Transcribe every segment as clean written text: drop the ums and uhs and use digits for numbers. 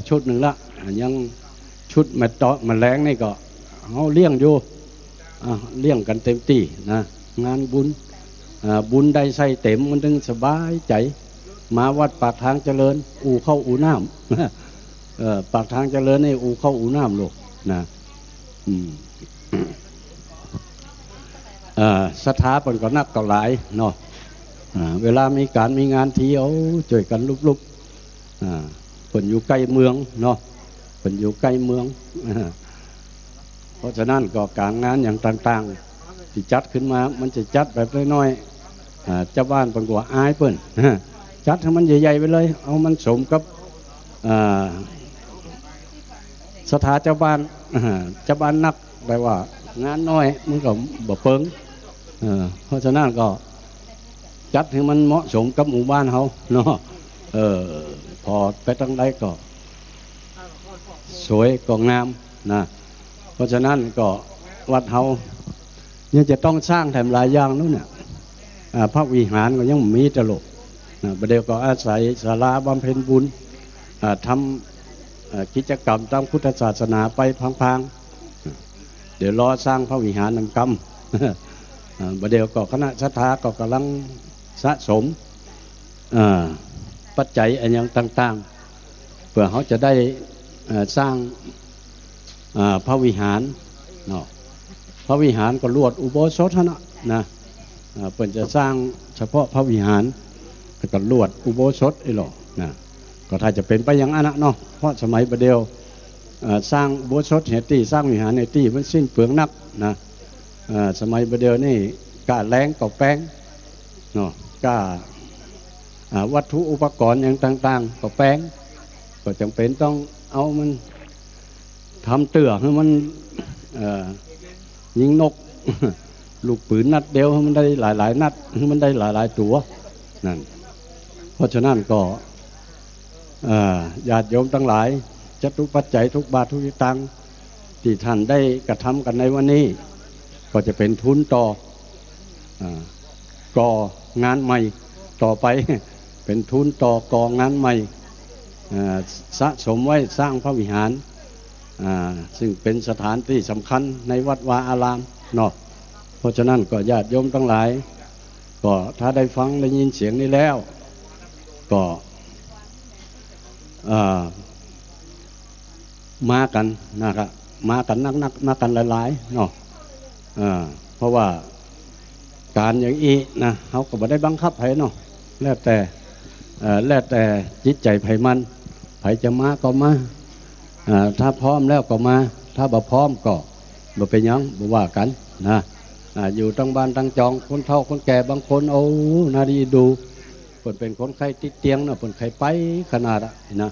ชุดหนึ่งละยังชุดมาเจาะมาแรงนี่ก็เขาเลี้ยงอยู่เลี้ยงกันเต็มที่นะงานบุญบุญได้ใส่เต็มมันถึงสบายใจมาวัดปากทางเจริญอู่เข้าอู่น้ำปากทางเจริญนี่อู่เข้าอู่น้ำลูกนะสถาปันก็นักก็หลายเนาะเวลามีการมีงานทีเอาช่วยกันลุบๆคนอยู่ใกล้เมืองเนาะคนอยู่ใกล้เมืองเพราะฉะนั้นก็การงานอย่างต่างๆที่จัดขึ้นมามันจะจัดแบบน้อยๆเจ้าบ้านเป็นกว่าอายเปิ้นจัดให้มันใหญ่ๆไปเลยเอามันสมกับสถาเจ้าบ้านนักได้ว่างานน้อยมันก็บ่เปิงเพราะฉะนั้นก็จัดให้มันเหมาะสมกับหมู่บ้านเขาเนาะพอไปตั้งใดก็สวยก็งามนะเพราะฉะนั้นก็วัดเฮายังจะต้องสร้างแถมหลายอย่างนู้นเนี่ยพระวิหารก็ยังมีตลกประเดี๋ยวก็อาศัยศาลาบำเพ็ญบุญทำกิจกรรมตามพุทธศาสนาไปพังๆเดี๋ยวรอสร้างพระวิหารนำกรรมประเดี๋ยวก็คณะศรัทธาก็กำลังสะสมปัจจัยอันยังต่างๆเพื่อเขาจะได้สร้างพระวิหารเนาะพระวิหารก็ลวดอุโบสถนะเปิ่นจะสร้างเฉพาะพระวิหารก็ลวดอุโบสถไอ้หรอนะก็ถ้าจะเป็นไปอย่างนั้นเนาะเพราะสมัยประเดี๋ยวสร้างอุโบสถเฮตีสร้างวิหารเฮตีมันสิ้นเปลืองนักนะสมัยประเดี๋ยวนี่กาแรงก็แป้งเนาะกาวัตถุอุปกรณ์อย่างต่างๆก็แป้งก็จำเป็นต้องเอามันทำเตื่อให้มันยิงนกลูกปืนนัดเดียวให้มันได้หลายๆนัดให้มันได้หลายๆตัวนั่นเพราะฉะนั้นก็ญาติโยมทั้งหลายจตุปัจจัยทุกบาททุกสตางค์ที่ท่านได้กระทำกันในวันนี้ก็จะเป็นทุนต่อก่องานใหม่ต่อไปเป็นทุนต่อกองานใหม่สะสมไว้สร้างพระวิหารซึ่งเป็นสถานที่สำคัญในวัดวาอารามเนาะเพราะฉะนั้นก็ญาติโยมทั้งหลายก็ถ้าได้ฟังได้ยินเสียงนี้แล้วก็มากันนะครับมากันนักมากันหลายๆเนาะเพราะว่าการอย่างอีนะเขาก็ไม่ได้บังคับใครเนาะแล้วแต่จิตใจไผมันไผจะมาก็มาถ้าพร้อมแล้วก็มาถ้าบ่พร้อมก็บ่เป็นหยังบ่ว่ากันนะอยู่ตั้งบ้านตั้งจองคนเฒ่าคนแก่บางคนโอ้นาดีดูเพิ่นเป็นคนไข้ติดเตียงเนาะเพิ่นไข้ไปขนาดนะ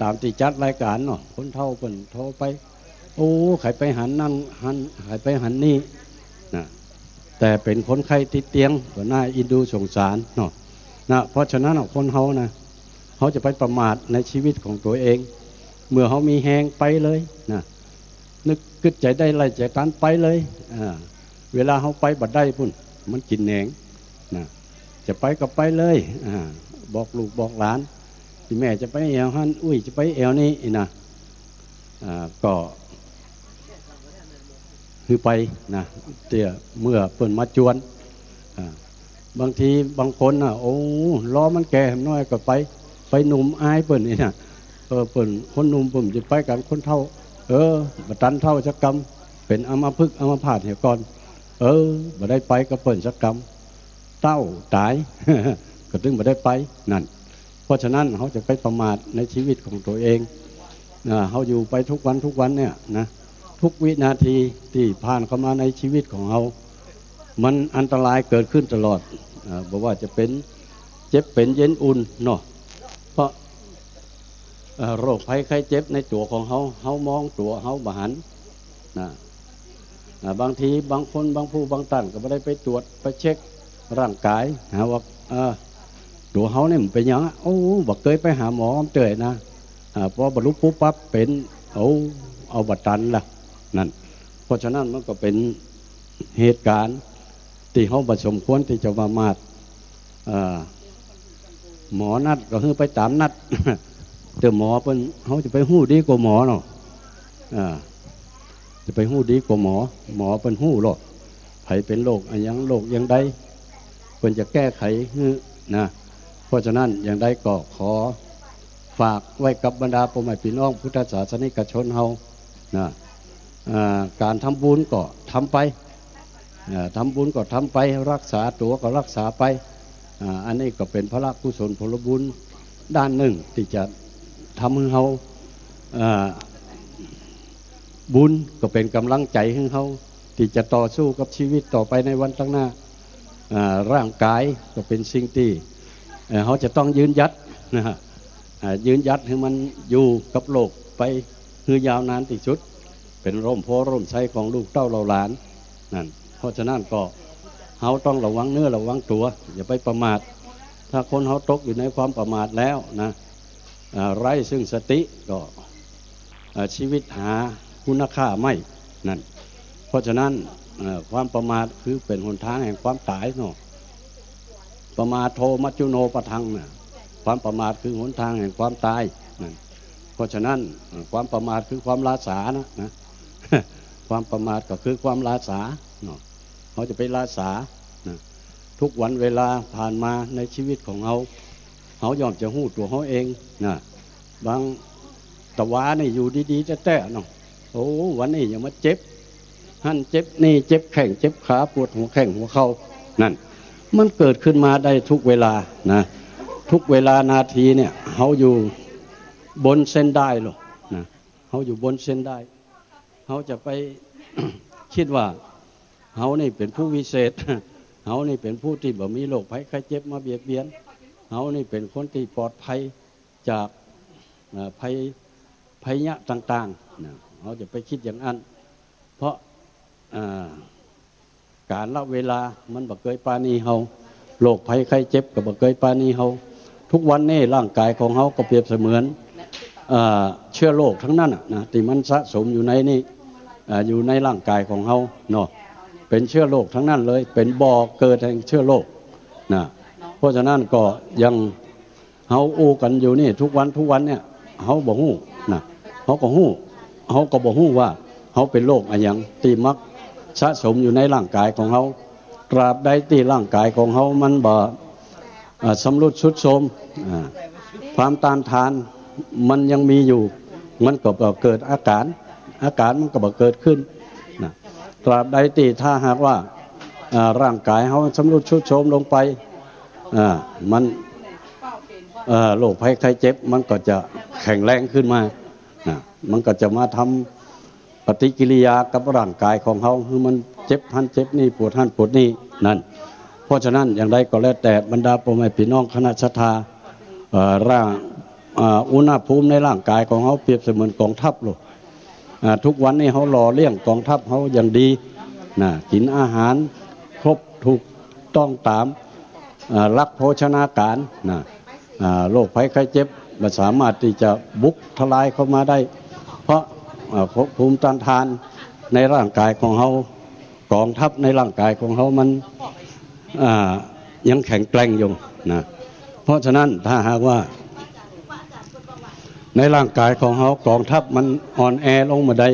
ตามที่จัดรายการเนาะคนเฒ่าเพิ่นโทรไปโอ้ไข้ไปหันนั่นหันไข้ไปหันนี่นะแต่เป็นคนไข้ติดเตียงก็น่าอินดูสงสารเนาะนะเพราะฉะนั้นคนเฮานะเขาจะไปประมาทในชีวิตของตัวเองเมื่อเขามีแหงไปเลยนะนึกกึดใจได้ไล่ใจตันไปเลยเวลาเขาไปบัดได้พุ่นมันกินแหนงนะจะไปก็ไปเลยบอกลูกบอกหลานที่แม่จะไปแอวฮันอุ้ยจะไปแอวนี้นะก็คือไปนะเตี่ยเมื่อเปิ่นมาจวนบางทีบางคนโอ้ล้อมันแก่น้อยก็ไปหนุ่มอายเปิ่นนี่นะเปิ่นคนหนุ่มผมจะไปกันคนเท่าบัตันเท่าสักกรรมเป็นอัมพฤกษ์อัมพาตเหี่ยก่อนบ่ได้ไปก็เปิ่นสักกรรมเต้าตาย ก็ถึงบ่ได้ไปนั่นเพราะฉะนั้นเขาจะไปประมาทในชีวิตของตัวเองเขาอยู่ไปทุกวันเนี่ยนะทุกวินาทีที่ผ่านเข้ามาในชีวิตของเรามันอันตรายเกิดขึ้นตลอดบอกว่าจะเป็นเจ็บเป็นเย็นอุ่นเนาะเพราะโรคภัยไข้เจ็บในตัวของเขามองตัวเขาบหันนะบางทีบางคนบางผู้บางท่านก็ไม่ได้ไปตรวจไปเช็คร่างกายว่าตัวเขาเนี่ยมันเป็นยังโอ้บอกเคยไปหาหมอเตยนะพอบรรลุปุ๊บปั๊บเป็นเอาบัตรตันละนั่นเพราะฉะนั้นมันก็เป็นเหตุการณ์ที่เขาผสมควรที่จะมาดหมอนัดก็คือไปตามนัด แต่หมอเป็นเขาจะไปหู้ดีกว่าหมอเนาะจะไปหู้ดีกว่าหมอเป็นหู้หรอกไผเป็นโรคอะไรยังโรคยังใดควรจะแก้ไขนะเพราะฉะนั้นอย่างใดก็ขอฝากไว้กับบรรดาพ่อแม่พี่น้องพุทธศาสนิกชนเฮานะการทำบุญก็ทำไปทำบุญก็ทำไปรักษาตัวก็รักษาไปอันนี้ก็เป็นพระกุศลผลบุญด้านหนึ่งที่จะทำให้เขาบุญก็เป็นกำลังใจให้เขาที่จะต่อสู้กับชีวิตต่อไปในวันข้างหน้าร่างกายก็เป็นสิ่งที่เขาจะต้องยืนยัดนะฮะยืนยัดให้มันอยู่กับโลกไปคือยาวนานที่สุดเป็นร่มโพร่มไทรของลูกเต้าเราหลานนั่นเพราะฉะนั้นก็เขาต้องระวังเนื้อระวังตัวอย่าไปประมาทถ้าคนเขาตกอยู่ในความประมาทแล้วนะไร้ซึ่งสติก็ชีวิตหาคุณค่าไม่นั่นเพราะฉะนั้นความประมาทคือเป็นหนทางแห่งความตายเนาะประมาทโทมัจจุโนปทังนะความประมาทคือหนทางแห่งความตายนั่นเพราะฉะนั้นความประมาทคือความลาสานะความประมาทก็คือความลาสาเนาะเขาจะไปลาสานะทุกวันเวลาผ่านมาในชีวิตของเขายอมจะหู้ตัวเขาเองนะบางตะวานี่อยู่ดีๆจะแตะเนาะโอ้วันนี้อย่ามาเจ็บหั่นเจ็บนี่เจ็บแข้งเจ็บขาปวดหัวแข้งหัวเข่านั่นมันเกิดขึ้นมาได้ทุกเวลานะทุกเวลานาทีเนี่ยเขาอยู่บนเส้นได้หรอกนะเขาอยู่บนเส้นได้เขาจะไป คิดว่าเขานี่เป็นผู้วิเศษเขานี่เป็นผู้ที่บ่มีโรคภัยไข้เจ็บมาเบียดเบียนเขานี่เป็นคนที่ปลอดภัยจากภัยยะต่างๆนะเขาจะไปคิดอย่างนั้นเพราะการละเวลามันบ่เคยปานีเขาโรคภัยไข้เจ็บก็บ่เคยปานีเขาทุกวันนี้ร่างกายของเขาก็เปรียบเสมือนเชื้อโรคทั้งนั้นนะที่มันสะสมอยู่ในนี่อยู่ในร่างกายของเขาเนาะเป็นเชื้อโรคทั้งนั้นเลยเป็นบ่อเกิดแห่งเชื้อโรคนะเพราะฉะนั้นก็ยังเขาอู้กันอยู่นี่ทุกวันเนี่ยเขาบ่ฮู้นะเขาก็ฮู้เขาก็บ่ฮู้ว่าเขาเป็นโรคอะไรอย่างที่มักสะสมอยู่ในร่างกายของเขาตราบใดที่ร่างกายของเขามันบ่สำรุดทรุดโทรมความต้านทานมันยังมีอยู่มันก็เกิดอาการมันก็บ่เกิดขึ้นนะตราบใดที่ถ้าหากว่าร่างกายเขาสำรุดทรุดโทรมลงไปมันโรคภัยไข้เจ็บมันก็จะแข็งแรงขึ้นมานะมันก็จะมาทำปฏิกิริยากับร่างกายของเขาคือมันเจ็บหันเจ็บนี่ปวดหันปวดนี่นั่นเพราะฉะนั้นอย่างไรก็แล้วแต่บรรดาพ่อแม่พี่น้องคณะศรัทธาร่างอุณหภูมิในร่างกายของเขาเปรียบเสมือนกองทัพโลกทุกวันนี้เขาหล่อเลี้ยงกองทัพเขาอย่างดีนะกินอาหารครบถูกต้องตามหลักโภชนาการนะโรคภัยไข้เจ็บมันสามารถที่จะบุกทลายเข้ามาได้เพราะภูมิต้านทานในร่างกายของเขากองทัพในร่างกายของเขามันยังแข็งแกร่งอยู่นะเพราะฉะนั้นถ้าหากว่าในร่างกายของเขากองทัพมันอ่อนแอลงมาได้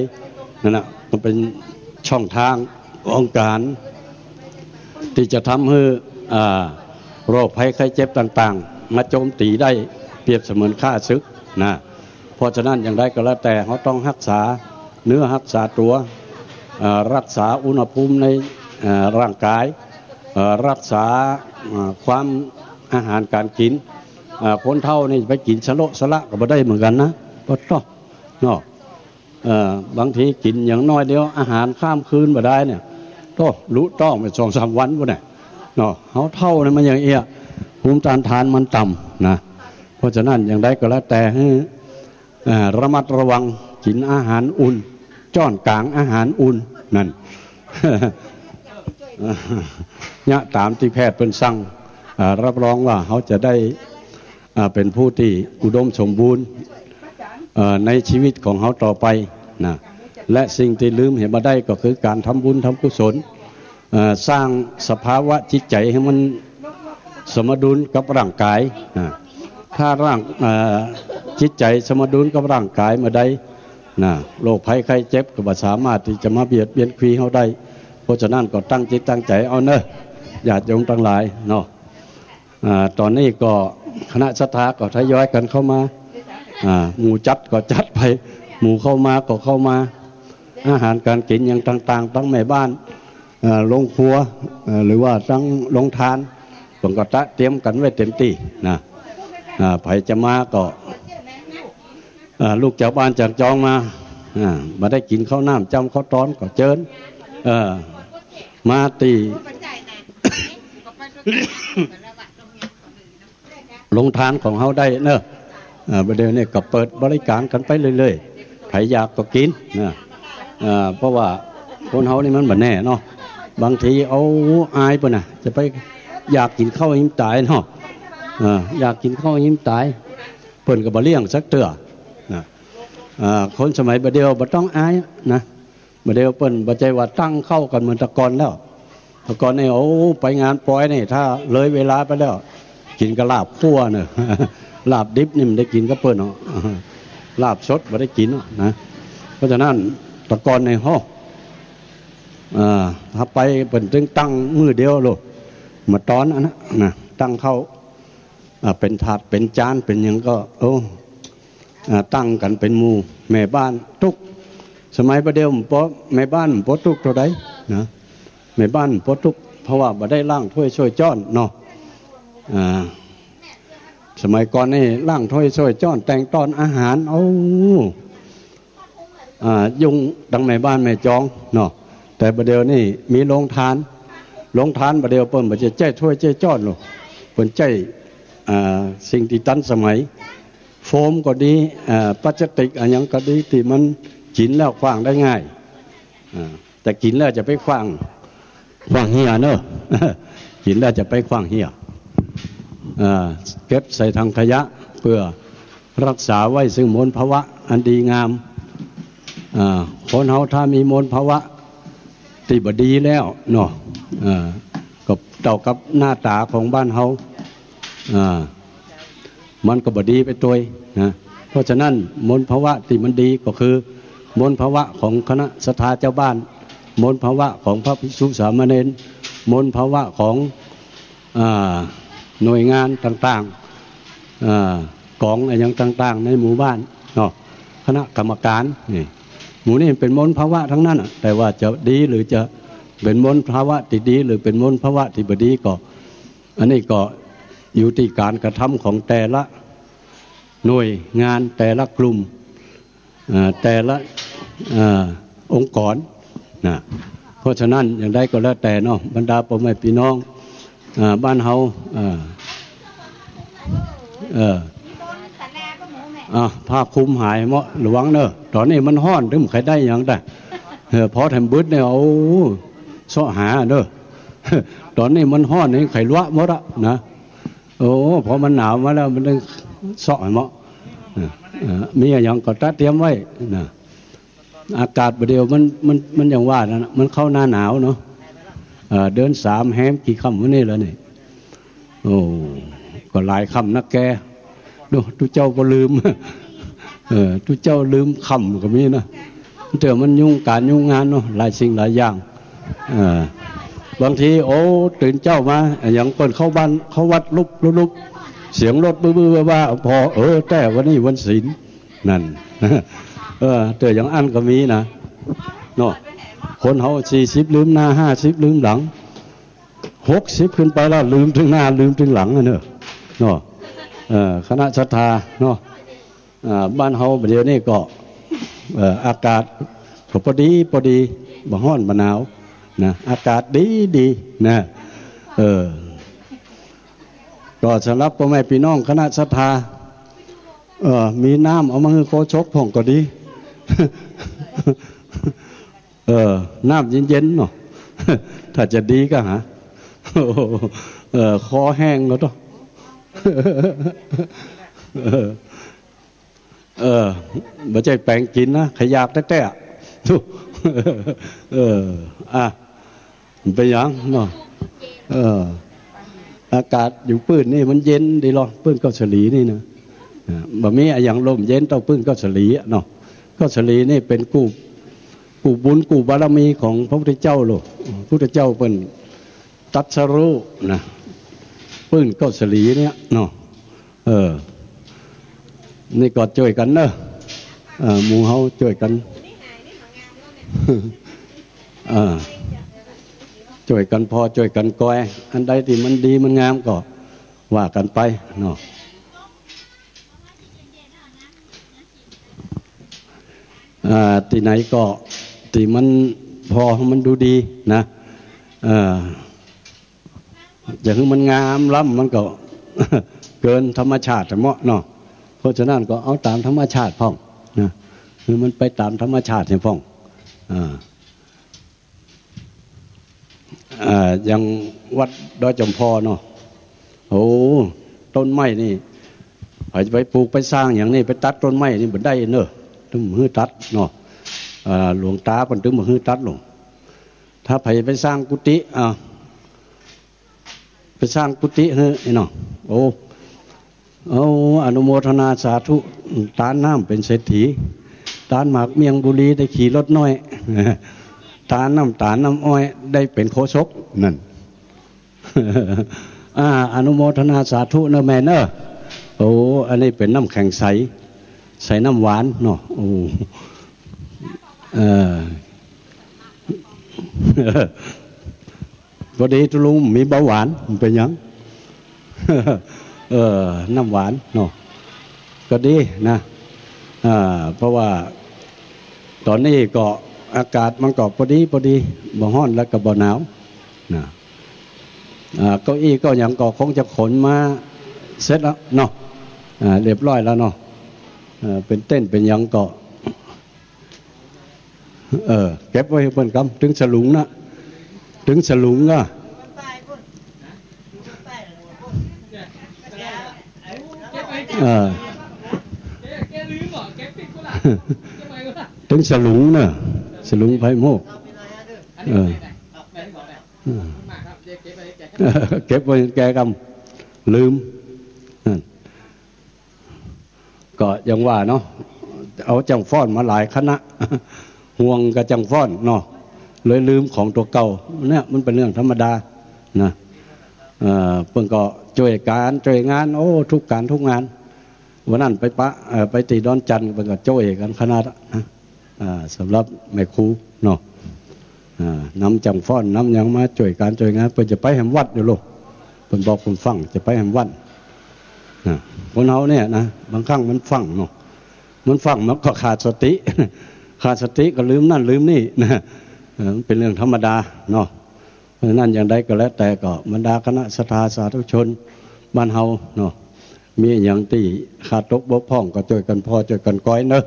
นั่นแหละมันเป็นช่องทางของการที่จะทำให้โรคภัยไข้เจ็บต่างๆมาโจมตีได้เปรียบเสมือนข้าศึกนะเพราะฉะนั้นอย่างไรก็แล้วแต่เขาต้องรักษาเนื้อรักษาตัวรักษาอุณหภูมิในร่างกายรักษาความอาหารการกินคนเฒ่านี่ไปกินสละก็บ่ได้เหมือนกันนะบ่ต้องเนาะบางทีกินอย่างน้อยเดียวอาหารข้ามคืนบ่ได้เนี่ยก็รู้ต้องไป 2-3 วันบ่ได้เนาะเฮาเฒ่านี่มันอย่างเอี้ยภูมิต้านทานมันต่ำนะเพราะฉะนั้นอย่างใดก็แล้วแต่ให้ระมัดระวังกินอาหารอุ่นจ้อนกลางอาหารอุ่นนั่น เนี่ยตามที่แพทย์เป็นสั่งรับรองว่าเขาจะได้เป็นผู้ที่อุดมสมบูรณ์ในชีวิตของเขาต่อไปนะและสิ่งที่ลืมเห็นมาได้ก็คือการทำบุญทำกุศลสร้างสภาวะจิตใจให้มันสมดุลกับร่างกายถ้าร่าง จิตใจสมดุลกับร่างกายมาได้นะโรคภัยไข้เจ็บก็บ่สามารถที่จะมาเบียดเบียนคุยเขาได้เพราะฉะนั้นก็ตั้งจิตตั้งใจเอาเนอะญาติโยมทั้งหลายเนาะตอนนี้ก็คณะศรัทธาก็ทยอยกันเข้ามาหมู่จัดก็จัดไปหมู่เข้ามาก็เข้ามาอาหารการกินอย่างต่างๆทั้งแม่บ้านโรงครัวหรือว่าทั้งโรงทานผมก็เตรียมกันไว้เต็มที่นะไผจะมาก็ลูกเจ้าบ้านจากจองมาได้กินข้าวน้ำจำข้าวต้อนก็เจิญมาตีลงทานของเขาได้เนอะประเดี๋ยวนี้ก็เปิดบริการกันไปเรื่อยๆใครอยากก็กินนะเพราะว่าคนเขานี่มันแบบแน่เนาะบางทีเอาอายป่ะนะจะไปอยากกินข้าวยิ้มตายเนาะอยากกินข้าวยิ้มตายเปิ่นกับบะเลี่ยงสักเตื้อคนสมัยประเดี๋ยวบ่ต้องอายนะประเดี๋ยวเปิ่นบ่ใจว่าตั้งเข้ากันเหมือนตะกอนแล้วตะกอนนี่โอ้ไปงานปล่อยนี่ถ้าเลยเวลาไปแล้วกินกระลาบคั่วเนอะลาบดิบนี่มันได้กินก็เปิ่นเนาะลาบสดบ่ได้กินนะเพราะฉะนั้นตะกอนในห้องถ้าไปเปิ่นถึงตั้งมือเดียวโลดมาตอนอันนั้นนะตั้งเข้าเป็นถาดเป็นจานเป็นอย่างก็ตั้งกันเป็นหมู่แม่บ้านทุกสมัยประเดี๋ยวผมแม่บ้านผมทุกเท่าไรนะแม่บ้านผมทุกเพราะว่าบ่ได้ล่างถ้วยช่วยจ้อนเนาะสมัยก่อนนี่ล่างถ้วยช่วยจ้อนแต่งตอนอาหารยุ่งดังแม่บ้านแม่จองเนาะแต่ประเดี๋ยวนี่มีโรงทานประเดี๋ยวเปิ้นบ่จะแจ้ถ้วยแจ้จ้อนหรอกเปิ้นใจสิ่งที่ทันสมัยโฟมก็ดีพลาสติกอะไรอย่างก็ดีที่มันกินแล้วขว้างได้ง่ายแต่กินแล้วจะไปขว้างเหี้ยเนอะ กินแล้วจะไปขว้างเหี้ยเก็บใส่ถังขยะเพื่อรักษาไว้ซึ่งมลภาวะอันดีงามคนเฮาถ้ามีมลภาวะที่บ่ดีแล้วเนาะกับเท่ากับหน้าตาของบ้านเฮามันก็บดีไปตัวนะเพราะฉะนั้นมลภาวะที่มันดีก็คือมลภาวะของคณะศรัทธาเจ้าบ้านมลภาวะของพระภิกษุสามเณรมลภาวะของหน่วยงานต่างๆกองอะไรอย่างต่างๆในหมู่บ้านเนาะคณะกรรมการนี่หมู่นี่เป็นมลภาวะทั้งนั้นแต่ว่าจะดีหรือจะเป็นมลภาวะที่ดีหรือเป็นมลภาวะที่บดีก็อันนี้ก็อยู่ที่การกระทำของแต่ละหน่วยงานแต่ละกลุ่มแต่ละองค์กรนะเพราะฉะนั้นอย่างใดก็แล้วแต่เนาะบรรดาพ่อแม่พี่น้องบ้านเฮาผ้าคลุมหายเหมาะหลวงเนอะตอนนี้มันห้อนถึงใครได้ยังแต่พอทำบึ้ดเนี่ยเอาเสาะหาเนอะตอนนี้มันห้อนนี่ไข่ลวะหมดอะนะพอมันหนาวมาแล้วมันต้องเสาะเหมาะมีอย่างก็ตัดเตรียมไว้นะอากาศประเดี๋ยวมันอย่างว่านะมันเข้าหน้าหนาวเนาะเดือน3แฮมกี่ค่ำวันนี้แล้วนี่ก็หลายค่ำนักแกดูทุเจ้าก็ลืมทุเจ้าลืมค่ำก็มีนะเดี๋ยวมันยุ่งการยุ่งงานเนาะหลายสิ่งหลายอย่างบางทีตื่นเจ้ามาอย่างคนเข้าบ้านเข้าวัดลุกเสียงรถบื้อว่าพอแต่วันนี้วันศีลนั่นเตืออย่างอันก็มีนะเนาะคนเขา40ลืมหน้า50ลืมหลัง60ขึ้นไปแล้วลืมถึงหน้าลืมถึงหลังเนอะเนาะคณะศรัทธาเนาะบ้านเฮาเดี๋ยวนี้ก็อากาศก็พอดีบ่ร้อนบ่หนาวนะอากาศดีนะก็สำหรับพ่อแม่พี่น้องคณะศรัทธามีน้ำเอามาให้โคชกผ่องก็ดี น้ำเย็นๆเนาะ ถ้าจะดีก็หา คอแห้งแล้วต้อง บ่ใจแปลงกินนะขยากแต่ทุไปยังเนาะอากาศอยู่ปื้นนี่มันเย็นดีหรอปื้นเกาสลีนี่นะ บะมีอย่างลมเย็นเต้าพึ่งก็สลีเนาะก็สลีนี่เป็นกู้บุญกู้บารมีของพระพุทธเจ้าโลกพระพุทธเจ้าเป็นตรัสรู้นะพึ่งก็สลีเนี่ยเนาะนี่ก็ช่วยกันเนอะหมู่เฮาช่วยกันช่วยกันพอช่วยกันก้อยอันใดที่มันดีมันงามก็ว่ากันไปเนาะที่ไหนก็ที่มันพอมันดูดีนะอย่างที่มันงามล้ำมันก็ เกินธรรมชาติเหมาะเนาะเพราะฉะนั้นก็เอาตามธรรมชาติพ่องนะคือมันไปตามธรรมชาติพ่องอย่างวัดดอยจอมพอเนาะโอ้ต้นไม้นี่ไปปลูกไปสร้างอย่างนี้ไปตัดต้นไม้นี่บ่ได้เนอะต้องมือตัดเนาะหลวงตาปันตึงมือตัดลงถ้าไปสร้างกุฏิไปสร้างกุฏิเฮ้ยเนาะโอ้อนุโมทนาสาธุตานน้ำเป็นเศรษฐีตานหมากเมียงบุรีได้ขี่รถน้อยตานน้ำตาลน้ำอ้อยได้เป็นโคศกนั่นอนุโมทนาสาธุเนอะแม่เนอะโอ้อันนี้เป็นน้ำแข็งใสใส่น้ำหวานเนาะโอ้พอดีตุลุงมีเบาหวานเป็นยังน้ำหวานเนาะก็ดีนะเพราะว่าตอนนี้ก็อากาศมันก็พอดีบ่ร้อนแล้วก็บ่หนาวนะเก้าอี้ก็ยังก็คงจะขนมาเสร็จแล้วเนาะเรียบร้อยแล้วเนาะเป็นเต้นเป็นยังก็เก็บไว้เพิ่นกำถึงสลุงนะถึงสลุงอ่ะถึงสลุงน่ะสลุงไผ่โมกเก็บไว้แกกำลืมก็ยังว่าเนาะเอาจังฟ้อนมาหลายคณะห่วงกับจังฟ้อนเนาะเลยลืมของตัวเก่าเนี่ยมันเป็นเรื่องธรรมดานะเพิ่งก็ช่วยงานโอ้ทุกการทุกงานวันนั้นไปตีดอนจันทร์เพิ่งก็ช่วยกันคณะนะสำหรับแม่ครูเนาะนำจังฟ้อนนำยังมาช่วยงานเพิ่งจะไปแห่งวัดอยู่ลูกเพิ่งบอกผมฟังจะไปแห่งวัดคนเฮาเนี่ยนะบางครั้งมันฟังเนาะมันฟังมันก็ขาดสติก็ลืมนั่นลืมนี่นะมันเป็นเรื่องธรรมดาเนาะเพราะนั้นอย่างใดก็แล้วแต่ก็บรรดาคณะศรัทธาสาธุชนบ้านเฮาเนาะมีอย่างที่ขาดตกบกพร่องก็ช่วยกันพอช่วยกันก้อยเนอะ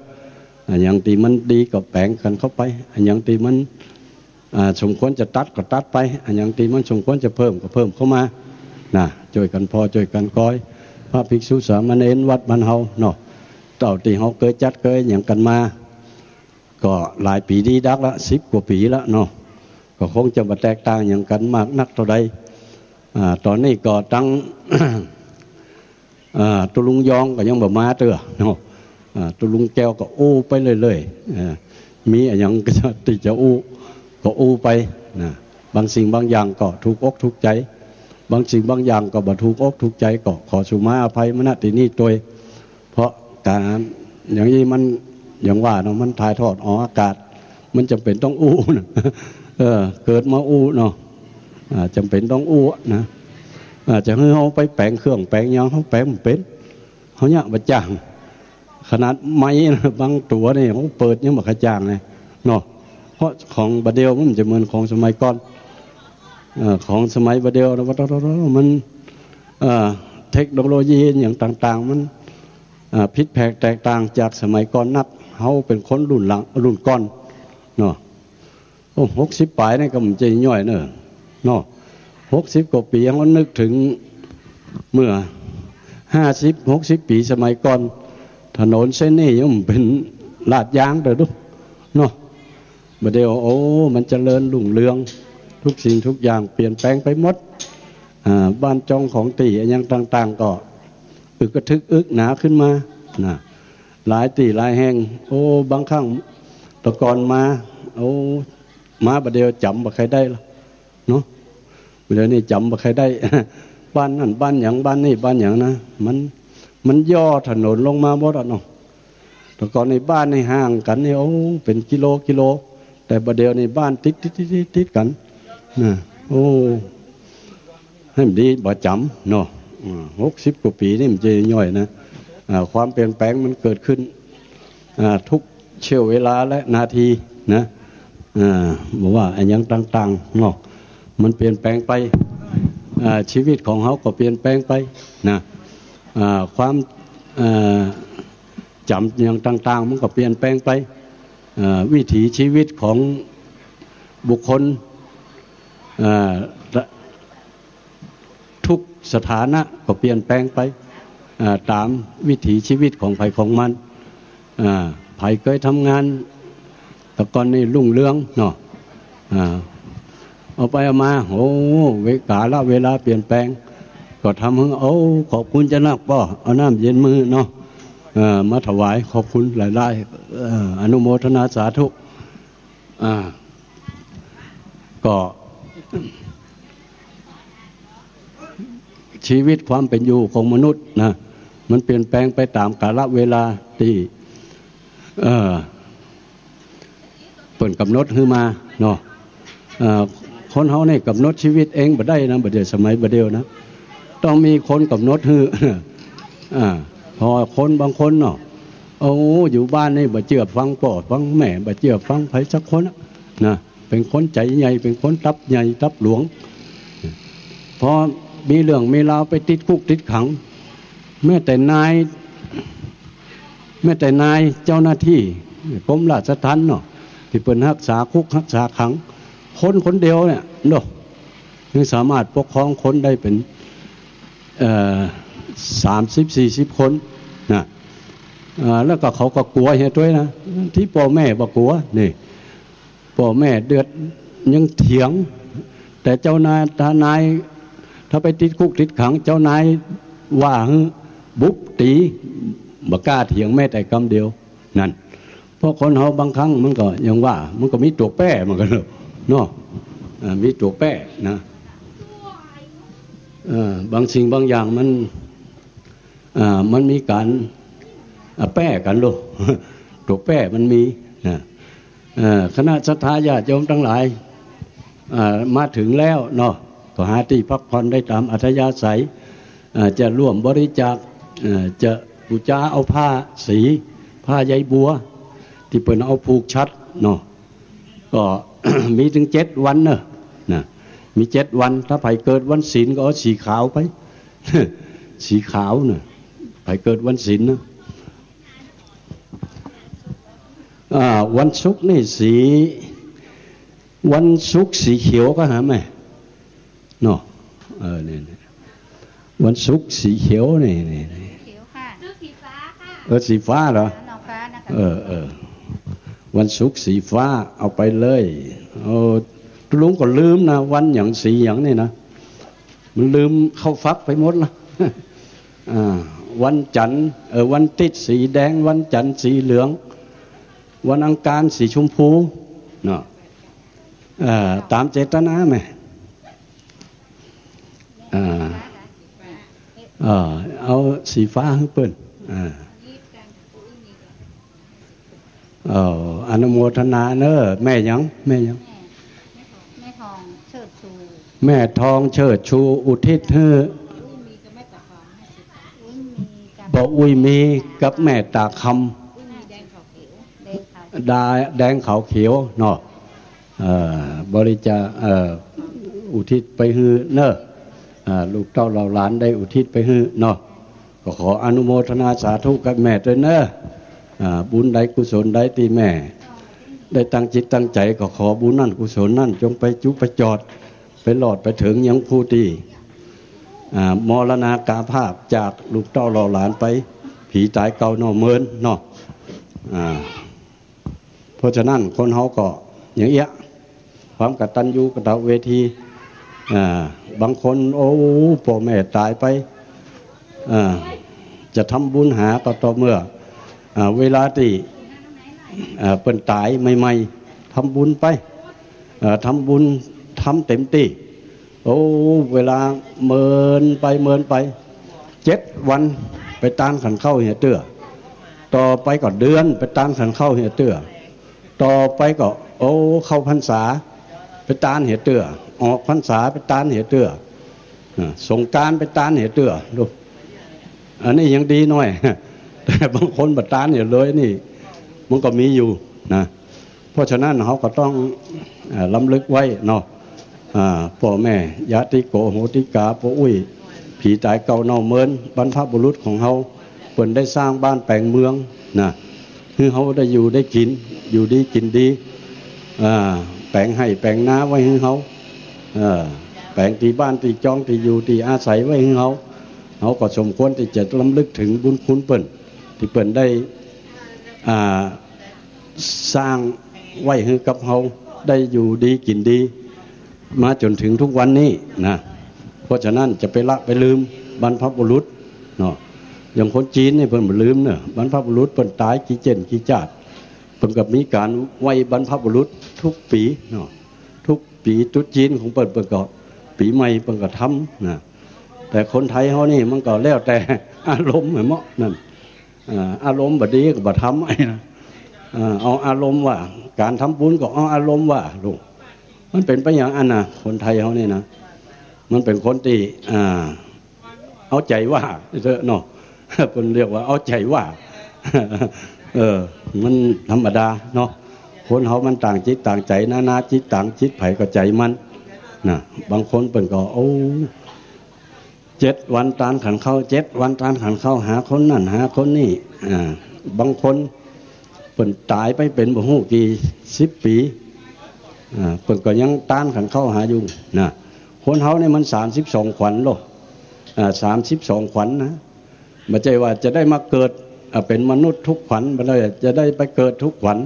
อย่างที่มันดีก็แปลงกันเข้าไปอย่างที่มันสมควรจะตัดก็ตัดไปอย่างที่มันสมควรจะเพิ่มก็เพิ่มเข้ามานะช่วยกันพอช่วยกันก้อยพระภิกษุสามเณรวัดบ้านเฮาเนาะเต่าที่เฮาเคยจัดเคยอย่างกันมาก็หลายปีดีดักละ10 กว่าปีละเนาะก็คงจะมาแตกต่างอย่างกันมากนักเท่าใดตอนนี้ก็ตั้ง ตุลุงยองก็ยังบ่มาเตื้อเนาะตุลุงแก้วก็อู้ไปเรื่อยๆมีอย่างก็ที่จะอู้ก็อู้ไปนะบางสิ่งบางอย่างก็ถูกอกถูกใจบางสิ่งบางอย่างก็บ่ถูกอกถูกใจก็ขอสุมาอภัยมณฑินี้ตัวเพราะการอย่างนี้มันอย่างว่าเนาะมันถ่ายทอดออกอากาศมันจำเป็นต้องอู้นะเกิดมาอู้เนาะจำเป็นต้องอู้นะจะให้เขาไปแปลงเครื่องแปลงยังเขาแปลงมันเป็นเขาเนี่ยบัดจ่างขนาดไม้บางตัวนี่เขาเปิดยังบักจ่างเลยเนาะเพราะของบัดเดียวมันจะเหมือนของสมัยก่อนของสมัยบัดเดียวมันเทคโนโลยีอย่างต่างๆมันผิดแผกแตกต่างจากสมัยก่อนนักเขาเป็นคนรุ่นหลังรุ่นก่อนเนาะ60 ปลายนี่ก็มันจะย่อยเนอะเนาะ60 กว่าปีเขานึกถึงเมื่อ50-60 ปีสมัยก่อนถนนเส้นนี้ยังเป็นลาดยางเด้อดูเนาะบัดเดี๋ยวโอ้มันเจริญรุ่งเรืองทุกสิ่งทุกอย่างเปลี่ยนแปลงไปหมดบ้านจองของตีอย่างต่างๆก็อึกกระทึกอึกหนาขึ้นมา นะหลายตีหลายแห่งโอ้บางครั้งตะกอนมาโอ้มาประเดี๋ยวจำบ่ใครได้ละเนาะเดี๋ยวนี้จำบ่ใครได้ บ้านนั่นบ้านอย่างบ้านนี่บ้านอย่างนะมันย่อถนนลงมาหมดเนาะตะกอนในบ้านในห่างกันนี่โอ้เป็นกิโลแต่ประเดี๋ยวในบ้านติดกันนะโอ้ให้มันดีบ่จำเนาะ60 กว่าปีนี่มันจะย่อยนะความเปลี่ยนแปลงมันเกิดขึ้นทุกเชี่ยวเวลาและนาทีนะบอกว่าอันยังต่างๆเนาะมันเปลี่ยนแปลงไปชีวิตของเขาก็เปลี่ยนแปลงไปนะความจำอย่างต่างๆมันก็เปลี่ยนแปลงไปวิถีชีวิตของบุคคลทุกสถานะก็เปลี่ยนแปลงไปตามวิถีชีวิตของไผ่ของมันไผ่เคยทำงานแต่ก่อนนี่รุ่งเรืองเนาะเอาไปเอามาโอ้กาลเวลาเปลี่ยนแปลงก็ทำให้ขอบคุณจะนักป่อเอาน้ำเย็นมือเนาะมาถวายขอบคุณหลายๆอนุโมทนาสาธุก็ชีวิตความเป็นอยู่ของมนุษย์นะมันเปลี่ยนแปลงไปตามกาลเวลาที่เปิดกำหนดขึ้นมาเนาะคนเขาเนี่ยกำหนดชีวิตเองบ่ได้นะบ่เดี๋ยวสมัยบ่เดียวนะต้องมีคนกำหนดให้พอคนบางคนเนาะโอ้อยู่บ้านนี่บ่เชื่อฟังพ่อฟังแม่บ่เชื่อฟังใครสักคนนะเป็นคนใจใหญ่เป็นคนทับใหญ่ทับหลวงพอมีเรื่องมีราวไปติดคุกติดขังแม้แต่นายเจ้าหน้าที่กรมราชทัณฑ์เนาะที่เป็นรักษาคุกรักษาขังคนเดียวเนี่ยเนาะยังสามารถปกครองคนได้เป็น30-40 คนนะแล้วก็เขาก็กลัวเห็นด้วยนะที่พ่อแม่บอกกลัวนี่พ่อแม่เดือดยังเถียงแต่เจ้านายถ้าไปติดคุกติดขังเจ้านายว่าบุบตีบ่กล้าเถียงแม้แต่คำเดียวนั่นเพราะคนเขาบางครั้งมันก็ยังว่ามันก็มีตัวแป้มันก็เนาะมีตัวแป้นะบางสิ่งบางอย่างมันมีการแป้กันลูกตัวแป้มันมีนะคณะศรัทธาญาติโยมทั้งหลายมาถึงแล้วเนาะก็หาที่พักผ่อนได้ตามอัธยาศัยจะร่วมบริจาคจะบูชาเอาผ้าสีผ้าใยบัวที่เปิดเอาผูกชัดเนาะก็ มีถึง7 วันเนอะนะมี7 วันถ้าไผ่เกิดวันศีลก็เอาสีขาวไป สีขาวเนอะไผ่เกิดวันศีลนะวันศุกร์นี่วันศุกร์สีเขียวก็หาไหมเนาะเนี่ยวันศุกร์สีเขียวนี่เขียวค่ะสีฟ้าค่ะสีฟ้าเหรอฟ้านะคะวันศุกร์สีฟ้าเอาไปเลยลุงก็ลืมนะวันอย่างสีอย่างนี่นะมันลืมเข้าฟักไปหมดละ วันจันทร์วันติดสีแดงวันจันทร์สีเหลืองวันอังคารสีชมพูเนาะตามเจตนาไหมเอาสีฟ้าให้เปิ้นอนุโมทนาเนอะแม่ยังแม่ทองเชิดชูแม่ทองเชิดชูอุทิศให้บ่อุ้ยมีกับแม่ตาคำแดงขาวเขียวเนาะบริจาคอุทิศไปให้เนอะลูกเต้าเราหลานได้อุทิศไปให้เนาะก็ขออนุโมทนาสาธุกับแม่ด้วยเนอะบุญใดกุศลใดที่แม่ได้ตั้งจิตตั้งใจก็ขอบุญนั่นกุศลนั่นจงไปจุไปจอดไปหลอดไปถึงยังผู้ที่มรณากาภาพจากลูกเต้าเราหลานไปผีตายเก่าเนาะเมินเนาะเพราะฉะนั้นคนเฮาก็อย่างเงี้ยความกตัญญูกตเวทีบางคนโอ้พ่อแม่ตายไป จะทำบุญหาก็ต่อเมื่อเวลาที่เปิ้นตายใหม่ๆทำบุญไปทำบุญทำเต็มที่โอ้เวลาเมินไป7 วันไปตานขันเข้าเหียเตื้อต่อไปก็เดือนไปตานขันเข้าเหียเตื้อต่อไปก็โอ้เข้าพรรษาไปตานเหียเตื้อออกพรรษาไปตานเหียเตื้อสงกรานต์ไปตานเหียเตื้อดูอันนี้ยังดีหน่อยแต่บางคนบัดตานเหียเลยนี่มันก็มีอยู่นะเพราะฉะนั้นเขาก็ต้องล้ำลึกไว้เนาะพ่อแม่ญาติโกโหติกาพ่ออุ้ยผีตายเก่าเน่าเมินบรรพบุรุษของเขาเพิ่นได้สร้างบ้านแปลงเมืองนะคือเขาได้อยู่ได้กินอยู่ดีกินดีแปลงให้แปลงนาไว้ให้เขาแปลงที่บ้านที่จองที่อยู่ที่อาศัยไว้ให้เขาก็สมควรที่จะล้ำลึกถึงบุญคุณเปิ้นที่เปิ้นได้สร้างไว้ให้กับเขาได้อยู่ดีกินดีมาจนถึงทุกวันนี้นะเพราะฉะนั้นจะไปละไปลืมบรรพบุรุษเนาะอย่างคนจีนนี่เพิ่นบ่ลืมเนาะบรรพบุรุษเพิ่นตายกี่เจนกี่จาดเพิ่นก็มีการไหว้บรรพบุรุษทุกปีเนาะทุกปีตรุษจีนของเพิ่นก็ปีใหม่เพิ่นก็ทำนะแต่คนไทยเฮานี่มันก็แล้วแต่อารมณ์เหมาะนั่นอารมณ์บ่ดีก็บ่ทำไอ้นะเอาอารมณ์ว่าการทำบุญก็เอาอารมณ์ว่าลูกมันเป็นไปอย่างนั้นนะคนไทยเขานี่นะมันเป็นคนที่เอาใจว่าเนาะคนเรียกว่าเอาใจว่ามันธรรมดาเนาะคนเขามันต่างจิตต่างใจนาจิตต่างจิตไผก็ใจมันนะบางคนเป็นก็โอ้7 วันตานขันเข้า7 วันตานขันเข้าหาคนนั่นหาคนนี่บางคนเพิ่นตายไปเป็นบ่ฮู้กี่10 ปีเพิ่นก็ยังต้านขันเข้าหาอยู่นะคนเฮาเนี่ยมัน32 ขวัญโล32 ขวัญนะไม่ใช่ว่าจะได้มาเกิดเป็นมนุษย์ทุกขวัญบ่ได้จะได้ไปเกิดทุกขวัญ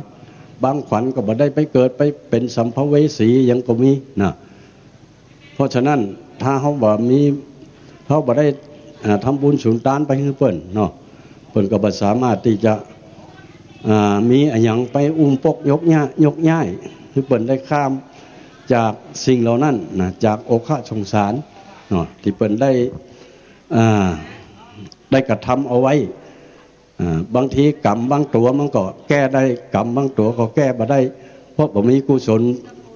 บางขวัญก็บ่ได้ไปเกิดไปเป็นสัมภเวสียังก็มีนะเพราะฉะนั้นถ้าเฮาบ่มีเฮาบ่ได้ทำบุญสุนทานไปให้เพิ่นเนาะเพิ่นก็บ่สามารถที่จะมีอะไรอย่างไปอุ้มปกยกย้ายคือเปิ้นได้ข้ามจากสิ่งเหล่านั้นนะจากโอคะสงสารเนาะที่เปิ้นได้กระทำเอาไว้บางทีกรรมบางตัวมันก็แก้ได้กรรมบางตัวก็แก้บ่ได้เพราะบ่มีกุศล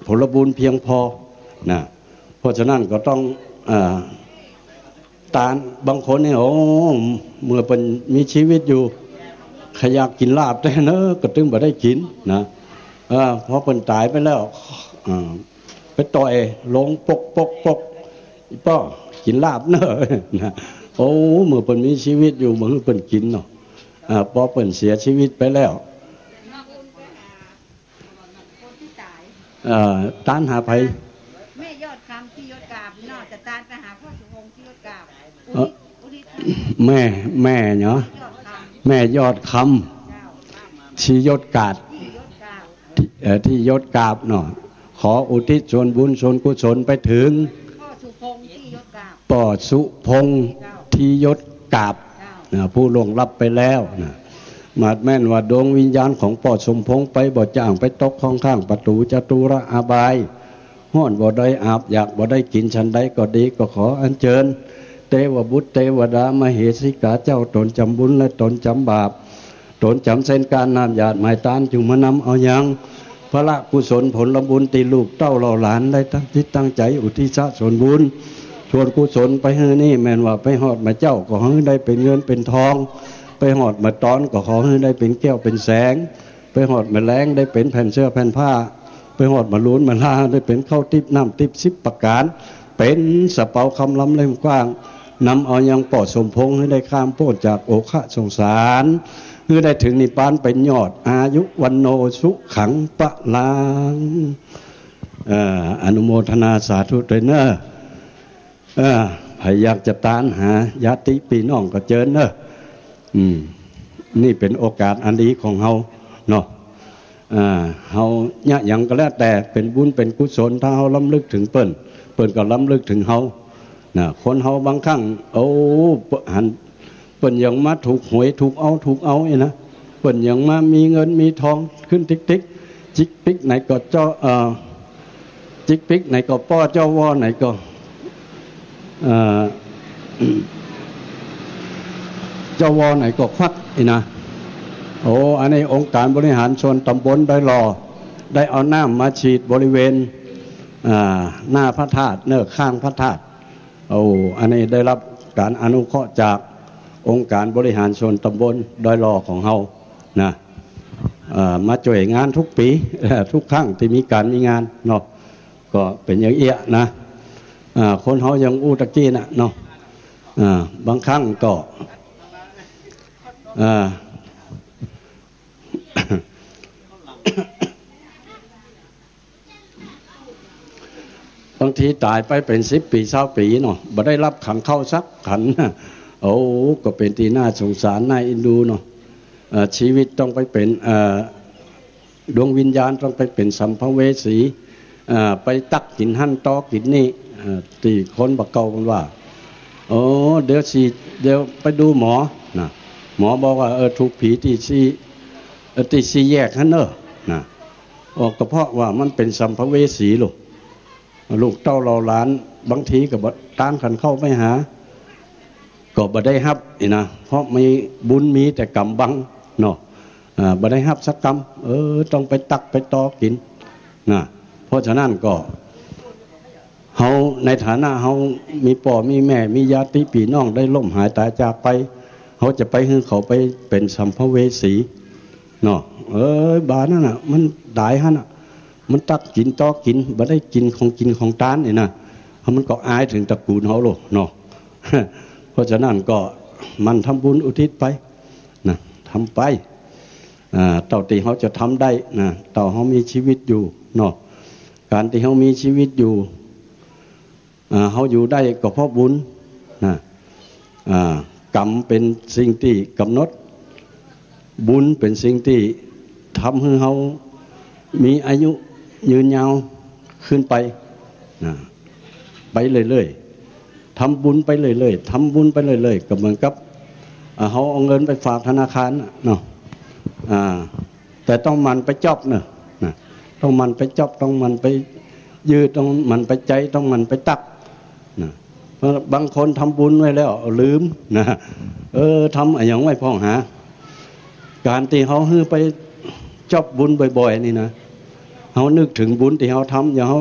ผลบุญเพียงพอนะเพราะฉะนั้นก็ต้องตานบางคนเนี่ยโอ้เมื่อเป็นมีชีวิตอยู่ขอยากกินลาบแต่เนอะก็ตึงบ่ได้กินนะพอเพิ่นตายไปแล้วไปต่อยลงปกอีป้อกินลาบเนอะนะโอ้เมื่อเพิ่นมีชีวิตอยู่เมื่อเพิ่นกินเนาะพอเพิ่นเสียชีวิตไปแล้วตานหาไผแม่ยอดคำที่ยอดกาบนอกจากตานไปหาพ่อสุวงศ์ที่ยอดกาบแม่เนาะแม่ยอดคำที่ยอดกาดที่ยอดกาบเนาะขออุทิศส่วนบุญส่วนกุศลไปถึงพ่อสุพงศ์ที่ยอดกาบพ่อสุพงศ์ที่ยอดกาบผู้ล่วงลับไปแล้วนะมาดแม่นว่าดวงวิญญาณของพ่อสมพงศ์ไปบ่จ้างไปตกข้างประตูจตุรอบายห้อนบ่ได้อาบอยากบ่ได้กินฉันใดก็ดีก็ขออัญเชิญเทวบุตรเทวดามเหสิกาเจ้าตนจำบุญและตนจำบาปตนจำเส้นการนามญาติหมายตานจุมานำเอายังพระกุศลผลบุญตีลูกเต้าเหล่าหลานได้ตั้งจิตตั้งใจอุทิศส่วนบุญส่วนกุศลไปให้นี่แม่นว่าไปหอดมาเจ้าก็ให้ได้เป็นเงินเป็นทองไปหอดมาตอนก็ขอให้ได้เป็นแก้วเป็นแสงไปหอดมาแรงได้เป็นแผ่นเสื้อแผ่นผ้าไปหอดมาลุ้นมาลาได้เป็นข้าวทิพย์น้ำทิพย์10 ประการเป็นสะเปาคำล้ำเล่มกว้างนำเอายังปอดสมพงษ์ให้ได้ข้ามพ้นจากโอคะสงสารเพื่อได้ถึงนิพพานเป็นยอดอายุวันโนสุขังปะลังอนุโมทนาสาธุด้วยเนอะใครอยากจะตานหาญาติพี่น้องก็เจิญเนอะนี่เป็นโอกาสอันดีของเฮาเนาะเฮาเนี่ยอย่างก็แล้วแต่เป็นบุญเป็นกุศลถ้าเฮาล้ำลึกถึงเปิ้นก็ล้ำลึกถึงเฮานะคนเฮาบางครั้งโอ้หัน เปิ้นยังมาถูกหวยถูกเอาไอ้นะเปิ้นยังมามีเงินมีทองขึ้นติ๊กจิกปิกไหนก็เจ้าจิกปิกไหนก็ป้อเจ้าวอไหนก็เจ้าวอไหนก็ควักไอ้นะโอ้อันนี้องค์การบริหารส่วนตำบลได้รอได้เอาน้ำมาฉีดบริเวณหน้าพระธาตุเนื้อข้างพระธาตุโอ้อันนี้ได้รับการอนุเคราะห์จากองค์การบริหารส่วนตำบลดอยรอของเฮานะมาช่วยงานทุกปีทุกครั้งที่มีการมีงานเนาะก็เป็นอย่างเอี้ยนะคนเฮายังอู้ตะกี้นะเนาะบางครั้งก็บางทีตายไปเป็น10 ปี20 ปีเนาะบ่ได้รับขันเข้าสักขันโอ้ก็เป็นที่น่าสงสารน่าเอ็นดูเนาะชีวิตต้องไปเป็นดวงวิญญาณต้องไปเป็นสัมภเวสีไปตักกินหั่นตอกินนี่ตีคนบักเก่ากันว่าโอ้เดี๋ยวไปดูหมอนะหมอบอกว่าถูกผีที่สี่แยกหั่นเนอะนะก็เพราะว่ามันเป็นสัมภเวสีลูกเต้าเราหลานบางทีก็ตามขันเข้าไปหาก็บ่ได้ฮับนี่นะเพราะมีบุญมีแต่กรรมบังเนาะบ่ได้ฮับสักกรรมต้องไปตักไปตอกินนะเพราะฉะนั้นก็เฮาในฐานะเฮามีพ่อมีแม่มีญาติพี่น้องได้ล่มหายตายจากไปเฮาจะไปให้เขาไปเป็นสัมภเวสีเนาะบานั่นน่ะมันดายหั่นน่ะมันตักกินตอกินบ่ได้กินของตานนี่นะมันก็อายถึงตระกูลเฮาโลเนาะเพราะฉะนั้นก็มันทำบุญอุทิศไปนะทำไปเต่าที่เขาจะทำได้นะเต่าเขามีชีวิตอยู่เนาะการที่เขามีชีวิตอยู่เขาอยู่ได้ก็เพราะบุญนะกรรมเป็นสิ่งที่กำหนดบุญเป็นสิ่งที่ทำให้เขามีอายุยืนยาวขึ้นไปนะไปเรื่อยๆทำบุญไปเรื่อยๆทำบุญไปเรื่อยๆก็เหมือนกับเขาเอาเงินไปฝากธนาคารเนาะแต่ต้องมันไปจอบเนาะต้องมันไปจอบต้องมันไปยืดต้องมันไปใจต้องมันไปตักนะเพราะบางคนทำบุญไว้แล้วลืมนะทำอะไรอย่างไว้พ้องหาการที่เขาฮื้อไปจอบบุญบ่อยๆนี่นะเขานึกถึงบุญที่เขาทำอย่างเขา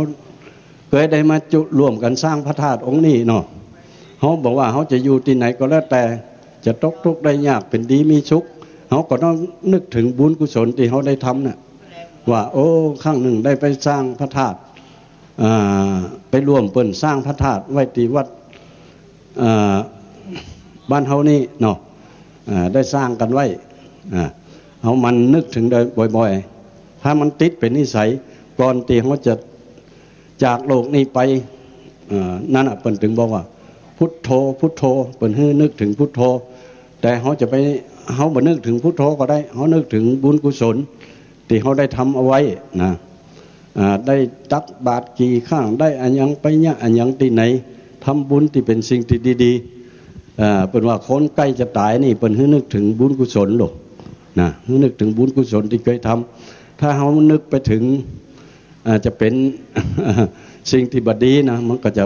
เคยได้มาจุร่วมกันสร้างพระธาตุองค์นี้เนาะเขาบอกว่าเขาจะอยู่ที่ไหนก็แล้วแต่จะตกทุกข์ได้ยากเป็นดีมีสุขเขาก็ต้องนึกถึงบุญกุศลที่เขาได้ทำน่ะว่าโอ้ครั้งหนึ่งได้ไปสร้างพระธาตุไปร่วมเปิ่นสร้างพระธาตุไว้ที่วัดบ้านเฮานี่เนาะได้สร้างกันไว้เขามันนึกถึงได้บ่อยๆถ้ามันติดเป็นนิสัยก่อนที่เขาจะจากโลกนี้ไปนั่นเปิ่นถึงบอกว่าพุทโธพุทโธเปิ่นให้นึกถึงพุทโธแต่เขาจะไปเขาบ่นึกถึงพุทโธก็ได้เขานึกถึงบุญกุศลที่เขาได้ทำเอาไว้นะได้ตักบาตรกี่ข้างได้อันยังไปเนี่ยอันยังที่ไหนทำบุญที่เป็นสิ่งที่ดีๆเป็นว่าคนใกล้จะตายนี่เป็นให้นึกถึงบุญกุศลหรอกนะให้นึกถึงบุญกุศลที่เคยทำถ้าเขานึกไปถึงจะเป็นสิ่งที่บดีนะมันก็จะ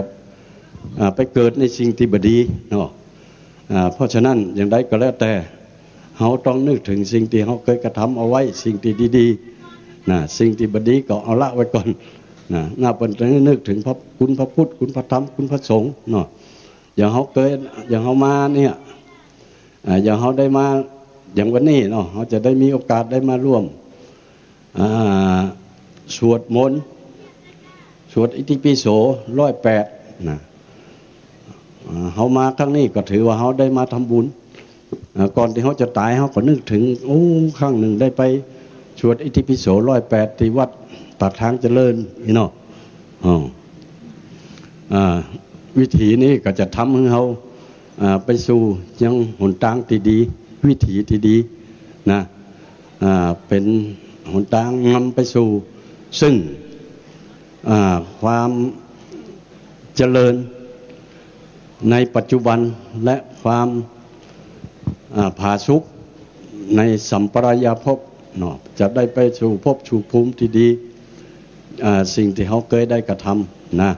ไปเกิดในสิ่งที่บดีเนาะเพราะฉะนั้นอย่างใดก็แล้วแต่เขาต้องนึกถึงสิ่งที่เขาเคยกระทำเอาไว้สิ่งที่ดีๆนะสิ่งที่บดีก็เอาละไว้ก่อนนะน่าเป็นนึกถึงคุณพระพุทธคุณพระธรรมคุณพระสงฆ์เนาะอย่างเขาเคยอย่างเขามาเนี่ยอย่างเขาได้มาอย่างวันนี้เนาะเขาจะได้มีโอกาสได้มาร่วมสวดมนต์สวดอิติปิโส108นะเขามาครั้งนี้ก็ถือว่าเขาได้มาทำบุญก่อนที่เขาจะตายเขาก็นึกถึงโอ้ครั้งหนึ่งได้ไปสวดอิติปิโส108ที่วัดปากทางเจริญนี่เนาะวิถีนี้ก็จะทำให้เขาไปสู่ยังหนทางที่ดีวิถีที่ดีนะเป็นหนทางนำไปสู่ซึ่งความเจริญในปัจจุบันและความ ผาสุกในสัมปรายภพเนาะจะได้ไปสู่ภพสู่ภูมิที่ดีสิ่งที่เขาเคยได้กระทำนะ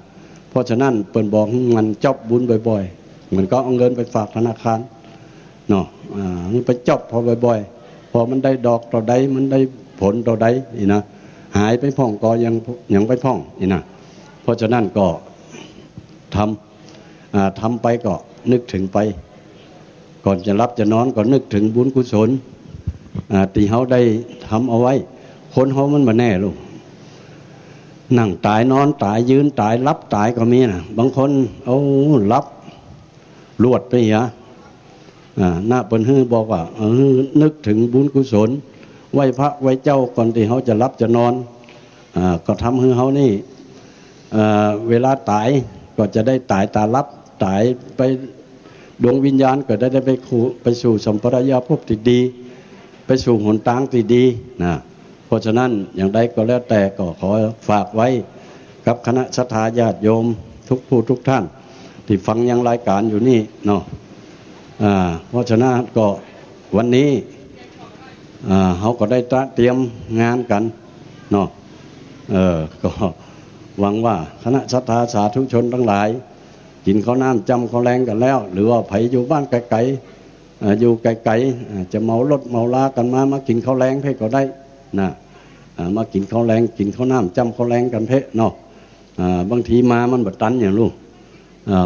เพราะฉะนั้นเปิ้นบอกมันจอบบุญบ่อยๆเหมือนก็เอาเงินไปฝากธนาคารเนาะมันไปจอบพอบ่อยๆพอมันได้ดอกต่อใดมันได้ผลต่อใดนี่นะหายไปพ่องก็ยังไปพ่องนี่นะเพราะฉะนั้นก็ทำไปก็นึกถึงไปก่อนจะรับจะนอนก็นึกถึงบุญกุศลที่เขาได้ทำเอาไว้คนเขามันมาแน่ลูกนั่งตายนอนตายยืนตายรับตายก็มีนะบางคนเอารับลวดไปเหรอหน้าเปิ้นฮือบอกว่านึกถึงบุญกุศลไหว้พระไหว้เจ้าก่อนที่เขาจะรับจะนอนก็ทำให้เขานี่เวลาตายก็จะได้ตายตารับตายไปดวงวิญญาณก็ได้ไปสู่สัมปรายภพที่ดีไปสู่หนทางที่ดีนะเพราะฉะนั้นอย่างใดก็แล้วแต่ก็ขอฝากไว้กับคณะศรัทธาญาติโยมทุกผู้ทุกท่านที่ฟังยังรายการอยู่นี่เนาะเพราะฉะนั้นก็วันนี้เขาก็ได้เตรียมงานกันเนาะก็หวังว่าคณะศรัทธาสาธุชนทั้งหลายกินข้าวน้ำจำข้าวแรงกันแล้วหรือว่าไผอยู่บ้านไกลๆอยู่ไกลๆจะเมารถเมาลากันมากินข้าวแรงเพ่ก็ได้นะมากินข้าวแรงกินข้าวน้ำจำข้าวแรงกันเพ่เนาะบางทีมามันบัดตันอย่างลูก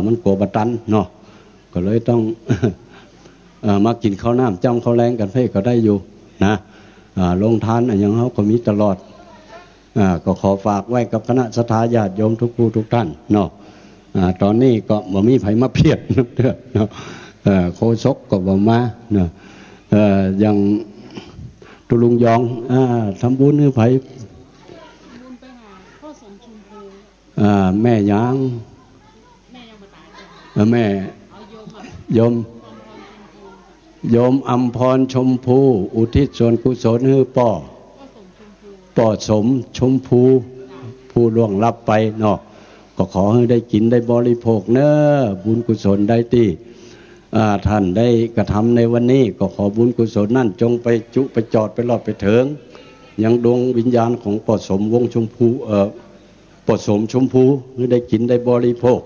มันกลัวบัดตันเนาะก็เลยต้อง มากินข้าวน้ำจำข้าวแรงกันเพ่ก็ได้อยู่นะลงทานอย่างเขาก็มีตลอดก็ขอฝากไว้กับคณะศรัทธาญาติโยมทุกผู้ทุกท่านเนาะตอนนี้ก็บ่มีไผมาเพียรเนาะโคศกก็บ่มาเนาะอย่างตุลุงยองทำบุญให้ไผบุญไปหาพ่อสมชุมพูแม่ยางแม่ยังบ่ตายแม่โยมอัมพรชมพูอุทิศส่วนกุศลให้ป่อสมชมพูผู้ล่วงลับไปเนาะก็ขอให้ได้กินได้บริโภคเนอะบุญกุศลได้ที่ท่านได้กระทำในวันนี้ก็ขอบุญกุศลนั่นจงไปจุไปจอดไปรอดไปเถิงยังดวงวิญญาณของป่อสมวงชมพูป่อสมชมพูให้ได้กินได้บริโภค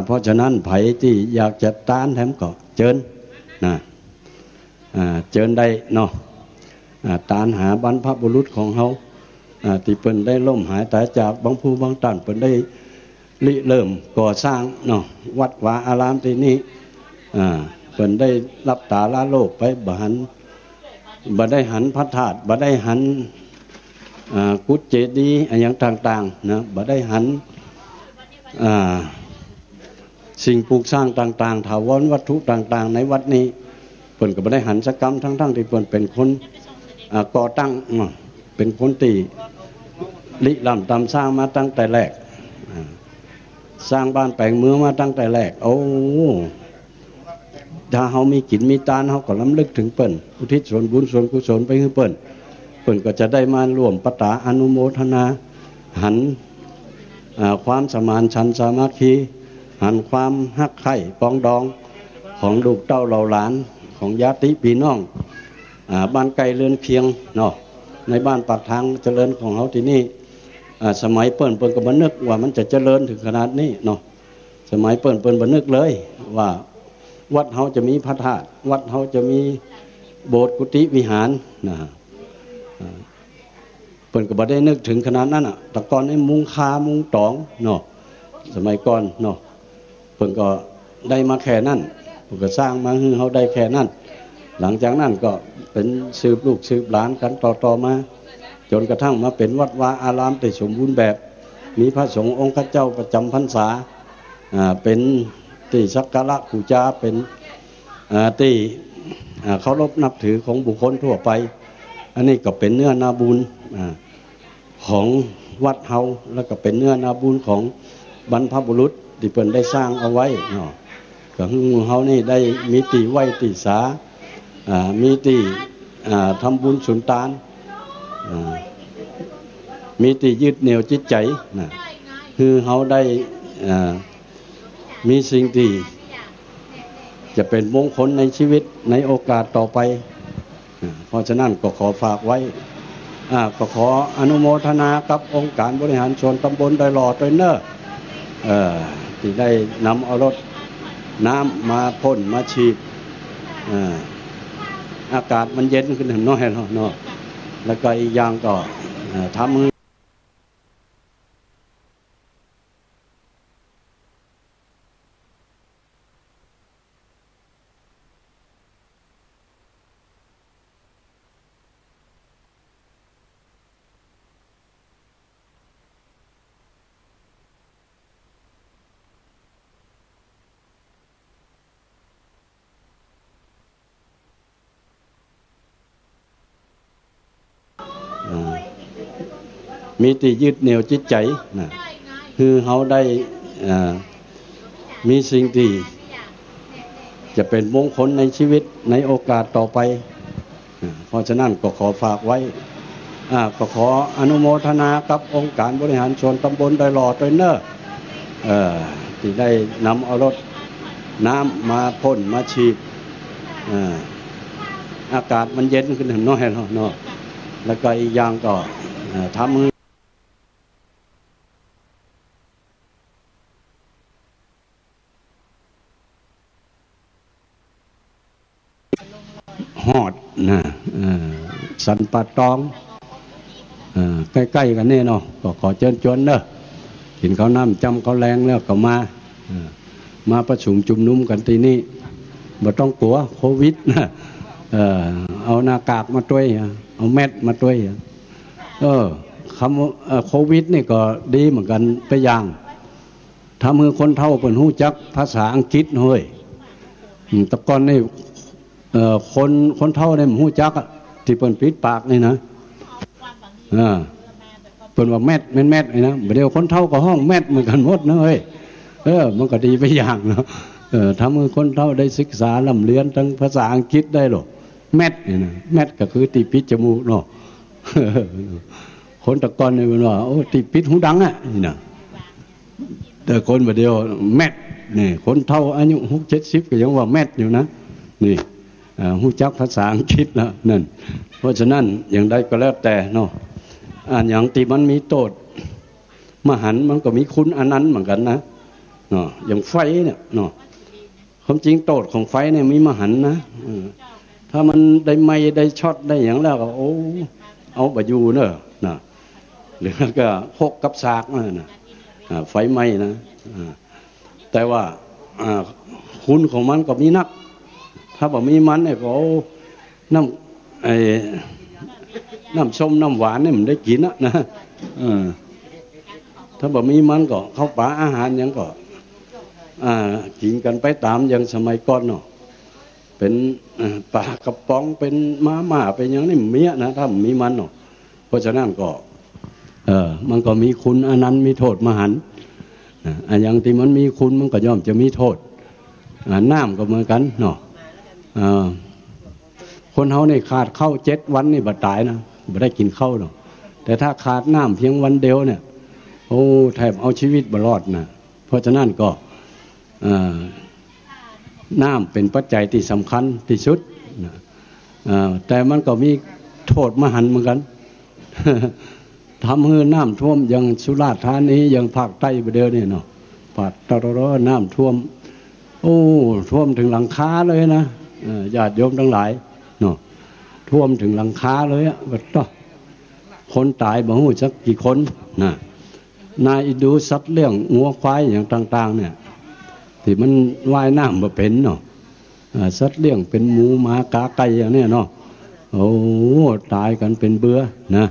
เพราะฉะนั้นไผที่อยากจะต้านแถมก็เจิญเจิญได้เนาะตานหาบรรพบุรุษของเขาที่เพิ่นได้ล่มหายตายจากบางผู้บางท่านเพิ่นได้ริเริ่มก่อสร้างเนาะวัดวาอารามที่นี้เพิ่นได้รับตาละโลกไปบ่ได้หันพระธาตุบ่ได้หันกุฏเจดีย์อย่างต่างๆนะบ่ได้หันสิ่งปลูกสร้างต่างๆถาวรวัตถุต่างๆในวัดนี้เพิ่นก็บ่ได้หันสกรรมทั้งที่เพิ่นเป็นคนก่อตั้งเป็นคนที่ริลำตำสร้างมาตั้งแต่แรกสร้างบ้านแปลงเมืองมาตั้งแต่แรกโอ้ถ้าเขามีกินมีตานเขาก็ล้ำลึกถึงเปิ้นอุทิศส่วนบุญส่วนกุศลไปให้เปิ้นก็จะได้มาร่วมประตาอนุโมทนาหันความสมานฉันท์สามัคคีหันความฮักใคร่ปองดองของลูกเต้าเหล่าหลานของญาติพี่น้องบ้านไกลเรือนเคียงเนาะในบ้านปากทางเจริญของเขาที่นี่สมัยเปิ้นก็บ่นึกว่ามันจะเจริญถึงขนาดนี้เนาะสมัยเปิ้นบ่นึกเลยว่าวัดเฮาจะมีพระธาตุวัดเฮาจะมีโบสถ์กุฏิวิหารนะเปิ้นก็บ่ได้นึกถึงขนาดนั้นแต่ก่อนให้มุงคามุงตองเนาะสมัยก่อนเนาะเปิ้นก็ได้มาแค่นั้นเพิ่นก็สร้างมาให้เฮาได้แค่นั้นหลังจากนั้นก็เป็นสืบลูกสืบหลานกันต่อมาจนกระทั่งมาเป็นวัดวาอารามที่สมบูรณ์แบบมีพระสงฆ์องค์ข้าเจ้าประจำพรรษาเป็นที่สักการะบูชาเป็นที่เคารพนับถือของบุคคลทั่วไปอันนี้ก็เป็นเนื้อนาบุญของวัดเฮาแล้วก็เป็นเนื้อนาบุญของบรรพบุรุษที่เพิ่นได้สร้างเอาไว้เนาะก็เฮานี่ได้มีที่ไหว้ที่สามีที่ทำบุญสุนทานมีที่ยึดเหนี่ยวจิตใจนะคือเขาได้มีสิ่งที่ จะเป็นมงคลในชีวิตในโอกาสต่อไปเพราะฉะนั้นก็ขอฝากไว้ก็ขออนุโมทนากับองค์การบริหารส่วนตำบลดอยหล่อด้วยเนอะที่ได้นำเอารถน้ำมาพ่นมาฉีดอากาศมันเย็นขึ้นน้อยเนาะแล้วก็อีกอย่างก็ทำมีที่ยึดเหนี่ยวจิตใจนะคือเขาได้มีสิ่งที่จะเป็นมงคลในชีวิตในโอกาสต่อไปเพราะฉะนั้นก็ขอฝากไว้ก็ขออนุโมทนากับองค์การบริหารส่วนตำบลดอยหล่อด้วยเนอะที่ได้นำเอารถน้ำมาพ่นมาฉีดอากาศมันเย็นขึ้นน้อยเนาะแล้วก็อีกอย่างก็ทำฮอดนะสันป่าตองใกล้ๆกันนี่เนาะก็ขอเชิญชวนเนอะกินข้าวน้ำจำข้าวแรงแล้วก็มาประชุมจุ่มนุ่มกันที่นี่บ่ต้องกลัวโควิดนะเอาหน้ากากมาด้วยเอาแมสมาด้วยคำโควิดนี่ก็ดีเหมือนกันไปอย่างทำให้คนเท่าเป็นหู้จักภาษาอังกฤษเฮ้ยตะกอนนี่คนเท่าเนี่ยหู้จักที่เปิ่นปิดปากนี่นะเปิ่นว่าแมทแมทไอ้นะเดี๋ยวคนเท่าก็ห้องแมทเหมือนกันหมดนะเฮ้ยมันก็ดีไปอย่างเนาะทำให้คนเท่าได้ศึกษาล่ำเรียนทั้งภาษาอังกฤษได้หรอแมทนี่นะแมทก็คือตีปิดจมูกเนาะคนตะกอนเนี่ยมันว่าโอ้ตีปิดหูดังอ่ะนี่นะแต่คนเดียวแมทนี่คนเท่าอายุ60-70ก็ยังว่าแมทอยู่นะนี่หูจักภาษาอังกฤษแล้วนั่นเพราะฉะนั้นอย่างใดก็แล้วแต่เนาะอย่างที่มันมีโทษมหันต์มันก็มีคุณอันนั้นเหมือนกันนะเนาะอย่างไฟเนี่ยเนาะความจริงโทษของไฟเนี่ยมีมหันต์นะถ้ามันได้ไหม้ได้ช็อตได้อย่างแล้วก็โอ้เอาบะยูเนอะนะหรือก็พกกับซากนะไฟไหม้นะแต่ว่าคุณของมันก็มีนักถ้าบอกมีมันเนี่ยก็น้ำส้มน้ำหวานเนี่ยมันได้กินนะถ้าบอกมีมันก็เข้าป่าอาหารยังก็กินกันไปตามอย่างสมัยก่อนเนาะเป็นปลากระป๋องเป็นม้าเป็นอย่างนี้เมียนะถ้ามีมันเนาะเพราะฉะนั้นก็มันก็มีคุณอันนั้นมีโทษมหันต์อย่างที่มันมีคุณมันก็ย่อมจะมีโทษน้ำก็เหมือนกันเนาะคนเฮาเนี่ยขาดข้าว7 วันนี่บ่ตายนะบ่ได้กินข้าวหรอกแต่ถ้าขาดน้ำเพียงวันเดียวเนี่ยโอ้แทบเอาชีวิตบ่รอดนะเพราะฉะนั้นก็น้ำเป็นปัจจัยที่สำคัญที่สุดแต่มันก็มีโทษมหันต์เหมือนกันทำให้น้ำท่วมอย่างสุราษฎร์ธานีอย่างภาคใต้บ่เดียวนี่เนาะภาคตะรอน้ำท่วมโอ้ท่วมถึงหลังคาเลยนะญาติโยมทั้งหลายเนาะท่วมถึงหลังคาเลยอ่ะว่าคนตายบ่ฮู้จักกี่คนนะนายดูสัตว์เลี้ยงงัวควายอย่างต่างๆเนี่ยที่มันว่ายน้ำบ่เป็นเนาะสัตว์เลี้ยงเป็นหมูหมากาไก่อย่างนี้เนาะโอ้ตายกันเป็นเบื่อนะ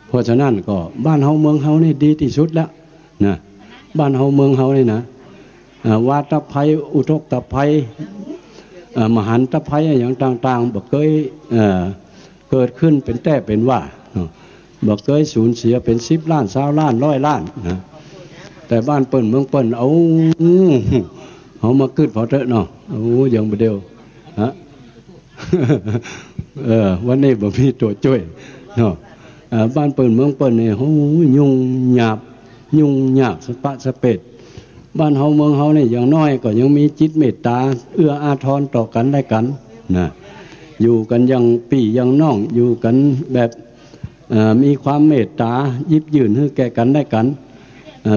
เพราะฉะนั้นก็บ้านเฮาเมืองเฮานี่ดีที่สุดแล้วนะบ้านเฮาเมืองเฮานี่นะวาตภัยอุทกภัยมหันตภัยอย่างต่างๆบ่เคยเกิดขึ้นเป็นแต่เป็นว่าบ่เคยสูญเสียเป็น10 ล้าน20 ล้าน100 ล้านนะแต่บ้านเปิ้นเมืองเปิ้นเอามาขึ้นพอเถอะเนาะโอ้ยังบ่เดียวฮะวันนี้บ่มีตัวช่วยเนาะบ้านเปิ้นเมืองเปิ้นนี่โอ้ยุ่งยากสปะสะเปด บ้านเฮาเมืองเฮานี่อย่างน้อยก็ยังมีจิตเมตตาเอื้ออาทรต่อกันได้กันนะอยู่กันอย่างพี่อย่างน้องอยู่กันแบบมีความเมตตายิบยื่นให้แก่กันได้กัน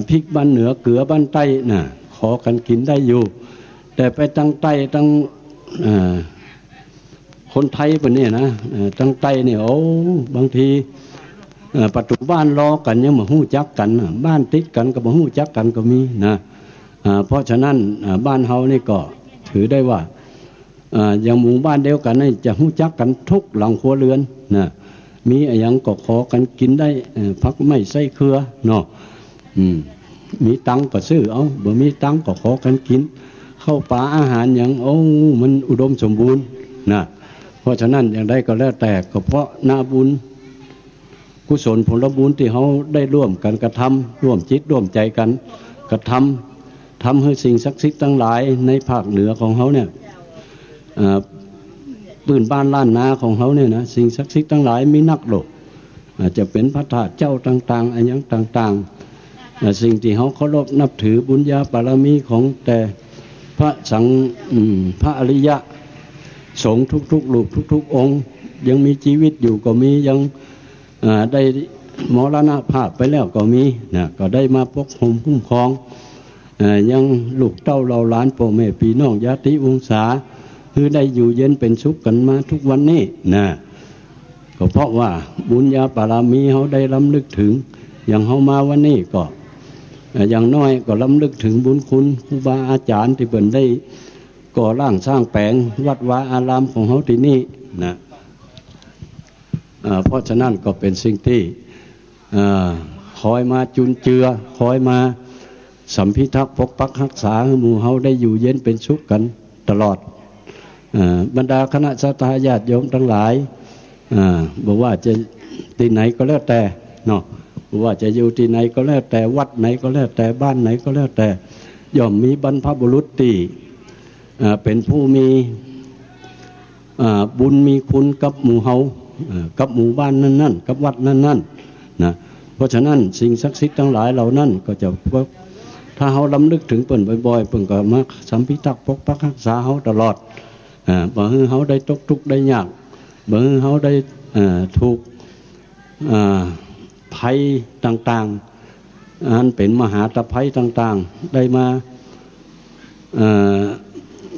พริกบ้านเหนือเกลือบ้านใต้น่ะขอกันกินได้อยู่แต่ไปตั้งใต้ตั้งคนไทยปนเนี่ยนะตั้งใต้เนี่ยโอ้บางทีประตูบ้านรอกันยังมาหู้จักกันบ้านติดกันก็มาหู้จักกันก็มีนะเพราะฉะนั้นบ้านเฮานี่ก็ถือได้ว่าอย่างหมู่บ้านเดียวกันนี่จะหู้จักกันทุกหลังครัวเรือนนะมีอะไรยังก็ขอกันกินได้พักไม่ใส่เครือเนาะมีตังก็ซื้อเอาบ่มีตังก็ขอกันกินเข้าป่าอาหารอย่างโอ้มันอุดมสมบูรณ์นะเพราะฉะนั้นอย่างใดก็แล้วแต่ก็เพราะนาบุญกุศลผลบุญที่เขาได้ร่วมกันกระทำร่วมจิตร่วมใจกันกระทำให้สิ่งศักดิ์สิทธิ์ทั้งหลายในภาคเหนือของเขาเนี่ยปืนบ้านล้านนาของเขาเนี่ยนะสิ่งศักดิ์สิทธิ์ทั้งหลายมีนักโลกจะเป็นพระธาตุเจ้าต่างๆอะไรอย่างต่างๆสิ่งที่เขาเคารพนับถือบุญญาบารมีของแต่พระสังพระอริยะสงฆ์ทุกๆรูปทุกๆองค์ยังมีชีวิตอยู่ก็มียังได้มรณภาพไปแล้วก็มีนะก็ได้มาปกครองคุ้มครองยังลูกเต้าเราหลานพ่อแม่พี่น้องญาติวงศาคือได้อยู่เย็นเป็นสุขกันมาทุกวันนี้นะก็เพราะว่าบุญญาบารมีเขาได้ล้ำลึกถึงอย่างเขามาวันนี้ก็อย่างน้อยก็ล้ำลึกถึงบุญคุณครูบาอาจารย์ที่เปิ่นได้ก่อร่างสร้างแปลงวัดวาอารามของเขาที่นี่นะเพราะฉะนั้นก็เป็นสิ่งที่คอยมาจุนเจือคอยมาสัมพิทักษ์ปกปักรักษาหมู่เฮาได้อยู่เย็นเป็นสุขกันตลอดบรรดาคณะสัตยาญาติโยมทั้งหลายบอกว่าจะที่ไหนก็แล้วแต่เนาะว่าจะอยู่ที่ไหนก็แล้วแต่วัดไหนก็แล้วแต่บ้านไหนก็แล้วแต่ย่อมมีบรรพบุรุษที่เป็นผู้มีบุญมีคุณกับหมู่เฮากับหมู่บ้านนั่นๆกับวัดนั่นๆนะเพราะฉะนั้นสิ่งศักดิ์สิทธิ์ทั้งหลายเหล่านั้นก็จะถ้าเฮาล้ำลึกถึงเปิ่นบ่อยๆเปิ่นก็มาสัมภิทักษ์ปกปักรักษาเฮาตลอดบ่ให้เฮาได้ตกทุกข์ได้ยากบ่ให้เฮาได้ถูกภัยต่างๆอันเป็นมหาตภัยต่างๆได้มา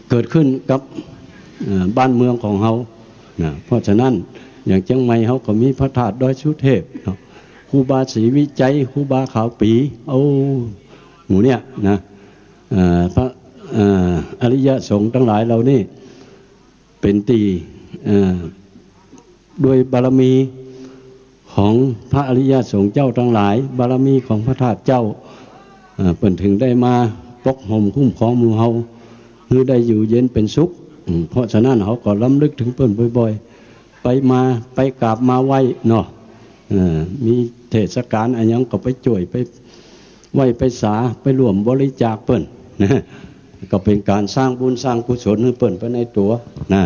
เกิดขึ้นกับบ้านเมืองของเฮาเพราะฉะนั้นอย่างเชียงใหม่เขาก็มีพระธาตุดอยสุเทพครูบาศรีวิจัยครูบาขาวปีเอาหมู่เนี่ยนะพระอริยสงฆ์ทั้งหลายเรานี่เป็นตีด้วยบารมีของพระอริยสงฆ์เจ้าทั้งหลายบารมีของพระธาตุเจ้าเปิ่นถึงได้มาปกห่มคุ้มครองหมู่เฮาคือได้อยู่เย็นเป็นสุขเพราะฉะนั้นเขาก็ล้ำลึกถึงเปิ่นบ่อยๆไปมาไปกราบมาไหว้เนาะมีเทศกาลอะไรยังก็ไปจ่วยไปไหว้ไปสาไปร่วมบริจาคเปิ่นนะก็เป็นการสร้างบุญสร้างกุศลให้เปิ่นไปในตัวนะ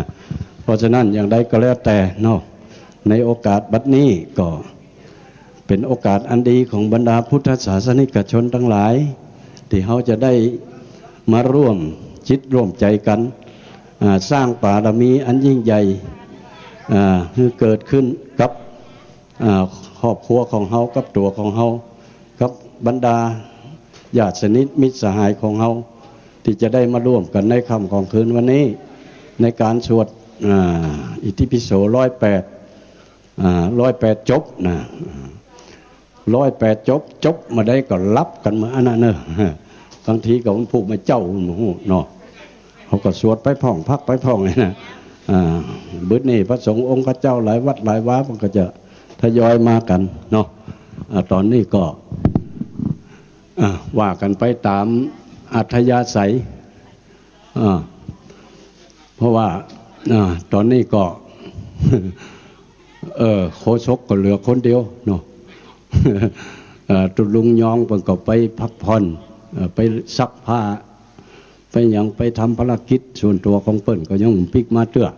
เพราะฉะนั้นอย่างใดก็แล้วแต่เนาะในโอกาสบัดนี้ก็เป็นโอกาสอันดีของบรรดาพุทธศาสนิกชนทั้งหลายที่เขาจะได้มาร่วมจิตร่วมใจกันสร้างบารมีอันยิ่งใหญ่คือเกิดขึ้นกับครอบครัวของเฮากับตัวของเฮากับบรรดาญาติสนิทมิตรสหายของเฮาที่จะได้มาร่วมกันในค่ำของคืนวันนี้ในการสวดอิติปิโส108จบนะ108จบมาได้ก็รับกันมาอันนั้นเนอะบางทีก็มันผูกมาเจ้าหมู่เนาะเขาก็สวดไปพ่องพักไปพ่องเลยนะบึ้ดนี่พระสงฆ์องค์พระเจ้าหลายวัดหลายวามันก็จะทยอยมากันเนาะตอนนี้ก็ว่ากันไปตามอัธยาศัยเพราะว่าตอนนี้ก็โคชกก็เหลือคนเดียวเนาะตุลุงยองเพิ่นก็ไปพักผ่อนไปซักผ้าไปยังไปทำภารกิจส่วนตัวของเปิ้นก็ยังพลิกมาเตื้อ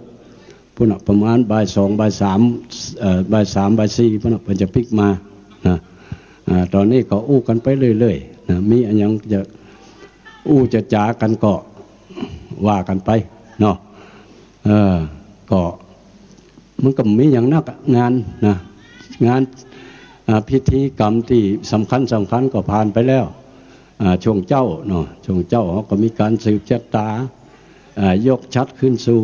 พุ่นประมาณบ่าย2บ่าย3บ่าย3บ่าย4พุ่นเพิ่นจะพลิกมานะตอนนี้ก็อู้กันไปเรื่อยๆนะมีอันยังจะ จะจากันก็ว่ากันไปเนาะก็มันก็มีอย่างนักงานนะงานพิธีกรรมที่สำคัญก็ผ่านไปแล้วช่วงเจ้าเนาะช่วงเจ้าเขาก็มีการสืบชะตายกชัดขึ้นสู่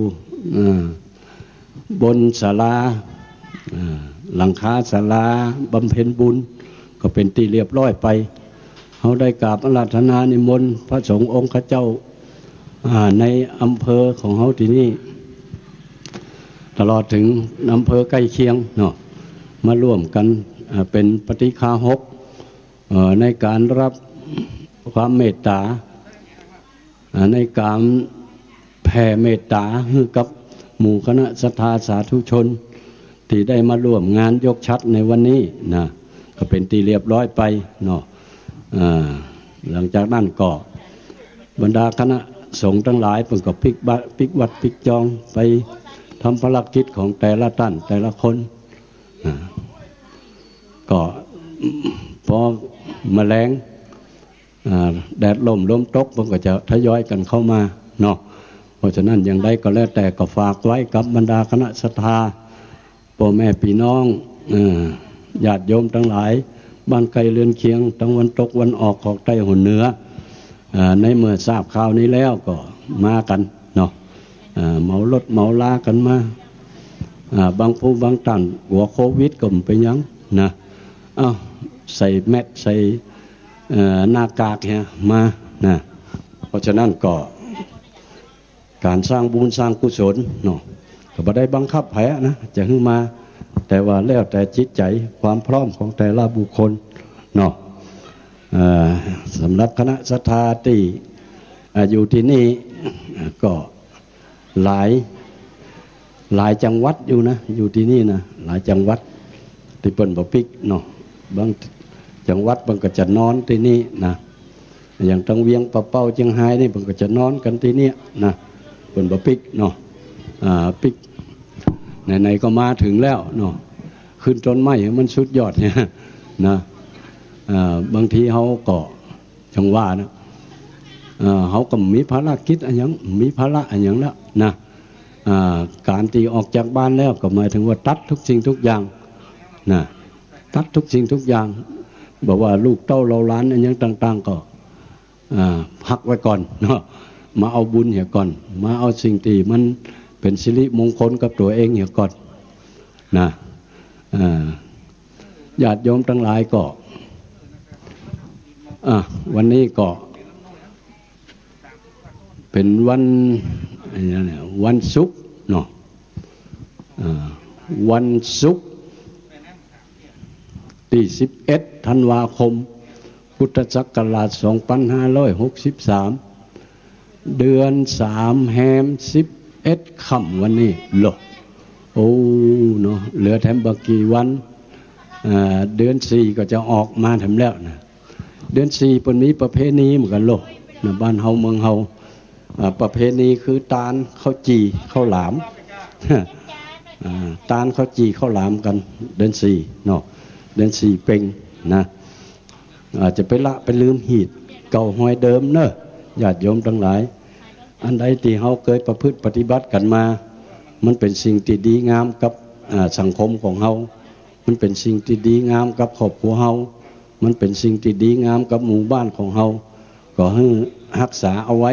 บนศาลาหลังคาศาลาบำเพ็ญบุญก็เป็นที่เรียบร้อยไปเขาได้กราบอาราธนานิมนต์พระสงฆ์องค์ข้าเจ้าในอำเภอของเขาที่นี่ตลอดถึงอำเภอใกล้เคียงเนาะมาร่วมกันเป็นปฏิฆาหกในการรับความเมตตาในการแผ่เมตตาให้กับหมู่คณะศรัทธาสาธุชนที่ได้มาร่วมงานยกชัดในวันนี้นะก็เป็นที่เรียบร้อยไปเนาะหลังจากนั้นก็บรรดาคณะสงฆ์ทั้งหลายเพิ่งก็ปิกวัดปิกจองไปทำภารกิจของแต่ละท่านแต่ละคนก็พอแมลงแดดลมตกมันก็จะทยอยกันเข้ามาเนาะเพราะฉะนั้นอย่างไรก็แล้วแต่ก็ฝากไว้กับบรรดาคณะศรัทธาพ่อแม่พี่น้องญาติโยมทั้งหลายบ้านไกลเรือนเคียงตะวันตกวันออกของใต้หนเหนือในเมื่อทราบข่าวนี้แล้วก็มากันเนาะเหมารถเหมาลากันมาบางผู้บางท่านหัวโควิดก็ไปยังนะใส่แมสใส่หน้ากากเนี่ยมานะเพราะฉะนั้นก็การสร้างบุญสร้างกุศลเนาะก็บ่ได้บังคับไผนะจะขึ้นมาแต่ว่าแล้วแต่จิตใจความพร้อมของแต่ละบุคคลเนาะสำหรับคณะศรัทธาที่อยู่ที่นี่ก็หลายจังหวัดอยู่นะอยู่ที่นี่นะหลายจังหวัดที่เปิ้นบ่ปิกเนาะบางจังหวัดบางก็จะนอนที่นี่นะอย่างตังเวียงปะเป้าเชียงไฮ้นี่บางก็จะนอนกันที่นี่นะเปิ้นบ่ปิกเนาะปิกไหนๆก็มาถึงแล้วเนาะขึ้นต้นไม้มันสุดยอดเนี่ยนะบางทีเขาก็จังว่านะเขาก็มีภารกิจอะไรอย่างมีภาระอะไรอย่างแล้วนะการที่ออกจากบ้านแล้วก็หมายถึงว่าตัดทุกสิ่งทุกอย่างนะตัดทุกสิ่งทุกอย่างบอกว่าลูกเต้าเราล้านอะไรอย่างต่างๆก็พักไว้ก่อนเนาะมาเอาบุญเหี่ยก่อนมาเอาสิ่งที่มันเป็นสิริมงคลกับตัวเองเหี่ยก่อนนะญาติโยมทั้งหลายก็วันนี้ก็เป็นวันศุกร์เนาะวันศุกร์ที่11 ธันวาคมพุทธศักราช 2563 เดือน 3 แฮม 11 ค่ำวันนี้โลโอ้เนาะเหลือแถมบักกี่วันเดือน 4ก็จะออกมาแถมแล้วนะเดือน 4เป็นมีประเพณีเหมือนกันโลนะบ้านเฮาเมืองเฮาประเพณีคือตาลข้าวจีข้าวหลามตาลข้าวจีข้าวหลามกันเดือน 4เนาะเดือน 4เป่งนะอาจจะไปละไปลืมหีดเก่าหอยเดิมเนอะญาติโยมทั้งหลายอันใดที่เฮาเคยประพฤติปฏิบัติกันมามันเป็นสิ่งที่ดีงามกับสังคมของเฮามันเป็นสิ่งที่ดีงามกับครอบครัวเฮามันเป็นสิ่งที่ดีงามกับหมู่บ้านของเฮาก็ให้รักษาเอาไว้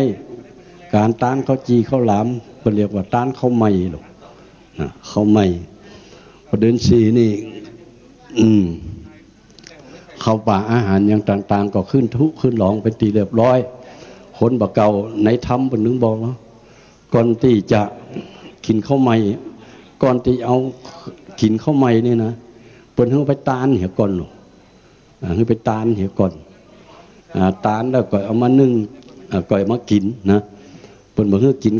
การต้านข้าวจีข้าวหลามก็เรียกว่าต้านข้าวใหม่หรอกข้าวใหม่พอเดือน 4นี่ข้าวป่าอาหารอย่างต่างๆก็ขึ้นทุขึ้นหลองเป็นตีเรียบร้อยคนบ่เก่าในธรรมเป็นนึงบอกว่าก่อนที่จะกินข้าวใหม่ก่อนที่เอากินข้าวใหม่นี่นะเปิ้นเฮาไปตานเหี่ยก่อนหรอกเฮาไปตานเหี่ยก่อนตานแล้วก็เอามานึ่งก็เอามากินนะเปิ้นบ่ให้กิน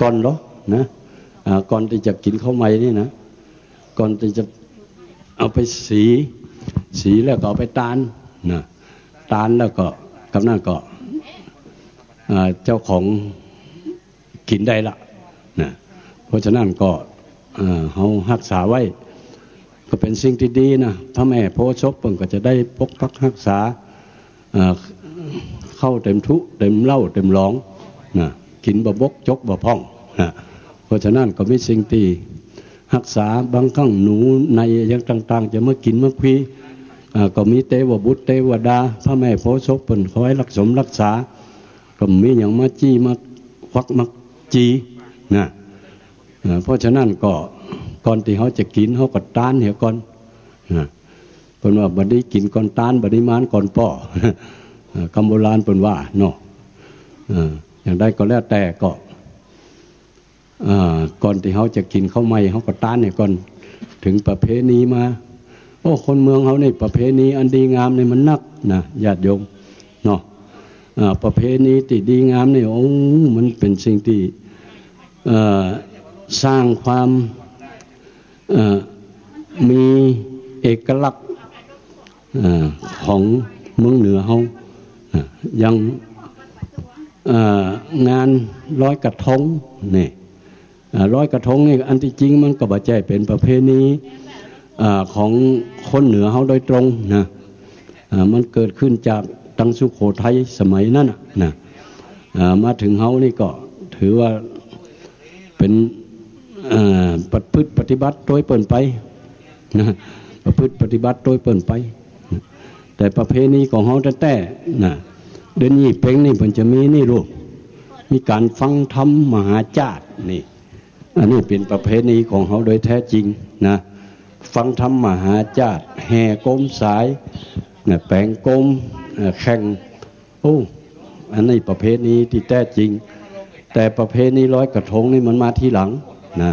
ก่อนหรอนะก่อนที่จะกินข้าวใหม่นี่นะก่อนที่จะเอาไปสีแล้วก็เอาไปตานนะตานแล้วก็กำนั้นก็เจ้าของกินได้ละนะเพราะฉะนั้นก็เฮารักษาไว้ก็เป็นสิ่งที่ดีนะพระแม่โพธิ์ศพเพิ่นก็จะได้ปกปักรักษา เข้าเต็มทุเต็มเหล้าเต็มหลองนะกินบะบกจกบะพ่องนะเพราะฉะนั้นก็ไม่สิ่งที่รักษาบางครั้งหนูในอย่างต่างๆจะมากินมาคุยก็มีเทวบุตรเทวดาพระแม่โพธิ์ศพเป็นคอยรักษาก็มีอย่างมาจี้มาควักมาจีนะเพราะฉะนั้นก็ก่อนที่เขาจะกินเขาก็ต้านเหี่ยก่อนนะเป็นว่าบัดนี้กินก่อนต้านบัดนี้มานก่อนป่อคำโบราณเป็นว่าเนาะอย่างใดก็แล้วแต่ก็ก่อนที่เขาจะกินข้าวไม่เขาก็ต้านเหี่ยก่อนถึงประเพณีมาโอ้คนเมืองเขาในประเพณีอันดีงามในมันนักนะญาติโยมเนาะประเพณีที่ดีงามนี่โอ้มันเป็นสิ่งที่สร้างความมีเอกลักษณ์ของเมืองเหนือเขายังงานลอยกระทงนี่ลอยกระทงนี่อันที่จริงมันก็บ่ใช่เป็นประเพณีของคนเหนือเขาโดยตรงนะมันเกิดขึ้นจากตังสุโขทัยสมัยนั้นนะมาถึงเขานี่ก็ถือว่าเป็นประพฤติปฏิบัติโดยเปิ่นไปนะประพฤติปฏิบัติโดยเปิ่นไปแต่ประเพณีของเขาแต่นะเดือนยี่เพ็งนี่มันจะมีนี่ลูกมีการฟังธรรมมหาจารย์นี่อันนี้เป็นประเพณีของเขาโดยแท้จริงนะฟังธรรมมหาจารย์แห่โกมสายนะแปลงโกมแข่งโอ้อันนี้ประเพณีที่แท้จริงแต่ประเพณีลอยกระทงนี่มันมาทีหลังนะ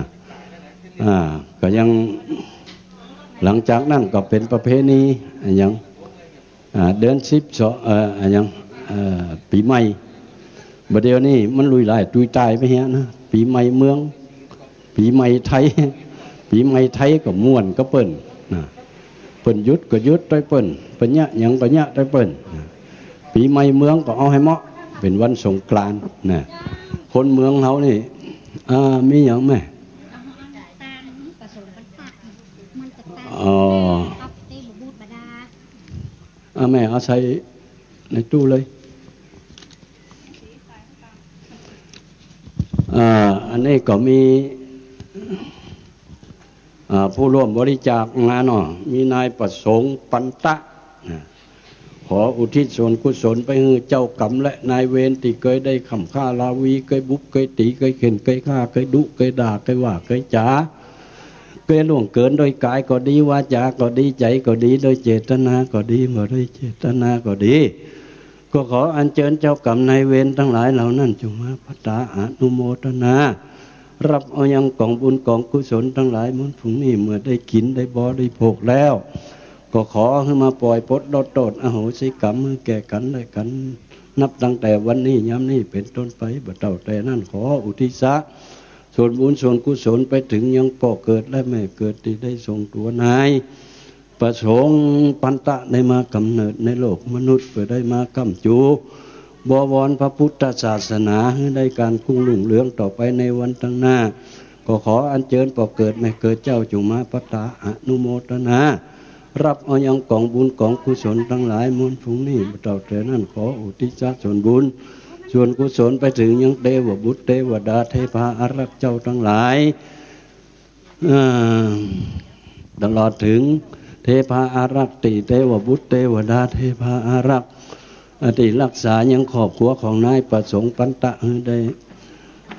ก็ยังหลังจากนั้นก็เป็นประเพณีอย่างเดือน12อย่างปีใหม่บัดเดี๋ยวนี้มันลุยหลายตุยตายไปเฮียนะปีใหม่เมืองปีใหม่ไทยปีใหม่ไทยก็ม่วนก็เปิ้นนะเปิ้นยุดก็ยุดด้วยเปิ้นเปิ้นยะหยังก็ยะด้วยเปิ้นปีใหม่เมืองก็เอาให้เหมาะเป็นวันสงกรานต์นะคนเมืองเฮานี่มีหยังแม่แม่เอาใส่ในตู้เลยอันนี้ก็มีผู้ร่วมบริจาคงานมีนายประสงค์ปันตะขออุทิศส่วนกุศลไปให้เจ้ากรรมและนายเวรที่เคยได้ข่มฆ่าลาวีเคยบุบเคยตีเคยเข็นเคยฆ่าเคยดุเคยด่าเคยว่าเคยจ๋าเคยล่วงเกินโดยกายก็ดีวาจาก็ดีใจก็ดีโดยเจตนาก็ดีบ่โดยเจตนาก็ดีก็ขออัญเชิญเจ้ากรรมนายเวรทั้งหลายเหล่านั้นจงมาพัฒนาอนุโมทนารับเอายังกองบุญกองกุศลทั้งหลายมุนผุงนี้เมื่อได้กินได้บริโภคแล้วก็ขอให้มาปล่อยปลดลดโทษอโหสิกรรมแก่กันได้กันนับตั้งแต่วันนี้ย้ำนี้เป็นต้นไปบัดเต่าแต่นั้นขออุทิศส่วนบุญส่วนกุศลไปถึงยังก่อเกิดและไม่เกิดที่ได้ทรงตัวนายประสงค์ปันตะได้มากำเนิดในโลกมนุษย์เพื่อได้มากำจูบวรพระพุทธศาสนาให้ได้การคุ้งรุ่งเรืองต่อไปในวันตั้งหน้าก็ขออัญเชิญก่อเกิดไม่เกิดเจ้าจงมาพัฒนาอนุโมทนารับเอายังกองบุญกองกุศลทั้งหลายมูลผงนี้บัดเต่าแต่นั้นขออุทิศส่วนบุญส่วนกุศลไปถึงยังเทวบุตรเทวดาเทพาอารักษ์เจ้าทั้งหลายตลอดถึงเทพาอารักษ์ติเทวบุตรเทวดาเทพาอารักษ์ที่รักษายังครอบครัวของนายประสงค์ปันตะได้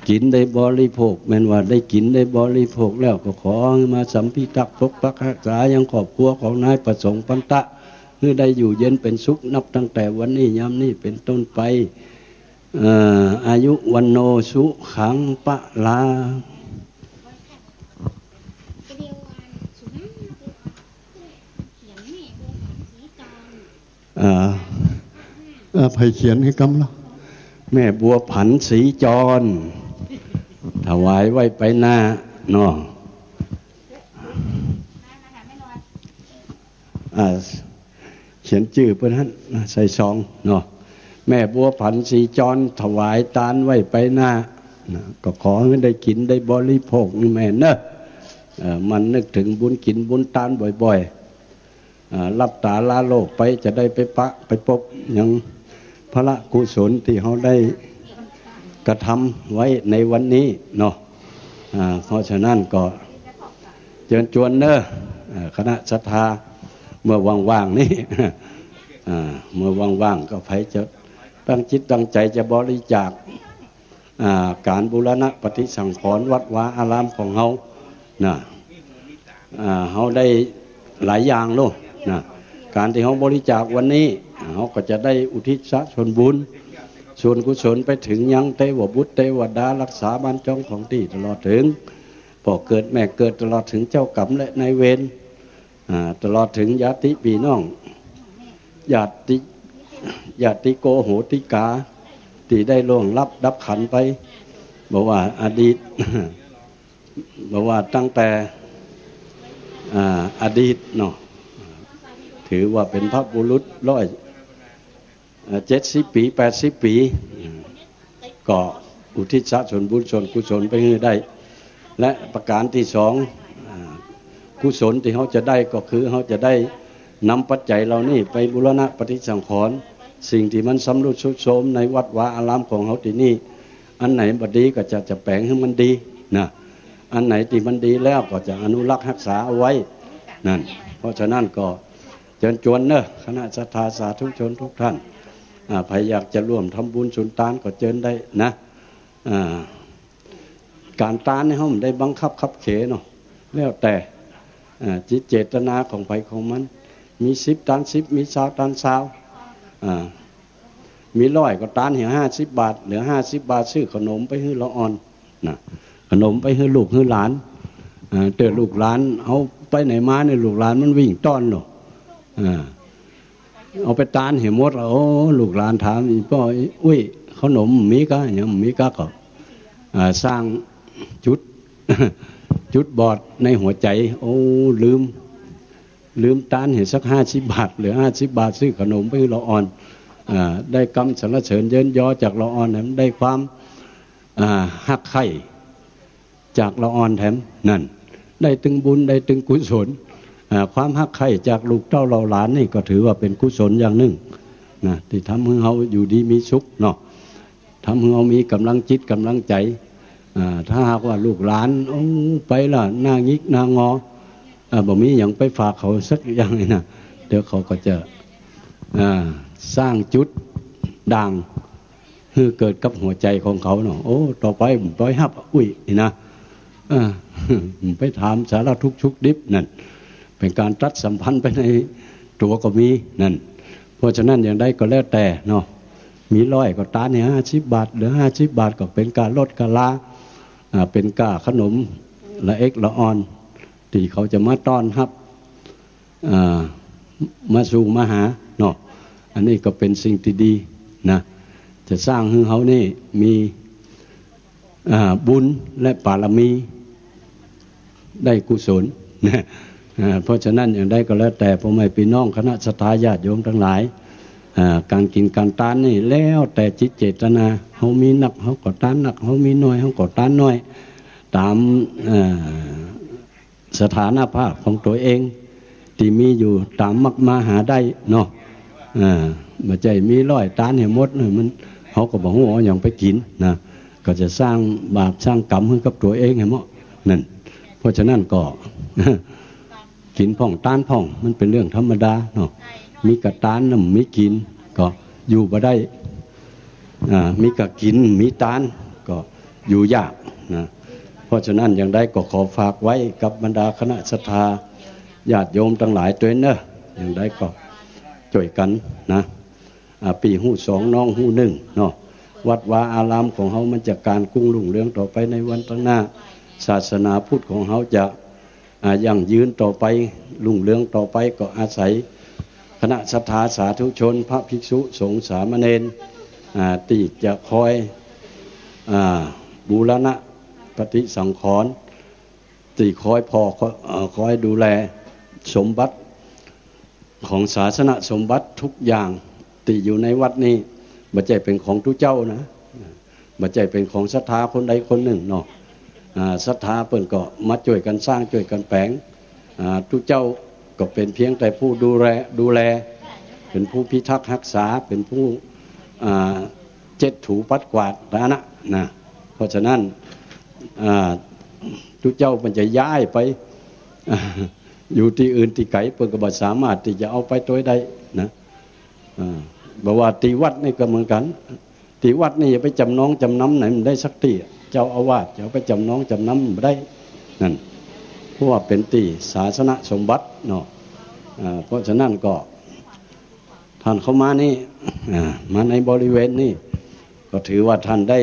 กินได้บริโภคแม้ว่าได้กินได้บริโภคแล้วก็ขอมาสัมพิทักษ์ปกปักรักษายังครอบครัวของนายประสงค์ปันตะให้ได้อยู่เย็นเป็นสุขนับตั้งแต่วันนี้ยามนี้เป็นต้นไปอายุวันโนสุขังปะลาไผเขียนให้กำละแม่บัวผันศรีจรถวายไว้ไปหน้าเนาะเขียนชื่อเพื่อนท่านใส่ซองเนาะแม่บัวผันศรีจรถวายตานไว้ไปหน้าก็ขอให้ได้กินได้บริโภคนี่แม่เนอะมันนึกถึงบุญกินบุญตานบ่อยๆรับตาลาโลกไปจะได้ไปปะไปพบยัง พระกุศลที่เขาได้กระทำไว้ในวันนี้เนาะเพราะฉะนั้นก็เชิญชวนเนอะคณะศรัทธาเมื่อว่างๆนี่เมื่อว่างๆก็ใครจะตั้งจิตตั้งใจจะบริจาคการบูรณะปฏิสังขรณ์วัดวาอารามของเขาเขาได้หลายอย่างโลกการที่เขาบริจาควันนี้เขาก็จะได้อุทิศส่วนบุญส่วนกุศลไปถึงยังเทวบุตรเทวดารักษาบ้านจ้องของที่ตลอดถึงพ่อเกิดแม่เกิดตลอดถึงเจ้ากรรมและนายเวรตลอดถึงญาติพี่น้องญาติโกโหติกาที่ได้ล่วงลับดับขันไปบอกว่าอดีตบอกว่าตั้งแต่อดีตเนาะถือว่าเป็นพระบุรุษ170 ปี80 ปีก็อุทิศส่วนบุญส่วนกุศลไปให้ได้และประการที่สองกุศลที่เขาจะได้ก็คือเขาจะได้นำปัจจัยเหล่านี้ไปบูรณะปฏิสังขรณ์สิ่งที่มันสำรุดทรุดโทรมในวัดวาอารามของเขาที่นี่อันไหนบดีก็จะแปลงให้มันดีนะอันไหนที่มันดีแล้วก็จะอนุรักษ์รักษาเอาไว้นั่นเพราะฉะนั้นก็เชิญชวนเนอะคณะศรัทธาสาธุชนทุกท่านใครอยากจะร่วมทำบุญสุนทานก็เชิญได้นะการตานในห้องได้บังคับขับเขนเนาะแล้วแต่จิตเจตนาของไผของมันมี10 ตาน 10มี20 ตาน 20มี100ก็ตานเหี่ย50 บาทเหลือ50 บาทซื้อขนมไปให้ละอ่อนนะขนมไปให้ลูกให้หลานเตือนลูกหลานเอาไปไหนมาเนี่ยลูกหลานมันวิ่งต้อนเนาะเอาไปตานเหี่ยหมดโอ้ลูกหลานถามอีพ่ออุ้ยขนมมีกะอย่างมีกะก็สร้างจุดบอดในหัวใจโอ้ลืมตานเห็นสัก50 บาทเหลือ50 บาทซื้อขนมไปให้ละอ่อนได้กำสรรเสริญเยินยอจากละอ่อนแถมได้ความฮักไข่จากละอ่อนแถมนั่นได้ตึงบุญได้ตึงกุศลความฮักไข่จากลูกเต้าเราหลานนี่ก็ถือว่าเป็นกุศลอย่างหนึ่งนะที่ทำให้เขาอยู่ดีมีสุขเนาะทำให้เขามีกำลังจิตกำลังใจถ้าหากว่าลูกหลานไปล่ะหน้างิกหน้างอบ่มีอย่างไปฝากเขาสักอย่างเลยนะเดี๋ยวเขาก็จะสร้างจุดด่างคือเกิดกับหัวใจของเขาเนาะโอ้ต่อไปผมไปฮับอุ้ยนี่นะไปถามสารทุกชุกดิบนั่นเป็นการตัดสัมพันธ์ไปในตัวก็มีนั่นเพราะฉะนั้นอย่างใดก็แล้วแต่เนาะมี100ก็ตานเนี่ย50 บาทเหลือ50 บาทก็เป็นการลดกะลาเป็นก้าขนมละเอ็กละออนที่เขาจะมาต้อนรับมาสู่มาหาเนาะอันนี้ก็เป็นสิ่งที่ดีนะจะสร้างให้เขานี่มีบุญและบารมีได้กุศลนะเพราะฉะนั้นอย่างใดก็แล้วแต่พ่อแม่พี่น้องคณะศรัทธาญาติโยมทั้งหลายการกินการทานนี่แล้วแต่จิตเจตนาเขามีหนักเขาก็ทานหนักเขามีน้อยเขาก็ทานน้อยตามสถานภาพของตัวเองที่มีอยู่ตามมักมาหาได้เนาะมาใจมี100 ตานเห็นหมดเลยมันเขาก็บอกว่าอย่างไปกินนะก็จะสร้างบาปสร้างกรรมให้กับตัวเองเห็นมั้ยนั่นเพราะฉะนั้นก็กินพ่องตานพ่องมันเป็นเรื่องธรรมดาเนาะมีกระตานน้ำมีกินก็อยู่บ่ได้มีกระกินมีตานก็อยู่ยากนะเพราะฉะนั้นอย่างใดก็ขอฝากไว้กับบรรดาคณะศรัทธาญาติโยมทั้งหลายตัวเนอะอย่างใดก็ช่วยกันนะปีหู้2น้องหู้1เนาะวัดวาอารามของเขามันจะการกุ้งรุ่งเรืองต่อไปในวันข้างหน้าศาสนาพุทธของเขาจะยั่งยืนต่อไปรุ่งเรืองต่อไปก็อาศัยคณะศรัทธาสาธุชนพระภิกษุสงฆ์สามเณรที่จะคอยบูรณะปฏิสังขรณ์ที่คอยดูแลสมบัติของศาสนสมบัติทุกอย่างที่อยู่ในวัดนี้บ่ใช่เป็นของทุกเจ้านะบ่ใช่เป็นของศรัทธาคนใดคนหนึ่งเนาะศรัทธาเพิ่นก็มาช่วยกันสร้างช่วยกันแปลงทุกเจ้าก็เป็นเพียงแต่ผู้ดูแลเป็นผู้พิทักษ์รักษาเป็นผู้ เจ็ดถูปัดกวาดแล้วนะเพราะฉะนั้นทุกเจ้ามันจะย้ายไปอยู่ที่อื่นที่ไกลเพื่อก็บ่สามารถที่จะเอาไปตัวใดนะบอกว่าตีวัดนี่ก็เหมือนกันตีวัดนี่อย่าไปจำนองจำนำไหนมันได้สักตีเจ้าอาวาสอย่าไปจำนองจำนำไม่ได้นั่นเพราะว่าเป็นตีศาสนสมบัติเนาะเพราะฉะนั้นก็ท่านเข้ามานี่มาในบริเวณนี้ก็ถือว่าท่านได้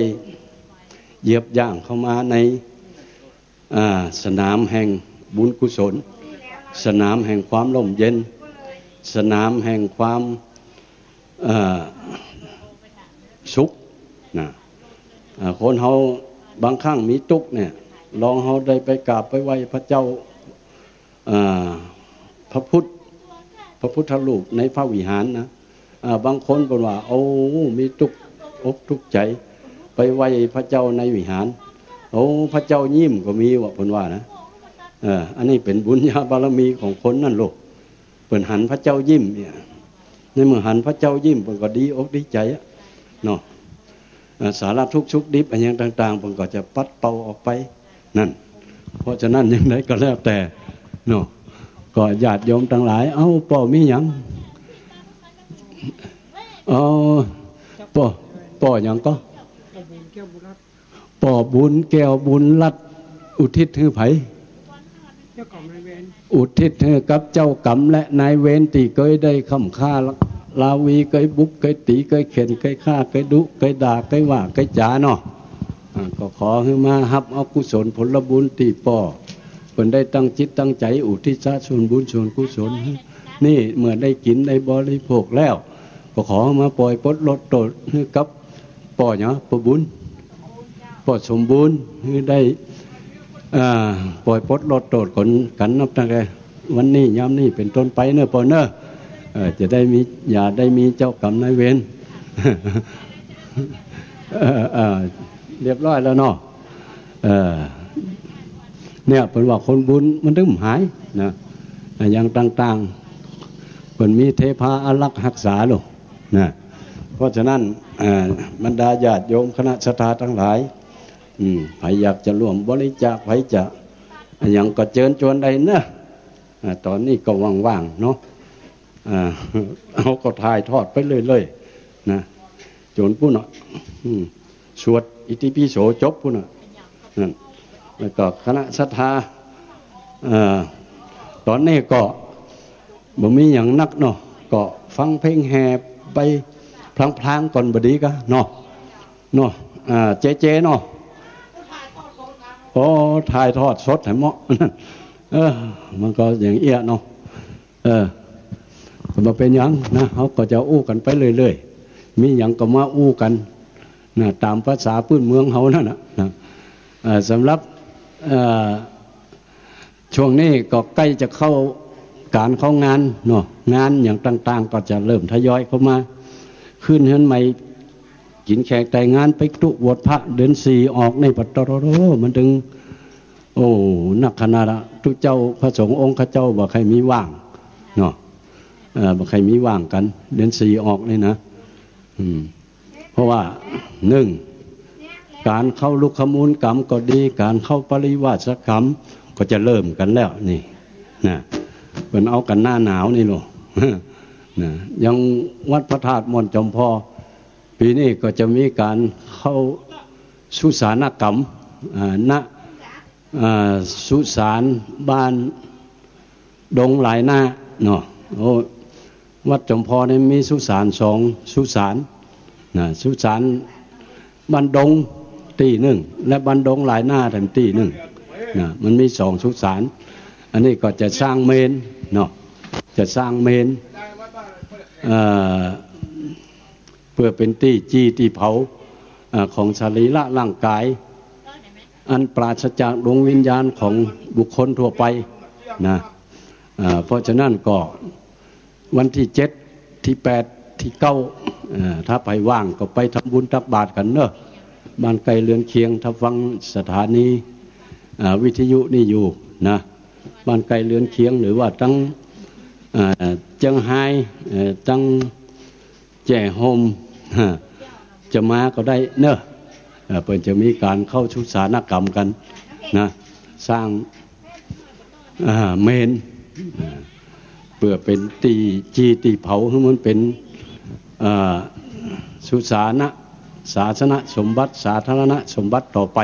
เหยียบย่างเข้ามาในสนามแห่งบุญกุศลสนามแห่งความร่มเย็นสนามแห่งความสุขนะคนเฮาบางครั้งมีทุกข์เนี่ยลองเฮาได้ไปกราบไปไหว้พระเจ้าพระพุทธรูปในพระวิหารนะบางคนบอกว่าโอ้มีทุกข์อกทุกข์ใจไปไหว้พระเจ้าในวิหารโอ้พระเจ้ายิ้มก็มีว่าเพิ่นว่านะอันนี้เป็นบุญญาบารมีของคนนั่นลูกเพิ่นหันพระเจ้ายิ้มเนี่ยในเมื่อหันพระเจ้ายิ้มเพิ่นก็ดีอกดีใจเนาะสารทุกข์สุขดิบอะไรอย่างต่างๆเพิ่นก็จะปัดเป่าออกไปนั่นเพราะฉะนั้นอย่างไรก็แล้วแต่เนาะก็ญาติโยมทั้งหลายเอ้าป่อมีหยังป่อหยังก็ป่อบุญแก้วบุญรัดอุทิศให้ไผอุทิศให้กับเจ้ากรรมและนายเวรที่เคยได้ค้ำค่าลาวีเคยบุกเคยตีเคยเข็นเคยฆ่าเคยดุเคยด่าเคยว่าเคยจ๋าเนาะก็ขอให้มารับเอากุศลผลบุญที่ป่อเพิ่นได้ตั้งจิตตั้งใจอุทิศส่วนบุญส่วนกุศลนี่เมื่อได้กินได้บริโภคแล้วก็ขอมาปล่อยปลดลดโทษให้กับป่อเนาะป่อบุญป่อสมบูรณ์ให้ได้ปล่อยปลดลดโทษกันนับตั้งแต่วันนี้ยามนี้เป็นต้นไปเนอะป่อเนอะจะได้มีอย่าได้มีเจ้ากรรมนายเวรเรียบร้อยแล้วเนาะเนี่ยเป็นว่าคนบุญมันถึงหายนะอย่างต่างๆเป็นมีเทพาอารักษ์รักษาลูกนะเพราะฉะนั้นบรรดาญาติโยมคณะศรัทธาทั้งหลายใครอยากจะร่วมบริจาคใครจะอย่างก็เชิญชวนได้นะตอนนี้ก็ว่างๆเนาะเขาก็ถ่ายทอดไปเลยๆนะจนผู้น่ะสวดอิติปิโสจบผู้น่ะนั่นแล้วก็คณะศรัทธาตอนนี้ก็บ่มีอย่างนักเนาะก็ฟังเพลงแห่ไปพลางๆก่อนบดีกะเนาะเจเนาะโอ้ถ่ายทอดสดให้เหมาะมันก็อย่างเอี้ยเนาะก็มาเป็นอย่างนะเขาก็จะอู้กันไปเรื่อยๆมีอย่างก็มาอู้กันนะตามภาษาพื้นเมืองเขานั่นนะสำหรับช่วงนี้ก็ใกล้จะเข้าการเข้างานเนาะงานอย่างต่างๆก็จะเริ่มทยอยเข้ามาขึ้นเฮือนใหม่กินแขกแต่งงานไปตุบวชพระเดือน4ออกในปัตตรโรมันถึงโอ้นักขนาดทุกเจ้าพระสงฆ์องค์ข้าเจ้าบอกใครมีว่างเนาะบอกใครมีว่างกันเดือน4ออกเลยนะเพราะว่า1การเข้าลุกขมูลกรรมก็ดีการเข้าปริวาสกรรมก็จะเริ่มกันแล้วนี่นะเป็นเอากันหน้าหนาวนี่ลูกนะยังวัดพระธาตุมนต์จอมพอปีนี้ก็จะมีการเข้าสุสานกรรมณสุสานบ้านดงหลายหน้าเนาะโอ้วัดจอมพอเนี่ยมีสุสาน2สุสานนะสุสานบ้านดงตี1และบ้านดงหลายหน้าแถมตี1นะมันมี2สุสานอันนี้ก็จะสร้างเมนเนาะจะสร้างเมนเพื่อเป็นที่เผาของสรีระร่างกายอันปราศจากดวงวิญญาณของบุคคลทั่วไปนะเพราะฉะนั้นก็วันที่7ที่8ที่9ถ้าไปว่างก็ไปทำบุญตักบาตรกันเนอะบ้านไกลเรือนเคียงถ้าฟังสถานีวิทยุนี่อยู่นะบ้านไกลเรือนเคียงหรือว่าตั้งเจียงไฮ้ตั้งแจ่โฮม จะมาก็ได้เนอะเปิ่นจะมีการเข้าชุสานกรรมกันนะสร้างเมนเพื่อเป็นตีจีตีเผาให้มันเป็นสุสานะศาสนสมบัติสาธารณสมบัติต่อไป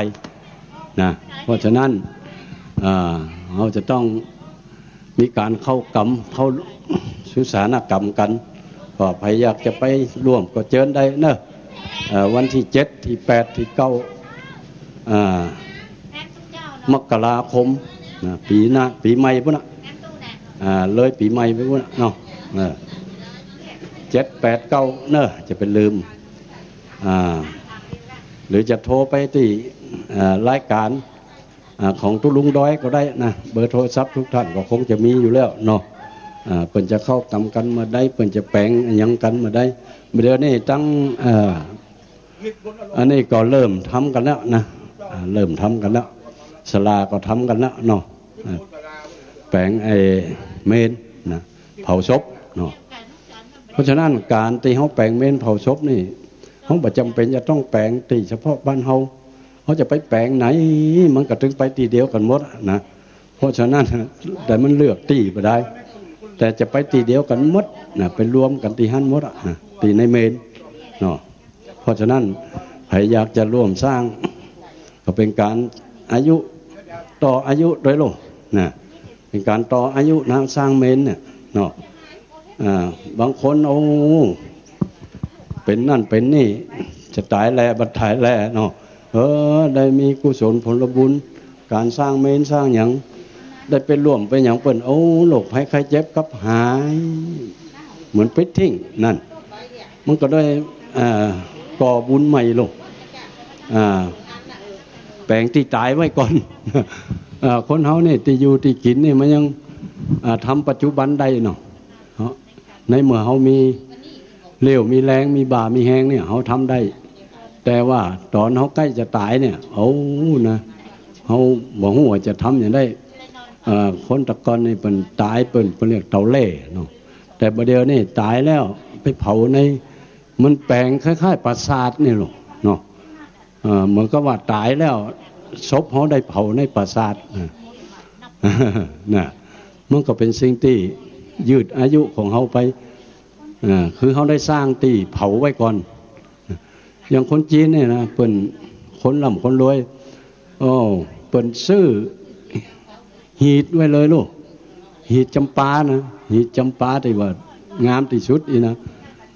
นะเพราะฉะนั้นเราจะต้องมีการเข้ากรรมเข้าสุสานกรรมกันก็ใครอยากจะไปร่วมก็เชิญได้เนอะวันที่7ที่8ที่9มกราคมนะปีหน้าปีใหม่พุ่นน่ะเลยปีใหม่ไปพุ่นน่ะเนาะ7 8 9เนอะจะเป็นลืมหรือจะโทรไปที่รายการของตุลุงดอยก็ได้นะเบอร์โทรศัพท์ทุกท่านก็คงจะมีอยู่แล้วเนาะเพิ่นจะเข้ากรรมกันมาได้เพิ่นจะแปลงยังกันมาได้เดี๋ยวนี้ตั้งอันนี้ก็เริ่มทำกันแล้วนะเริ่มทำกันแล้วศาลาก็ทำกันแล้วเนาะแปลงเมนนะเผาศพเนาะเพราะฉะนั้นการที่เขาแปลงเมนเผาศพนี่เขาบ่จำเป็นจะต้องแปลงตีเฉพาะบ้านเฮาเขาจะไปแปลงไหนมันก็ถึงไปตีเดียวกันหมดนะเพราะฉะนั้นแต่มันเลือกตีไปได้แต่จะไปตีเดียวกันหมดนะไปรวมกันตีหันหมดนะตีในเมนเนาะเพราะฉะนั้นใครอยากจะร่วมสร้างก็เป็นการอายุต่ออายุโดยลงนะเป็นการต่ออายุนะสร้างเมนเนี่ยเนาะบางคนโอ้เป็นนั่นเป็นนี่จะตายแลบัดตายแลเนาะได้มีกุศลผลบุญการสร้างเมนสร้างหยังได้ไปร่วมไปหยังเปิ้นโอ้โรคภัยไข้เจ็บกับหายเหมือนปิดทิ้งนั่นมันก็ได้ก่อบุญใหม่ลงแปลงที่ตายไว้ก่อนคนเฮาเนี่ยที่อยู่ที่กินนี่มันยังทำปัจจุบันได้เนาะในเมื่อเฮามีเลี้ยวมีแรงมีบ่ามีแหงเนี่ยเฮาทำได้แต่ว่าตอนเฮาใกล้จะตายเนี่ยนะเฮาบ่ฮู้ว่าจะทำอย่างได้คนตะกอนนี่เปิ้นตายเปิ้นเรียกเตาเล่เนาะแต่บัดเดี๋ยวนี้ตายแล้วไปเผาในมันแปลงคล้ายๆปราสาทนี่หรอกเนาะเหมือนกับว่าตายแล้วศพเขาได้เผาในปราสาทนะมันก็เป็นสิ่งที่ยืดอายุของเขาไปคือเขาได้สร้างตีเผาไว้ก่อนอย่างคนจีนเนี่ยนะเปิ้นคนร่ำคนรวยเปิ้นซื้อหีดไว้เลยลูกหีดจำปานะหีดจำปาที่ว่างามที่สุดอีนะ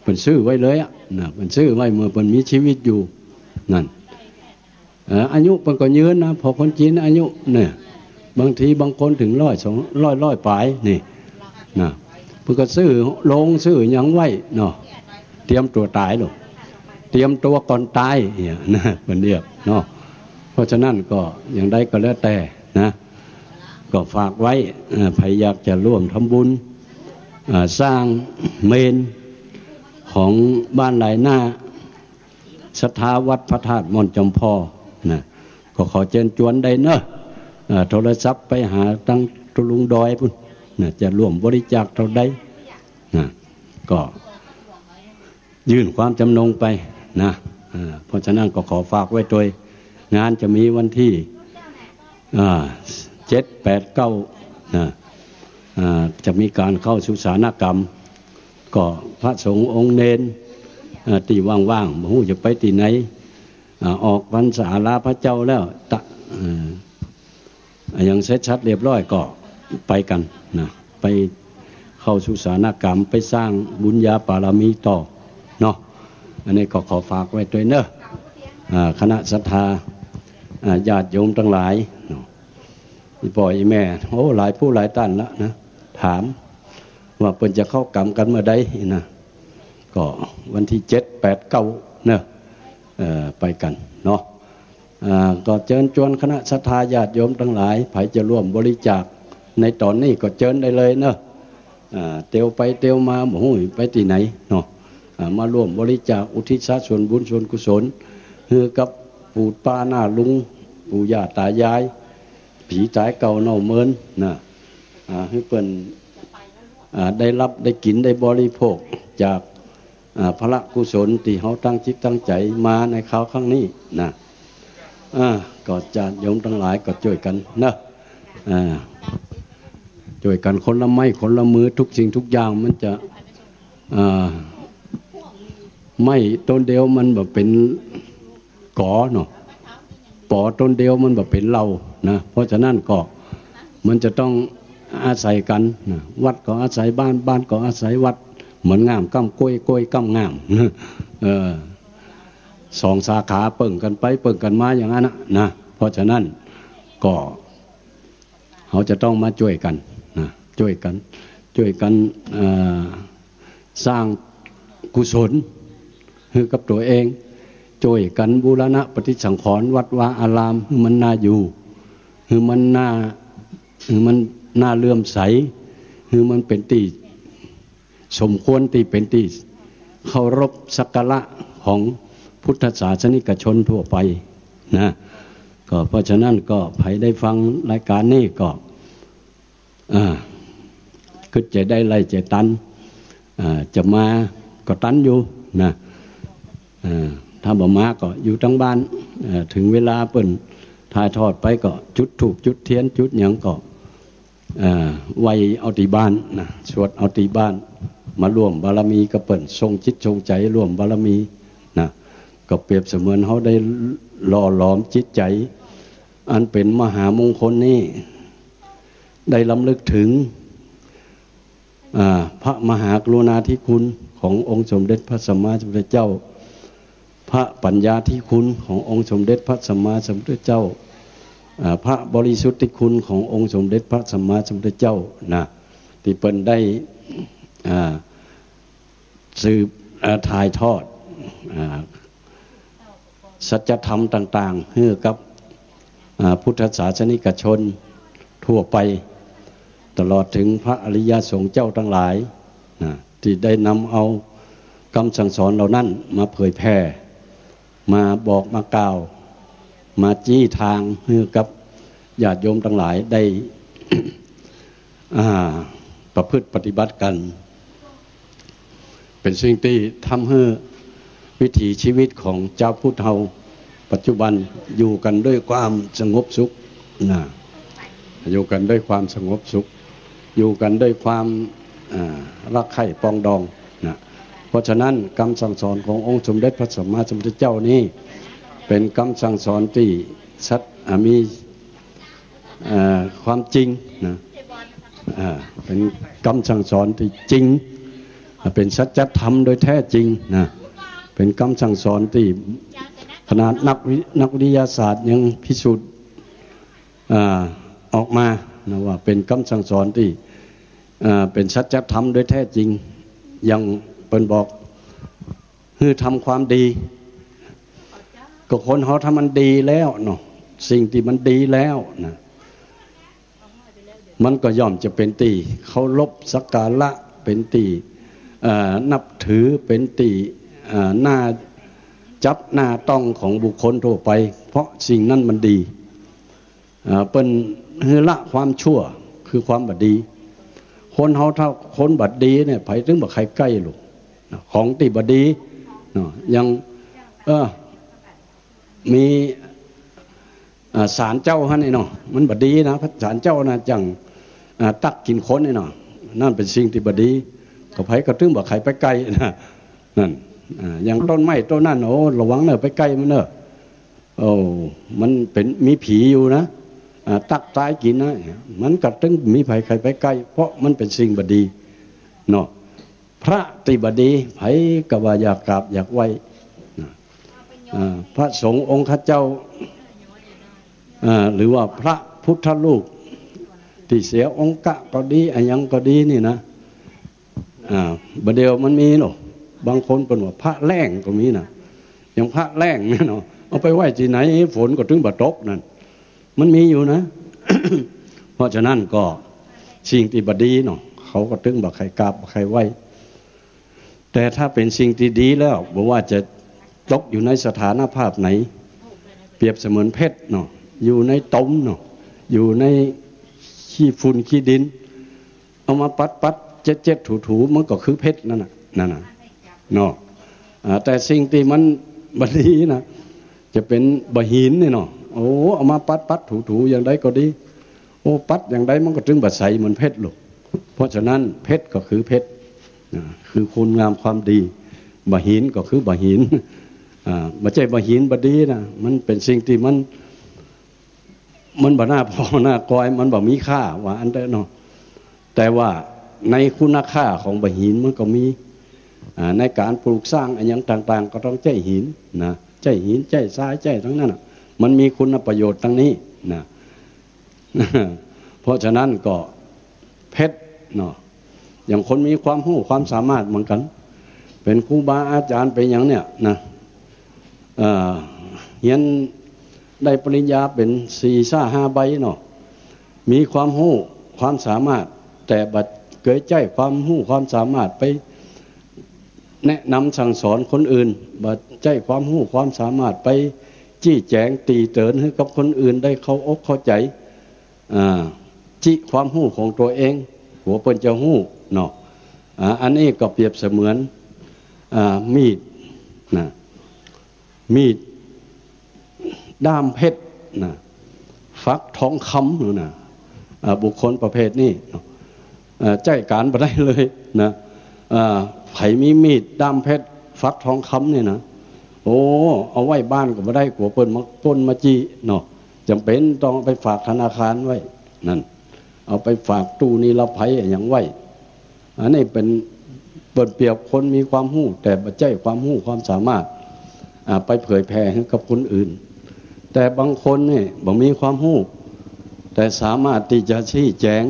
เปิ้นซื้อไว้เลยนะเปิ้นซื้อไว้เมื่อเปิ้นมีชีวิตอยู่นั่นอายุเปิ้นก็ยืนนะพอคนจีนอายุเนี่ยบางทีบางคนถึง100 ปลายนี่นะเพิ่นก็ซื้อลงซื้อหยังไว้เนาะเตรียมตัวตายลูกเตรียมตัวก่อนตายเนี่ยนะเพิ่นเรียกเนาะเพราะฉะนั้นก็อย่างใดก็แล้วแต่นะก็ฝากไว้ใครอยากจะร่วมทำบุญสร้างเมนของบ้านหลายหน้าศรัทธาวัดพระธาตุม่อนจอมพอนะก็ขอเชิญชวนได้เนอะโทรศัพท์ไปหาตั้งตุลุงดอยพุ่นนะจะร่วมบริจาคเท่าใดนะก็ยื่นความจำนงไปนะเพราะฉะนั้นก็ขอฝากไว้โดยงานจะมีวันที่7 8 9นะจะมีการเข้าสุสานกรรมก็พระสงฆ์องค์เนนที่ว่างๆบ่ฮู้จะไปที่ไหนออกพรรษาลาพระเจ้าแล้วอย่างเสร็จชัดเรียบร้อยก็ไปกันนะไปเข้าสุสานกรรมไปสร้างบุญญาบารมีต่อเนาะอันนี้ก็ขอฝากไว้ด้วยเนอะคณะศรัทธาญาติโยมทั้งหลายปล่อยแม่หลายผู้หลายท่านแล้วนะถามว่าเพิ่นจะเข้ากรรมกันเมื่อใดนะก็วันที่7 8 9เนอะไปกันเนาะก็เชิญชวนคณะศรัทธาญาติโยมทั้งหลายใครจะร่วมบริจาคในตอนนี้ก็เชิญได้เลยเนอะเตียวไปเตียวมาบ่ฮู้ไปที่ไหนเนาะมาร่วมบริจาคอุทิศส่วนบุญส่วนกุศลคือกับปู่ป้าหน้าลุงปู่ย่าตายายผีตายเก่าเน่าเมินนะให้เพิ่นได้รับได้กินได้บริโภคจาก พระกุศลที่เขาตั้งจิตตั้งใจมาในคราวครั้งนี้นะก็จะโยมทั้งหลายก็ช่วยกันนะช่วยกันคนละไม้คนละมือทุกสิ่งทุกอย่างมันจะไม่ต้นเดียวมันแบบเป็นก่อเนาะปอต้นเดียวมันแบบเป็นเรานะเพราะฉะนั้นก็มันจะต้องอาศัยกันนะวัดก็อาศัยบ้านบ้านก็อาศัยวัดเหมือนงามก้ำกล้วยกล้วยก้ำงามสองสาขาเปิ่งกันไปเปิ่งกันมาอย่างนั้นนะเพราะฉะนั้นก็เขาจะต้องมาช่วยกันนะช่วยกันสร้างกุศลคือกับตัวเองช่วยกันบูรณะปฏิสังขรณ์วัดวาอารามคือมันน่าอยู่คือมันน่าเลื่อมใสคือมันเป็นตีสมควรตีเป็นตีเคารพสักการะของพุทธศาสนิกชนทั่วไปนะก็เพราะฉะนั้นก็ใครได้ฟังรายการนี้ก็คือจะได้ไล่จะตันจะมาก็ตันอยู่นะถ้าบ่มาก็อยู่ทั้งบ้านถึงเวลาเปิ่นถ่ายทอดไปก็จุดธูปจุดเทียนจุดหยังก็ไว้เอาที่บ้านนะสวดเอาที่บ้านมาร่วมบารมีก็เปิ่นทรงจิตทรงใจร่วมบารมีนะก็เปรียบเสมือนเขาได้หล่อหลอมจิตใจอันเป็นมหามงคลนี้ได้ล้ำลึกถึงพระมหากรุณาธิคุณขององค์สมเด็จพระสัมมาสัมพุทธเจ้าพระปัญญาธิคุณขององค์สมเด็จพระสัมมาสัมพุทธเจ้าพระบริสุทธิคุณขององค์สมเด็จพระสัมมาสัมพุทธเจ้านะที่เปิ้นได้สืบถ่ายทอดสัจธรรมต่างๆให้กับพุทธศาสนิกชนทั่วไปตลอดถึงพระอริยสงฆ์เจ้าทั้งหลายนะที่ได้นำเอาคำสั่งสอนเหล่านั้นมาเผยแพร่มาบอกมากล่าวมาจี้ทางให้กับญาติโยมทั้งหลายได้ ประพฤติปฏิบัติกันเป็นสิ่งที่ทำให้วิถีชีวิตของเจ้าพุทธเฮาปัจจุบันอยู่กันด้วยความสงบสุขนะอยู่กันด้วยความสงบสุขอยู่กันด้วยความรักใคร่ปองดองนะเพราะฉะนั้นคำสั่งสอนขององค์สมเด็จพระสัมมาสัมพุทธเจ้านี้เป็นคำสั่งสอนที่มีความจริงนะเป็นคำสั่งสอนที่จริงเป็นสัจธรรมโดยแท้จริงนะเป็นคำสั่งสอนที่ขนาดนักวิทยาศาสตร์ยังพิสูจน์ออกมานะว่าเป็นคำสั่งสอนที่เป็นสัจธรรมโดยแท้จริงยังเป็นบอกคือทำความดีก็คนเขาทำมันดีแล้วเนาะสิ่งที่มันดีแล้วนะมันก็ย่อมจะเป็นตีเคารพสักการะเป็นตีนับถือเป็นตีหน้าจับหน้าต้องของบุคคลทั่วไปเพราะสิ่งนั้นมันดีเป็นละความชั่วคือความบดีคนเฮาถ้าคนบัดดีเนี่ยไผถึงบ่ใครใกล้ลูกของที่บดีเนาะยังมีศาลเจ้าหั่นนี่เนาะมันบ่ดีนะพระศาลเจ้านะจังตักกินคนนี่เนาะนั่นเป็นสิ่งที่บดีก็ไผก็ถึงบ่ใครไปใกล้นะนั่นอย่างต้นไม้ต้นนั้นโอ้ระวังเนอะไปใกล้มันเนอะโอ้มันเป็นมีผีอยู่นะตักตายกินนะมันก็ถึงมีไผใครไปใกล้เพราะมันเป็นสิ่งบดีเนาะพระติบดีไผก็ว่าอยากกราบอยากไหว้พระสงฆ์องค์ข้าเจ้าหรือว่าพระพุทธรูปที่เสียองค์กะก็ดีอะไรยังก็ดีนี่นะบัดเดียวมันมีเนาะบางคนเป็นว่าพระแรงก็มีนะอย่างพระแรงเนี่ยเนาะเอาไปไหว้ที่ไหนฝนก็ถึงบ่ตกนั่นมันมีอยู่นะ เพราะฉะนั้นก็สิ่งที่บดีเนาะเขาก็ถึงบ่ใครกราบบ่ใครไหว้แต่ถ้าเป็นสิ่งที่ดีแล้วบอกว่าจะตกอยู่ในสถานภาพไหนเปรียบเสมือนเพชรเนาะอยู่ในตมเนาะอยู่ในขี้ฝุ่นขี้ดินเอามาปัดเจ็ดถูมันก็คือเพชรนั่นน่ะเนาะ แต่สิ่งที่มันบดีนะจะเป็นบะหินนี่เนาะโอ้เอามาปัดถูอย่างใดก็ดีโอ้ปัดอย่างใดมันก็จึงบะใสเหมือนเพชรลูกเพราะฉะนั้นเพชรก็คือเพชรคือคุณงามความดีบะหินก็คือบะหินไม่ใช่บะหินบดีนะมันเป็นสิ่งที่มันบ่น่าพอหน้ากอยมันบ่มีค่าว่าอันเด้อเนาะแต่ว่าในคุณค่าของบะหินมันก็มีในการปลูกสร้างอะไรอย่างต่างๆก็ต้องใจหินนะใจหินใจทรายใจทั้งนั้นมันมีคุณประโยชน์ทั้งนี้นะเพราะฉะนั้นก็เพชรเนาะอย่างคนมีความรู้ความสามารถเหมือนกันเป็นครูบาอาจารย์เป็นอย่างเนี้ยนะเรียนได้ปริญญาเป็น4-5 ใบเนาะมีความรู้ความสามารถแต่บัดเกิดใจความรู้ความสามารถไปแนะนำสั่งสอนคนอื่นบัดใจความรู้ความสามารถไปจี้แจงตีเตินให้กับคนอื่นได้เข้าอกเข้าใจจี้ความรู้ของตัวเองหัวเปิ้นจะรู้เนาะอันนี้ก็เปรียบเสมือนมีดนะมีดด้ามเพชรนะฟักทองคำนะบุคคลประเภทนี้ใจการไปได้เลยนะไผมีมีดด้ามเพชรฟักทองคำเนี่ยนะโอ้เอาไว้บ้านก็ไม่ได้กลัวเปิ้นมาปล้นมาจี้เนาะจำเป็นต้องไปฝากธนาคารไว้นั่นเอาไปฝากตู้นิรภัยอย่างไว้อันนี้เป็นเปรียบคนมีความรู้แต่บ่ใจความรู้ความสามารถไปเผยแผ่ให้กับคนอื่นแต่บางคนเนี่ยบ่มีความรู้แต่สามารถที่จะชี้แจง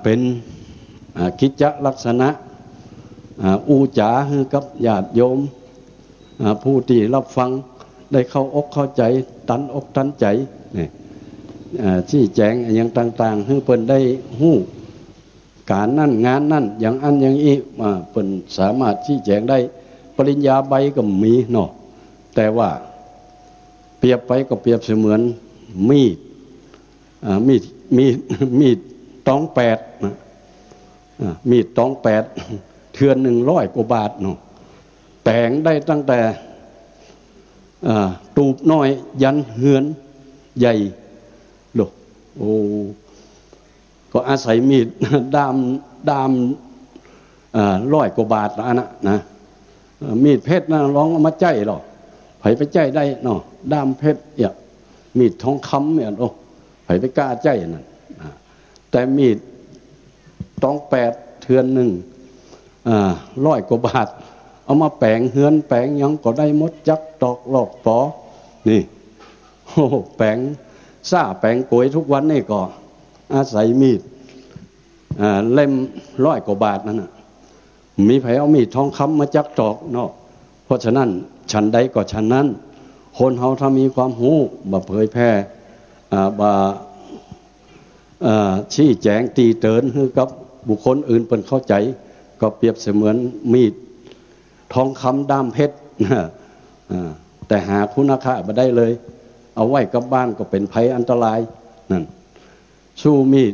เป็นกิจจลักษณะอูจาให้กับญาติโยมผู้ที่รับฟังได้เข้าอกเข้าใจตันอกตันใจนี่ชี้แจงอย่างต่างๆให้เพิ่นได้ฮู้การนั่นงานนั่นอย่างอันอย่างอีเพิ่นสามารถชี้แจงได้ปริญญาใบก็มีเนาะแต่ว่าเปรียบไปก็เปรียบเสมือนมีดตองแปดนะมีดตองแปดเทือน100 กว่าบาทเนาะแปลงได้ตั้งแต่ตูบน้อยยันเฮือนใหญ่ลูกโอ้ก็อาศัยมีดด้าม100 กว่าบาทนะมีดเพชรนะลองเอามาใจหรอไผไปใจได้เนาะด้ามเพชรเนี่ยมีดทองคำเนี่ยโอ้ไผไปกล้าใจนั่นแต่มีดตองแปดเทือน100 กว่าบาทเอามาแปลงเฮือนแปลงยังก็ได้มดจักตอกหลอกปอนี่โอ้แปลงซ่าแปลงกวยทุกวันนี่ก็อาศัยมีดเล่ม100 กว่าบาทนั่นน่ะมีไผเอามีดทองคำมาจักตอกเนาะเพราะฉะนั้นฉันใดก็ฉันนั้นคนเฮาถ้ามีความรู้บ่เผยแพร่บ่ชี้แจงตีเตินให้กับบุคคลอื่นเพิ่นเข้าใจก็เปรียบเสมือนมีดทองคำด้ามเพชรแต่หาคุณค่าบ่ได้เลยเอาไว้กับบ้านก็เป็นภัยอันตรายนั่นสู้มีด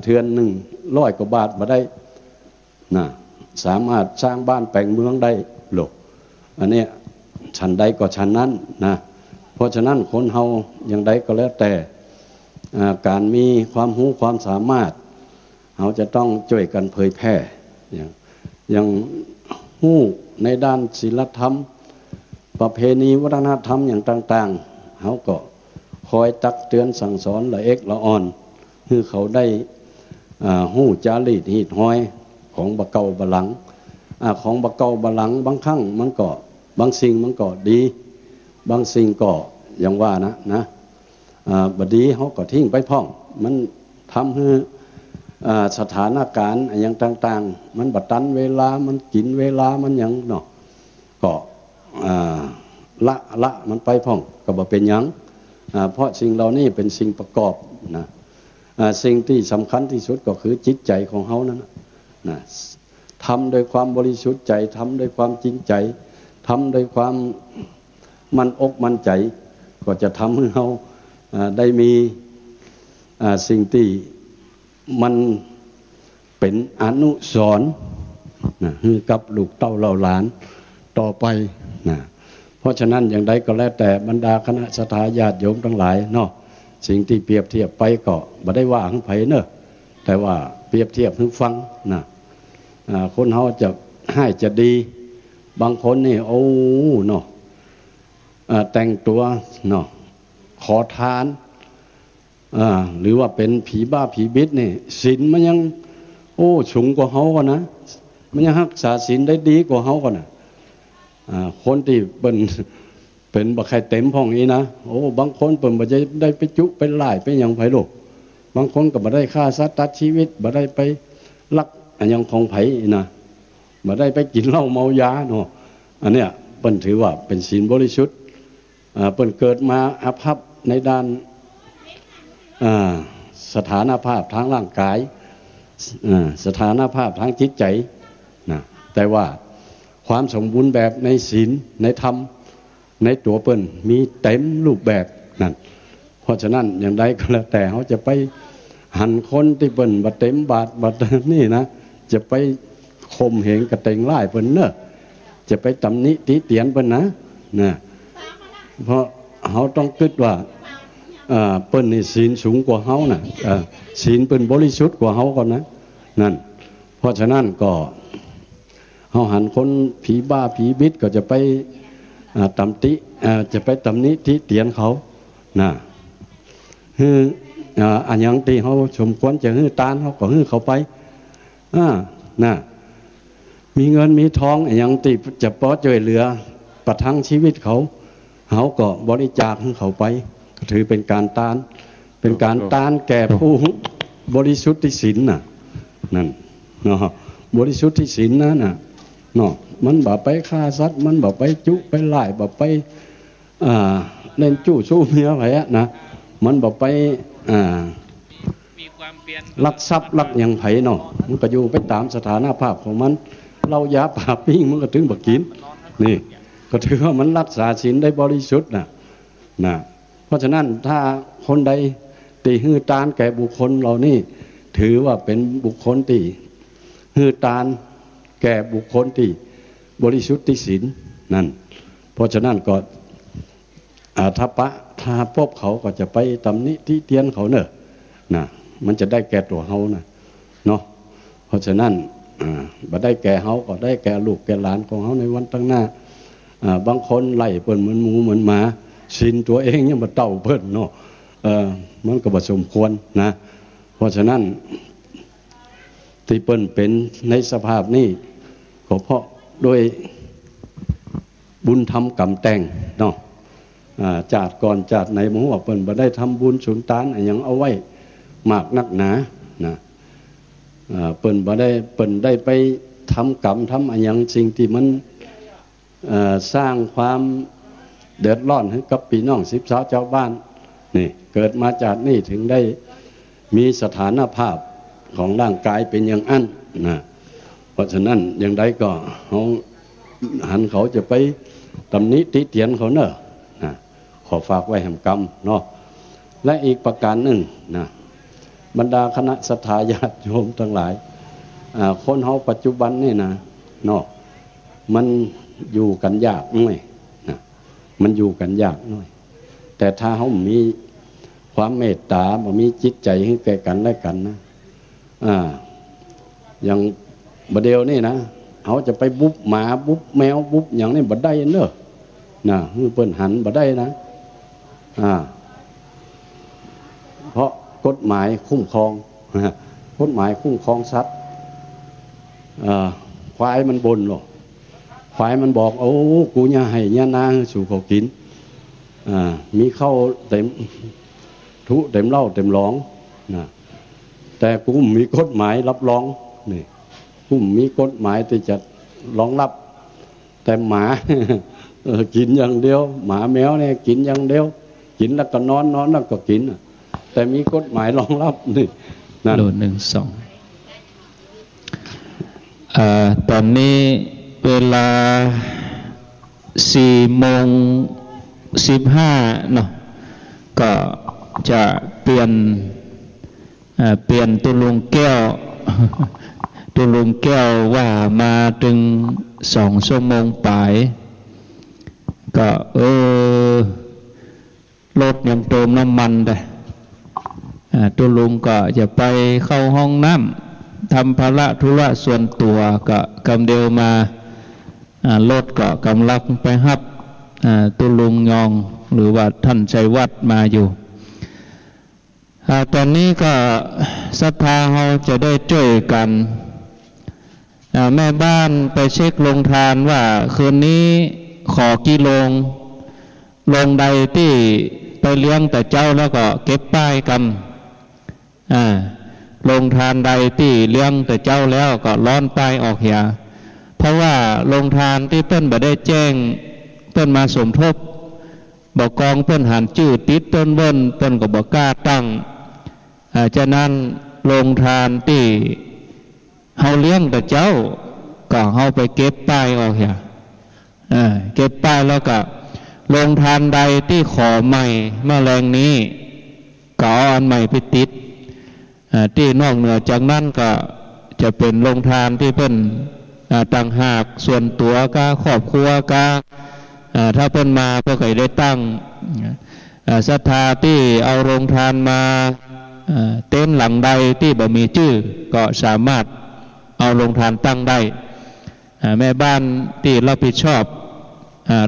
เทือน100 กว่าบาทบ่ได้นะสามารถสร้างบ้านแปลงเมืองได้หรอกอันนี้ฉันใดก็ฉันนั้นนะเพราะฉะนั้นคนเฮาอย่างใดก็แล้วแต่การมีความรู้ความสามารถเราจะต้องช่วยกันเผยแพร่อย่างรู้ในด้านศีลธรรมประเพณีวัฒนธรรมอย่างต่างๆเขาก็คอยตักเตือนสั่งสอนละเอกละอ่อนคือเขาได้รู้จารีตหีดห้อยของบะเก่าบะหลังของบะเก่าบะหลังบางครั้งมันก็บางสิ่งมันก็ดีบางสิ่งก็อย่างว่านะบดีเขาก็ทิ้งไปพ่องมันทำให้สถานการณ์อย่างต่างๆมันบัดตันเวลามันกินเวลามันอย่างเนาะก็ละมันไปพ่องก็บ่เป็นหยังเพราะสิ่งเหล่านี้เป็นสิ่งประกอบนะสิ่งที่สำคัญที่สุดก็คือจิตใจของเขานั่นนะทำโดยความบริสุทธิ์ใจทำโดยความจริงใจทำโดยความมั่นอกมั่นใจก็จะทำให้เขาได้มีสิ่งที่มันเป็นอนุสรณ์ นะฮือกับลูกเต้าเหล่าหลานต่อไปนะเพราะฉะนั้นอย่างใดก็แล้วแต่บรรดาคณะสัตยาติโยมทั้งหลายเนาะสิ่งที่เปรียบเทียบไปก็บ่ได้ว่าหังไผเนอะแต่ว่าเปรียบเทียบให้ฟังนะคนเฮาจะให้จะดีบางคนนี่โอ้เนาะแต่งตัวเนาะขอทานหรือว่าเป็นผีบ้าผีบิดนี่ศีลมันยังโอ้สูงกว่าเฮาก็นะมันยังรักษาศีลได้ดีกว่าเฮาก็นะคนที่เป็นบ่ใครเต็มพ่องนี้นะโอ้บางคนเปิ่นบ่ได้ไปจุไปไล่ไปหยังไผโลกบางคนก็บ่ได้ฆ่าสัตว์ตัดชีวิตบ่ได้ไปลักอันยังของไผนะบ่ได้ไปกินเหล้าเมายาเนาะอันเนี้ยเปิ้นถือว่าเป็นศีลบริสุทธิ์เปิ้นเกิดมาอาภัพในด้านสถานภาพทางร่างกายสถานภาพทางจิตใจนะแต่ว่าความสมบูรณ์แบบในศีลในธรรมในตัวเปิ้นมีเต็มรูปแบบนั่นเพราะฉะนั้นอย่างใดก็แล้วแต่เขาจะไปหันคนที่เปิ้นบ่เต็มบาทบ่นี่นะจะไปข่มเหงกระเตงไล่เปิ้นเนอะจะไปตำหนิติเตียนเปิ้นนะเพราะเขาต้องคิดว่าเปิ้นนี่ศีลสูงกว่าเฮาน่ะศีลเปิ้นบริสุทธิ์กว่าเฮาก่อนนะนั่นเพราะฉะนั้นก็เฮาหันคนผีบ้าผีบิดก็จะไปตำติจะไปตำหนิติเตียนเขานะคืออันยังที่เฮาสมควรจะฮื้อตานเฮาก็ฮื้อเขาไปนะมีเงินมีทองอันยังที่จะพอช่วยเหลือประทังชีวิตเขาก็บริจาคให้เขาไปก็ถือเป็นการต้านเป็นการต้านแก่ผู้บริสุทธิศีลน่ะนั่นเนาะบริสุทธิศีลนะน่ะเนาะมันบ่ไปฆ่าสัตว์มันบ่ไปจุไปไล่บ่ไปเล่นจู้สู้เมียไผนะมันบ่ไปมีความเปลี่ยนลักทรัพย์ลักหยังไผเนาะมันก็อยู่ไปตามสถานภาพของมันเรายาป่าปิ้งมันก็ถึงบ่กินนี่ก็ถือว่ามันรักษาศีลได้บริสุทธิ์นะเพราะฉะนั้นถ้าคนใดตีฮื้อตานแก่บุคคลเหล่านี้ถือว่าเป็นบุคคลที่ฮื้อตานแก่บุคคลที่บริสุทธิ์ศีลนั่นเพราะฉะนั้นก็ถ้าพบเขาก็จะไปตำหนิที่เตียนเขาเนอะนะมันจะได้แก่ตัวเฮานะเนาะเพราะฉะนั้นบ่ได้แก่เฮาก็ได้แก่ลูกแก่หลานของเฮาในวันข้างหน้าบางคนไล่เปิ้นเหมือนหมูเหมือนหมาศีลตัวเองยังบ่เต้าเพิ่นเนาะมันก็บ่สมควรนะเพราะฉะนั้นที่เปิ้นเป็นในสภาพนี้ก็เพราะโดยบุญทำกรรมแต่งเนาะจาดก่อนจาดไหนบ่ฮู้ว่าเปิ้นบ่ได้ทำบุญสุนทานอันหยังเอาไว้มากนักหนานะเปิ้นได้ไปทำกรรมทำอันหยังสิ่งที่มันสร้างความเดือดร้อนให้กับพี่น้อง10 สาวเจ้าบ้านนี่เกิดมาจากนี่ถึงได้มีสถานภาพของร่างกายเป็นอย่างอั้นนะเพราะฉะนั้นอย่างใดก็เขาหันเขาจะไปตำหนิติเตียนเขาเนอะนะขอฝากไว้แห่งกรรมเนาะและอีกประการหนึ่งนะบรรดาคณะศรัทธาญาติโยมทั้งหลายคนเฮาปัจจุบันนี่นะเนาะมันอยู่กันยากหน่อยนะมันอยู่กันยากหน่อยแต่ถ้าเฮามีความเมตตาบ่มีจิตใจให้แก่กันและกันนะอย่างบ่เดียวนี่นะเขาจะไปบุบหมาบุบแมวบุบอย่างนี้บ่ได้เนอะนะเปิ้นหันบ่ได้นะเพราะกฎหมายคุ้มครองกฎหมายคุ้มครองสัตว์ควายมันบ่นหรอกควายมันบอกโอ้กูอย่าให้ย่านาสู่เขากินมีข้าวเต็มทุเต็มเหล้าเต็มหลองนะแต่กูมีกฎหมายรับรองนี่กูมีกฎหมายที่จะรองรับแต่หมากินอย่างเดียวหมาแมวเนี่ยกินอย่างเดียวกินแล้วก็นอนแล้วก็กินแต่มีกฎหมายรองรับนี่นั่นตอนนี้เวลา4:15เนาะก็จะเปลี่ยนตุลุงแก้ว ตัวลุงแก้วว่ามาถึง2 ชั่วโมงปลายก็รถยังเติมน้ำมันได้ตัวลุงก็จะไปเข้าห้องน้ำทำภาระธุระส่วนตัวก็กำเดียวมารถก็กำลังไปฮับตัวลุงยองหรือว่าท่านชัยวัฒน์มาอยู่ตอนนี้ก็ศรัทธาเราจะได้ช่วยกันแม่บ้านไปเช็คโรงทานว่าคืนนี้ขอกี่โรงใดที่ไปเลี้ยงแต่เจ้าแล้วก็เก็บป้ายกันโรงทานใดที่เลี้ยงแต่เจ้าแล้วก็ร้อนป้ายออกเหียเพราะว่าโรงทานที่เพิ่นบ่ได้แจ้งเพิ่นมาสมทบบอกกองเพิ่นหันชื่อติดต้นเพิ่นก็บ่กล้าตั้งฉะนั้นโรงทานที่เฮาเลี้ยงแต่เจ้าก็เฮาไปเก็บป้ายออกเหียเก็บป้ายแล้วก็โรงทานใดที่ขอใหม่เมื่อแรงนี้ก็เอาอันใหม่ไปติดที่นอกเหนือจากนั้นก็จะเป็นโรงทานที่เพิ่นต่างหากส่วนตัวกาครอบครัวกาถ้าเพิ่นมาเพื่อใครได้ตั้งศรัทธาที่เอาโรงทานมาเต็นท์หลังใดที่บ่มีชื่อก็สามารถเอาโรงทานตั้งได้แม่บ้านที่รับผิดชอบ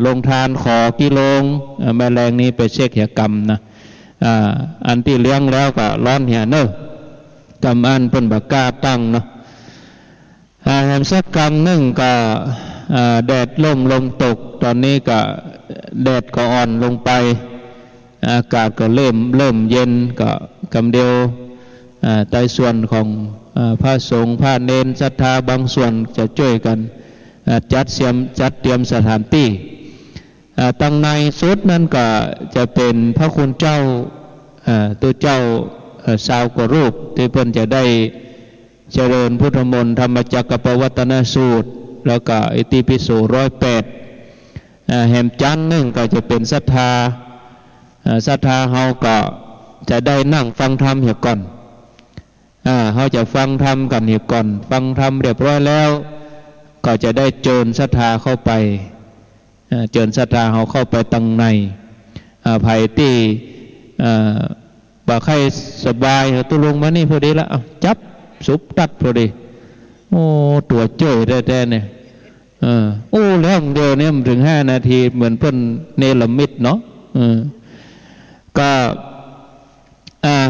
โรงทานขอกี่โรงแม่แรงนี้ไปเช็คเหียกรรมนะอันที่เลี้ยงแล้วก็ร้อนเหียเนอะกรรมอันเพิ่นบ่กล้าตั้งเนาะแหมสักกรรมหนึ่งก็แดดลมตกตอนนี้ก็แดดก็อ่อนลงไปอากาศก็เริ่มเย็นก็กำเดียวใต้ส่วนของพระสงฆ์พระเณรศรัทธาบางส่วนจะช่วยกันจัดเตรียมสถานที่ตั้งในสุดนั้นก็จะเป็นพระคุณเจ้าตัวเจ้าสาวกว่ารูปที่เพิ่นจะได้เจริญพุทธมนต์ธรรมจักรปวัตนสูตรแล้วก็อิติปิโส108แห่มจันทร์นึงก็จะเป็นศรัทธาเฮาก็จะได้นั่งฟังธรรมเหี่ยก่อนเขาจะฟังธรรมกันเหี่ยก่อนฟังธรรมเรียบร้อยแล้วก็จะได้เจิญศรัทธาเข้าไปเจิญศรัทธาเขาเข้าไปตั้งในภัยที่บ่ใครสบายตุลงมานี่พอดีละจับสุบตัดพอดีโอ้ตัวเจ้ยแท้ๆเนี่ยโอ้แล้วเดียวเนี่ยมันถึง5 นาทีเหมือนเพิ่นเนรมิตเนาะก็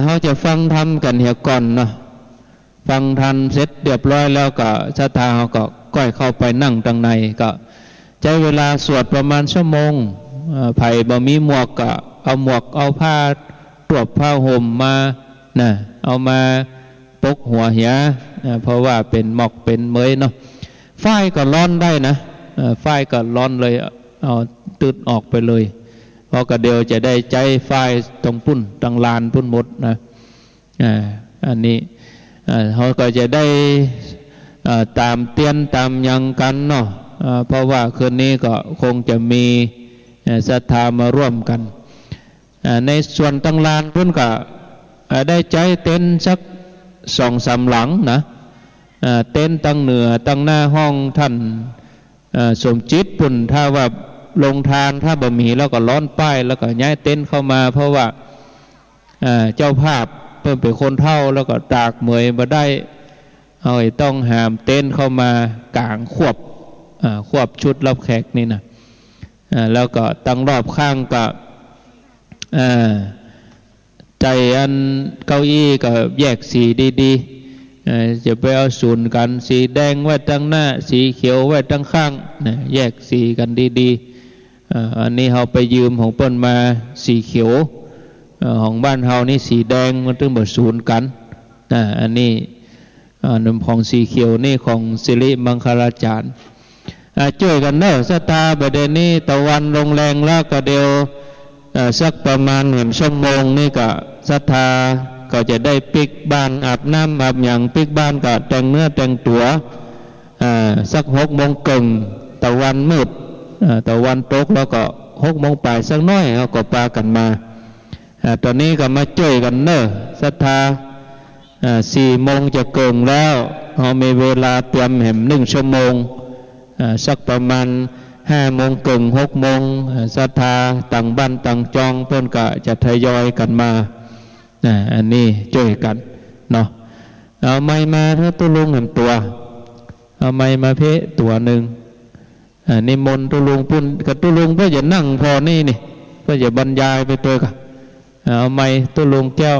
เขาจะฟังธรรมกันเหี่ยก่อนเนาะฟังทันเสร็จเรียบร้อยแล้วก็ศรัทธาเขาก็ก้อยเข้าไปนั่งตั้งในก็ใช้เวลาสวดประมาณ1 ชั่วโมงไผ่บ่มีหมวกก็เอาหมวกเอาผ้าตวบผ้าห่มมาเอามาปกหัวเหียเพราะว่าเป็นหมอกเป็นเมยเนาะฝ้ายก็ร้อนได้นะฝ้ายก็ร้อนเลยเอาตืดออกไปเลยเพราะกระเดียวจะได้ใจฝ้ายตรงปุ่นตังลานปุ่นหมดนะอันนี้เขาก็จะได้ตามเตียนตามยังกันเนาะเพราะว่าคืนนี้ก็คงจะมีศรัทธามาร่วมกันในส่วนตังลานเพิ่นก็ได้ใจเต็นสัก2-3 หลังนะเต็นตั้งเหนือตั้งหน้าห้องท่านสมจิตปุ่นถ้าว่าลงทานถ้าบ่มีแล้วก็ร้อนป้ายแล้วก็ย้ายเต็นเข้ามาเพราะว่าเจ้าภาพเพิ่นเป็นคนเฒ่าแล้วก็ตากเมื่อยบ่ได้เอาต้องหามเต็นเข้ามากลางควบชุดรับแขกนี่นะแล้วก็ตั้งรอบข้างก็ใจอันเก้าอี้ก็แยกสีดีๆจะไปเอาศูนย์กันสีแดงไว้ตั้งหน้าสีเขียวไว้ตั้งข้างแยกสีกันดีๆอันนี้เราไปยืมของเปิ้นมาสีเขียวของบ้านเฮานี่สีแดงมันถึงบ่ศูนย์กันอันนี้นำของสีเขียวนี่ของสิริมังคลาจารย์ช่วยกันเนอะศรัทธาประเด็นนี้ตะวันลงแรงแล้วก็เดียวสักประมาณ1 ชั่วโมงนี่ก็ศรัทธาก็จะได้ปิกบ้านอาบน้ำอาบหยังปิกบ้านก็แต่งเนื้อแต่งตัวสัก6 โมงครึ่งตะวันมืดตะวันตกแล้วก็6 โมงปลายสักน้อยเขาก็ปากันมาตอนนี้ก็มาช่วยกันเนอะศรัทธา 4 โมงจะเกิงแล้วเรามีเวลาเตรียมแหม1 ชั่วโมงสักประมาณ5 โมงเกิง6 โมงศรัทธาต่างบ้านต่างจองเพิ่นก็จะทยอยกันมาอันนี้ช่วยกันเนาะเอาไม้มาเท่าตุลุงหนึ่งตัวเอาไม้มาเพะตัวหนึ่งนิมนต์ตุลุงปุ่นกับตุลุงเพื่อจะนั่งพอนี่เพื่อจะบรรยายไปตัวกันเอาไม้ตุลุงแก้ว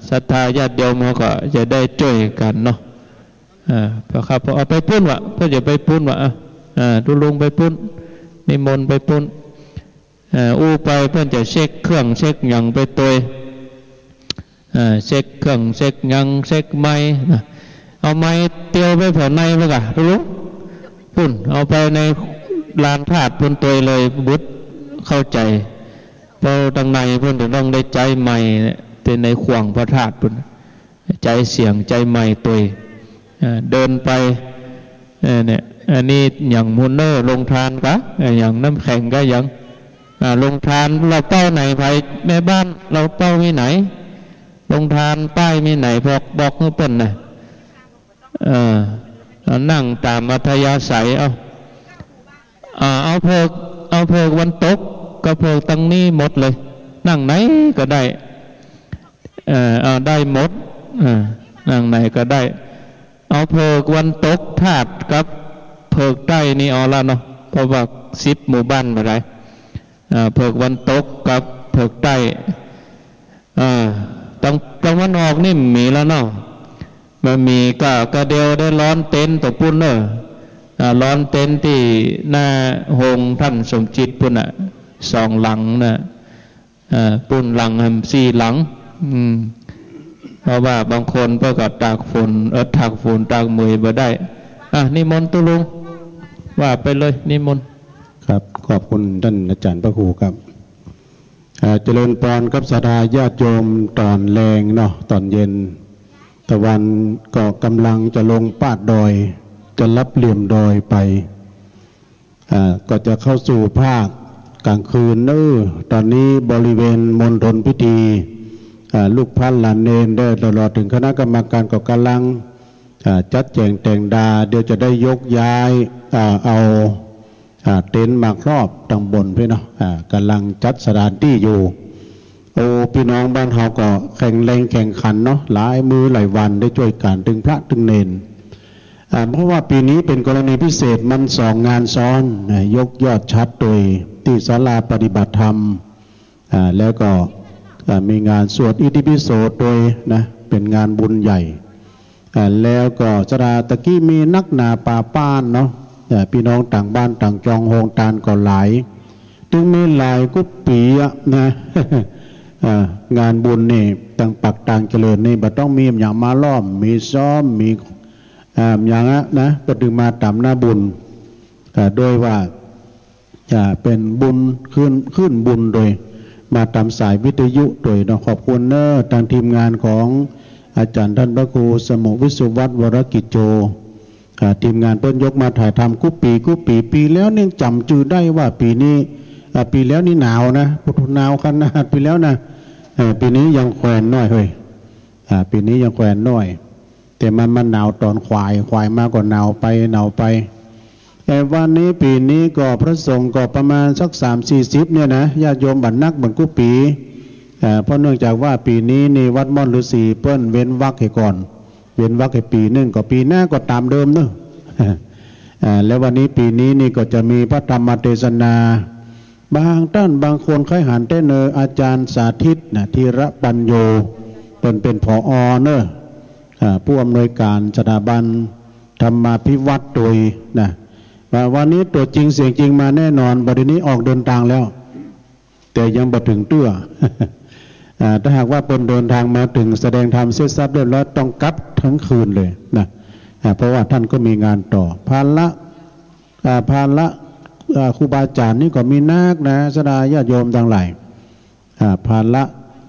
ศรัทธาญาติโยมเขาก็จะได้ช่วยกันเนาะพอครับเอาไปปุ่นวะเพื่อจะไปปุ่นวะตุลุงไปปุ่นนิมนต์ไปปุ่นอู้ไปเพื่อจะเช็คเครื่องเช็คหยังไปตัวเช็คเครื่องเช็คยังเช็คไม้เอาไม้เตียวไปแผ่นในไปกะรู้ปุ่นเอาไปในลานธาตุปุ่นตัวเลยบุตรเข้าใจเพราะตรงในปุ่นจะต้องได้ใจใหม่แต่ในขวางพระธาตุปุ่นใจเสียงใจใหม่ตัวเดินไปเนี่ยอันนี้อย่างมูนเนอร์ลงทานกะอย่างน้ำแข็งก็อย่างลงทานเราเป้าไหนไปแม่บ้านเราเป้ามีไหนลงทานป้ายมีไหนบอกให้เปิ้นนะนั่งตามอัธยาศัยเอาเพิกวันตกก็เพิกตั้งนี้หมดเลยนั่งไหนก็ได้ได้หมดนั่งไหนก็ได้เอาเพิกวันตกธาตุกับเพิกใต้นี่เอาละเนาะเพราะว่า10 หมู่บ้านอะไรเพิกวันตกกับเพิกใต้ตรงวันออกนี่มีแล้วเนาะมันมีก็เดียวได้ร้อนเต็นตัวปุ่นเนอะร้อนเต็นที่หน้าโฮงท่านสมจิตปุ่น2 หลังนะปุ่นหลัง4 หลังเพราะว่าบางคนเพื่อก็ตากฝนตากฝนตากมือมาได้นิมนต์ตุลุงว่าไปเลยนิมนต์ครับขอบคุณท่านอาจารย์พระครูครับเจริญพรกับศรัทธาญาติโยมตอนแรงเนาะตอนเย็นตะวันก็กำลังจะลงปาดดอยจะรับเหลี่ยมดอยไปก็จะเข้าสู่ภาคกลางคืนตอนนี้บริเวณมณฑลพิธีลูกพันหลานเนนได้ตลอดถึงคณะกรรมการก็กำลังจัดแจงแต่งดาเดี๋ยวจะได้ยกย้ายเอาเต็นท์มาครอบตำบลพี่เนาะกำลังจัดสถานที่อยู่พี่น้องบ้านเราก็แข่งแรงแข่งขันเนาะหลายมือหลายวันได้ช่วยกันถึงพระถึงเนนเพราะว่าปีนี้เป็นกรณีพิเศษมัน2 งานซ้อนยกยอดชัดโดยที่ศาลาปฏิบัติธรรมแล้วก็มีงานสวดอิติปิโสโดยนะเป็นงานบุญใหญ่แล้วก็ศาลาตะกี้มีนักหนาป่าป้านเนาะพี่น้องต่างบ้านต่างจองโฮงตานก็หลายถึงมีหลายกุ๊บปีนะงานบุญนี่ต่างปักต่างเจริญนี่บ่ต้องมีอย่างมาล้อมมีซ้อมมีอย่างนะก็ดึงมาตามหน้าบุญโดยว่าเป็นบุญขึ้นบุญโดยมาตามสายวิทยุโดยขอบคุณทางทีมงานของอาจารย์ท่านพระครูสมุวิสุวัฒน์วรกิจโจทีมงานเพิ่นยกมาถ่ายทำกุ๊บปีแล้วเนี่ยจำชื่อได้ว่าปีนี้ปีแล้วนี่หนาวนะพุทธหนาวขนาดปีแล้วนะปีนี้ยังแขวนน้อยเฮ้ยปีนี้ยังแขวนน้อยแต่มันหนาวตอนควายมากกว่าหนาวไปแต่วันนี้ปีนี้ก็พระสงฆ์ก็ประมาณสัก30-40เนี่ยนะญาติโยมบัดนักบัดกุ๊บปีเพราะเนื่องจากว่าปีนี้นี่วัดม่อนฤาษีเปิ้นเว้นวรรคให้ก่อนเว้นวรรคให้ปีนึงก็ปีหน้าก็ตามเดิมเนอะแล้ววันนี้ปีนี้นี่ก็จะมีพระธรรมเทศนาบางท่านบางคนเคยหันเต้นอาจารย์สาธิตธีระปัญโยเป็นผอ.ผู้อำนวยการสถาบันธรรมาภิวัตน์โดยวันนี้ตัวจริงเสียงจริงมาแน่นอนบัดนี้ออกเดินทางแล้วแต่ยังบ่ถึงเตื้อถ้าหากว่าเพิ่นเดินทางมาถึงแสดงธรรมเสร็จสับเรียบร้อยต้องกลับทั้งคืนเลยนะเพราะว่าท่านก็มีงานต่อภาระครูบาอาจารย์นี่ก็มีนักนะสดาญาติโยมทั้งหลายภาระ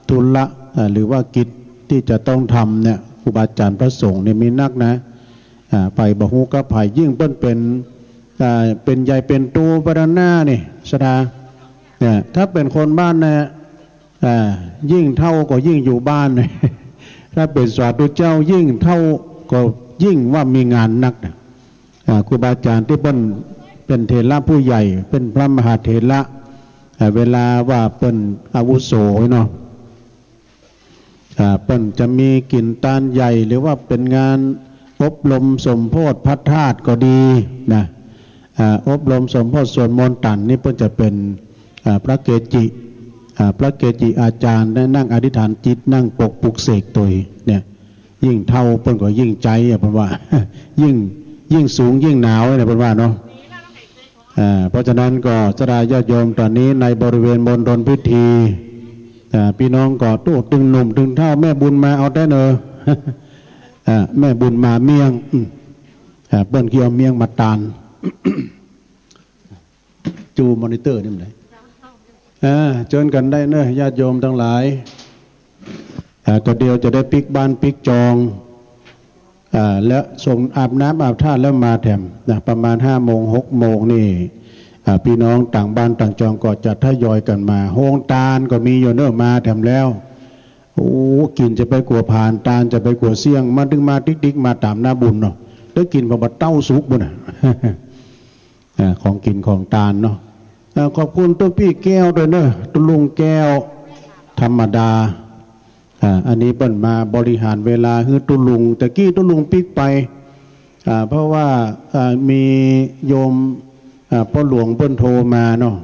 ทุนละหรือว่ากิจที่จะต้องทำเนี่ยครูบาอาจารย์พระสงฆ์เนี่ยมีนักนะไปบ่ฮู้กับไผยิ่งเปิ้นเป็นใหญ่เป็นตูปรณานี่สดาเนี่ยถ้าเป็นคนบ้านนะยิ่งเท่าก็ยิ่งอยู่บ้าน ถ้าเป็นสาธุเจ้ายิ่งเท่าก็ยิ่งว่ามีงานนักนะครูบาอาจารย์ที่เป็นเถระผู้ใหญ่เป็นพระมหาเถระเวลาว่าเป็นอาวุโสเนาะเปิ้นจะมีกินตานใหญ่หรือว่าเป็นงานอบรมสมโพธิพระธาตุก็ดีนะอบรมสมโพธิสวดมนต์ตันนี่เปิ้นจะเป็นพระเกจิอาจารย์ได้นั่งอธิษฐานจิตนั่งปกปุกเสกตัวเนี่ยยิ่งเท่าเปิ้นก็ยิ่งใจเพิ่นว่า ยิ่งสูงยิ่งหนาวเนี่ยเพิ่นว่าเนาะเพราะฉะนั้นก็สดาญาติโยมตอนนี้ในบริเวณมณฑลพิธีพี่น้องก็ตู้ตึงหนุ่มตึงเท่าแม่บุญมาเอาได้เนอะแม่บุญมาเมียงเปิ้นเกี่ยวเมียงมาตาน จูมอนิเตอร์นี่มันไหนเชิญกันได้เนอะญาติโยมทั้งหลายก็เดียวจะได้ปิกบ้านปิกจองแล้วส่งอาบน้ำอาบท่าแล้วมาแถมนะประมาณ5 โมง 6 โมงนี่พี่น้องต่างบ้านต่างจองก็จะทยอยกันมาโฮงตาลก็มีอยู่เนอะมาแถมแล้วโอ้กินจะไปกลัวผ่านตาลจะไปกลัวเสี่ยงมาดึงมาติ๊กมาตามหน้าบุญเนาะแล้วกินพอบัดเต้าสุกบุญของกินของตาลเนาะขอบคุณตัวพี่แก้วด้วยเนอะตุลุงแก้วธรรมดาอันนี้เปิ้นมาบริหารเวลาคือตุลุงแต่กี้ตุลุงปิกไปเพราะว่ามีโยมพ่อหลวงเปิ้นโทรมาเนาะ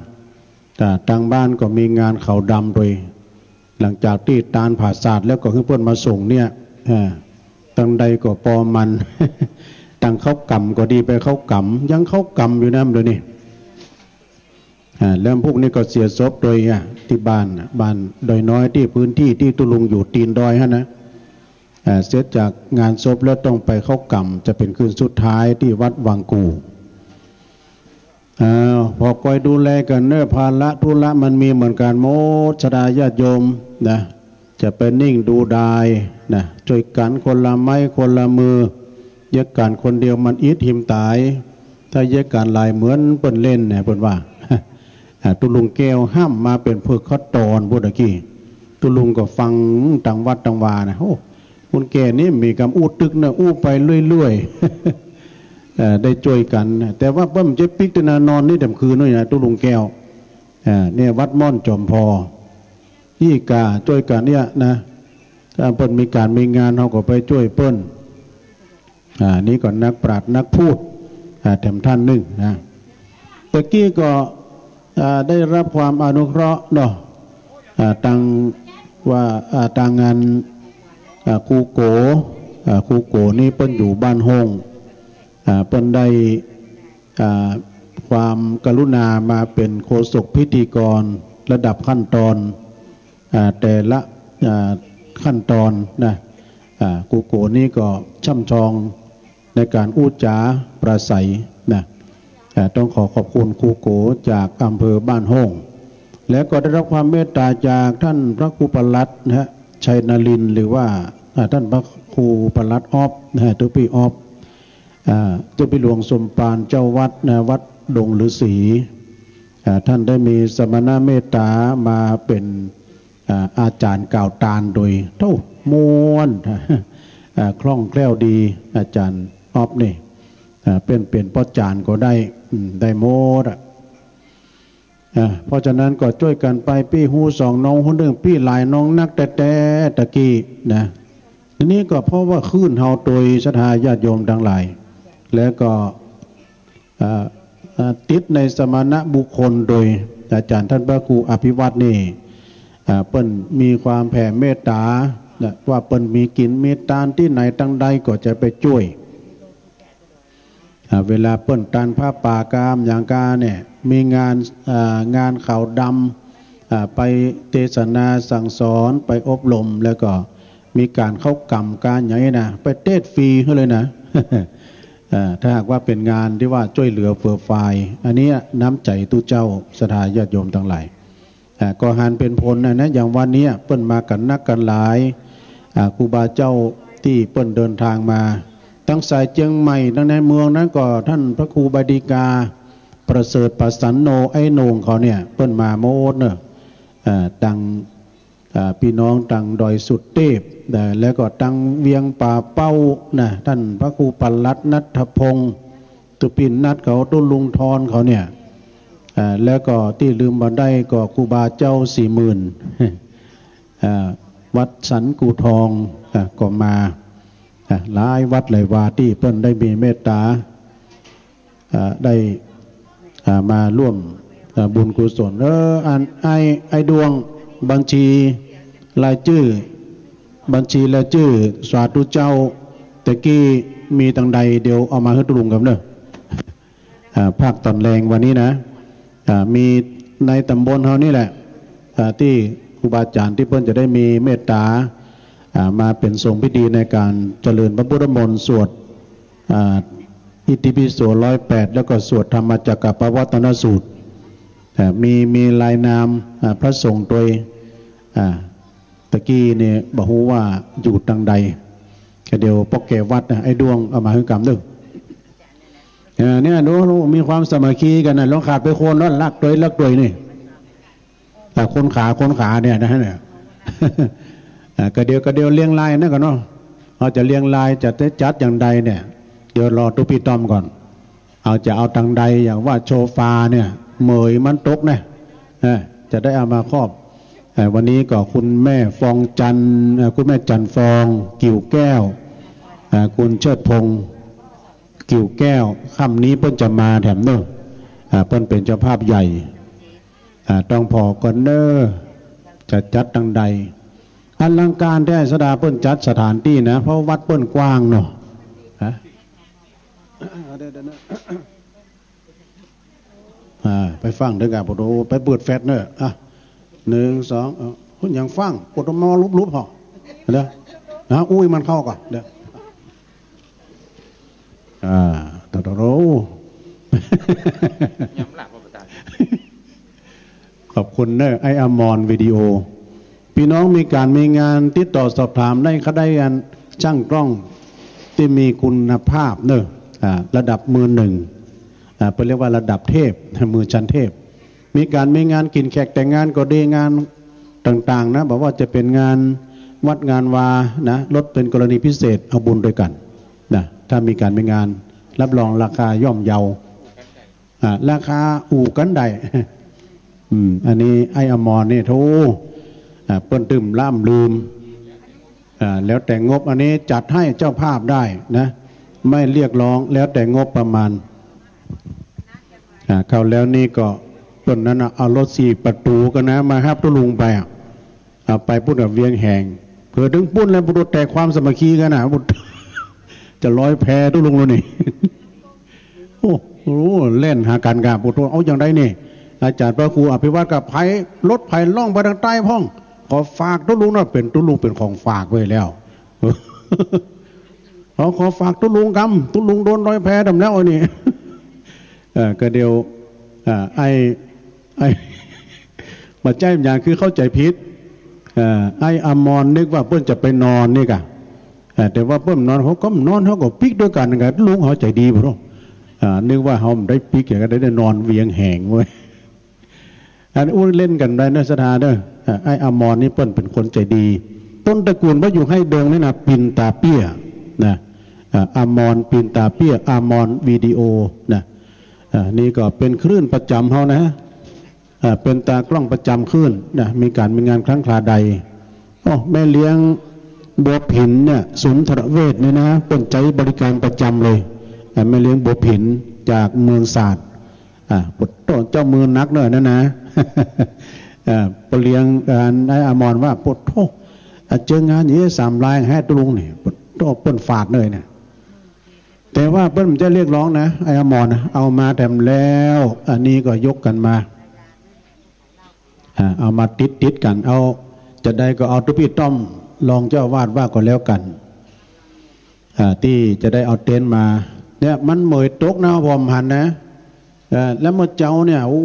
ทางบ้านก็มีงานเขาดำโดยหลังจากที่ตาลผ่าศาสตร์แล้วก็คือเปิ้นมาส่งเนี่ยตั้งใดก็ปอมัน ตั้งเข้ากำก็ดีไปเข้ากำยังเข้ากำอยู่นะเดี๋ยวนี้แล้วพวกนี้ก็เสียศพโดยที่บ้านดอยน้อยที่พื้นที่ที่ตุลุงอยู่ตีนดอยฮะนะเสร็จจากงานศพแล้วต้องไปเข้ากำจะเป็นคืนสุดท้ายที่วัดวังกูพอคอยดูแลกันเนื้อภาระธุระมันมีเหมือนกันโมชดาญาติโยมนะจะเป็นนิ่งดูดายนะช่วยกันคนละไม้คนละมือแยกกันคนเดียวมันอิดหิมตายถ้าแยกกันหลายเหมือนเปิ้นเล่นเนี่ยเปิ้นว่าตุลุงแก้วห้ามมาเป็นเพื่อข้อตอนพูดตะกี้ตุลุงก็ฟังต่างวัดต่างวานะโอ้คุณแก่นี่มีกำอู้ตึกนะอู้ไปเรื่อยๆได้ช่วยกันแต่ว่าเพิ่มเจ็บปิกตนานอนนี่เต็มคืนด้วยนะตุลุงแก้วเนี่ยวัดม่อนจอมพอที่กาช่วยกันเนี่ยนะถ้าเพิ่นมีการมีงานเขาก็ไปช่วยเพิ่นนี่ก่อนนักปราชญ์นักพูดแถมท่านหนึ่งนะตะกี้ก็ได้รับความอนุเคราะห์เนาะตั้งว่าต่างงานครูโกนี่เปิ้นอยู่บ้านห้องเปิ้นได้ความกรุณามาเป็นโฆษกพิธีกรระดับขั้นตอนแต่ละขั้นตอนนะครูโกนี่ก็ช่ำชองในการอู้จ๋าประสัยนะต้องขอบคุณครูโกจากอำเภอบ้านห้องและก็ได้รับความเมตตาจากท่านพระครูปลัดนะฮะชัยนรินทร์หรือว่าท่านพระครูปลัดออฟนะฮะตุปีออฟเจ้าพี่หลวงสมปานเจ้าวัดนะวัดดงฤาษีท่านได้มีสมณเมตตามาเป็นอาจารย์กล่าวตาลโดยเท่าม้วนคล่องแคล่วดีอาจารย์ออฟนี่เป็นพ่อจานก็ได้โมดเพราะฉะนั้นก็ช่วยกันไปปี้หูสองน้องหูหนึ่งปี้หลายน้องนักแต่ตะกี้นะทีนี้ก็เพราะว่าขึ้นเฮาโดยศรัทธาญาติโยมทั้งหลายแล้วก็ติดในสมณะบุคคลโดยอาจารย์ท่านพระครูอภิวัตนี่เปิ้นมีความแผ่เมตตาว่าเปิ้นมีกินมีตานที่ไหนตั้งใดก็จะไปช่วยเวลาเปิ้นตันผ้าป่ากามอย่างกาเนี่ยมีงานข่าวดำไปเทศนาสั่งสอนไปอบรมแล้วก็มีการเข้ากรรมการอย่างนี้นะไปเทศฟรีให้เลยนะ ถ้าหากว่าเป็นงานที่ว่าช่วยเหลือเฟื่อฟายอันนี้น้ำใจตู้เจ้าศรัทธาญาติโยมทั้งหลายก็หันเป็นผลนะอย่างวันนี้เปิ้นมากันนักกันหลายครูบาเจ้าที่เปิ้นเดินทางมาทั้งสายเชียงใหม่ทั้งในเมืองนั้นก็ท่านพระครูบดีกาประเสริฐประสันโนไอ้โหนงเขาเนี่ยเปิ้นมาโมดเนอะดัง พี่น้องตังดอยสุเทพแล้วก็ตังเวียงป่าเป้านะท่านพระครูปัลลัดนัทพงศ์ตุปินนัดเขาตุ้ลุงทอนเขาเนี่ยแล้วก็ที่ลืมมาได้ก็ครูบาเจ้า40,000วัดสันกูทองก็มาหลายวัดหลายวาที่เพิ่นได้มีเมตตาได้มาร่วมบุญกุศลไอดวงบัญชีรายชื่อสาธุเจ้าตะกี้มีตังใดเดี๋ยวเอามาให้ตุลุงกับเนอะภาคตอนแรงวันนี้นะมีในตำบลเขานี่แหละที่ครูบาอาจารย์ที่เพิ่นจะได้มีเมตตามาเป็นทรงพิธีในการเจริญพระพุทธมนต์สวดอิติปิโส108แล้วก็สวดธรรมจักรปวัตตนสูตรมีลายนามพระสงฆ์โดยตะกี้เนี่ยบอกว่าอยู่ตังใดเดี๋ยวปกแกวัดไอ้ดวงเอามาให้กรรมด้วยเนี่ยดูมีความสมัคคีกันนะลองขาดไปโคนแล้วลักตัวนี่แต่คนขาเนี่ยนะเนี่ยก็เดียวเลี้ยงลายนั่นก่อนเนาะเราจะเลี้ยงลายจะจัดอย่างใดเนี่ยเดี๋ยวรอตุพี่ต้อมก่อนจะเอาตังใดอย่างว่าโชฟาเนี่ยเหมยมันตกเนี่ยจะได้เอามาครอบวันนี้ก็คุณแม่ฟองจันคุณแม่จันฟองกิ่วแก้วคุณเชิดพงศ์กิ่วแก้วค่ำนี้เพิ่นจะมาแถมเนอะเพิ่นเป็นเจ้าภาพใหญ่ต้องพอก่อนเนอะจะจัดตังใดอลังการได้สดาเปิ้นจัดสถานที่นะเพราะวัดเปิ้นกว้างเนาะไปฟังเด้อกับโปรไปเปิดแฟตเนอะ1 2คุณยังฟังปดมอลุบๆพอเด้อนะอุ้ยมันเข้าก่อนเด้อตโรย้ำหลักว่าประจานขอบคุณเนอะไออมรวิดีโอพี่น้องมีงานติดต่อสอบถามได้เขาได้กันช่างกล้องที่มีคุณภาพเนอะระดับมือ1เป็นเรียกว่าระดับเทพมือชั้นเทพมีงานกินแขกแต่งงานก็ดีงานต่างๆนะบอกว่าจะเป็นงานวัดงานวานะลดเป็นกรณีพิเศษเอาบุญด้วยกันนะถ้ามีงานรับรองราคาย่อมเยาราคาอู่กันได้อันนี้ไออมรนี่โธ่เปิ้นตื่มล่ำลืมแล้วแต่งบอันนี้จัดให้เจ้าภาพได้นะไม่เรียกร้องแล้วแต่งบประมาณเข้าแล้วนี่ก็ต้นนั้นเอารถ4 ประตูกันนะมาครับตุลุงไปเอาไปพูดกับเวียงแหงเผื่อถึงปุ้นแล้วบุตรแต่ความสมัครกันนะบุตรจะร้อยแพตุลุงแล้วนี่โอ้โหเล่นหาการกับบุตรเอาอย่างไรนี่อาจารย์พระครูอภิวัตกับไผ่รถไผ่ล่องไปทางใต้ห้องขอฝากตุลุงนะเป็นตุลุงเป็นของฝากไว้แล้วขอฝากตุลุงกำตุลุงโดนร้อยแพดำแล้วไอ้นี่ก็เดียวไอ้มาใจอย่างคือเข้าใจผิดไอ้อมรนึกว่าเพิ่นจะไปนอนนี่กะแต่ว่าเพิ่นนอนเขาก็นอนเขาก็ปิกด้วยกันกันลุงเขาใจดีพ่อนึกว่าเขาได้ปิกอย่างก็ได้นอนเวียงแหงเว้ยอันอุ้นเล่นกันได้นะสถาเด้อไอ้อมรนี่เพิ่นเป็นคนใจดีต้นตระกูลว่าอยู่ให้เดิงนี่นะปินตาเปี้ยนะอมรปินตาเปี้ยอมรวิดีโอนะนี่ก็เป็นคลื่นประจำเขานะเป็นตากล้องประจำคลื่นนะมีงานครั้งคราใดแม่เลี้ยงบัวผินเนี่ยสุนทรเวชเนี่ยนะเป็นใจบริการประจำเลยแม่เลี้ยงบัวผินจากเมืองศาสตร์ปดโตเจ้ามือนักเนอะนั่นนะปเลี้ยงนายอมรว่าปดโตเจองานอย่างนี้3 รายให้ตุลุงนี่ปดโตเปิ้นฝากเลยเนี่ยแต่ว่าเปิ้นจะเรียกร้องนะไอ้อมรนะเอามาแต่แล้วอันนี้ก็ยกกันมาเอามาติดกันเอาจะได้ก็เอาทุพี่ต้อมลองเจ้าวาดว่าก็แล้วกันที่จะได้เอาเต็นท์มาเนี่ยมันเหมยตกนะผมหันนะแล้วมาเจ้าเนี่ยโอ้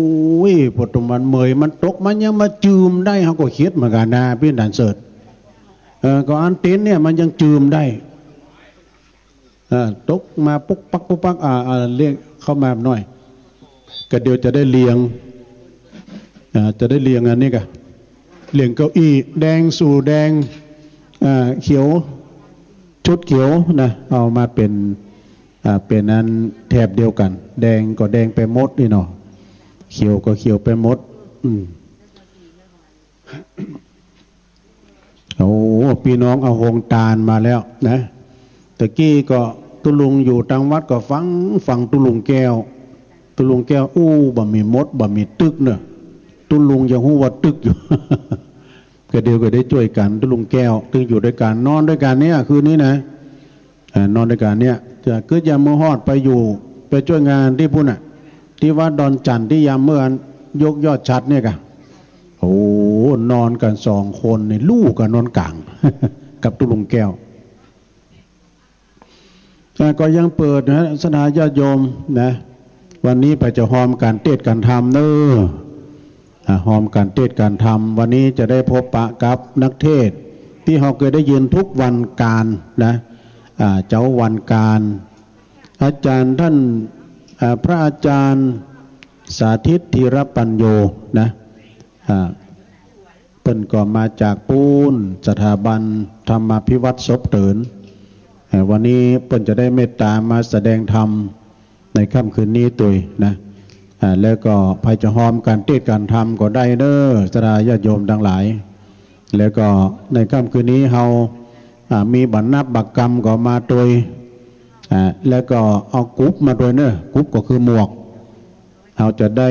ยปฐมวันเหมยมันตกมันยังมาจืมได้เขาก็คิดเหมือนกันนะพี่ด่านเสิร์ตก็อันเต็นท์เนี่ยมันยังจืมได้ตกมาปุ๊กปักเรียกเข้ามาหน่อยก็เดี๋ยวจะได้เลียงอันนี้กัน เหลี่ยงเก้าอี้แดงสู่แดงเขียวชุดเขียวนะเอามาเป็นนั้นแถบเดียวกันแดงก็แดงไปหมดนี่เนาะเขียวก็เขียวไปหมดโอ้พี่น้องเอาหงตาลมาแล้วนะตะกี้ก็ตุลุงอยู่ทางวัดก็ฟังตุลุงแก้วบ่มีมดบ่มีตึกเนอะตุลุงยังหู้ว่าตึกอยู่ ก็เดียวก็ได้ช่วยกันตุลุงแก้วตึงอยู่ด้วยกันนอนด้วยกันเนี่ยคืนนี้นะนอนด้วยกันเนี่ยจะคือยามเมื่อฮอดไปอยู่ไปช่วยงานที่พุ่นน่ะที่วัดดอนจันทร์ที่ยามเมื่อยกยอดชัดเนี่ยกันโอ้นอนกัน2 คนในลูกกันนอนกลาง กับตุลุงแก้วก็ยังเปิดนะสถานญาติโยมนะวันนี้ไปจะหอมการเทศน์การธรรมเนอะหอมการเทศน์การธรรมวันนี้จะได้พบปะกับนักเทศน์ที่เราเคยได้ยินทุกวันการนะเจ้าวันการอาจารย์ท่านพระอาจารย์สาธิตธีรปัญโยนะเพิ่นก็มาจากปูนสถาบันธรรมพิวัตรศพเตินวันนี้เพิ่นจะได้เมตตามาแสดงธรรมในค่ำคืนนี้ตุยนะแล้วก็ภัยจะหอมการเทศน์การธรรมก็ได้เด้อสาญาติโยมทั้งหลายแล้วก็ในค่ำคืนนี้เฮามีบรรณบักกรรมก็มาตุยแล้วก็เอากุ๊บมาด้วยเนอะกุ๊บก็คือหมวกเราจะได้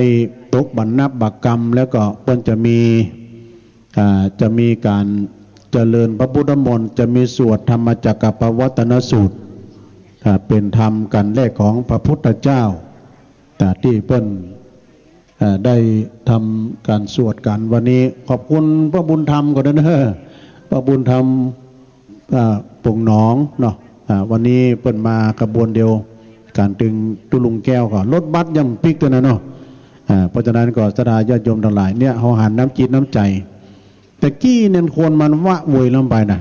ตกบรรณบักกรรมแล้วก็เพิ่นจะมีการเจริญพระพุทธมนต์จะมีสวดธรรมจักรปวัตนสูตรเป็นธรรมกันแรกของพระพุทธเจ้าแต่ที่เพิ่นได้ทำการสวดกันวันนี้ขอบคุณพระบุญธรรมก่อนนะพระบุญธรรมปุ่งหนองเนาะวันนี้เพิ่นมากระบวนเดียวการตึงตุลุงแก้วก็รถบัสย่ำปิกตัวนั้นเนาะเพราะฉะนั้นก็สถานญาติโยมทั้งหลายเนี่ยเขาหันน้ำจิตน้ำใจแต่กี้เนี่ยคนมันวะโวยลงไปนะ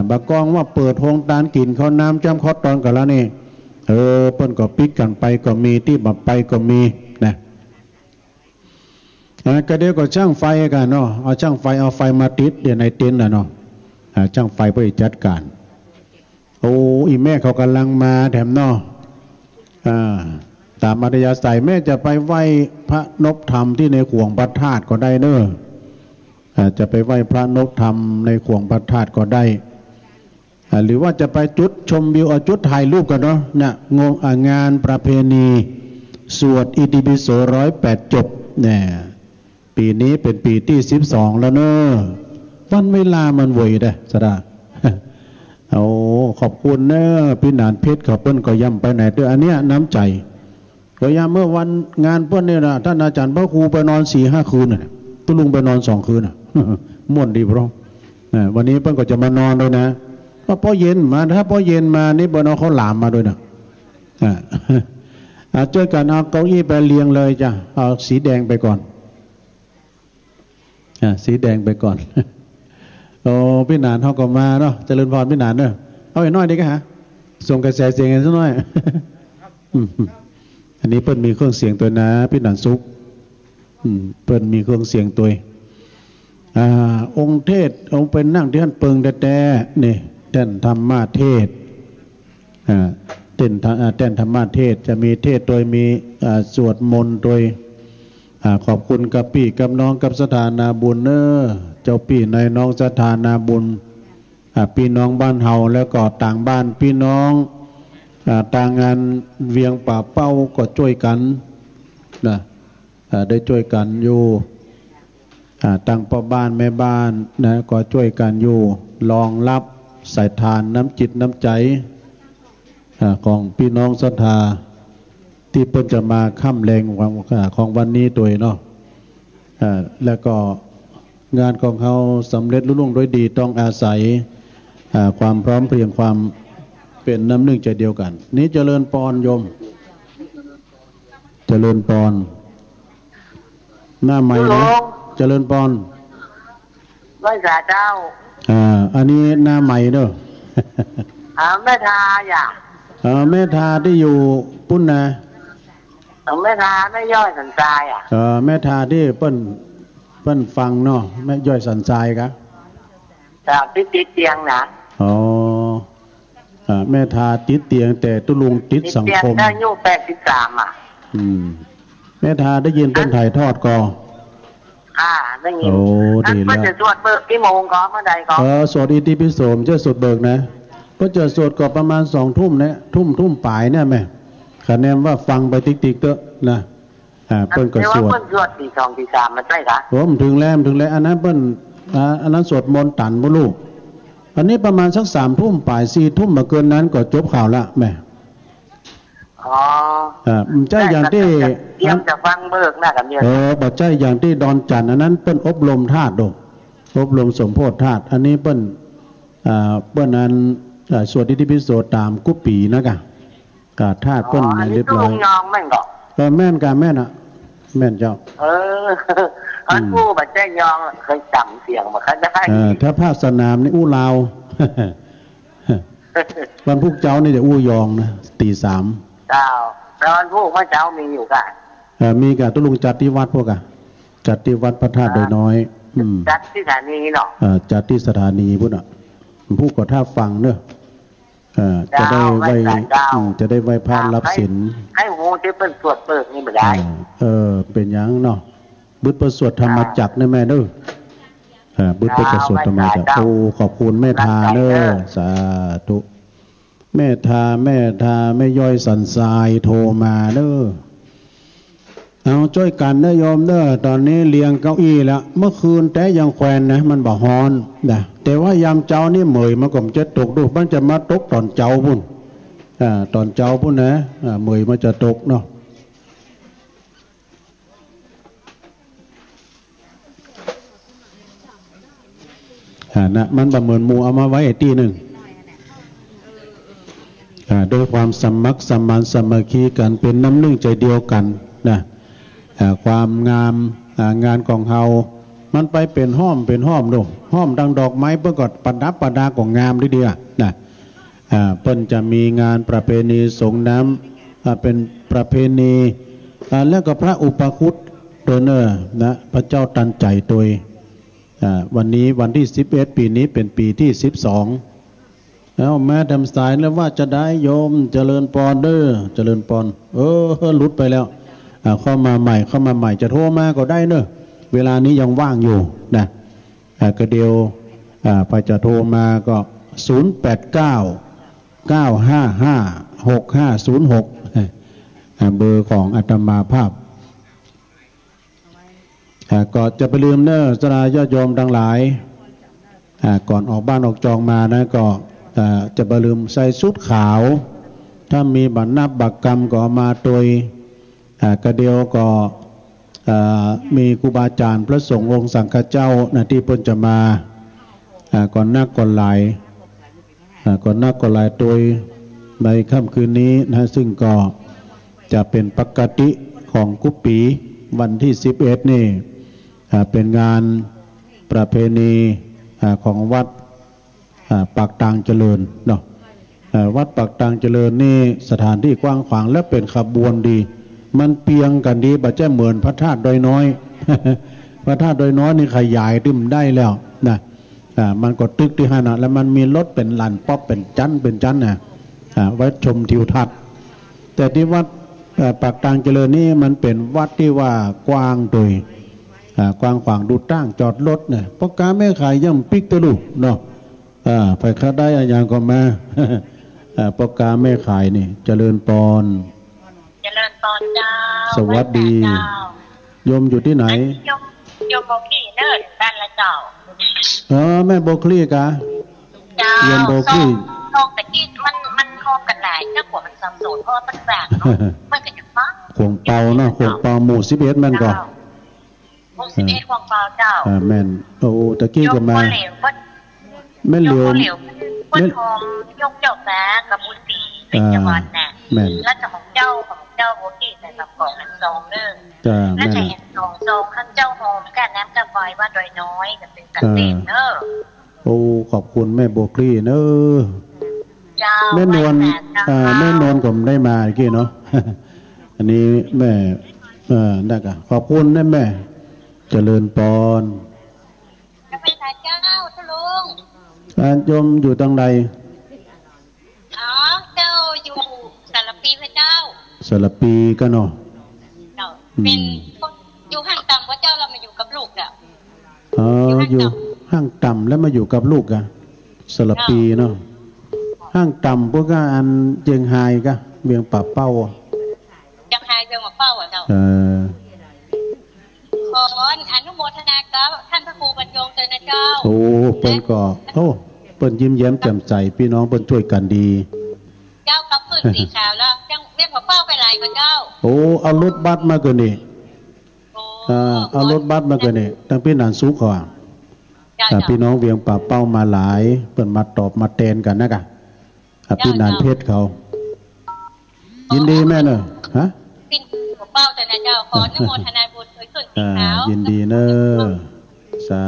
บากองว่าเปิดโฮงตานกินเขาน้ำจ้ำเขาตอนกันแล้วนี่เพิ่นก็ปิกกันไปก็มีที่บับไปก็มีนะก็เดี๋ยวก็ช่างไฟกันเนาะเอาช่างไฟเอาไฟมาติดเดี๋ยวในเต็นท์น่ะเนาะช่างไฟเพื่อจัดการโอ้อีแม่เขากำลังมาแถมเนาะตามอัธยาศัยแม่จะไปไหว้พระนพธรรมที่ในขวงพระธาตุก็ได้เนอะจะไปไหว้พระนพธรรมในขวงพระธาตุก็ได้หรือว่าจะไปจุดชมวิวเอาจุดถ่ายรูปกันเนาะเนี่ยงานประเพณีสวดอิติปิโส108 จบเนี่ยปีนี้เป็นปีที่12แล้วเนอะวันเวลามันเวยได้สระโอ้ขอบคุณเนอะพี่นานเพชรเขาเปิ้นก็ย่ำไปไหนด้วยอันเนี้ยน้ำใจก็ย่ำเมื่อวันงานเปิ้นเนี่ยนะท่านอาจารย์พระครูไปนอน4-5 คืนน่ะตุลุงไปนอน2 คืนน่ะม่วนดีพร้อมวันนี้เปิ้นก็จะมานอนด้วยนะก็พอเย็นมาถ้าพอเย็นมานี่เปิ้นเอาข้าวหลามมาด้วยนะช่วยกันเอาเก้าอี้ไปเรียงเลยจ้ะเอาสีแดงไปก่อนสีแดงไปก่อนโอ้พี่นานเขาก็มาเนาะเจริญพรพี่นานเนาะเอาไอ้น้อยดีก็ฮะส่งกระแสเสียงกันสักหน่อยอันนี้เปิ้นมีเครื่องเสียงตัวนะพี่นานซุกเปิ้นมีเครื่องเสียงตัวองค์เทศองค์เป็นนั่งที่ท่านเปิงแต่นี่แท่นธรรมะเทศแท่นธรรมะเทศจะมีเทศโดยมีสวดมนต์โดยขอบคุณกับพี่กับน้องกับสถานาบุญเนอเจ้าพี่ในน้องสถานาบุญพี่น้องบ้านเฮาแล้วก็ต่างบ้านพี่น้องต่างงานเวียงป่าเป้าก็ช่วยกันนะได้ช่วยกันอยู่ต่างพ่อบ้านแม่บ้านนะก็ช่วยกันอยู่รองรับใส่ทานน้ำจิตน้ำใจของพี่น้องศรัทธาที่เพิ่งจะมาค่ำแรงของวันนี้ตัวเนาะแล้วก็งานของเขาสำเร็จลุล่วงด้วยดีต้องอาศัยความพร้อมเพรียงความเป็นน้ำหนึ่งใจเดียวกันนี้เจริญปอนโยมเจริญปอนหน้าใหม่นะเจริญปอนไหว้สาเจ้าอันนี้หน้าใหม่เนอะแม่ทาอย่าแม่ทาที่อยู่ปุ้นนะแม่ทาไม่ย่อยสันใจแม่ทาที่เปิ้น เพิ่นฟังเนาะแม่ย่อยสันทรายกะจากติดเตียงนะอ๋อแม่ทาติดเตียงแต่ตุลุงติดสังคมได้อายุ83อ่ะแม่ทาได้ยินเพิ่นถ่ายทอดก่อได้ยินโอ้ดีแล้วเพิ่นจะสวดเบิกกี่โมงก่อนเมื่อใดก่อนสวดอิติปิโสมจะสวดเบิกนะเพิ่นจะสวดก็ประมาณ2 ทุ่มนะทุ่มปลายเนี่ยแม่คะแนนว่าฟังไปติ๊กๆเตอะนะเพิ่นก็สวดเพิ่นสวดตี 2 ตี 3มันใช่คะผมถึงแล้วอันนั้นเพิ่นอันนั้นสวดมนต์ตันบ่ลูกอันนี้ประมาณสัก3 ทุ่มปลาย4 ทุ่มมาเกินนั้นก็จบข่าวละแม่ใจอย่างที่เตรียมจะฟังเบิกนะกันเนี่ยบอกใจอย่างที่ดอนจันอันนั้นเปิ้นอบรมธาตุอบรมสมโพธิธาตุอันนี้เปิ้นนั้นสวดอิติปิโสตามกุปีนะกะกะธาตุเปิ้นเรียบร้อยแม่นก็แม่นกะแม่นอ่ะแม่นเจ้าอันผู้บัดใจยองเคยจำเสียงมาคันได้ถ้าภาคสนามนี่อู้ลาววันพุกเจ้านี่จะอู้ยองนะตี 3เจ้าแล้ววันพุกว่าเจ้ามีอยู่กะมีกะตุลุงจัดที่วัดพวกะจัดที่วัดพระธาตุโดยน้อยจัดที่สถานีเนาะจัดที่สถานีพุ่นอ่ะผู้ก็ถ้าฟังเนอะจะได้ไว้พระรับศีลให้หูที่เป็นสวดเปิดนี่ไม่ได้เป็นอย่างเนาะบุตรประสวดธรรมจักรนะแม่เด้อบุตรประสวดธรรมจักรโอ้ขอบคุณแม่ทาเนอะสาธุแม่ทาแม่ย่อยสันทรายโทรมาเด้อเอาช่วยกันนะโยมเด้อตอนนี้เรียงเก้าอี้แล้วเมื่อคืนแต่ยังแควนนะมันบ่ฮอนนะแต่ว่ายามเจ้านี่เหมยมันก็จะตกดูมันจะมาตกตอนเจ้าพุ่นตอนเจ้าพุ่นนะเหมยมันจะตกเนาะนะมันประเมินหมู่เอามาไว้ตีหนึ่งโดยความสมัครสมานสามัคคีกันเป็นน้ำหนึ่งใจเดียวกันนะความงามงานของเฮามันไปเป็นห้อมดูห้อมดังดอกไม้เพื่อก็ประดับประดาของงามทีเดียวนะเพิ่นจะมีงานประเพณีสงน้ำเป็นประเพณีแล้วก็พระอุปคุตโดยเนอนะพระเจ้าตันใจโดยวันนี้วันที่11ปีนี้เป็นปีที่12แล้วแม่ทำสายแล้วว่าจะได้โยมเจริญปอนเด้อเจริญปอนหลุดไปแล้วเข้ามาใหม่จะโทรมาก็ได้เนอะเวลานี้ยังว่างอยู่นะก็เดียวไปจะโทรมาก็0899556506เบอร์ของอาตมาภาพก็จะไปลืมเนอะสลายอดโยมดังหลายก่อนออกบ้านออกจองมานะก็จะไปลืมใส่ชุดขาวถ้ามีบัตรนับบักกรรมก็มาโดยกระเดียวก็มีครูบาอาจารย์พระสงฆ์องค์สังฆเจ้าที่เพิ่นจะมาก่อนหน้าก่อนหลายโดยในค่ำคืนนี้นะซึ่งก็จะเป็นปกติของกุปปีวันที่11นี่เป็นงานประเพณีของวัดปากตางเจริญเนาะวัดปากตางเจริญนี่สถานที่กว้างขวางและเป็นขบวนดีมันเปียงกันดีบัดเจ้าเหมือนพระธาตุดอยน้อยพระธาตุดอยน้อยนี่ขยายตึมได้แล้วนะมันก็ตึกที่ขนาดแล้วมันมีรถเป็นลานป๊อปเป็นจันนะไว้ชมทิวทัศน์แต่ที่วัดปากตางเจริญนี่มันเป็นวัดที่ว่ากว้างโดยกว้างขวางดูตั้งจอดรถเนี่ยพ่อค้าแม่ขายย่ำปิกตะลุเนาะไปค้าได้อย่างก็มาพ่อค้าแม่ขายนี่เจริญปอนเจ้าสวัสดีโยมอยู่ที่ไหนโยมโบกี้เนิร์ดด้านละเจ้าแม่โบคลี่กะโยมโบคลี่โฮมแต่กี้มันโฮมกันหลายเจ้าหัวมันสับสนเพราะมันแปลกเนาะมันก็จะฟังขวงเปาเนาะขวงเปาหมู่11แม่นก่อนหมู่11ขวงเปาเจ้าแม่นโอ้ตะกี้ก็มาแม่เหลียวคนทองยกเจ้าแม่กับบุตรีเป็นจังหวัดน่ะแล้วจะของเจ้าโบกี้ใส่กับกล่องอันซองเด้อแล้วจะเห็นซองข้างเจ้าโฮมกันน้ำกระบอยว่าโดยน้อยก็เป็นสันเดนเนอโอ้ขอบคุณแม่โบกี้เนอแม่นวลผมได้มาเมื่อกี้เนาะอันนี้แม่ได้กะขอบคุณนะแม่ เจริญปอนจะเป็นเจ้าทะลุงโยมอยู่ตรงใดอ๋อเจ้าอยู่สารปีพระเจ้าสารปีก็เนาะเป็นอยู่ห้างต่ำว่าเจ้าเรามาอยู่กับลูกเนี่ยอยู่ห้างต่ำแล้วมาอยู่กับลูกอะสารปีเนาะห้างต่ำพวกก็อันเจียงไฮ้ก็เวียงป่าเป้าเจียงไฮ้เวียงป่าเป้าอ่ะเจ้าขออนุโมทนากับท่านพระครูบรรยงเจริญเจ้าโอ้เปิ้นก็เปิ้นยิ้มแย้มแจ่มใสพี่น้องเปิ้นช่วยกันดีเจ้ากับปืนสีขาวแล้วจังเรียกว่าเป้าไปไหลกับเจ้าโอ้เอารถบัสมาเกินนี่เอารถบัสมาเกินนี่ตั้งพี่นานสุขอ่ะพี่น้องเวียงป่าเป้ามาหลายเปิ้นมาตอบมาแทนกันนะกะพี่นานเพชรเขายินดีแม่เนอะฮะปิ้นเป้าแต่นะเจ้าขออนุโมทนาบุญโดยขึ้นสีขาวยินดีเนอะสา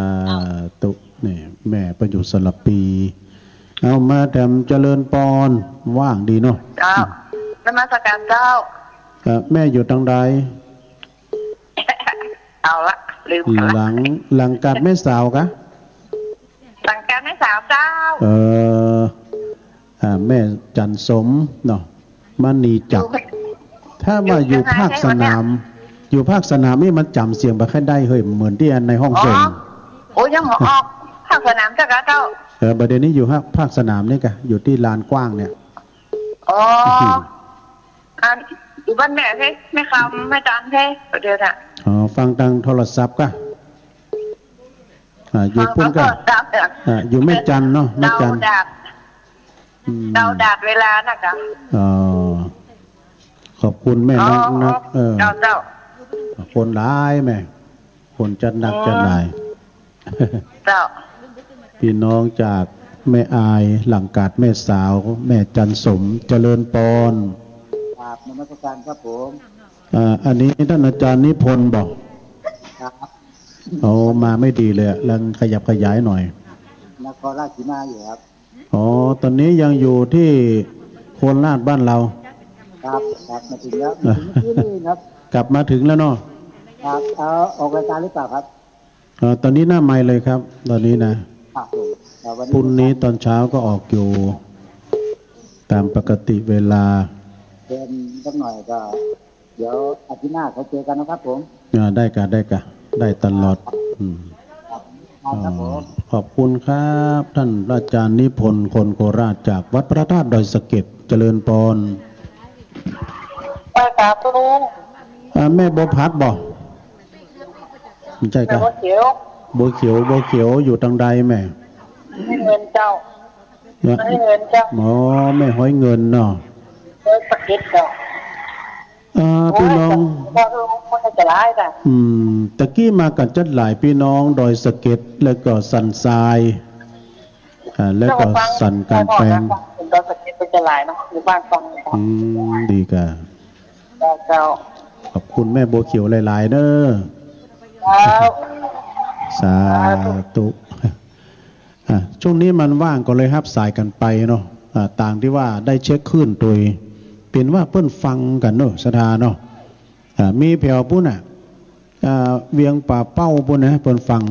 ธุนี่แม่ประยุทธ์สลับปีเอามาแถมเจริญปอนว่างดีเนาะเจ้าธรรมสการเจ้าแม่อยู่ทางใดเอาละลืมหลังการแม่สาวกะหลังการแม่สาวเจ้าแม่จันสมเนาะมณีจักรถ้าว่าอยู่ภาคสนามนี่มันจำเสียงไปแค่ได้เฮ้ยเหมือนที่ในห้องเจงโอ้ยังหมอออกภาคสนามเจ้าเจ้าประเด็นนี้อยู่ภาคสนามนี่กะอยู่ที่ลานกว้างเนี่ยอ๋ออยู่บ้านแม่เท่แม่คำแม่จันเท่เดี๋ยวน่ะฟังทางโทรศัพท์กะอยู่พุ่นกะอยู่แม่จันเนาะแม่จันดาวดาดเวลาน่ะกะขอบคุณแม่นักเจ้าคนร้ายแม่คนจัดหนักจัดหลายเจ้าพี่น้องจากแม่อายหลังกาดแม่สาวแม่จันสมเจริญปอนครับนมัสการครับผมอันนี้ท่านอาจารย์นิพนธ์บอกครับมาไม่ดีเลยลังขยับขยายหน่อยนครราชสีมาอยู่ครับตอนนี้ยังอยู่ที่โคราชบ้านเราครับมาถึงแล้วนี่ครับกลับมาถึงแล้วเนาะครับออกรายการหรือเปล่าครับตอนนี้หน้าไมค์เลยครับตอนนี้นะพรุ่งนี้ตอนเช้าก็ออกอยู่ตามปกติเวลาเดินสักหน่อยก็เดี๋ยวอาทิตย์หน้าเขาเจอกันนะครับผมได้ได้ตลอดขอบคุณครับท่านอาจารย์นิพนธ์คนโคราชจากวัดพระธาตุดอยสะเก็ดเจริญปอนไปครับลุงแม่บัวพัดบอกใช่ครับบัวเขียวอยู่ทางใดแม่ไม่เงินเจ้าไม่เงินเจ้าแม่ห้อยเงินเนาะสะเก็ดเจ้าพี่น้องจะร้ายแต่ตะกี้มากันจัดหลายพี่น้องดอยสะเก็ดแล้วก็สันทรายแล้วก็สันการแปลงดอยสะเก็ดเป็นจะหลายเนาะอยู่บ้านฟังดีกะเจ้าขอบคุณแม่บัวเขียวหลายๆเด้อสาธุช่วงนี้มันว่างก็เลยฮับสายกันไปเนาะต่างที่ว่าได้เช็คขึ้นโดยเป็นว่าเพิ่นฟังกันเนาะสถาเนาะมีแผ่วปุ้นเวียงป่าเป้าปุ้นนะเพิ่นฟัง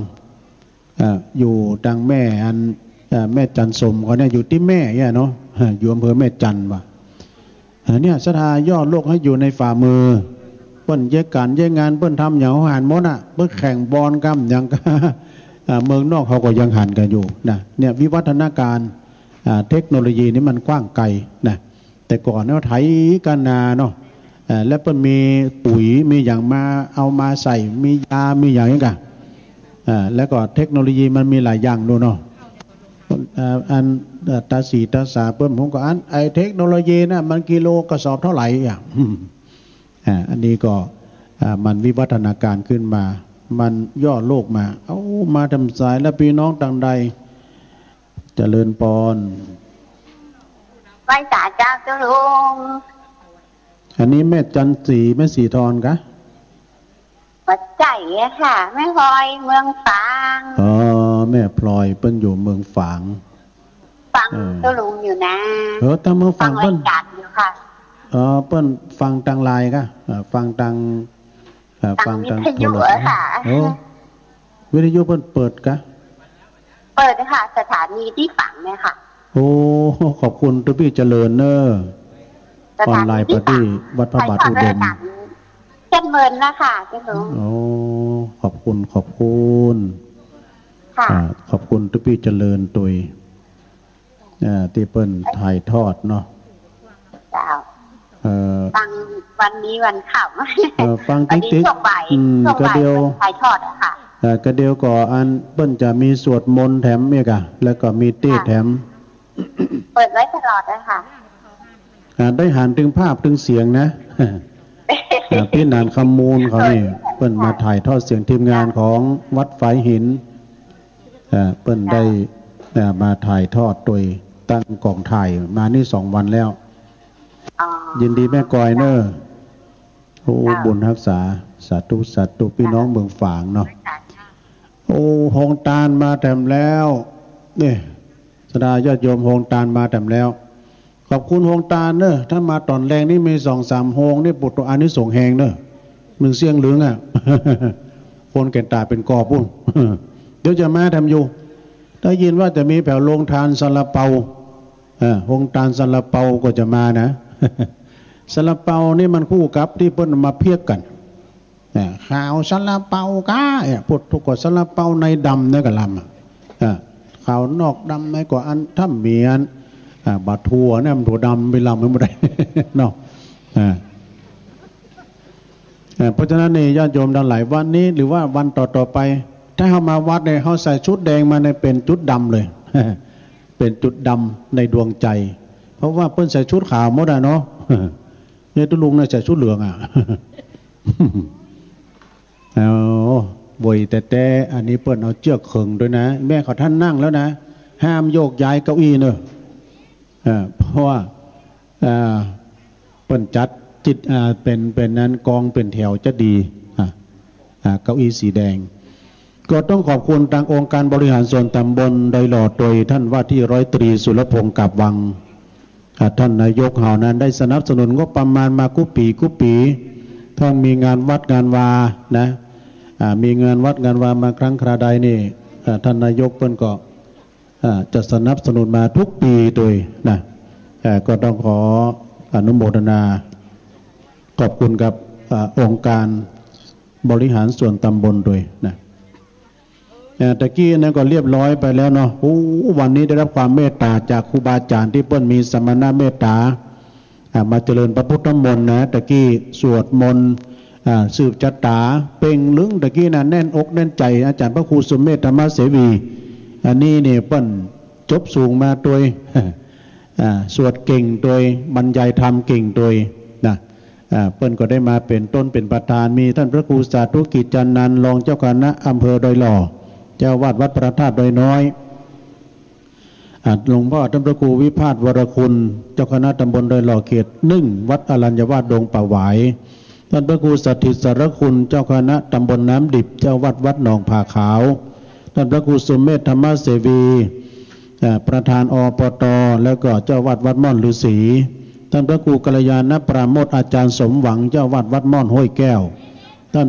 อยู่ดังแม่แม่จันสมเขาเนี่ยอยู่ที่แม่เนี่ยเนาะอยู่อำเภอแม่จันว่ะเนี่ยสถายอดโลกให้อยู่ในฝ่ามือเพิ่นแยกการแยกงานเพิ่นทำอย่างหันหมดเพิ่นแข่งบอลกันอย่างเมืองนอกเขาก็ยังหันกันอยู่นะเนี่ยวิวัฒนาการเทคโนโลยีนี้มันกว้างไกลนะแต่ก่อนเนี่ยไถกันนาเนาะแล้วเพิ่นมีปุ๋ยมีอย่างมาเอามาใส่มียามีอย่างนี้กันแล้วก็เทคโนโลยีมันมีหลายอย่างด้วยเนาะอันตาสีตาสาเพิ่มผมก็ไอเทคโนโลยีนะมันกิโลกระสอบเท่าไหร่อันนี้ก็มันวิวัฒนาการขึ้นมามันย่อโลกมามาทำสายและพี่น้องต่างใดเจริญปอนไหว้จ่าเจ้าลุงอันนี้แม่จันสีแม่สีทอนกะวัดใจค่ะแม่พลอยเมืองฝางแม่พลอยเปิ้นอยู่เมืองฝางฟังเจ้าลุงอยู่นะแต่เมืองฝางเปิ้นอยู่ค่ะเปิ้นฟังทางไลน์กะฟังทางโทรศัพท์ วิทยุเพิ่นเปิดกะเปิดนะคะสถานีที่ฝังเนี่ยค่ะโอ้ขอบคุณทุกพี่เจริญเนอร์ออนไลน์ปฏิวัดพระบาทอุดมเช่นเมินนะคะเจ้าหนูโอ้ขอบคุณค่ะขอบคุณทุกพี่เจริญตุยที่เปิ้นถ่ายทอดเนาะฟังวันนี้วันข่าวฟังติ๊กๆก็เดียวถ่ายทอดอะค่ะก็เดียวก่ออันเปิ้นจะมีสวดมนต์แถมเมกะแล้วก็มีเต้แถมเปิดไว้ตลอดเลยค่ะได้หันถึงภาพถึงเสียงนะพี่นานคำมูลเขานี่เปิ้นมาถ่ายทอดเสียงทีมงานของวัดฝายหินเปิ้นได้มาถ่ายทอดโดยตั้งกล่องถ่ายมานี่2 วันแล้วยินดีแม่กอยเนอร์โอ้บุญรักษาสาธุพี่น้องเมืองฝางเนาะโอ้หงตาลมาแถมแล้วนี่สดาญาติโยมหงตาลมาแถมแล้วขอบคุณหงตาลเนอะถ้ามาตอนแรงนี่มี2-3 หงนี่ปุตตะอานิสงส์แหงเนอะ1 เสียงเหลืองอ่ะคนแก่นตาเป็นกอปุ่นเดี๋ยวจะมาทำอยู่ได้ยินว่าจะมีแผ่วโรงทานซาลาเปาหงตาลซาลาเปาก็จะมานะซาลาเปานี่มันคู่กับที่เพิ่นมาเพียกกันข่าวซาลาเปาก้าพูดทุกคนซาลาเปาในดำเนี่ยกับลำข่าวนอกดำในกว่าอันถ้าเมียนบาทัวเนี่ยมันถั่วดำไปลำไม่หมดเลยเนาะเพราะฉะนั้นนี่ญาติโยมทั้งหลายวันนี้หรือว่าวันต่อไปถ้าเขามาวัดเนี่ยเขาใส่ชุดแดงมาในเป็นจุดดำเลยเป็นจุดดำในดวงใจเพราะว่าเพิ่นใส่ชุดขาวหมดอ่ะเนาะเนี่ยตุลุงเนี่ยใส่ชุดเหลืองอ่ะบ่อยแต่อันนี้เปิ้นเอาเชือกเข่งด้วยนะแม่เขาท่านนั่งแล้วนะห้ามโยกย้ายเก้าอี้เนอะเพราะว่าเปิ้นจัดจิตเป็นนั้นกองเป็นแถวจะดีเก้าอี้สีแดงก็ต้องขอบคุณทางองค์การบริหารส่วนตำบลโดยหลอดโดยท่านว่าที่ร้อยตรีสุรพงศ์กับวังท่านนายกเหล่านั้นได้สนับสนุนงบประมาณมากุปีต้องมีงานวัดงานวานะมีงานวัดงานวามาครั้งคราใดนี่ท่านนายกเพิ่นก็จะสนับสนุนมาทุกปีโดยนะก็ต้องขออนุโมทนาขอบคุณกับองค์การบริหารส่วนตำบลโดยนะตะกี้นั้นก็เรียบร้อยไปแล้วเนาะวันนี้ได้รับความเมตตาจากครูบาอาจารย์ที่เปิ้นมีสมณะเมตตามาเจริญพระพุทธมนต์นะตะกี้สวดมนต์สืบจัตตาเป่งลึงตะกี้น่ะแน่นอกแน่นใจอาจารย์พระครูสุเมธธรรมเสวีอันนี้เนี่ยเปิ้นจบสูงมาโดยสวดเก่งโดยบรรยายธรรมเก่งโดยนะเปิ้นก็ได้มาเป็นต้นเป็นประธานมีท่านพระครูสาธุกิจจันนันท์รองเจ้าคณะอำเภอดอยหล่อเจ้าวาดวัดพระธาตุดอยน้อยหลวงพ่อท่านพระครูวิพาทวรคุณเจ้าคณะตำบลดอยหล่อเขต1วัดอรัญญวาสดงป่าหวายท่านพระครูสถิตสารคุณเจ้าคณะตำบลน้ำดิบเจ้าวัดวัดหนองผาขาวท่านพระครูสุเมธธรรมเสวีประธานอปตแล้วก็เจ้าวัดวัดม่อนฤาษีท่านพระครูกัลยาณปราโมทอาจารย์สมหวังเจ้าวัดวัดม่อนห้วยแก้วท่า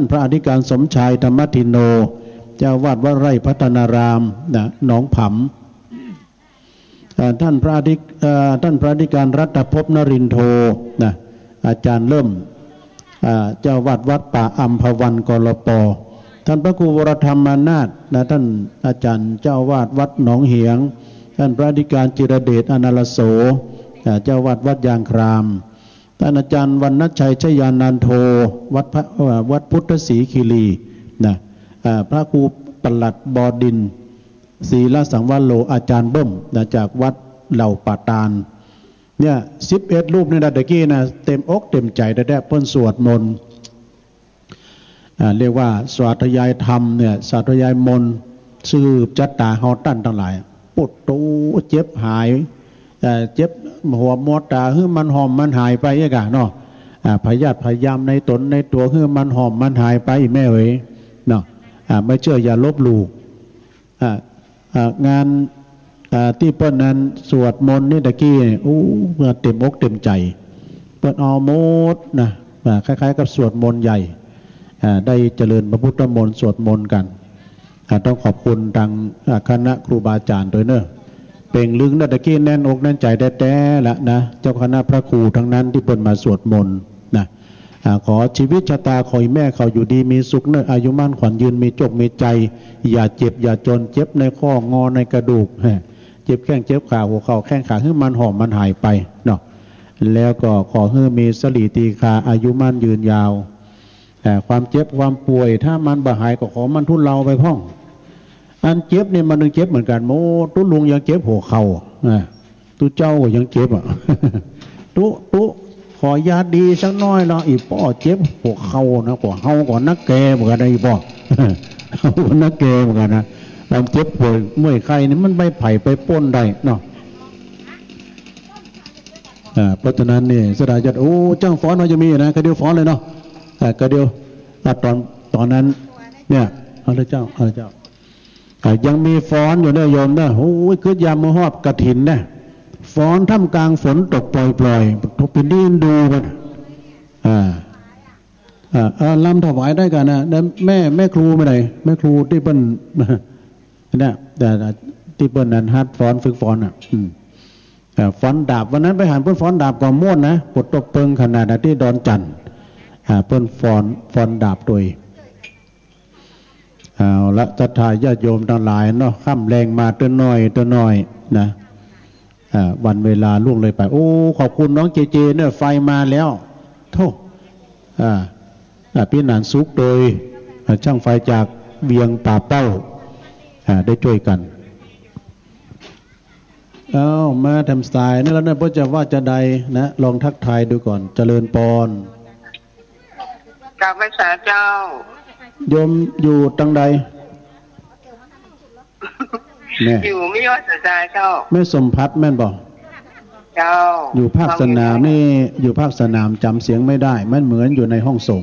นพระอธิการสมชายธรรมทินโนเจ้าวาดวัดไร่พัฒนารามหนองผำท่านพระอธิการรัตภพนรินโทอาจารย์เริ่มเจ้าวาดวัดป่าอัมพวันกลปท่านพระครูวรธรรมนาถท่านอาจารย์เจ้าวาดวัดหนองเหียงท่านพระอธิการจิรเดชอนาลโสเจ้าวาดวัดยางครามท่านอาจารย์วรรณชัยชยานันโทวัดพุทธศรีคีรีพระครูปลัดบดินทร์ศรีละสังวโรอาจารย์เบิ้มจากวัดเหล่าป่าตาลเนี่ย11 รูปนี่นะตะกี้นะเต็มอกเต็มใจได้เพิ่นสวดมนต์เรียกว่าสาธยายธรรมเนี่ยสาธยายมนต์สืบจัตตาเฮาตั้นทั้งหลายปวดตูเจ็บหายเจ็บหัวมดตาคือมันหอมมันหายไปอีกเนาะพยาธิพยายามในตนในตัวคือมันหอมมันหายไปแม่เอ๋ยเนาะไม่เชื่ออย่าลบหลู่งานที่เปิ้นนั้นสวดมนต์นี่ตะกี้เมื่อเต็มอกเต็มใจเปิ้นเอาหมดนะคล้ายๆกับสวดมนต์ใหญ่ได้เจริญพระพุทธมนต์สวดมนต์กัน ต้องขอบคุณทางคณะครูบาอาจารย์ด้วยเนอะเป่งลึงนาตะกี้แน่นอกแน่นใจแท้ๆละนะเจ้าคณะพระครูทั้งนั้นที่เปิดมาสวดมนต์นะขอชีวิตชะตาขอให้แม่เขาอยู่ดีมีสุขเนอะอายุมั่นขวัญยืนมีจกมีใจอย่าเจ็บอย่าจนเจ็บในข้องอในกระดูกเจ็บแข้งเจ็บขาหัวเข่าแข้งขาให้มันหอมมันหายไปเนาะแล้วก็ขอให้มีสลีตีคาอายุมั่นยืนยาวแต่ความเจ็บความป่วยถ้ามันบ่หายก็ขอมันทุเลาไปพ้องอันเจ็บเนี่ยมันนึงเจ็บเหมือนกันโมตุ้ลุงยังเจ็บหัวเข่าตู้เจ้ายังเจ็บอ่ะตู้ขอยาดีสักน้อยเนาะอีป้อเจ็บหัวเข่านะกว่าเฮาก่อนนักแกเหมือนกันนะอีป้อนักแกเหมือนกันนะเราเจ็บป่วยเมื่อยไข้นี่มันไปไผ่ไปป้นได้เนาะเพราะฉะนั้นนี่สดาจัดโอ้จ้างฟ้อนเราจะมีนะกระเดียวฟ้อนเลยเนาะกระเดียวตอนนั้นเนี่ยเอาเลยเจ้ายังมีฟ้อนอยู่เนี่ยโยมนะโอ้ยคือยามมหอบกระถินนะฟ้อนท่ามกลางฝนตกปล่อยทุกเป็นดินดูมันลำถวายได้กันนะแม่ครูไม่ได้แม่ครูที่เป็นเนี่ยแต่ที่เป็นนั้นฮัดฟ้อนฝึกฟ้อนฟ้อนดาบวันนั้นไปหันเพิ่นฟ้อนดาบก่อนม้วนนะปวดตกเปิงขนาดที่ดอนจันทร์เพิ่นฟ้อนดาบโดยเอาละจัตตาญาติโยมทั้งหลายเนาะค่ำแรงมาตัวน้อยนะวันเวลาล่วงเลยไปโอ้ขอบคุณน้องเจเนี่ยไฟมาแล้วโธ่พี่หนานซุกโดยช่างไฟจากเวียงป่าเป้าได้ช่วยกันมาทำสายนี่แล้วเนี่ยพ่อจะว่าจะใดนะลองทักทายดูก่อนเจริญปอนกราบพระสาเจ้าโยมอยู่ตังใดแม่อยู่ไม่ยอดสายเจ้าแม่สมพัฒน์แม่นบอกเจ้าอยู่ภาคสนามนี่อยู่ภาคสนามจำเสียงไม่ได้มันเหมือนอยู่ในห้องส่ง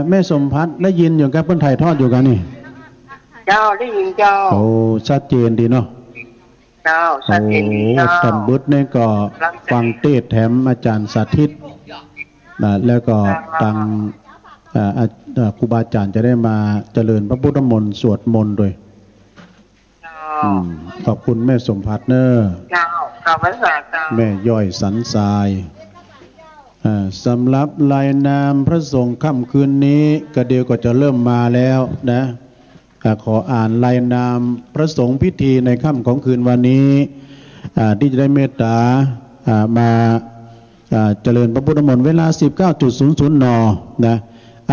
แม่สมพัฒน์ได้ยินอยู่กับเพิ่นถ่ายทอดอยู่กันนี่เจ้าได้ยินเจ้าโอ้ชัดเจนดีเนาะเจ้าชัดเจนดีเจ้าตำบึดนี่ก็ฟังเทศแถมอาจารย์สาธิตแล้วก็ตังครูบาอาจารย์จะได้มาเจริญพระพุทธมนต์สวดมนต์ด้วยขอบคุณแม่สมภัทรเนอะแม่ย่อยสันทรายสำหรับรายนามพระสงฆ์ค่ำคืนนี้ก็เดี๋ยวก็จะเริ่มมาแล้วนะขออ่านรายนามพระสงฆ์พิธีในค่ำของคืนวันนี้ที่จะได้เมตตามาเจริญพระพุทธมนต์เวลา 19:00 น.นะ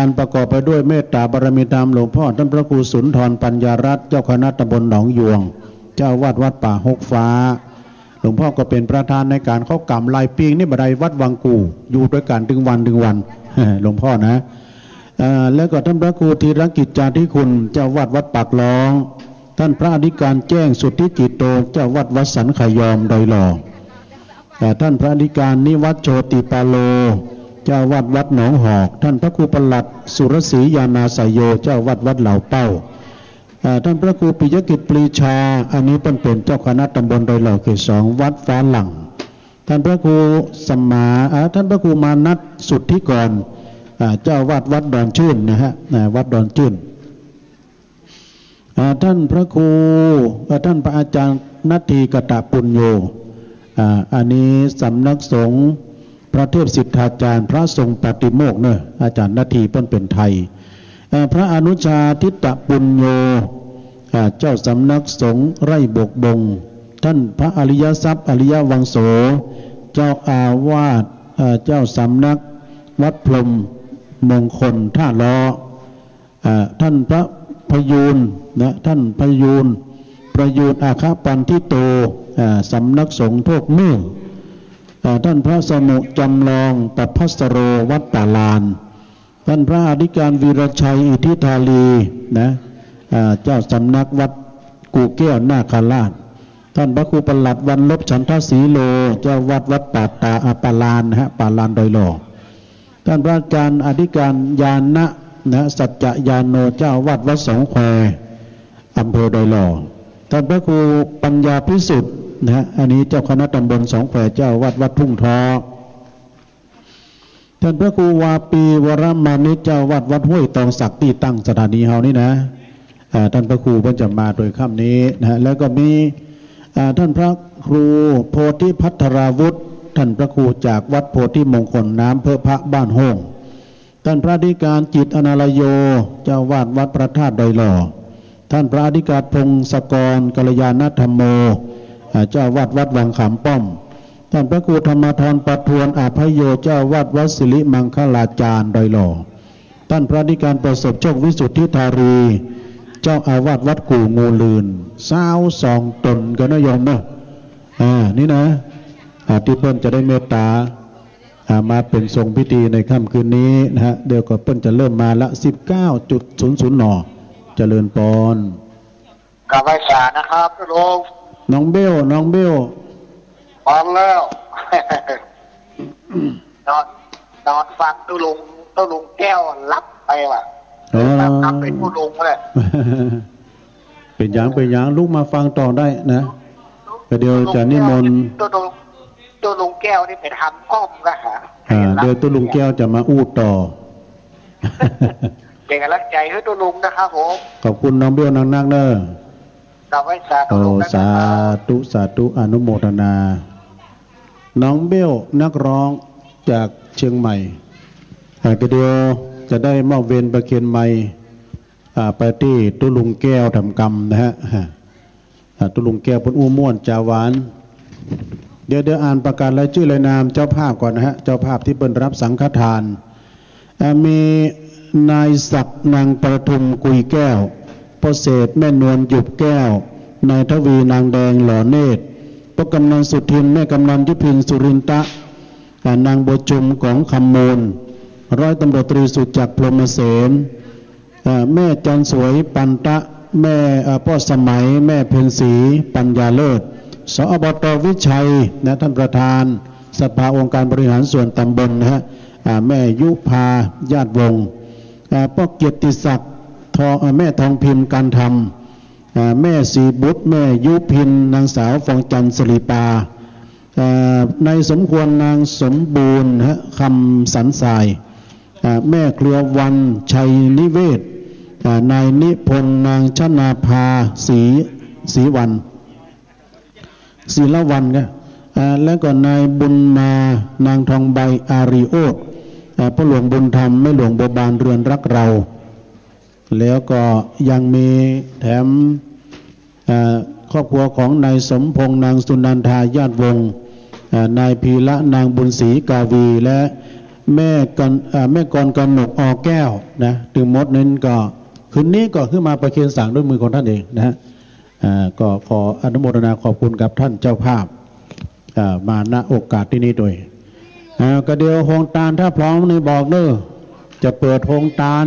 อันประกอบไปด้วยเมตตาบารมีตามหลวงพ่อท่านพระครูสุนทรปัญญารัตน์เจ้าคณะตำบลหนองยวงเจ้าวัดป่าหกฟ้าหลวงพ่อก็เป็นประธานในการเข้ากรรมลายปีงนี่บัดใดวัดวังกูอยู่ด้วยกันถึงวันหลวงพ่อนะแล้วก็ท่านพระครูธีรกิจจาธิคุณเจ้าวัดปากล้องท่านพระอธิการแจ้งสุทธิจิตโตเจ้าวัดสันขยอมดอยหล่อท่านพระอธิการนิวัฒโชติปาโลเจ้าวัดหนองหอกท่านพระครูประหลัดสุรศรียานาสยโยเจ้าวัดเหล่าเป้าท่านพระครูปิยกิจปรีชาอันนี้เป็นเจ้าคณะตำบลดอยหล่อเขต 2วัดฟ้าหลังท่านพระครูสมมาท่านพระครูมานัทสุทธิกรเจ้าวัดดอนชื่นนะฮะวัดดอนชื่นท่านพระครูท่านพระอาจารย์นัตถีกตปุญโญอันนี้สำนักสงฆ์พระเทพสิทธาจารย์พระทรงปฏิโมกข์เนอะอาจารย์นัตถีเป็นไทยพระอนุชาทิตปุญโญเจ้าสำนักสงฆ์ไร่บกบงท่านพระอริยทรัพย์อริยวังโสเจ้าอาวาสเจ้าสำนักวัดพรหมมงคลท่าล้อท่านพระพยูนนะท่านพยูนประยูนอาคาปันทิโตสำนักสงฆ์โทกมือท่านพระสมุจำลองปัพพสโรวัดป่าลานท่านพระอธิการวีรชัยอิทธิธาลีนะเจ้าสำนักวัดกูแก้วนาคราชท่านพระครูประหลัดวันลบฉันทศรีโลเจ้าวัดป่าตาป่าลานนะฮะป่าลานดอยหล่อท่านพระอาจารย์อธิการญาณนะสัจจญาโนเจ้าวัดสองแควอำเภอดอยหล่อท่านพระครูปัญญาพิสุทธิ์นะอันนี้เจ้าคณะตำบลสองแควเจ้าวัดทุ่งท้อ ท่านพระครูวาปีวรมานิจเจ้าวัดวัดห้วยตองศักดิ์ที่ตั้งสถานีเฮานี่นะท่านพระครูเพิ่งจะมาโดยค่ำนี้นะแล้วก็มีท่านพระครูโพธิพัทราวุฒิท่านพระครูจากวัดโพธิมงคลน้ำเพื่อพระบ้านห้องท่านพระอธิการจิตอนาลโยเจ้าวาดวัดพระธาตุดอยหล่อท่านพระอธิการพงศกรกัลยาณธรรมโมเจ้าวาดวัดวังขามป้อมท่านพระครูธรรมธรประทวนอาภัยโยเจ้าวาดวัดสิริมังคลาจารย์ดอยหล่อท่านพระอธิการประสบโชควิสุทธิธารีเจ้าอาวาสวัดกู่งูลืน22 ตนกันนะโยมเนาะนี่นะที่เพิ่นจะได้เมตตามาเป็นทรงพิธีในค่ำคืนนี้นะฮะเดี๋ยวก็เพิ่นจะเริ่มมาละ 19.00 น.เจริญพรกับไว้สานะครับลุงน้องเบลฟังแล้วนอนฟังตุลุงแก้วรับไปว่ะทำเป็นผู้ลุงเลยเป็นอย่างลูกมาฟังต่อได้นะเดี๋ยวจะนิมนต์ตัวลุงแก้วนี่เป็นทำอ้อมก็หาเดี๋ยวตัวลุงแก้วจะมาอู้ต่อเป็นกำลังใจให้ตัวลุงนะครับผมขอบคุณน้องเบลนักเนอะกับไว้สาธุอนุโมทนาน้องเบลนักร้องจากเชียงใหม่เดี๋ยวจะได้มอบเวรประเคนไม้ไปที่ตุลุงแก้วทำกรรมนะฮะตุลุงแก้วพ้นอู้ม่วนจาหวานเดี๋ยวอ่านประกาศรายชื่อรายนามเจ้าภาพก่อนนะฮะเจ้าภาพที่เปิ้นรับสังฆทานมีนายศักดิ์นางประทุมกุยแก้วพ่อเศษแม่นวลหยุบแก้วนายทวีนางแดงหล่อเนตรพระกำนันสุทินแม่กำนันยุพินสุรินตะนางบัวจุมของคำมูลร้อยตำรวจตรีสุจักรพรหมเสนแม่จันสวยปันตะแม่พ่อสมัยแม่เพ็ญศรีปัญญาเลิศสอบต.วิชัยนะท่านประธานสภาองค์การบริหารส่วนตำบลนะฮะแม่ยุพาญาติวงศ์พ่อเกียรติศักดิ์แม่ทองพิมพ์การทำแม่ศรีบุตรแม่ยุพินนางสาวฟองจันทร์สลีปาในสมควรนางสมบูรณ์คำสันสายแม่เครือวันชัยนิเวศนายนิพนธ์นางชนาภาศรีวันศิลวันก็แล้วก็นายบุญมานางทองใบอาริโอตพ่อหลวงบุญธรรมแม่หลวงบัวบานเรือนรักเราแล้วก็ยังมีแถมครอบครัวของนายสมพงษ์นางสุนันทาญาติวงศ์นายพีละนางบุญศรีกาวีและแม่กรกนกอแก้วนะถึงมดนั้นก็คืนนี้ก็ขึ้นมาประเคนสั่งด้วยมือของท่านเองนะฮะก็ขออนุโมทนาขอบคุณกับท่านเจ้าภาพมาณโอกาสที่นี้ด้วยก็เดียวโฮงตาลถ้าพร้อมนี่บอกเด้อจะเปิดโฮงตาล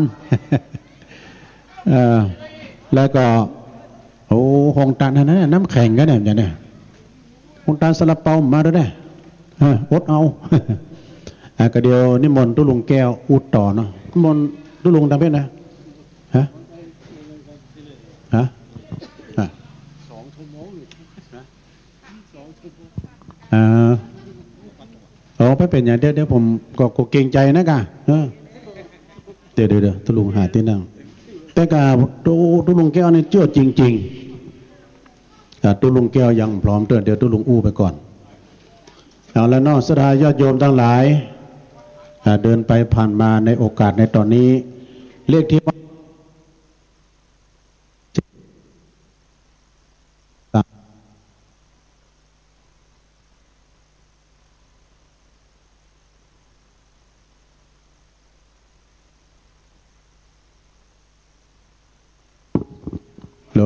แล้วก็โอ้โฮงตาลนั่นน้ำแข็งกันเนี่ยโฮงตาลสลับเปามาด้วยอดเอาก็เดียวนิมนต์ตุลุงแก้วอุดต่อเนาะนิมนต์ตุลุงทำเพศนะฮะ2 ชั่วโมงไปเป็นอย่างเดี๋ยวผมก็เกรงใจนะกะเดี๋ยวตุลุงหาที่นั่งแต่กะตุลุงแก้วนี่เชื่อจริงๆตุลุงแก้วยังพร้อมเดี๋ยวตุลุงอู้ไปก่อนเอาแล้วนอกศรัทธาญาติโยมทั้งหลายเดินไปผ่านมาในโอกาสในตอนนี้เลขที่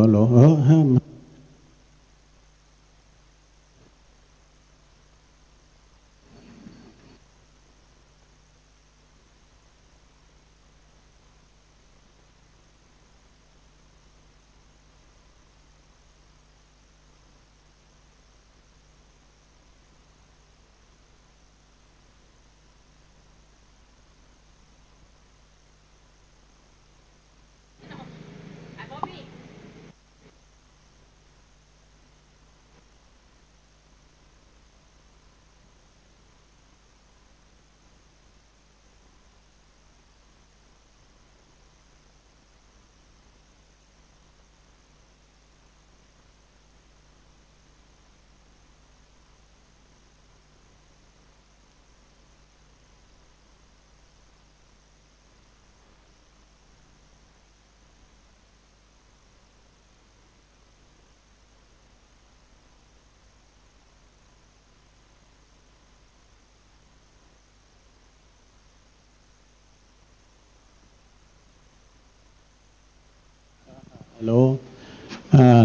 โหลห้าม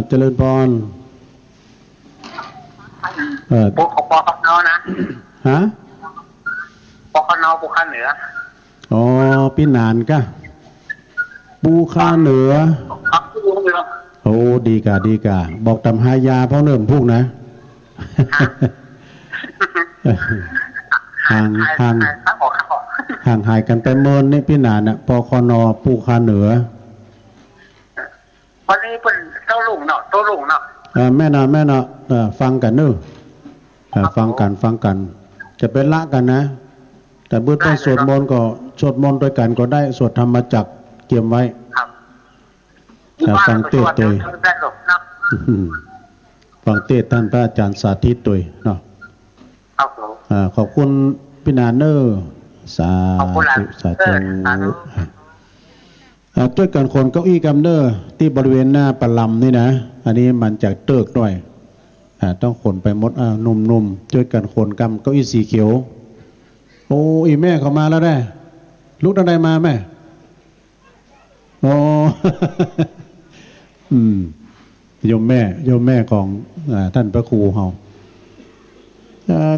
เจริญพรปกคณนะฮะปกคณปูข้าเหนืออ๋อพี่นานกะปูข้าเหนือโอ้ดีกะบอกตำหายาเพราะเริ่มพูกนะห่างหายกันไปเมินนี่พี่นานน่ะปคณปูข้าเหนือวันนี้เป็นเต้าลุงเนาะแม่น่ะฟังกันเนอะฟังกันจะเป็นละกันนะแต่เบื้องต้นสวดมนต์ก็สวดมนต์ด้วยกันก็ได้สวดธรรมจักรเตรียมไว้ฟังเทศตัวฟังเทศท่านพระอาจารย์สาธิตตัวเนาะขอบคุณพี่นาเนอร์สาธุด้วยกันคนเก้าอี้กัมเนอร์ที่บริเวณหน้าปลำนี่นะอันนี้มันจากเติกด้วยต้องขนไปหมดนุ่มๆช่วยกันขนกำเก้าอี้สีเขียวโอ้อีแม่เขามาแล้วได้ลูกอะไรมาแม่โอ้โยมแม่ของท่านพระครูเฮา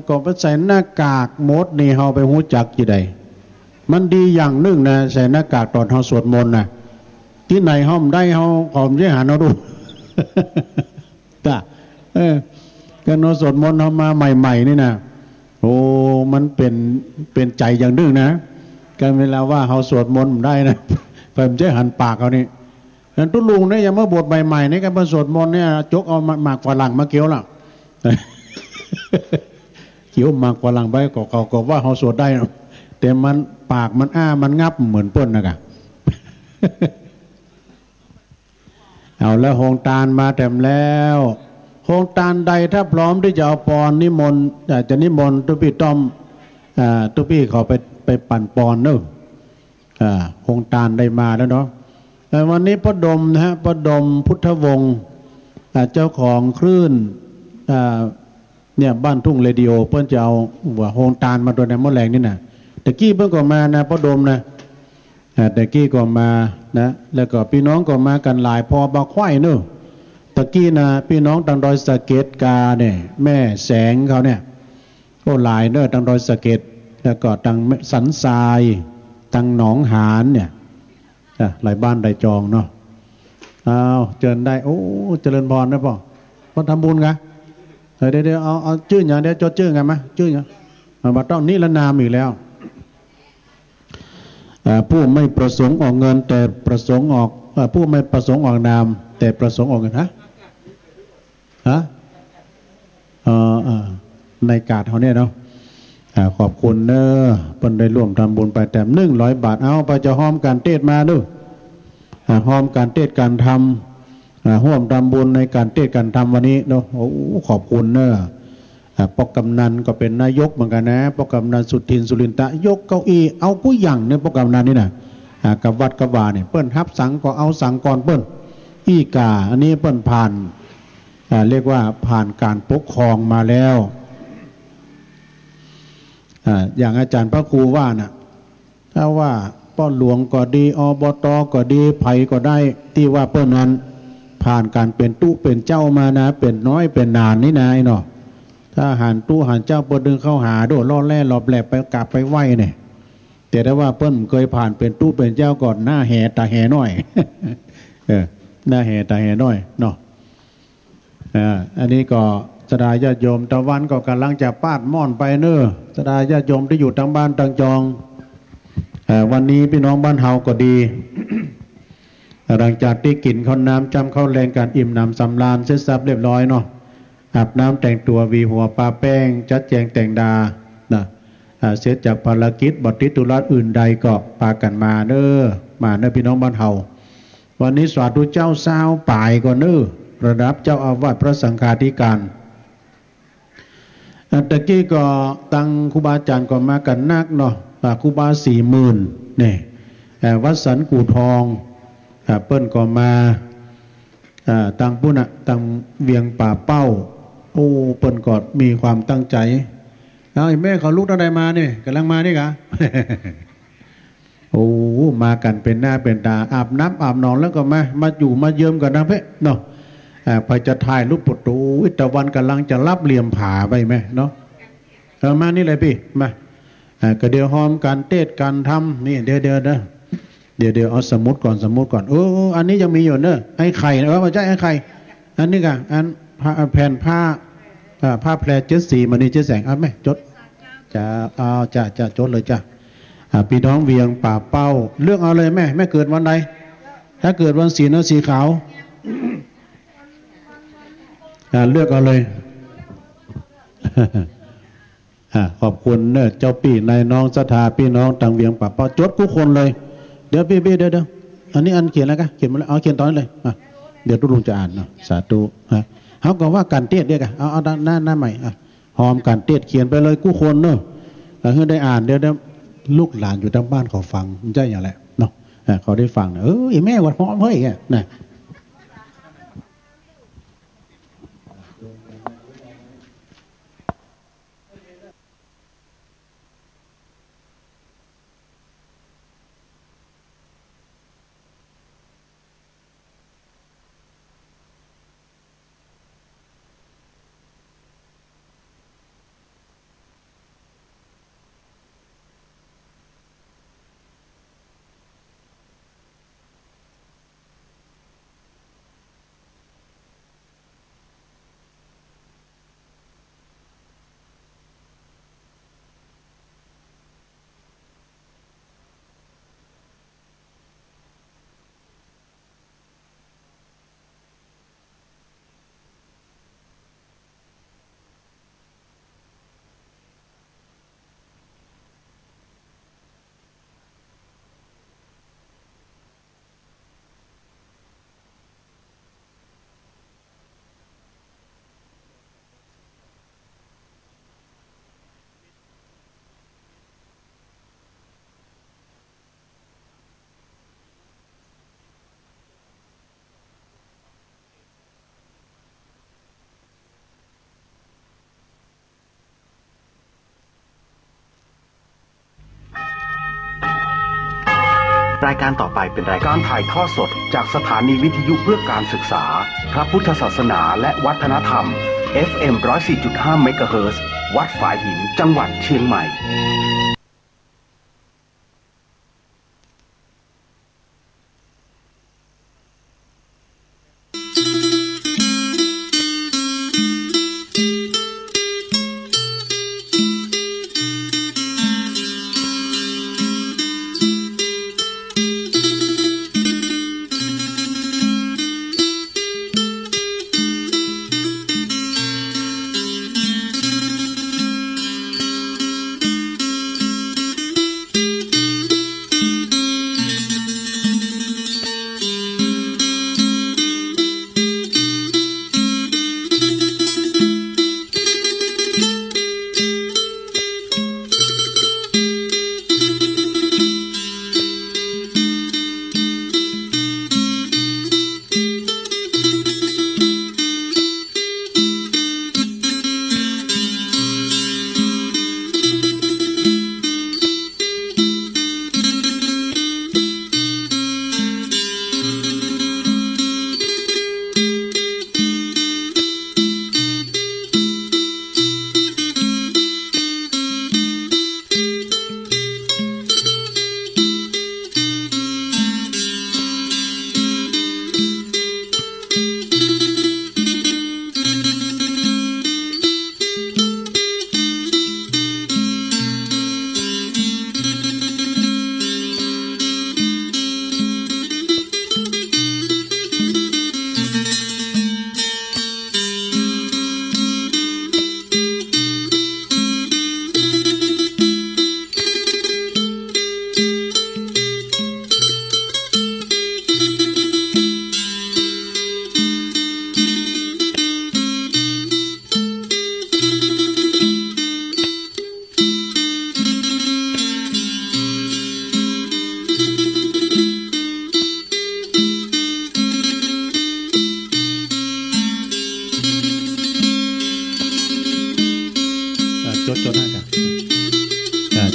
ก่อนไปใส่หน้ากากมดนี่เฮาไปหูจักกี่ใดมันดีอย่างนึงนะใส่หน้ากากตอนเฮาสวดมนต์นะที่ไหนห้อมได้เฮาหอมได้หาเฮาดูจ้ะการนอนสวดมนต์เฮามาใหม่ๆนี่นะโอ้มันเป็นใจอย่างนึงนะการเวลาว่าเฮาสวดมนต์ได้นะเพิ่มใจหันปากเขานี่นั่นตุ้ลุงเนี่ยยังเมื่อบวชใหม่ๆนี่การสวดมนต์เนี่ยจกเอาหมากฝรั่งมาเกี่ยวล่ะเกี่ยวหมากฝรั่งไปก็ว่าเฮาสวดได้นะแต่มันปากมันมันงับเหมือนเปิ้นนะกะเอาแล้วโฮงตาลมาเต็มแล้วโฮงตาลใดถ้าพร้อมที่จะเอาปอนนิมนต์จะนิมนต์ตุพี่ต้อมตุพี่ขอไปปั่นปอนเนอะโฮงตาลได้มาแล้วเนาะแต่วันนี้พ่อดมนะฮะพ่อดมพุทธวงศ์เจ้าของคลื่นเนี่ยบ้านทุ่งเรดิโอเพิ่นจะเอาหัวโฮงตาลมาตัวในมะแรงนี่นะตะกี้เพิ่งก็มานะพ่อดมนะตะกี้ก็มานะแล้วก็พี่น้องก็มากันหลายพอบาควายเนอะตะกี้นะพี่น้องตังดอยสะเก็ดกาเนี่ยแม่แสงเขาเนี่ยก็หลายเนอะตังดอยสะเก็ดแล้วก็ตังสันทรายตังหนองหานเนี่ยหลายบ้านหลายจองเนาะเจริญได้โอ้เจริญพรนะพ่อพ่อทำบุญไงเดี๋ยวเอาชื่ออย่างเดี๋ยวจดชื่อไงมั้ยชื่ออย่างมาต้องนิรนามอีกแล้วผู้ไม่ประสงค์ออกเงินแต่ประสงค์ออกผู้ไม่ประสงค์ออกนามแต่ประสงค์ออกเงินในกาดเขาเนี่ยเนาะขอบคุณเนอะเพิ่นได้ร่วมทำบุญไปแต่100 บาทเอาไปจะห้อมการเทศมาดูห้อมการเทศการทำร่วมทำบุญในการเทศการทำวันนี้เนาะโอ้ขอบคุณเนอะปกำนันก็เป็นนายกเหมือนกันนะปกำนันสุทินสุรินทะยกเก้าอี้เอาผู้อย่างเนี่ยปกำนันนี่นะกับวัดกับวาเนี่ยเปิ้นทับสังก็เอาสังก่อนเปิ้นอีกาอันนี้เปิ้นผ่านเรียกว่าผ่านการปกครองมาแล้วอย่างอาจารย์พระครูว่านะถ้าว่าป้อนหลวงก็ดีอบตก็ดีไผก็ได้ที่ว่าเปิ้นนั้นผ่านการเป็นตู้เป็นเจ้ามานะเป็นน้อยเป็นนานนี่นะไอ้เนาะถ้าหันตู้หันเจ้าเปิ้นดึงเข้าหาโดดล่อแร่หลอบแหลบไปกลับไปไหวเนี่ยแต่ได้ว่าเปิ้นเคยผ่านเป็นตู้เป็นเจ้าก่อนหน้าแห่ตาแห่น้อยหน้าแห่ตาแห่น้อยเนาะอันนี้ก็สดาญาติโยมตะวันก็กำลังจะปาดม่อนไปเนอะสดาญาติโยมที่อยู่ทั้งบ้านทั้งจองวันนี้พี่น้องบ้านเฮาก็ดี หลังจากที่กินข้าวน้ำจำข้าวแรงการอิ่มน้ำสำราญเสร็จสับเรียบร้อยเนาะอาบน้ำแต่งตัววีหัวปาแป้งจัดแจงแต่งดานะเสร็จจากภารกิจบัตรตุลาอื่นใดก็พากันมาเนอะพี่น้องบ้านเฮาวันนี้สวัสดีเจ้าสาวป่ายก็เนอะระดับเจ้าอาวาสพระสังฆาธิการตะกี้ก็ตั้งครูบาอาจารย์ก็มากันนักเนาะครูบา40,000เนี่ยวัดสันกู่ทองเปิ้นก็มาตั้งปุณะตั้งเวียงป่าเป้าโอ้เปิ้นก็มีความตั้งใจเอาไอ้แม่เขาลุกตั้งใดมาเนี่ยกำลังมานี่กะ โอ้มากันเป็นหน้าเป็นตาอาบน้ำอาบนอนแล้วก็มาอยู่มาเยิ้มกันนะเพ่เนาะ ไปจะถ่ายรูปประตูตะวันกำลังจะรับเหลี่ยมผาไปไหมเนาะมานี่เลยพี่มาก็เดี๋ยวหอมการเทศการทำนี่เดี๋ยวเอาสมุดก่อนอันนี้ยังมีอยู่เนอะไอ้ไข่มาใช่ไอ้ไข่อันนี้กันอันแผ่นผ้าแพรเจ็ดสีมันนี่เจ็ดแสงเอาไหมจดจะเอาจะจดเลยจ้ะพี่น้องเวียงป่าเป้าเลือกเอาเลยแม่เกิดวันใดถ้าเกิดวันสีน้ำสีขาวเลือกเอาเลยขอบคุณเนอะเจ้าพี่นายน้องศรัทธาพี่น้องต่างเวียงป่าเป้าจดทุกคนเลยเดี๋ยวพี่เดี๋ยวอันนี้อันเขียนแล้วกันเขียนมาแล้วเอาเขียนตอนนี้เลยเดี๋ยวทุกลุงจะอ่านเนาะสาธุเขาก็ว่าการเทศเรียกเอาหน้าใหม่หอมการเทศเขียนไปเลยกู้คนเนอะแล้วให้ได้อ่านเดี๋ยวลูกหลานอยู่ทางบ้านเขาฟังมันจะอย่างไรเนาะเขาได้ฟังนะแม่วัดหอมเฮ้ยนะรายการต่อไปเป็นรายการถ่ายทอดสดจากสถานีวิทยุเพื่อการศึกษาพระพุทธศาสนาและวัฒนธรรม FM 104.5 เมกะเฮิรตซ์วัดฝายหินจังหวัดเชียงใหม่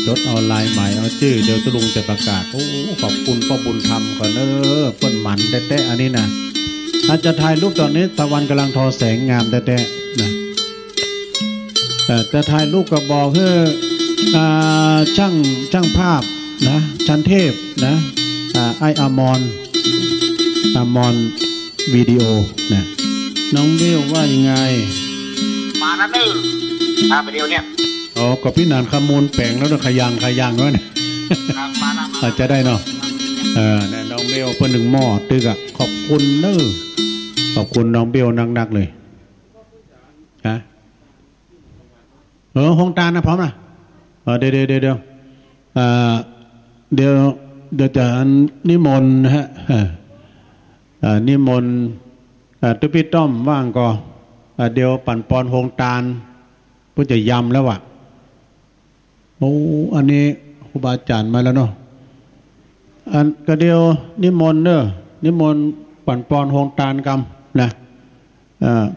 จดเอาลายใหม่เอาชื่อเดี๋ยวจะลุงจะประกาศโอ้ขอบคุณพ่อบุญธรรมก่อนเนอะเปิ้นหมันแต้ๆอันนี้นะ อาจจะถ่ายรูปตอนนี้ตะวันกำลังทอแสงงามแต่ๆนะจะถ่ายรูปกับบอกคือช่างภาพนะชันเทพนะไออามอนวิดีโอนะน้องเบลว่ายังไงมานะนี่ไปเดียวเนี่ยอ๋อกับพี่นานขมูลแปลงแล้วขยังวะเนี่ยอาจจะได้เนาะเนี่ยน้องเบลเพิ่นหนึ่งหม้อตึกอ่ะขอบคุณเนอะขอบคุณน้องเบลนักเลยฮะห้องตาลนะพร้อมนะเดี๋ยวจะนิมนต์นะฮะนิมนต์ตุ๊พี่ต้อมว่างก็เดี๋ยวปั่นปอนห้องตาลเพื่อจะยำแล้วว่ะโอ้อันนี้ครูบาอาจารย์มาแล้วเนาะอันก็เดียวนิมนต์เนอะนิมนต์ปั่นปอนห้องตาลกรรมนะ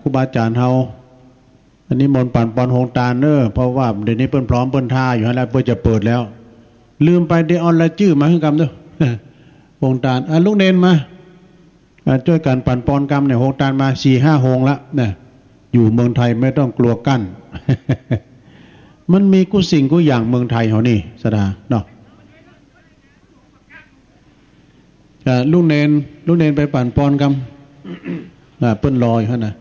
ครูบาอาจารย์เฮาอันนี้มนต์ปั่นปอนโฮงตาลเนอเพราะว่าเดี๋ยวนี้เปิ้นพร้อมเปิ้นท่าอยู่แล้วเปิ้นจะเปิดแล้วลืมไปได้ออนไลน์ชื่อมาให้กรรมเด้อโฮงตาลลูกเนนมาช่วยกันปั่นปอนกรรมเนี่ยโฮงตาลมา 4-5 โฮงละเนี่ยอยู่เมืองไทยไม่ต้องกลัวกั้น มันมีกูสิ่งกูอย่างเมืองไทยเฮานี่สดาเนาะลูกเนนไปปั่นปอนกรรมเปิ้นรออยู่หั่นน่ะ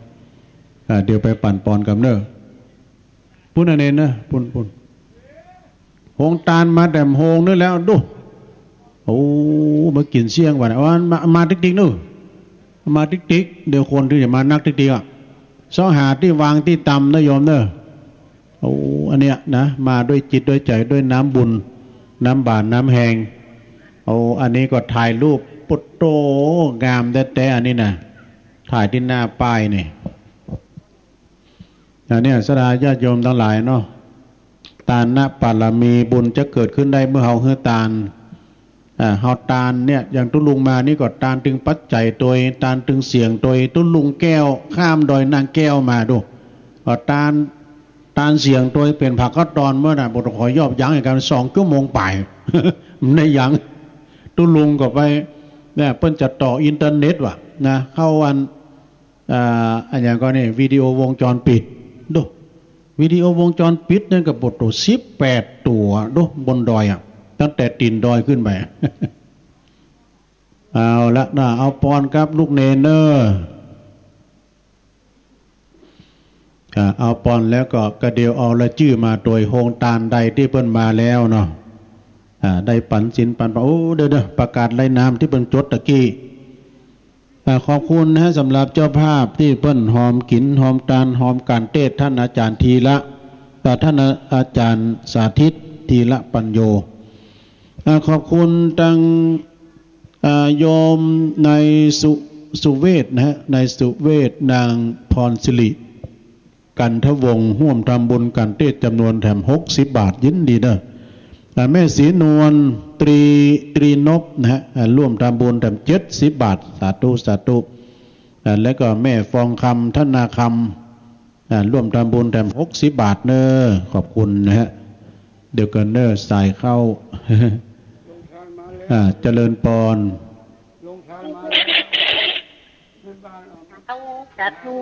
เดี๋ยวไปปั่นปอนกับเนอปุ้นเนนนะปุ้นโฮงตาลมาแดมโฮงนี่แล้วดูโอ้มากินเสี่ยงว่ะมาติ๊กนู่มาติ๊กเดี๋ยวคนที่จะมานักติ๊กอ่ะซ้อหาที่วางที่ตำนะโยมเนอโอ้อันเนี้ยนะมาด้วยจิตด้วยใจด้วยน้ำบุญน้ำบานน้ำแหงโอ้อันนี้ก็ถ่ายรูปปุตโตงามแต่อันนี้นะถ่ายที่หน้าป้ายนี่เนี่ยสดาญาติโยมทั้งหลายเนาะตานะปารมีบุญจะเกิดขึ้นได้เมื่อเฮาเฮือตาลเฮาตาลเนี่ยอย่างตุลุงมานี่ก็ตาลตึงปัจจัยตัวตาลตึงเสียงตัวตุลุงแก้วข้ามดอยนางแก้วมาดูตาลเสียงตัวเป็นผักก็ตอนเมื่อน่ะบทขอยอบยั้งอีกกัน2 ชั่วโมงไปในยังตุลุงก็ไปเนี่ยเปิ้นจะต่ออินเทอร์เน็ตว่ะนะเข้าอันอย่างก็นี่วิดีโอวงจรปิดดูวิดีโอวงจรปิดนั่นกับบทตัว18 ตัวดูบนดอยอ่ะตั้งแต่ตีนดอยขึ้นไปเอาละนะเอาปอนครับลูกเนเนอร์เอาปอนแล้วก็กระเดียวเอาละชื่อมาโดยโฮงตาลใดที่เพิ่นมาแล้วเนาะได้ปันสินปันโอ้เด้อประกาศรายนามที่เพิ่นจดตะกี้ขอบคุณนะสำหรับเจ้าภาพที่เพิ่นหอมกินหอมตาลหอมการเทศท่านอาจารย์ทีละแต่ท่านอาจารย์สาธิตทีละปัญโยขอบคุณตังโยมในสุเวทนะฮะในสุเวทนางพรสิริกันทวงศ์ร่วมทำบุญการเทศจำนวนแถม60 บาทยินดีเด้อแม่ศรีนวลตรีนพนะฮะร่วมทำบุญแถม70 บาทสาธุแล้วก็แม่ฟองคำธนาคำร่วมทำบุญแถม60 บาทเนอขอบคุณนะฮะเดี๋ยวกันเนอสายเข้าเจริญปอนสาธุ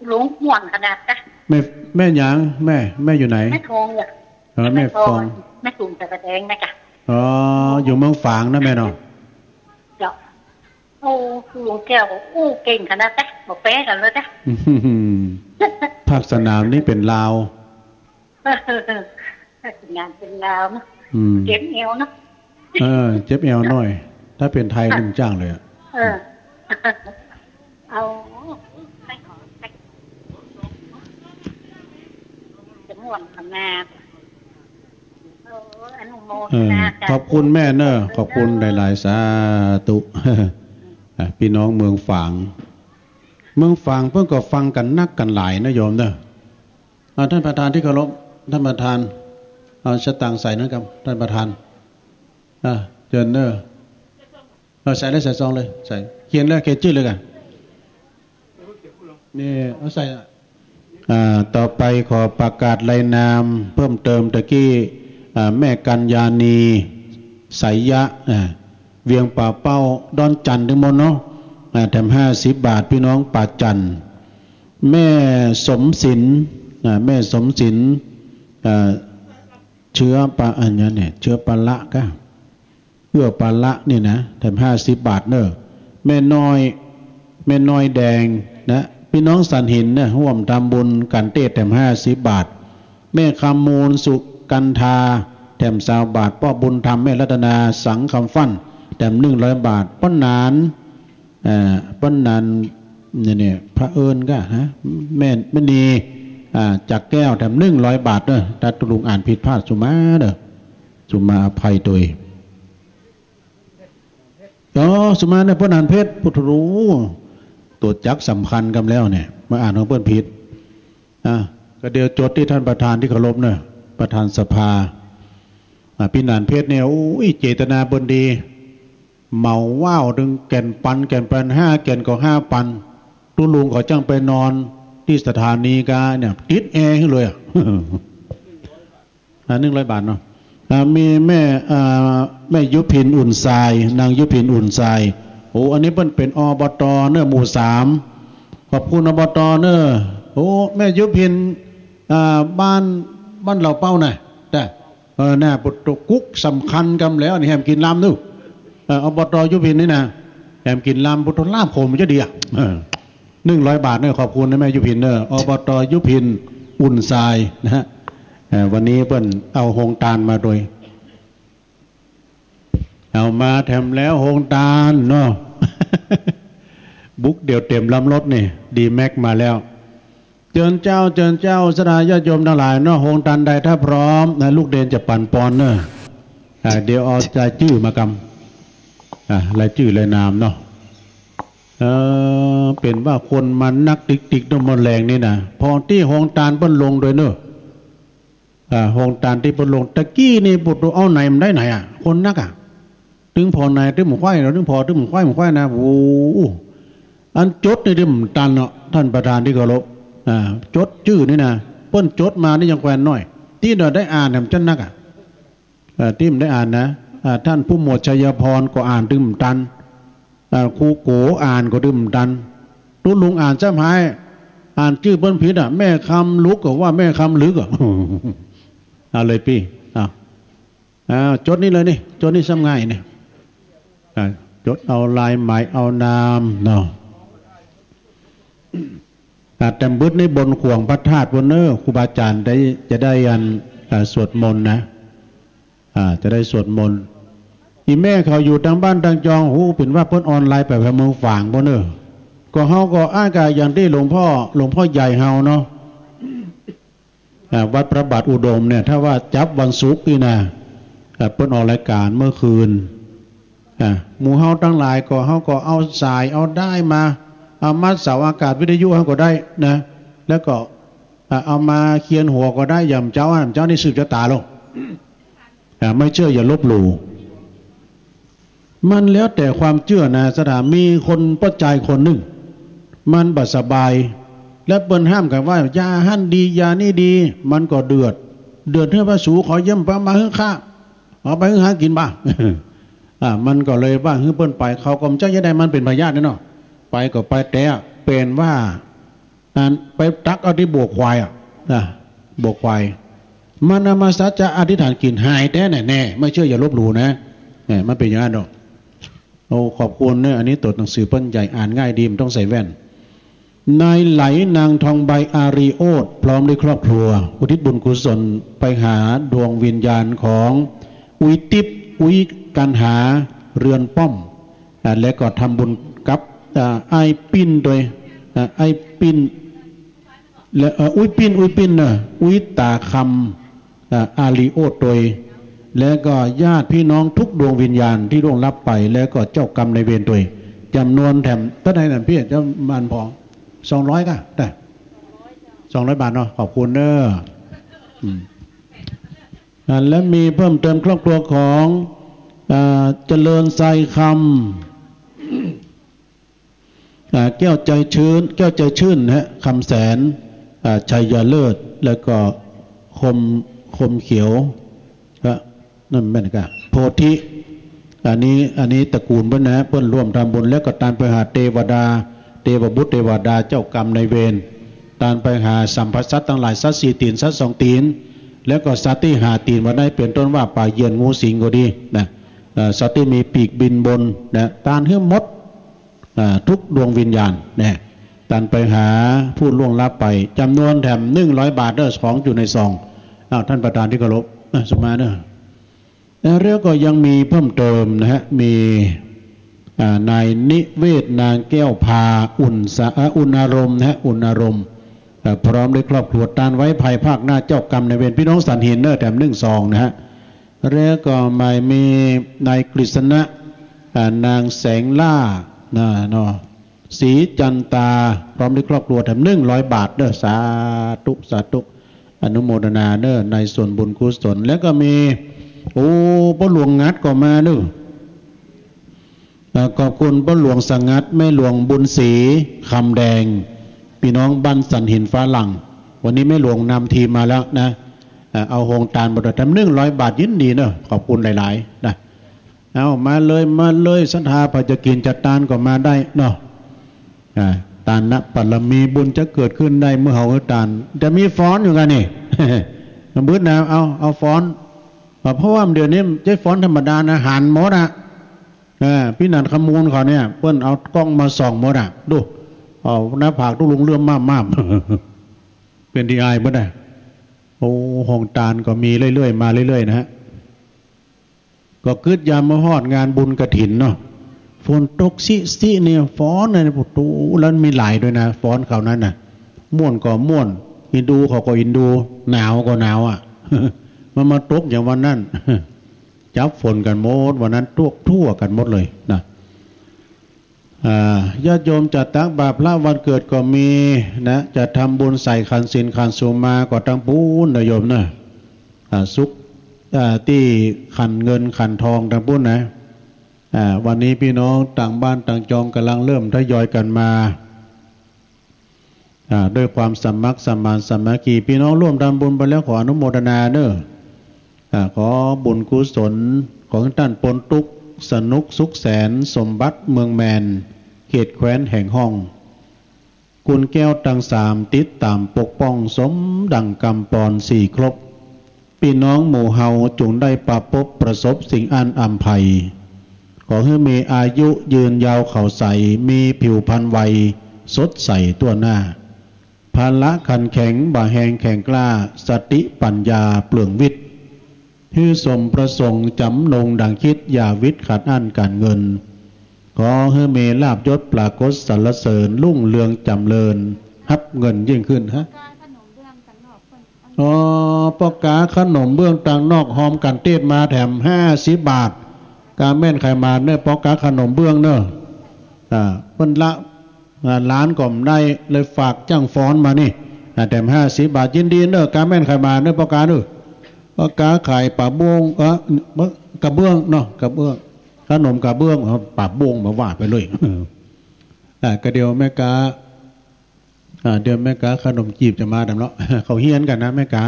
หลวงห่วงขนาดจ้ะแม่หยางแม่อยู่ไหนแม่ทองอ่ะแม่ฟองแม่ตุ่มแต่กระแดงนะจ๊ะอ๋ออยู่เมืองฝางนะแม่เนาะจ้ะโอ้หลวงแก้วโอ้เก่งขนาดจ้ะบอกแป๊ะกันเลยจ้ะภาคสนามนี่เป็นลาวงานเป็นลาวเนาะเจ็บเอวเนาะเจ็บเอวหน่อยถ้าเป็นไทยมึงจ้างเลยเอาจะม่วนขนาดขอบคุณแม่เนอะขอบคุณหลายๆสาธุพี่น้องเมืองฝางเพิ่งก็ฟังกันนักกันหลายนะโยมเนอะท่านประธานที่เคารพท่านประธานเอาชะตังใส่นะครับท่านประธานเจิญเนอะใส่เลยใส่ซองเลยใส่เขียนเลยเขียนชื่อเลยกันนี่เอาใส่ต่อไปขอประกาศรายนามเพิ่มเติมตะกี้แม่กัญญาณีไสยะเวียงป่าเป้าดอนจันทร์ถึงมนเนาะ แถม50 บาทพี่น้องป่าจันแม่สมศิลป์แม่สมศิลป์เชื้อปลาอันนี้เนี่ยเชื้อปลาละก็เอื้อปลาละนี่นะแถม50 บาทเนอะแม่น้อยแดงนะพี่น้องสันหินนะร่วมทำบุญกันเต้แถม50 บาทแม่คำมูลสุกันทาแถม20 บาทพ่อบุญธรรมแม่รัตนาสังคำฟั่นแถม100 บาทป้อนนานเนี่ยพระเอิญก็ฮะแม่มณีจากแก้วแถม100 บาทเด้อถ้าตุลุงอ่านผิดพลาดสุมาเด้อสุมาอภัยตัวสุมาเนี่ยพระนานเพชรพุทธรู้ตัวจักสำคัญกันแล้วเนี่ยมาอ่านของเพื่อนผิดก็เดี๋ยวจดที่ท่านประธานที่เคารพเนี่ยประธานสภาพี่นานเพชรเนี่ยโอ้ยเจตนาบนดีเมาว่าวดึงแก่นปัน5 แก่นก็5 ปันตุลุงเขาจังไปนอนที่สถานีกาเนี่ยติดแอร์ขึ้นเลย100 บาทเนาะมีแม่ยุพินอุ่นทรายนางยุพินอุ่นทรายโอ้อันนี้เป็นอบตเนื้อหมู่3ขอบคุณอบตเนื้อโอ้แม่ยุพินบ้านเราเป้าหน่อยได้น่าปุตตกุ๊กสำคัญกันแล้วนี่แฮมกินลำนู่อบตยุพินนี่นะแฮมกินลำปุตตลาบผมจะดี100 บาทเนี่ยขอบคุณนะแม่ยุพินเนออบตยุพินอุ่นทรายนะฮะวันนี้เปิ้นเอาโฮงตาลมาโดยเอามาแถมแล้วโฮงตาลเนาะ บุ๊กเดี่ยวเต็มลำรถนี่ดีแม็กมาแล้วเจิญเจ้าสดาญาติโยมทั้งหลายเนาะโฮงตาลใดถ้าพร้อมนะลูกเดนจะปั่นปอนเนาะเดี๋ยวเอาใจชื่อมากำรายชื่อรายนามเนาะเป็นว่าคนมันนักติ๊กต้องมนแรงนี่นะพอที่โฮงตาลเปิ้นลงโดยเนอะโฮงตาลที่เปิ้นลงตะกี้นี่ปุตเอาไหนมันได้ไหนคนนักถึงพอไหนถึงหมู่ควายเราถึงพอถึงหมู่ควายนะโอ้อันจดนี่ดิมตันเนาะท่านประธานที่เคารพจดชื่อนี่นะเปิ้นจดมานี่ยังแควนน้อยที่เราได้อ่านเนี่ยมันจันนักที่มันได้อ่านนะท่านผู้หมวดชัยพรก็อ่านดึมตันครูโกอ่านก็ดึมตันตุลุงอ่านจ้ำหายอ่านชื่อเปิ้นผิดแม่คำลุกก็ว่าแม่คำลึกเลยพี่จดนี่เลยนี่จดนี่ซ้ำง่ายนี่จดเอาลายหมายเอานามเนาะแต่บึดในบนขวงพระธาตุบนเนอครูบาอาจารย์จะได้ยันสวดมนต์นะจะได้สวดมนต์อีแม่เขาอยู่ทางบ้านทางจองหูเป็นว่าเพิ่นออนไลน์ไปแบบเมืองฝางบนเนอก็เฮาก็อ้างกายอย่างที่หลวงพ่อใหญ่เฮาเนาะวัดพระบาทอุดมเนี่ยถ้าว่าจับวันศุกร์นี่นะเพิ่นออกรายการเมื่อคืนหมู่เฮาทั้งหลายก็เฮาก็เอาสายเอาได้มาเอามัดเสาอากาศวิทยุเฮาก็ได้นะแล้วก็เอามาเขียนหัวก็ได้ย่ำเจ้านี่สืบชะตาลงไม่เชื่ออย่าลบหลู่มันแล้วแต่ความเชื่อนะสถามีคนป้อใจคนหนึ่งมันบัดสบายและเปิ้นห้ามกันว่ายาหั่นดียานี่ดีมันก็เดือดเพื่อพระสูขอเยี่ยมพระมาให้ข้าเอาไปหากินบ้า มันก็เลยว่าเปิ้นไปเขาก็เจ้าจะได้มันเป็นพญาติเนาะไปก็ไปแต่เป็นว่าไปตักเอาที่บวกควายบวกควายมันนำมาสัจจะอธิษฐานกินหายแต่แน่ไม่เชื่ออย่าลบหลู่นะมันเป็นอย่างนั้นหรอกโอ้ขอบคุณเนี่ยอันนี้ตัวหนังสือเปิ้นใหญ่อ่านง่ายดีมันต้องใส่แว่นนายไหลนางทองใบอารีโอดพร้อมด้วยครอบครัวอุทิศบุญกุศลไปหาดวงวิญญาณของอุยติบอุยกันหาเรือนป้อมและก็ทำบุญกับไอปิ้นโดยไอปิ้นและอุยปิ้นนะอุยตาคำอารีโอดโดยและก็ญาติพี่น้องทุกดวงวิญญาณที่ร่วงลับไปแล้วก็เจ้ากรรมในเวรตัวจำนวนแถมต้นไหนนั่นพี่จะมันพอ200ก็ได้200 บาทเนาะขอบคุณเด้อและมีเพิ่มเติมครอบครัวของเจริญไซคำแก้วใจชื่นฮะคำแสนชัยเลิศแล้วก็คมเขียวนั่นแม่นกะโพธิ อันนี้ตระกูลเพิ่นนะเพิ่นร่วมทำบุญแล้วก็ตานไปหาเทวดาเทวบุตรเทวดาเจ้ากรรมในเวรตานไปหาสัมภสัตทั้งหลายสัตว์4 ตีนสัตว์2 ตีนแล้วก็สัตว์ที่5 ตีนมาได้เปลี่ยนต้นว่าป่าเยือนงูสิงก็ดีนะสัตว์ที่มีปีกบินบนนะตานเฮื่อมดทุกดวงวิญญาณนะตานไปหาผู้ล่วงลับไปจำนวนแถม100 บาทของอยู่ในซองท่านประธานที่เคารพสมาเนอะแล้วก็ยังมีเพิ่มเติมนะฮะมีนายนิเวศนางแก้วพาอุ่นอารมณ์นะฮะอุ่นอารมณ์พร้อมด้วยครอบครัวตานไว้ภายภาคหน้าเจ้ากรรมในเวรพี่น้องสันหินเนอร์แถม1 ซองนะฮะแล้วก็ไม่มีนายกฤษณะนางแสงล่าเนาะศรีจันตาพร้อมด้วยครอบครัวแถม100 บาทเด้อสาธุสาธุอนุโมทนาเด้อในส่วนบุญกุศลแล้วก็มีพ่อหลวงงัดก็มาเด้อขอบคุณพ่อหลวงสังงัดแม่หลวงบุญศรีคำแดงพี่น้องบ้านสันหินฟ้าหลังวันนี้แม่หลวงนำทีมมาแล้วนะเอาโฮงตาลบดทำ100 บาทยินดีเนอะขอบคุณหลายๆนะเอามาเลยศรัทธาพอจะกินจะตานก็มาได้เนาะตานนะปัลมีบุญจะเกิดขึ้นได้เมื่อเฮาตานจะมีฟ้อนอยู่กันนี่ มืดนะเอาฟ้อนเพราะว่าเดี๋ยวนี้ใช้ฟ้อนธรรมดานะหันหมดพี่นันขมูลเขาเนี่ยเพื่อนเอากล้องมาส่องหมดดูหน้าผากทุลุงเลื่อมมากๆเป็นดีไอเมื่อไหร่ห้องตาลก็มีเรื่อยๆมาเรื่อยๆนะฮะก็คืดยามมาฮอดงานบุญกฐินเนาะฝนตกซิเนี่ยฟ้อนเลยปุ๊บแล้วมีหลายด้วยนะฟ้อนเขานั้นน่ะม่วนก็ม่วนอินดูเขาก็อินดูหนาวก็หนาวมันมาตกอย่างวันนั้นจับฝนกันหมดวันนั้นทั่วกันหมดเลยนะญาติโยมจะตักบาตรพระวันเกิดก็มีนะจะทำบุญใส่ขันศีลขันสุมาก็ตั้งปูนนะโยมนะซุกที่ขันเงินขันทองตั้งปูนนะวันนี้พี่น้องต่างบ้านต่างจองกำลังเริ่มทยอยกันมาด้วยความสมัครสมานสามัคคีพี่น้องร่วมทำบุญไปแล้วขออนุโมทนาเนอะขอบุญกุศลของท่านปนตุกสนุกสุขแสนสมบัติเมืองแมนเขตแคว้นแห่งห้องกุลแก้วตัง3ติดตามปกป้องสมดังกำปอน4 ครบพี่น้องหมู่เฮาจงได้ประพบประสบสิ่งอันอำไพขอให้มีอายุยืนยาวเข่าใสมีผิวพรรณวัยสดใสตัวหน้าภาละขันแข็งบ่าแหงแข็งกล้าสติปัญญาเปลืองวิทย์ที่สมประสงค์จำนงดังคิดอย่าวิทย์ขัดอั้นการเงินขอให้มีลาภยศปรากฏสรรเสริญรุ่งเรืองจำเริญฮับเงินยิ่งขึ้นฮะปอกกาขนมเบื้องต่างนอกหอมกันเตี้ยมาแถม50 บาทกาแม่นใครมาเนี่ยปอกกาขนมเบื้องเนอะเพิ่นละล้านก่อมได้เลยฝากจ้างฟ้อนมานี่แถม50 บาทยินดีเนอะกาแม่นใครมาเนี่ยปอกกาเนอะปอกกาไข่ป่าบวงกระเบื้องเนาะกระเบื้องขนมกระเบื้องป่าบวงมาว่าไปเลยกระเดียวแม่กาเดี๋ยวแม่กาขนมจีบจะมาดำเนาะเขาเฮี้ยนกันนะแม่กา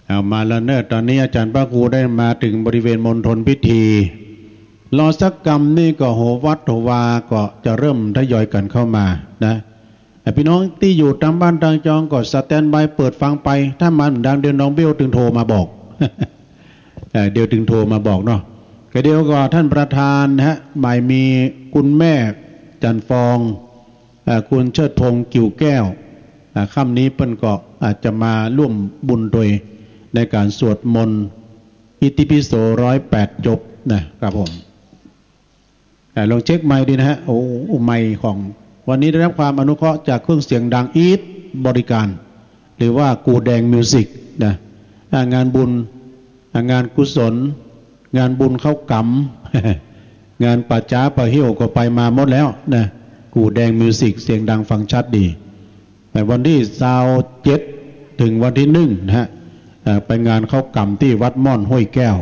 เอามาแล้วเนอะตอนนี้อาจารย์พระครูได้มาถึงบริเวณมณฑลพิธีรอสักกรรมนี่ก็โหวัดโหวาก็จะเริ่มทยอยกันเข้ามานะพี่น้องที่อยู่ตามบ้านตามจองก็สแตนบายเปิดฟังไปถ้ามันดังเดือนน้องเบี้ยวถึงโทรมาบอก เดี๋ยวถึงโทรมาบอกเนาะก็เดี๋ยวก็ท่านประธานนะฮะหมายมีคุณแม่จันฟองคุณเชิดพงษ์กิ่วแก้วค่ำนี้เปิ้นก็อาจจะมาร่วมบุญโดยในการสวดมนต์อิติปิโส108 จบนะครับผมลองเช็คไมค์ดีนะฮะไมค์ของวันนี้ได้รับความอนุเคราะห์จากเครื่องเสียงดังอีทบริการหรือว่ากูแดงมิวสิกนะงานบุญงานกุศลงานบุญเข้ากรรม งานปัจจาปะเหี่ยวก็ไปมาหมดแล้วนะกูแดงมิวสิกเสียงดังฟังชัดดีแต่วันที่27 ถึงวันที่1นะฮะไปงานเข้ากรรมที่วัดม่อนห้วยแก้ว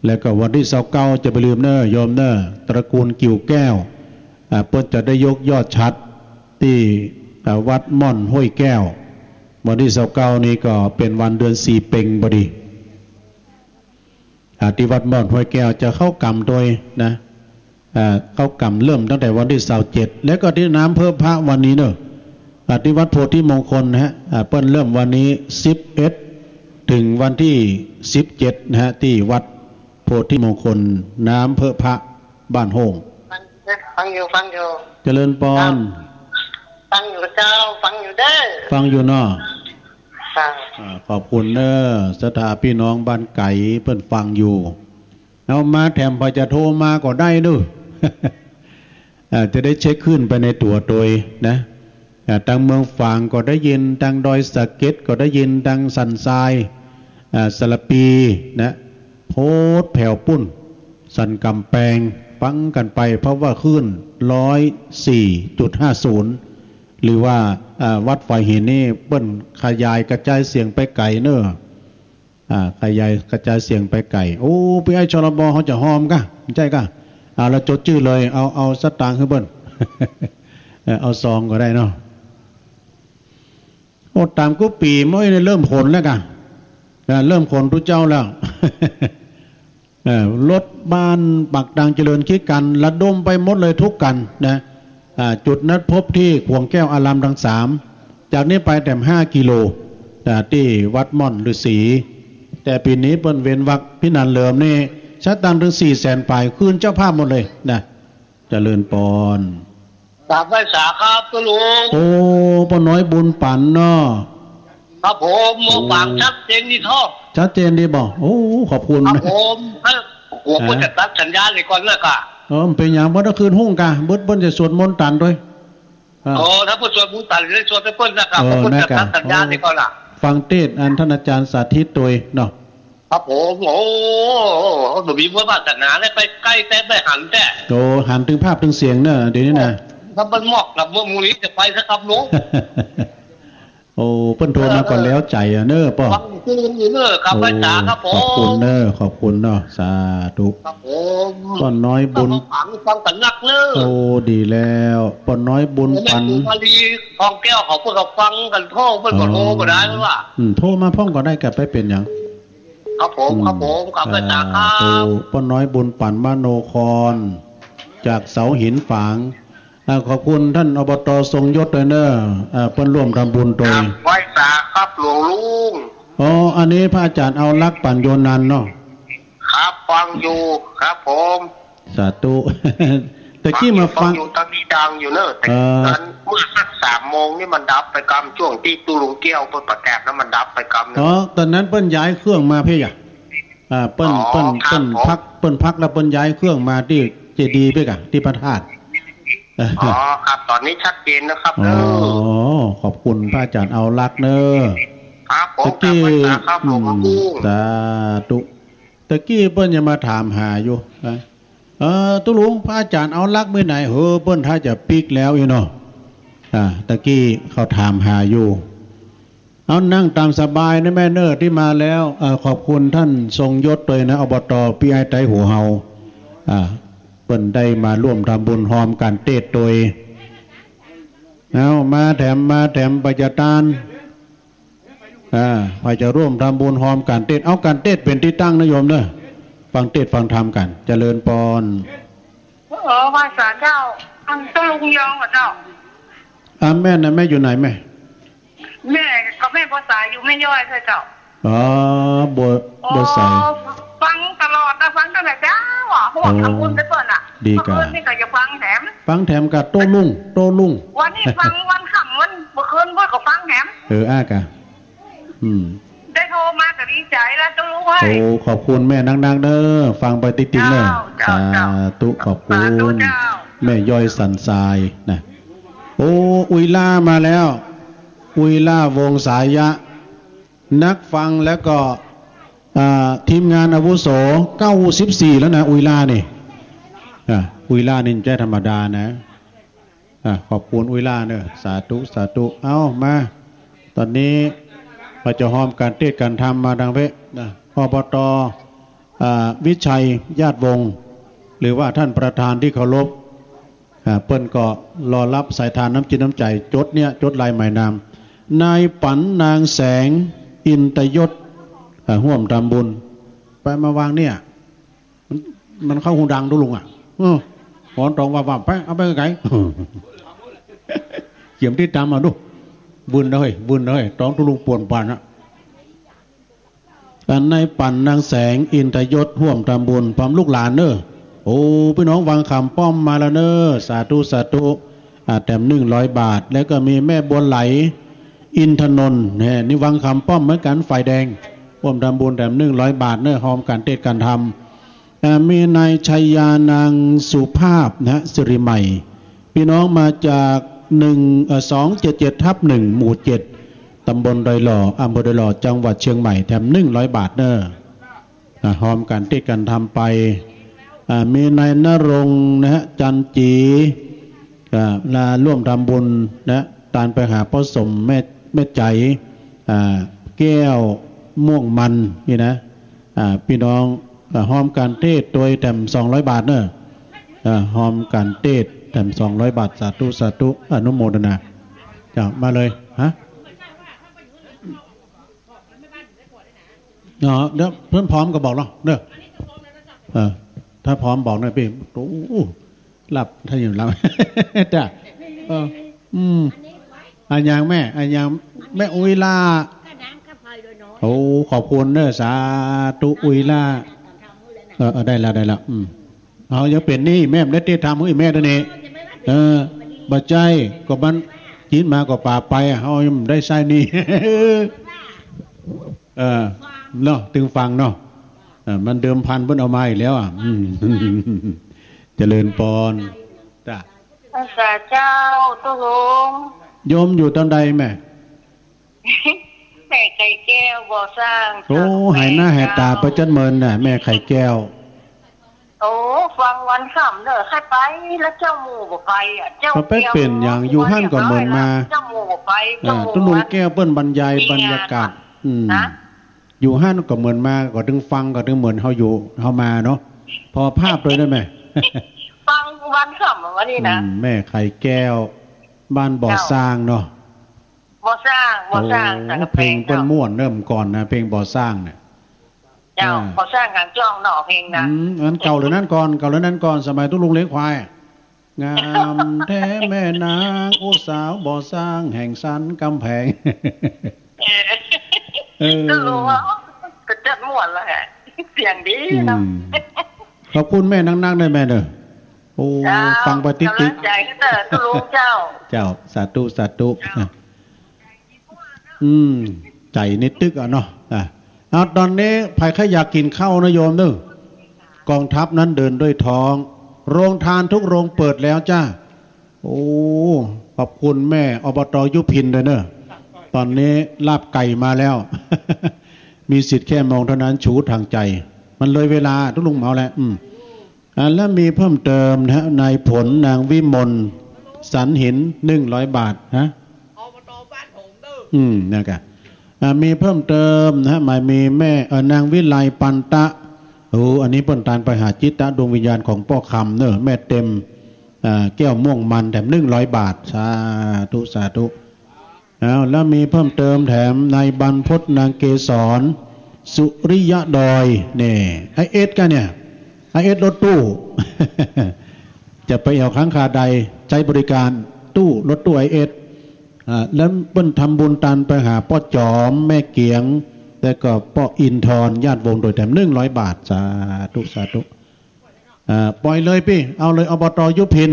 แล้วก็วันที่29จะไปลืมเนอะโยมเนอะตระกูลกิ่วแก้วเพื่อจะได้ยกยอดชัดที่วัดม่อนห้วยแก้ววันที่29นี้ก็เป็นวันเดือน4 เพ็ญพอดี ที่วัดม่อนห้วยแก้วจะเข้ากรรมโดยนะเข้ากรรมเริ่มตั้งแต่วันที่27แล้วก็ที่น้ำเพิ่มพระวันนี้เนอะที่วัดโพธิมงคลนะฮะเปิ้นเริ่มวันนี้11ถึงวันที่17นะฮะที่วัดโพธิมงคลน้ำเพิ่มพระบ้านโฮงฟังอยู่เจริญปอนฟังอยู่เจ้าฟังอยู่เด้อฟังอยู่เนาะขอบคุณเนอะสถาพี่น้องบ้านไก่เพิ่นฟังอยู่เอามาแถมพอจะโทรมาก็ได้ด้วย จะได้เช็คขึ้นไปในตัวโดยนะทางเมืองฝางก็ได้ยินทางดอยสะเก็ดก็ได้ยินทางสันทรายสระปีนะโพดแผ่วปุ้นสันกำแพงฟังกันไปเพราะว่าขึ้น104.50หรือว่าวัดไฟหินนี่เปิ้นขยายกระจายเสียงไปไกลเนอะขยายกระจายเสียงไปไกลโอ้พี่ไอ้ชลบเขาจะหอมกะใช่กะเราจดชื่อเลยเอาสตางค์ให้เปิ้น เอาซองก็ได้เนาะโอ้ตามกุปีไม่ได้เริ่มขนแล้วกะเริ่มขนทุกเจ้าแล้ว รถบ้านปักดังเจริญคิดกันระดมไปหมดเลยทุกกันนะจุดนัดพบที่ขวงแก้วอารามดัง3จากนี้ไปแต่5 กิโลที่วัดม่อนฤาษีแต่ปีนี้เปิ้นเว้นวักพี่นันเหลิมนี่ชัดตังถึง400,000 ปลายคืนเจ้าภาพหมดเลยนะเจริญปอนกราบไหว้สาครับตุลุงโอ้ป้าน้อยบุญปันเนาะครับผมมองฝังชัดเจนดีท่อชัดเจนดีบ่โอ้ขอบคุณครับผมหัวก็จะตัดสัญญาณเลยก่อนเลิกอะเป็นอย่างว่าถ้าคืนหุ้งกะเบิ้ลจะสวดมนต์ตันด้วยถ้าพูดสวดมนต์ตันเลยสวดไปเปิ้ลนะครับผมจะตัดสัญญาณเลยก่อนล่ะฟังเทศอันท่านอาจารย์สาธิตโดยเนาะครับผมโอ้หนูมีว่าศาสนาเลยไปใกล้แต่ไปหันแต่โอ้หันถึงภาพถึงเสียงเนอะเดี๋ยวนี้นะถ้ามันเหมาะกับเมื่อมูลิจะไปสักครับลุงโอ้เปิ้นโทรมาก่อนแล้วใจเนอะป่ะฟังคืนอยู่เนอะครับอาจารย์ครับผมขอบคุณเนอะขอบคุณเนาะสาธุครับผมป้อนน้อยบุญฟังสัญลักษณ์เนอะโอ้ดีแล้วป้อนน้อยบุญปันมาลีทองแก้วเขาเพิ่งกับฟังกันโทรเพิ่งกับโทรก็ได้หรือว่าโทรมาพ่องก็ได้กับไปเป็นอย่างครับผมครับอาจารย์ครับป้อนน้อยบุญปันมโนครจากเสาหินฝางขอบคุณท่านอบต.ทรงยศเลยเนอะเพิ่นร่วมทำบุญโดยไหว้สาครับหลวงลุงอันนี้พระอาจารย์เอาลักปัญโยนันเนาะครับฟังอยู่ครับผมสาธุแต่กี้มาฟังอยู่ตอนนี้ดังอยู่เนอะแต่ตอนเมื่อสัก3 โมงนี่มันดับไปกำช่วงที่ตุลุงแก้วเปิ้นประกาศแล้วมันดับไปกำตอนนั้นเปิ้นย้ายเครื่องมาเพ่ยเปิ้นพักแล้วเปิ้นย้ายเครื่องมาที่เจดีย์เพ่กะที่พระธาตุครับตอนนี้ชัดเจนนะครับขอบคุณพระอาจารย์เอาลักเนอะครับผมครับสาธุตะกี้เปิ้นจะมาถามหาอยู่ตุลุงพระอาจารย์เอาลักเมื่อไหนเปิ้นถ้าจะปิกแล้วอยู่เนาะตะกี้เขาถามหาอยู่เอานั่งตามสบายนะแม่เนอที่มาแล้วขอบคุณท่านทรงยศเลยนะอบต.พี่ไอ้ไตหัวเฮาเปิ้นได้มาร่วมทำบุญหอมการเทศโดยเอามาแถมปัจจตานไปจะร่วมทำบุญหอมการเทศเอาการเทศเป็นที่ตั้งนะโยมเนอะฟังเทศฟังธรรมกันเจริญปอนว่าสาเจ้าอังต้องลุงยองเหรอเจ้าแม่นะแม่อยู่ไหนแม่ก็แม่ภาษาอยู่ไม่ย่อยเจ้าบัวใสฟังตลอดนะฟังตั้งแต่เช้าเพราะว่าทำบุญไปเปิดดีกันเมื่อคืนนี่ก็จะฟังแถมกับโตลุงวันนี้ฟังวันขำวันเมื่อคืนเพื่อนก็ฟังแถมกะได้โทรมาก็ดีใจแล้วจะรู้ว่าขอบคุณแม่นักๆเด้อฟังไปติ๊กๆเลยตุขอบคุณแม่ย่อยสันทรายนะอุยล่ามาแล้วอุยล่าวงสายะนักฟังแล้วก็ทีมงานอาวุโส94แล้วนะอุยล่านี่อุยล่านี่ไม่ใช่ธรรมดานะขอบคุณอุยล่าเนอะสาธุเอามาตอนนี้เราจะหอมการเทศการธรรมมาดังเวนะอบต.วิชัยญาติวงศ์หรือว่าท่านประธานที่เคารพเปิ้นก็รอรับสายทานน้ำจิตน้ำใจจดลายหมายนามนายปันนางแสงอินตยศห่วมทำบุญ ไปมาวางเนี่ยมันเข้าหูดังดูลุงอ่ะขอนตรงว่าไปเอาไปไกลเขียมที่ตามมาดูบุญเลยตองตุลุงป่วนปานอ่ะกันในปั่นนางแสงอินทยศห่วมทำบุญพร้อมลูกหลานเนอโอ้พี่น้องวังคำป้อมมาแล้วเนอสาธุแถม100 บาทแล้วก็มีแม่บัวไหลอินทนนท์เนี่ยนี่วังคำป้อมเหมือนกันไฟแดงห่วมทำบุญแถม100 บาทเนอหอมการเทศการทำมีนายชัยยานางสุภาพนะสิริใหม่พี่น้องมาจาก277/1หมู่7ตำบลดอยหล่ออำเภอดอยหล่อจังหวัดเชียงใหม่แถม100 บาทเนอหอมการเทศการทำไปมีนายณรงค์นะฮะจันจีลาร่วมทำบุญนะตานไปหาพ่อสมแม่ใจแก้วม่วงมันนี่นะพี่น้องหอมการเทศโดยแถม200 บาทเนอะหอมการเทศแถม200 บาทสาธุอนุโมทนาจ้ามาเลยฮะเดี๋ยวเพื่อนพร้อมก็บอกเนาะเด้อถ้าพร้อมบอกหน่อยพี่โอ้หลับถ้าอยู่หลับจ้าอันยังแม่อุยล่าโอ้ขอบคุณเนอะสาธุอุยล่าได้แล้วเอายังเป็นนี่แม่ได้เตะทำให้แม่ตัวนี้บัจใจก็มันกินมาก็ป่าไปเอายังได้ใส่นี่เนาะตึงฟังเนาะมันเดิมพันเพิ่นเอามาอีกแล้วเจริญปอนจ้ะพระเจ้าตุลงโยมอยู่ตอนใดแม่ไข่แก้วบ่อสร้างโอ้หายหน้าหายตาประจันเมินน่ะแม่ไข่แก้วโอ้ฟังวันค่ำเด้อใครไปแล้วเจ้าหมู่บ่ไปเจ้าไปเป็นอย่างอยู่ห้านก่อนเมินมาเจ้าหมู่บ่ไปตุลุงแก้วเปิ้นบรรยายบรรยากาศอยู่ห้านก็เหมือนมาก็ถึงฟังก็ถึงเหมือนเขาอยู่เขามาเนาะพอภาพเลยได้ไหมฟังวันค่ำวันนี้นะแม่ไข่แก้วบ้านบ่อสร้างเนาะบ่อสร้างเพลงเปิ้นม่วนเริ่มก่อนนะเพลงบ่อสร้างเนี่ยเจ้าบ่อสร้างการจ้องหน่อเพลงนะงั้นเก่าเลยนั่นก่อนสมัยตุ้ลุงเลี้ยงควายงามแท้แม่นางโอ้สาวบ่อสร้างแห่งสันกำแพงก็รู้ว่าก็จัดม่วนแล้วฮะเสียงดีนะขอบคุณแม่นั่งได้แม่เด้อโอ้ฟังปฏิทินใจเด้อตุลุงเจ้าสาธุใจนิดตึกเนาะเอาตอนนี้ใครอยากกินข้าวนะโยมเด้อกองทัพนั้นเดินด้วยท้องโรงทานทุกโรงเปิดแล้วจ้าโอ้ขอบคุณแม่อบต.ยุพินเลยเนอะตอนนี้ลาบไก่มาแล้ว มีสิทธิ์แค่มองเท่านั้นชูทางใจมันเลยเวลาทุกลุงเมาแล้วแล้วมีเพิ่มเติมนะนายผลนางวิมลสันหิน100 บาทฮะนะครับมีเพิ่มเติมนะหมายมีแม่นางวิไลปันตะอันนี้เปิ้นตานไปหาจิตตะดวงวิญญาณของพ่อคำเนอะแม่เต็มแก้วม่วงมันแถม100 บาทสาธุแล้วมีเพิ่มเติมแถมนายบรรพตนางเกษรสุริยะดอยเนี่ยไอเอสกันเนี่ยไอเอสรถตู้ จะไปเอาครั้งคาใดใช้บริการตู้รถตู้ไอเอสแล้วเปิ้นทำบุญตันไปหาพ่อจอมแม่เกียงแต่ก็พ่ออินทร์ญาติวงโดยแถม100 บาทสาธุปล่อยเลยพี่เอาเลยอบต.ยุพิน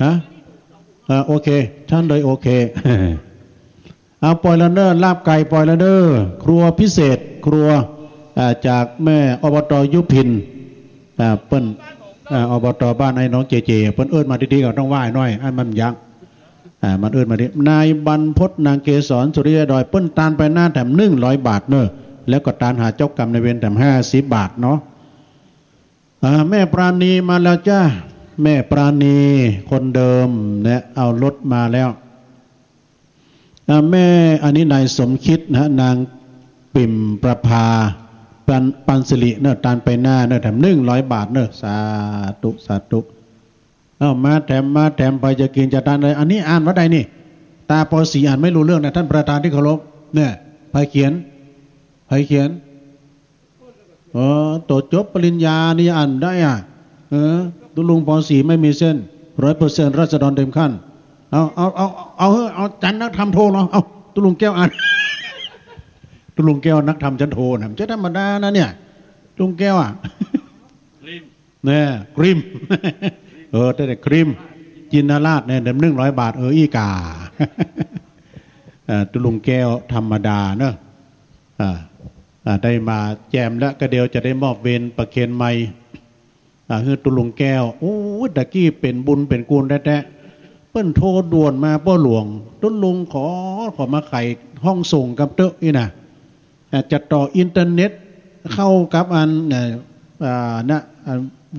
ฮะโอเคท่านเลยโอเคเอาปล่อยละเนอลาบไก่ปล่อยละเนอครัวพิเศษครัวจากแม่อบต.ยุพินเปิ้นอบต.บ้านไอ้น้องเจเจเปิ้นเอิ้นมาดีๆก็ต้องไหว้หน่อยให้มันยักมันเอิ้นมาดินายบรรพตนางเกษรสุริยะดอยเปิ้นตานไปหน้าแถม100 บาทเนอแล้วก็ตานหาเจ้ากรรมนายเวรแถม50 บาทเนาะแม่ปราณีมาแล้วจ้าแม่ปราณีคนเดิมเนี่ยเอารถมาแล้วแม่อันนี้นายสมคิดนะนางปิ่มประภาปันสิริเนอะตานไปหน้าเนอะแถม100 บาทเนอะสาธุเอามาแถมไปจะกินจะทานอะไรอันนี้อ่านว่าใดนี่ตาปอสีอ่านไม่รู้เรื่องนะท่านประธานที่เคารพเนี่ยใครเขียน ตัวจบปริญญานี่อ่านได้อ่ะตุลุงป .4 ไม่มีเส้น 100% ราษฎรเต็มขั้นเอาจันนักธรรมโทเนาะเอาตุลุงแก้วอ่านตุลุงแก้วนักธรรมจันโทนะจะธรรมดานะเนี่ยตุลุงแก้วอ่ะเนี่ยครีมแต่ครีมจินนาราชเนี่ยเดิม100 บาทอีกาตุลุงแก้วธรรมดาเนอะได้มาแจมแล้วก็เดียวจะได้มอบเวรประเคนใหม่คือตุลุงแก้วโอ้ตะกี้เป็นบุญเป็นกุลแท้ๆเปิ้นโทรด่วนมาป้อหลวงตุลุงขอมาไขห้องส่งกับเตอะนี่นะจะต่ออินเทอร์เน็ตเข้ากับอัน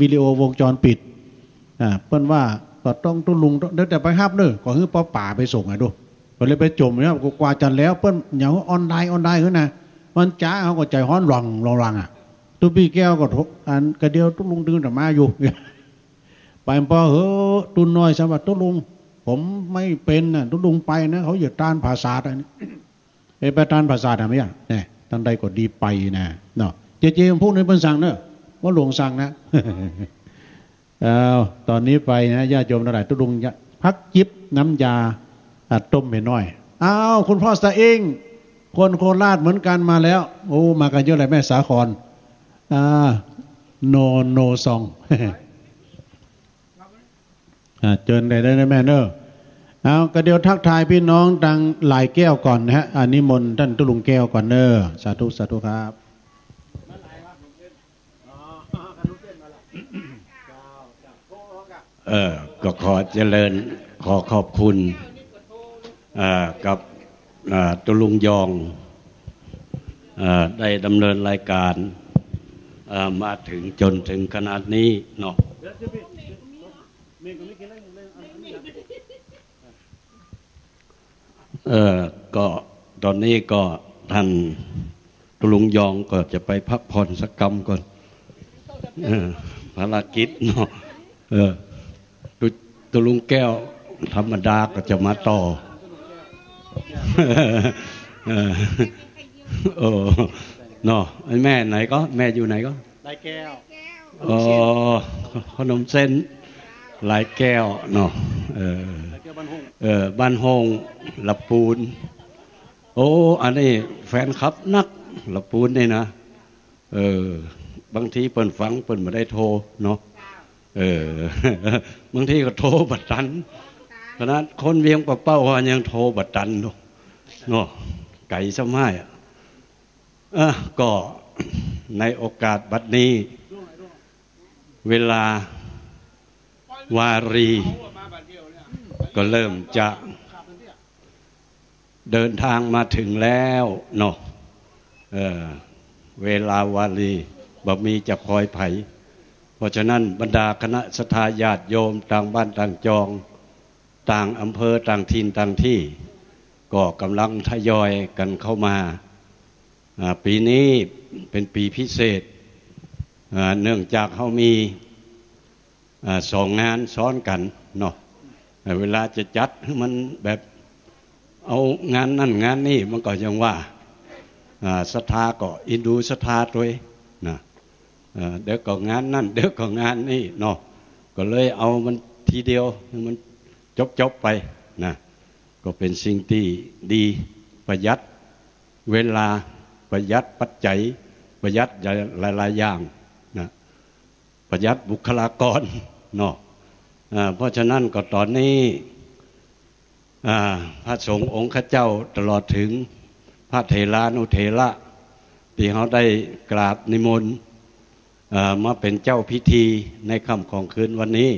วิดีโอวงจรปิดเปิ้นว่าก็ต้องตุลุงเดี๋ยวแต่ไปฮับเนอะขอให้ป้อป่าไปส่งดูก็เลยไปจมเนี่ยกว่าจันแล้วเปิ้นอย่างออนไลน์ขึ้นนะมันจ้าเขาก็ใจฮ้อนรังตุพี่แก้วก็อันกระเดียวตุลุงตื่นแต่มาอยู่ไปพอตุนน้อยสวัสดิ์ตุลุงผมไม่เป็นนะตุลุงไปนะเขาอย่าต้านภาษาอันนี้ไปต้านภาษาทำไมอ่ะเนี่ยตั้งใดก็ดีไปนะเนาะเจพูดในเพิ่นสั่งเนอะว่าหลวงสั่งนะตอนนี้ไปนะญาติโยมทั้งหลายตุลุงพักจิบน้ำยาต้มเห็นน้อยคุณพ่อสะเองคนโคราชเหมือนกันมาแล้วโอ้มากันเยอะเลยแม่สาครโนซองเจิญได้แม่เนอะก็เดี๋ยวทักทายพี่น้องดังหลายแก้วก่อนนะฮะนิมนต์ท่านตุลุงแก้วก่อนเนอะสาธุครับก็ขอเจริญขอขอบคุณกับตุลุงยองได้ดำเนินรายการมาถึงจนถึงขนาดนี้เนาะก็ตอนนี้ก็ท่านตุลุงยองก็จะไปพักผ่อนสักกรรมก่อนภารกิจเนาะตุลุงแก้วธรรมดาก็จะมาต่อเนาะแม่ไหนก็แม่อยู่ไหนก็หลายแก้วขนมเส้นหลายแก้วเนาะบ้านฮงละปูนอันนี้แฟนคลับนักละปูนนี่นะบางทีเปิ่นฟังเปิ่นไม่ได้โทรเนาะบางทีก็โทรบัดตันขนาดคนเวียงปะเป้ายังโทรบัดตันเนาะไก่สมัยก็ในโอกาสบัดนี้เวลาวารีก็เริ่มจะเดินทางมาถึงแล้วเนาะเวลาวารีบ่มีจะคอยไผเพราะฉะนั้นบรรดาคณะศรัทธาญาติโยมต่างบ้านต่างจองต่างอำเภอต่างถิ่นต่างที่ก็กำลังทยอยกันเข้ามาปีนี้เป็นปีพิเศษเนื่องจากเขามี2 งานซ้อนกันเนาะเวลาจะจัดมันแบบเอางานนั่นงานนี่มันก็ยังว่าศรัทธาก็อินดูศรัทธาตัวนะเดี๋ยวก็งานนั่นเดี๋ยวก็งานนี่เนาะก็เลยเอามันทีเดียวมันจบไปนะก็เป็นสิ่งที่ดีประหยัดเวลาประหยัดปัจจัยประหยัดหลายๆอย่างนะประหยัดบุคลากรเนาะเพราะฉะนั้นก็ตอนนี้พระสงฆ์องค์ข้าเจ้าตลอดถึงพระเถรานุเถระที่เขาได้กราบนิมนต์มาเป็นเจ้าพิธีในค่ำของคืนวันนี้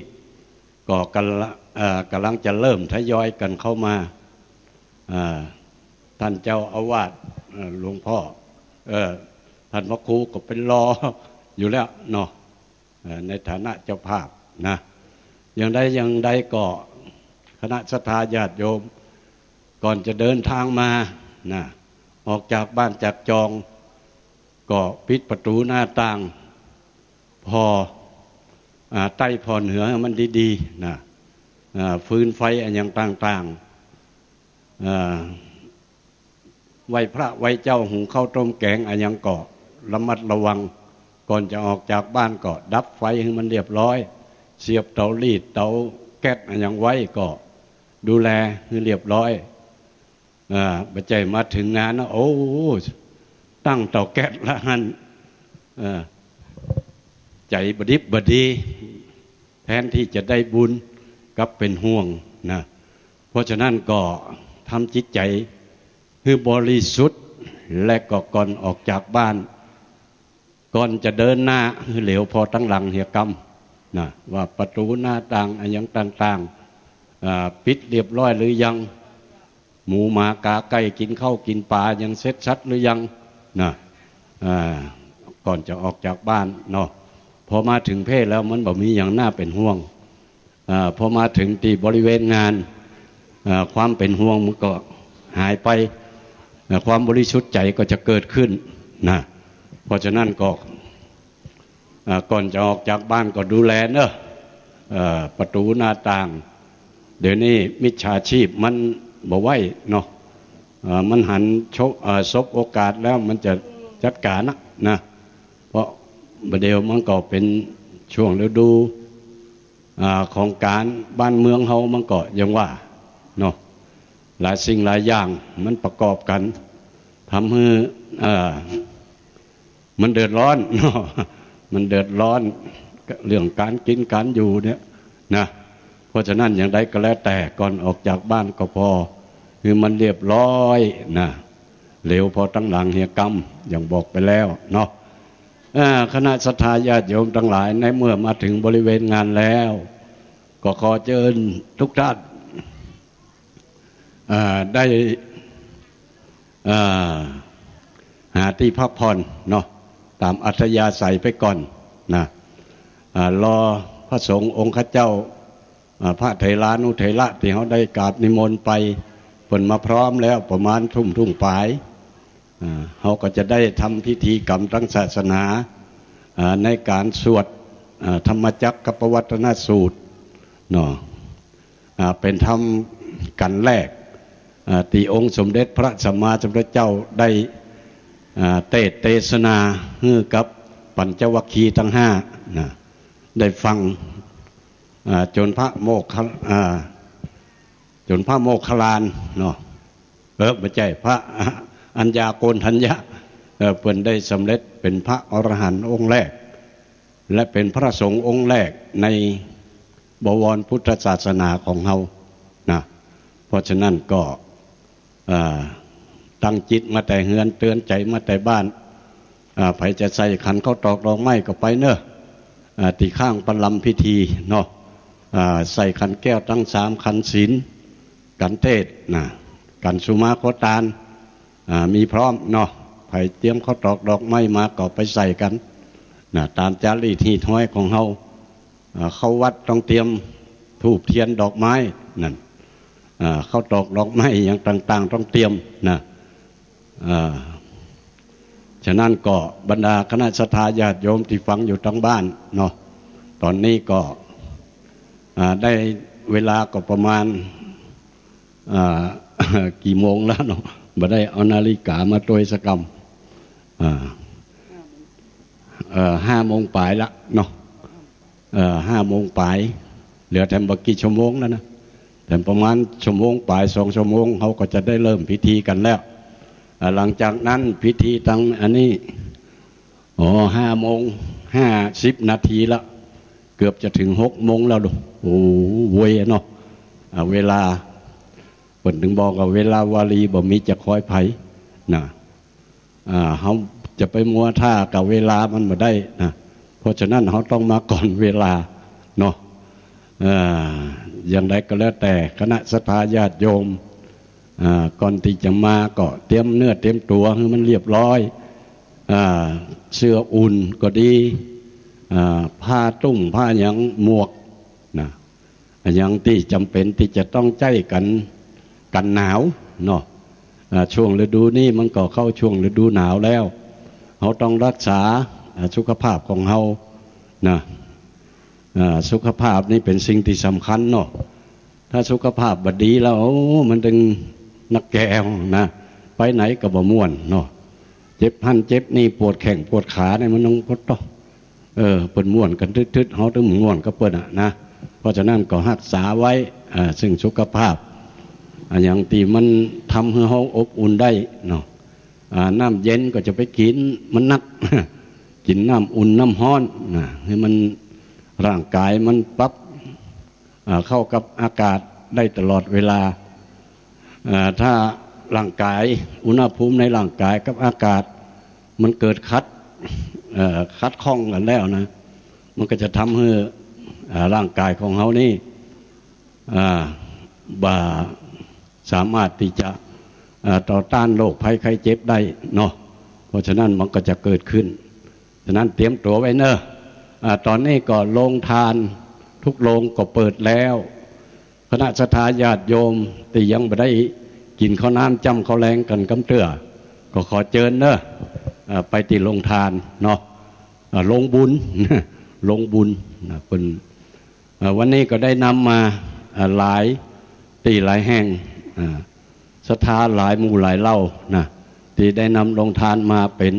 ก็กำลังจะเริ่มทยอยกันเข้ามาท่านเจ้าอาวาสหลวงพ่อท่านพระครูก็เป็นรออยู่แล้วเนาะในฐานะเจ้าภาพนะอย่างใดก็คณะศรัทธาญาติโยมก่อนจะเดินทางมานะออกจากบ้านจากจองก็ปิดประตูหน้าต่างพอใต้พอเหนือมันดีๆนะฟืนไฟอะไรอย่างต่างๆไหว้พระไหว้เจ้าหุงข้าวต้มแกงอะไรอย่างก็ระมัดระวัง ก่อนจะออกจากบ้านก็ดับไฟให้มันเรียบร้อยเสียบเตารีดเตาแก๊สอย่างไว้ก็ดูแลให้เรียบร้อยบัจจัยมาถึงงานนะโอ้ตั้งเตาแก๊สละหันใจบดิบบดีแทนที่จะได้บุญกับเป็นห่วงนะเพราะฉะนั้นก็ทำจิตใจให้บริสุทธิ์และก็ก่อนออกจากบ้านก่อนจะเดินหน้าให้เหลวพอตั้งหลังเหี่ยกรรมนะว่าประตูหน้าต่างอะไรอย่างต่างๆปิดเรียบร้อยหรือยังหมูหมากาไก่กินข้าวกินปลายังเซ็ตชัดหรือยังนะก่อนจะออกจากบ้านเนาะพอมาถึงเพศแล้วมันบ่มีอย่างน่าเป็นห่วงพอมาถึงที่บริเวณงานความเป็นห่วงมันก็หายไปความบริสุทธิ์ใจก็จะเกิดขึ้นนะเพราะฉะนั้นก็ก่อนจะออกจากบ้านก็ดูแลเนอะประตูหน้าต่างเดี๋ยวนี้มิจฉาชีพมันบ่ไหวเนาะมันหันซบโอกาสแล้วมันจะจัดการนะเพราะประเดี๋ยวมันก็เป็นช่วงฤดูของการบ้านเมืองเฮามันก็ยังว่าเนาะหลายสิ่งหลายอย่างมันประกอบกันทำให้มันเดือดร้อนเนาะมันเดือดร้อนเรื่องการกินการอยู่เนี่ยนะเพราะฉะนั้นอย่างใดก็แล้วแต่ก่อนออกจากบ้านก็พอคือมันเรียบร้อยนะเร็วพอตั้งหลังเหี่ยกรรมอย่างบอกไปแล้วเนาะคณะศรัทธาญาติโยมทั้งหลายในเมื่อมาถึงบริเวณงานแล้วก็ขอเชิญทุกท่านได้หาที่พักผ่อนเนาะตามอัธยาศัยไปก่อนนะรอพระสงฆ์องค์ข้าเจ้าพระเถรานุเถระที่เขาได้กราบนิมนต์ไปผลมาพร้อมแล้วประมาณทุ่มปลายเขาก็จะได้ทำพิธีกรรมทางศาสนาในการสวดธรรมจักรกับปวัตนสูตรเนาะเป็นธรรมกันแรกที่องค์สมเด็จพระสัมมาสัมพุทธเจ้าได้เทศนาให้กับปัญจวัคคีย์ทั้งห้านะได้ฟังจนพระโมคคัลลานเนาะไม่ใช่พระอัญญาโกณฑัญญะเพิ่นได้สำเร็จเป็นพระอรหันต์องค์แรกและเป็นพระสงฆ์องค์แรกในบวรพุทธศาสนาของเรานะเพราะฉะนั้นก็ตั้งจิตมาแต่เฮือนเตือนใจมาแต่บ้านไผจะใส่ขันเข้าตอกดอกไม้ก็ไปเนอะที่ข้างประลำพิธีเนาะใส่ขันแก้วตั้ง3ขันศีลกันเทศนะกันสุมาโคตานมีพร้อมเนาะไผเตรียมเข้าตอกดอกไม้มาก็ไปใส่กันนะตามจารีตที่ท้อยของเฮาเข้าวัดต้องเตรียมธูปเทียนดอกไม้นั่นเข้าตอกดอกไม้อย่างต่างๆต้องเตรียมนะฉะนั้นก็บรรดาคณะศรัทธาญาติโยมที่ฟังอยู่ทั้งบ้านเนาะตอนนี้ก็ได้เวลาก็ประมาณกี่โมงแล้วเนาะบ่ได้เอานาฬิกามาตัวสกรรม5 โมงปลายละเนาะ5 โมงปลายเหลือแต่บักกี่ชั่วโมงแล้วนะแต่ประมาณชั่วโมงปลาย2 ชั่วโมงเขาก็จะได้เริ่มพิธีกันแล้วหลังจากนั้นพิธีตั้งอันนี้5 โมง 50 นาทีละเกือบจะถึง6 โมงแล้วดูโอ้เวยเนาะเวลาเปิดถึงบอกว่าเวลาวารีบ่มีจะคอยไผนะเขาจะไปมัวท่ากับเวลามันมาได้นะเพราะฉะนั้นเขาต้องมาก่อนเวลาเนาะอย่างไรก็แล้วแต่คณะศรัทธาญาติโยมก่อนที่จะมาก็เตรียมเนื้อเตรียมตัวให้มันเรียบร้อยเสื้ออุ่นก็ดีผ้าตุ้งผ้าหยังหมวกนะอย่างที่จำเป็นที่จะต้องใจกันหนาวเนาะช่วงฤดูนี้มันก็เข้าช่วงฤดูหนาวแล้วเขาต้องรักษาสุขภาพของเขานะสุขภาพนี่เป็นสิ่งที่สำคัญเนาะถ้าสุขภาพบดีแล้วมันดึงนักแก้วนะไปไหนก็บ่ม่วนเนาะเจ็บหันเจ็บนี่ปวดแข้งปวดขาเนี่ยมันต้องพดต่อ เปิ้นม่วนกันทึดๆเฮาถึงม่วนกับเปิ้นนะเพราะฉะนั้นก็รักษาไว้ซึ่งสุขภาพอย่างที่มันทำให้เฮาอบอุ่นได้เนาะน้ำเย็นก็จะไปกินมันนัก กินน้ำอุ่นน้ำร้อนนะให้มันร่างกายมันปรับเข้ากับอากาศได้ตลอดเวลาถ้าร่างกายอุณหภูมิในร่างกายกับอากาศมันเกิดคัดข้องกันแล้วนะมันก็จะทำให้ร่างกายของเขานี่บ่สามารถที่จะต่อต้านโรคภัยไข้เจ็บได้เนาะเพราะฉะนั้นมันก็จะเกิดขึ้นฉะนั้นเตรียมตัวไว้เนอะตอนนี้ก็โรงทานทุกโรงก็เปิดแล้วคณะศรัทธาญาติโยมที่ยังไม่ได้กินข้าวน้ำจ้ำข้าวแรงกันกำเตื้อก็ขอเชิญเนอะไปที่โรงทานเนาะโรงบุญ โรงบุญเป็นวันนี้ก็ได้นำมาหลายที่หลายแห่งศรัทธาหลายหมู่หลายเล่านะที่ได้นำโรงทานมาเป็น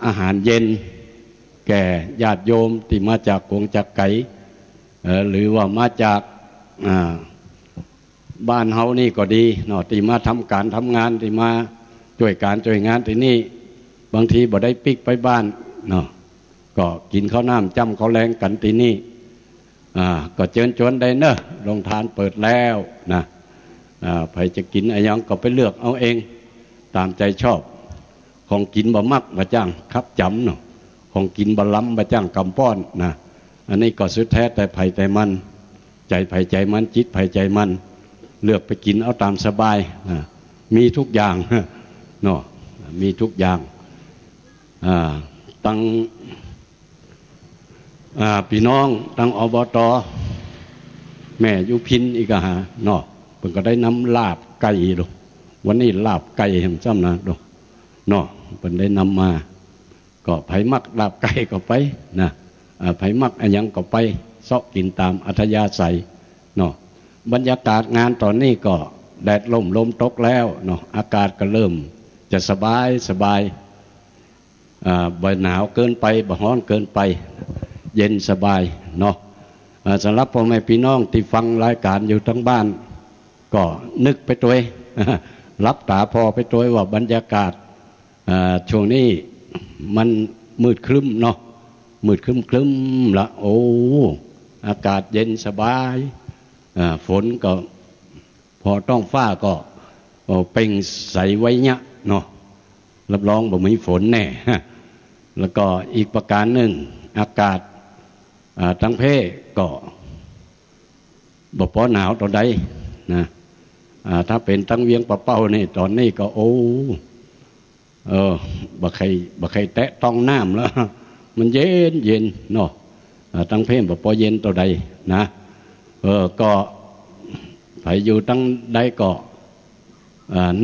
อาหารเย็นแก่ญาติโยมที่มาจากกงจากไกหรือว่ามาจากบ้านเฮานี่ก็ดีเนาะที่มาทำการทำงานที่มาช่วยการช่วยงานที่นี่บางทีบ่ได้ปิกไปบ้านเนาะก็กินข้าวน้ำจ้ำข้าวแรงกันที่นี่ก็เชิญชวนได้เนอะโรงทานเปิดแล้วนะใครจะกินอะไรยังก็ไปเลือกเอาเองตามใจชอบของกินบะมักบะจ้างครับจำเนาะของกินบะล้ำบะจ้างกำป้อนนะอันนี้ก็สุดแท้แต่ไผ่แต่มันใจไผ่ใจมันจิตไผ่ใจมันเลือกไปกินเอาตามสบายมีทุกอย่างเนาะมีทุกอย่างตั้งพี่น้องตั้งอบต.แม่ยุพินอีกหาเนาะเพิ่นก็ได้นำลาบไก่ดูวันนี้ลาบไก่แห่งซ้ำนะดูเนาะเพิ่นได้นำมาก็ไผมักลาบไก่ก็ไปนะไผมักอันยังก็ไปซอกกินตามอัธยาศัยเนาะบรรยากาศงานตอนนี้ก็แดดลมตกแล้วเนาะอากาศก็เริ่มจะสบายบ่หนาวเกินไปบ่ร้อนเกินไปเย็นสบายเนาะสำหรับพ่อแม่พี่น้องที่ฟังรายการอยู่ทั้งบ้านก็นึกไปตัวรับตาพอไปตัวว่าบรรยากาศช่วงนี้มันมืดครึ้มเนาะมืดครึ้มละโอ้อากาศเย็นสบายฝนก็พอต้องฟ้าก็เป่งใสไว้เนี่ยเนาะรับรองบ่มีฝนแน่แล้วก็อีกประการหนึ่งอากาศทั้งเพศก็บ่พอหนาวตอนใดนะถ้าเป็นทั้งเวียงปะเป้านี่ตอนนี้ก็โอ้บ่ใครแตะต้องน้ำแล้วมันเย็นเนาะทั้งเพศบ่พอเย็นตอนใดนะก็ไปอยู่ตั้งใดก็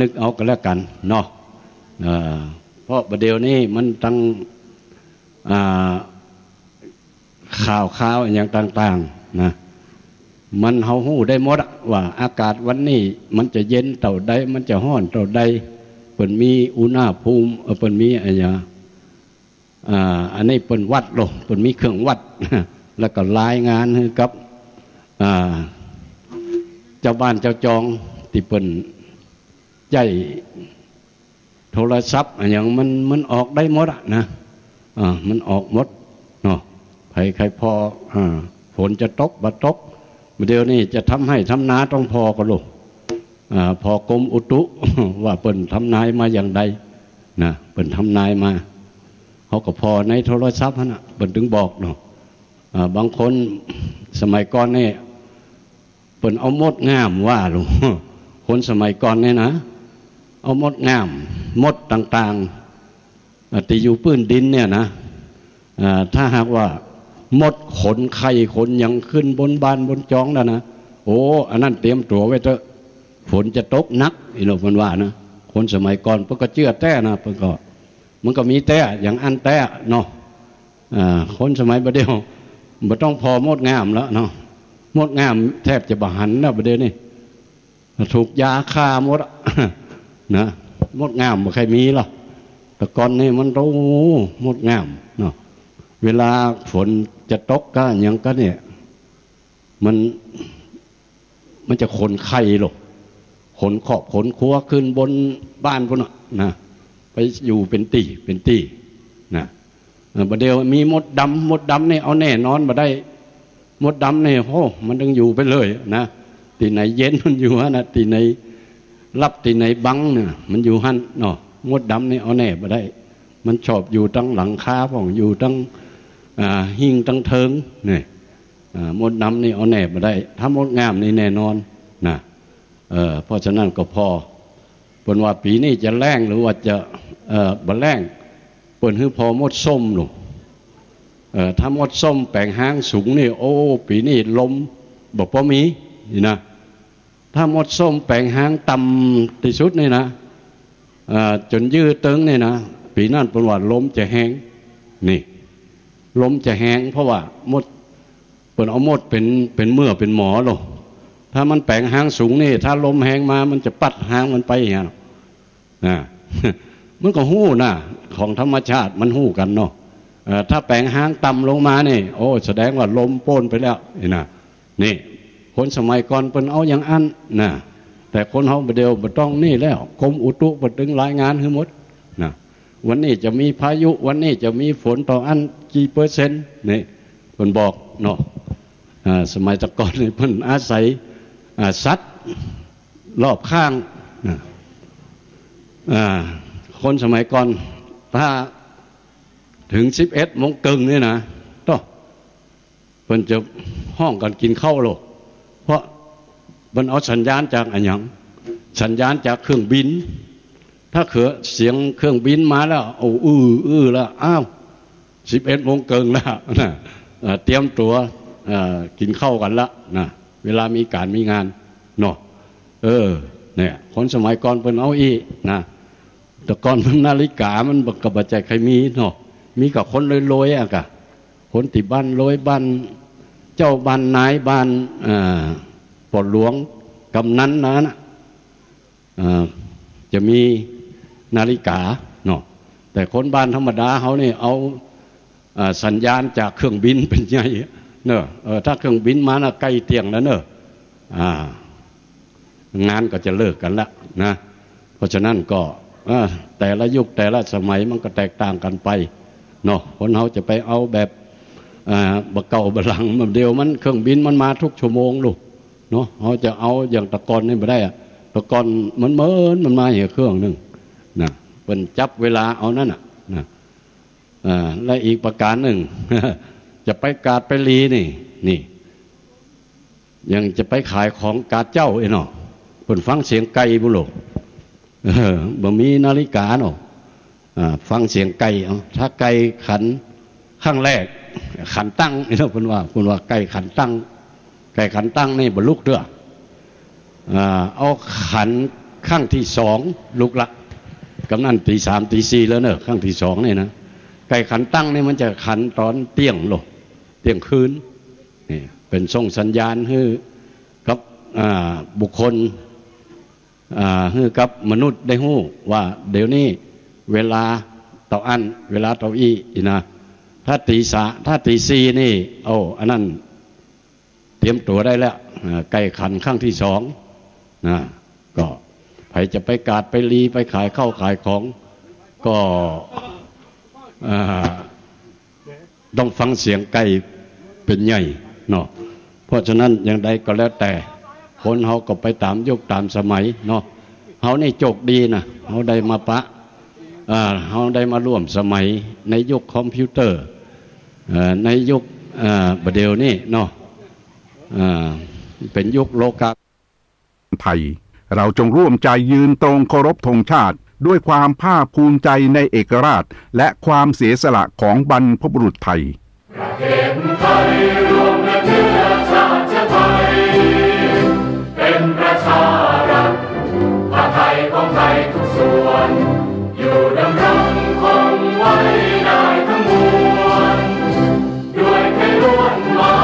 นึกเอากันแล้วกันเนาะเพราะประเดี๋ยวนี้มันตั้งข่าวอย่างต่างๆนะมันเฮาฮู้ได้หมดว่าอากาศวันนี้มันจะเย็นเท่าใดมันจะร้อนเท่าใดเพิ่นมีอุณหภูมิเพิ่นมีอะไรอันนี้เพิ่นวัดลงเพิ่นมีเครื่องวัด แล้วก็รายงานให้กับเจ้าบ้านเจ้าจองที่เพิ่นใจโทรศัพท์อย่างมันออกได้หมดนะมันออกหมดเนาะใครพอฝนจะตกบ่ตกเดี๋ยวนี้จะทำให้ทำนาต้องพอก็ลูกพอกรมอุตุ ว่าเปิ่นทำนายมาอย่างใดนะเปิ่นทำนายมาเขาก็พอในโทรศัพท์นะเปิ่นถึงบอกเนาะบางคนสมัยก่อนนี่เปิ่นเอามดงามว่าลูก คนสมัยก่อนนี่นะเอามดงามมดต่างๆที่อยู่พื้นดินเนี่ยนะถ้าหากว่ามดขนไข่ขนยังขึ้นบนบานบนจองแล้วนะโอ้อันนั้นเตรียมตัวไว้เถอะฝนจะตกนักอีโนมันว่านะคนสมัยก่อนเพิ่นก็เชื่อแต้นะเพิ่นก็มันก็มีแต้อย่างอันแต้เนาะคนสมัยบัดเดียวบ่ต้องพอมดงามแล้วเนาะมดงามแทบจะบ่หันแล้วบัดเดียวนี่ถูกยาฆ่าหมดนะมดงามบ่ใครมีหรอกแต่ก่อนนี่มันโตมดงามเนาะ เวลาฝนจะตกก็อย่างก็เนี่ยมันจะขนไข่หรอกขนขอบขนครัวขึ้นบนบ้านพุ่นนะไปอยู่เป็นตีนะประเดี๋ยวมีมดดำเนี่ยเอาแน่นอนมาได้มดดำเนี่ยโอ้มันต้องอยู่ไปเลยนะตีไหนเย็นมันอยู่ฮะนะตีไหนรับตีไหนบังเนี่ยมันอยู่หันเนาะมดดำเนี่ยเอาแน่มาได้มันชอบอยู่ตั้งหลังคาของอยู่ตั้งหิ้งตั้งเทิงเนี่ยมดดำนี่เอาแน่มาได้ถ้ามดงามนี่แน่นอนนะเพราะฉะนั้นก็พอเปิ้นว่าปีนี้จะแรงหรือว่าจะบ่แรงเปิ้นคือพอมดส้มหนูถ้ามดส้มแปลงหางสูงนี่โอ้ปีนี้ลมบอกพอมีนี่นะถ้ามดส้มแปลงหางต่ำที่สุดนี่นะจนยืดตึงนี่นะปีนั้นเปิ้นว่าลมจะแห้งนี่ลมจะแห้งเพราะว่ามดเปิ้นเอามดเป็นเมื่อเป็นหมอหรอถ้ามันแปลงหางสูงนี่ถ้าลมแห้งมามันจะปัดหางมันไปอย่างนั้นมันก็หู้นะของธรรมชาติมันหู้กันเนาะถ้าแปลงหางต่ำลงมานี่โอ้แสดงว่าลมโป้นไปแล้วนี่คนสมัยก่อนเป็นเอาอย่างอันนะแต่คนเขาเดียวบ่ต้องนี่แล้วกรมอุตุบ่ถึงรายงานให้หมดนะวันนี้จะมีพายุวันนี้จะมีฝนต่ออันกี่เปอร์เซ็นต์นี่เพิ่นบอกเนาะสมัยตะก่อนนี่เพิ่นอาศัยซัดรอบข้างคนสมัยก่อนถ้าถึง11 โมงครึ่งนี่นะต้องเพิ่นจะห้องกันกินข้าวโลกเพราะมันเอาสัญญาณจากอะไรอย่างสัญญาณจากเครื่องบินถ้าเสียงเครื่องบินมาแล้วเอาแล้วอ้าว11 โมงครึ่งแล้วนะเตรียมตัวกินข้าวกันละนะเวลามีการมีงานเนาะเนี่ยคนสมัยก่อนเพิ่นเอาอีนะแต่ก่อนมันนาฬิกามันบักกะบใจใครมีเนาะมีกับคนรวยๆอ่ะกะคนติบ้านรวยบ้านเจ้าบ้านนายบ้านปลดหลวงกำนันนะจะมีนาฬิกาเนาะแต่คนบ้านธรรมดาเขาเนี่ยเอาสัญญาณจากเครื่องบินเป็นใหญ่เนอะถ้าเครื่องบินมานะใกล้เตียงแล้วเนอะงานก็จะเลิกกันละนะเพราะฉะนั้นก็แต่ละยุคแต่ละสมัยมันก็แตกต่างกันไปเนาะคนเขาจะไปเอาแบบบะเก่าบะหลังแบบเดียวมันเครื่องบินมันมาทุกชั่วโมงลูกเนาะเขาจะเอาอย่างตะกอนนี่ไม่ได้อะตะกอนมันมาอย่างเครื่องนึงนะเป็นจับเวลาเอานั่นน่ะนะและอีกประการหนึ่ง จะไปกาดไปลีนี่ยังจะไปขายของกาดเจ้าเนาะเพิ่นฟังเสียงไก่บุโลบ่มีนาฬิกาเนาะฟังเสียงไก่ถ้าไก่ขันข้างแรกขันตั้งเนาะเพิ่นว่าไก่ขันตั้งนี่บ่ลุกเด้อเอาขันข้างที่2ลุกละกำนันตี 3 ตี 4แล้วเนอะข้างที่2นี่นะไก่ขันตั้งนี่มันจะขันตอนเที่ยงโลเที่ยงคืนนี่เป็นส่งสัญญาณให้กับบุคคลให้กับมนุษย์ได้ฮู้ว่าเดี๋ยวนี้เวลาเต่าอันเวลาเต่าอีนะถ้าตี 4นี่อันนั้นเตรียมตัวได้แล้วไก่ขันข้างที่2นะก็ใครจะไปกาดไปลีไปขายข้าวขายของก็ต้องฟังเสียงไก่เป็นใหญ่เนาะเพราะฉะนั้นอย่างใดก็แล้วแต่คนเขาก็ไปตามยุคตามสมัยเนาะเขานี่โชคดีนะเขาได้มาเขาได้มาร่วมสมัยในยุคคอมพิวเตอร์ในยุคประเดี๋ยวนี้เนาะเป็นยุคโลกาไทยเราจงร่วมใจยืนตรงเคารพธงชาติด้วยความภาคภูมิใจในเอกราชและความเสียสละของบรรพบุรุษไทยประเทศไทยรวมเชื้อชาติไทยเป็นประชารัฐผ้าไทยของไทยทุกส่วนอยู่ดำรงคงไว้ได้ทั้งมวลด้วยไทยล้วนหมา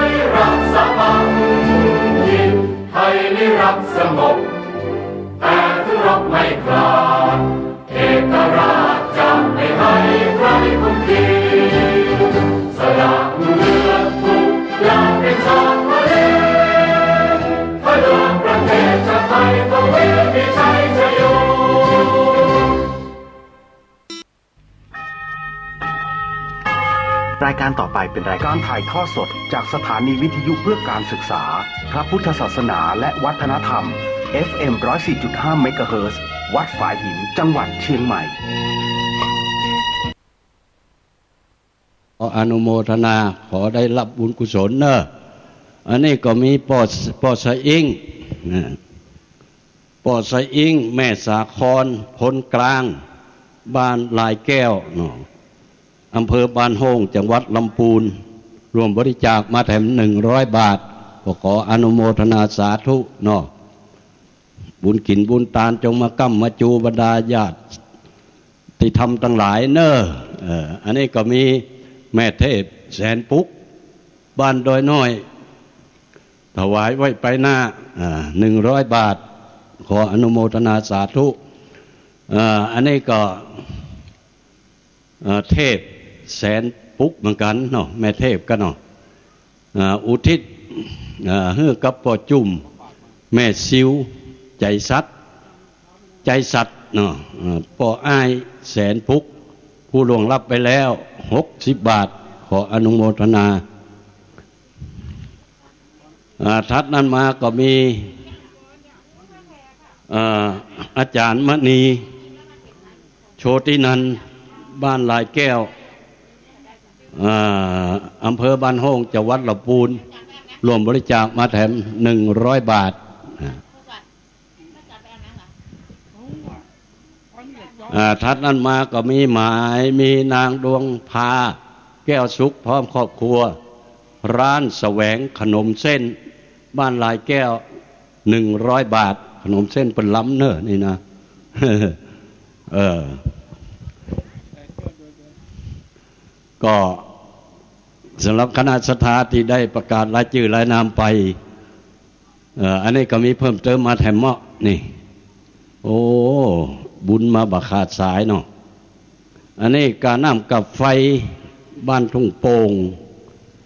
ยรักษาบังคิดไทยนิรักสงบแต่ถึงรบไม่กล้าเอกราชจะไม่ให้ใครคุมขีด รายการต่อไปเป็นรายการถ่ายทอดสดจากสถานีวิทยุเพื่อการศึกษาพระพุทธศาสนาและวัฒนธรรม FM 104.5 เมกะเฮิรตซ์วัดฝายหินจังหวัดเชียงใหม่ขออนุโมทนาขอได้รับบุญกุศลเนอะอันนี้ก็มีปอสะอิงปอสะอิงแม่สาครพลกลางบ้านลายแก้วเนาะอำเภอบ้านโฮงจังหวัดลำพูนรวมบริจาคมาแถม100 บาทก็ขออนุโมทนาสาธุเนาะบุญกินบุญตานจงมากั้มมาจูบรรดาญาติที่ทำทั้งหลายเนอะอันนี้ก็มีแม่เทพแสนปุกบ้านดอยน้อยถวายไว้ไปหน้า100 บาทขออนุโมทนาสาธุอันนี้ก็เทพแสนปุกเหมือนกันเนาะแม่เทพกันเนาะอุทิศเฮือกับพ่อจุ่มแม่ซิวใจสัตว์เนาะพ่ออ้ายแสนปุกผู้ล่วงลับไปแล้ว60 บาทขออนุโมทนาทัดนั้นมาก็มีอาจารย์มณีโชตินันท์บ้านลายแก้วอำเภอบ้านโฮงจังหวัดลำพูนรวมบริจาคมาแถม100 บาททัดนั้นมาก็มีหมายมีนางดวงพาแก้วสุขพร้อมครอบครัวร้านแสวงขนมเส้นบ้านลายแก้ว100 บาทขนมเส้นเป็นล้ำเนอะนี่นะก็สำหรับคณะศรัทธาที่ได้ประกาศรายชื่อรายนามไปอันนี้ก็มีเพิ่มเติมมาแถมเหมาะนี่โอ้บุญมาบักขาดสายเนาะอันนี้การน้ำกับไฟบ้านทุ่งโป่ง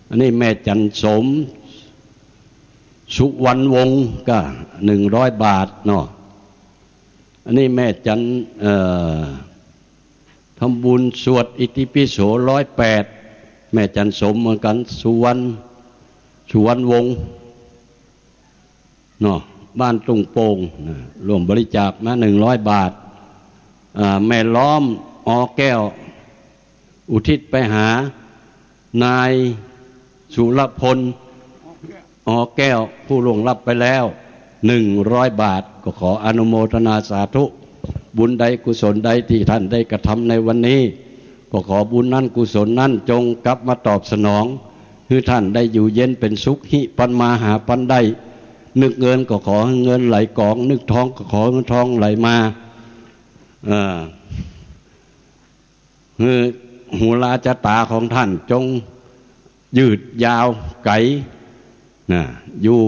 อันนี้แม่จันสมสุวรรณวงศ์ก็100 บาทเนาะอันนี้แม่จันทำบุญสวดอิติปิโส108แม่จันสมเหมือนกันสุวรรณวงศ์เนาะบ้านทุ่งโป่งรวมบริจาคมา100 บาทแม่ล้อมอแก้วอุทิศไปหานายสุรพลอแก้วผู้ล่วงลับไปแล้ว100 บาทก็ขออนุโมทนาสาธุบุญใดกุศลใดที่ท่านได้กระทำในวันนี้ก็ขอบุญนั้นกุศลนั้นจงกลับมาตอบสนองให้ท่านได้อยู่เย็นเป็นสุขหิปันมาหาปันได้นึกเงินก็ขอเงินไหลกองนึกทองก็ขอเงินทองไหลมาหูลาจตาของท่านจงยืดยาวไกลอยู่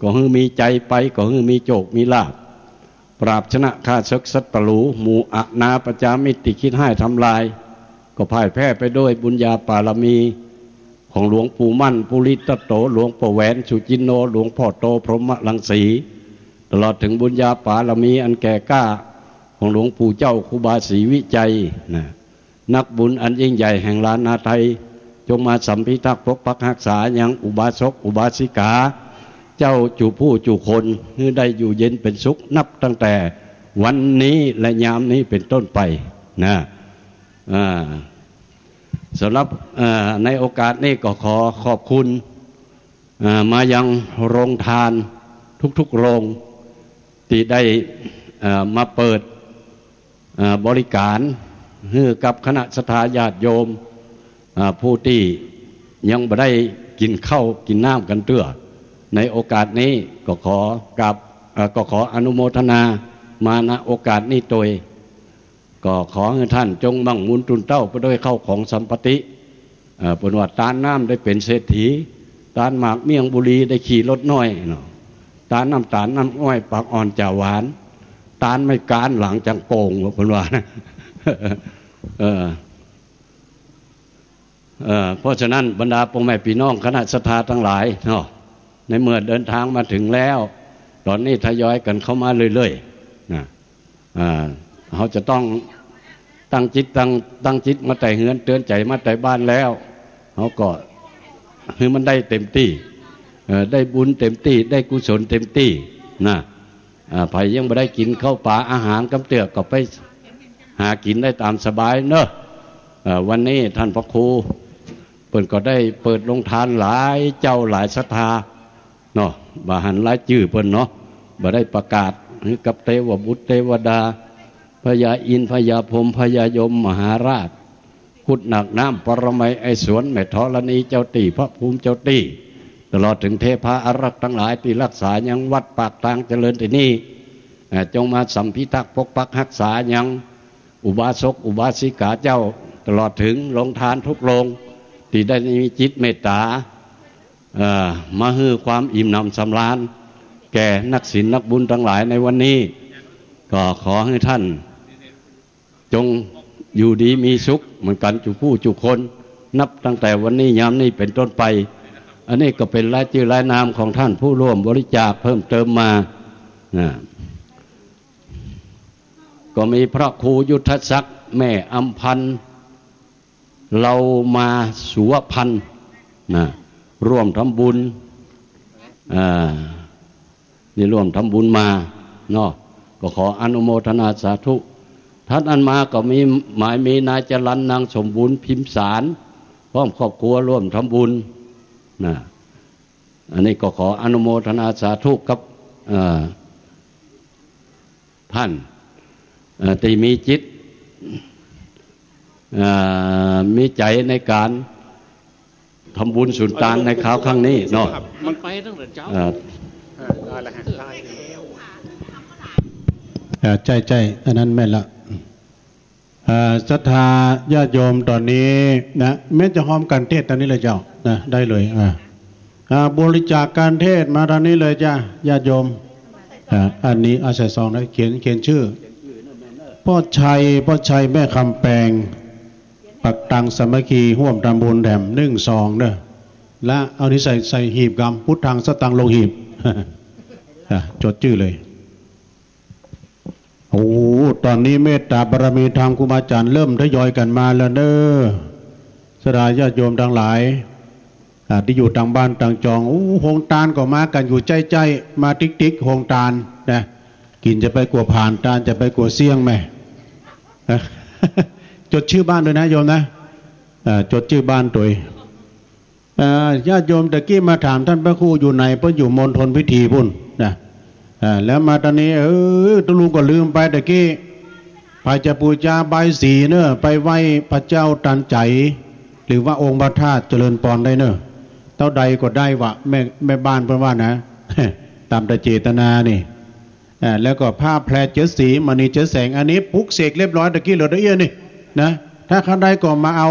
ก็ให้มีใจไปก็ให้มีโชคมีลาภปราบชนะข้าศึกศัตรูหมู่อนาปจามิติคิดให้ทำลายก็พ่ายแพ้ไปด้วยบุญญาปารมีของหลวงปู่มั่นปุริตโตหลวงปู่แหวนสุจินโนหลวงพ่อโตพรหมรังสีตลอดถึงบุญญาปารมีอันแก่กล้าของหลวงปู่เจ้าครูบาศรีวิจัยนักบุญอันยิ่งใหญ่แห่งล้านนาไทยจงมาสัมพิทักษ์ปกปักรักษายังอุบาสกอุบาสิกาเจ้าจูผู้จูคนให้ได้อยู่เย็นเป็นสุขนับตั้งแต่วันนี้และยามนี้เป็นต้นไปนะสำหรับในโอกาสนี้ก็ขอขอบคุณมายังโรงทานทุกๆโรงที่ได้มาเปิดบริการให้กับคณะศรัทธาญาติโยมผู้ที่ยังไม่ได้กินข้าวกินน้ำกันเตื้อในโอกาสนี้ก็ขออนุโมทนามาณโอกาสนี้โดยก็ขอให้ท่านจงบังมุนตุนเต้าไปด้วยเข้าของสัมปติปนวัดตานน้ำได้เป็นเศรษฐีตานหมากเมี่ยงบุรีได้ขี่รถน้อยเนาะตานน้ำตาลน้ำอ้อยปากอ่อนจ่าหวานตานไม่การหลังจังโกงปนว่านะเพราะฉะนั้นบรรดาพ่อแม่พี่น้องคณะศรัทธาทั้งหลายเนาะในเมื่อเดินทางมาถึงแล้วตอนนี้ทยอยกันเข้ามาเรื่อยๆนะเขาจะต้องตั้งจิตมาแต่เฮือนเตือนใจมาแต่บ้านแล้ว เขาก็คือมันได้เต็มที่ได้บุญเต็มที่ได้กุศลเต็มที่นะไผยังไม่ได้กินข้าวปลาอาหารกำเตือกก็ไปหากินได้ตามสบายเนอะวันนี้ท่านพระครูเปิดก็ได้เปิดลงทานหลายเจ้าหลายศรัทธาเนาะบาหันหลายจื่อเปิ้นเนาะบ่ได้ประกาศให้กับเทวบุตรเทวดาพญาอินทร์พญาพรหมพญายมมหาราชขุดหนักน้ำปรมัยไอสวนแม่ธรณีเจ้าตีพระภูมิเจ้าตีตลอดถึงเทพาอารักษ์ทั้งหลายที่รักษายังวัดปากทางเจริญที่นี่จงมาสัมพิทักษ์ปกปักรักษายังอุบาสกอุบาสิกาเจ้าตลอดถึงโรงทานทุกโรงที่ได้มีจิตเมตตามาฮือความอิ่มหนำสำราญแก่นักศีลนักบุญทั้งหลายในวันนี้ก็ขอให้ท่านจงอยู่ดีมีสุขเหมือนกันจุผู้จุคนนับตั้งแต่วันนี้ยามนี้เป็นต้นไปอันนี้ก็เป็นรายชื่อรายนามของท่านผู้ร่วมบริจาคเพิ่มเติมมาก็มีพระครูยุทธศักดิ์แม่อำพันธ์เรามาสุวพันธ์ร่วมทำบุญนี่ร่วมทำบุญมาเนาะก็ขออนุโมทนาสาธุท่านอันมาก็มีหมายมีนายจรัญนางสมบูรณ์พิมสารพร้อมครอบครัวร่วมทำบุญอันนี้ก็ขออนุโมทนาสาธุกับท่านที่มีจิตมีใจในการทำบุญสุนทานในคราวครั้งนี้เนาะมันไปตั้งแต่เจ้าใจอันนั้นแม่ละศรัทธาญาติโยมตอนนี้นะแม้จะห้อมกันเทศตอนนี้เลยเจ้านะได้เลยบริจาคการเทศมาตอนนี้เลยจ้าญาติโยมอันนี้อาศัยซองนะเขียนชื่อพ่อชัยแม่คำแปลงปักตังสมัคคีห่วมตำบุญแถม1 2เด้อและเอานี้ใส่หีบกำพุทธังสตังลงหีบจดชื่อเลยโอ้ตอนนี้เมตตาบารมีธรรมครูบาอาจารย์เริ่มทยอยกันมาแล้วเด้อสดาญาติโยมทั้งหลายที่อยู่ต่างบ้านต่างจองโฮงตานก็มากันอยู่ใจมาติ๊กโฮงตานนะกินจะไปกลัวผ่านตานจะไปกลัวเสี่ยงไหมจดชื่อบ้านด้วยนะโยมนะจดชื่อบ้านตัวญาติโยมตะกี้มาถามท่านพระครูอยู่ไหนเพราะอยู่มณฑลพิธีพุ่นนะแล้วมาตอนนี้ตุลุงก็ลืมไปตะกี้ไปจะปูจาใบสีเนอะไปไหว้พระเจ้าตันใจหรือว่าองค์พระธาตุเจริญปอนได้เนอะเท่าใดก็ได้วะแม่บ้านเพิ่นว่านะตามแต่เจตนานี่แล้วก็ผ้าแพรเจ็ดสีมณีเจ็ดแสงอันนี้ปุกเสกเรียบร้อยตะกี้เหลือเอียนี่นะถ้าเขาได้ก็มาเอา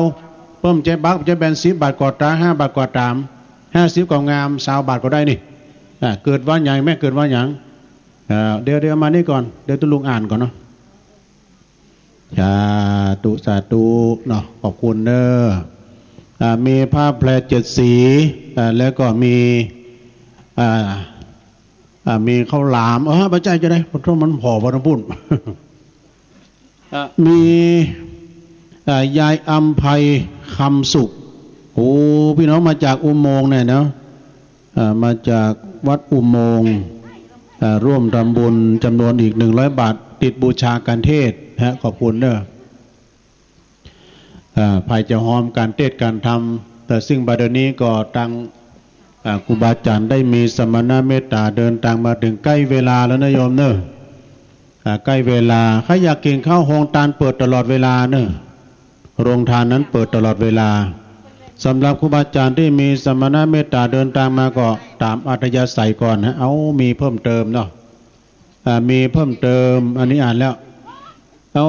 เพิ่มใจบักจะแบน10 บาทกอดตา5 บาทกอดตาม50ก็งาม20 บาทก็ได้นี่เกิดว่าใหญ่แม่เกิดว่าหยังเดี๋ยวมานี่ก่อนเดี๋ยวตุลุงอ่านก่อนเนาะสาธุเนาะขอบคุณเด้อมีผ้าแพร7 สีแล้วก็มีข้าวหลามพระเจ้าจะได้เพราะมันห่อพระพุ่นมียายอัมภัยคำสุขโอ้พี่น้องมาจากอุโมงค์เนี่ยเนาะมาจากวัดอุโมงค์ร่วมทำบุญจำนวนอีก100 บาทติดบูชาการเทศขอบคุณเด้อภัยจะหอมการเทศการทำแต่ซึ่งบัดนี้ก็ตั้งครูบาอาจารย์ได้มีสมณเมตตาเดินทางมาถึงใกล้เวลาแล้วนะโยมเนอะใกล้เวลาใครอยากกินข้าวโฮงตานเปิดตลอดเวลาเนอะโรงทานนั้นเปิดตลอดเวลาสำหรับครูบาอาจารย์ที่มีสมณเมตตาเดินทางมาก็ตามอัธยาศัยก่อนนะมีเพิ่มเติมเนาะมีเพิ่มเติมอันนี้อ่านแล้วเอา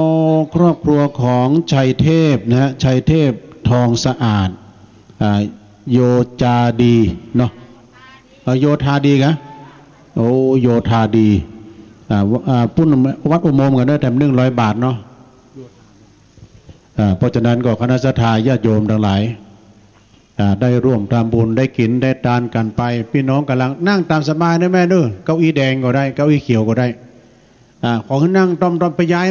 ครอบครัวของชัยเทพนะชัยเทพทองสะอาดโยจาดีเนาะโยธาดีกะโยธาดีปุ้นวัดอุโมงค์กันได้แต่100 บาทเนาะเพราะฉะนั้นก็คณะศรัทธาญาติโยมทั้งหลายได้ร่วมทำบุญได้กินได้ทานกันไปพี่น้องกำลังนั่งตามสบายนะแม่เด้อเก้าอี้แดงก็ได้เก้าอี้เขียวก็ได้ขอให้นั่งต้อมไปย้า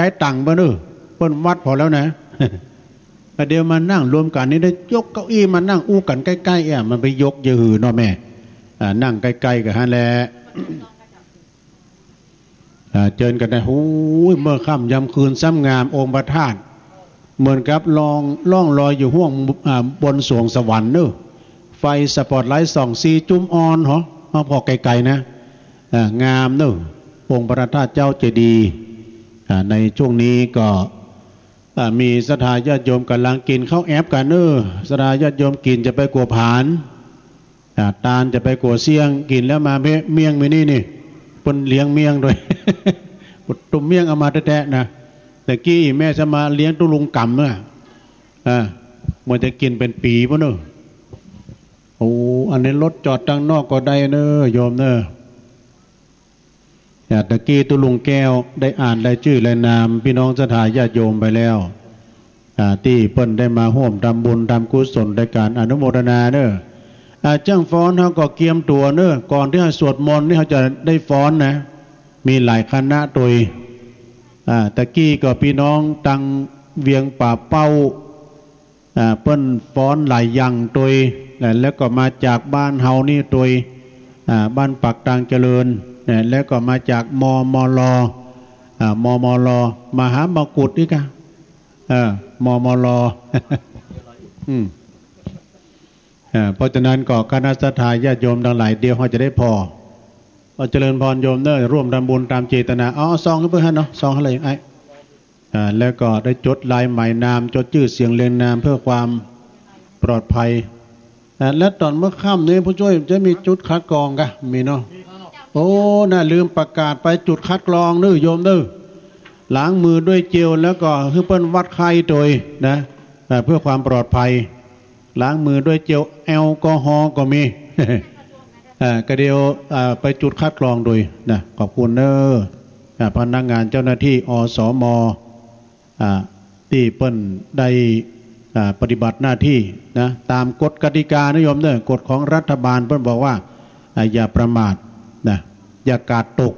ยตังค์มาเด้อเปิ้นวัดพอแล้วนะ เดี๋ยวมานั่งรวมกันนี่ได้ยกเก้าอี้มานั่งอู้กันใกล้ๆมันไปยกยือเนาะแม่นั่งใกล้ๆกับฮะแหละเจอกันได้โอ้ยเมื่อค่ำยำคืนซ้ำงามองค์พระธาตุเหมือนกับล่องลอยอยู่ห้วงบนสวงสวรรค์เนอะไฟสปอตไลท์ส่องสีจุ้มออนเหรอพอไกลๆนะงามเนอะองค์พระธาตุเจ้าเจดีย์ในช่วงนี้ก็มีศรัทธาญาติโยมกำลังกินข้าวแอบกันเนอะศรัทธาญาติโยมกินจะไปกัวผานตาลจะไปกัวเสียงกินแล้วมาเมี่ยงไม่นี่ปนเลี้ยงเมี่ยงด้วยตุ่มเมี่ยงเอามาแท้ๆนะแต่กี้แม่จะมาเลี้ยงตุลุงกำเนี่ยมันจะกินเป็นปีป่ะเนอะโอ้อันนี้รถจอดตั้งนอกก็ได้เนอะโยมเนอะตะกี้ตุลุงแก้วได้อ่านได้ชื่อและนามพี่น้องศรัทธาญาติโยมไปแล้วที่เปิ้นได้มาร่วมทำบุญทำกุศลในการอนุโมทนาเนอะจ้างฟ้อนเขาก็เกียมตัวเนอะก่อนที่จะสวดมนต์นี่เขาจะได้ฟ้อนนะมีหลายคณะตัวตะกี้ก็พี่น้องตังเวียงป่าเป้าเปิ้นฟ้อนหลายอย่างตัวแล้วก็มาจากบ้านเฮานี่ตัวบ้านปักตางเจริญแล้วก็มาจากมลมหามกุฏนี่กะมลเพราะฉะนั้นก็คณะศรัทธาญาติโยมทั้งหลายเดียวเขาจะได้พอเจริญพรโยมเนอะร่วมทำบุญตามเจตนาซองเพื่อนเนาะซองอะไรแล้วก็ได้จดลายหมายนามจดชื่อเสียงเรียงนามเพื่อความปลอดภัยและตอนเมื่อค่ำนี้ผู้ช่วยจะมีจุดคัดกรองกะมีเนาะโอ้น่าลืมประกาศไปจุดคัดกรองเนอะโยมเนอะล้างมือด้วยเจลแล้วก็คือเปิ้นวัดไข้โดยนะเพื่อความปลอดภัยล้างมือด้วยเจลแอลกอฮอล์ก็มีก็เดียวไปจุดคัดกรองโดยนะขอบคุณเนอะพนักงานเจ้าหน้าที่อสมที่เปิ้นได้ปฏิบัติหน้าที่นะตามกฎกติกานิยมเนอะกฎของรัฐบาลเปิ้นบอกว่าอย่าประมาทนะอย่ากาดตก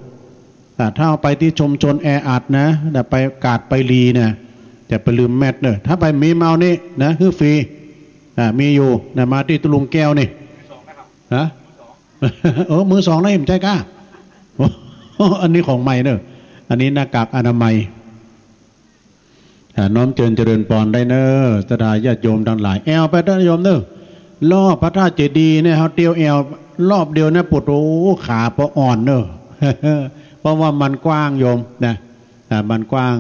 ถ้าเอาไปที่ชุมชนแออัดนะไปกาดไปลีนะจะไปลืมแมทเนอะถ้าไปมีเมานี่นะคือฟรีมีอยู่นะมาที่ตุลุงแก้วนี่ฮะมือสองนะเห็นใจกล้าอันนี้ของใหม่เนอะอันนี้หน้ากากอนามัยน้อมเจริญปอนได้เนอะศรัทธาญาติโยมทั้งหลายแอลไปท่านโยมเนอะรอบพระธาตุเจดีย์เนี่ยเขาเตียวแอลรอบเดียวนะปวดโอ้ขาปะอ่อนเนอะเพราะว่ามันกว้างโยมนะมันกว้าง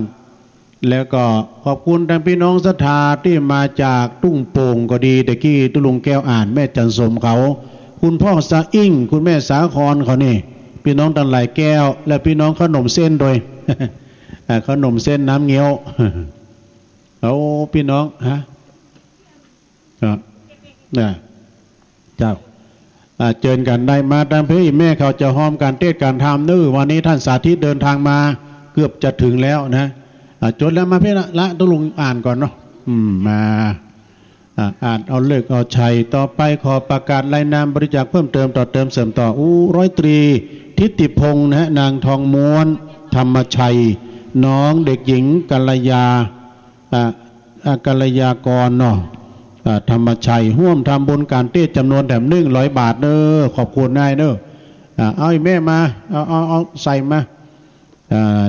แล้วก็ขอบคุณทางพี่น้องศรัทธาที่มาจากตุ้งโป่งก็ดีแต่กี้ตุลุงแก้วอ่านแม่จันสมเขาคุณพ่อสาอิ่งคุณแม่สาครเขานี่พี่น้องทั้งหลายแก้วและพี่น้องขนมเส้นโดยขนมเส้นน้ำเงี้ยวเอาพี่น้องฮะเจ้าเจอกันได้มาตามพี่แม่เขาจะห้อมการเทศการทำวันนี้ท่านสาธิตเดินทางมาเกือบจะถึงแล้วนะจดแล้วมาพี่ละตุลุงอ่านก่อนเนาะมาอ่านเอาเลิกเอาชัยต่อไปขอประกาศรายนามบริจาคเพิ่มเติมต่อเติมเสริมต่อร้อยตรีทิติพงษ์นะนางทองม้วนธรรมชัยน้องเด็กหญิงกัลยากรเนาะธรรมชัยร่วมทำบุญการเทศจำนวน100 บาทเนอะขอบคุณนายเนอะเอาแม่มาเอาใส่มา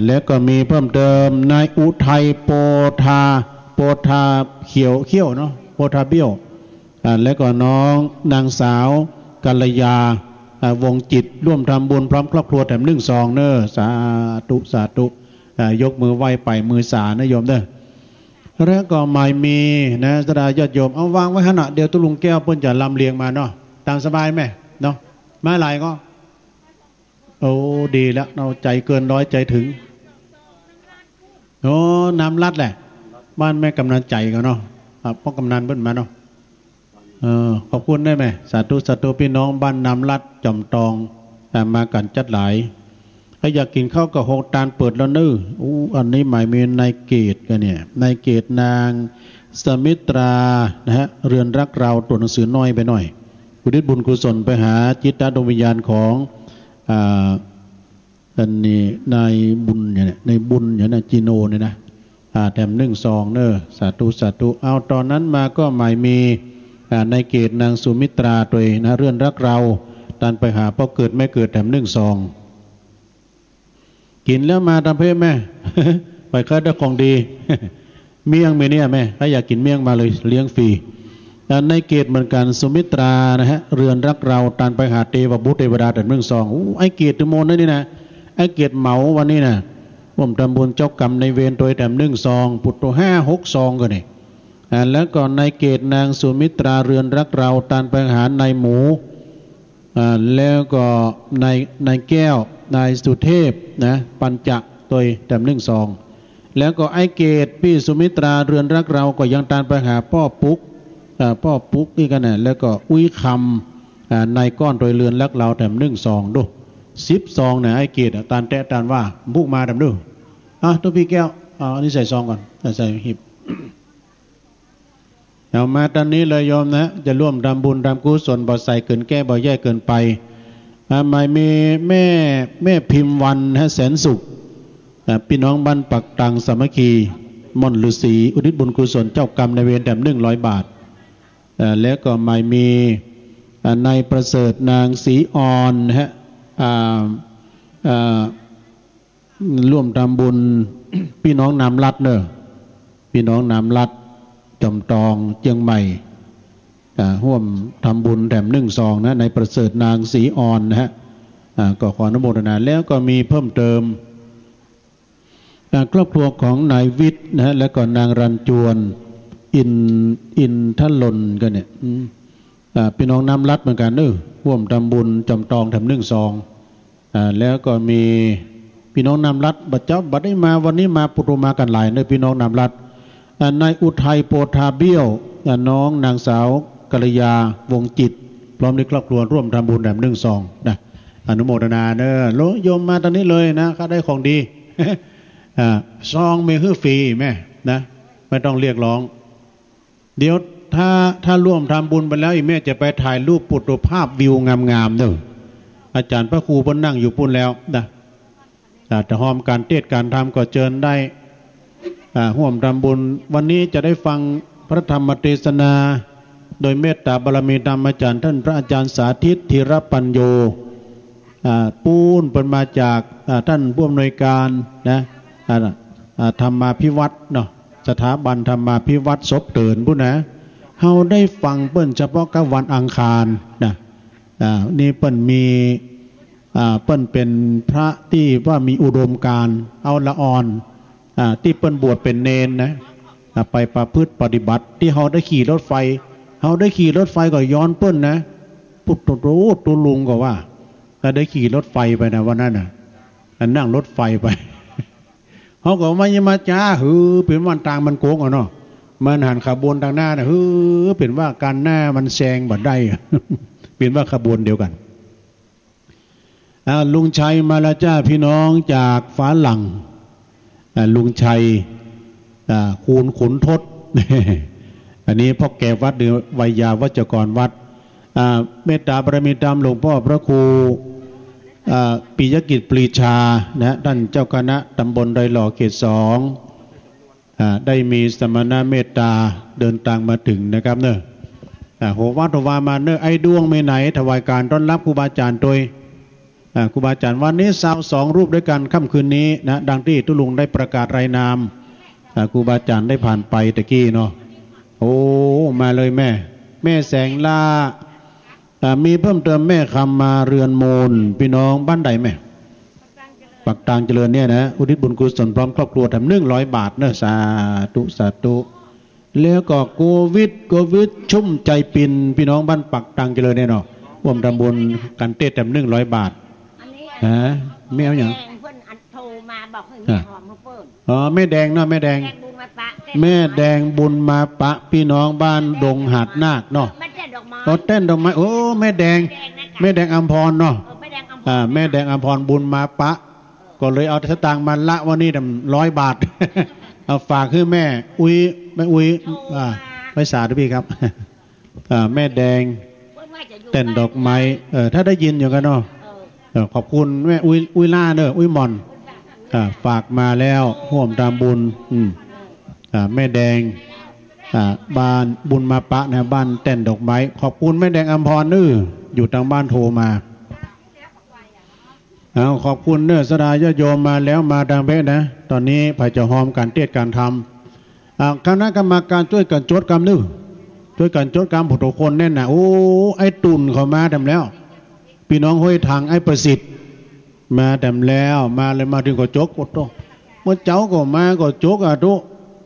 แล้วก็มีเพิ่มเติมนายอุทัยโปธาเขียวเนาะโปธาเบี้ยวแล้วก็น้องนางสาวกัลยาวงจิตร่วมทำบุญพร้อมครอบครัว1 2เนอะสาธุยกมือไหว้ไปมือสานะโยมเด้อแล้วก็ไม่มีนะศรัทธาญาติโยมเอาวางไว้ขณะเดียวตุลุงแก้วเพิ่นจะลำเลียงมาเนาะตามสบายไหมเนาะมาหลายก็โอ้ดีแล้วเราใจเกินร้อยใจถึงโอ้น้ำลัดแหละบ้านแม่กำนันใจกันเนาะพ่อกำนันเพิ่นมาเนาะขอบคุณได้ไหมสาธุพี่น้องบ้านน้ำลัดจอมตองมากันจัดหลายถ้าอยากกินข้าวกับ6 ตาลเปิดแล้วเนอะอันนี้หมายมีนายเกตกันเนี่ยนายเกตนางสมิตรานะฮะเรือนรักเราตัวหนังสือน้อยไปหน่อยอุทิศบุญกุศลไปหาจิตดวงวิญญาณของอันนี้นายบุญเนี่ยในบุญเนี่ยนะจีโนเนี่ยนะ แถม1 2เนอะสาธุสาธุเอาตอนนั้นมาก็หมายมีในเกตนางสุมิตราตัวนะเรื่อนรักเราตันไปหาพ่อเกิดไม่เกิดแถม1 2กินแล้วมาทำเพื่อแม่ ไปค่าได้ของดี เมี่ยงเมเนี่ยแม่ถ้าอยากกินเมี่ยงมาเลยเลี้ยงฟรีในเกตเหมือนกันสุมิตรานะฮะเรือนรักเราตันไปหาเทวบุตรเทวดาแถม1 2ไอ้เกตโมนนี่นะไอ้เกตเหมาวันนี้นะผมทำบุญเจ้ากรรมในเวรโดยแถม1 2ปุตโต5 6 2ก็นี่แล้วก็ในเกตนางสุมิตราเรือนรักเราตันไปหานายหมูแล้วก็นายแก้วนายสุเทพนะปัญจตัวแถม1 2แล้วก็ไอ้เกตพี่สุมิตราเรือนรักเราก็ยังตันไปหาพ่อปุ๊กนี่กันนะแล้วก็อุ้ยคำนายก้อนโดยเรือนรักเราแถม1 2ดู10 2เนี่ยไอ้เกตตานแตะตานว่าบุกมาทำดูตัวพี่แก้วอันนี้ใส่ซองก่อนใส่หีบเอามาตอนนี้เลยโยมนะจะร่วมทำบุญทำกุศลบ่ใส่เกินแก้บ่แย่เกินไปหมายมีแม่พิมพ์วันแสนสุขพี่น้องบ้านปักตังสามัคคีม่อนฤาษีอุทิศบุญกุศลเจ้ากรรมในเวรแถม100 บาทแล้วก็หมายมีนายประเสริฐนางศรีอ่อนร่วมทำบุญพี่น้องนามรัดเนอะพี่น้องนามรัดจอมตองเชียงใหม่ร่วมทำบุญแถม1 2นะในประเสริฐนางศรีอ่อนนะฮะก็ขออนุโมทนาแล้วก็มีเพิ่มเติมครอบครัวของนายวิทย์นะฮะแล้วก็นางรันจวนอินทลนกันเนี่ยพี่น้องน้ำรัดเหมือนกันร่วมทำบุญจอมตองแถม1 2แล้วก็มีพี่น้องน้ำรัดบัดเจ้าบัดได้มาวันนี้มาปุถุมากันหลายพี่น้องน้ำรัดนายอุทัยโปธาเบี้ยวน้องนางสาวกัลยาวงจิตพร้อมด้วยครอบครัวร่วมทำบุญแถม1 2นะอนุโมทนาเนอะโยมมาตอนนี้เลยนะข้าได้ของดีซองไม่ฮื้อฟรีแม่นะไม่ต้องเรียกร้องเดี๋ยวถ้าร่วมทำบุญไปแล้วอีแม่จะไปถ่ายรูปปุถุภาพวิวงามๆเนอะอาจารย์พระครูบนนั่งอยู่ปุ่นแล้วนะจะหอมการเทศการทำก็เชิญได้ร่วมทำบุญวันนี้จะได้ฟังพระธรรมเทศนาโดยเมตตาบารมีธรรมอาจารย์ท่านพระอาจารย์สาธิตธีรปัญโยปูนเป็นมาจากท่านผู้อำนวยการนะธรรมาภิวัตรเนาะสถาบันธรรมาภิวัตรศพเตือนผู้นะเฮาได้ฟังเปิ้นเฉพาะกับวันอังคารนะนี่เปิ้นมีเปิ้นเป็นพระที่ว่ามีอุดมการณ์เอาละอ่อนที่เปิ้นบวชเป็นเนนนะไปประพฤติปฏิบัติที่เฮาได้ขี่รถไฟก็ย้อนเปิ้นนะปุตโตตุลุงก็ว่าได้ขี่รถไฟไปนะวันนั้นน่ะนั่งรถไฟไปเขาก็มาจ้าเป็นวันต่างมันโกงเนาะมันหันขบวนทางหน้านะเป็นว่าการหน้ามันแซงบัดได้เป็นว่าขบวนเดียวกันลุงชัยมาแล้วจ้าพี่น้องจากฟ้าหลังลุงชัยคูณขุนทศอันนี้พ่อแก่วัดหรือวัยยาวัจกรวัดเมตตาบารมีธรรมหลวงพ่อพระครูปิยกิจปรีชานะท่านเจ้าคณะตำบลดอยหล่อเขต2ได้มีสมณะเมตตาเดินทางมาถึงนะครับเนอะหัววัดหัววามาเนอะไอ้ดวงไม่ไหนถวายการต้อนรับครูบาอาจารย์โดยครูบาอาจารย์วันนี้2 รูปด้วยกันค่ำคืนนี้นะดังที่ตุลุงได้ประกาศรายนามครูบาอาจารย์ได้ผ่านไปตะกี้เนาะโอ้มาเลยแม่แสงล่ามีเพิ่มเติมแม่คำมาเรือนโมนพี่น้องบ้านใดแม่ปักตางเจริญเนี่ยนะอุทิศบุญกุศลพร้อมครอบครัวทำ100 บาทเนอะสาธุแล้วก็โควิดชุ่มใจปินพี่น้องบ้านปักตางเจริญเนี่ยเนาะร่วมทำบุญกันเต้ทำ100 บาทไม่เอาอย่างเพื่อนอัดโทรมาบอกให้แม่หอมเขาเปิดแม่แดงเนาะแม่แดงบุญมาปะพี่น้องบ้านดงหาดนาคเนาะเต้นดอกไม้โอ้แม่แดงอัมพรเนาะแม่แดงอัมพรบุญมาปะก็เลยเอาสตางค์มาละวันนี้100 บาทเอาฝากให้แม่อุ้ยไม่สาธุพี่ครับแม่แดงเต้นดอกไม้ถ้าได้ยินอยู่กันเนาะขอบคุณแม่อุ้ยล่าเนอะอุ้ยมอนฝากมาแล้วร่วมทำบุญ แม่แดงบ้านบุญมาปะนะบ้านแต่นดอกไม้ขอบคุณแม่แดงอัมพรอยู่ทางบ้านโทรมาขอบคุณสดาญาโยมมาแล้วมาดังเพชรนะตอนนี้พระเจ้าหอมการเทศการทำคณะกรรมการช่วยกันจดกรรมช่วยกันจดกรรมผู้ทุกคนแน่นนะโอ้ไอ้ตุ่นเขามาทำแล้วพี่น้องห้วยทางไอ้ประสิทธิ์มาทำแล้วมาเลยมาถึงก็จกกดโตเมื่อเจ้าก็มาก็จกทุ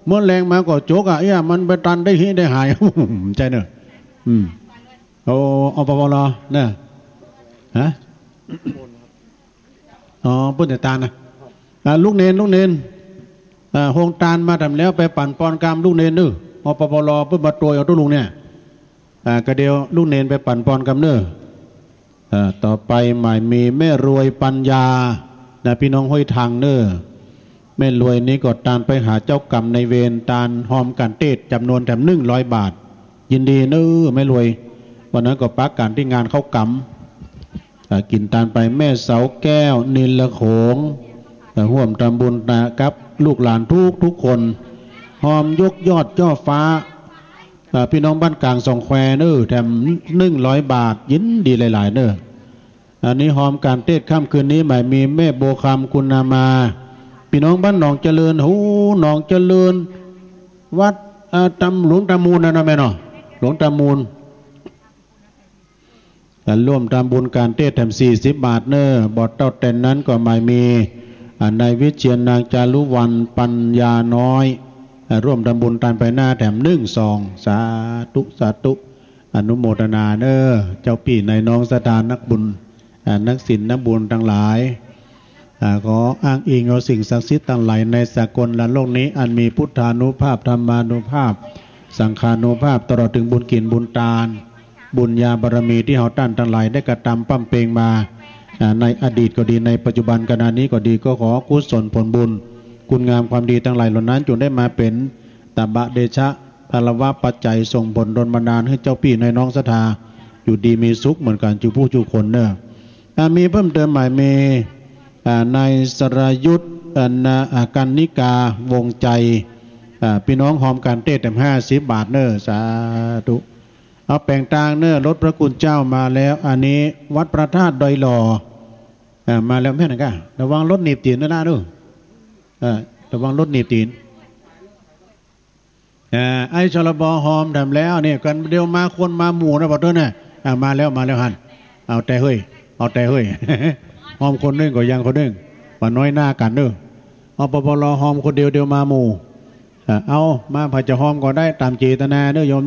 เมื่อแรงมาก็จกมันไปตันได้หิได้หายใจเนอะเอาปปลเนี่ยฮะอ๋อพุ่นแต่ตานะลูกเนนโฮงตานมาทำแล้วไปปั่นปอนกรรมลูกเนนเอาปปลเพื่อมาตัวเอาตัวลุงเนี่ยกระเดียวลูกเนนไปปั่นปอนกรรมต่อไปหมายมีแม่รวยปัญญาพี่น้องห้อยทางแม่รวยนี้ก็ตานไปหาเจ้ากรรมในเวรตานหอมกันเทศจำนวนแถม100 บาทยินดีแม่รวยวันนั้นก็ปักการที่งานเข้ากรรมกินตานไปแม่เสาแก้วนิลโขงห่วมทำบุญนะครับลูกหลานทุกคนหอมยกยอดจ่อฟ้าพี่น้องบ้านกลางสองแควแถม100 บาทยินดีหลายอันนี้หอมการเทศค่ำคืนนี้หมายมีแม่โบคำคุณนามาพี่น้องบ้านหนองเจริญหนองเจริญวัดหลวงตามูลนะแม่เนาะหลวงตามูลร่วมทำบุญการเทศแถม40 บาทบอดเต้าแต่นนั้นก็หมายมีนายวิเชียรนางจารุวรรณปัญญาน้อยร่วมทำบุญตานไปหน้าแถม1 2สาธุอนุโมทนาเจ้าปี่ในน้องสถานนักบุญนักศีลนักบุญทั้งหลายขออ้างอิงเอาสิ่งศักดิ์สิทธิ์ทั้งหลายในสากลและโลกนี้อันมีพุทธานุภาพธรรมานุภาพสังฆานุภาพตลอดถึงบุญกินบุญทานบุญญาบารมีที่เราท่านทั้งหลายได้กระทำปั้มเปงมาในอดีตก็ดีในปัจจุบันขณะนี้ก็ดีก็ขอกุศลผลบุญคุณงามความดีทั้งหลายเหล่านั้นจงได้มาเป็นตบะเดชะพลวะปัจจัยส่งผลดลบันดาลให้เจ้าพี่ในน้องศรัทธาอยู่ดีมีสุขเหมือนกันจูผู้จูคนมีเพิ่มเติมหมายเมนายสรยุทธกันนิกาวงใจพี่น้องหอมการเทศแต่50 บาทสาธุเอาแปลงต่างรถพระคุณเจ้ามาแล้วอันนี้วัดพระธาตุดอยหล่อมาแล้วแม่นะระวังรถหนีบตีนนะระวังรถหนีบตีนไอ้ชลบหอมทำแล้วเนี่ยกันเดียวมาคนมาหมู่นะบอกด้วยมาแล้วหันเอาแต่เฮ้ยหอมคนนึงก็ยังคนนึงว่าน้อยหน้ากันเอาปปลหอมคนเดียวมาหมู่เอามาพระจะหอมก็ได้ตามเจตนาโยม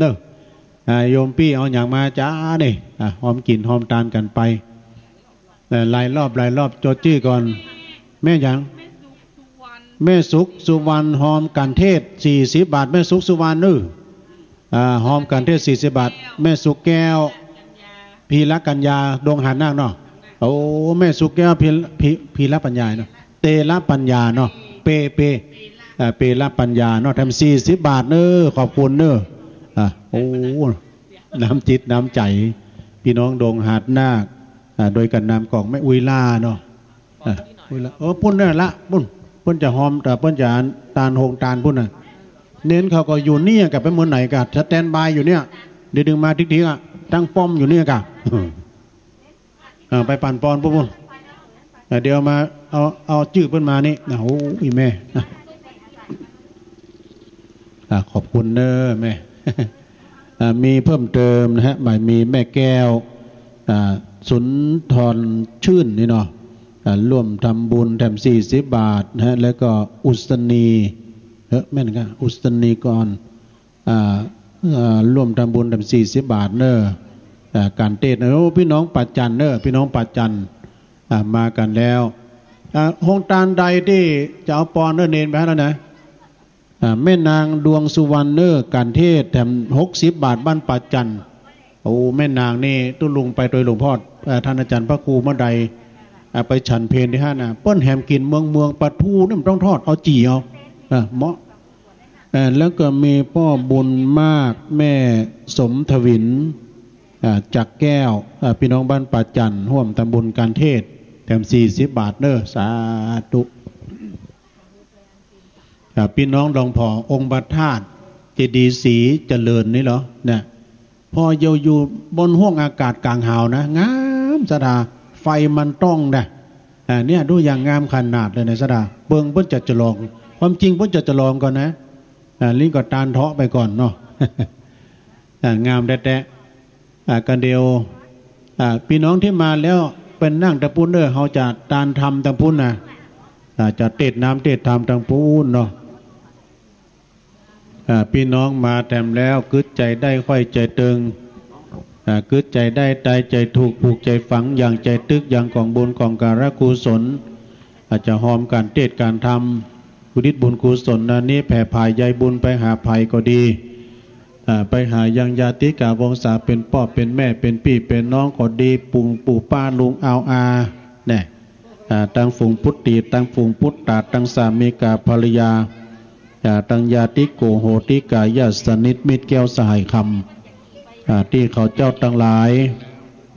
โยมพี่เอาอย่างมาจ้านี่หอมกินหอมตานกันไปหลายรอบจดชื่อก่อนแม่ยังแม่สุขสุวรรณหอมกันเทศ40 บาทแม่สุขสุวรรณหอมกันเทศ40 บาทแม่สุขแก้วพีละกัญญาดวงหันนาคเนาะโอ้แม่สุขแก้วพีละปัญญาเนาะเตละปัญญาเนาะเปละปัญญาเนาะทำ40 บาทขอบคุณโอ้น้ำจิตน้ำใจพี่น้องดงหาดนาคโดยกันนามของแม่อุยล่าเนาะอุยล่าพุ่นละพุ่นจะหอมแต่พุ่นจะตาลหงตาลพุ่นเน้นเขาก็อยู่เนี่ยกับไปเมื่อไหนกับสแตนบายอยู่เนี่ยเดี๋ยวดึงมาทิ้งตั้งป้อมอยู่เนี่ยกับไปปั่นปอนพุ่นเดี๋ยวมาเอาจื้อเพิ่นมานี่โอ้ยแม่ขอบคุณแม่มีเพิ่มเติมนะฮะหมายมีแม่แก้วสุนทรชื่นนี่เนาะร่วมทำบุญแถม40 บาทนะฮะแล้วก็อุสนีแม่นกันอุสนีก่อนร่วมทำบุญแถม40 บาทการเทศพี่น้องปัจจันพี่น้องปัจจันมากันแล้วโฮงตานใดที่จะเอาปอนเนนไปแล้วนะแม่นางดวงสุวรรณการเทศแถม60 บาทบ้านปัจจันโอ้แม่นางนี่ตุ้ลุงไปโดยหลวงพ่อท่านอาจารย์พระครูเมื่อใดไปฉันเพลที่ห้าเปิ้นแหมกินเมืองปลาทูนี่มันต้องทอดเอาจีเอาเหมาะแล้วก็มีพ่อบุญมากแม่สมทวินจักแก้วพี่น้องบ้านปัจจันร่วมทำบุญการเทศแถม40 บาทสาธุ พี่น้องลองพอองค์พระธาตุเจดีย์ศรีเจริญนี่เหรอเนี่ยพออยู่บนห้วงอากาศกลางหาวนะงามสดาไฟมันต้องนะเนี่ยดูอย่างงามขนาดเลยนะสดาเบิ่งเพิ่นจะลองความจริงเพิ่นจะลองก่อนนะลิ้นก็ตานเทาะไปก่อนเนาะงามแท้ๆกันเดียวพี่น้องที่มาแล้วเป็นนั่งตะปุ้นเด้อเขาจะตานทำตะปุ้นนะจะเตดน้ำเตดทำตะปุ้นเนาะพี่น้องมาแถมแล้วกึดใจได้ค่อยใจตึงกึดใจได้ใจถูกผูกใจฝังอย่างใจตึกอย่างของบุญของการกุศลอาจจะหอมการเตดการทำกุศลบุญกุศลนี้แผ่ภายใยบุญไปหาภัยก็ดีไปหายังญาติกาวงศาเป็นพ่อเป็นแม่เป็นพี่เป็นน้องก็ดีปู่ป้าลุงเอาอาเนี่ยตั้งฝูงพุทธีตั้งฝูงพุทธาตั้งสามีกาภรรยาตั้งญาติโกโหติกายาสนิทมิตรแก้วสหายคำที่เขาเจ้าทั้งหลาย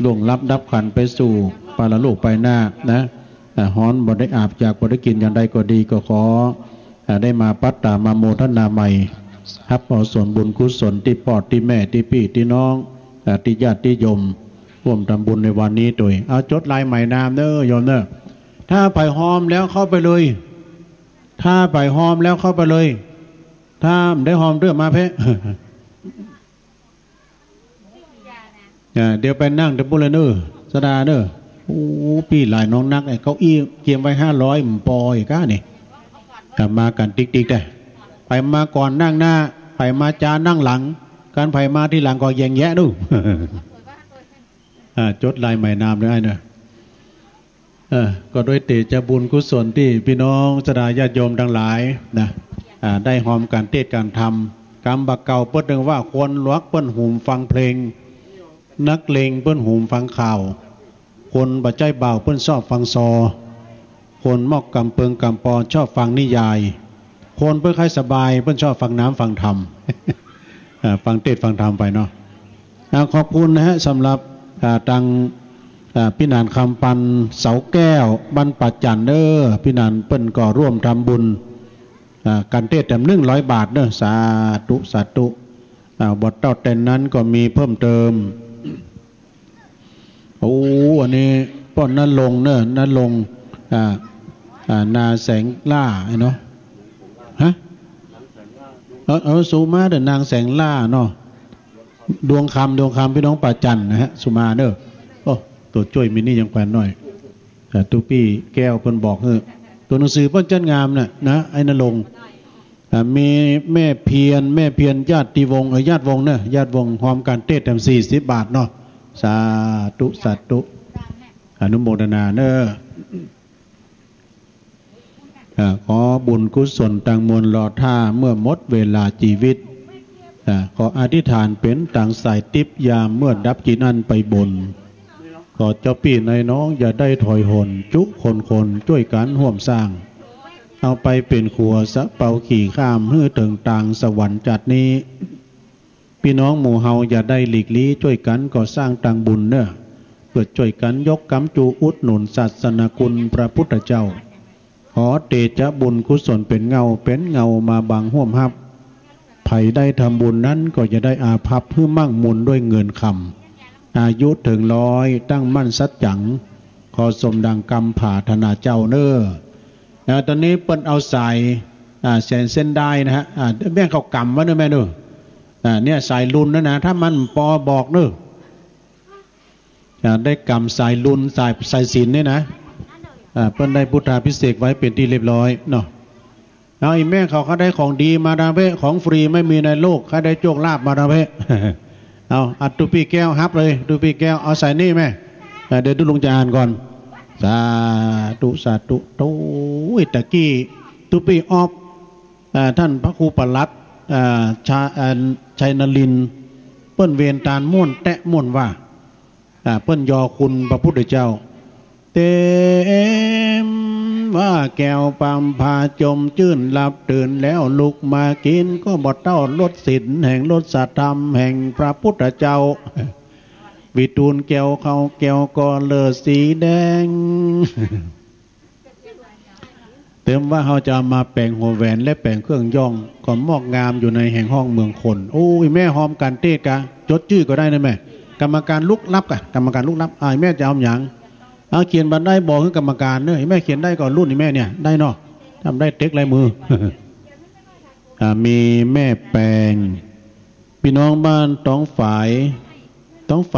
ล่วงลับดับขันไปสู่ปาละโลกไปหน้านะฮ้อนบ่ได้อาบจากบ่ได้กินอย่างใดก็ดีก็ขอได้มาปัตตามาโมทนาใหม่รับเอาส่วนบุญกุศลที่ปอดที่แม่ที่พี่ที่น้องที่ญาติที่โยมร่วมทำบุญในวันนี้โดยเอาจดลายใหม่นามเด้อโยมเด้อถ้าไผ่หอมแล้วเข้าไปเลยถ้าไผ่หอมแล้วเข้าไปเลยถ้าได้หอมเรื่องมาเพ่เดี๋ยวไปนั่งตะบุญเลยเนอสดาเนอโอ้พี่หลายน้องนักไอ้เก้าอี้เกียมไว้500มันปออีกก้านี่กลับมากันติ๊กๆได้ไปมาก่อนนั่งหน้าไปมาจานั่งหลังการไปมาที่หลังก็แยงแยะดูจดลายใหม่นามได้เนอะก็โดยเตจะบุญกุศลที่พี่น้องสดาญาติโยมทั้งหลายนะได้หอมการเทศการทำกรรมบักเก่าเปิ้ลถึงว่าคนลวกเปิ้ลหูมฟังเพลงนักเลงเปิ้ลหูมฟังข่าวคนบัจใจเบาเปิ้ลชอบฟังซอคนมอกกำเปิงกำปอชอบฟังนิยายคนเพื่อใครสบายเพื่อนชอบฟังน้ำฟังธรรม ฟังเทศฟังธรรมไปเนาะขอบคุณนะฮะสำหรับตังพี่นานคำปันเสาแก้วบรรปัจจันเด้อพี่นานเปิ้นก็ร่วมทำบุญการเทศแต่100 บาทเด้อสาธุสาธุบทเต้าเต้นนั้นก็มีเพิ่มเติมโอ้อันนี้ป้อนนั่นลงเนอะนั่นลงนาแสงล่าเนาะฮะสุมาเดินนางแสงล่าเนาะดวงคำพี่น้องป่าจันนะฮะสุมาเด้อโอ้ตัวจ้อยมินี่ยังแขวนหน่อยตัวพี่แก้วเพิ่นบอกตัวหนังสือเพิ่นจันงามน่ะนะไอ้นรงมีแม่เพียนญาติวงญาติวงเนี่ยญาติวงหอมการเทศ40 บาทเนาะสาธุอนุโมทนาเด้อขอบุญกุศลต่างมวลรอท่าเมื่อหมดเวลาชีวิตขออธิษฐานเป็นต่างสายติบยามเมื่อดับกินอันไปบนขอเจ้าพี่ในน้องอย่าได้ถอยหนจุคนช่วยกันห่วมสร้างเอาไปเป็นขัวสะเป่าขี่ข้ามเฮือถึงต่างสวรรค์จัดนี้พี่น้องหมู่เฮาอย่าได้หลีกลี้ช่วยกันก่อสร้างต่างบุญเนอะเพื่อช่วยกันยกกำจูอุดหนุนศาสนคุณพระพุทธเจ้าขอเตชะบุญกุศลเป็นเงามาบังห่วมฮับไผ่ได้ทำบุญนั้นก็จะได้อาภัพเพื่อมั่งมุนด้วยเงินคำอายุถึง100ตั้งมั่นสัจจังขอสมดังกรรมผ่าธนาเจ้าเนอตอนนี้เปิ้นเอาสายเส้นได้นะฮะแม่เขากำไว้เนอะแม่เนอะเนี่ยสายลุนนะถ้ามันปอบอกเนอะได้กำสายลุนสายศีลเนี่ยนะเปิ้นได้พุทธาภิเษกไว้เป็นที่เรียบร้อยเนาะเอาอีแม่เขาได้ของดีมาดามเพของฟรีไม่มีในโลกเขาได้โชคลาภมาดามเพเอาอัดตุปีแก้วฮับเลยตุปีแก้วเอาใส่นี่แม่เดี๋ยวดูลงจะอ่านก่อนสาธุโต้ยตะกี้ตุปีออกท่านพระครูปลัดชัยนลินเปิ้นเวียนตาลม่วนแตะม่วนว่าเปิ้นยอคุณพระพุทธเจ้าเต็มว่าแก้วปามพาจมจื่นหลับตื่นแล้วลุกมากินก็บดเต้าลดศีลแห่งลดสัตธรรมแห่งพระพุทธเจ้าวิทูลแก้วเขาแก้วก็เลือดสีแดง เติมว่าเขาจะมาแปลงหัวแหวนและแปลงเครื่องย่องก็มอกงามอยู่ในแห่งห้องเมืองคนโอ้ยแม่หอมกันเต้กะจดชื่อก็ได้นะแม่กรรมการลุกลับกะกรรมการลุกลับแม่จะเอาอย่างเอาเขียนบัตรได้บอกให้กรรมการเนอะแม่เขียนได้ก่อนรุ่นนี่แม่เนี่ยได้เนาะทำได้เต็กลายมือ มีแม่แปลงพี่น้องบ้านต้องฝ่า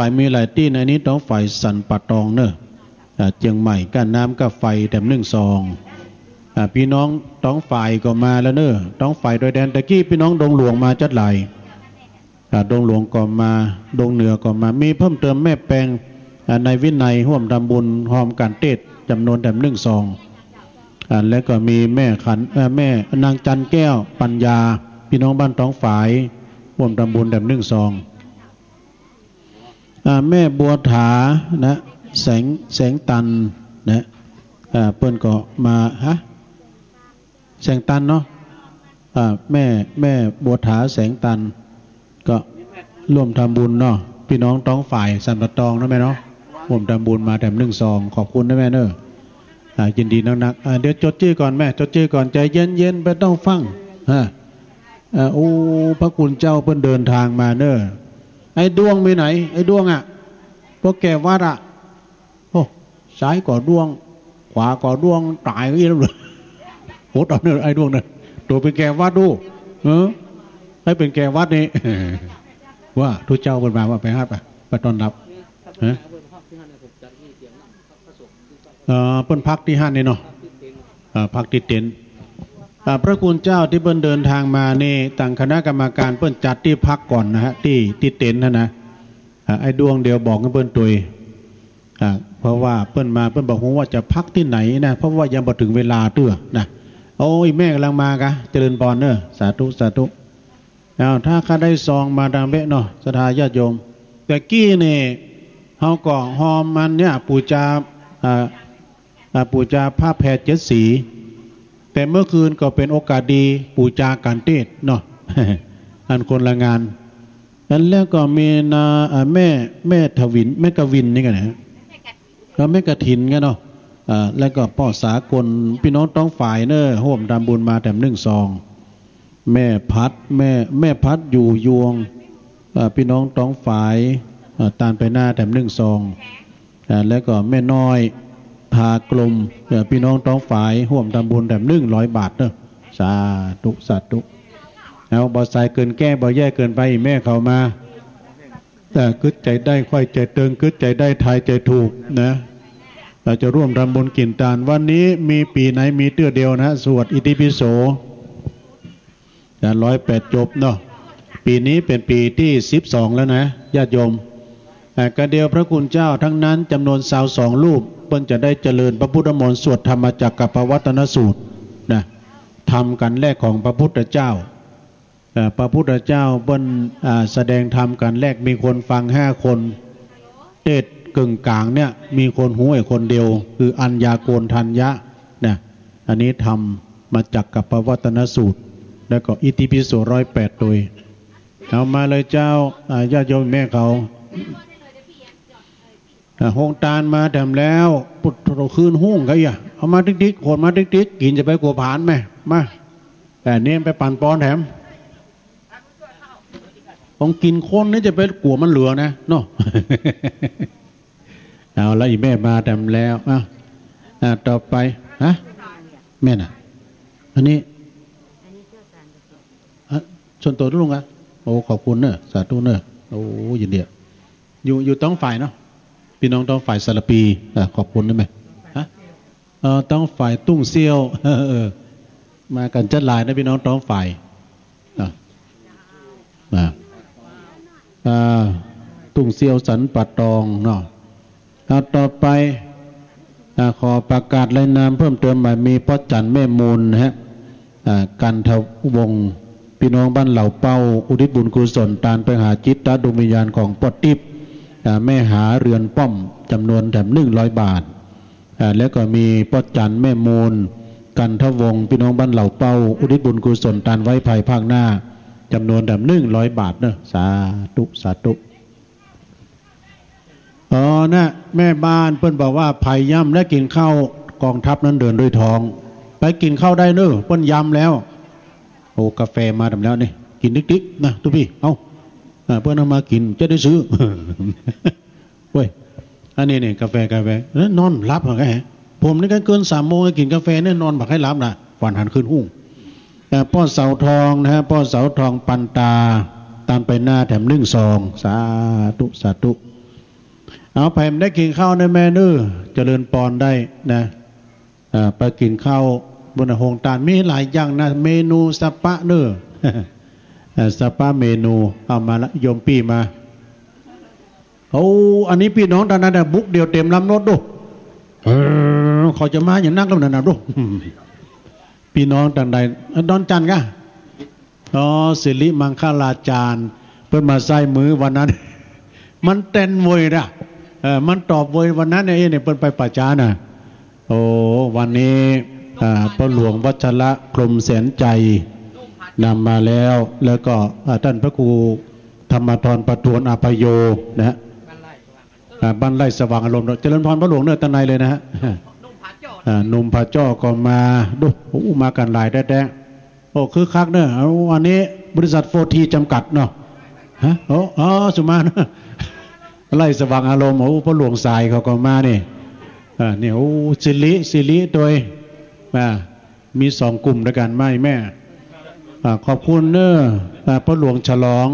ยมีหลายที่ในนี้ต้องฝ่ายสันปะตองเนอะเจียงใหม่ก้านน้ำกับไฟแถม1 ซองพี่น้องต้องฝ่ายก็มาแล้วเนอะต้องฝ่ายโดยแดนตะกี้พี่น้องดงหลวงมาจัดไหลดงหลวงก็มาดงเหนือก็มามีเพิ่มเติมแม่แปลงในวินัยร่วมทำบุญหอมการเทศจำนวนแถม1 ซองแล้วก็มีแม่ขันแม่นางจันแก้วปัญญาพี่น้องบ้านต้องฝ่ายร่วมทำบุญแถม1 ซองแม่บัวถานะแสงตันนะเปิ้นก็มาแสงตันเนาะแม่บัวถาแสงตันก็ร่วมทำบุญเนาะพี่น้องต้องฝ่ายสันปะตองนะแม่เนาะร่วมทำบุญมาแถม1 ซองขอบคุณนะแม่เนอะยินดีนักเดี๋ยวจดชื่อก่อนแม่จดชื่อก่อนใจเย็นๆไปต้องฟังโอ้พระคุณเจ้าเพิ่นเดินทางมาเนอะไอ้ดวงไปไหนไอ้ดวงพวกแกวัดโอ้ซ้ายก่อดวงขวาก่อดวงตายอีกแล้วเลยโหตอนนี้ไอ้ดวงเนี่ยตัวเป็นแกวัดดูให้เป็นแกวัดนี่ว่าทุกเจ้าเพิ่นมาว่าไปฮัดไปต้อนรับเพิ่นพักที่ห้านนี่เนาะพักที่เต็นท์พระคุณเจ้าที่เพิ่นเดินทางมานี่ตั้งคณะกรรมการเพิ่นจัดที่พักก่อนนะฮะที่เต็นท์นะไอ้ดวงเดียวบอกให้เพิ่นตุยเพราะว่าเพิ่นมาเพิ่นบอกว่าจะพักที่ไหนนะเพราะว่ายังบ่ถึงเวลาเตื้อนะโอ้ยแม่กำลังมากะเจริญพรเนอะสาธุสาธุถ้าข้าได้ซองมาดังเบะเนาะศรัทธาญาติโยมแต่กี้นี่เฮาก็หอมมันเนี่ยปูจาผ้าแพร7 สีแต่เมื่อคืนก็เป็นโอกาสดีปูจาการเทศเนาะ อันคนละงานนั้นแล้วก็มีแม่ทวินแม่กวินนี่กันนะก็แม่กฐินกันเนาะแล้วก็พ่อสากลพี่น้องต้องฝ่ายเนอะร่วมทำบุญมาแถม1 ซองแม่พัดแม่พัดอยู่ยวงพี่น้องต้องฝ่ายตานไปหน้าแถม1 ซองแล้วก็แม่น้อยพากลมพี่น้องต้องฝ่ายร่วมทำบุญแถม100 บาทเนอะสาธุสาธุเอาบ่ใส่เกินแก้บ่แย่เกินไปแม่เขามาแต่กึศใจได้ค่อยใจเติงกึศใจได้ทายใจถูกนะเราจะร่วมทำบุญกินทานวันนี้มีปีไหนมีเตื้อเดียวนะสวดอิติปิโส108 จบเนาะปีนี้เป็นปีที่12แล้วนะญาติโยมกระเดียวพระคุณเจ้าทั้งนั้นจำนวน22 รูปเพิ่นจะได้เจริญพระพุทธมนต์สวดธรรมจักรปวัตตนสูตรนะทำกันแรกของพระพุทธเจ้าพระพุทธเจ้าเพิ่นแสดงธรรมกันแรกมีคนฟัง5 คนเทศกึ่งกลางเนี่ยมีคนหูไอ้คนเดียวคืออัญญาโกณทัญญะนะอันนี้ทำมาจากกับปวัตตนสูตรแล้วก็อิติปิโส108 ตัวเอามาเลยเจ้าญาติโยมแม่เขาหงตาลมาแถมแล้วปุตโรคืนหุ้งกันเอามาติ๊กๆโขดมาติ๊กๆกินจะไปกัวผานไหมมาแต่เน้นไปปั่นปอนแถมต้องกินคนนี่จะไปกลัวมันเหลือนะเนาะ เอาแล้วอีแม่มาแถมแล้วต่อไปแม่น่ะอันนี้ชนตัวทุกลุงโอ้ขอบคุณเนอะสาธุเนอะโอ้ยินดีอยู่ต้องฝ่ายเนาะพี่น้องต้องฝ่ายสารปีขอบคุณได้ไหมต้องฝ่ายตุ้งเซียวมากันจัดลายนะพี่น้องต้องฝ่ายมาตุ้งเซียวสันปัดตองเนาะต่อไปขอประกาศรายนามเพิ่มเติมใหม่มีพ่อจันแม่มูลนะฮะกันทวงพี่น้องบ้านเหล่าเป้าอุทิศบุญกุศลตานไปหาจิตตดวงวิญญาณของปอดทิพย์แม่หาเรือนป้อมจำนวนแถม100 บาทแล้วก็มีพ่อจันแม่มูลกันทวงพี่น้องบ้านเหล่าเป้าอุทิศบุญกุศลตานไว้ภายภาคหน้าจำนวนแถม100 บาทเนอะสาธุสาธุนะแม่บ้านเพิ่นบอกว่าภัยย่ำและกินข้าวกองทัพนั้นเดินด้วยท้อง ไปกินข้าวได้เนอะเปิ้นยำแล้วโอ้กาแฟมาทำแล้วนี่กินดิ๊กๆนะทุกพี่เอาเพื่อนเอามากินจะได้ซื้อเว้ยอันนี้นี่กาแฟนอนรับเหรอแกผมนี่ก็เกิน3 โมงกินกาแฟเนี่ยนอนบักให้รับนะวันหันขึ้นหุ้งพ่อเสาทองนะฮะพ่อเสาทองปันตาตามไปหน้าแถม1 ซองสาธุสาธุเอาไปได้กินข้าวในแม่เนื้อเจริญปอนได้นะไปกินข้าวบนหงตาลมีหลายอย่างนะเมนูสปะเนื้อสปาเมนูเอามาละโยมปีมาเอาอันนี้พี่น้องตอนนั้นบุกเดียวเต็มลำรถดูเขาจะมาอย่างนั่งกันนั่นนะดูพี่น้องต่างใดดอนจันกะอ๋อสิริมังคลาจารย์เพิ่นมาใส่มือวันนั้นมันเต้นมวยนะมันตอบมวยวันนั้นเนี่ยเพิ่นไปป่าจาน่ะโอ้วันนี้พระหลวงวัชระกรมแสนใจนำมาแล้วก็ท่านพระครูธรรมธรประทวนอภัยโยนะบ้านไร่สว่างอารมณ์เจริญพรพระหลวงเนื้อตะไนเลยนะฮะหนุ่มผาจ้อก็มาดูมากันหลายแด้โอ้คือคักเนอะวันนี้บริษัทโฟทีจำกัดเนาะฮะอ๋อสุมานะไร่สว่างอารมณ์พระหลวงสายเขาก็มานี่นี่สิริโดยมี2 กลุ่มด้วยกันไม่แม่ขอบคุณเนอะพระหลวงฉลอง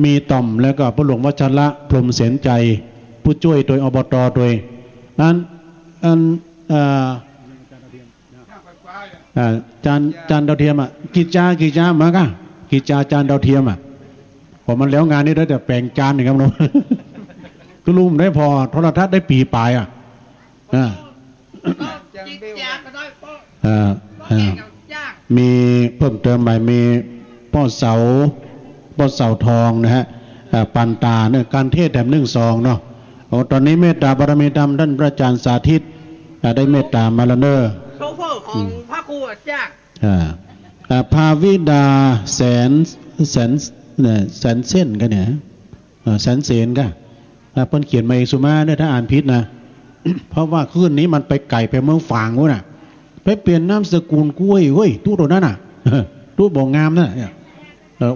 มีต่อมแล้วก็พระหลวงวัชระพรหมเสนใจผู้ช่วยโดยอบตโดยนั้นจานดาวเทียมกิจามาก่ะกิจาจานดาวเทียมพอมันแล้วงานนี้ได้แต่แปลงจานนี่ครับน้องก็ลุมได้พอโทรทัศน์ได้ปีปลายมีเพิ่มเติมใหม่มีพ่อเสาทองนะฮะปันตาเนี่ยการเทศแถม1 ซองเนาะตอนนี้เมตตาบารมีธรรมท่านพระอาจารย์สาธิตได้เมตตามาแล้วเนอะโชเฟอร์ของพระครูจ้าภาวิดาแสนเส้นกันเนี่ยแสนเสนกันเพิ่นเขียนมาเองสุมาเนี่ยถ้าอ่านผิดนะ เพราะว่าคืนนี้มันไปไก่ไปเมืองฝางวะน่ะไปเปลี่ยนน้ำสกุลกล้วยเว้ยตู้ตัวนั้นน่ะตู้บ่งามน่ะ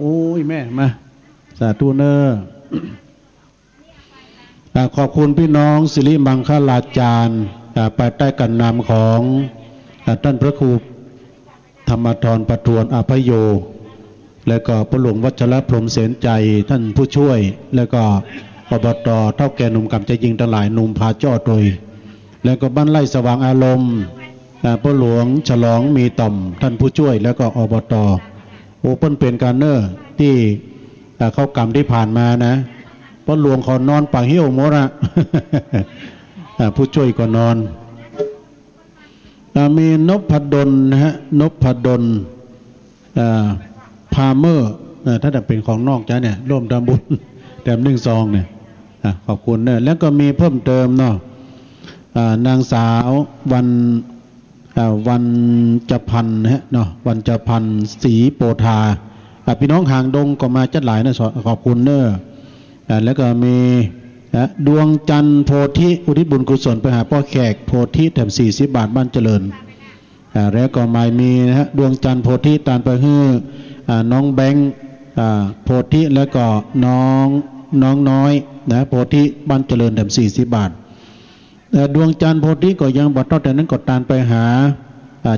โอ้ยแม่มาสาธุเนอขอบคุณพี่น้องสิริมังคลาจารย์ไปใต้กันนำของท่านพระครูธรรมธรประทวนอภัยโยแล้วก็พระหลวงวัชระพรหมเสนใจท่านผู้ช่วยแล้วก็อบตเท่าแก่หนุ่มกำใจยิงทั้งหลายหนุ่มพาจ้อโดยแล้วก็บ้านไร่สว่างอารมณ์พระหลวงฉลองมีต่อมท่านผู้ช่วยแล้วก็อบตโอเปิ้นเป็นการเนอร์ที่เข้ากรรมที่ผ่านมานะพระหลวงขอนอนปากเหี้ยวหมดผู้ช่วยก็นอนมีนพดลนะฮะนพดลพาเมอร์ถ้าจะเป็นของนอกจ้ะเนี่ยร่วมทำบุญแต่1 ซองเนี่ยขอบคุณเนี่ยแล้วก็มีเพิ่มเติมเนาะนางสาววันจะพันนะฮะเนาะวันจะพันศรีโปธาพี่น้องห่างดงก็มาจัดหลายนะขอบคุณเนอะแล้วก็มีดวงจันทร์โพธิอุทิศบุญกุศลไปหาพ่อแขกโพธิแถม40 บาทบ้านเจริญแล้วก็ไม่มีนะฮะดวงจันทร์โพธิตามไปฮื้อน้องแบงค์โพธิแล้วก็น้องน้อยนะโพธิบ้านเจริญแถม40 บาทดวงจันทร์โพธิก็ยังบัดเท่าแต่นั้นก็ตามไปหา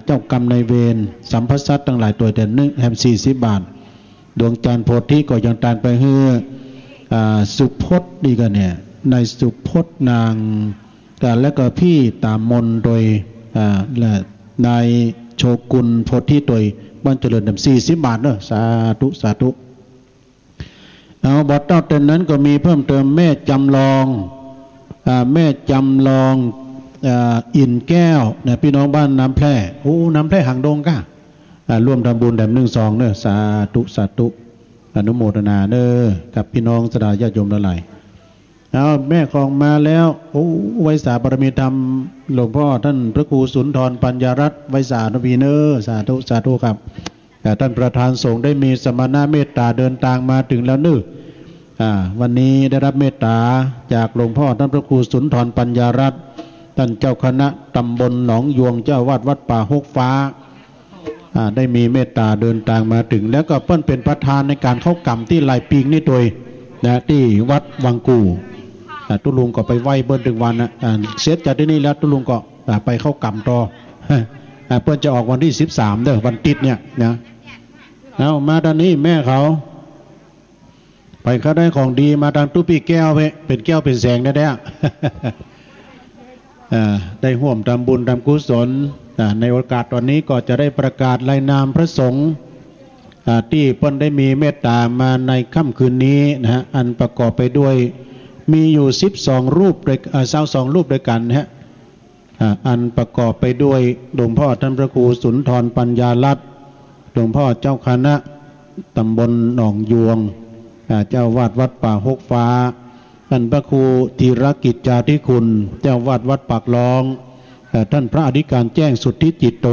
เจ้ากรรมนายเวรสัมภสัตทั้งหลายตัวแต่นึงแถม40 บาทดวงจันทร์โพธิก็ยังตามไปฮื้อสุพจน์ดีกันเนี่ยในสุพจน์นางแล้วก็พี่ตามมนโดยและนายโชกุลโพธิโดยบ้านเจริญแถม40 บาทเนอะสาธุสาธุเอาบัดเท่าแต่นั้นก็มีเพิ่มเติมแม่จำลองอินแก้วเนี่ยพี่น้องบ้านน้ำแพร่น้ำแพร่หางดงก้าร่วมทำบุญแด่1 ซองเนอะสาธุอนุโมทนาเนอะกับพี่น้องสดาญาติโยมทั้งหลายเอาแม่ของมาแล้วไวยสาบารมีธรรมหลวงพ่อท่านพระครูสุนทรปัญญารัตน์ไวยสานวีเนอร์สาธุครับท่านประธานสงฆ์ได้มีสมณะเมตตาเดินทางมาถึงแล้วเนอะวันนี้ได้รับเมตตาจากหลวงพ่อท่านพระครูสุนทรปัญญารัตน์ ท่านเจ้าคณะตำบลหนองยวงเจ้าวาดวัดป่าฮกฟ้าได้มีเมตตาเดินทางมาถึงแล้วก็เพิ่นเป็นประธานในการเข้ากรรมที่ลายปิงนี่โดยนะที่วัดวังกูตุลุงก็ไปไหว้เบิ้ลถึงวันนะเสร็จจากที่นี่แล้วตุลุงก็ไปเข้ากรรมต่อเพื่อนจะออกวันที่13เด้อวันติดเนี่ยนะเอามาตอนนี้แม่เขาไปเขาได้ของดีมาทางตู้ปีแก้วเป็นแก้วเป็นแสงได้ได้ห่วมทำบุญทำกุศลในโอกาสตอนนี้ก็จะได้ประกาศรายนามพระสงฆ์ที่เพิ่นได้มีเมตตามาในค่ำคืนนี้นะฮะอันประกอบไปด้วยมีอยู่12รูปโดย22รูปด้วยกันนะฮะอันประกอบไปด้วยหลวงพ่อท่านพระครูสุนทรปัญญาลัตน์หลวงพ่อเจ้าคณะตำบลหนองยวงเจ้าวาดวัดป่าฮกฟ้าท่านพระครูธีรกิจจาธิคุณเจ้าวาดวัดปากล้องท่านพระอธิการแจ้งสุทธิจิตโต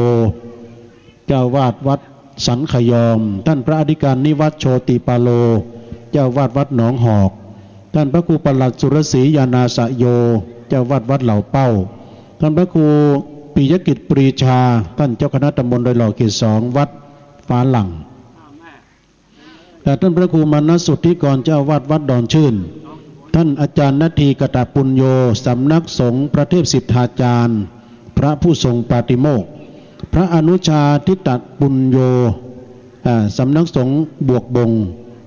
เจ้าวาดวัดสันขยอมท่านพระอธิการนิวัฒโชติปาโลเจ้าวาดวัดหนองหอกท่านพระครูปลัดสุรศรียานาสโยเจ้าวาดวัดเหล่าเป้าท่านพระครูปิยกิจปรีชาท่านเจ้าคณะตำบลดอยหล่อเขต2วัดฟ้าหลังท่านพระครูมานะสุทธิกรเจ้าวาดวัดดอนชื่นท่านอาจารย์นาทีกตปุญโญสำนักสงฆ์พระเทพสิทธาจารย์พระผู้ทรงปาติโมกข์พระอนุชาทิตปุญโญสำนักสงฆ์บวกบง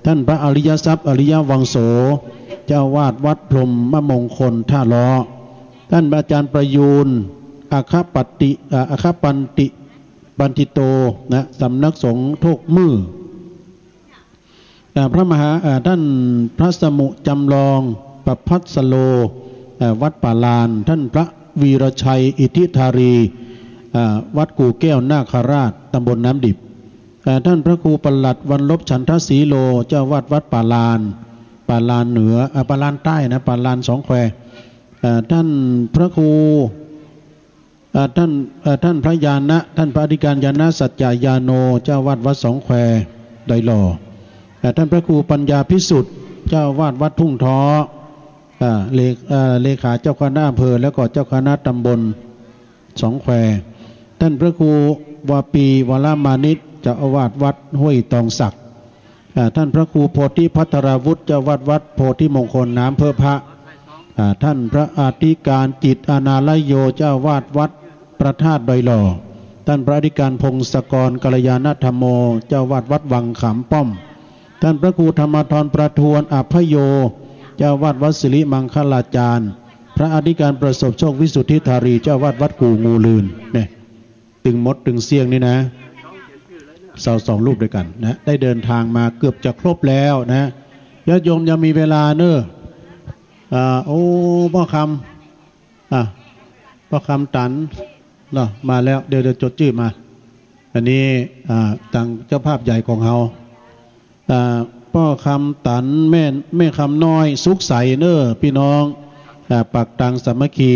ท่านพระอริยทรัพย์อริยวังโสเจ้าวาดวัดพรหมมงคลท่าล้อท่านอาจารย์ประยูนอาคปันติบันติโตนะสำนักสงฆ์โทกมือพระมหาท่านพระสมุจำลองประพัสโลวัดป่าลานท่านพระวีรชัยอิทธิธารีวัดกู่แก้วนาคราชตำบลน้ำดิบท่านพระครูปลัดวันลบฉันทศรีโลเจ้าวาดวัดป่าลานเหนือป่าลานใต้นะป่าลานสองแควท่านพระครูท่านพระญาณะท่านพระอธิการญาณสัจจายาโนเจ้าวาดวัดสองแควดอยหล่อท่านพระครูปัญญาพิสุทธิ์เจ้าวาดวัดทุ่งท้อเลขาเจ้าคณะอำเภอแล้วก็เจ้าคณะตำบลสองแควท่านพระครูวาปีวรมานิชเจ้าอาวาสวัดห้วยตองศักดิ์ท่านพระครูโพธิพัทราวุฒิเจ้าวัดโพธิมงคลน้ำเพื่อพระท่านพระอธิการจิตอานาลโยเจ้าวาดวัดประธาตุดอยหล่อท่านพระอธิการพงศกรกัลยาณธรรมโมเจ้าวาดวัดวังขามป้อมท่านพระครูธรรมธรประทวนอภโยเจ้าวาดวัดสิริมังคลาจารย์พระอธิการประสบโชควิสุทธิธารีเจ้าวาดวัดกู่งูลืนเนี่ยตึงมดตึงเสียงนี่นะ2รูปด้วยกันนะได้เดินทางมาเกือบจะครบแล้วนะญาติโยมยังมีเวลาเนอะโอ้พ่อคำตันเนาะมาแล้วเดี๋ยวจดชื่อมาอันนี้ทางเจ้าภาพใหญ่ของเราพ่อคำตันแม่คำน้อยสุขใสเนอะพี่น้องปักตังสามัคคี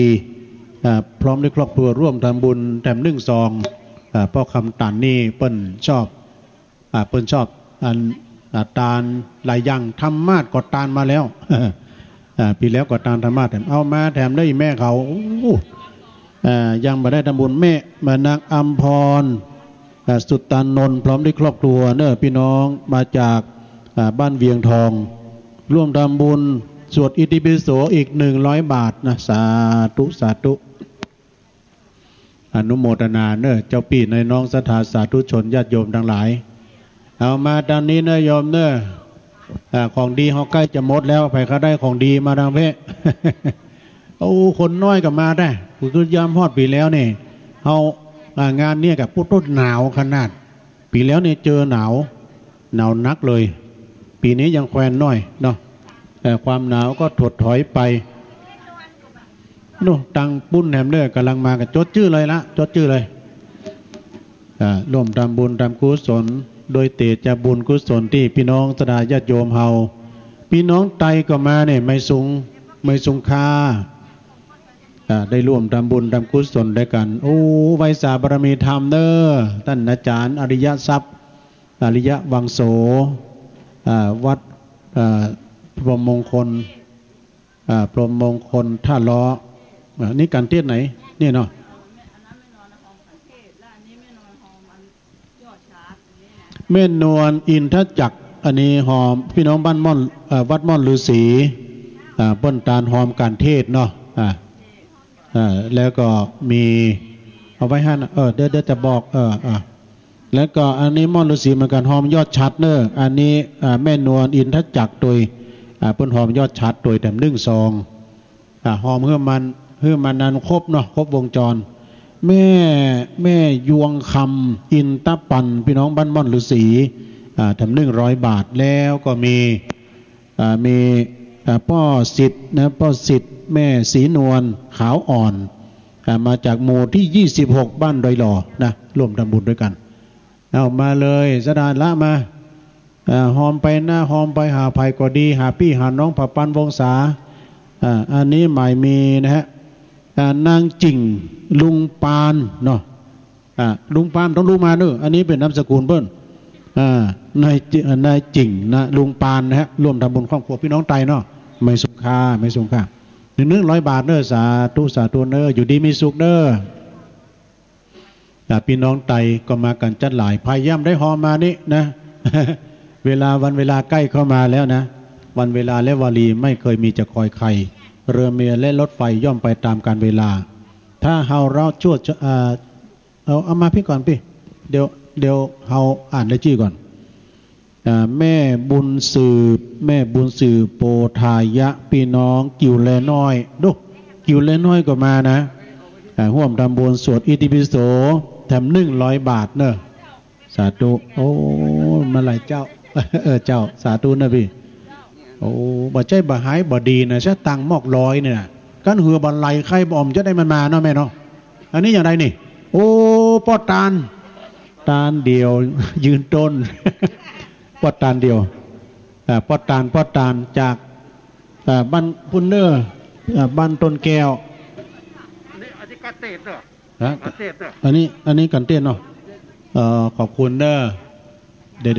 พร้อมด้วยครอบครัวร่วมทำบุญแถม1 ซองพ่อคำตันนี่เปิ้นชอบอันตาลหลายอย่างธรรมาสก็ตาลมาแล้วปีแล้วก็ตาลธรรมาสเอามาแถมได้แม่เขายังมาได้ทำบุญแม่มานางอัมพรสุตตานนท์พร้อมด้วยครอบครัวเนอะพี่น้องมาจากบ้านเวียงทองร่วมทำบุญสวดอิติปิโสอีก100 บาทนะสาธุอนุโมทนาเนอะเจ้าพี่ในน้องศรัทธาสาธุชนญาติโยมทั้งหลายเอามาตอนนี้เนอะโยมเนอะของดีเขาใกล้จะหมดแล้วไปเขาได้ของดีมาทางเพศ โอ้คนน้อยก็มาได้คือยามฮอดปีแล้วนี่เอางานเนี่ยกับผู้ต้นหนาวขนาดปีแล้วเนี่ยเจอหนาวนักเลยปีนี้ยังแควนน้อยเนาะแต่ความหนาวก็ถดถอยไปนู่นตังปุ้นแหมเด้อกำลังมากันจดชื่อเลยร่วมทำบุญทำกุศลโดยเตจบุญกุศลที่พี่น้องศรัทธาญาติโยมเฮาพี่น้องไตก็มาเนี่ยไม่สุงค่าได้ร่วมทำบุญทำกุศลด้วยกันโอ้ไวยสาบารมีธรรมเด้อท่านอาจารย์อริยทรัพย์อริยวังโสวัดพรหมมงคลท่าล้อ นี่การเทศไหนเนี่ยเนาะแม่นวลอินทจักรอันนี้หอมพี่น้องบ้านม่อนวัดม่อนฤาษีป้นตาลหอมการเทศเนาะแล้วก็มีเอาไว้ให้เดี๋ยวจะบอกแล้วก็อันนี้ม่อนฤาษีเหมือนกันหอมยอดชัดเนอะอันนี้แม่นวลอินทจักรโดยเปิ้นหอมยอดชัดโดยแต่1 ซองหอมเพื่อมันนั้นครบเนาะครบวงจรแม่ยวงคำอินตปันพี่น้องบ้านม่อนฤาษีทำ100 บาทแล้วก็มีป้อสิทธิ์นะป้อสิทธิ์แม่ศรีนวลขาวอ่อนมาจากหมู่ที่26บ้านดอยหล่อนะร่วมทำบุญด้วยกันเอามาเลยสดานละมาหอมไปหน้าหอมไปหาภัยก็ดีหาพี่หาน้องผับปันวงศาอันนี้หมายมีนะฮะนางจิ่งลุงปานเนาะลุงปานต้องรู้มาเนอะอันนี้เป็นนามสกุลเบิ้ลนายจิ่งนะลุงปานนะฮะร่วมทำบุญครอบครัวพี่น้องไตเนาะไม่สุขค่า100 บาทเนอะสาธุเนอะอยู่ดีมีสุขเนอะพี่น้องไตก็มากันจัดหลายพายย่ำได้หอมมานี่นะ เวลาใกล้เข้ามาแล้วนะวันเวลาและวารีไม่เคยมีจะคอยใครเรือเมียและรถไฟย่อมไปตามการเวลาถ้าเราชั่วเอามาพี่ก่อนพี่เดี๋ยวเราอ่านได้จี้ก่อนแม่บุญสืบโปทายะพี่น้องกิ่วแลน้อยดูกิ่วแลน้อยก็มานะร่วมทำบุญสวดอิติปิโสแถม100 บาทเนอะสาธุโอ้มาหลายเจ้าเจ้าสาธุนะพี่โอ้บ่ใจบ่หายบ่ดีนะใช้ตังมอกร้อยเนี่ยกันหือบันไลใครบ่อมจะได้มันมาเนาะแม่เนาะอันนี้อย่างไรนี่โอ้ป้อตาลเดียวยืนต้นป้อตาลเดียวป้อตาลจากบ้านพุ่นเนอร์บ้านต้นแก้วอันนี้กันเต้นเหรออันนี้กันเต้นเนาะขอบคุณเด้อเดี๋ยว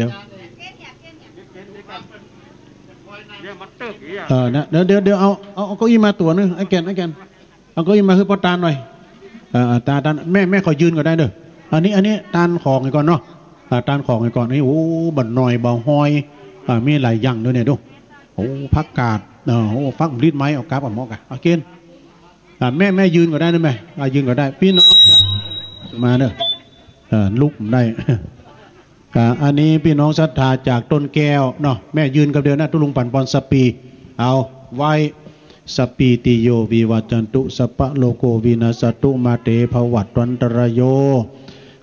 นะเดี๋ยวเอาเก้าอี้มาตัวนึงไอ้แกนเอาเก้าอี้มาคือป้อตาลหน่อยตาแม่ขอยืนก็ได้เด้ออันนี้ตาลของไอ้ก่อนเนาะตาลของไอ้ก่อนนี่โอ้บัดหน่อยเบาหอยมีหลายอย่างด้วยเนี่ยดูโอ้พักกาดโอ้ฟักรีดไม้เอากาบเอาหมอกะเอาเกณฑ์แม่ยืนก็ได้นะแม่ยืนก็ได้พี่น้องจะมาเด้อลุกได้อันนี้พี่น้องศรัทธาจากต้นแก้วเนาะแม่ยืนกับเดียวนะตุลุงปั่นปอนสปีเอาไว้สปีติโยวิวัจจันตุสปะโลโกวินาสตุมาเตภวัตวันตรโย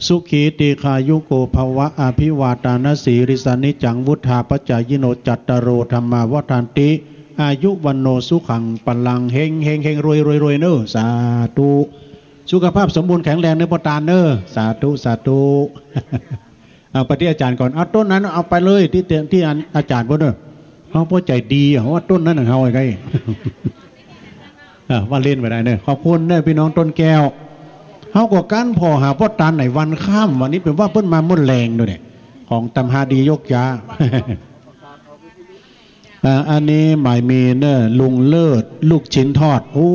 สุขีติขายุโกภวะอภิวาตานสีริสานิจังวุธาปัจจายโนจัตตโรธรรมาวัฏานติอายุวันโนสุขังปัลลังเฮงรวยเนอสาธุสุขภาพสมบูรณ์แข็งแรงในปตานเนอสาธุเอาไปที่อาจารย์ก่อนเอาต้นนั้นเอาไปเลยที่อาจารย์พ่อเนอเขาพ่อใจดีว่าต้นนั้นของเขาไงว่าเล่นไปได้เนอขอบคุณเนอพี่น้องต้นแก้วเขาก็การพอหาพ่อตาไหนวันข้ามวันนี้เป็นว่าเพิ่นมามุ่นแรงด้วยเนี่ยของตำฮาดียกยา อันนี้หมายมีเนอลุงเลิศลูกชิ้นทอดโอ้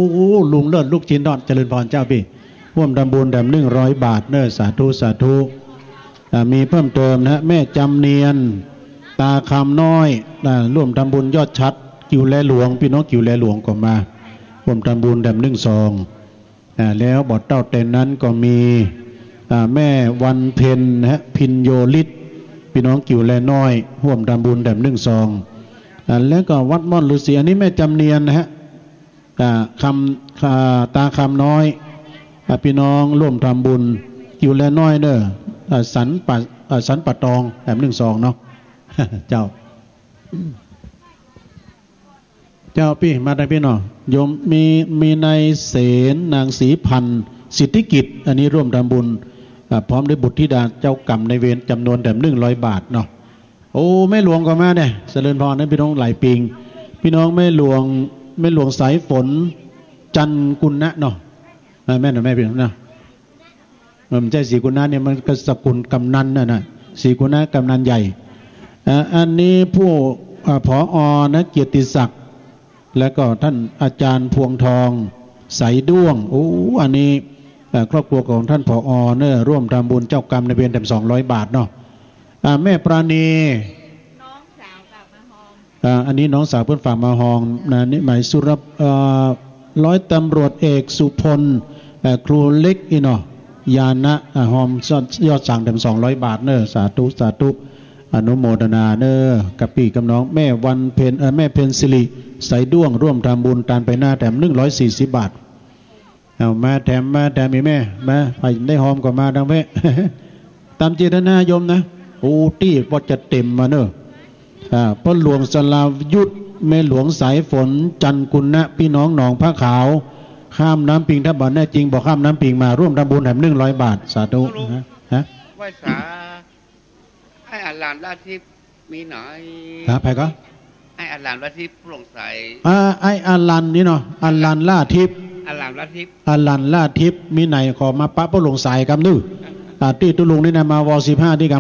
ลุงเลิศลูกชิ้นทอดเจริญพรเจ้าพี่ร่วมทำบุญแด่100 บาทเนอสาธุมีเพิ่มเติมนะแม่จำเนียนตาคำน้อยร่วมทำบุญยอดชัดกิ่วแลหลวงพี่น้องกิ่วแลหลวงก็มาร่วมทำบุญแด่1 ซองแล้วบทเต้าเต็นนั้นก็มีแม่วันเพ็ญนะฮะพินโยฤทธิ์พี่น้องกิ่วแลน้อยร่วมทำบุญแด่1 ซองแล้วก็วัดม่อนฤาษีอันนี้แม่จำเนียนนะฮะตาคำน้อยพี่น้องร่วมทำบุญกิ่วแลน้อยเด้อสันปะตองแด่1 ซองเนาะเจ้าพี่มาได้พี่เนาะโยมมีนายเสนนางศรีพันธ์สิทธิกิจอันนี้ร่วมทำบุญพร้อมด้วยบุตรธิดาเจ้ากรรมในเวรจำนวนแต่100 บาทเนาะโอ้แม่หลวงก็มาเนี่ยเจริญพรนะพี่น้องหลายปิงพี่น้องแม่หลวงสายฝนจันกุลนะเนาะแม่หน่อยแม่พี่น้องนะมันใจศรีกุลนะเนี่ยมันก็สกุลกำนันนะศรีกุลนะกำนันใหญ่อันนี้ผู้ผอ.นะเกียรติศักดิ์และก็ท่านอาจารย์พวงทอง ใสด้วงโอ้อันนี้ครอบครัวของท่านผอ.เนี่ยร่วมทำบุญเจ้ากรรมในเวรแต่200 บาทเนาะแม่ปราณีน้องสาวฝากมาหองอันนี้น้องสาวเพื่อนฝากมาหองนะนี่หมายสุรร้อยตำรวจเอกสุพลครูเล็กอีเนาะยานะหอมยอดสั่งแต่200 บาทเนอะสาธุสาธุอนุโมทนาเนอะกับพี่กับน้องแม่วันเพ็ญแม่เพ็ญสิริใสด้วงร่วมทำบุญตานไปหน้าแถม140 บาทเอามาแถมมีแม่มาไปได้หอมก็มาดังเพ่ตามเจตนายมนะโอ้ตี้พอจะเต็มมาเนอะพ่อหลวงสลายุทธแม่หลวงสายฝนจันกุลนะพี่น้องหนองผ้าขาวข้ามน้ำปิงถ้าบ่แน่จริงบอกข้ามน้ำปิงมาร่วมทำบุญแถม100 บาทสาธุฮะไหว้สาให้อาลานราทิพย์มีหน่อยครับไปก็ให้อาลานราทิพย์โปร่งใสไออาลันนี่เนาะอาลันล่าทิพย์อาลานราทิพย์อาลันล่าทิพย์มีไหนขอมาปะพ่อหลวงสายกำนึตีตุลุงนี่นะมาว15ที่ก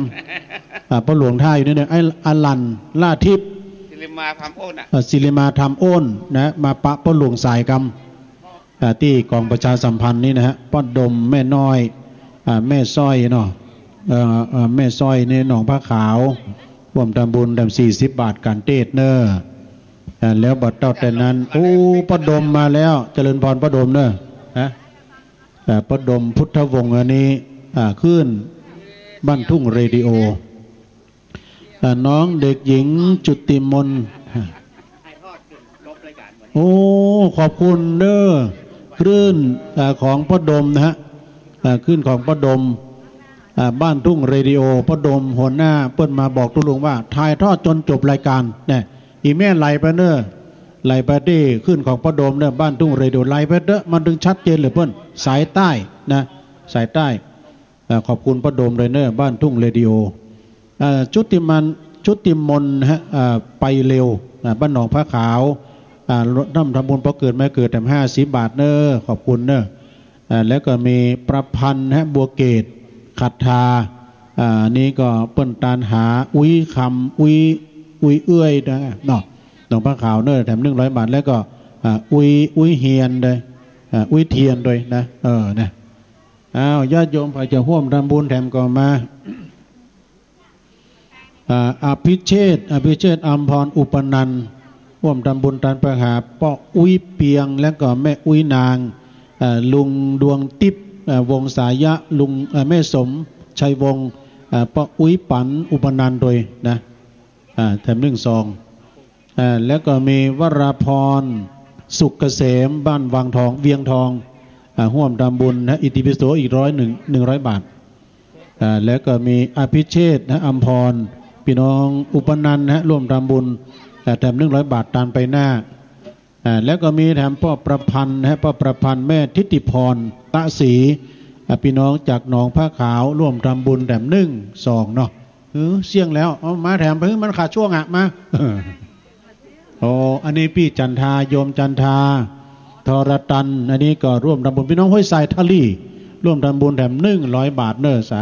ำพ่อหลวงท่าอยู่นี่เนี่ยไออาลันล่าทิพย์ศิริมาทำโอนศิริมาทำโอนนะมาปะพ่อหลวงสายกำที่กองประชาสัมพันธ์นี่นะฮะป้อดมแม่น้อยแม่สร้อยเนาะแม่สร้อยในหนองผ้าขาวร่วมทำบุญ40 บาทการเทศเนอะแล้วบัดเต้าแต่นั้นโอ้ป้อดมมาแล้วเจริญพรป้อดมเนอะฮะป้อดมพุทธวงศ์อันนี้ขึ้นบ้านทุ่งเรดิโอน้องเด็กหญิงจุติมนโอ้ขอบคุณเด้อคลื่นของพ่อดมนะฮะคลื่นของพ่อดมบ้านทุ่งเรดิโอพ่อดมหัวหน้าเปิ้นมาบอกตุลุงว่าถ่ายทอดจนจบรายการเนี่ยอีแม่ไหลไปเนอะไหลไปที่คลื่นของพ่อดมเนี่ยบ้านทุ่งเรดิโอไหลไปเด้อมันถึงชัดเจนเลยเปิ้นสายใต้นะสายใต้ขอบคุณพ่อดมเลยเนอะบ้านทุ่งเรดิโอชุติมนฮะไปเร็วบ้านหนองผ้าขาวน้ำทำบุญพอเกิดไม่เกิดแต่50 บาทเนอะขอบคุณเนอะแล้วก็มีประพันธ์ฮะบัวเกตขัดทานี่ก็เปิ้นตานหาอุ้ยคำอุ้ยเอื้อยนะเนาะหนองผ้าขาวเนอะแถม100 บาทแล้วก็อุ้ยเฮียนเลยอุ้ยเทียนด้วยนะนะญาติโยมไปจะร่วมทำบุญแถมก็มาอภิเชษอัมพรอุปนันท์ร่วมทำบุญตานประหาป้ออุ้ยเปียงแล้วก็แม่อุ้ยนางลุงดวงติบวงสายะลุงแม่สมชัยวงศ์ป้ออุ้ยปันอุปนันท์โดยนะแถม1 ซองแล้วก็มีวราพรสุขเกษมบ้านวังทองเวียงทองร่วมทำบุญนะอิติปิโสอีก100 บาทแล้วก็มีอภิเชษนะอัมพรพี่น้องอุปนันท์นะร่วมทำบุญแถม100 บาทตานไปหน้าแล้วก็มีแถมพ่อประพันธ์นะพ่อประพันธ์แม่ทิติพรตะศรีพี่น้องจากหนองผ้าขาวร่วมทำบุญแถม1 ซองเนาะเสี่ยงแล้วเอามาแถมเพิ่งมันขาดช่วงมาอันนี้พี่จันทาโยมจันทาทรตันอันนี้ก็ร่วมทำบุญพี่น้องห้วยทรายทะลี่ร่วมทำบุญแถม100 บาทเนอะสา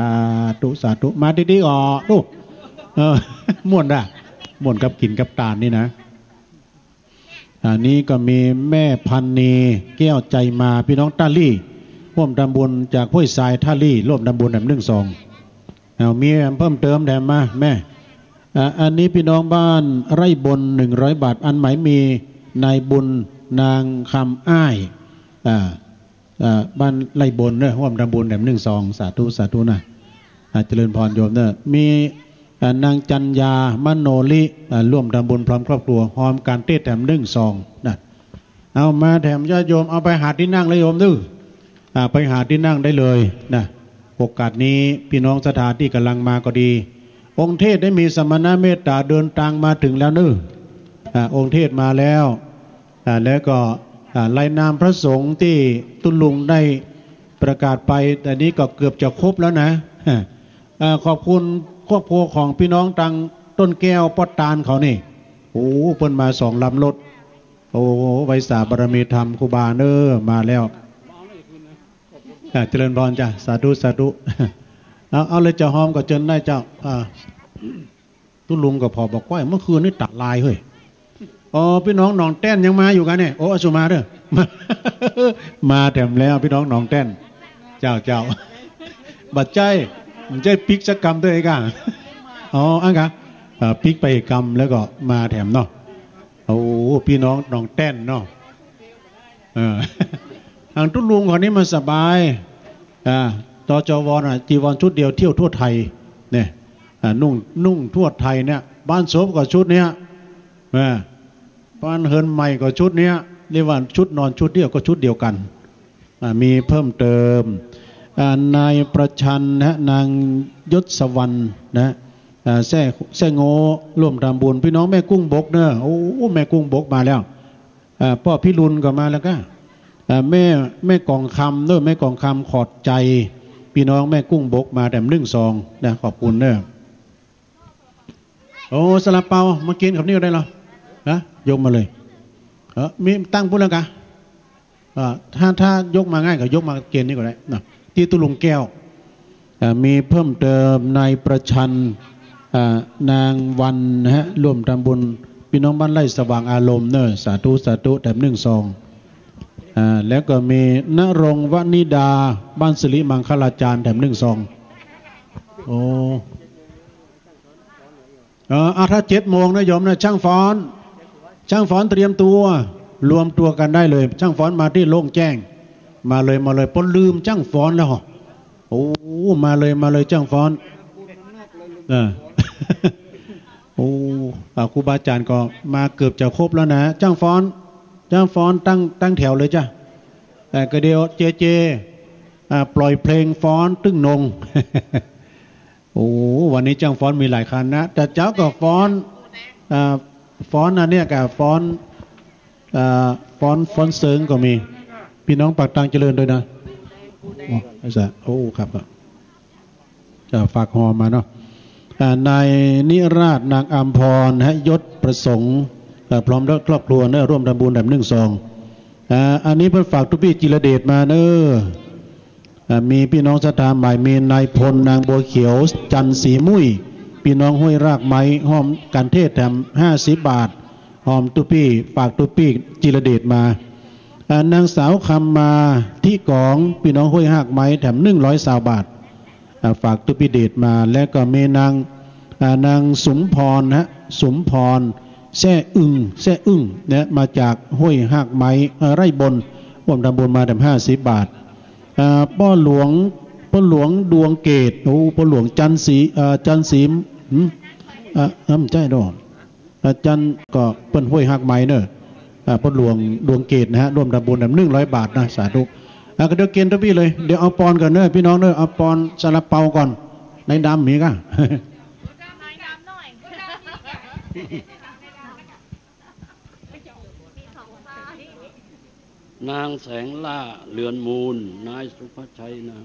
ธุสาธุมาดีๆดูม่วนด่ะม่วนกับกินกับตาลนี่นะอันนี้ก็มีแม่พันนีแก้วใจมาพี่น้องท่าลี่ร่วมทำบุญจากห้วยทรายท่าลี่ร่วมทำบุญแถม1 ซองมีเพิ่มเติมแถมมาแม่อันนี้พี่น้องบ้านไร่บน100 บาทอันหมายมีนายบุญนางคำอ้ายบ้านไร่บนเนี่ยร่วมทำบุญแถม1 ซองสาธุสาธุนะเจริญพรโยมเนี่ยมีนางจันยามโนลิร่วมทำบุญพร้อมครอบครัวหอมการเทศแถม1 ซองนะเอามาแถมญาติโยมเอาไปหาที่นั่งเลยโยมดื้อไปหาที่นั่งได้เลยนะโอกาสนี้พี่น้องสถานที่กำลังมาก็ดีองค์เทศได้มีสมณะเมตตาเดินทางมาถึงแล้วเนอะองค์เทศมาแล้วแล้วก็รายนามพระสงฆ์ที่ตุลุงได้ประกาศไปแต่นี้ก็เกือบจะครบแล้วนะขอบคุณครอบครัวของพี่น้องตังต้นแก้วปอดตาลเขานี่โอ้เพิ่นมา2 ลำรถโอ้ไวสาบารมีธรรมครูบาเนอมาแล้วเจริญพรจ้ะสาธุสาธุเอาเลยจะหอมก็เจริญได้เจ้าตุลุงก็พอบอกว่าเมื่อคืนนี่ตัดลายเฮ้ยพี่น้องหนองแต้นยังมาอยู่กันเนี่ยโอ้อสุมาเด้อ มาแถมแล้วพี่น้องหนองแต้นเจ้าบัดใจมันใจปิกสักกรรมด้วยกันอ๋ออันกะปิกไปกรรมแล้วก็มาแถมเนาะโอ้พี่น้องหนองแต้นเนาะทางทุลุงคนนี้มันสบายตจวน่ะจีวรชุดเดียวเที่ยวทั่วไทยเนี่ยนุ่งทั่วไทยเนี่ยบ้านโสมก็ชุดเนี้ยบ้านเฮิร์นใหม่ก็ชุดเนี้ยเรียกว่าชุดนอนชุดเดียวก็ชุดเดียวกันมีเพิ่มเติมนายประชันนะนางยศวรรณนะแซ่โง่ร่วมทำบุญพี่น้องแม่กุ้งบกเนอะโอ้แม่กุ้งบกมาแล้วพ่อพี่รุนก็มาแล้วก็แม่กองคำด้วยแม่กองคำขอดใจพี่น้องแม่กุ้งบกมาแต่1 ซองนะขอบคุณเนอะโอ้ซาลาเปามากินกับนี่ได้หรอนะยกมาเลยมีตั้งพูดแล้วกันถ้ายกมาง่ายก็ยกมาเกณฑ์นี่ก็ได้นะที่ตุลุงแก้วมีเพิ่มเติมนายประชันนางวันนะฮะร่วมทำบุญพี่น้องบ้านไร่สว่างอารมณ์เนอะสาธุแต่1 ซองแล้วก็มีณรงค์วนิดาบ้านสิริมังคลาจารย์แต่1 ซองโอ้ถ้า7 โมงนะโยมนะช่างฟ้อนเตรียมตัวรวมตัวกันได้เลยช่างฟ้อนมาที่โล่งแจ้งมาเลยปนลืมช่างฟ้อนแล้วโอ้มาเลยช่างฟ้อนโอ้ครูบาอาจารย์ก็มาเกือบจะครบแล้วนะช่างฟ้อนตั้งแถวเลยจ้ะก็เดียวเจปล่อยเพลงฟ้อนตึ้งนงโอ้วันนี้ช่างฟ้อนมีหลายคันนะแต่เจ้าก็ฟ้อนอันเนี้ยกับฟ้อนเซิงก็มีพี่น้องปากตังเจริญด้วยนะโอ้ครับจะฝากหอมาเนาะนายนิราชนางอัมพรยศประสงค์พร้อมด้วยครอบครัวเนอะร่วมทำบุญแบบ1 ซองอันนี้เพิ่นฝากทุกพี่จิรเดชมาเนอะมีพี่น้องศรัทธาใหม่มีนายพลนางบัวเขียวจันสีมุ้ยพี่น้องห้วยรากไม้หอมกันเทศแถม50 บาทหอมทุกพี่ฝากทุกพี่จิรเดชมานางสาวคำมาที่กองพี่น้องห้วยรากไม้แถม120 บาทฝากทุกพี่เดชมาแล้วก็มีนางสมพรสมพรแซ่อึ้งเนี่ยมาจากห้วยหากไม้ไร่บนร่วมทำบุญมาแต่50 บาทป้อหลวงดวงเกตโอ้ป้อหลวงจันสีใจดอกจันก็เป็นห้วยหากไม้เนอะป้อหลวงดวงเกตนะฮะร่วมทำบุญแบบ100 บาทนะสาธุก็เดี๋ยวเกณฑ์ทุกพี่เลยเดี๋ยวเอาปอนก่อนเนอะพี่น้องเนอะเอาปอนซาลาเปาก่อนในดำมีก่ะนางแสงล่าเรือนมูลนายสุภชัยนะ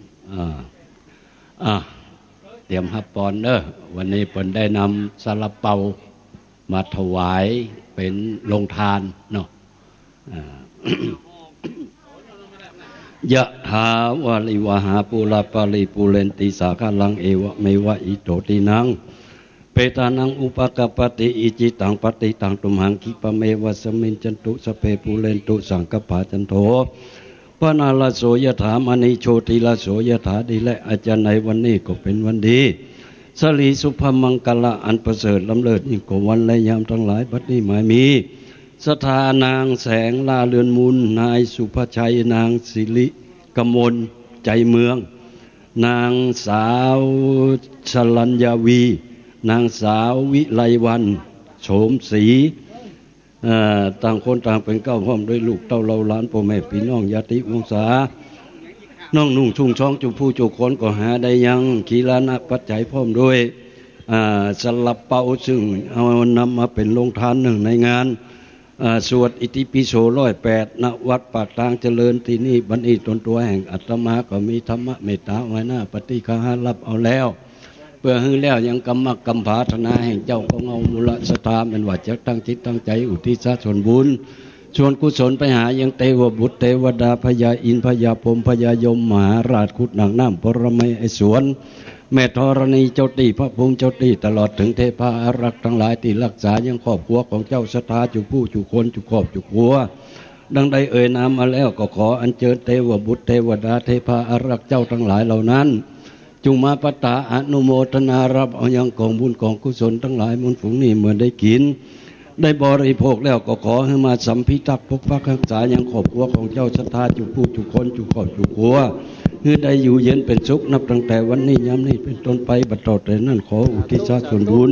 เตรียมฮับปอนเนอะวันนี้เพิ่นได้นำซาลาเปามาถวายเป็นโรงทานเนาะยะถาวาลิวหาปูราปาริปูเรนติสาคาลังเอวะเมวะอิโตตินังเปตานังอุปกปติอิจิตังปฏิตังตุมหังคิปะเมวะสมินจันตุสเพปูเรนตุสังกปาจันโทปนาลโสยถามณีโชติลโสยถาดีและอาจารย์ในวันนี้ก็เป็นวันดีสลีสุภมังกละอันประเสริฐล้ำเลิศยิ่งกว่าวันและยามทั้งหลายบัดนี้หมายมีสถานางแสงลาเรือนมูลนายสุภชัยนางสิริกมลใจเมืองนางสาวชลัญญาวีนางสาววิไลวันโฉมศรีต่างคนต่างเป็นเก้าพร้อมด้วยลูกเต้าเราหลานพ่อแม่พี่น้องญาติวงศาน้องนุ่งชุ่งช่องจุผู้จุคนก็หาได้ยังขีลานะปัจจัยพร้อมด้วยสลับเป่าซึ่งเอานำมาเป็นโรงทานหนึ่งในงานสวดอิติปิโส108ณวัดปากทางเจริญที่นี่บัณฑิตตนตัวแห่งอาตมาก็มีธรรมะเมตตาไว้หน้าปฏิฆารับเอาแล้วเพื่อให้แล้วยังกรรมกรรมภาธนาแห่งเจ้าของเอามูลสถาเป็นว่าจะตั้งจิตตั้งใจอุทิศส่วนบุญชวนกุศลไปหายังเทวบุตรเทวดาพญาอินทร์พญาพรหมพญายมมหาราชขุดหนังน้ำปรมัยไอสวนแม่ธรณีเจ้าตีพระภูมิเจ้าตีตลอดถึงเทพาอารักษ์ทั้งหลายที่รักษายังครอบครัวของเจ้าศรัทธาจุผู้จุคนจุครอบจุครัว ดังใดเอ่ยนามมาแล้วก็ขออัญเชิญเทวบุตรเทวดาเทพาอารักษ์เจ้าทั้งหลายเหล่านั้นจงมาปตาอนุโมทนารับเอายังกองบุญกองกุศลทั้งหลายมวลฝูงนี้เมื่อได้กินได้บริโภคแล้วก็ขอให้มาสัมพิทักษ์ปกปักรักษายังครอบครัวของเจ้าศรัทธาจุผู้จุคนจุครอบจุครัวคือได้อยู่เย็นเป็นสุขนับตั้งแต่วันนี้ย้ำนี้เป็นต้นไปบัดต่อแต่นั้นขออุทิศส่วนบุญ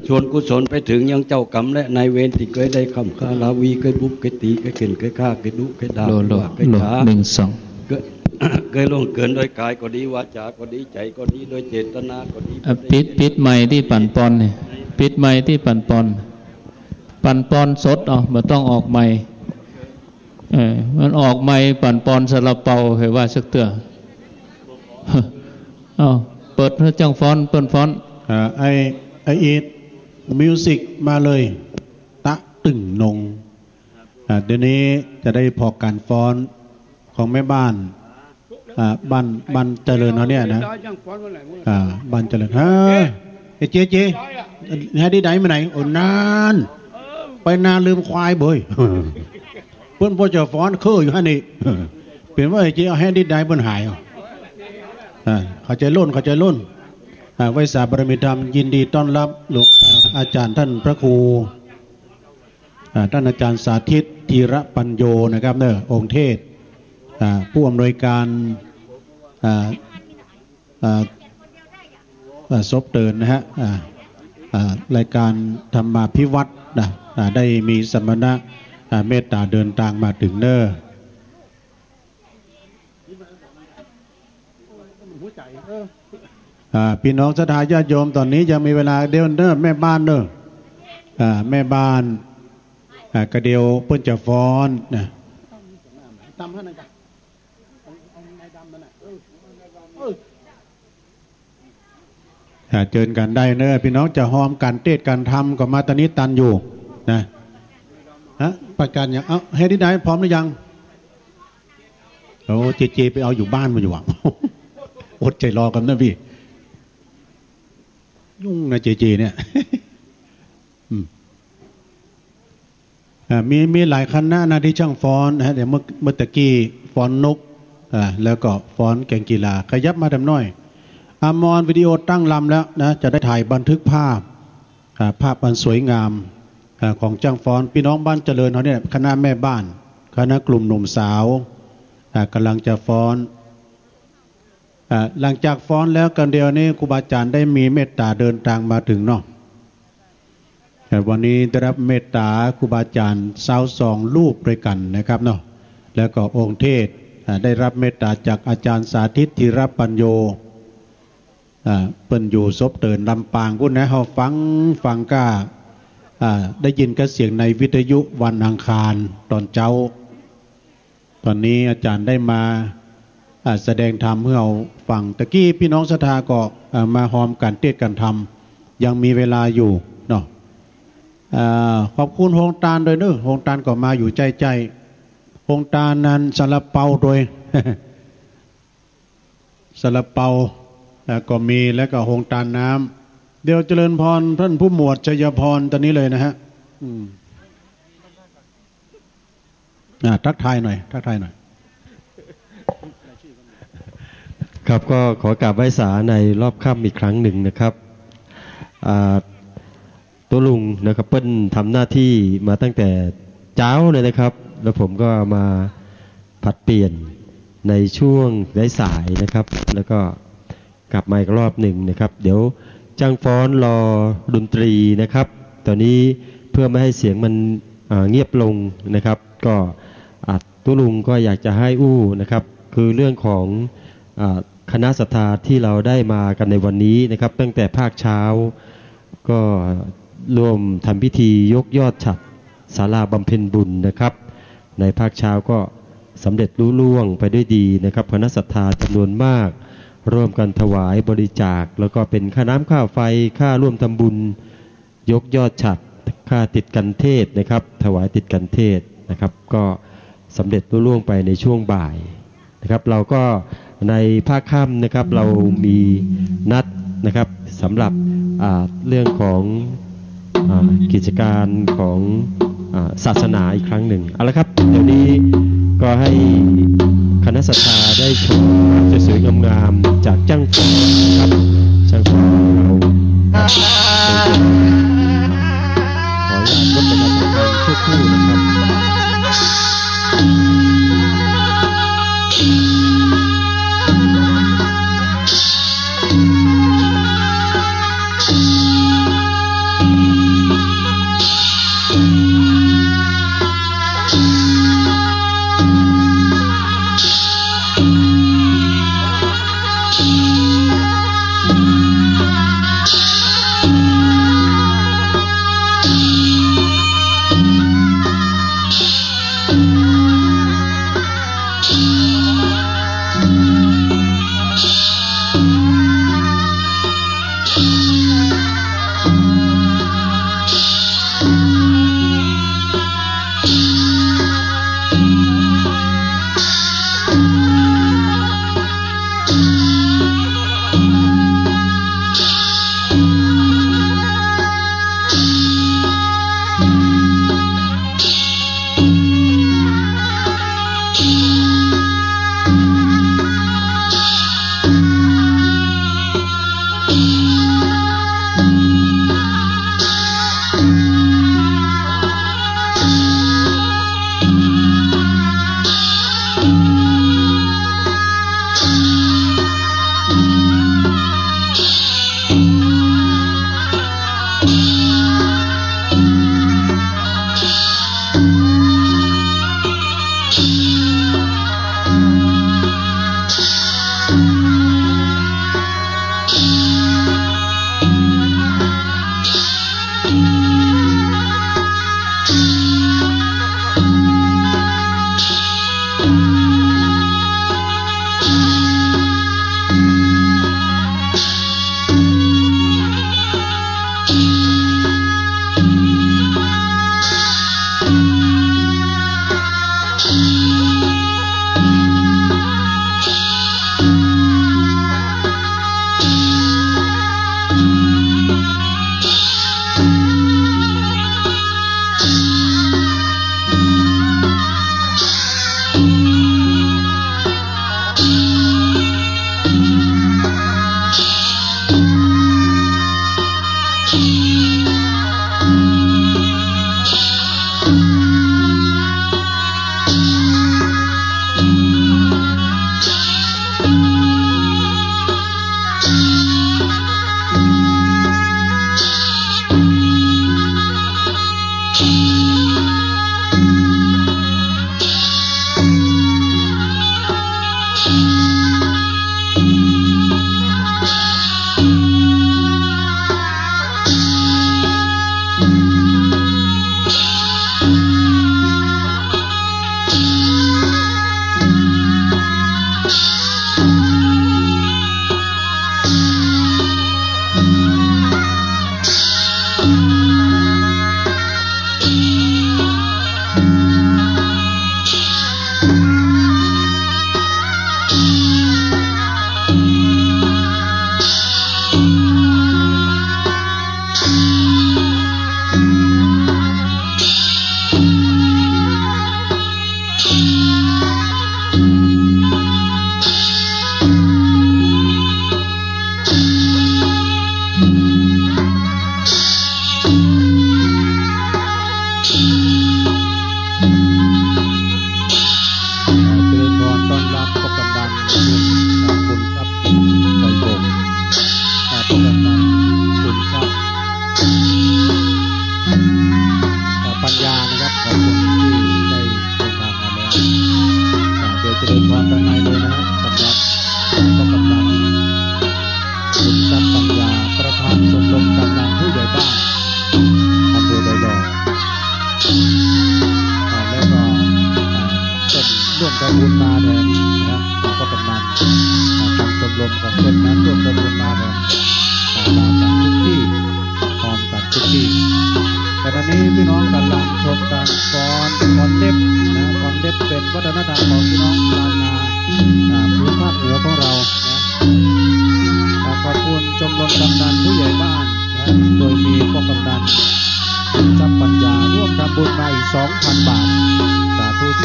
ส่วนกุศลไปถึงยังเจ้ากรรมและนายเวรที่เคยได้คำฆ่าลาวีเคยบุบเคยตีเคยเข็นเคยฆ่าเคยดุเคยด่าเคยด่าเคยล่วงเกินโดยกายก็ดีวาจาก็ดีใจก็ดีโดยเจตนาก็ดีปิดไม้ที่ปั่นปอนเนี่ยปิดไม้ที่ปั่นปอนสดมันต้องออกไม้มันออกไม้ปั่นปอนซาลาเปาเห็นว่าสักเตือเปิดพระจังฟ้อนเปิดฟ้อนไออีทมิวสิกมาเลยตะตึงนงเดี๋ยวนี้จะได้พอการฟ้อนของแม่บ้านบ้านเจริญเขาเนี่ยนะบ้านเจริญเจ๊ให้ได้ไหมไหนโอ้นานไปนานลืมควายบ่อยเพื่อนพ่อจะฟ้อนเคยอยู่ฮะนี่เปลี่ยนว่าเจ๊เอาให้ได้เพื่อนหายเขาใจล้นไว้สาบารมีธรรมยินดีต้อนรับหลวงอาจารย์ท่านพระครูท่านอาจารย์สาธิตธีระปัญโยนะครับองค์เทศผู้อำนวยการซบเตือนนะฮะรายการธรรมาภิวัตรได้มีสมณะเมตตาเดินทางมาถึงพี่น้องศรัทธาญาติโยมตอนนี้ยังมีเวลาเดินแม่บ้านแม่บ้านกระเดียวเพิ่นจะฟ้อนนะเจอกันได้พี่น้องจะหอมกันเทศกันทำก็มาตอนนี้ตันอยู่นะประกันอย่างให้ได้พร้อมหรือยังโอ้เจไปเอาอยู่บ้านมาอยู่หวังอดใจรอกันนะพี่ยุ่งนะเจเนี่ยมีหลายคณะนะที่ช่างฟ้อนเดี๋ยวเมื่อตะกี้ฟ้อนนกแล้วก็ฟ้อนแข่งกีฬาขยับมาทำน้อยอมรวิดีโอตั้งลำแล้วนะจะได้ถ่ายบันทึกภาพอันสวยงามของจ้างฟ้อนพี่น้องบ้านเจริญเขาเนี่ยคณะแม่บ้านคณะกลุ่มหนุ่มสาวกำลังจะฟ้อนหลังจากฟ้อนแล้วกันเดียวนี้ครูบาอาจารย์ได้มีเมตตาเดินทางมาถึงเนาะวันนี้ได้รับเมตตาครูบาอาจารย์22รูปด้วยกันนะครับเนาะแล้วก็องค์เทศได้รับเมตตาจากอาจารย์สาธิตธีรปัญโยเปิ้นอยู่ซบเตือนลำปางพุ่นนะเขาฟังก้าได้ยินกระเสียงในวิทยุวันอังคารตอนเช้าตอนนี้อาจารย์ได้มาแสดงธรรมเพื่อเอาฟังตะกี้พี่น้องศรัทธาก็มาหอมกันเทศกันธรรมยังมีเวลาอยู่เนาะขอบคุณโฮงตาลโดยโฮงตาลก็มาอยู่ใจโฮงตาลนั้นซาลาเปาโดยซาลาเปาก็มีแล้วก็โฮงตาลน้ำเดี๋ยวเจริญพรท่านผู้หมวดชัยพรตอนนี้เลยนะฮะทักทายหน่อยครับก็ขอกราบไหว้สาในรอบค่ำอีกครั้งหนึ่งนะครับตัวลุงนะครับเปิ้ลทำหน้าที่มาตั้งแต่เช้าเลยนะครับแล้วผมก็มาผัดเปลี่ยนในช่วงสายๆนะครับแล้วก็กลับมาอีกรอบหนึ่งนะครับเดี๋ยวจ้างฟ้อนรอดนตรีนะครับตอนนี้เพื่อไม่ให้เสียงมันเงียบลงนะครับก็ตัวลุงก็อยากจะให้นะครับคือเรื่องของคณะศรัทธาที่เราได้มากันในวันนี้นะครับตั้งแต่ภาคเช้าก็ร่วมทำพิธียกยอดฉัตรศาลาบำเพ็ญบุญนะครับในภาคเช้าก็สำเร็จลุล่วงไปด้วยดีนะครับคณะศรัทธาจำนวนมากร่วมกันถวายบริจาคแล้วก็เป็นค่าน้ำค่าไฟค่าร่วมทำบุญยกยอดฉัตรค่าติดกันเทศนะครับถวายติดกันเทศนะครับก็สำเร็จลุล่วงไปในช่วงบ่ายนะครับเราก็ในภาคค่ำนะครับเรามีนัดนะครับสำหรับเรื่องของกิจการของศาสนาอีกครั้งหนึ่งเอาละครับ เดี๋ยวนี้ก็ให้คณะศรัทธาได้ชมสวยๆงามๆจากจ้างฟอนะครับจ้างฟอเราขออนุญาตลดประชาสัมพันธ์ชั่วครู่นะครับส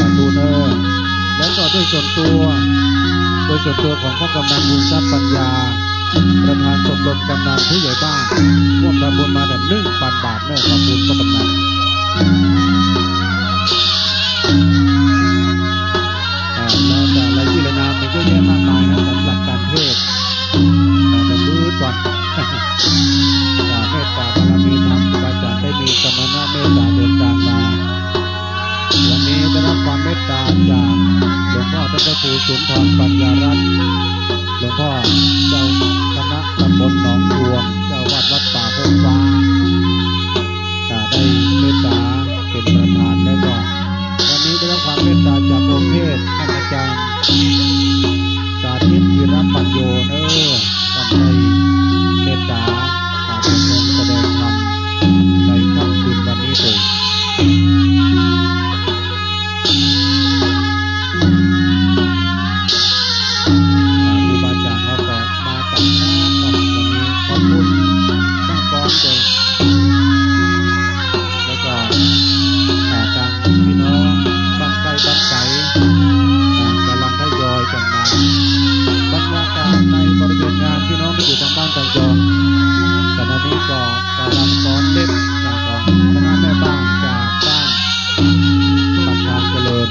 ก็ด้วยส่วนตัวของพ่อกำนันบุญทรัพย์ปัญญาประธานชมรมกำนันผู้ใหญ่บ้านร่วมทำบุญมาแบบ1,000 บาทแม่ขอบคุณพ่อกำนันแล้วแต่รายชื่อรายนามมันเยอะแยะมากมายนะสำหรับการเทศแต่มือก่อนเมตตาบารมีธรรมอาจารย์ได้มีสมณะเมตตาเดินทางมาวันนี้ได้รับความเมตตาจากหลวงพ่อท่านพระครูสุนทรปัญญารัตน์หลวงพ่อเจ้าคณะตำบลหนองพวงเจ้าวัดป่าโพธิ์ฟ้าได้เมตตาเป็นประธานและก็วันนี้ได้รับความเมตตาจากองค์เทพท่านอาจารย์สาธิตวิรปัญโยท่านได้เมตตาเป็นองค์แสดงธรรมในค่ำคืนวันนี้เลยครูบาอาจารย์เขาก็มาจากวันนี้ขอบคุณตั้งกองเลยแล้วก็ทางพี่น้องบ้านไกลกำลังทยอยกันมาบรรยากาศในบริเวณงานพี่น้องที่อยู่ทางบ้านต่างจังหวัดขณะนี้ก็กำลังฟ้อนเล็บจากของคณะแม่บ้านจากบ้านปัดทางเจริญ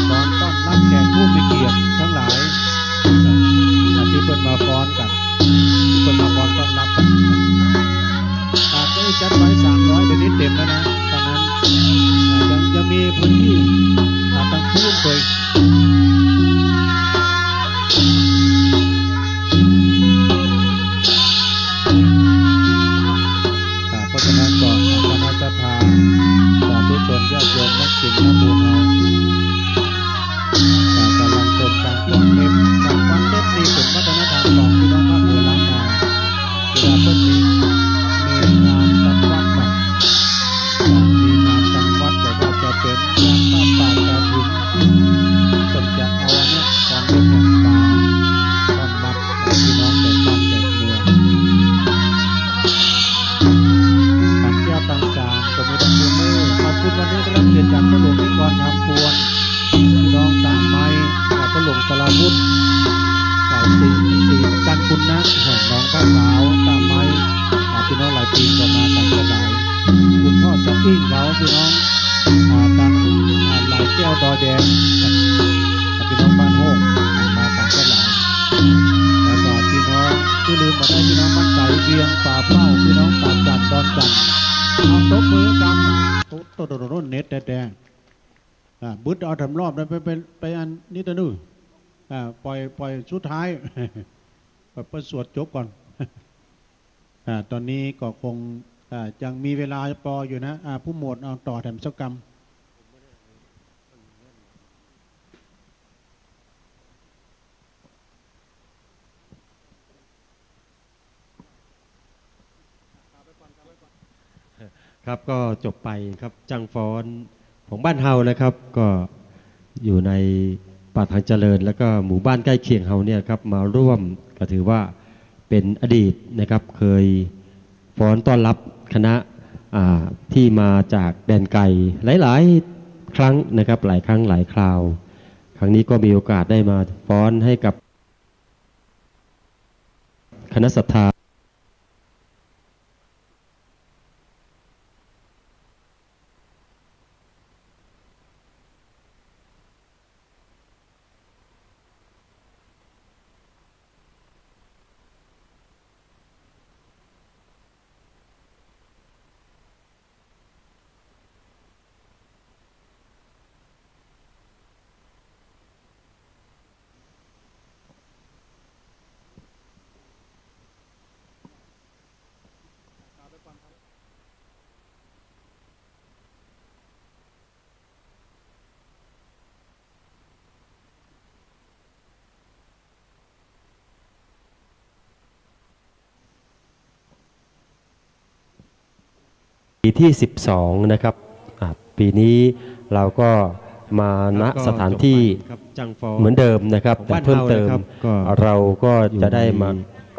ฟ้อนต้อนรับแขกผู้มีเกียรติทั้งหลายที่เปิดมาฟ้อนกันเปิดมาฟ้อนต้อนรับกันได้จัดไว้300เดี๋ยวนี้เต็มแล้วนะตอนนั้นยังมีพื้นที่ตั้งคู่เลยเพราะฉะนั้นก็คณะศรัทธาสาธุชนญาติโยมนักศิลป์นักบุญเอากำลังชมการฟ้อนเล็บการฟ้อนเล็บนี่เป็นวัฒนธรรมของพี่น้องภาคเหนือล้านนาเวลาเพิ่งมีงานตัดวัดแบบมีงานตัดวัดแบบว่าจะเป็นงานผ้าป่ากระถิ่นจนจะเอาเนี่ยฟ้อนเล็บเนี่ยมาต้อนรับพี่น้องแต่บ้านแต่เมืองการเที่ยวต่างๆก็มีทั้งคุณขอบคุณวันนี้ได้รับเกียรติจากพระหลวงนิกรธรรมพวนพี่น้องต่างไม้พระหลวงสลาวุฒิสี่กันคุณนะน้องข้าสาวต่างไม้พี่น้องหลายปีก็มาต่างกันหลายคุณพ่อสะอิ่งเขาพี่น้องต่างหลายแก้วดอแดงพี่น้องบ้านโฮกมาต่างกันหลายแล้วก็พี่น้องที่ลืมมาได้พี่น้องบ้านไก่เบียงป่าเป้าพี่น้องป่าจันดอนจันเอาตบมือกันต้นเน็ตแดงบึ้ดเอาทำรอบแล้วไปอันนี้ตัวนู้นปล่อยสุดท้ายไปสวดจบก่อนตอนนี้ก็คงยังมีเวลาปออยู่นะผู้หมวดเอาต่อแถมสักกรรมครับก็จบไปครับจังฟ้อนของบ้านเฮานะครับก็อยู่ในป่าทางเจริญแล้วก็หมู่บ้านใกล้เคียงเฮาเนี่ยครับมาร่วมก็ถือว่าเป็นอดีตนะครับเคยฟ้อนต้อนรับคณะที่มาจากแดนไกลหลายๆครั้งนะครับหลายครั้งหลายคราวครั้งนี้ก็มีโอกาสได้มาฟ้อนให้กับคณะศรัทธาปีที่12นะครับปีนี้เราก็มาณสถานที่เหมือนเดิมนะครับแต่เพิ่มเติมเราก็จะได้มา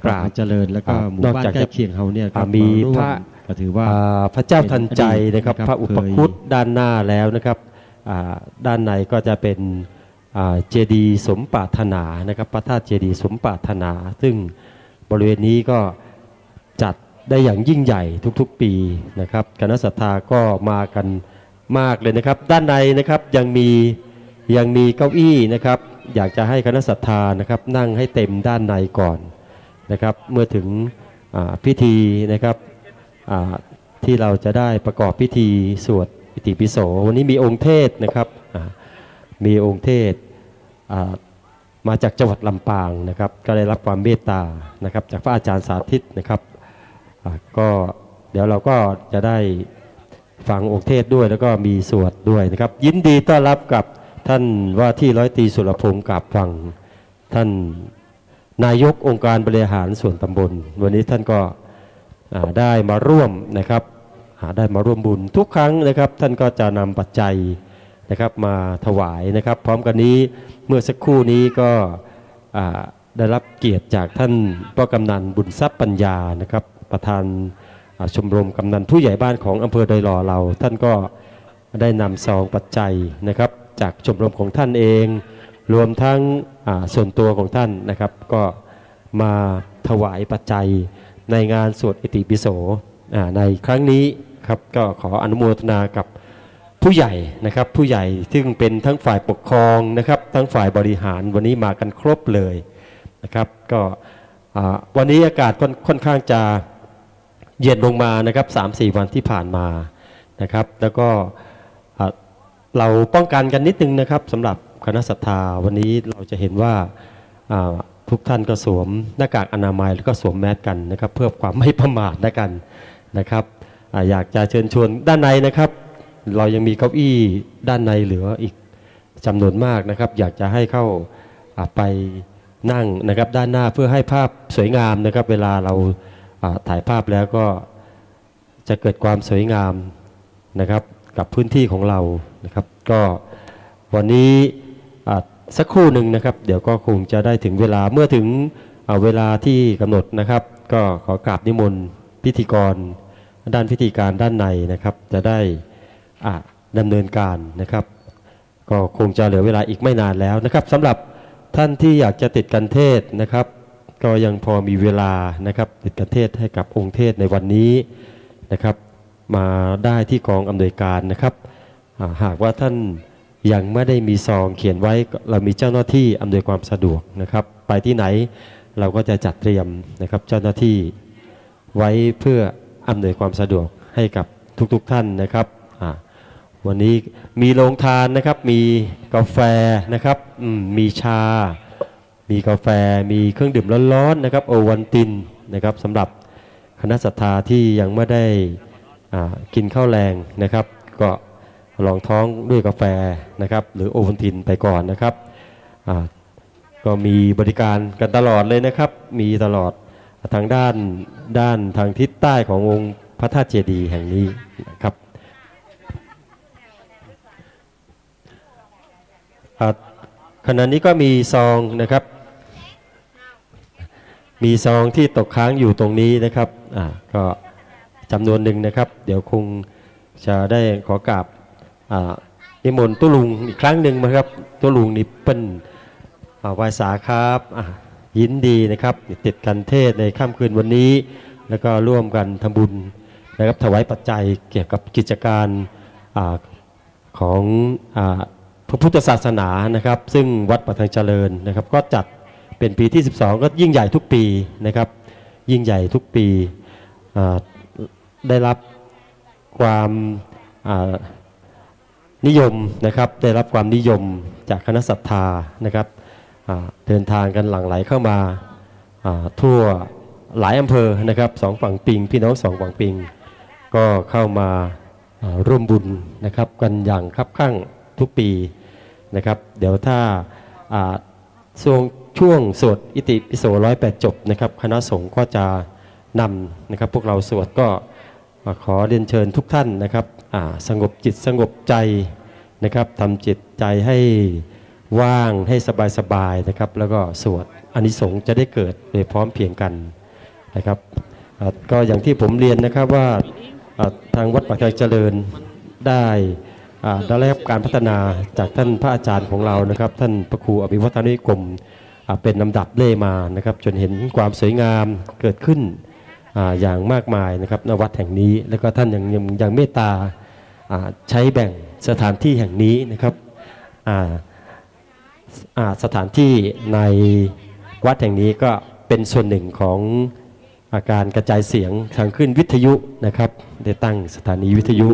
กราบเจริญแล้วก็นอกจากจะเคียงเฮาเนี่ยมีพระก็ถือว่าพระเจ้าทันใจนะครับพระอุปคุตด้านหน้าแล้วนะครับด้านในก็จะเป็น เจดีย์สมปรารถนานะครับพระธาตุเจดีย์สมปรารถนาซึ่งบริเวณนี้ก็จัดได้อย่างยิ่งใหญ่ทุกๆปีนะครับคณะศรัทธาก็มากันมากเลยนะครับด้านในนะครับยังมีเก้าอี้นะครับอยากจะให้คณะศรัทธานะครับนั่งให้เต็มด้านในก่อนนะครับเมื่อถึงพิธีนะครับที่เราจะได้ประกอบพิธีสวดอิติปิโสวันนี้มีองค์เทศนะครับมีองค์เทศมาจากจังหวัดลำปางนะครับก็ได้รับความเมตตานะครับจากพระอาจารย์สาธิตนะครับก็เดี๋ยวเราก็จะได้ฟังองค์เทศด้วยแล้วก็มีสวดด้วยนะครับยินดีต้อนรับกับท่านว่าที่ร้อยตรีสุรพงศ์กับฟังท่านนายกองค์การบริหารส่วนตำบลวันนี้ท่านก็ได้มาร่วมนะครับได้มาร่วมบุญทุกครั้งนะครับท่านก็จะนำปัจจัยนะครับมาถวายนะครับพร้อมกันนี้เมื่อสักครู่นี้ก็ได้รับเกียรติจากท่านพ่อกำนันบุญทรัพย์ปัญญานะครับประธานชมรมกำนันผู้ใหญ่บ้านของอำเภอดอยหล่อเราท่านก็ได้นำซองปัจจัยนะครับจากชมรมของท่านเองรวมทั้งส่วนตัวของท่านนะครับก็มาถวายปัจจัยในงานสวดอิติปิโสในครั้งนี้ครับก็ขออนุโมทนากับผู้ใหญ่นะครับผู้ใหญ่ซึ่งเป็นทั้งฝ่ายปกครองนะครับทั้งฝ่ายบริหารวันนี้มากันครบเลยนะครับก็วันนี้อากาศค่อนข้างจะเย็นลงมานะครับ 3-4 วันที่ผ่านมานะครับแล้วก็เราป้องกันกันนิดนึงนะครับสำหรับคณะศรัทธาวันนี้เราจะเห็นว่าทุกท่านก็สวมหน้ากากอนามัยแล้วก็สวมแมสกันนะครับเพื่อความไม่ประมาทด้วยกันนะครับอยากจะเชิญชวนด้านในนะครับเรายังมีเก้าอี้ด้านในเหลืออีกจำนวนมากนะครับอยากจะให้เข้าไปนั่งนะครับด้านหน้าเพื่อให้ภาพสวยงามนะครับเวลาเราถ่ายภาพแล้วก็จะเกิดความสวยงามนะครับกับพื้นที่ของเรานะครับก็วันนี้สักครู่หนึ่งนะครับเดี๋ยวก็คงจะได้ถึงเวลาเมื่อถึงเวลาที่กำหนดนะครับก็ขอกราบนิมนต์พิธีกรด้านพิธีการด้านในนะครับจะได้ดำเนินการนะครับก็คงจะเหลือเวลาอีกไม่นานแล้วนะครับสำหรับท่านที่อยากจะติดกันเทศนะครับก็ยังพอมีเวลานะครับติดกันเทศให้กับองค์เทศในวันนี้นะครับมาได้ที่กองอำนวยการนะครับหากว่าท่านยังไม่ได้มีซองเขียนไว้เรามีเจ้าหน้าที่อำนวยความสะดวกนะครับไปที่ไหนเราก็จะจัดเตรียมนะครับเจ้าหน้าที่ไว้เพื่ออำนวยความสะดวกให้กับทุกท่านนะครับวันนี้มีโรงทานนะครับมีกาแฟนะครับมีชามีกาแฟมีเครื่องดื่มร้อนๆนะครับโอวัลตินนะครับสำหรับคณะศรัทธาที่ยังไม่ได้กินข้าวแรงนะครับก็รองท้องด้วยกาแฟนะครับหรือโอวัลตินไปก่อนนะครับก็มีบริการกันตลอดเลยนะครับมีตลอดทางด้านทางทิศใต้ขององค์พระธาตุเจดีย์แห่งนี้นะครับขณะนี้ก็มีซองนะครับมีซองที่ตกค้างอยู่ตรงนี้นะครับก็จำนวนหนึ่งนะครับเดี๋ยวคงจะได้ขอกราบนิมนต์ตุลุงอีกครั้งหนึ่งนะครับตุลุงนี่เป็นวายสาครับยินดีนะครับติดกันเทศในค่ำคืนวันนี้แล้วก็ร่วมกันทำบุญนะครับถวายปัจจัยเกี่ยวกับกิจการของพระพุทธศาสนานะครับซึ่งวัดประทังเจริญนะครับก็จัดเป็นปีที่12ก็ยิ่งใหญ่ทุกปีนะครับยิ่งใหญ่ทุกปีได้รับความนิยมนะครับได้รับความนิยมจากคณะศรัทธานะครับเดินทางกันหลั่งไหลเข้ามาทั่วหลายอำเภอนะครับสองฝั่งปิงพี่น้องสองฝั่งปิงก็เข้ามาร่วมบุญนะครับกันอย่างคับคั่งทุกปีนะครับเดี๋ยวถ้าช่วงสวดอิติปิโส108 จบนะครับคณะสงฆ์ก็จะนำนะครับพวกเราสวดก็ขอเรียนเชิญทุกท่านนะครับสงบจิตสงบใจนะครับทำจิตใจให้ว่างให้สบายๆนะครับแล้วก็สวดอานิสงส์จะได้เกิดโดยพร้อมเพียงกันนะครับก็อย่างที่ผมเรียนนะครับว่าทางวัดปากทางเจริญได้ ได้รับการพัฒนาจากท่านพระอาจารย์ของเรานะครับท่านพระครูอภิวัฒนิกรมเป็นลำดับเล่มานะครับจนเห็นความสวยงามเกิดขึ้นอย่างมากมายนะครับณวัดแห่งนี้แล้วก็ท่านยังเมตตาใช้แบ่งสถานที่แห่งนี้นะครับสถานที่ในวัดแห่งนี้ก็เป็นส่วนหนึ่งของการกระจายเสียงทางขึ้นวิทยุนะครับได้ตั้งสถานีวิทยุ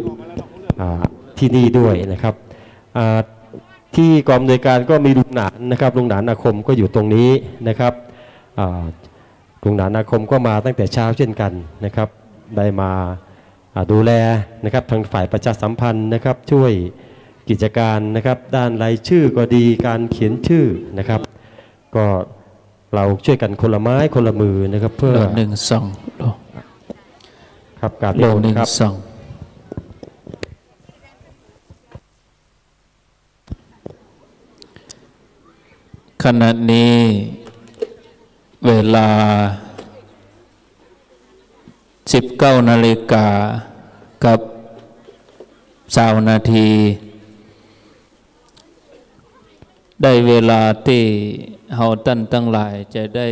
ที่นี่ด้วยนะครับที่กองอำนวยการก็มีลุงหนานนะครับลุงหนานอาคมก็อยู่ตรงนี้นะครับลุงหนานอาคมก็มาตั้งแต่เช้าเช่นกันนะครับได้มาดูแลนะครับทางฝ่ายประชาสัมพันธ์นะครับช่วยกิจการนะครับด้านรายชื่อก็ดีการเขียนชื่อนะครับก็เราช่วยกันคนละไม้คนละมือนะครับเพื่อ1-2ครับการโล1-2ขณะนี้เวลา19 นาฬิกากับ20 นาทีได้เวลาที่เฮาท่านทั้งหลายจะได้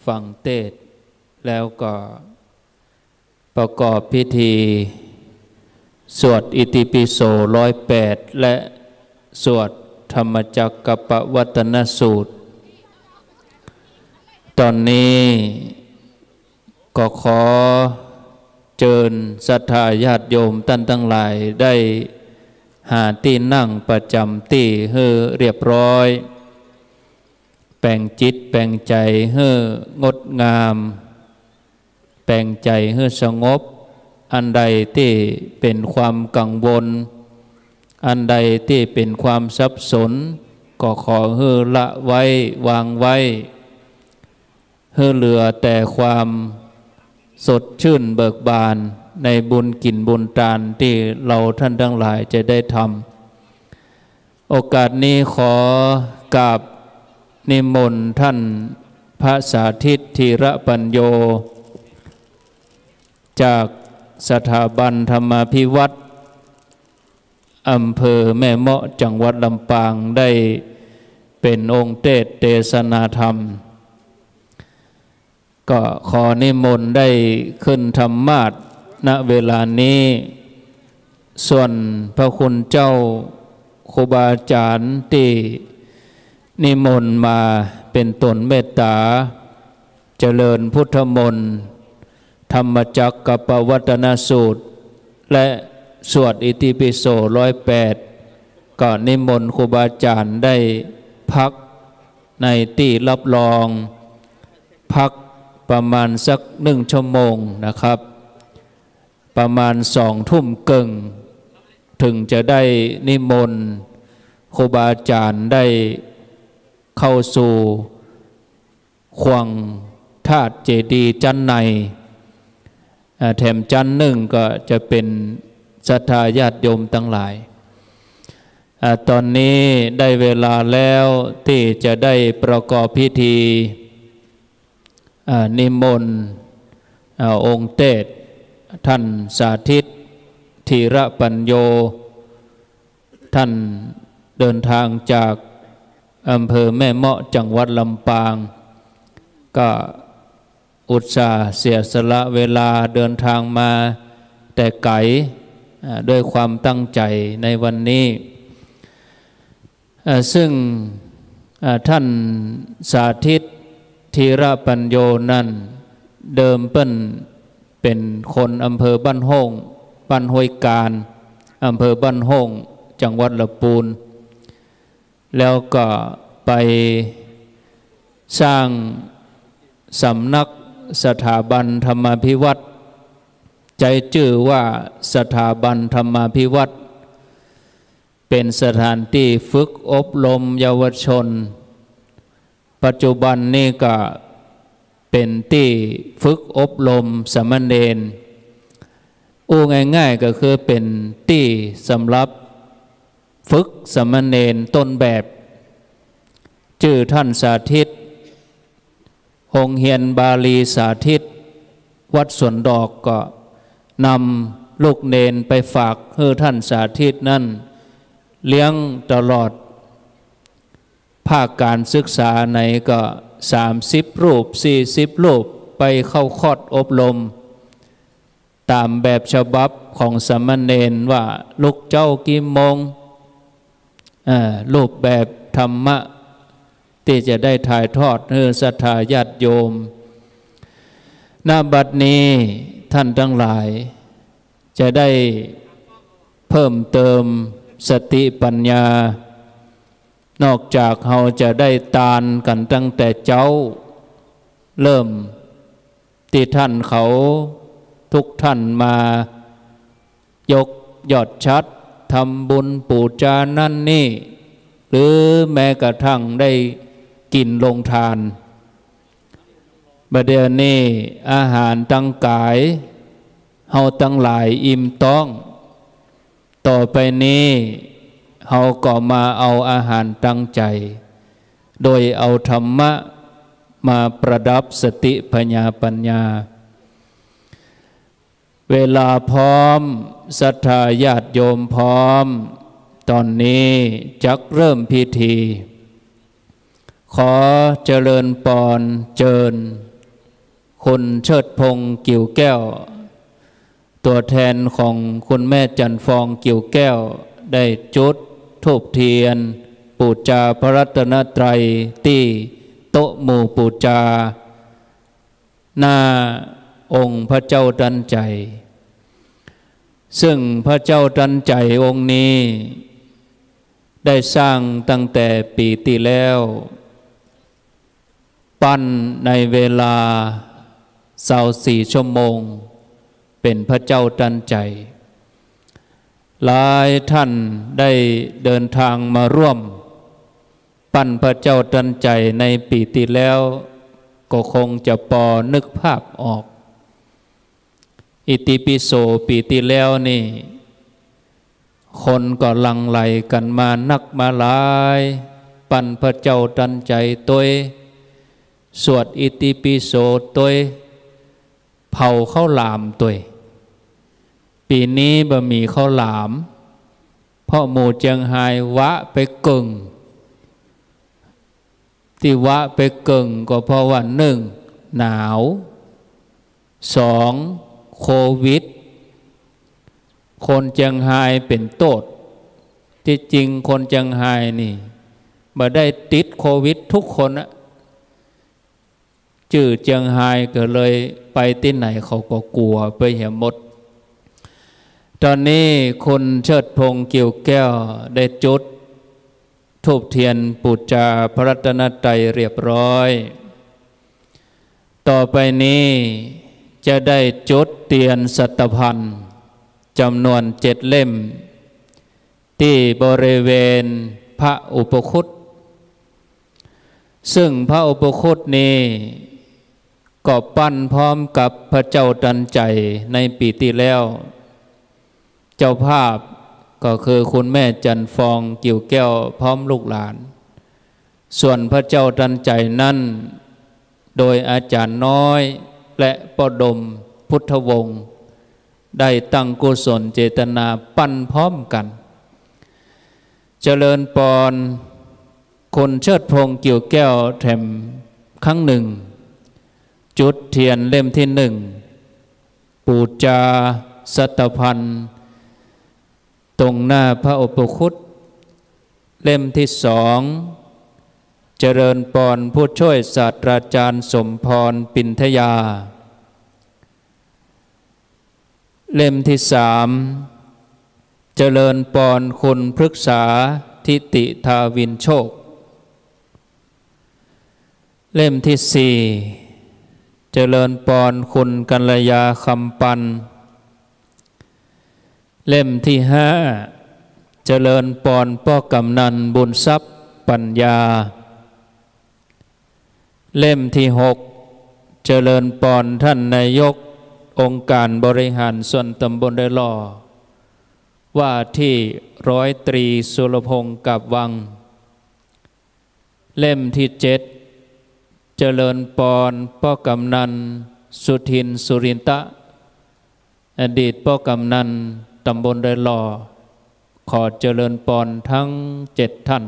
ฟังเทศน์แล้วก็ประกอบพิธีสวดอิติปิโส108และสวดธรรมจักรปวัตตนสูตรตอนนี้ก็ขอเชิญศรัทธาญาติโยมท่านทั้งหลายได้หาที่นั่งประจำที่ให้เรียบร้อยแปลงจิตแปลงใจให้งดงามแปลงใจให้สงบอันใดที่เป็นความกังวลอันใดที่เป็นความสับสนก็ขอให้ละไว้วางไว้ให้เหลือแต่ความสดชื่นเบิกบานในบุญกินบุญทานที่เราท่านทั้งหลายจะได้ทำโอกาสนี้ขอกราบนิมนต์ท่านพระสาธิตธีระปัญโยจากสถาบันธรรมาภิวัตรอำเภอแม่เมาะจังหวัดลำปางได้เป็นองค์เทศนาธรรมก็ขอนิมนต์ได้ขึ้นธรรมาสน์ณเวลานี้ส่วนพระคุณเจ้าครูบาอาจารย์ที่นิมนต์มาเป็นตนเมตตาเจริญพุทธมนต์ธรรมจักรปวัตตนสูตรและสวดอิติปิโส108ก็นิมนต์ครูบาอาจารย์ได้พักในที่รับรองพักประมาณสัก1 ชั่วโมงนะครับประมาณ20 ทุ่มครึ่งถึงจะได้นิมนต์ครูบาอาจารย์ได้เข้าสู่ขวงธาตุเจดีย์ชั้นในแถมชั้น1ก็จะเป็นศรัทธาญาติโยมทั้งหลายตอนนี้ได้เวลาแล้วที่จะได้ประกอบพิธีนิมนต์องค์เทศท่านสาธิตธีระปัญโยท่านเดินทางจากอำเภอแม่เมาะจังหวัดลำปางก็อุตส่าห์เสียสละเวลาเดินทางมาแต่ไกลด้วยความตั้งใจในวันนี้ซึ่งท่านสาธิตธีระปัญโยนั้นเดิมเป็นคนอำเภอบ้านห้องบ้านห้วยการอำเภอบ้านห้องจังหวัดลำพูนแล้วก็ไปสร้างสำนักสถาบันธรรมาภิวัตรใจชื่อว่าสถาบันธรรมาภิวัตรเป็นสถานที่ฝึกอบรมเยาวชนปัจจุบันนี้ก็เป็นที่ฝึกอบรมสามเณรง่ายๆก็คือเป็นที่สำหรับฝึกสามเณรต้นแบบชื่อท่านสาธิตโรงเรียนบาลีสาธิตวัดสวนดอกก็นำลูกเนนไปฝากให้ท่านสาธิตนั่น เลี้ยงตลอดภาคการศึกษาในก็30 รูป40 รูปไปเข้าคอร์สอบรมตามแบบฉบับของสามเณรว่าลูกเจ้ากี่โมงรูปแบบธรรมะที่จะได้ถ่ายทอดให้ศรัทธาญาติโยมณบัดนี้ท่านทั้งหลายจะได้เพิ่มเติมสติปัญญานอกจากเราจะได้ตานกันตั้งแต่เจ้าเริ่มที่ท่านเขาทุกท่านมายกยอดชัดทำบุญปูจานั่นนี่หรือแม้กระทั่งได้กินลงทานบัดเดี๋ยวนี้อาหารตั้งกายเฮาตั้งหลายอิ่มต้องต่อไปนี้เฮาก็มาเอาอาหารตั้งใจโดยเอาธรรมะมาประดับสติปัญญาเวลาพร้อมศรัทธาญาติโยมพร้อมตอนนี้จักเริ่มพิธีขอเจริญปอนเจิญคุณเชิดพงษ์กิ่วแก้วตัวแทนของคุณแม่จันฟองกิ่วแก้วได้จุดธูปเทียนปูจาพระรัตนตรัยที่โต๊ะหมู่ปูจาหน้าองค์พระเจ้าดันใจซึ่งพระเจ้าดันใจองค์นี้ได้สร้างตั้งแต่ปีที่แล้วปั้นในเวลา24 ชั่วโมงเป็นพระเจ้าดันใจหลายท่านได้เดินทางมาร่วมปั้นพระเจ้าดันใจในปีที่แล้วก็คงจะพอนึกภาพออกอิติปิโสปีที่แล้วนี่คนก็หลั่งไหลกันมานักมาหลายปั้นพระเจ้าดันใจตัวสวดอิติปิโสตัวเผาข้าวหลามตัวปีนี้บะหมี่ข้าวหลามเพราะหมู่เจียงไฮ้วะไปกึ่งที่วะไปกึ่งก็เพราะว่า1. หนาว 2. โควิดคนเจียงไฮ้เป็นโทษที่จริงคนเจียงไฮ้นี่มาได้ติดโควิดทุกคนนะจื่อเจียงไฮ้ก็เลยไปที่ไหนเขาก็กลัวไปเหี่ยหมดตอนนี้คุณเชิดพงษ์กิ่วแก้วได้จุดธูปเทียนปูจาพระรัตนตรัยเรียบร้อยต่อไปนี้จะได้จุดเทียนสัตพันธ์จำนวน7 เล่มที่บริเวณพระอุปคุตซึ่งพระอุปคุตนี้ก็ปั้นพร้อมกับพระเจ้าดันใจในปีที่แล้วเจ้าภาพก็คือคุณแม่จันฟองกิ่วแก้วพร้อมลูกหลานส่วนพระเจ้าดันใจนั้นโดยอาจารย์น้อยและปดมพุทธวงศ์ได้ตั้งกุศลเจตนาปั้นพร้อมกันเจริญปอนคนเชิดพงษ์กิ่วแก้วแถมครั้งหนึ่งจุดเทียนเล่มที่1ปูจาสัตพันธ์ตรงหน้าพระอุปคุตเล่มที่2เจริญปอนผู้ช่วยศาสตราจารย์สมพรปินทยาเล่มที่3เจริญปอนคุณพฤกษาทิติทาวินโชคเล่มที่4เจริญปอนคุณกัลยาคำปันเล่มที่5เจริญปอนพ่อกำนันบุญทรัพย์ปัญญาเล่มที่6เจริญปอนท่านนายกองค์การบริหารส่วนตำบลไดหล่อว่าที่100 ตรีสุรพงศ์กับวังเล่มที่7เจริญปอนพ่อกำนันสุทินสุรินตะอดีตพ่อกำนันตำบลไดหล่อ ขอเจริญพรทั้ง7ท่าน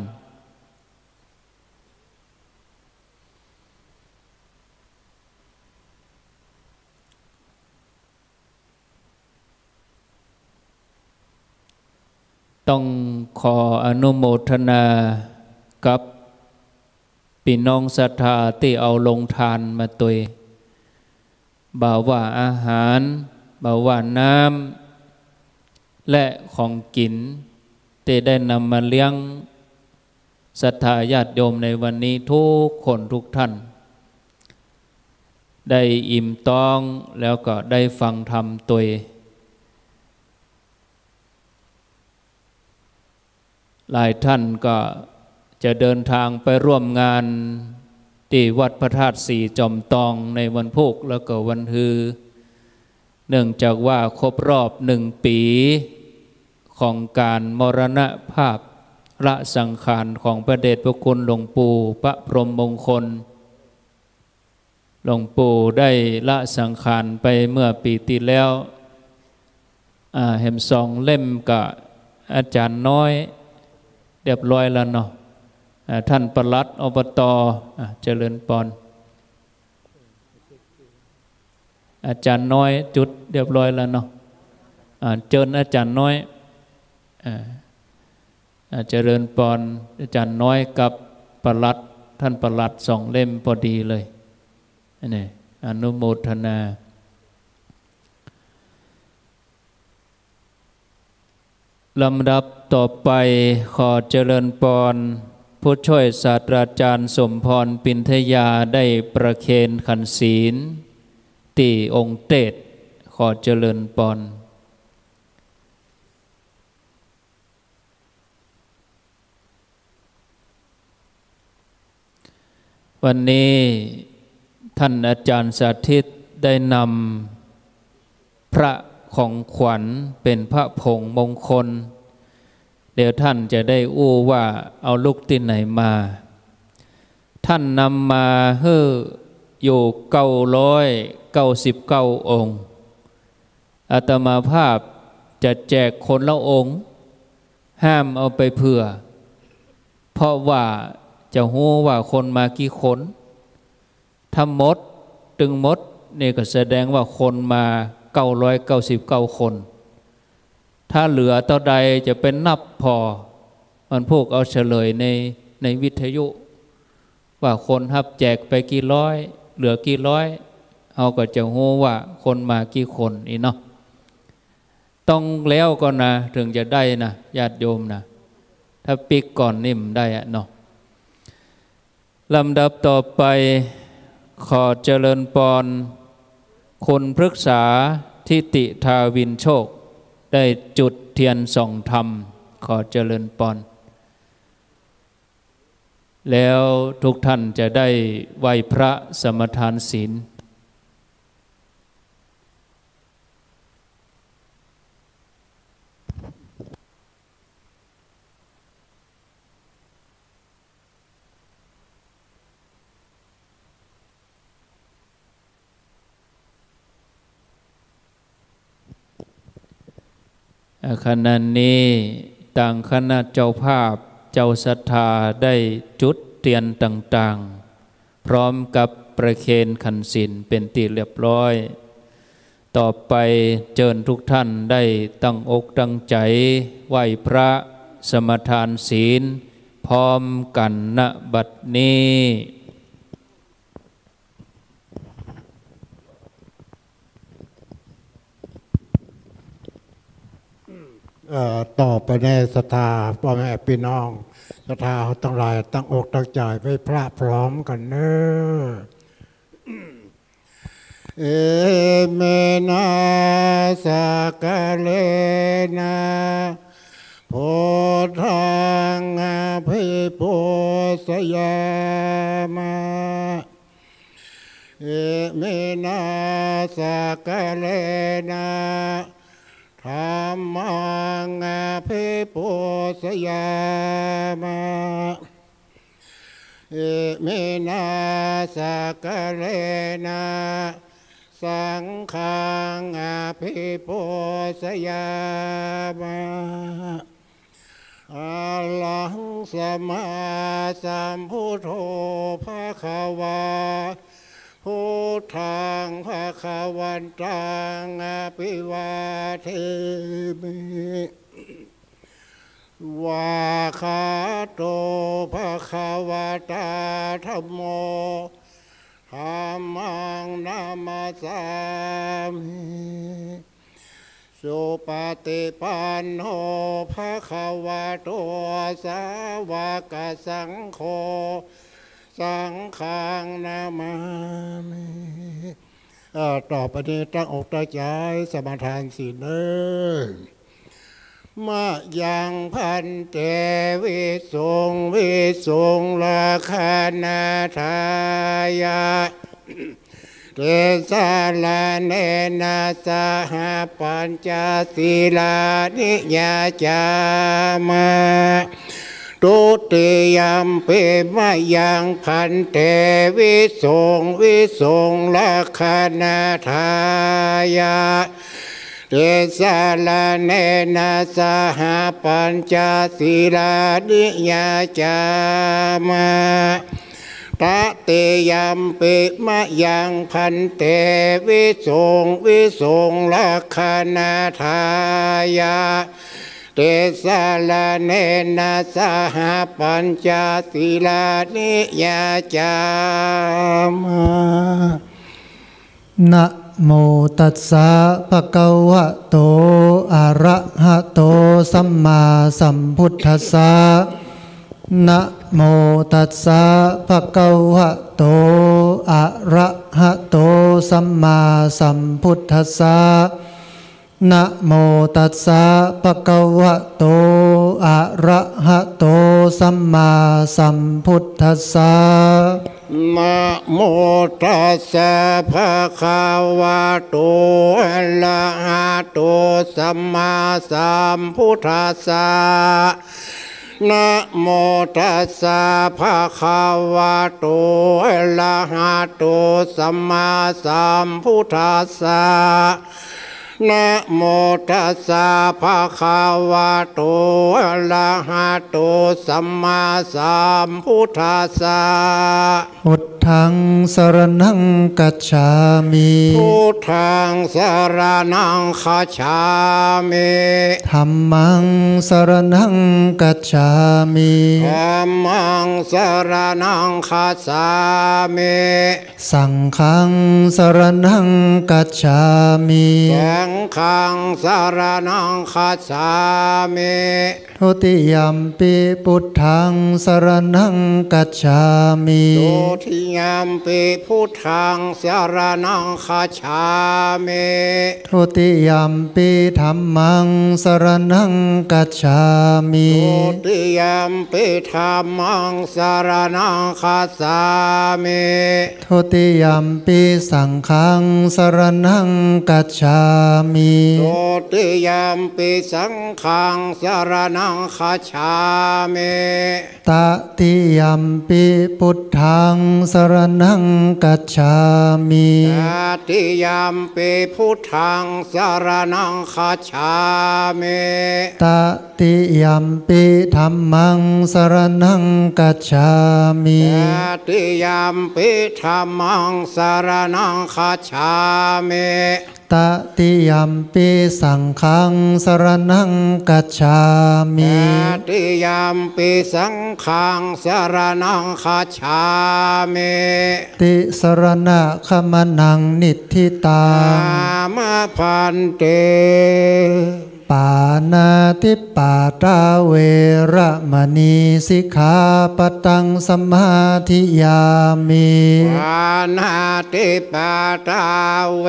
ต้องขออนุโมทนากับพี่น้องศรัทธาที่เอาลงทานมาตัวบ่าวว่าอาหารบ่าวว่าน้ำและของกินที่ได้นำมาเลี้ยงศรัทธาญาติโยมในวันนี้ทุกคนทุกท่านได้อิ่มท้องแล้วก็ได้ฟังธรรมตัวหลายท่านก็จะเดินทางไปร่วมงานที่วัดพระธาตุสีจอมตองในวันพุธแล้วก็วันฮือเนื่องจากว่าครบรอบ1 ปีของการมรณภาพละสังขารของพระเดชพระคุณหลวงปู่พระพรหมมงคลหลวงปู่ได้ละสังขารไปเมื่อปีที่แล้วเห็น2 เล่มกับอาจารย์น้อยเรียบร้อยแล้วเนาะท่านปลัดอบต.เจริญพรอาจารย์น้อยจุดเรียบร้อยแล้วเนาะเจิญอาจารย์น้อยเจริญพรอาจารย์น้อยกับปลัดท่านปลัด2 เล่มพอดีเลยนี่อนุโมทนาลำดับต่อไปขอเจริญพรผู้ช่วยศาสตราจารย์สมพรปินทยาได้ประเคนขันศีลที่องค์เตศขอเจริญพรวันนี้ท่านอาจารย์สาธิตได้นำพระของขวัญเป็นพระผงมงคลเดี๋ยวท่านจะได้อู้ว่าเอาลูกที่ไหนมาท่านนำมาอยู่999 องค์อาตมาภาพจะแจกคนละองค์ห้ามเอาไปเผื่อเพราะว่าจะหู้ว่าคนมากี่คนถ้าหมดตึงหมดนี่ก็แสดงว่าคนมา999 คนถ้าเหลือเท่าใดจะเป็นนับพอมันพวกเอาเฉลยในวิทยุว่าคนฮับแจกไปกี่ร้อยเหลือกี่ร้อยเอาก็จะหู้ว่าคนมากี่คนอีเนาะต้องแล้วก็นะถึงจะได้นะญาติโยมนะถ้าปิกก่อนนิ่มได้อะเนาะลำดับต่อไปขอเจริญพรคุณพฤกษาทิติทาวินโชคได้จุดเทียนส่องธรรมขอเจริญพรแล้วทุกท่านจะได้ไหว้พระสมทานศีลขณะนี้ต่างคณะเจ้าภาพเจ้าศรัทธาได้จุดเทียนต่างๆพร้อมกับประเคนขันศีลเป็นที่เรียบร้อยต่อไปเชิญทุกท่านได้ตั้งอกตั้งใจไหว้พระสมทานศีลพร้อมกันณบัดนี้ต่อไปในศรัทธาพ่อแม่พี่น้องศรัทธาทั้งหลายตั้งอกตั้งใจไว้พระพร้อมกันเนอเมนาสกาเลนะโพธังภิปุสยามะเมนาสกาเลนะธรรมังภิปุสยามะเมนาสกาเลนะสังฆังภิปุสยามะ อะระหังสัมมาสัมพุทโธภะคะวาพุทธังภะคะวันตังอะภิวาเทมิวะคาโตภะคะวะตาธัมโมธัมมังนามัสสามิสุปฏิปันโนภะคะวะโตสาวกสังโฆสังฆังนามามิต่อไปนี้ตั้งอกตั้งใจสมาทานศีลเด้อมะยังพันเตวิสุงวิสุงราคานาทายะเตสาลาเนนะสหปัญจศีลานิยาจามะตุติยมปิมะยังพันเตวิสุงวิสุงราคานาทายะเตสาลาเนนะสหปัญจศีลานิยาจามะตติยมปิมะยังพันเตวิสุงวิสุงราคานาทายะเตสาลาเนนะสหปัญจศีลานิยาจามะนะโมตัสสะภะคะวะโตอะระหะโตสัมมาสัมพุทธัสสะนะโมตัสสะภะคะวะโตอะระหะโตสัมมาสัมพุทธัสสะนะโมตัสสะภะคะวะโตอะระหะโตสัมมาสัมพุทธัสสะนะโมตัสสะภะคะวะโตอะระหะโตสัมมาสัมพุทธัสสะนะโมตัสสะภะคะวะโตอะระหะโตสัมมาสัมพุทธัสสะนะโมตัสสะภะคะวะโตอะระหะโตสัมมาสัมพุทธัสสะพุทธังสรณังกัจฉามิพุทธังสรณังคัจฉามิธัมมังสรณังกัจฉามิธัมมังสรณังคัจฉามิสังฆังสรณังกัจฉามิสังฆังสรณังคัจฉามิทุติยัมปิพุทธังสรณังกัจฉามิทุติยัมปิพุทธังสรณังคัจฉามิทุติยัมปิธัมมังสรณังกัจฉามิทุติยัมปิธัมมังสรณังคัจฉามิทุติยัมปิสังฆังสรณังกัจฉามิทุติยัมปิสังฆังสรณังคัจฉามิตติยัมปิพุทธังสรณังกัจฉามิตติยัมปิพุทธังสรณังคัจฉามิตติยัมปิธัมมังสรณังกัจฉามิตติยัมปิธัมมังสรณังคัจฉามิตติยัมปิสังฆังสรณังกัจฉามิตติยัมปิสังฆังสรณังคัจฉามิติสรณะขมนังนิทธิตังมะพันเตปานาติปาตาเวระมณีสิกขาปตังสมาธิยามิปานาติปาตาเว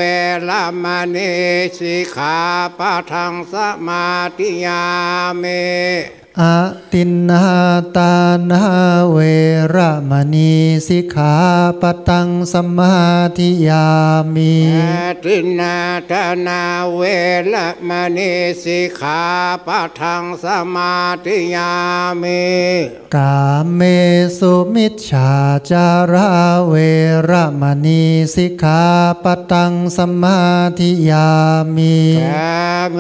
ระมณีสิกขาปตังสมาธิยามิอะตินนาตานาเวระมณีสิกขาปตังสมาธิยามิอะตินนาตานาเวระมณีสิกขาปตังสมาธิยามิกาเมสุมิจฉาจาราเวระมณีสิกขาปตังสมาธิยามิกาเม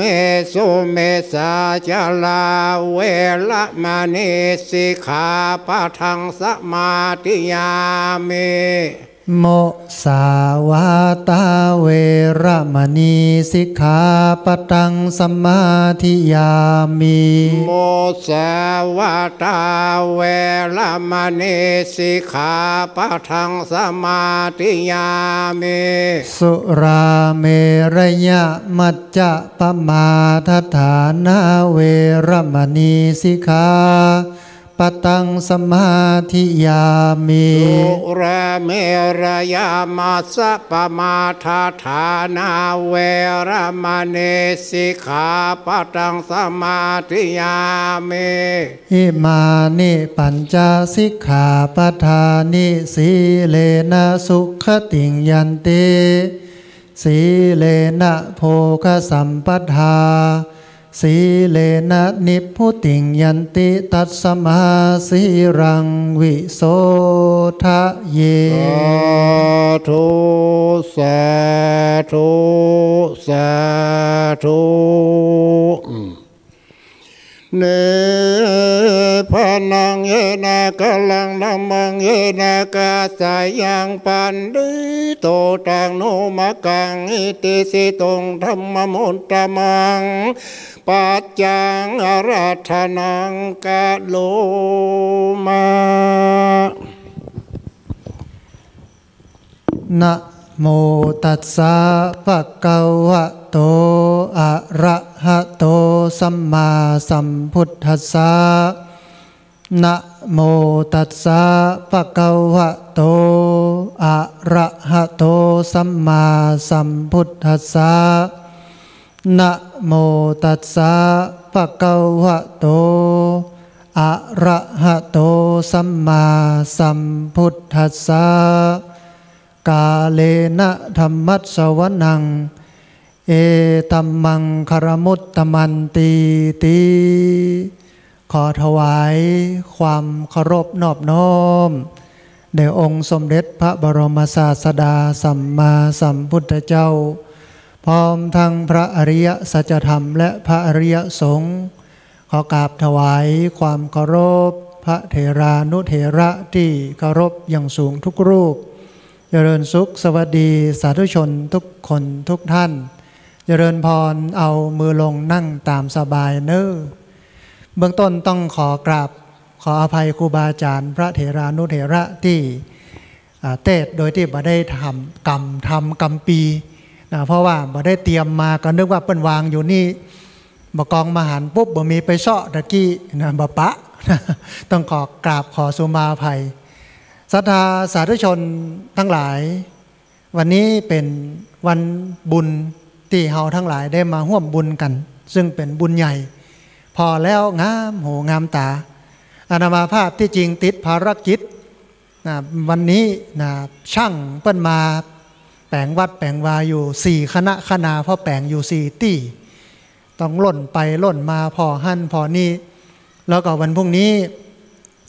สุเมสาจาราเว ละมณีสิกขาปะทังสมาธิยามิโมสาวาตาเวระมณีสิกขาปะทังสมาธิยามิโมสาวาตาเวระมณีสิกขาปะทังสมาธิยามิสุราเมรยะมัจจะปมาทฐานาเวระมณีสิกขาปะทังสมาธิยามิสุราเมรยามัสสะปมาทฐานาเวระมณีสิกขาปะทังสมาธิยามิอิมานิปัญจสิกขาปทานิสีเลนะสุขติงยันติสีเลนะโภคสัมปทาสีเลนะนิพพุติงยันติตัสมาสีรังวิโสทะเยสาธุสาธุเนพนังเยนะกะลังนัมมังเยนะกาสายังปันดิโตตังโนมะกังอิติสิตงธัมมมุตตมังปัจจังอาราธนังกะโลมานะโมตัสสะภะคะวะโตอะระหะโตสัมมาสัมพุทธัสสะนะโมตัสสะภะคะวะโตอะระหะโตสัมมาสัมพุทธัสสะนะโมตัสสะภะคะวะโตอะระหะโตสัมมาสัมพุทธัสสะกาเลนะธัมมัสสวนังเอตัมมังคารมุตตมันตีติขอถวายความเคารพนอบน้อมแด่องค์สมเด็จพระบรมศาสดาสัมมาสัมพุทธเจ้าพร้อมทั้งพระอริยสัจธรรมและพระอริยสงฆ์ขอกราบถวายความเคารพพระเถรานุเถระที่เคารพอย่างสูงทุกรูปเจริญสุขสวัสดีสาธุชนทุกคนทุกท่านเจริญพรเอามือลงนั่งตามสบายเน้อเบื้องต้นต้องขอกราบขออภัยครูบาอาจารย์พระเถรานุเถระที่เทศโดยที่บ่ได้ทำกรรมปีนะเพราะว่าบ่ได้เตรียมมาก็นึกว่าเปิ้นวางอยู่นี่บ่กองมหันปุ๊บบ่มีไปเซาะตะกี้นะบ่ปะต้องขอกราบขอสุมาภัยศรัทธาสาธุชนทั้งหลายวันนี้เป็นวันบุญที่เฮาทั้งหลายได้มาร่วมบุญกันซึ่งเป็นบุญใหญ่พอแล้วงามโหงามตาอาตมาภาพที่จริงติดภารกิจวันนี้ช่างเปิ้นมาแปลงวัดแปลงวาอยู่4คณะเพราะแปลงอยู่4ที่ต้องล่นไปล่นมาพอหั่นพอนี่แล้วก็วันพรุ่งนี้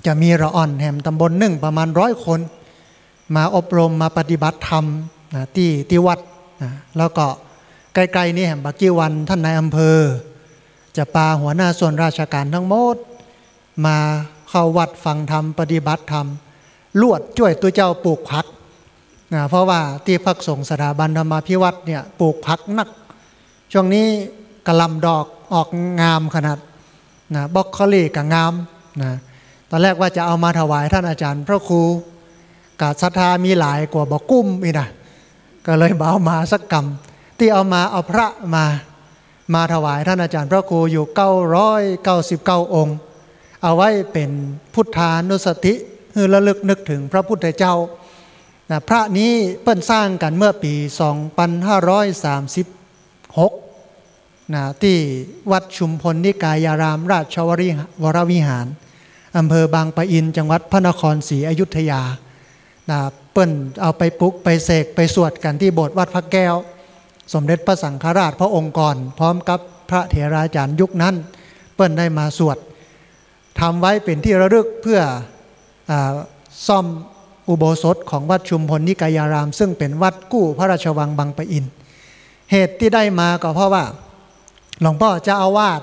จะมีระอ่อนแห่มตำบลหนึ่งประมาณ100 คนมาอบรมมาปฏิบัติธรรมที่วัดแล้วก็ใกล้ๆนี้แห่มบักกี้วันท่านนายอำเภอจะปาหัวหน้าส่วนราชการทั้งหมดมาเข้าวัดฟังธรรมปฏิบัติธรรมลวดช่วยตัวเจ้าปลูกผักเพราะว่าที่พักสงฆ์สถาบันธรรมาภิวัตน์เนี่ยปลูกผักนักช่วงนี้กระลำดอกออกงามขนาดบล็อกโคลี่ก็งามตอนแรกว่าจะเอามาถวายท่านอาจารย์พระครูกาศรัทธามีหลายกว่าบอกกุ้มอีกนะก็เลยเอามาสักกำที่เอาพระมาถวายท่านอาจารย์พระครูอยู่999 องค์เอาไว้เป็นพุทธานุสติคือระลึกนึกถึงพระพุทธเจ้าพระนี้เปิ้นสร้างกันเมื่อปี2536ที่วัดชุมพลนิกายารามราชวรวิหารอำเภอบางปะอินจังหวัดพระนครศรีอยุธยาเปิ้นเอาไปปลุกไปเสกไปสวดกันที่โบสถ์วัดพระแก้วสมเด็จพระสังฆราชพระองค์ก่อนพร้อมกับพระเถราจารย์ยุคนั้นเปิ้นได้มาสวดทำไว้เป็นที่ระลึกเพื่อซ่อมอุโบสถของวัดชุมพลนิกายารามซึ่งเป็นวัดกู้พระราชวังบางปะอินเหตุที่ได้มาก็เพราะว่าหลวงพ่อเจ้าอาวาส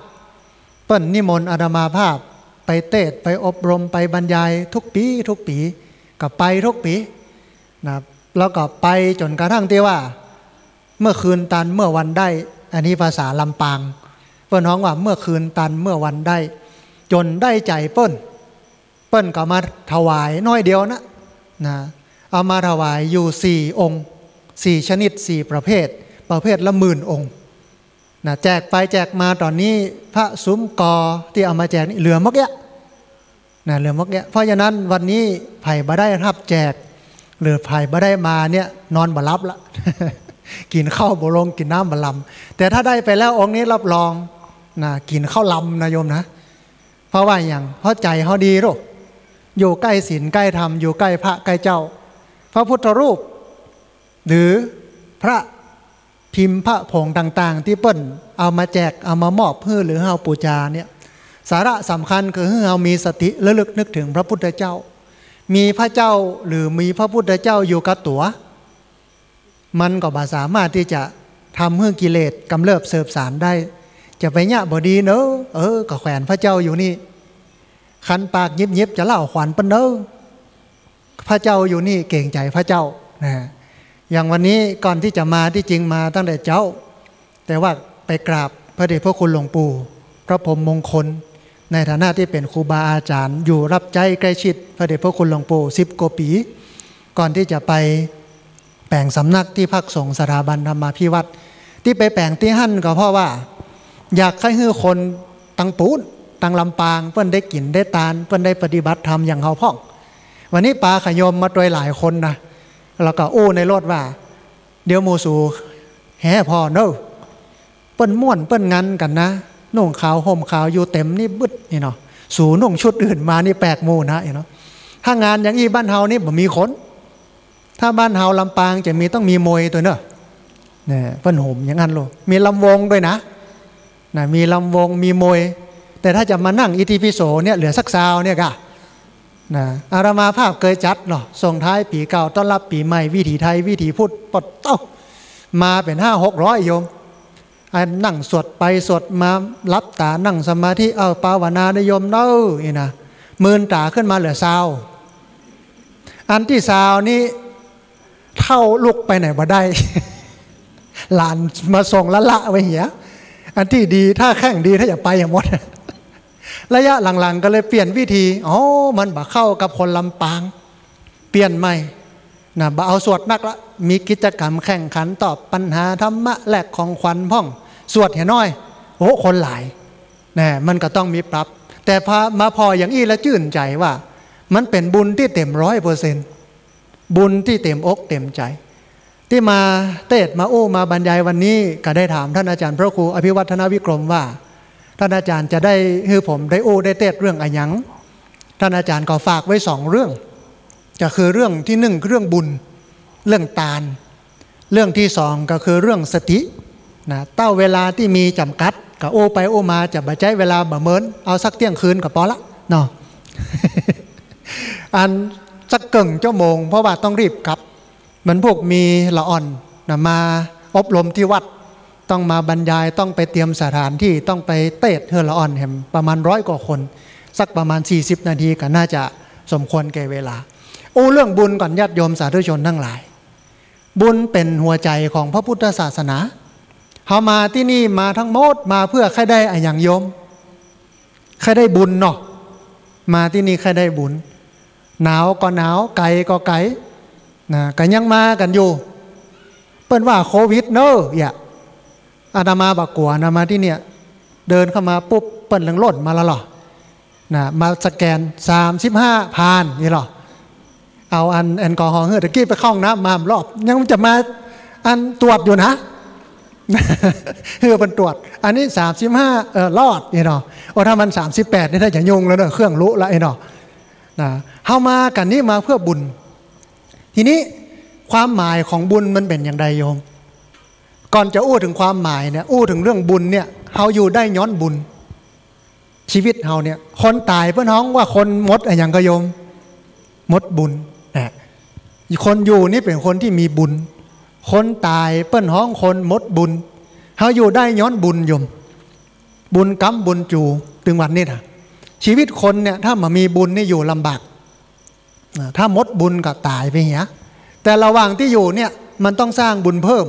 เปิ้นนิมนต์อาตมาภาพไปเทศไปอบรมไปบรรยายทุกปีก็ไปทุกปีนะแล้วก็ไปจนกระทั่งที่ว่าเมื่อคืนตันเมื่อวันได้อันนี้ภาษาลำปางเปิ้นฮ้องว่าเมื่อคืนตันเมื่อวันได้จนได้ใจเปิ้นก็มาถวายน้อยเดียวนะเอามาถวายอยู่4องค์4ชนิด4ประเภทละ10,000 องค์นะแจกไปแจกมาตอนนี้พระซุ้มกอที่เอามาแจกนี่เหลือมกเยอะนะเหลือมกเยอะเพราะฉะนั้นวันนี้ไผ่บ่ได้รับแจกหรือไผ่บ่ได้มาเนี่ยนอนบ่รับละ กินข้าวบ่ลงกินน้ำบ่ลำแต่ถ้าได้ไปแล้วองค์นี้รับรองนะกินข้าวลำนะโยมนะเพราะว่าอย่างเพราะใจเขาดีหรอกอยู่ใกล้ศีลใกล้ธรรมอยู่ใกล้พระใกล้เจ้าพระพุทธรูปหรือพระพิมพ์พระผงต่างๆที่เปิ้นเอามาแจกเอามามอบเพื่อหรือเฮาปูชาเนี่ยสาระสำคัญคือให้เรามีสติระลึกนึกถึงพระพุทธเจ้ามีพระเจ้าหรือมีพระพุทธเจ้าอยู่กับตัวมันก็บ่สามารถที่จะทำให้กิเลสกำเริบเสบสารได้จะไปเนี่ยบ่ดีเนอะก็แขวนพระเจ้าอยู่นี่คันปากยิบจะเล่าขวัญปนเนอะพระเจ้าอยู่นี่เก่งใจพระเจ้านะอย่างวันนี้ก่อนที่จะมาที่จริงมาตั้งแต่เจ้าแต่ว่าไปกราบพระเดชพระคุณหลวงปู่พระพรหมมงคลในฐานะที่เป็นครูบาอาจารย์อยู่รับใจใกล้ชิดพระเดชพระคุณหลวงปู่10 กว่าปีก่อนที่จะไปแปลงสำนักที่พักสงฆ์สถาบันธรรมาภิวัตรที่ไปแปลงที่หั่นก็เพราะว่าอยากให้คนตังปูนตังลำปางเพื่อนได้กินได้ตานเพื่อนได้ปฏิบัติธรรมอย่างเขาพ่องวันนี้ปาขยมมาโดยหลายคนนะแล้วก็อู้ในรถว่าเดี๋ยวโมสูแห่พอเนอะเปิ้นม่วนเปิ้นงันกันนะนุ่งขาวห่มขาวอยู่เต็มนี่บึดนี่เนาะสูนุ่งชุดอื่นมานี่แปลกโมนะเนาะถ้างานอย่างอีบ้านเฮานี่บ่มีคนถ้าบ้านเฮาลำปางจะมีต้องมีมวยตัวเนอะเนี่ยเปิ้นห่มอย่างนั้นโลมีลำวงด้วยนะมีลำวงมีมวยแต่ถ้าจะมานั่งอิติปิโสเนี่ยเหลือสักซาวเนี่ยกะอาตมาภาพเคยจัดเนาะส่งท้ายปีเก่าต้อนรับปีใหม่วิถีไทยวิถีพุทธปดเต้ามาเป็น500-600โยมนั่งสวดไปสวดมารับตานั่งสมาธิภาวนาได้โยมเด้อนี่นะมืนตาขึ้นมาเหลือซาวอันที่ซาวนี้เท่าลุกไปไหนบ่ได้ หลานมาส่งละไว้เหี้ยอันที่ดีถ้าแข่งดีถ้าอย่าไปอย่างหมดระยะหลังๆก็เลยเปลี่ยนวิธีมันบ่เข้ากับคนลำปางเปลี่ยนใหม่บ่เอาสวดนักละมีกิจกรรมแข่งขันตอบปัญหาธรรมะแลกของขวัญพ่องสวดเห็นน้อยคนหลายมันก็ต้องมีปรับแต่พออย่างอี้แล้วชื่นใจว่ามันเป็นบุญที่เต็ม100%บุญที่เต็มอกเต็มใจที่มาเทศมามาบรรยายวันนี้ก็ได้ถามท่านอาจารย์พระครูอภิวัฒนวิกรมว่าท่านอาจารย์จะได้ให้ผมได้ได้เทศเรื่องอะไรยังท่านอาจารย์ก็ฝากไว้2 เรื่องก็คือเรื่องที่1เรื่องบุญเรื่องทานเรื่องที่2ก็คือเรื่องสติเต้าเวลาที่มีจำกัดก็ไปมาจะบ่ใช้เวลาบ่เหมือนเอาสักเที่ยงคืนก็พอละเนาะ อันสักเกิ่งชั่วโมงเพราะว่าต้องรีบกลับเหมือนพวกมีละอ่อนมาอบรมที่วัดต้องมาบรรยายต้องไปเตรียมสถานที่ต้องไปเทศเฮือละอ่อนแห่มประมาณ100 กว่าคนสักประมาณ40 นาทีก็น่าจะสมควรแก่เวลาเรื่องบุญก่อนญาติโยมสาธุชนทั้งหลายบุญเป็นหัวใจของพระพุทธศาสนาเขามาที่นี่มาทั้งหมดมาเพื่อใครได้อย่างโยมใครได้บุญเนาะมาที่นี่ใครได้บุญหนาวก็หนาวไกลก็ไกลก็ยังมากันอยู่เปิ้นว่าโควิดเนอะอาตมาบักกัวมาที่เนี่ยเดินเข้ามาปุ๊บเปิ้นหลังรถมาแล้วหรอมาสแกน35ผ่านนี่หรอเอาแอลกอฮอล์ตะกี้ไปเข้าห้องน้ำมารอบยังจะมาตรวจอยู่นะเป็นตรวจอันนี้35รอดนี่เนาะถ้ามัน38นี่ถ้าจะยุ่งแล้วเนอะเครื่องรู้แล้วไอ้เนาะเข้ามากันนี่มาเพื่อบุญทีนี้ความหมายของบุญมันเป็นอย่างไรโยมก่อนจะถึงความหมายเนี่ยถึงเรื่องบุญเนี่ยเฮาอยู่ได้ย้อนบุญชีวิตเฮาเนี่ยคนตายเพื่อนน้องว่าคนมดอย่างก็โยมมดบุญคนอยู่นี่เป็นคนที่มีบุญคนตายเปิ้นห้องคนมดบุญเฮาอยู่ได้ย้อนบุญโยมบุญกรรมบุญจู ถึงวันนี้นะชีวิตคนเนี่ยถ้ามามีบุญนี่อยู่ลำบากถ้าหมดบุญก็ตายไปเหี้ยแต่ระหว่างที่อยู่เนี่ยมันต้องสร้างบุญเพิ่ม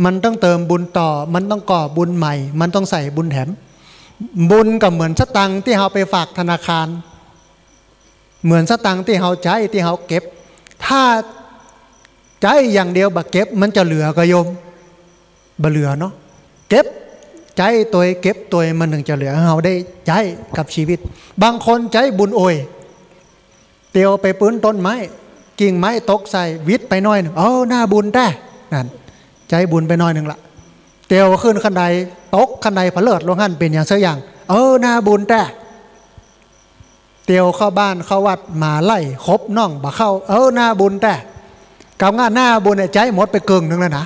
มันต้องเติมบุญต่อมันต้องก่อบุญใหม่มันต้องใส่บุญแถมบุญก็เหมือนสตังค์ที่เราไปฝากธนาคารเหมือนสตังค์ที่เราใช้ที่เราเก็บถ้าใช้อย่างเดียวบ่เก็บมันจะเหลือก็โยมบ่เหลือเนาะเก็บใจตัวเก็บตัวมันถึงจะเหลือเราได้ใจกับชีวิตบางคนใจบุญโอยเตียวไปปื้นต้นไม้กิ่งไม้ตกใส่วิทย์ไปน้อยหนึ่งหน้าบุญได้นั่นใจบุญไปน้อยหนึ่งละเตียวขึ้นขันใดตกขันใดผเลิดลงหันเป็นอย่างเสียอย่างหน้าบุญได้เตียวเข้าบ้านเข้าวัดมาไล่คบน่องบ่เข้าหน้าบุญได้กับงานหน้าบุญใจหมดไปเกินนึงแล้วนะ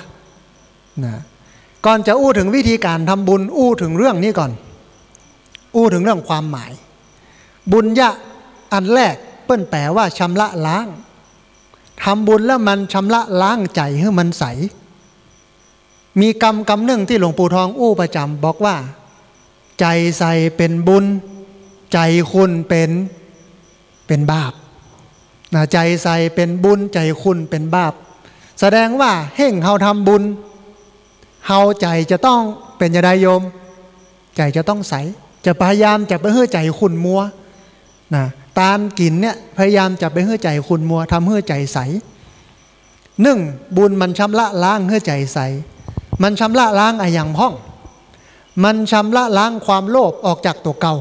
ก่อนจะอู้ถึงวิธีการทำบุญอู้ถึงเรื่องนี้ก่อนอู้ถึงเรื่องความหมายบุญยะอันแรกเปิ้นแปลว่าชำระล้างทำบุญแล้วมันชำระล้างใจให้มันใสมีกรรมหนึ่งที่หลวงปู่ทองอู้ประจำบอกว่าใจใสเป็นบุญใจคุณเป็นบาปใจใสเป็นบุญใจคุณเป็นบาปแสดงว่าเฮ่งเฮาทำบุญเฮาใจจะต้องเป็นยาไดโยมใจจะต้องใสจะพยายามจะไปเฮื่อใจคุณมัวตามกินเนี่ยพยายามจะไปเฮื่อใจคุณมัวทำเฮื่อใจใสบุญมันชำระล้างเฮื่อใจใสมันชำระล้างอย่างห้องมันชำระล้างความโลภออกจากตัวเก่า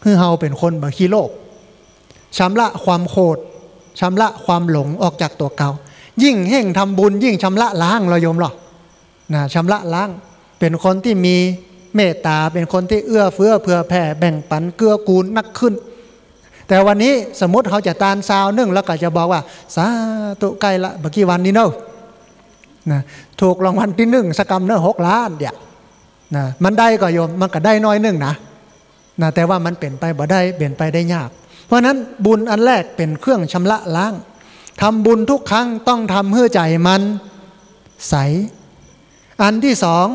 คือเฮาเป็นคนบ่ขี้โลภชำระความโกรธชำระความหลงออกจากตัวเก่ายิ่งเฮ่งทำบุญยิ่งชำระล้างเราโยมหรอชำระล้างเป็นคนที่มีเมตตาเป็นคนที่เอื้อเฟื้อเผื่อแผ่แบ่งปันเกื้อกูลนักขึ้นแต่วันนี้สมมติเขาจะตานซาวนึ่งแล้วก็จะบอกว่าสาธุใกล้ละเมื่อกี้วันนี้เนาะถูกรางวัลที่1สกรรมเนาะ6 ล้านเดี๋ยวมันได้ก็โยมมันก็ได้น้อยนึงนะแต่ว่ามันเปลี่ยนไปบ่ได้เปลี่ยนไปได้ยากเพราะนั้นบุญอันแรกเป็นเครื่องชำระล้างทำบุญทุกครั้งต้องทำเพื่อใจมันใสอันที่สอง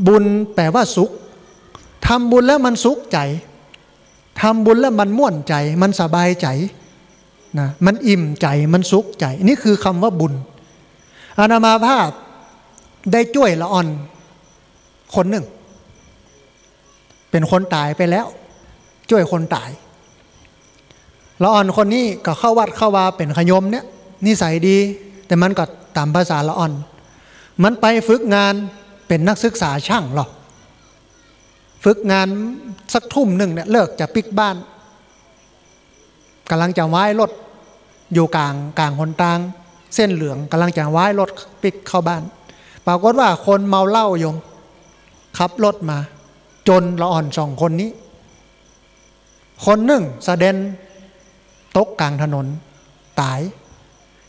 บุญแปลว่าสุขทำบุญแล้วมันสุขใจทำบุญแล้วมันม่วนใจมันสบายใจมันอิ่มใจมันสุขใจนี่คือคำว่าบุญอาตมาภาพได้ช่วยละอ่อนคนหนึ่งเป็นคนตายไปแล้วช่วยคนตายละอ่อนคนนี้ก็เข้าวัดเข้าวาเป็นขยมเนี่ยนิสัยดีแต่มันก็ตามภาษาละอ่อนมันไปฝึกงานเป็นนักศึกษาช่างหรอฝึกงานสักทุ่มหนึ่งเนี่ยเลิกจะปิกบ้านกำลังจะว้ายรถอยู่กลางหนทางเส้นเหลืองกำลังจะว้ายรถปิกเข้าบ้านปรากฏว่าคนเมาเหล้าโยมขับรถมาจนละอ่อน2 คนนี้คนหนึ่งสะเด็นตกกลางถนนตาย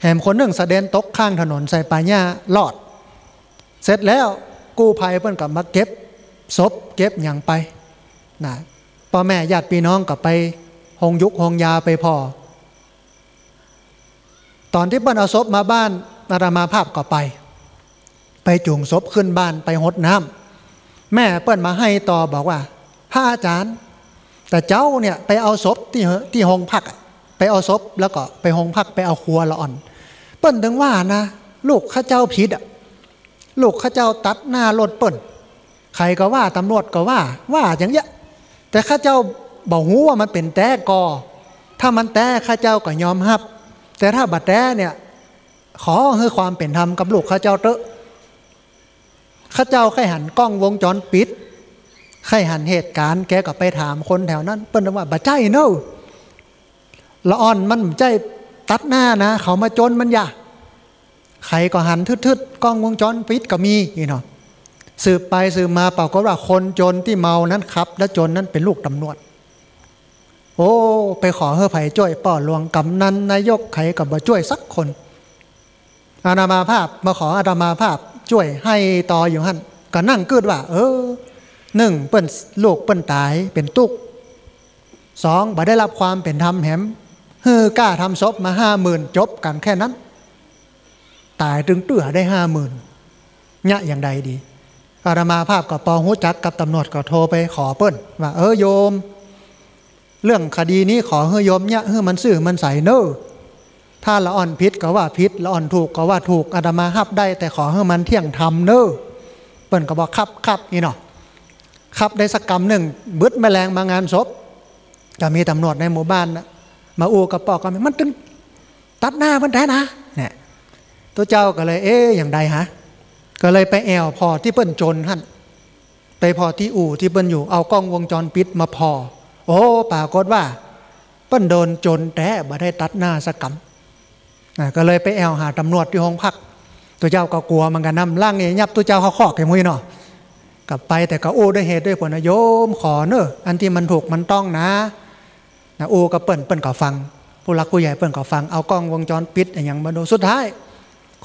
แถมคนหนึ่งสะเด็นตกข้างถนนใส่ป่าหญ้ารอดเสร็จแล้วกู้ภัยเพิ่นกลับมาเก็บศพเก็บอย่างไปพ่อแม่ญาติพี่น้องก็ไปหงยุกหงยาไปพอตอนที่เพิ่นเอาศพมาบ้านอาตมาภาพก็ไปจูงศพขึ้นบ้านไปหดน้ำแม่เปิ้นมาให้ต่อบอกว่าพระอาจารย์แต่เจ้าเนี่ยไปเอาศพที่หงพักไปเอาศพแล้วก็ไปหงพักไปเอาครัวละอ่อนเปิ้นถึงว่านะลูกข้าเจ้าผิดลูกข้าเจ้าตัดหน้ารถเปิ้นใครก็ว่าตำรวจก็ว่าอย่างเงี้ยแต่ข้าเจ้าบอกหูว่ามันเป็นแต้กอถ้ามันแต้ข้าเจ้าก็ยอมรับแต่ถ้าบัดแต้เนี่ยขอให้ความเป็นธรรมกับลูกข้าเจ้าเถอะข้าเจ้าใครหันกล้องวงจรปิดใครหันเหตุการณ์แกก็ไปถามคนแถวนั้นเปิ้นว่าบ่ใจเนาะละอ่อนมันใจตัดหน้านะเขามาจนมันอย่าใครก็หันทึดๆกล้องวงจรปิดก็มีเนาะสืบไปสืบมาปรากฏว่าคนจนที่เมานั้นครับและจนนั้นเป็นลูกตำรวจโอ้ไปขอเฮือไผ่ช่วยป่อหลวงกำนันนายกใครกับบ่ช่วยสักคนอาตมาภาพมาขออาตมาภาพช่วยให้ต่ออยู่หั่นก็นั่งกึดว่า1เปิ้นลูกเปิ้นตายเป็นตุก2บ่ได้รับความเป็นธรรมแหมกล้าทำศพมา 50,000 จบกันแค่นั้นตายถึงเตื้อได้ 50,000 เนี่ยอย่างใดดี อาตมาภาพกับปอหูจักกับตำรวจก็โทรไปขอเปิ้นว่าโยมเรื่องคดีนี้ขอให้โยมเนี่ยให้มันซื่อมันใสเนอถ้าละอ่อนผิดก็ว่าผิดละอ่อนถูกก็ว่าถูกอาตมาฮับได้แต่ขอให้มันเที่ยงธรรมเนอเปิ้นก็บอกครับนี่เนาะครับได้สักกรรมหนึ่งบึดแมลงมางานศพก็มีตำรวจในหมู่บ้านนะมาอูกับปอกกันมันตึงตัดหน้ามันได้นะเนี่ยตัวเจ้าก็เลยอย่างใดฮะก็เลยไปแอวพอที่เปิ้นจนหั่นไปพอที่อู่ที่เปิ้นอยู่เอากล้องวงจรปิดมาพอปรากฏว่าเปิ้นโดนจนแต่บ่ได้ตัดหน้าสักกรรมก็เลยไปแอวหาตำรวจที่ห้องพักตัวเจ้าก็กลัวมันกันนำล่างยับตัวเจ้าเขาขอกไอ้มุ้ยเนาะกลับไปแต่ก็โอ้ด้วยเหตุด้วยผลนะโยมขอเนอะอันที่มันถูกมันต้องนะโอ้ก็เปิ้นก็ฟังผู้หลักผู้ใหญ่เปิ้นก็ฟังเอากล้องวงจรปิดอย่างมาดูสุดท้าย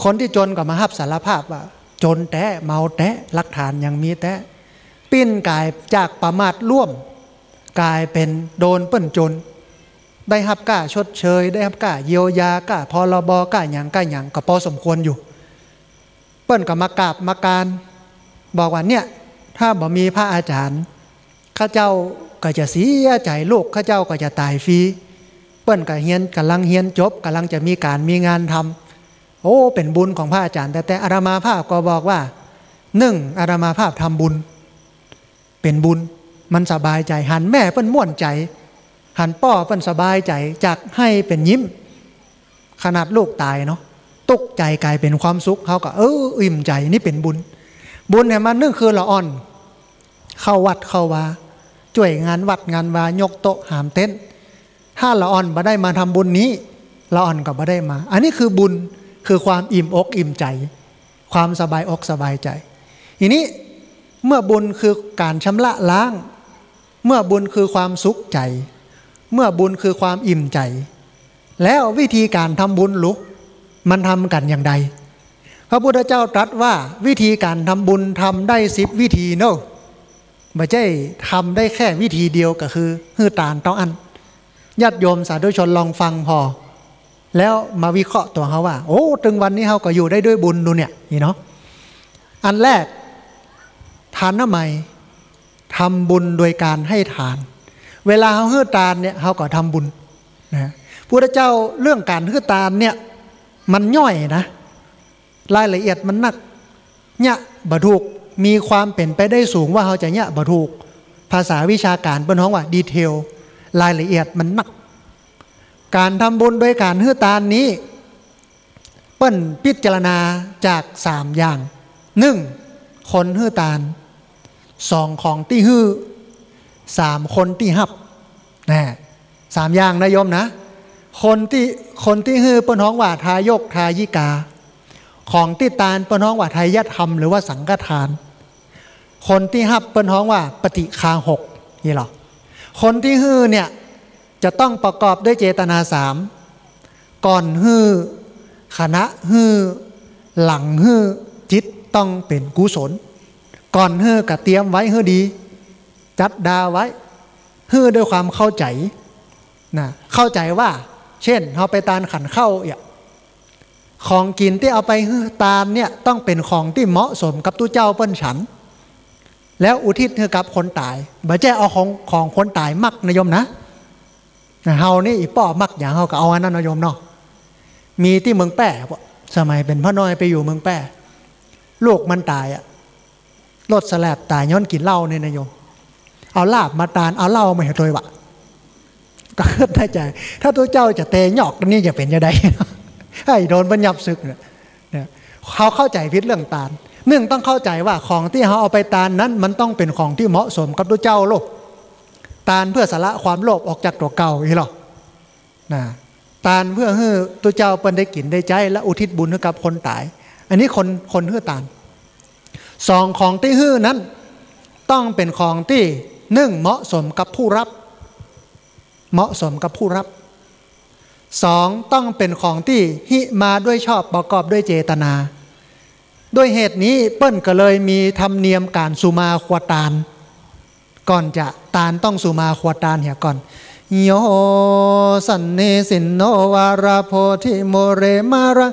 คนที่จนก็มาฮับสารภาพว่าจนแต่เมาแต่หลักฐานยังมีแต่ปิ้นกายจากประมาทร่วมกลายเป็นโดนเปิ้นจนได้ฮับก้าชดเชยได้ฮับก้าเยียวยาก้าพรบก้าหยังก็พอสมควรอยู่เปิ้นก็มากราบมาการบอกว่าเนี่ยถ้าบ่มีพระอาจารย์ข้าเจ้าก็จะเสียใจลูกข้าเจ้าก็จะตายฟรีเปิ้นก็กำลังเฮียนจบกำลังจะมีการมีงานทำเป็นบุญของพระอาจารย์แต่อาตมาภาพก็บอกว่าอาตมาภาพทำบุญเป็นบุญมันสบายใจหันแม่เปิ้นม่วนใจหันป้อเปิ้นสบายใจจากให้เป็นยิ้มขนาดลูกตายเนาะตกใจกลายเป็นความสุขเขาก็อิ่มใจนี่เป็นบุญเนี่ยมันคือละอ่อนเข้าวัดเข้าวาช่วยงานวัดงานวายกโต๊ะหามเต้นถ้าละอ่อนบ่ได้มาทำบุญนี้ละอ่อนก็บ่ได้มาอันนี้คือบุญคือความอิ่มอกอิ่มใจความสบายอกสบายใจทีนี้เมื่อบุญคือการชำระล้างเมื่อบุญคือความสุขใจเมื่อบุญคือความอิ่มใจแล้ววิธีการทำบุญลุกมันทำกันอย่างใดพระพุทธเจ้าตรัสว่าวิธีการทำบุญทำได้10 วิธีเนอะไม่ใช่ทำได้แค่วิธีเดียวก็คือฮือตาลต้องอันญาติโยมสาธุชนลองฟังพอแล้วมาวิเคราะห์ตัวเขาว่าถึงวันนี้เขาก็อยู่ได้ด้วยบุญดูเนี่ยนี่เนาะอันแรกทานน้ำไมทำบุญโดยการให้ทานเวลาเขาฮือตาลเนี่ยเขาก็ทำบุญนะพุทธเจ้าเรื่องการฮือตาลเนี่ยมันย่อยนะรายละเอียดมันนักเนี่ยบ่ถูกมีความเป็นไปได้สูงว่าเขาจะเนี่ยบ่ถูกภาษาวิชาการเป็นห้องว่าดีเทลรายละเอียดมันนักการทำบุญโดยการฮื้อตาลนี้เปิ้นพิจารณาจาก3 อย่าง1คนฮื้อตาล2ของที่ฮื้อ3คนที่ฮับนะ3อย่างนะโยมนะคนที่ฮื้อเปิ้นห้องว่าทายกทายิกาของที่ตาลเปิ้นฮ้องว่าไทยธรรมหรือว่าสังฆทานคนที่ฮับเปิ้นฮ้องว่าปฏิคาหกนี่หรอคนที่ฮื้อเนี่ยจะต้องประกอบด้วยเจตนา3ก่อนฮื้อขณะฮื้อหลังฮื้อจิตต้องเป็นกุศลก่อนฮื้อก็เตรียมไว้ฮื้อดีจัดดาไว้ฮื้อด้วยความเข้าใจนะเข้าใจว่าเช่นเราไปตาลขันเข้าของกินที่เอาไปตามเนี่ยต้องเป็นของที่เหมาะสมกับตู้เจ้าเปิ้นฉันแล้วอุทิศให้กับคนตายบ่ใช่เอาของคนตายมักนะโยมนะเฮานี่อีป้อมักอย่างเฮาก็เอาอันนั้นนะโยมเนาะมีที่เมืองแป้สมัยเป็นพ่อน้อยไปอยู่เมืองแป้ลูกมันตายรถสแลบตายย้อนกินเหล้าเนี่ยนะโยมเอาลาบมาตานเอาเหล้ามาให้ตัววะก็คิดได้ใจถ้าตัวเจ้าจะเตะหยอกนี่จะเป็นยังไงให้โดนบัญญัติศึกเนี่ยเขาเข้าใจผิดเรื่องตาลต้องเข้าใจว่าของที่เขาเอาไปตาลนั้นมันต้องเป็นของที่เหมาะสมกับตัวเจ้าโลกตาลเพื่อสละความโลภออกจากตัวเก่าอีหรอนะตาลเพื่อให้ตัวเจ้าเปิ้นได้กินได้ใจและอุทิศบุญให้กับคนตายอันนี้คนฮื้อตาล2ของที่ฮื้อนั้นต้องเป็นของที่เหมาะสมกับผู้รับเหมาะสมกับผู้รับ2ต้องเป็นของที่หิมาด้วยชอบประกอบด้วยเจตนาด้วยเหตุนี้เปิ้นก็เลยมีธรรมเนียมการสุมาควตาลก่อนจะตาลต้องสุมาควตาลเหี่ยก่อนโยสันเนสินโนวาราโพธิโมเรมาระ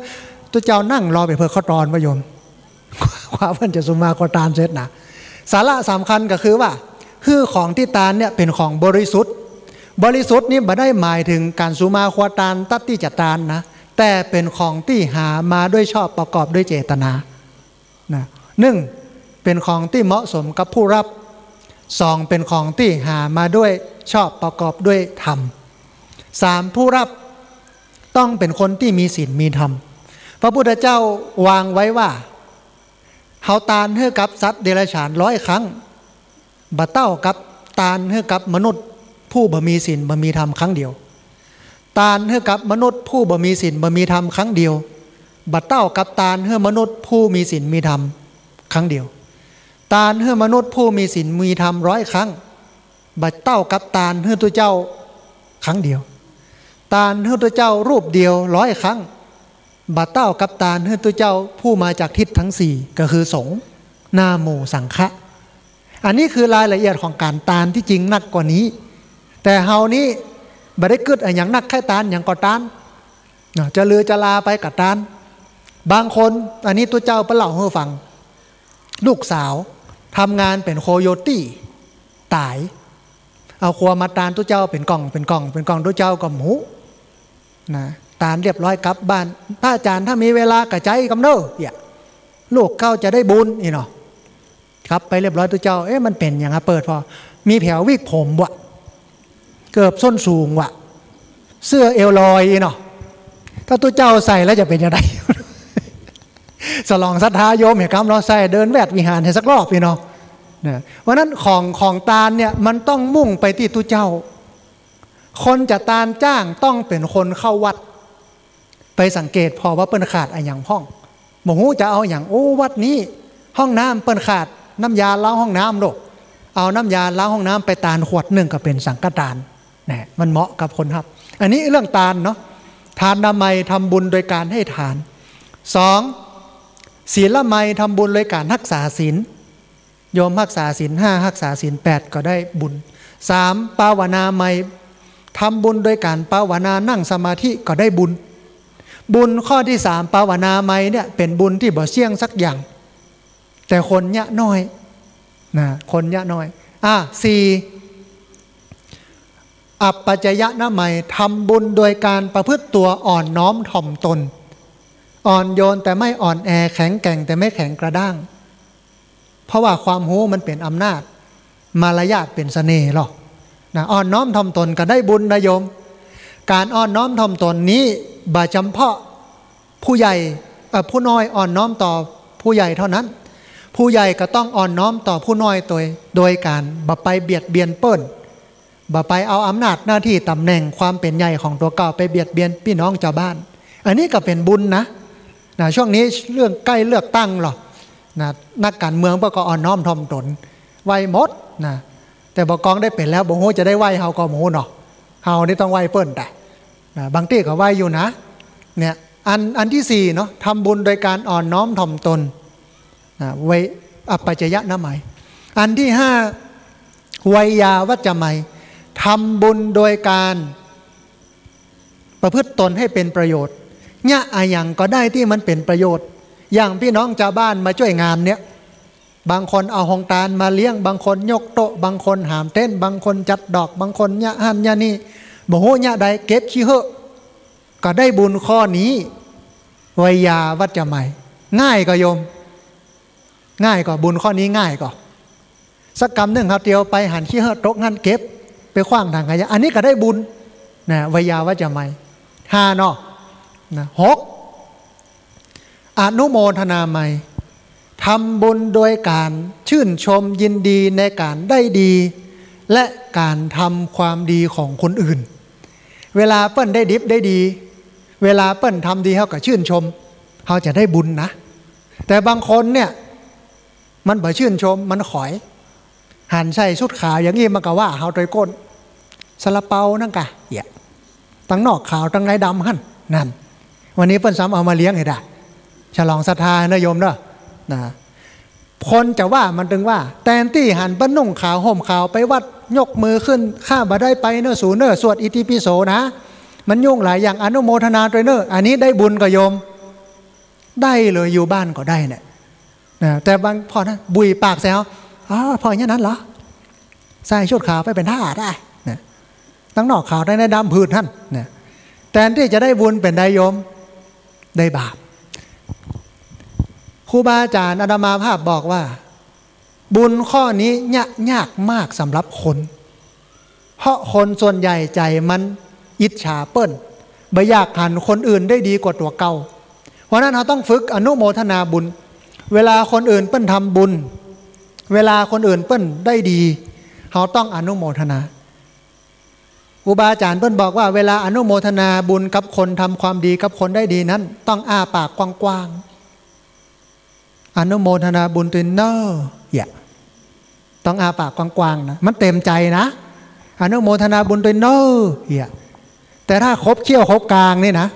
ตัวเจ้านั่งรอไปเพื่อเขาตอนวะโยม กว่าเพิ่นจะสุมาก็ตานเสร็จนะสาระสำคัญก็คือว่าคือของที่ตานเนี่ยเป็นของบริสุทธิ์บริสุทธิ์นี่ไม่ได้หมายถึงการสุมาควาตานตัดที่จะตานนะแต่เป็นของที่หามาด้วยชอบประกอบด้วยเจตนานะ1เป็นของที่เหมาะสมกับผู้รับ2เป็นของที่หามาด้วยชอบประกอบด้วยธรรม3ผู้รับต้องเป็นคนที่มีศีลมีธรรมพระพุทธเจ้าวางไว้ว่าเฮาตานให้กับสัตว์เดรัจฉาน100 ครั้งบ่เต้ากับตานให้กับมนุษย์ผู้บ่มีศีลบ่มีธรรมครั้งเดียวตานให้กับมนุษย์ผู้บ่มีศีลบ่มีธรรมครั้งเดียวบ่เต้ากับตานให้มนุษย์ผู้มีศีลมีธรรมครั้งเดียวตานให้มนุษย์ผู้มีศีลมีธรรม100 ครั้งบ่เต้ากับตานให้ตัวเจ้าครั้งเดียวตานให้ตัวเจ้ารูปเดียว100 ครั้งบ่เต้ากับตานให้ตัวเจ้าผู้มาจากทิศทั้ง4ก็คือสงฆ์นาโมสังฆะอันนี้คือรายละเอียดของการตานที่จริงนักกว่านี้แต่เฮานี้บ่ได้กึดอย่างนักแค่ตานอย่างก็ตานจะลือจะลาไปกับตานบางคนอันนี้ตัวเจ้าไปเล่าให้ฟังลูกสาวทำงานเป็นโคโยตี้ตายเอาครัวมาตานตัวเจ้าเป็นกล่องตัวเจ้าก็หมูนะตานเรียบร้อยกลับบ้านพระอาจารย์ถ้ามีเวลากระใจกำเนิดลูกเข้าจะได้บุญอีเนาะครับไปเรียบร้อยตัวเจ้ามันเป็นอย่างเปิดพอมีแผววิกผมวะเกือบส้นสูงวะเสื้อเอวลอยเนาะถ้าตัวเจ้าใส่แล้วจะเป็นยังไง สลองศรัทธาโยมเห็นคำเราใส่เดินแวดวิหารให้สักรอบพี่เนาะเพราะนั้นของตาลเนี่ยมันต้องมุ่งไปที่ตัวเจ้าคนจะตาลจ้างต้องเป็นคนเข้าวัดไปสังเกตพอว่าเปิ้นขาดอะไรอย่างห้องหมูจะเอาอย่างวัดนี้ห้องน้ำเปิ้นขาดน้ำยาล้างห้องน้ำโลกเอาน้ำยาล้างห้องน้ำไปตาลขวด1ก็เป็นสังฆทานเนี่ยมันเหมาะกับคนครับอันนี้เรื่องตาลเนาะทานนามัยทำบุญโดยการให้ทาน2ศีลละไมทำบุญโดยการรักษาศีลโยมรักษาศีล5รักษาศีล8ก็ได้บุญ3ภาวนาไมทำบุญโดยการภาวนานั่งสมาธิก็ได้บุญข้อที่3ภาวนาไมเนี่ยเป็นบุญที่บ่เสี่ยงสักอย่างแต่คนเยอะน้อยนะคนเยอะน้อย4อัปปัจจยะนะไมทำบุญโดยการประพฤติตัวอ่อนน้อมถ่อมตนอ่อนโยนแต่ไม่อ่อนแอแข็งแกร่งแต่ไม่แข็งกระด้างเพราะว่าความรู้มันเป็นอำนาจมารยาทเป็นเสน่ห์หรอกนะอ่อนน้อมถ่อมตนก็ได้บุญนะโยมการอ่อนน้อมถ่อมตนนี้บ่จำเพาะผู้ใหญ่ผู้น้อยอ่อนน้อมต่อผู้ใหญ่เท่านั้นผู้ใหญ่ก็ต้องอ่อนน้อมต่อผู้น้อยโดยการบ่ไปเบียดเบียนเปิ้นบ่ไปเอาอำนาจหน้าที่ตำแหน่งความเป็นใหญ่ของตัวเก่าไปเบียดเบียนพี่น้องชาวบ้านอันนี้ก็เป็นบุญนะช่วงนี้เรื่องใกล้เลือกตั้งหรอกนักการเมืองก็อ่อนน้อมถ่อมตนไหวหมดนะแต่บกองได้เป็นแล้วบ่ฮู้จะได้ไหวเฮาก็บ่ฮู้เนาะเฮานี่ต้องไหวเปิ้นแต่บางที่ก็ไหวอยู่นะเนี่ยอันที่4เนาะทำบุญโดยการอ่อนน้อมถ่อมตนไว้อัปปัจจยะนะหมายอันที่5ไวยาวัจจะหมายทำบุญโดยการประพฤติตนให้เป็นประโยชน์เนี่ยอย่างก็ได้ที่มันเป็นประโยชน์อย่างพี่น้องชาวบ้านมาช่วยงานเนี่ยบางคนเอาหงตาลมาเลี้ยงบางคนยกโต๊ะบางคนหามเต้นบางคนจัดดอกบางคนเนี่ยหันเนี่ยนี่บ่ฮู้เนี่ยใดเก็บขี้เหอะก็ได้บุญข้อนี้ไวยาวัจจะหมายง่ายก็โยมง่ายก็บุญข้อนี้ง่ายก็สักกรรมหนึ่งครับเดียวไปหันขี้เหอะตกงั้นเก็บไปขว้างทางขยะอันนี้ก็ได้บุญนะไวยาวัจจะหมาย5เนาะนะ6อนุโมทนาไมทำบุญโดยการชื่นชมยินดีในการได้ดีและการทำความดีของคนอื่นเวลาเปิ้นได้ดิบได้ดีเวลาเปิ้นทำดีเขาก็ชื่นชมเขาจะได้บุญนะแต่บางคนเนี่ยมันบ่ชื่นชมมันขอยหันใส่ชุดขาวอย่างนี้มันก็ว่าเขาโดยก้นซาลาเปานั่งกะตั้งนอกขาวตั้งในดำหั่นนั่นวันนี้เปิ้นซ้ำเอามาเลี้ยงให้ได้ฉลองศรัทธานะโยมเนาะนะคนจะว่ามันถึงว่าแทนที่หันปั้นนุ่งขาวห่มขาวไปวัดยกมือขึ้นข้าบ่ได้ไปเนอะสูเนอะสวดอิติปิโสนะมันยุ่งหลายอย่างอนุโมทนาด้วยเนอะอันนี้ได้บุญกับโยมได้เลยอยู่บ้านก็ได้เนี่ย นะแต่บางพอนะบุยปากแซวพออย่างนั้นเหรอใส่ชุดขาวไปเป็นท่าได้นะตั้งนอกขาวได้ในดำพืชท่านนะแต่ที่จะได้บุญเป็นได้โยมได้บาปครูบาอาจารย์อาตมาภาพบอกว่าบุญข้อนี้ยากมากสำหรับคนเพราะคนส่วนใหญ่ใจมันอิจฉาเปิ้นบ่อยากหันคนอื่นได้ดีกว่าตัวเก่าเพราะนั้นเราต้องฝึกอนุโมทนาบุญเวลาคนอื่นเปิ้นทำบุญเวลาคนอื่นเปิ้นได้ดีเราต้องอนุโมทนาครูบาอาจารย์เปิ้นบอกว่าเวลาอนุโมทนาบุญกับคนทำความดีกับคนได้ดีนั้นต้องอ้าปากกว้างๆอนุโมทนาบุญตัวเนออย่าต้องอ้าปากกว้างๆนะมันเต็มใจนะอนุโมทนาบุญตัวเนออย่าแต่ถ้าครบเขี้ยวครบกลางนี่นะ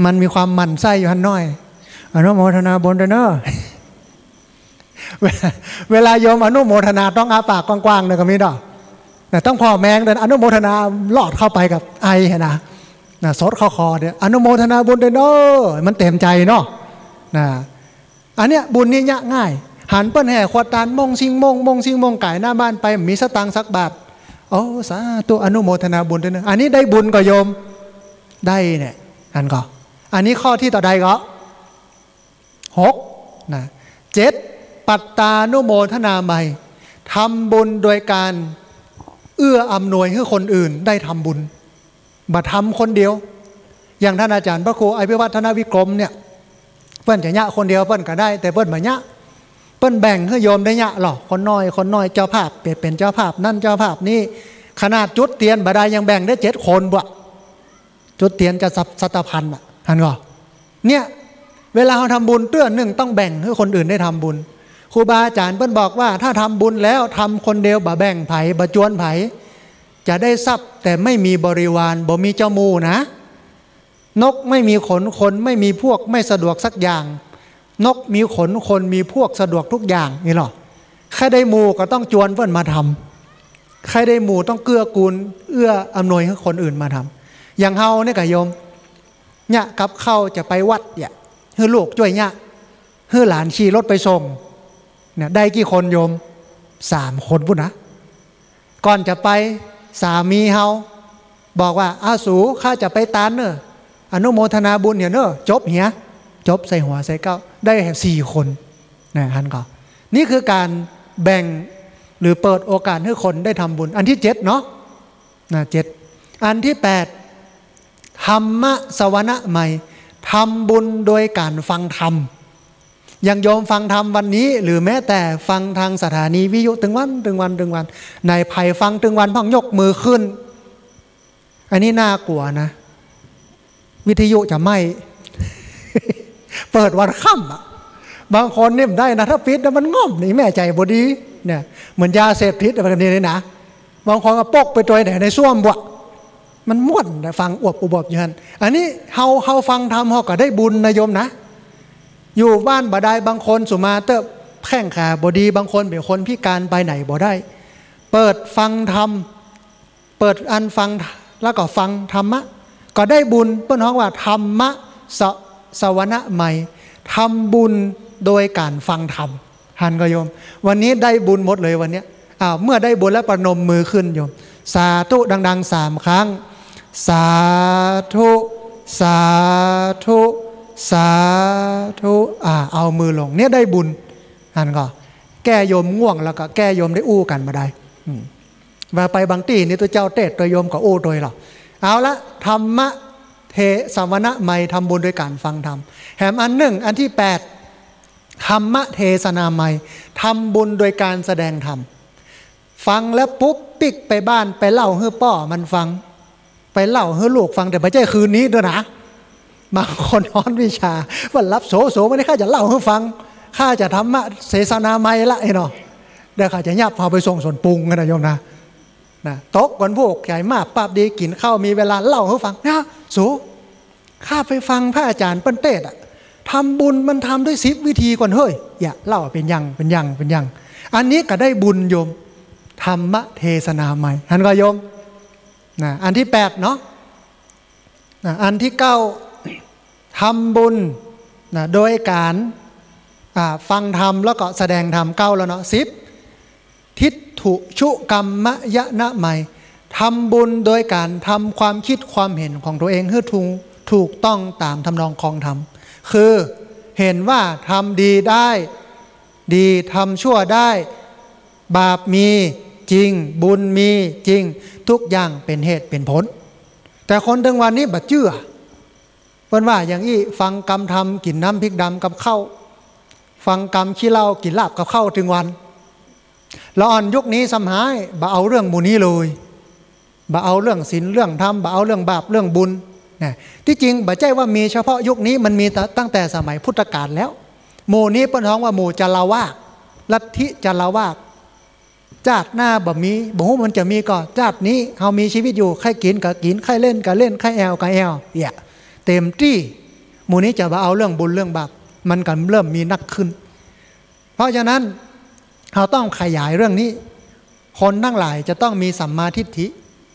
มันมีความหมั่นไส้อยู่หันน้อยอนุโมทนาบุญตัวเนอเวลาโยมอนุโมทนาต้องอ้าปากกว้างๆเลยก็มีดอกแต่ต้องพอแมงเดินอนุโมทนาลอดเข้าไปกับไอนะสดเข้าคอเนี่ยอนุโมทนาบุญเด้อเนาะมันเต็มใจเนาะนะอันเนี้ยบุญนี่ยากง่ายหันเปิ้นแห่ขวดตาลมงซิงมงไก่หน้าบ้านไปมีสตังค์สักบาทโอ้สาธุอนุโมทนาบุญเด้อเนาะอันนี้ได้บุญก็โยมได้เนี่ยอันก็อันนี้ข้อที่ต่อใดก็6นะ7ปัตตานุโมทนาใหม่ทำบุญโดยการเอื้ออำนวยให้คนอื่นได้ทำบุญบ่ทำคนเดียวอย่างท่านอาจารย์พระครูอภิวัฒนวิกรมเนี่ยเปิ้นจะยะคนเดียวเปิ้นก็ได้แต่เปิ้นบ่ยะเปิ้นแบ่งให้โยมได้ยะหรอคนน้อยเจ้าภาพเป็นเจ้าภาพนั่นเจ้าภาพนี่ขนาดจุดเตียนบ่ได้ยังแบ่งได้7คนบ่จุดเตียนจะสัตพันธ์อ่ะหันก็เนี่ยเวลาเราทำบุญเตื้อหนึ่งต้องแบ่งให้คนอื่นได้ทำบุญครูบาอาจารย์เปิ้นบอกว่าถ้าทำบุญแล้วทำคนเดียวบ่แบ่งไผบ่จวนไผจะได้ทรัพย์แต่ไม่มีบริวารบ่มีเจ้าหมู่นะนกไม่มีขนคนไม่มีพวกไม่สะดวกสักอย่างนกมีขนคนมีพวกสะดวกทุกอย่างนี่หรอใครได้หมู่ก็ต้องจวนเปิ้นมาทำใครได้หมู่ต้องเกื้อกูลเอื้ออำนวยให้คนอื่นมาทำอย่างเฮาเนี่ยกับโยมเนี่ยกับเข้าจะไปวัดเนี่ยให้ลูกช่วยเนี่ยให้หลานขี่รถไปส่งเนี่ยได้กี่คนโยม3 คนพุ่นนะก่อนจะไปสามีเฮาบอกว่าอาสูข้าจะไปตานเนอะอนุโมทนาบุญเนี่ยเนอะจบเหียจบใส่หัวใส่เก้าได้4 คนนะฮันก็นี่คือการแบ่งหรือเปิดโอกาสให้คนได้ทำบุญอันที่7เนาะนะ7อันที่8ธรรมะสวนะใหม่ทำบุญโดยการฟังธรรมอย่างโยมฟังธรรมวันนี้หรือแม้แต่ฟังทางสถานีวิทยุตึงวันในไผ่ฟังตึงวันพังยกมือขึ้นอันนี้น่ากลัวนะวิทยุจะไม่ เปิดวันค่ำบางคนเนี่ยได้นะถ้าปิดแล้วมันง่อมนี่แม่ใจบดีเนี่ยเหมือนยาเสพติดอะไรแบบนี้เลยนะบางคนก็ปกไปตัวไหนในส้วมบวกมันม่วนแต่ฟังอวบอุบอบอยู่ฮันอันนี้เฮาฟังธรรมเฮาก็ได้บุญนะโยมนะอยู่บ้านบ่ได้บางคนสุมาเตอร์แข้งขาบ่ดีบางคนเป็นคนพิการไปไหนบ่ได้เปิดฟังธรรมเปิดอันฟังแล้วก็ฟังธรรมะก็ได้บุญเปิ้นฮ้องว่าธรรมะสวนะใหม่ทำบุญโดยการฟังธรรมหันก็โยมวันนี้ได้บุญหมดเลยวันนี้เมื่อได้บุญแล้วประนมมือขึ้นโยมสาธุดังๆ3 ครั้งสาธุสาธุสาธุเอามือลงเนี่ยได้บุญนั่นก็แก้โยมง่วงแล้วก็แก้โยมได้อู้กันมาได้ว่าไปบางตีนี่ตัวเจ้าเตะตัวโยมก็อู้โดยหรอเอาละธรรมะเทสวนะใหม่ทำบุญโดยการฟังธรรมแถมอัน1อันที่8ธรรมะเทศนาใหม่ทำบุญโดยการแสดงธรรมฟังแล้วปุ๊บปิกไปบ้านไปเล่าให้พ่อมันฟังไปเล่าให้ลูกฟังแต่ไม่ใช่คืนนี้ด้วยนะบางคนนอนวิชาว่ารับโสไม่ได้ข้าจะเล่าให้ฟังข้าจะธรรมะเทศนาใหม่ละไอ้เนาะเดี๋ยวข้าจะยับพาไปส่งส่วนปรุงกันนะโยมนะโต๊ะวันพวกใหญ่มากปั๊บดีกินข้าวมีเวลาเล่าให้ฟังนะสูข้าไปฟังพระอาจารย์เปิ้นเตศทำบุญมันทำด้วย10 วิธีก่อนเฮ้ยอย่าเล่าเป็นยังอันนี้ก็ได้บุญโยมธรรมะเทศนาใหม่ท่านก็โยมอันที่8เนาะอันที่9ทำบุญโดยการ ฟังธรรมแล้วก็แสดงธรรม9แล้วเนาะ10ทิฏฐุชุกรรมยะนะใหม่ทำบุญโดยการทำความคิดความเห็นของตัวเองให้ถูกต้องตามทำนองของธรรมคือเห็นว่าทำดีได้ดีทำชั่วได้บาปมีจริงบุญมีจริงทุกอย่างเป็นเหตุเป็นผลแต่คนถึงวันนี้บัดเชื่อเพิ่นว่าอย่างอี้ฟังกรรมทำกินน้ำพริกดำกับข้าวฟังกรรมขี้เหล้ากินลาบกับข้าวถึงวันละอ่อนยุคนี้สำหายบ่เอาเรื่องหมู่นี้เลยบ่เอาเรื่องศีลเรื่องธรรมบ่เอาเรื่องบาปเรื่องบุญนะที่จริงบ่ใช่ว่ามีเฉพาะยุคนี้มันมีตั้งแต่สมัยพุทธกาลแล้วหมู่นี้เปิ้นฮ้องว่าหมู่จารวาสลัทธิจารวาสชาติหน้าบ่มีบ่ฮู้มันจะมีก่อนชาตินี้เฮามีชีวิตอยู่ใครกินก็กินใครเล่นก็เล่นใครแอลก็แอลเนี่ยเต็มที่หมู่นี้จะบ่เอาเรื่องบุญเรื่องบาปมันก็เริ่มมีนักขึ้นเพราะฉะนั้นเราต้องขยายเรื่องนี้คนทั้งหลายจะต้องมีสัมมาทิฏฐิ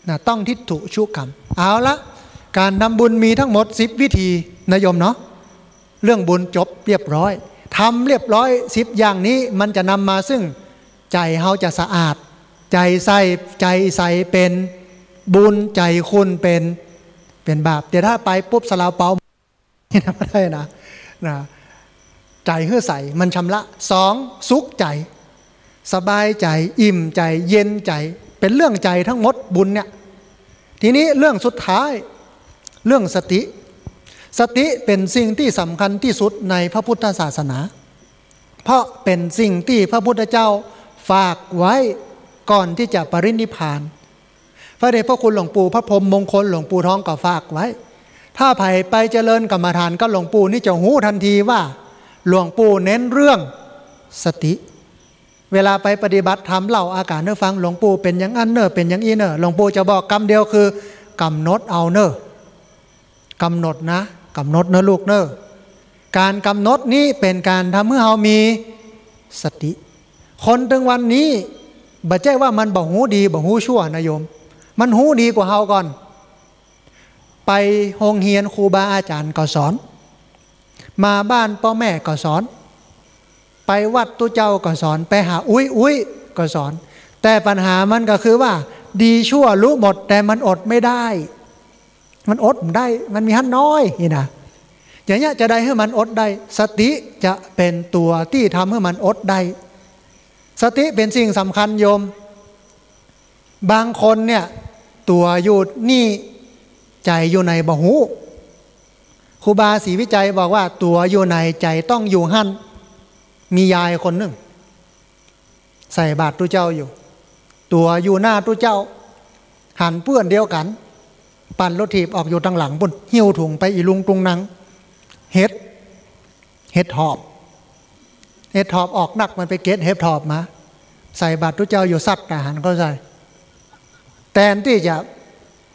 นะต้องทิฏฐุชุกรรมเอาละการทำบุญมีทั้งหมด10วิธีนะโยมเนาะเรื่องบุญจบเรียบร้อยทำเรียบร้อย10อย่างนี้มันจะนำมาซึ่งใจเราจะสะอาดใจใสเป็นบุญใจคุณเป็นบาปแต่ถ้าไปปุ๊บสลาวเปาไม่ได้นะใจเฮือใสมันชำระ2สุขใจสบายใจอิ่มใจเย็นใจเป็นเรื่องใจทั้งหมดบุญเนี่ยทีนี้เรื่องสุดท้ายเรื่องสติเป็นสิ่งที่สำคัญที่สุดในพระพุทธศาสนาเพราะเป็นสิ่งที่พระพุทธเจ้าฝากไว้ก่อนที่จะปรินิพพานพระเดชพระคุณหลวงปู่พระพรหมมงคลหลวงปู่ทองก็ฝากไว้ถ้าไผ่ไปเจริญกรรมฐานก็หลวงปู่นี่จะหูทันทีว่าหลวงปู่เน้นเรื่องสติเวลาไปปฏิบัติธรรมเล่าอาการเนื้อฟังหลวงปู่เป็นอย่างอันเนอเป็นอย่างอีเนอหลวงปู่จะบอกคำเดียวคือกำหนดเอาเนอกำหนดนะกำหนดเนอลูกเนอการกำหนดนี้เป็นการทำให้เรามีสติคนถึงวันนี้บ่ใช่ว่ามันบ่หูดีบ่หูชั่วนะโยมมันหูดีกว่าเฮาก่อนไปโรงเรียนครูบาอาจารย์ก็สอนมาบ้านพ่อแม่ก็สอนไปวัดตู้เจ้าก็สอนไปหาอุ้ยก็สอนแต่ปัญหามันก็คือว่าดีชั่วรู้หมดแต่มันอดไม่ได้มันอดไม่ได้มันมีหันน้อยนี่นะอย่างนี้จะได้ให้มันอดได้สติจะเป็นตัวที่ทำให้มันอดได้สติเป็นสิ่งสำคัญโยมบางคนเนี่ยตัวอยู่นี่ใจอยู่ในบ่หูครูบาศรีวิจัยบอกว่าตัวอยู่ในใจต้องอยู่หั่นมียายคนหนึ่งใส่บาตรตู้เจ้าอยู่ตัวอยู่หน้าตู้เจ้าหันเพื่อนเดียวกันปั่นรถถีบออกอยู่ทางหลังปุ่นหิ้วถุงไปอีลุงตุงนังเฮ็ดหอบออกนักมันไปเก็ตเฮ็ดหอบมาใส่บาตรตู้เจ้าอยู่ซัดอาหารก็ใส่แทนที่จะ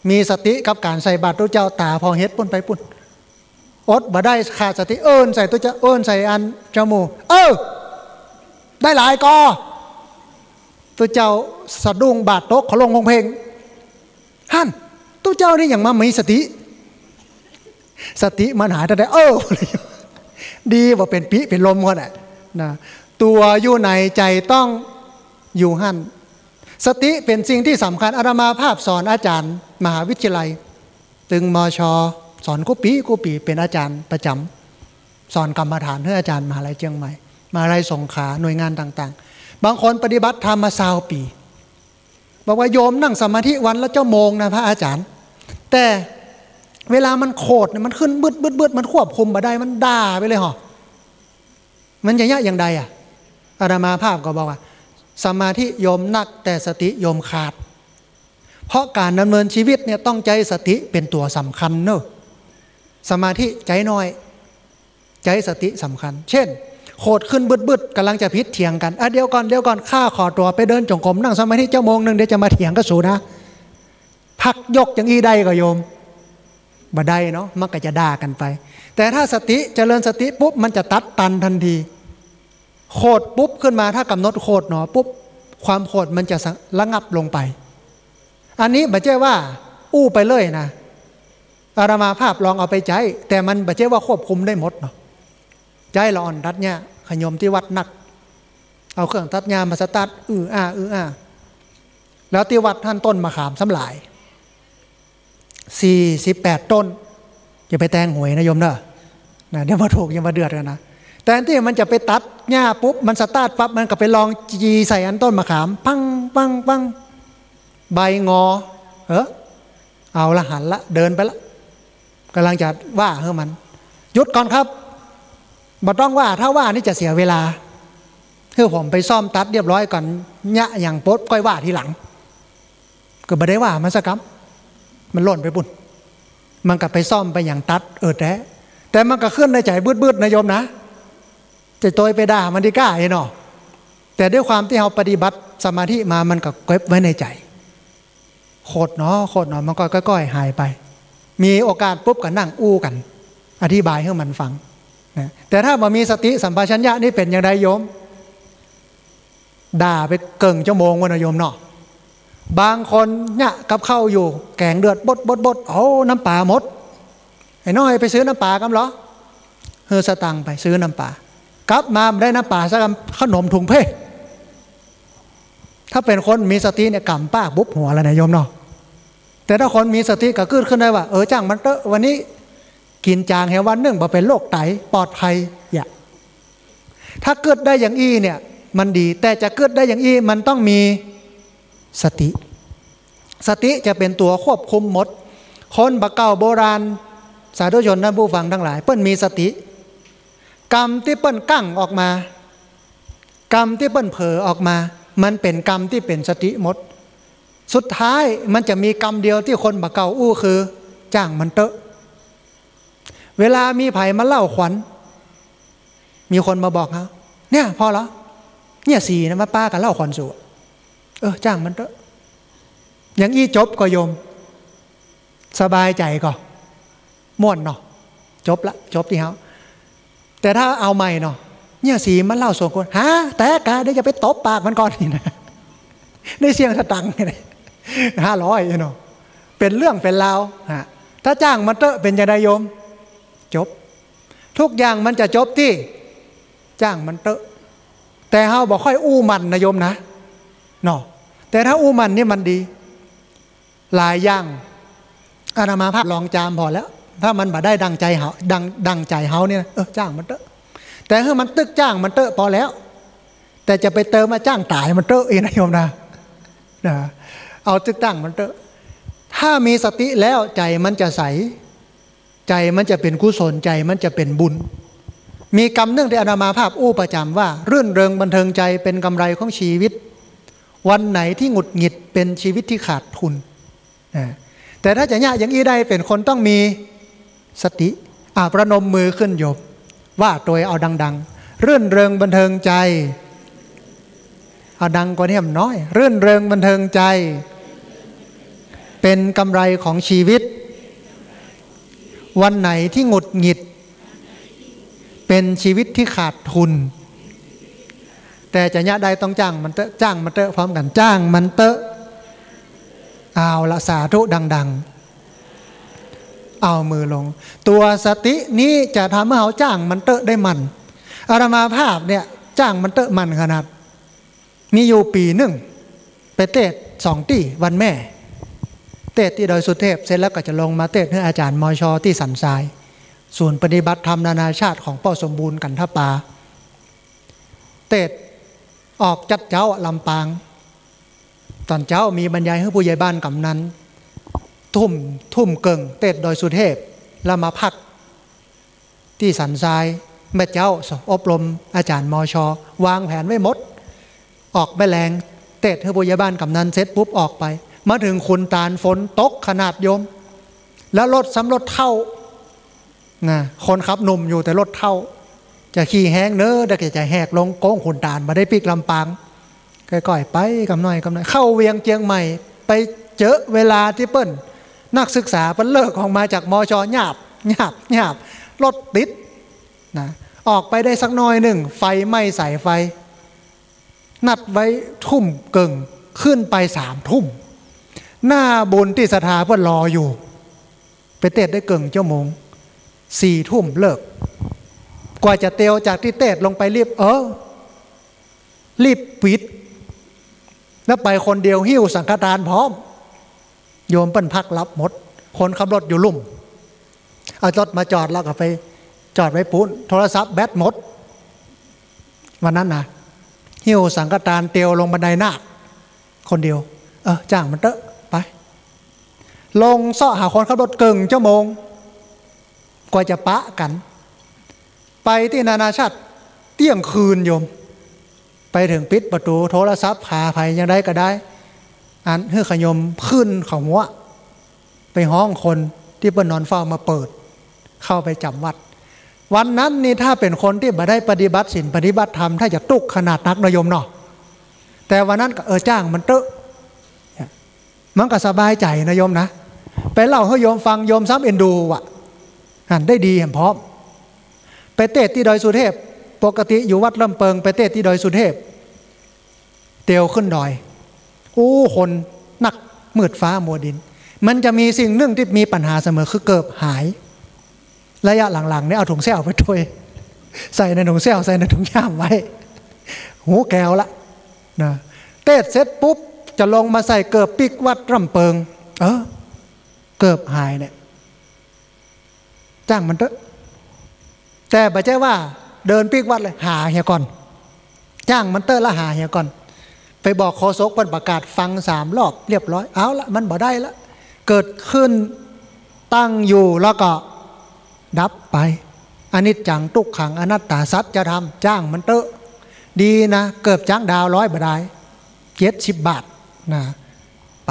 มีสติกับการใส่บาตรตู้เจ้าตาพอเฮ็ดปุ่นไปปุ่นอดบ่ได้ขาดสติใส่ตู้เจ้าใส่อันจมูกได้หลายกอตู้เจ้าสะดุ้งบาดตกเขาลงวงเพลงฮั่นตู้เจ้านี่อย่างมามีสติมันหายแต่ดีว่าเป็นปีเป็นลมก็ได้นะตัวอยู่ในใจต้องอยู่หั่นสติเป็นสิ่งที่สำคัญอาตมาภาพสอนอาจารย์มหาวิทยาลัยตึงมช.สอนกูปีเป็นอาจารย์ประจำสอนกรรมฐานให้อาจารย์มหาลัยเชียงใหม่มหาลัยสงขลาหน่วยงานต่างๆบางคนปฏิบัติธรรมมา20 ปีบอกว่าโยมนั่งสมาธิวันละ1 โมงนะพระอาจารย์แต่เวลามันโคตรมันขึ้นบึดมันควบคุมบ่ได้มันด่าไปเลยหรอมันจะยะอย่างใดอ่ะอาตมาภาพก็บอกว่าสมาธิโยมนักแต่สติโยมขาดเพราะการดำเนินชีวิตเนี่ยต้องใจสติเป็นตัวสำคัญเนอะสมาธิใจน้อยใจสติสำคัญเช่นโคตรขึ้นบึดกำลังจะพิษเถียงกันเดี๋ยวก่อนข้าขอตัวไปเดินจงกรมนั่งสมาธิ1 ชั่วโมงเดี๋ยวจะมาเถียงกันสูนะพักยกอย่างอีได้ก็โยมบ่ได้เนาะมันก็จะด่ากันไปแต่ถ้าสติเจริญสติปุ๊บมันจะตัดตันทันทีโคตรปุ๊บขึ้นมาถ้ากำหนดโคตรหนอปุ๊บความโคตรมันจะระงับลงไปอันนี้บ่ใช่ว่าอู้ไปเลยนะอาตมาภาพลองเอาไปใจแต่มันบ่ใช่ว่าควบคุมได้หมดเนาะใจเราอ่อนรัดเนี่ย ขยมที่วัดนักเอาเครื่องตัดหญ้ามาสตาร์ทแล้วที่วัดท่านต้นมะขามสำหลาย48ต้นอย่าไปแตงหวยนะโยมเนอะนะเดี๋ยวมาถูกยังมาเดือดกันนะแต่ที่มันจะไปตัดหญ้าปุ๊บมันสตาร์ทปั๊บมันก็ไปลองจีใส่อันต้นมะขามปังใบงอเอาละหันละเดินไปละกำลังจะว่าเฮ้มันหยุดก่อนครับบ่ต้องว่าถ้าว่านี่จะเสียเวลาคือผมไปซ่อมตัดเรียบร้อยก่อนยะอย่างโป๊ดก้อยว่าทีหลังก็ไม่ได้ว่ามันสักคำมันหล่นไปบุญมันก็ไปซ่อมไปอย่างตัดแต่มันก็ขึ้นในใจบืดๆนะโยมนะจะโตยไปด่ามันดีกล้าไอ้เนาะแต่ด้วยความที่เราปฏิบัติสมาธิมามันก็เก็บไว้ในใจโคตรเนาะมันก็ก้อยๆหายไปมีโอกาสปุ๊บก็นั่งอู้กันอธิบายให้มันฟังนะแต่ถ้ามามีสติสัมปชัญญะนี่เป็นอย่างไรโยมด่าไปเกิงชั่วโมงวันนะโยมเนาะบางคนเนี่ยกับข้าวอยู่แกงเดือดบดเอาน้ำปลาหมดไอ้น้อยไปซื้อน้ำปลากันเหรอสตังไปซื้อน้ำปลากลับมาได้น้ำปลาสักขนมถุงเพ่ถ้าเป็นคนมีสติเนี่ยกำป้าบุ๊บหัวแล้วนะโยมเนาะแต่ถ้าคนมีสติก็ขึ้นได้ว่าจ้างมันเตอะวันนี้กินจางแหวันหนึ่งบ่เป็นโรคไตปลอดภัยอย่าถ้าเกิดได้อย่างอี้เนี่ยมันดีแต่จะเกิดได้อย่างอี้มันต้องมีสติจะเป็นตัวควบคุมหมดคนบะเก่าโบราณสาธุชนท่านผู้ฟังทั้งหลายเปิ้นมีสติกรรมที่เปิ้นกั้งออกมากรรมที่เปิ้นเผลอออกมามันเป็นกรรมที่เป็นสติหมดสุดท้ายมันจะมีกรรมเดียวที่คนบะเก่าอู้คือจ้างมันเตอะเวลามีไผ่มาเล่าขวัญมีคนมาบอกเขาเนี่ยพอแล้วเนี่ยสีนะมาป้ากันเล่าขวัญสู่จ้างมันเตอะอย่างอี้จบก็โยมสบายใจก็ม่วนเนาะจบที่เขาแต่ถ้าเอาใหม่เนาะเนี่ยสีมันเล่าส่วนคนแต่กาเดี๋ยวจะไปตบปากมันก่อนนี่นะได้เสียงสตังค์เลย500เนาะเป็นเรื่องเป็นราวถ้าจ้างมันเตอะเป็นจะได้โยมจบทุกอย่างมันจะจบที่จ้างมันเตอะแต่เฮาบอกค่อยอู้มันนะโยมนะเนาะแต่ถ้าอู้มันนี่มันดีหลายอย่างอาตมาภาพลองจามพอแล้วถ้ามันบ่ได้ดังใจเฮาดังใจเฮาเนี่ยจ้างมันเตอะแต่ถ้ามันตึกจ้างมันเตอะพอแล้วแต่จะไปเติมมาจ้างตายมันเตอะเองนะโยมนะเอาตึกตั้งมันเตอะถ้ามีสติแล้วใจมันจะใสใจมันจะเป็นกุศลใจมันจะเป็นบุญมีกรรมเนื่องที่อาตมาภาพอู้ประจำว่ารื่นเริงบันเทิงใจเป็นกำไรของชีวิตวันไหนที่หงุดหงิดเป็นชีวิตที่ขาดทุนแต่ถ้าจะยากอย่างนี้ได้เป็นคนต้องมีสติประนมมือขึ้นโยมว่าตัวเอาดังๆรื่นเริงบันเทิงใจเอาดังกว่านี้น้อยรื่นเริงบันเทิงใจเป็นกำไรของชีวิตวันไหนที่หงุดหงิดเป็นชีวิตที่ขาดทุนแต่จะยะใดต้องจ้างมันเตอะพร้อมกันจ้างมันเตอะเอาละสาธุดังๆเอามือลงตัวสตินี้จะทำให้เราจ้างมันเตอะได้มันอาตมาภาพเนี่ยจ้างมันเตอะมันขนาดมีอยู่ปีหนึ่งไปเทศ2 ที่วันแม่เทศที่ดอยสุเทพเสร็จแล้วก็จะลงมาเทศให้อาจารย์มชที่สันทรายศูนย์ปฏิบัติธรรมนานาชาติของป้อสมบูรณ์กันทปาเทศออกจัดเจ้าลำปางตอนเจ้ามีบรรยายให้ผู้ใหญ่บ้านกำนันทุ่มเกิงเทศดอยสุเทพแล้วมาพักที่สันทรายแม่เจ้าอบรมอาจารย์มชวางแผนไว้หมดออกไปแรงเทศให้ผู้ใหญ่บ้านกำนันเสร็จปุ๊บออกไปมาถึงขุนตาลฝนตกขนาดโยมแล้วรถซ้ำรถเท่าคนขับหนุ่มอยู่แต่รถเท่าจะขี่แห้งเนอะแต่จะแหกลงโค้งขุนตาลมาได้ปีกลำปางก่อยไปกำหน่อยเข้าเวียงเจียงใหม่ไปเจอเวลาที่เปิ้ลนักศึกษาเปิ้ลเลิกออกมาจากมชหยาบรถติดนะออกไปได้สักน้อยหนึ่งไฟไหม้สายไฟนัดไว้ทุ่มเกิงขึ้นไป3 ทุ่มหน้าบุญที่สถาเพื่อนรออยู่ไปเทศได้เกิงชั่วโมง4 ทุ่มเลิก กว่าจะเตียวจากที่เตดลงไปรีบรีบปิดแล้วไปคนเดียวหิ้วสังฆทานพร้อมโยมเปิ้นพักรับหมดคนขับรถอยู่ลุ่มเอารถมาจอดแล้วก็ไปจอดไว้ปูนโทรศัพท์แบตหมดวันนั้นนะหิ้วสังฆทานเตียวลงบันไดนาคคนเดียวจ้างมันเตอะไปลงเสาะหาคนขับรถเกิงชั่วโมงกว่าจะปะกันไปที่นานาชาติเที่ยงคืนโยมไปถึงปิดประตูโทรศัพท์พาไปยังได้ก็ได้อันเฮือขยมขึ้นเขาหัวไปห้องคนที่เปิ้นนอนเฝ้ามาเปิดเข้าไปจำวัดวันนั้นนี่ถ้าเป็นคนที่บ่ได้ปฏิบัติศีลปฏิบัติธรรมถ้าจะตุกขนาดนักนโยมเนาะแต่วันนั้นก็จ้างมันเตอะมันก็สบายใจนะโยมนะไปเล่าให้โยมฟังโยมซ้ำเอ็นดูว่ะได้ดีเห็นพร้อมไปเทศที่ดอยสุเทพปกติอยู่วัดลำเปิงไปเทศที่ดอยสุเทพเตียวขึ้นดอยคนนักมืดฟ้ามัวดินมันจะมีสิ่งหนึ่งที่มีปัญหาเสมอคือเกิบหายระยะหลังๆเนี่ยเอาถุงแซวไปถ้วยใส่ในถุงแซวใส่ในถุงย่ามไว้หูแก้วละนะเทศเสร็จปุ๊บจะลงมาใส่เกิบปิกวัดลำเปิงเกิบหายเนี่ยจ้างมันเถอะแต่ไม่ใช่ว่าเดินปิกวัดเลยหาเฮียก่อนจ้างมันเตอร์ละหาเฮียก่อนไปบอกโฆษกเปิ้นประกาศฟัง3 รอบเรียบร้อยเอาละมันบ่ได้ละเกิดขึ้นตั้งอยู่แล้วก็ดับไปอนิจจังทุกขังอนัตตาสัจธรรมจ้างมันเตอร์ดีนะเกิดจ้างดาว100บ่ได้70 บาทนะไป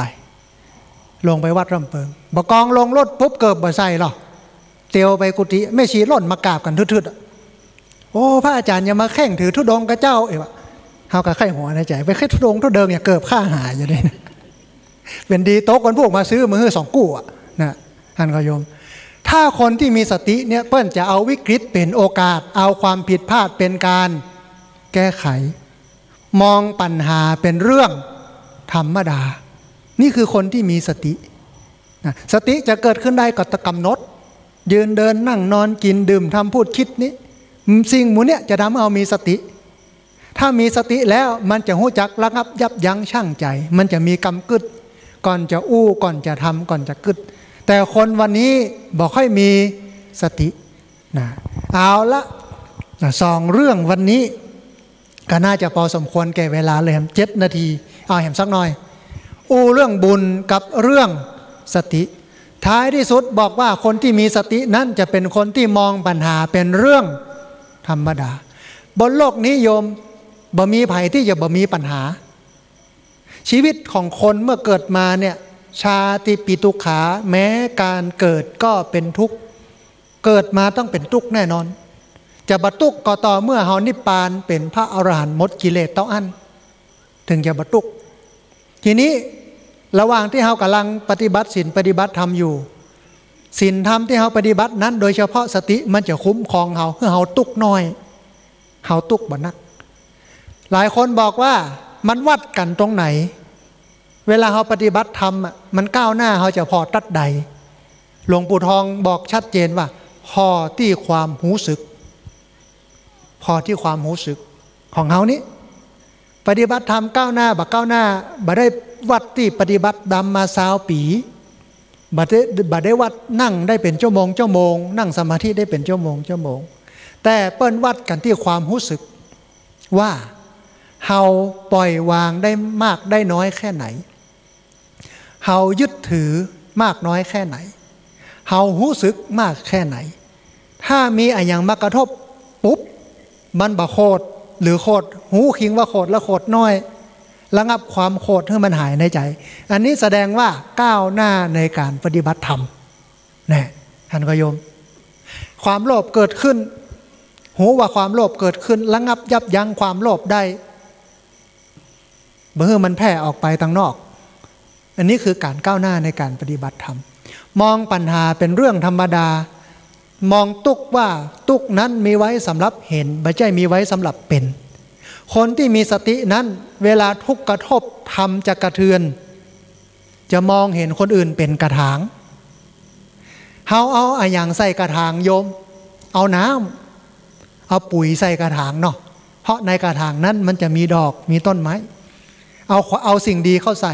ลงไปวัดลำเปิงบกองลงรถปุ๊บเกิดบ่ใส่หรอเตียวไปกุฏิไม่ชีล่นมากราบกันทึดๆพระอาจารย์อย่ามาแข่งถือธุดงกับเจ้าวะเฮากับไข้หัวในใจไปแค่ธุดงทุเดิงอย่าเกิบค่าหายอยู่เลยนะเป็นดีโต๊ะคนพวกมาซื้อมือ2 กู้นะท่านก็โยมถ้าคนที่มีสติเนี่ยเปิ้นจะเอาวิกฤตเป็นโอกาสเอาความผิดพลาดเป็นการแก้ไขมองปัญหาเป็นเรื่องธรรมดานี่คือคนที่มีสตินะสติจะเกิดขึ้นได้ก็กำหนดยืนเดินนั่งนอนกินดื่มทำพูดคิดนี้สิ่งหมู่เนี่ยจะทำให้เรามีสติถ้ามีสติแล้วมันจะหู้จักระงับยับยั้งชั่งใจมันจะมีกำกึดก่อนจะก่อนจะทำก่อนจะกึดแต่คนวันนี้บอกค่อยมีสตินะเอาละ2 เรื่องวันนี้ก็น่าจะพอสมควรแก่เวลาเลย7 นาทีเอาแหมสักหน่อยเรื่องบุญกับเรื่องสติท้ายที่สุดบอกว่าคนที่มีสตินั้นจะเป็นคนที่มองปัญหาเป็นเรื่องธรรมดาบนโลกนี้โยมบ่มีภัยที่จะบ่มีปัญหาชีวิตของคนเมื่อเกิดมาเนี่ยชาติปิตุขาแม้การเกิดก็เป็นทุกข์เกิดมาต้องเป็นทุกข์แน่นอนจะบรรทุกก็ต่อเมื่อเฮานิพพานเป็นพระอรหันต์หมดกิเลสต้องอันถึงจะบรรทุกทีนี้ระหว่างที่เฮากำลังปฏิบัติศีลปฏิบัติธรรมอยู่ศีลธรรมที่เฮาปฏิบัตินั้นโดยเฉพาะสติมันจะคุ้มครองเฮาเพื่อเฮาตุกน้อยเฮาตุกบ่นักหลายคนบอกว่ามันวัดกันตรงไหนเวลาเฮาปฏิบัติธรรมมันก้าวหน้าเฮาจะพอตัดใดหลวงปู่ทองบอกชัดเจนว่าพอที่ความรู้สึกพอที่ความรู้สึกของเฮานี้ปฏิบัติธรรมก้าวหน้าบ่ก้าวหน้าบ่ได้วัดที่ปฏิบัติดำมา20 ปีบ่ได้วัดนั่งได้เป็นชั่วโมงนั่งสมาธิได้เป็นชั่วโมงแต่เปิ้นวัดกันที่ความรู้สึกว่าเฮาปล่อยวางได้มากได้น้อยแค่ไหนเฮายึดถือมากน้อยแค่ไหนเฮารู้สึกมากแค่ไหนถ้ามีอะไรอย่างมากระทบปุ๊บมันบ่โคตรหรือโคตรหูคิงว่าโคตรและโคตรน้อยระงับความโคตรให้มันหายในใจอันนี้แสดงว่าก้าวหน้าในการปฏิบัติธรรมแน่ท่านก็โยมความโลภเกิดขึ้นหูว่าความโลภเกิดขึ้นระงับยับยั้งความโลภได้เมื่อมันแผ่ออกไปทางนอกอันนี้คือการก้าวหน้าในการปฏิบัติธรรมมองปัญหาเป็นเรื่องธรรมดามองตุกว่าตุกนั้นมีไว้สำหรับเห็นไม่ใช่มีไว้สำหรับเป็นคนที่มีสตินั้นเวลาทุกข์กระทบธรรมจะกระเทือนจะมองเห็นคนอื่นเป็นกระถางเฮาเอาอย่างใส่กระถางโยมเอาน้ำ เอาปุ๋ยใส่กระถางเนาะเพราะในกระถางนั้นมันจะมีดอกมีต้นไม้เอาสิ่งดีเข้าใส่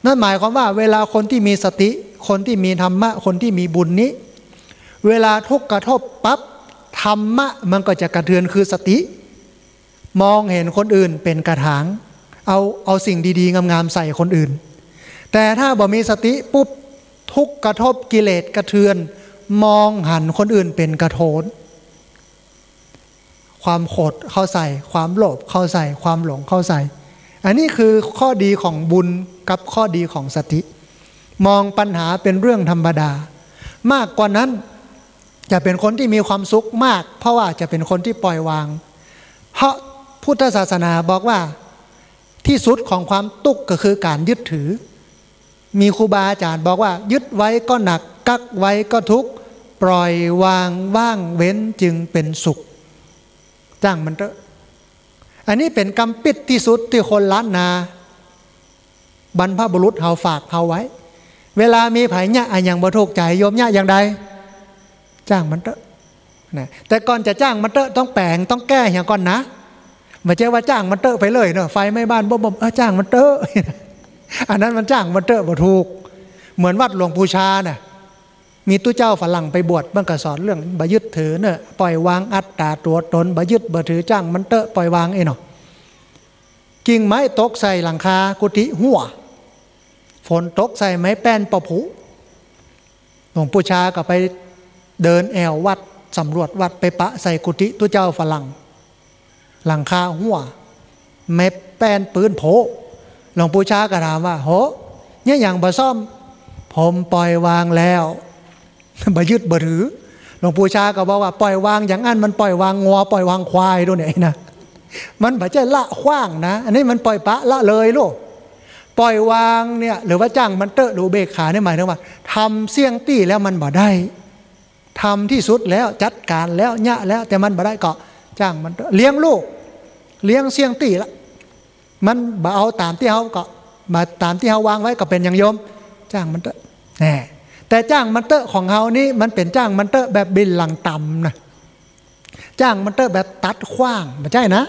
นั่นหมายความว่าเวลาคนที่มีสติคนที่มีธรรมะคนที่มีบุญนี้เวลาทุกข์กระทบปั๊บธรรมะมันก็จะกระเทือนคือสติมองเห็นคนอื่นเป็นกระถางเอาสิ่งดีๆงามๆใส่คนอื่นแต่ถ้าบ่มีสติปุ๊บทุกข์กระทบกิเลสกระเทือนมองหันคนอื่นเป็นกระโถนความโกรธเข้าใส่ความโลภเข้าใส่ความหลงเข้าใส่อันนี้คือข้อดีของบุญกับข้อดีของสติมองปัญหาเป็นเรื่องธรรมดามากกว่านั้นจะเป็นคนที่มีความสุขมากเพราะว่าจะเป็นคนที่ปล่อยวางเพราะพุทธศาสนาบอกว่าที่สุดของความทุกข์ก็คือการยึดถือมีครูบาอาจารย์บอกว่ายึดไว้ก็หนักกักไว้ก็ทุกข์ปล่อยวางว่างเว้นจึงเป็นสุขจ้างมันเถอะอันนี้เป็นกรรมปิดที่สุดที่คนล้านนาบรรพบุรุษเฮาฝากเฮาไว้เวลามีไผเนี่ยอย่างบ่ถูกใจโยมเนี่ยอย่างใดจ้างมันเถอะนะแต่ก่อนจะจ้างมันเถอะต้องแปลงต้องแก้อย่างก่อนนะไม่ใช่ว่าจ้างมันเถอะไปเลยเนอะไฟไม่บ้านบ่จ้างมันเถอะอันนั้นมันจ้างมันเถอะบ่ถูกเหมือนวัดหลวงปู่ชาน่ะมีตู้เจ้าฝรั่งไปบวชเมื่อก็สอนเรื่องบ่ยึดถือเนอะปล่อยวางอัตตาตัวตนบ่ยึดบ่ถือจ้างมันเถอะปล่อยวางเนาะกิ่งไม้ตกใส่หลังคากุฏิหัวฝนตกใส่ไม้แป้นประผูหลวงปู่ชาก็ไปเดินแอววัดสำรวจวัดไปปะใส่กุฏิตู้เจ้าฝรั่งหลังคาหัวไม้แป้นปืนโผหลวงปู่ชาก็ถามว่าโหเนี่ยอย่างบ่ซ่อมผมปล่อยวางแล้วบ่ยึดบ่ถือหลวงปู่ชาก็บอกว่าปล่อยวางอย่างอันมันปล่อยวางงัวปล่อยวางควายด้วยเนี่ยนะมันบ่ใช่ละขว้างนะอันนี้มันปล่อยปะละเลยลูกปล่อยวางเนี่ยหรือว่าจ้างมันเตอะหรือเบกขาเนี่ยหมายถึงว่าทำเสี่ยงตี้แล้วมันบ่ได้ทำที่สุดแล้วจัดการแล้วยะแล้วแต่มันบ่ได้ก็จ้างมันเตอะเลี้ยงลูกเลี้ยงเสี่ยงตี้ละมันบ่เอาตามที่เขาก็มาตามที่เขาวางไว้ก็เป็นอย่างโยมจ้างมันเตอะแต่จ้างมันเตอะของเขานี่มันเป็นจ้างมันเตอะแบบบินหลังต่ำนะจ้างมันเตอะแบบตัดขว้างไม่ใช่นะ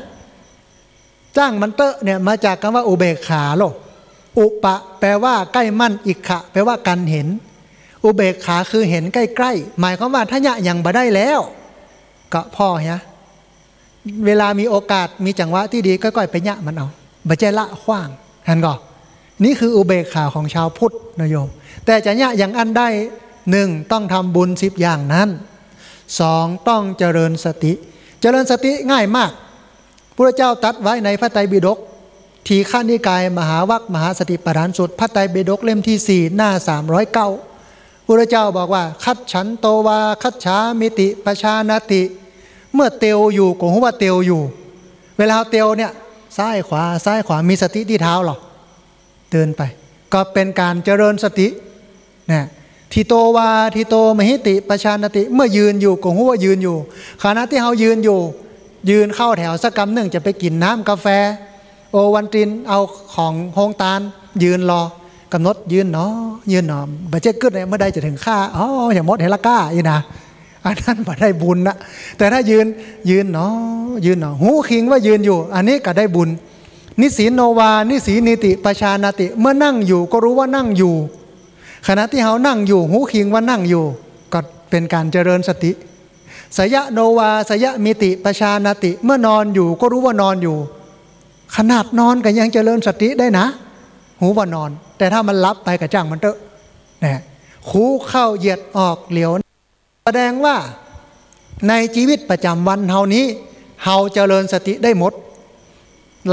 จ้างมันเตอะเนี่ยมาจากคำว่าอุเบกขาโลกอุปะแปลว่าใกล้มั่นอิกขะแปลว่ากันเห็นอุเบกขาคือเห็นใกล้ๆหมายความว่าถ้าเนี่ยยังบ่ได้แล้วก็พ่อเนี่ยเวลามีโอกาสมีจังหวะที่ดีก็ค่อยไปเนี่ยมันเอาบ่ใช่ละขว้างท่านก็นี่คืออุเบกขาของชาวพุทธนะโยมแต่จะเนี่ยอย่างอันได้1ต้องทำบุญ10อย่างนั้น2ต้องเจริญสติเจริญสติง่ายมากพระเจ้าตรัสไว้ในพระไตรปิฎกทีฆนิกายมหาวรรคมหาสติปัฏฐานสูตรพระไตรปิฎกเล่มที่4หน้า309พระเจ้าบอกว่าคัจฉันโตวาคัจฉามิติปชานาติเมื่อเตียวอยู่ก็รู้ว่าเตียวอยู่เวลาเตียวเนี่ยซ้ายขวามีสติที่เท้าหรอเดินไปก็เป็นการเจริญสตินะทิโตวาทิโตมหิติปชานติเมื่อยืนอยู่ก็รู้ว่ายืนอยู่ขณะที่เขายืนอยู่ยืนเข้าแถวสักกำหนึ่งจะไปกินน้ำกาแฟโอวันตินเอาของโฮงตาลยืนรอกำหนดยืนเนาะยืนเนาะบัจเจกึศเนี่ยเมื่อใดจะถึงค่าอย่างมดเฮลก้าอีนะอันนั้นบ่ได้บุญนะแต่ถ้ายืนเนาะหูคิงว่ายืนอยู่อันนี้ก็ได้บุญนิสีโนวานิสีนิติปชานาติเมื่อนั่งอยู่ก็รู้ว่านั่งอยู่ขณะที่เขานั่งอยู่หูคิงว่านั่งอยู่ก็เป็นการเจริญสติสยะโนวาสยะมิติปชานาติเมื่อนอนอยู่ก็รู้ว่านอนอยู่ขนาดนอนก็ยังเจริญสติได้นะหูว่านอนแต่ถ้ามันลับไปก็จ้างมันเถอะนะหูเข้าเหยียดออกเหลียวแสดงว่าในชีวิตประจำวันเฮานี้เฮาเจริญสติได้หมด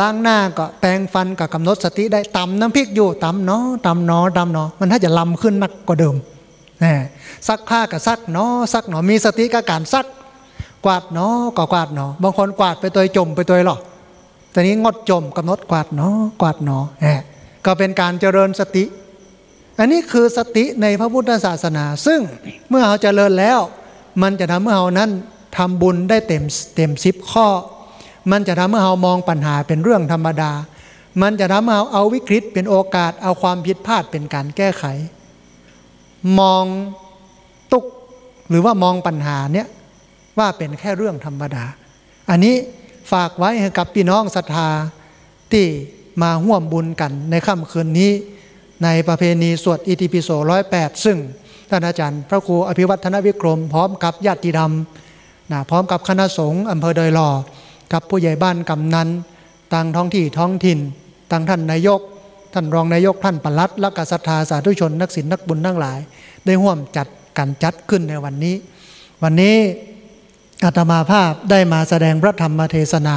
ล้างหน้าก็แปรงฟันก็กำหนดสติได้ตำน้ำพริกอยู่ตำเนาะมันถ้าจะลำขึ้นนักกว่าเดิมนะซักผ้าก็ซักเนาะมีสติกับการซักกวาดเนาะก็กวาดเนาะบางคนกวาดไปตัวจมไปตัวหรอกแต่นี้งดจมกำหนดกวาดเนาะก็เป็นการเจริญสติอันนี้คือสติในพระพุทธศาสนาซึ่งเมื่อเราเจริญแล้วมันจะทำให้เรานั้นทำบุญได้เต็ม10ข้อมันจะทำให้เรามองปัญหาเป็นเรื่องธรรมดามันจะทำให้เราเอาวิกฤตเป็นโอกาสเอาความผิดพลาดเป็นการแก้ไขมองตุกหรือว่ามองปัญหาเนี้ยว่าเป็นแค่เรื่องธรรมดา อันนี้ฝากไว้ให้กับพี่น้องศรัทธาที่มาร่วมบุญกันในค่ำคืนนี้ในประเพณีสวดอิติปิโส108ซึ่งท่านอาจารย์พระครูอภิวัฒนวิกรมพร้อมกับญาติธรรมพร้อมกับคณะสงฆ์อำเภอดอยหล่อกับผู้ใหญ่บ้านกำนันต่างท้องที่ท้องถิ่นต่างท่านนายกท่านรองนายกท่านปลัดและก็ศรัทธาสาธุชนนักศีลนักบุญทั้งหลายได้ร่วมจัดขึ้นในวันนี้อาตมาภาพได้มาแสดงพระธรรมเทศนา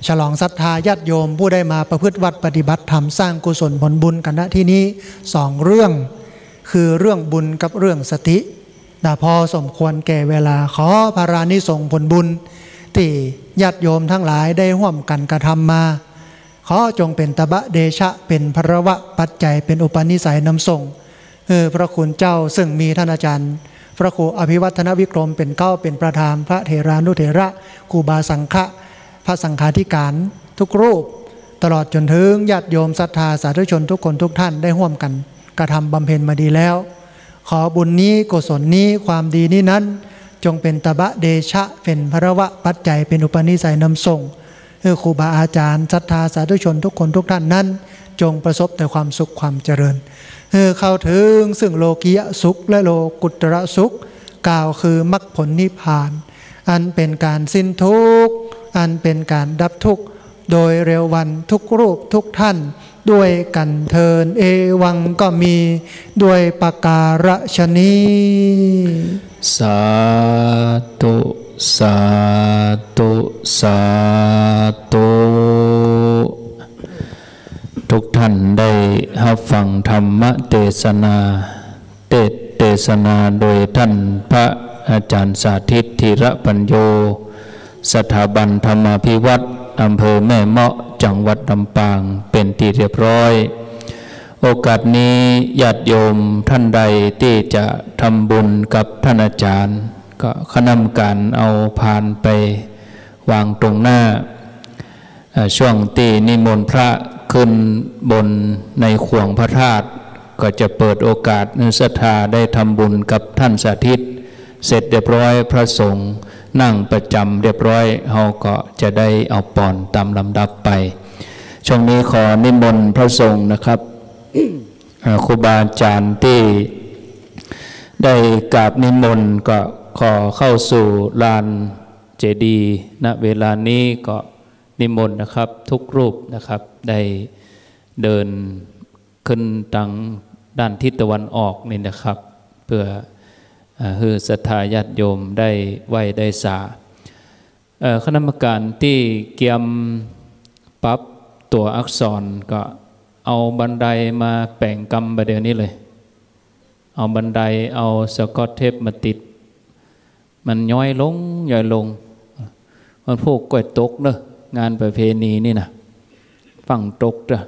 ฉลองศรัทธาญาติโยมผู้ได้มาประพฤติวัดปฏิบัติธรรมสร้างกุศลผลบุญกันณที่นี้2เรื่องคือเรื่องบุญกับเรื่องสติพอสมควรแก่เวลาขอพารานิสงส์ผลบุญที่ญาติโยมทั้งหลายได้ร่วมกันกระทำมาขอจงเป็นตบะเดชะเป็นภรวะปัจจัยเป็นอุปนิสัยนำส่งพระคุณเจ้าซึ่งมีท่านอาจารย์พระครูอภิวัฒนวิกรมเป็นเป็นประธานพระเถรานุเถระครูบาสังฆะพระสังฆาธิการทุกรูปตลอดจนถึงญาติโยมศรัทธาสาธุชนทุกคนทุกท่านได้ร่วมกันกระทำบำเพ็ญมาดีแล้วขอบุญนี้กุศลนี้ความดีนี้นั้นจงเป็นตบะเดชะเป็นภรวะปัจจัยเป็นอุปนิสัยนำส่งครูบาอาจารย์ศรัทธาสาธุชนทุกคนทุกท่านนั้นจงประสบแต่ความสุขความเจริญเข้าถึงซึ่งโลกียสุขและโลกุตระสุขกล่าวคือมรรคผลนิพพานอันเป็นการสิ้นทุกข์อันเป็นการดับทุกข์โดยเร็ววันทุกรูปทุกท่านด้วยกันเทินเอวังก็มีด้วยปการฉนี้สาธุสาธุสาธุทุกท่านได้รับฟังธรรมเทศนาเทศนาโดยท่านพระอาจารย์สาธิตธีระปัญโยสถาบันธรรมาภิวัตรอำเภอแม่เมาะจังหวัดลำปางเป็นที่เรียบร้อยโอกาสนี้ญาติโยมท่านใดที่จะทำบุญกับท่านอาจารย์ก็คณะกรรมการเอาพานไปวางตรงหน้าช่วงที่นิมนต์พระขึ้นบนในขวงพระธาตุก็จะเปิดโอกาสให้ศรัทธาได้ทำบุญกับท่านสาธิตเสร็จเรียบร้อยพระสงฆ์นั่งประจำเรียบร้อยเฮาก็จะได้เอาปอนตามลำดับไปช่วงนี้ขอนิมนต์พระสงฆ์นะครับ ครูบาอาจารย์ที่ได้กราบนิมนต์ก็ขอเข้าสู่ลานเจดีย์ณเวลานี้ก็นิมนต์นะครับทุกรูปนะครับได้เดินขึ้นทางด้านทิศตะวันออกนี่นะครับเพื่อให้ศรัทธาญาติโยมได้ไหว้ได้สาคณะกรรมการที่เกี่ยมปรับตัวอักษรก็เอาบันไดมาแป่งกำประเดี๋ยวนี้เลยเอาบันไดเอาสกอตเทปมาติดมันย้อยลงมันพวกก้อยตกเนอะงานประเพณีนี่นะฝั่งตกเด้อ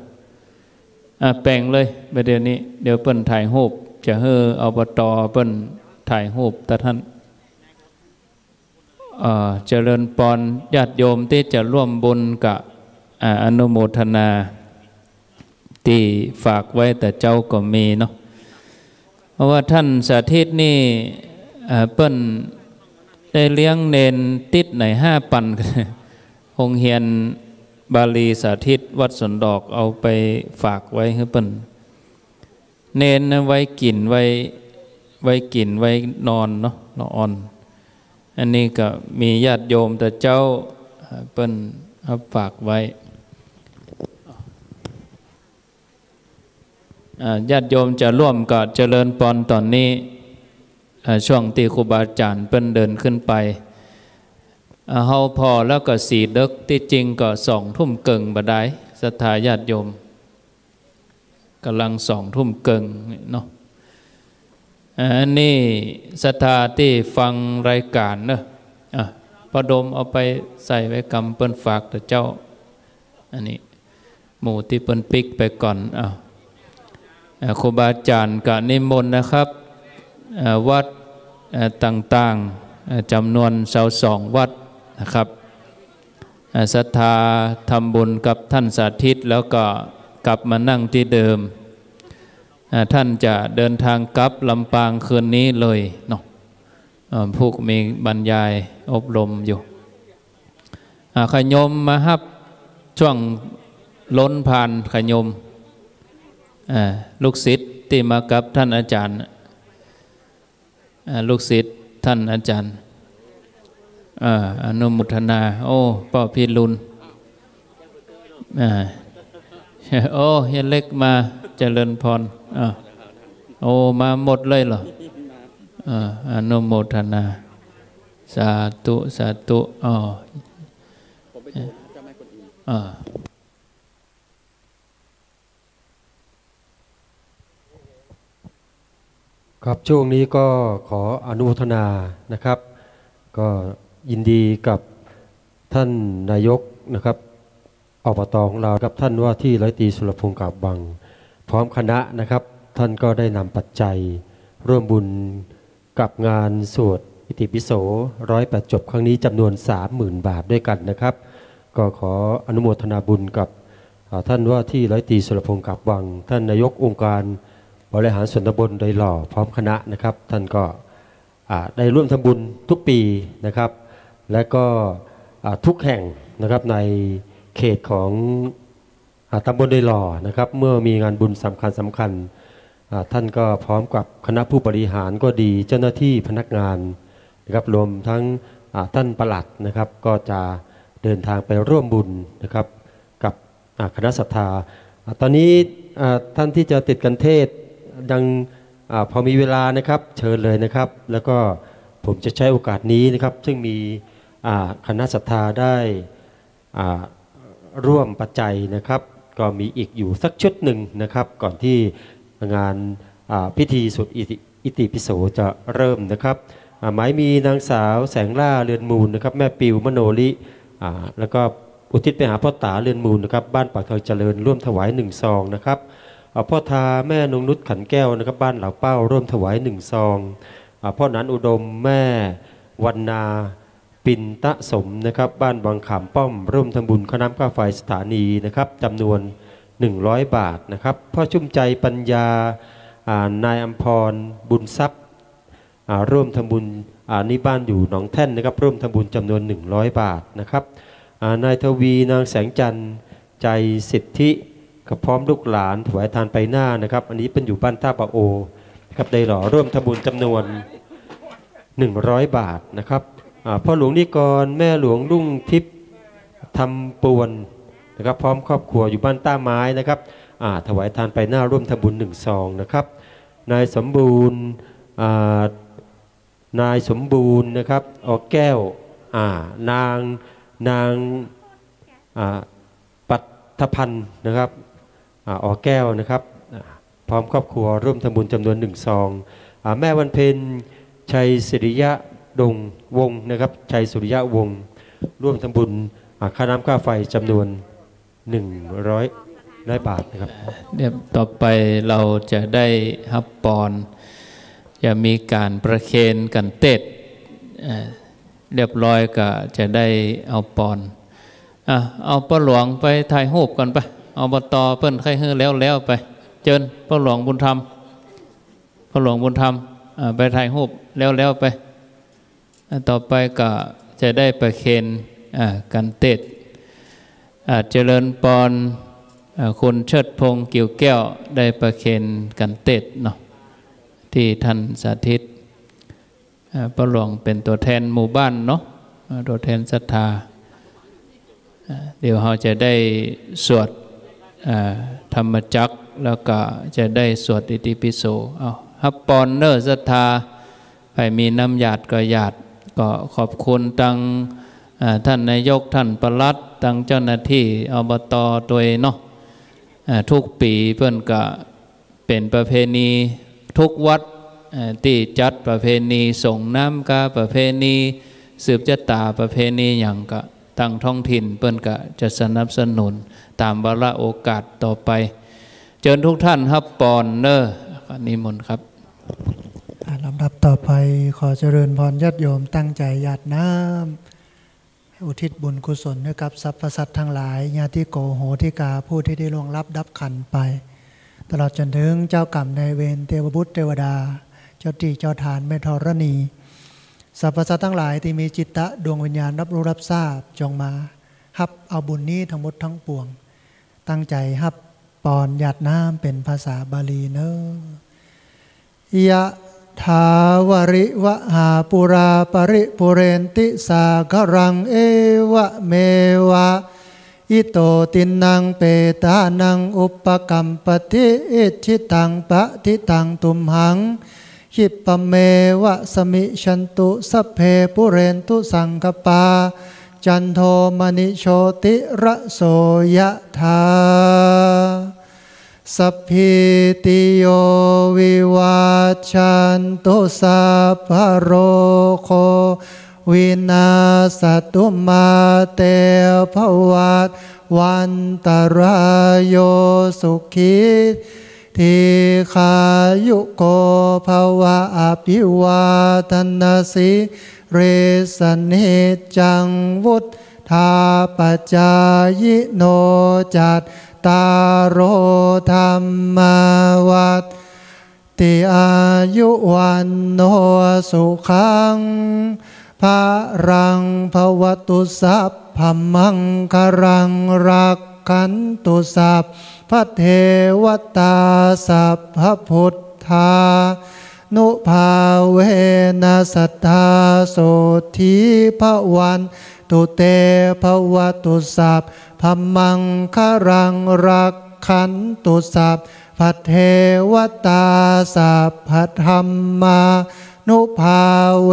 แป่งเลยประเดี๋ยวนี้เดี๋ยวเปิ้นถ่ายรูปจะให้อบต.เปิ้นถ่ายรูปแต่ท่านเจริญพรญาติโยมที่จะร่วมบุญกับอนุโมทนาที่ฝากไว้แต่เจ้าก็มีเนาะเพราะว่าท่านสาธิตนี่เปิ้นได้เลี้ยงเนนติดใน5 ปันโรงเรียนบาลีสาธิตวัดสนดอกเอาไปฝากไว้ให้เปิ้นเนนไว้กินไว้นอนเนาะนอนอันนี้ก็มีญาติโยมแต่เจ้าเปิ้นเอาฝากไว้ญาติโยมจะร่วมกับเจริญพรตอนนี้ช่วงที่ครูบาอาจารย์เปิ้นเดินขึ้นไปเฮาพอแล้วก็สีดึกที่จริงก็2 ทุ่มเกิงบ่ได้ศรัทธาญาติโยมกำลัง2 ทุ่มเกิงเนาะอันนี้ศรัทธาที่ฟังรายการเนอะพระดมเอาไปใส่ไว้กำเปิ้นฝากแต่เจ้าอันนี้หมู่ที่เปิ้นปิกไปก่อนครูบาอาจารย์ก็นิมนต์นะครับวัดต่างๆจำนวน22 วัดนะครับศรัทธาทำบุญกับท่านสาธิตแล้วก็กลับมานั่งที่เดิมท่านจะเดินทางกลับลำปางคืนนี้เลยเนาะผู้มีบรรยายอบรมอยู่ ขยมมาฮับช่วงล้นผ่านขยมลูกศิษย์ที่มากับท่านอาจารย์ลูกศิษย์ท่านอาจารย์อนุโมทนาโอ้ป้าพี่ลุนโอ้เฮียเล็กมาเจริญพรโอ้มาหมดเลยเหรออนุโมทนาสาธุสาธุครับช่วงนี้ก็ขออนุโมทนานะครับก็ยินดีกับท่านนายกนะครับอบต.ของเรากับท่านว่าที่ร้อยตรีสุรพงษ์กาบบังพร้อมคณะนะครับท่านก็ได้นำปัจจัยร่วมบุญกับงานสวดอิติปิโส108 จบครั้งนี้จำนวน 30,000 บาทด้วยกันนะครับก็ขออนุโมทนาบุญกับท่านว่าที่ร้อยตรีสุรพงษ์กาบบังท่านนายกองค์การบริหารส่วนตำบลโดยหล่อพร้อมคณะนะครับท่านก็ได้ร่วมทำบุญทุกปีนะครับและก็ทุกแห่งนะครับในเขตของตำบลโดยหล่อนะครับเมื่อมีงานบุญสำคัญท่านก็พร้อมกับคณะผู้บริหารก็ดีเจ้าหน้าที่พนักงานนะครับรวมทั้งท่านปลัดนะครับก็จะเดินทางไปร่วมบุญนะครับกับคณะศรัทธาตอนนี้ท่านที่จะติดกันเทศยังพอมีเวลานะครับเชิญเลยนะครับแล้วก็ผมจะใช้โอกาสนี้นะครับซึ่งมีคณะศรัทธาได้ร่วมปัจจัยนะครับก็มีอีกอยู่สักชุดหนึ่งนะครับก่อนที่งานพิธีสวดอิติปิโสจะเริ่มนะครับหมายมีนางสาวแสงล่าเรือนมูลนะครับแม่ปิวมโนลิแล้วก็อุทิศไปหาพ่อตาเรือนมูลนะครับบ้านปากทองเจริญร่วมถวาย1 ซองนะครับพ่อทาแม่นงนุชขันแก้วนะครับบ้านเหล่าเป้าร่วมถวาย1 ซองพ่อนันอุดมแม่วันนาปินตะสมนะครับบ้านบางขามป้อมร่วมทำบุญค่าน้ำค่าไฟสถานีนะครับจำนวน100 บาทนะครับพ่อชุ่มใจปัญญานายอัมพรบุญทรัพย์ร่วมทำบุญนี่บ้านอยู่หนองแท่นนะครับร่วมทำบุญจำนวน100 บาทนะครับนายทวีนางแสงจันทร์ใจสิทธิกับพร้อมลูกหลานถวายทานไปหน้านะครับอันนี้เป็นอยู่บ้านท่าปะโอครับได้หล่อร่วมทำบุญจำนวน100 บาทนะครับพ่อหลวงนิกรแม่หลวงรุ่งทิพย์ทำปวนนะครับพร้อมครอบครัวอยู่บ้านต้าไม้นะครับถวายทานไปหน้าร่วมทำบุญ1 ซองนะครับนายสมบูรณ์นะครับออกแก้วนางปัทพันธ์นะครับออกแก้วนะครับพร้อมครอบครัวร่วมทำบุญจำนวน1 ซองแม่วันเพ็ญชัยสิริยะดงวงนะครับชัยสุริยะวงร่วมทำบุญค่าน้ำค่าไฟจำนวน100 บาทนะครับเดี๋ยวต่อไปเราจะได้ฮับปอนจะมีการประเคนกันเต็ดเรียบร้อยก็จะได้เอาปอนเอาป้าหลวงไปถ่ายรูปก่อนไปเอาบตเปิ้นใครเฮือแล้วไปเจิญป้าหลวงบุญธรรมไปถ่ายรูปแล้วไปต่อไปก็จะได้ประเคนกันเต็ดเจริญปอนคุณเชิดพงษ์กิ่วแก้วได้ประเคนกันเต็ดเนาะที่ท่านสาธิตป้าหลวงเป็นตัวแทนหมู่บ้านเนาะตัวแทนศรัทธาเดี๋ยวเราจะได้สวดธรรมจักรแล้วก็จะได้สวดอิติปิโสฮับปอนเนอร์ศรัทธาไปมีน้ำหยาดก็หยาดก็ขอบคุณตั้งท่านนายกท่านปลัดตั้งเจ้าหน้าที่อบต.ตัวเนาะทุกปีเพื่อนก็เป็นประเพณีทุกวัดที่จัดประเพณีส่งน้ำกาประเพณีสืบชะตาประเพณีอย่างก็ตั้งท้องถิ่นเพื่อนก็จะสนับสนุนตามวาระโอกาสต่อไปเชิญทุกท่านฮับปอนเนอร์นิมนต์ครับลำดับต่อไปขอเจริญพรญาติโยมตั้งใจหยาดน้ำอุทิศบุญกุศลให้กับสรรพสัตว์ทั้งหลายญาติโกโหติกาผู้ที่ได้ล่วงลับดับขันไปตลอดจนถึงเจ้ากรรมนายเวรเทวบุตรเทวดาเจ้าที่เจ้าทานแม่ธรณีสรรพสัตว์ทั้งหลายที่มีจิตตะดวงวิญญาณรับรู้รับทราบจงมา ฮับเอาบุญนี้ทั้งหมดทั้งปวงตั้งใจฮับปอนหยาดน้ำเป็นภาษาบาลีเนอยะถาวริวะหาปุราปริปุเรนติสาครังเอวะเมวะอิโตตินังเปตานังอุปกัมปติอิชิตังปะทิตังตุมหังหิปะเมวะสมิชันตุสัพเพปุเรนตุสังกปาจันโทมณิโชติระโสยะธาสัพพิติโยวิวัชชันตุสัพพะโรโควินาศตุมาเตภวัตวันตรายโยสุขีทีขายุโกภวะอภิวาทนาสิเรสนิจังวุฒธาปจายโนจัตตารโอธรรมวัฏติอายุวันโนสุขังภารังภวตุสัพพมังคารังรักขันตุสัพพะเทวตาสัพพะพุทธานุภาเวนัสสัทธาโสธีภวันตุเตภวตุสัพพมังคารังรักขันตุสัพพะเทวตาสัพพะธัมมานุภาเว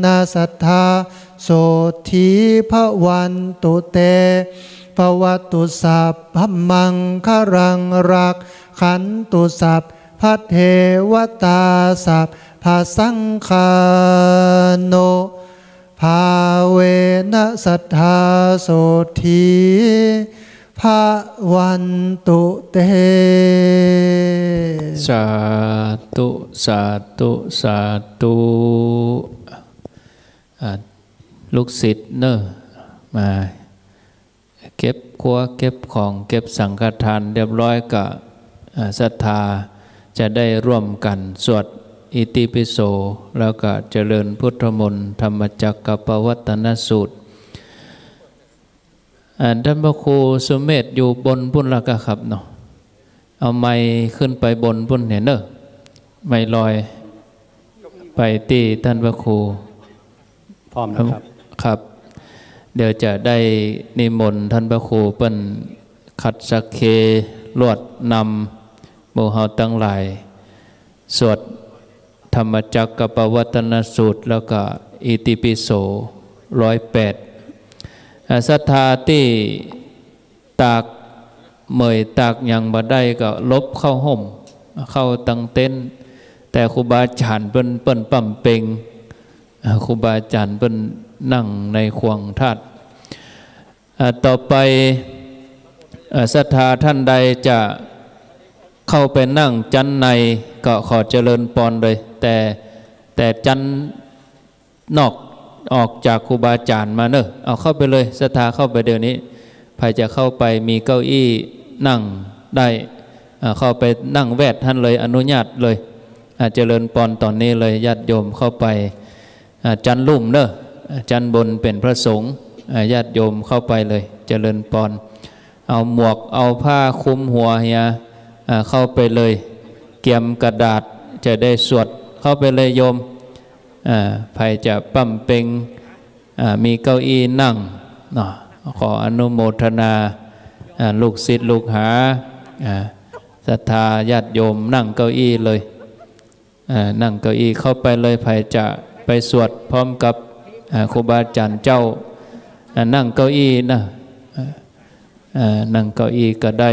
นัสสัทธาโสธีภวันตุเตภวตุสัพพมังคารังรักขันตุสัพพะเทวตาสัพพะสังฆาโนภาเวนัสสัทธาโสธีภวันตุเตสาธุสาธุสาธุลูกศิษย์เนอะมาเก็บครัวเก็บของเก็บสังฆทานเรียบร้อยกับศรัทธาจะได้ร่วมกันสวดอิติปิโสแล้วก็เจริญพุทธมนต์ธรรมจักรปวัตตนสูตรท่านพระครูสุเมธอยู่บนพุ่นละกะครับเนาะเอาไม้ขึ้นไปบนพุ่นเห็นเนอะไม้ลอยไปตีท่านพระครูพร้อมนะครับครับเดี๋ยวจะได้นิมนต์ท่านพระครูเปิ้นขัดสักเคลวดนำหมู่เฮาตั้งหลายสวดธรรมจักรปวัตตนสูตรแล้วก็อิติปิโส108ศรัทธาที่ตากเมยตากยังบ่ได้ก็ลบเข้าห่มเข้าตั้งเต็นท์แต่ครูบาอาจารย์เปิ้นปั่มเป่งครูบาอาจารย์เปิ้นนั่งในควงธาตุต่อไปศรัทธาท่านใดจะเข้าไปนั่งจันในก็ขอเจริญปอนเลยแต่จันนอกออกจากครูบาอาจารย์มาเนอะเอาเข้าไปเลยศรัทธาเข้าไปเดี๋ยวนี้ใครจะเข้าไปมีเก้าอี้นั่งได้เข้าไปนั่งแวดท่านเลยอนุญาตเลยเจริญปอนตอนนี้เลยญาติโยมเข้าไปจันลุ่มเนอะจันบนเป็นพระสงฆ์ญาติโยมเข้าไปเลยเจริญปอนเอาหมวกเอาผ้าคลุมหัวเฮียเข้าไปเลยเกียมกระดาษจะได้สวดเข้าไปเลยโยมใครจะปั้มเป่งมีเก้าอี้นั่งขออนุโมทนาลูกศิษย์ลูกหาศรัทธาญาติโยมนั่งเก้าอี้เลยนั่งเก้าอี้เข้าไปเลยใครจะไปสวดพร้อมกับครูบาอาจารย์เจ้านั่งเก้าอี้นะนั่งเก้าอี้ก็ได้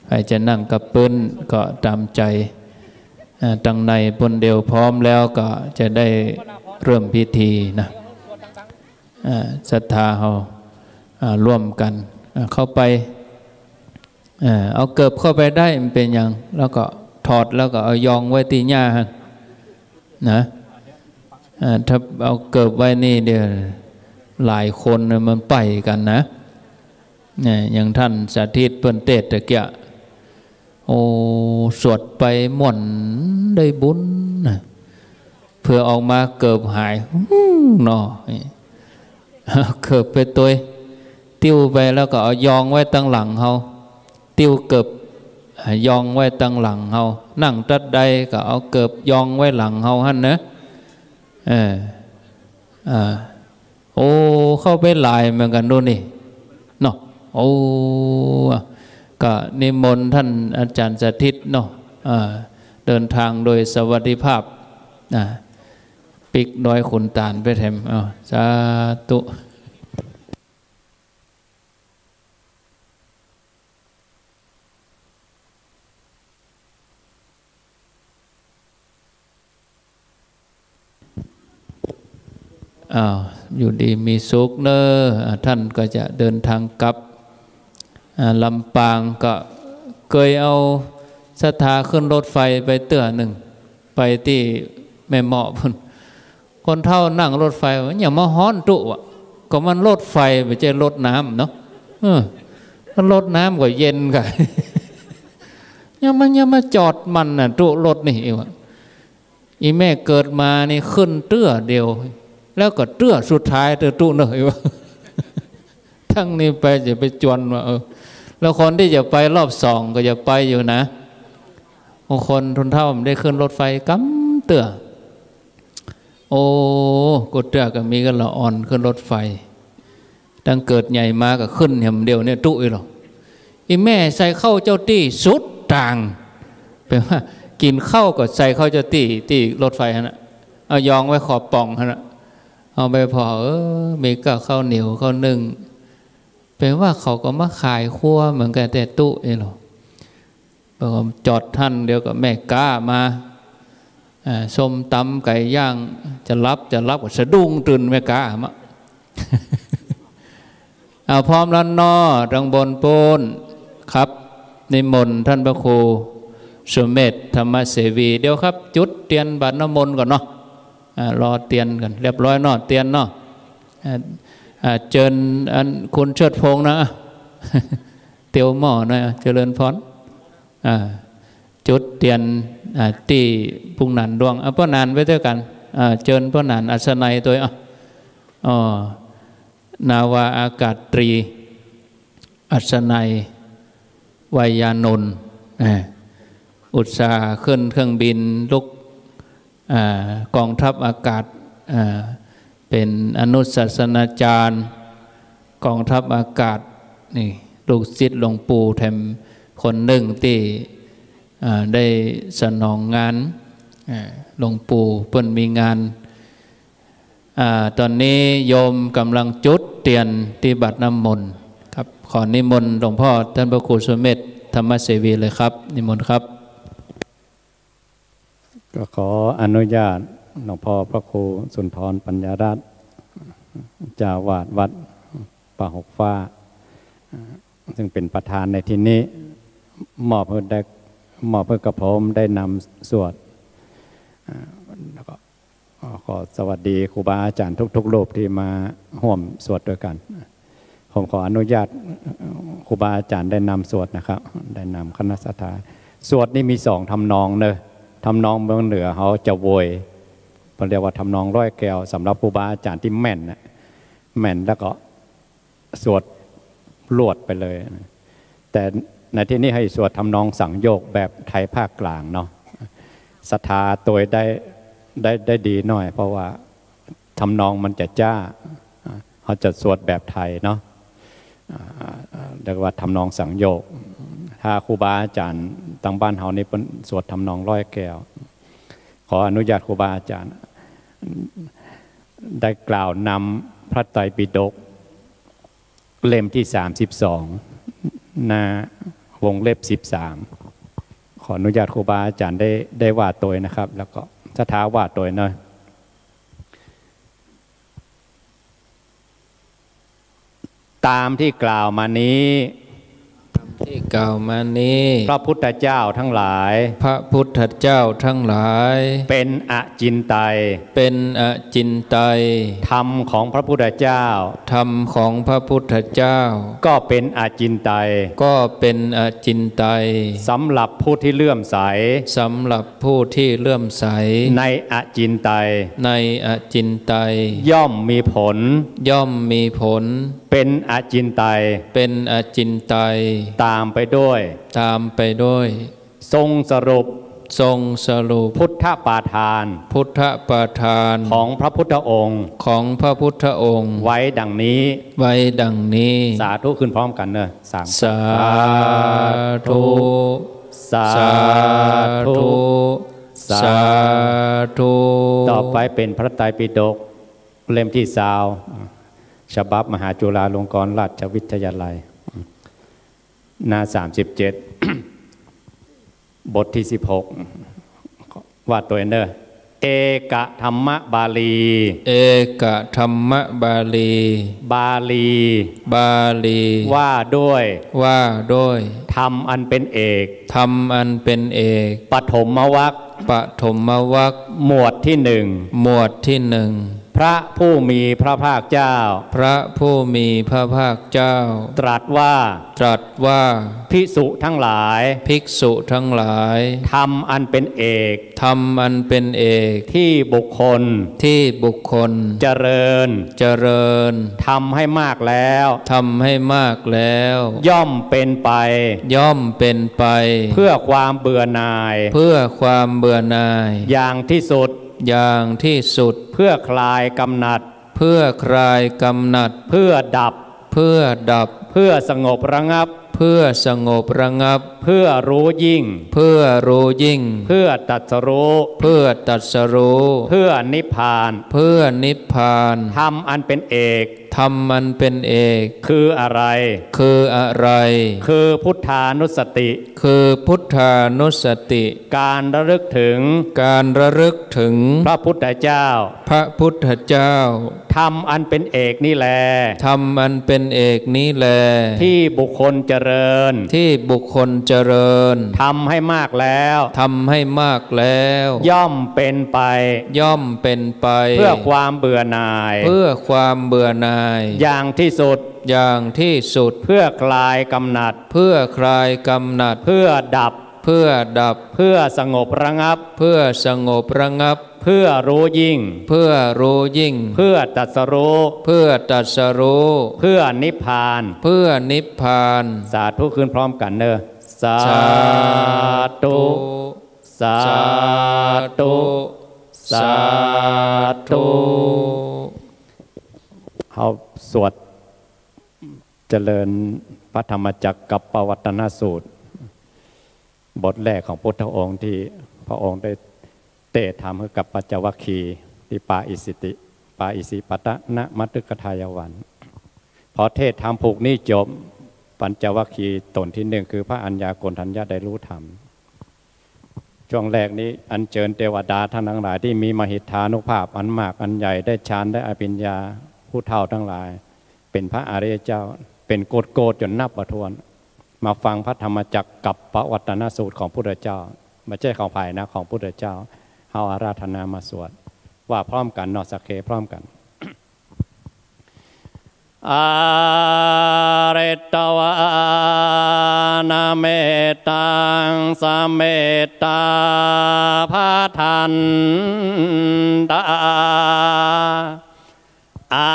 ใครจะนั่งกับปืนก็ตามใจตั้งในบนเดียวพร้อมแล้วก็จะได้เริ่มพิธีนะศรัทธาเราร่วมกันเข้าไปเอาเกิบเข้าไปได้มันเป็นอย่างแล้วก็ถอดแล้วก็เอายองไว้ตีหญ้านะถ้าเอาเกิบไว้นี่เดี๋ยวหลายคนมันไปกันนะอย่างท่านสาธิตเปิ้นเทศตะเกียโอ้สวดไปม่วนได้บุญเพื่อออกมาเกิบหายเนาะ เกิบไปตัวติ้วไปแล้วก็เอายองไว้ตั้งหลังเฮาติ้วเกิบยองไว้ตั้งหลังเฮานั่งตัดใดก็เอาเกิบยองไว้หลังเฮาหั่นนะโอ้เข้าไปหลายเหมือนกันดูนี่เนาะโอ้ก็นิมนต์ท่านอาจารย์สถิตเนาะเดินทางโดยสวัสดิภาพปิกดอยขุนตาลไปแถมสาธุอยู่ดีมีสุขเนอะท่านก็จะเดินทางกลับลำปางก็เคยเอาศรัทธาขึ้นรถไฟไปเตื้อหนึ่งไปที่แม่เหมาะพุ่นคนเท่านั่งรถไฟอย่ามาฮ้อนจุอ่ะก็มันรถไฟไม่ใช่รถน้ำเนาะถ้ารถน้ำก็เย็นกันอย่ามาจอดมันน่ะจุรถนี่วะอีแม่เกิดมานี่ขึ้นเตื้อเดียวแล้วก็เตื้อสุดท้ายเตื้อจุเนยวะทั้งนี้ไปจะไปจวนว่าแล้วคนที่จะไปรอบสองก็จะไปอยู่นะบางคนทุนเท่ามันได้ขึ้นรถไฟกำเตื้อโอ้กดเตื้อก็มีกันละอ่อนขึ้นรถไฟตั้งเกิดใหญ่มาก็ขึ้นเห็นเดียวเนี่ยจุ้ยหรอกอีแม่ใส่เข้าเจ้าตี้สุดต่างแปลว่ากินข้าวก็ใส่เข้าเจ้าตี้รถไฟฮะนะเอายองไว้ขอบป่องฮะนะเอาไปพอมีก็ข้าวเหนียวข้าวนึ่งเป็นว่าเขาก็มาขายคั่วเหมือนกันแต่ตู้เองหรอจอดท่านเดียวกับแม่ก้ามาส้มตำไก่ย่างจะรับก็สะดุ้งตื่นแม่ก้ามะ พร้อมแล้วนอดังบนปูนครับนิมนต์ท่านพระครูสุเมธธรรมเสวีเดี๋ยวครับจุดเตียนบาตรน้ำมนต์ก่อนเนาะรอเตียนกันเรียบร้อยเนาะเตียนเนาะเจิญคุณเชิดพงษ์นะเตียวหม้อหน่อยเจริญพรจุดเตียนที่พุ่งนันดวงพ่อนานไว้ด้วยกันเจิญพ่อนานอัศนัยตัวนาวาอากาศตรีอัศนัยวัยานนท์อุตสาห์ขึ้นเครื่องบินลุกกองทัพอากาศเป็นอนุศาสนาจารย์กองทัพอากาศนี่ลูกศิษย์หลวงปู่แถมคนหนึ่งที่ได้สนองงานหลวงปู่เพิ่นมีงานตอนนี้โยมกำลังจุดเตียนที่บาตรน้ำมนต์ครับขอนิมนต์หลวงพ่อท่านพระครูสุเมธธรรมเสวีเลยครับนิมนต์ครับก็ขออนุญาตหลวงพ่อพระครูสุนทรปัญญารัตน์เจ้าวาดวัดป่าหกฟ้าซึ่งเป็นประธานในที่นี้มอบเพื่อกระผมได้นำสวดแล้วก็ขอสวัสดีครูบาอาจารย์ทุกๆรูปที่มาร่วมสวดด้วยกันผมขออนุญาตครูบาอาจารย์ได้นำสวดนะครับได้นำคณะสัตยาสวดนี่มี2ทำนองเนอะทำนองเมืองเหนือเขาจะโวยเรียกว่าทำนองร้อยแก้วสำหรับครูบาอาจารย์ที่แม่นแล้วก็สวดลวดไปเลยแต่ในที่นี้ให้สวดทำนองสังโยกแบบไทยภาคกลางเนาะศรัทธาตัวได้ดีหน่อยเพราะว่าทำนองมันจะจ้าเขาจะสวดแบบไทยเนาะเรียกว่าทำนองสังโยกถ้าครูบาอาจารย์ทางบ้านเฮานี่เป็นสวดทำนองร้อยแก้วขออนุญาตครูบาอาจารย์ได้กล่าวนำพระไตรปิฎกเล่มที่32หน้าวงเล็บ13ขออนุญาตครูบาอาจารย์ได้ว่าตัวนะครับแล้วก็สถาว่าตัวหน่อยตามที่กล่าวมานี้ กล่าวมานี้พระพุทธเจ้าทั้งหลายพระพุทธเจ้าทั้งหลายเป็นอจินไตยเป็นอจินไตยธรรมของพระพุทธเจ้าธรรมของพระพุทธเจ้าก็เป็นอจินไตยก็เป็นอจินไตยสำหรับผู้ที่เลื่อมใสสำหรับผู้ที่เลื่อมใสในอจินไตยในอจินไตยย่อมมีผลย่อมมีผลเป็นอจินไตยเป็นอจินไตยตามไปด้วยทรงสรุปพุทธปาทานของพระพุทธองค์ไว้ดังนี้สาธุขึ้นพร้อมกันเนอะสาธุสาธุสาธุต่อไปเป็นพระไตรปิฎกเล่มที่20ฉบับมหาจุฬาลงกรณราชวิทยาลัยหน้า37บทที่16ว่าตัวเนอเอกธรรมบาลีเอกธรรมบาลีว่าด้วยธรรมอันเป็นเอกปฐมวรรคหมวดที่หนึ่งพระผู้มีพระภาคเจ้าตรัสว่าภิกษุทั้งหลายธรรมอันเป็นเอกที่บุคคลเจริญทำให้มากแล้วย่อมเป็นไปเพื่อความเบื่อหน่ายอย่างที่สุดเพื่อคลายกำหนัดเพื่อดับเพื่อสงบระงับเพื่อรู้ยิ่งเพื่อตรัสรู้เพื่อนิพพานธรรมอันเป็นเอกคืออะไรคือพุทธานุสติการระลึกถึงพระพุทธเจ้าธรรมอันเป็นเอกนี่แลที่บุคคลเจริญทำให้มากแล้วย่อมเป็นไปเพื่อความเบื่อหน่ายอย่างที่สุดเพื่อคลายกำหนัดเพื่อดับเพื่อสงบระงับเพื่อรู้ยิ่งเพื่อตรัสรู้เพื่อนิพพานสาธุขึ้นพร้อมกันเนอะสาธุเอาสวดเจริญพระธรรมจักรกับปวัตตนสูตรบทแรกของพุทธองค์ที่พระองค์ได้เตะธรรมให้กับปัญจวัคคีย์ที่ปาอิสิปตนะมัตตุกทายวันพอเทศธรรมผูกนี้จบปัญจวัคคีย์ตนที่หนึ่งคือพระอัญญาโกณฑัญญะได้รู้ธรรมช่วงแรกนี้อัญเชิญเทวดาท่านทั้งหลายที่มีมหิทธานุภาพอันมากอันใหญ่ได้ฌานได้อภิญญาผู้เฒ่าทั้งหลายเป็นพระอริยเจ้าเป็นโกฏจนนับประทวนมาฟังพระธรรมจักรกับปวัตตนสูตรของพุทธเจ้าไม่ใช่ของภายนะของพุทธเจ้าเฮาอาราธนามาสวดว่าพร้อมกันนอสักเคพร้อมกันอาเรตวานาเมตังสเมตาภาทันตาอา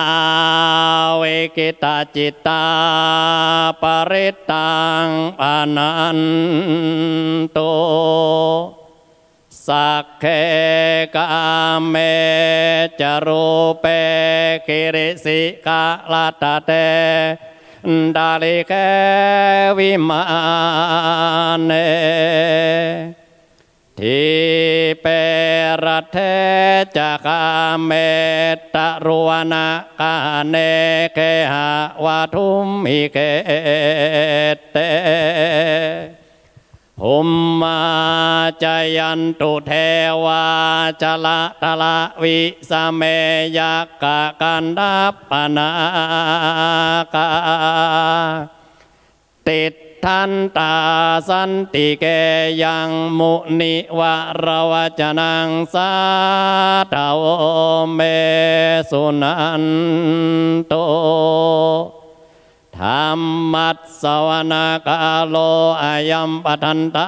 เวกิตาจิตาปริตังปานันโตสักเคกาเมจารูเปกิริสิกาลาตเตดาลิเกวิมานเนทิเปรเทจักาเมตะรุวนาคาเนเคหะวะทุมมิเกเตภูมิมาจายันตุเทวาจละทละวิสเมยกะกันดาปนากาติเท ทันตาสันติเกยังมุนิวรวจนังสาตาวเมสุนันโตธรรมัสสวนกาโลอายัมปทันตา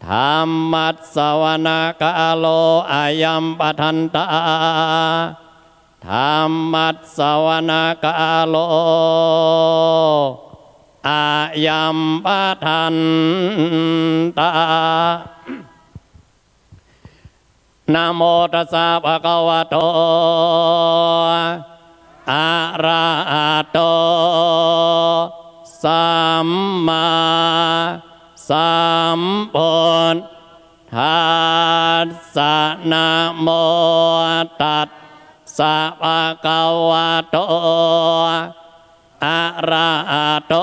ธรรมัสสวนกาโลอายัมปทันตาธรรมัสสวนกาโลอายัมปทันตานะโมตัสสะภะคะวะโตอะระหะโตสัมมาสัมพุทธัสสะนะโมตัสสะภะคะวะโตอะระหะโต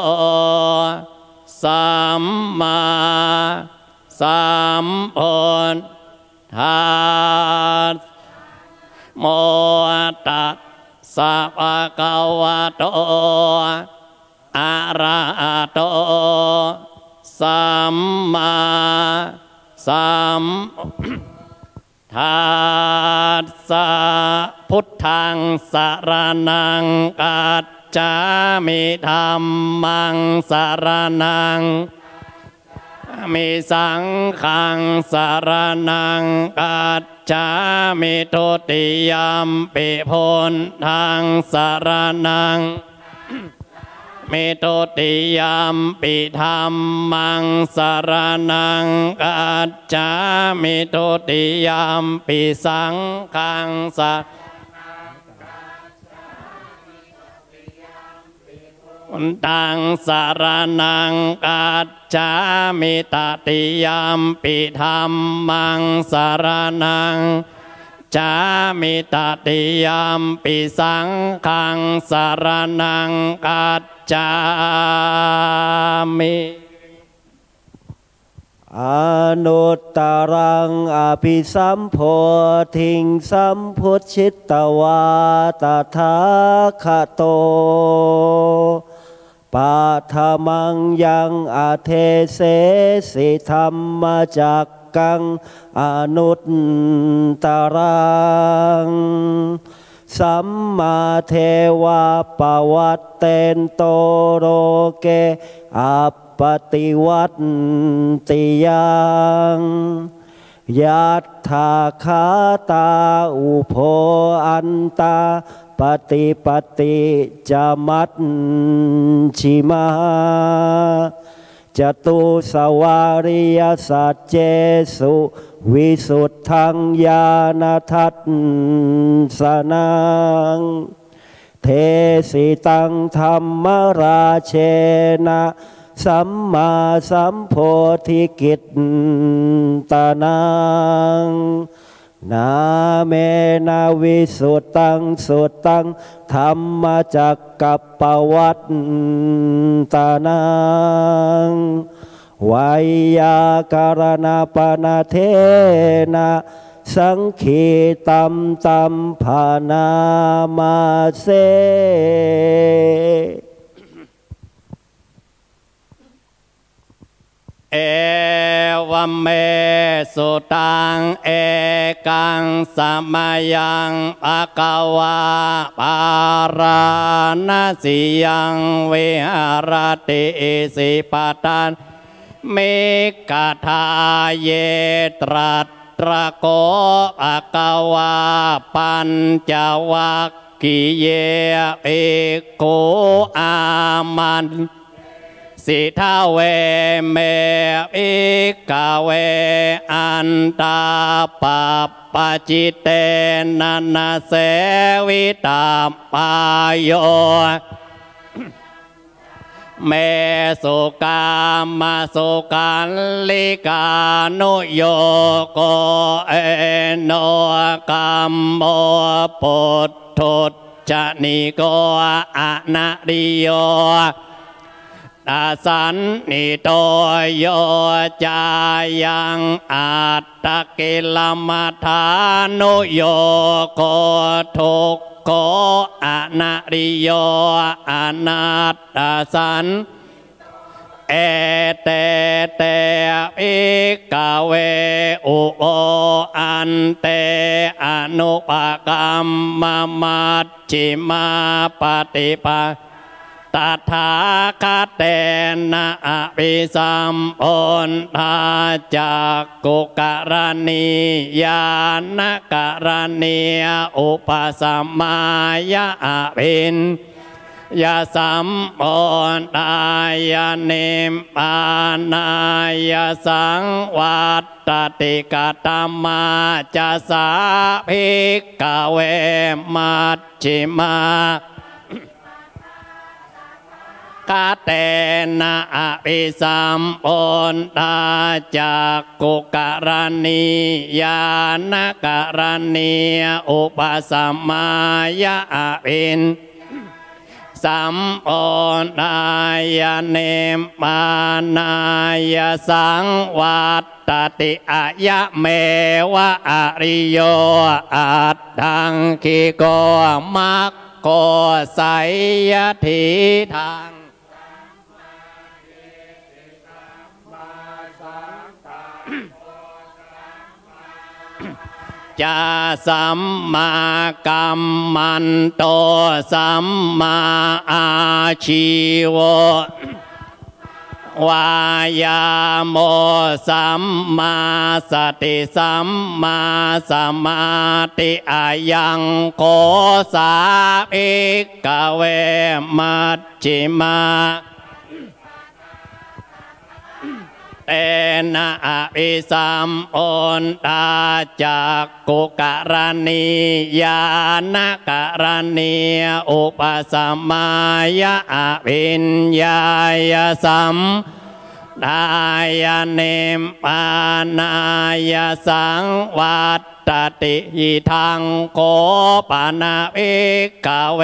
สัมมาสัมพุทธัสสะโมตัสสะภะคะวะโตอะระหะโตสัมมาสัมธัสสะพุทธังสรณังกัจจามิธัมมังสรณังมิสังฆังสรณังกัจจามิทุติยมปิพุทธังสรณังมิทุติยมปิธัมมังสรณังกัจจามิทุติยมปิสังฆังสรตังสารนังกัจจามิตติยมปิธัมมังสารนังจามิตติยมปิสังฆังสารนังกัจจามิอนุตตรังอภิสัมโพธิงสัมพุทธิตวาตถาคโตปัทมังยังอาเทเสสิธรรมจักกังอนุตตรังสัมมาเทวาปวัตเตนโตโรเกอัปปติวัตติยังยัตถาคาตาอุโภอันตาปฏิปฏิจมัตชิมาจตุสวาริยสัจเจสุวิสุทธังญาณทัสสนังเทสิตังธรรมราเชนะสัมมาสัมโพธิกิตตานังนาเมนาวิสุตตังสุตตังธรรมจักกัปปวัตตานังวายาการณปนาเทนะสังขีตัมตัมภานามาเสเอวเมสุตังเอกังสมัยังภคะวาปาราณสียังวิหารติสิปตันเมกทาเยตรัตระโกภคะวาปัญจวัคคีเยเอโกอามันสิทาเวเมอิกาเวอันตาปะปะจิเตนะนะเสวิตาปายโยเมสุกามาสุกันลิกานุโยโกเอโนกัมโมปุตถุจนิโกอะนะริโยตาสันนิโตโยจายังอัตตกิลมัฏฐานุโยโกทุกโกอะนะริโยอนัตตสัน เอเตเตอิกาเวอุโออันเตอนุปกรรมมัชฌิมาปฏิปาตถาคตเตนะอภิสัมโพธาจักกุกรณียานกรณียอุปสัมมายะอภินยาสัมโพธายานิมปานายาสังวัตติกตมาจะสาภิกขเวมัชฌิมาคเตนะอภิสัมโพธาจักกุกรณียานกรณียอุปสัมมายะอภินสัมโพธายานิมปานายาสังวัตติอะยะเมวะอริโยอัตถังคิโกมัคโกไสยทิทังจะสัมมากัมมันโตสัมมาอาชีวะวายาโมสัมมาสติสัมมาสมาธิอายังโกสาภิกขเวมัชฌิมาเตนะอภิสัมโพธาจักกุกรณียานกรณียอุปสัมมายะอภิญญายสัมดายเนมปานายสังวัตติหิทังโกปนาภิกขเว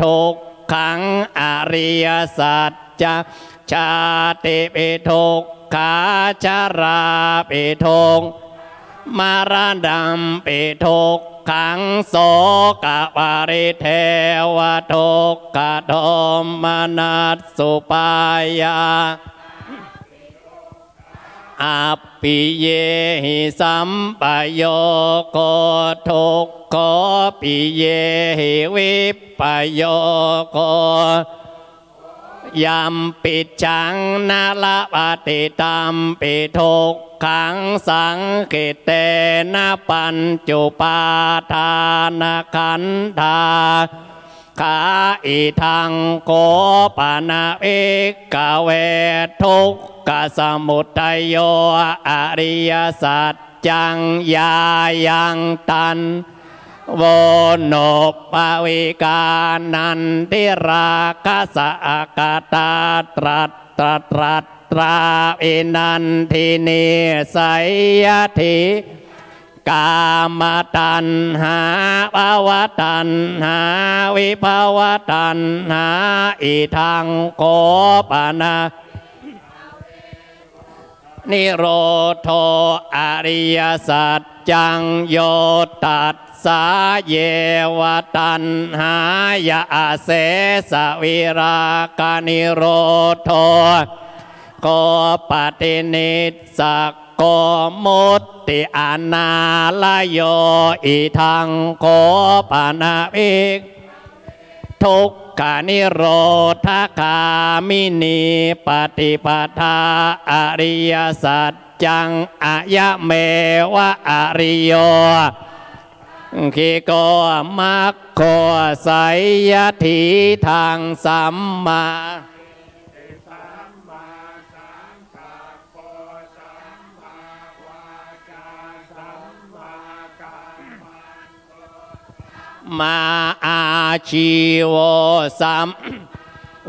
ทุกขังอริยสัจจะชาติปิทุกขาชาราปิทุกมารณะปิทุกขังโสกปาริเทวทุกขโทมนัสสุปายาอัปปิเยหิสัมปโยโกทุกขปิเยหิวิปโยโกยัมปิจังนาลปฏิตัมปิทุกขังสังกิเตนะปัญจุปาทานขันธาขาอิทังโกปนาภิกขเวทุกขสมุทัยโยอริยสัจจังยายังตันโวโนปวิกานันติราคะสะกตาตรัตตราอินันทินิสัยยทิกามตัณหาภวตัณหาวิภวตัณหาอิทังโกปนานิโรโธอริยสัจจังโยตัสสาเยวตัณหายาเสสวิรากนิโรโธโกปฏินิสสกโกมุตติอนาลโยอิทังโกปนาภิกขทุกขานิโรธคามินีปฏิปทาอริยสัจจังอะยะเมวะอริโยคิโกมัคโคไสยทิทางสัมมามาอาชีโวสัม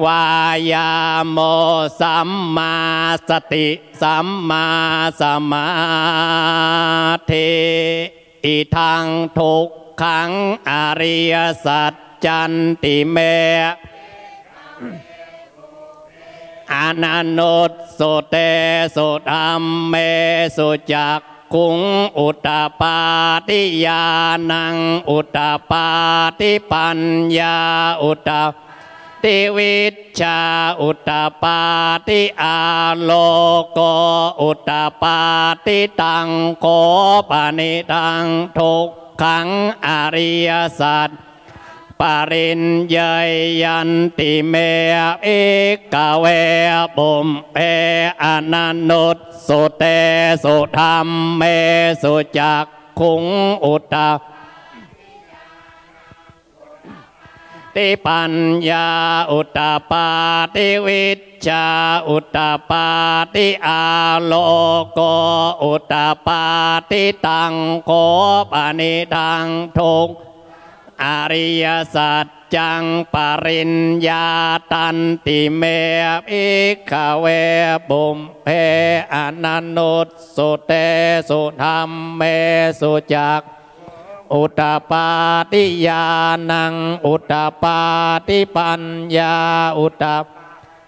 วายาโมสัมมาสติสัมมาสมาธิอิทังทุกขังอริยสัจจันติเมอนันตสุเตสุธัมเมสุจักขุงอุตตปาติญาณังอุตตปาติปัญญาอุตต ติวิชชาอุตตปาติอาโลโกอุตตปาติตังโกปานิตังทุกขังอริยสัจปริญญายันติเมเอกเวบุมเพอนันนุตสุเตสุธรรมเมสุจักขุงอุตตติปัญญาอุตตปาติวิชชาอุตตปาติอาโลโกอุตตปาติตังโกปานิตังทุกอริยสัจจังปริญญาตันติเมอิขเวบุมเพอนันนุตสุเตสุธรรมเมสุจักอุตตปาติญาณังอุตตปาติปัญญาอุตต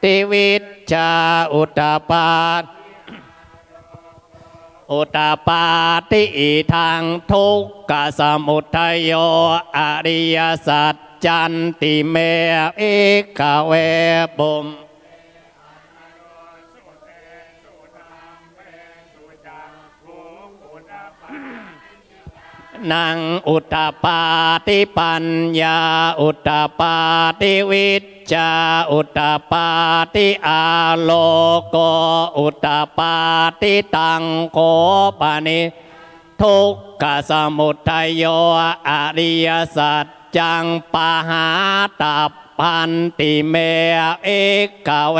ติวิชชาอุตตปาอุตตปาติทางทุกขสมุทัยโยอริยสัจจันติเมอิขเวบุมนังอุตตปาติปัญญาอุตตปาติวิชชาอุตตปาติอาโลโกอุตตปาติตังโกปานิทุกขสมุทัยโยอริยสัจจังปหาตัปพันติเมเอกเว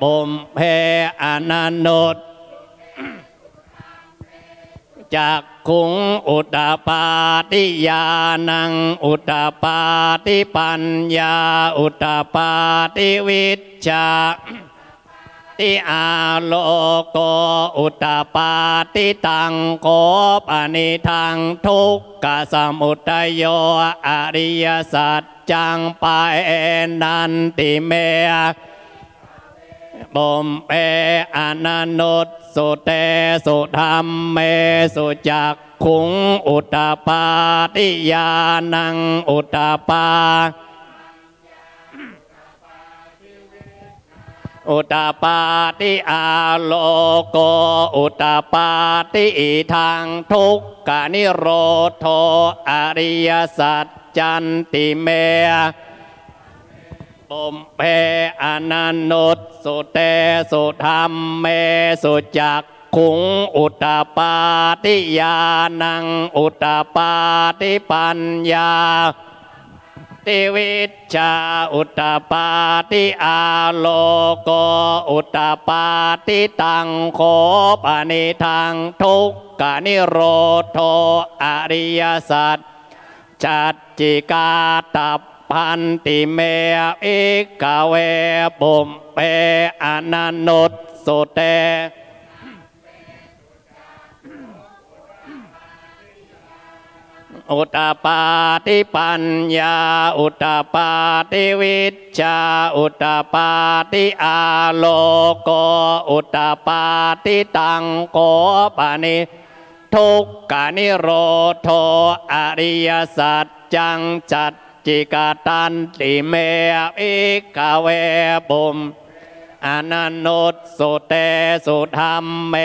บุมเพอนันนุตจักขุงอุตตปาติญาณังอุตตปาติปัญญาอุตตปาติวิชชาติอาโลโกอุตตปาติตังโกปานิทังทุกขสมุทัยโยอริยสัจจังปะเอนันติเมบุมเปอนันนุตสุเตสุธรรมเมสุจักขุงอุตตปาติญาณังอุตตปาอุตตปาติอาโลโกอุตตปาติทางทุกขนิโรโธอริยสัจจันติเมบุมเพอนันนุตสุเตสุธรรมเมสุจักขุงอุตตปาติญาณังอุตตปาติปัญญาติวิชชาอุตตปาติอาโลโกอุตตปาติตังโคปานิทังทุกขนิโรโธอริยสัจจัตจิกาตัปพันติเมอิกเวบุมเปอนันนุตสุเตอุตตปาติปัญญาอุตตปาติวิชชาอุตตปาติอาโลโกอุตตปาติตังโกปานิทุกขนิโรโธอริยสัจจังจัตจิกาตันติเมอิกเวบุมอนันนุตสุเตสุธรรมเม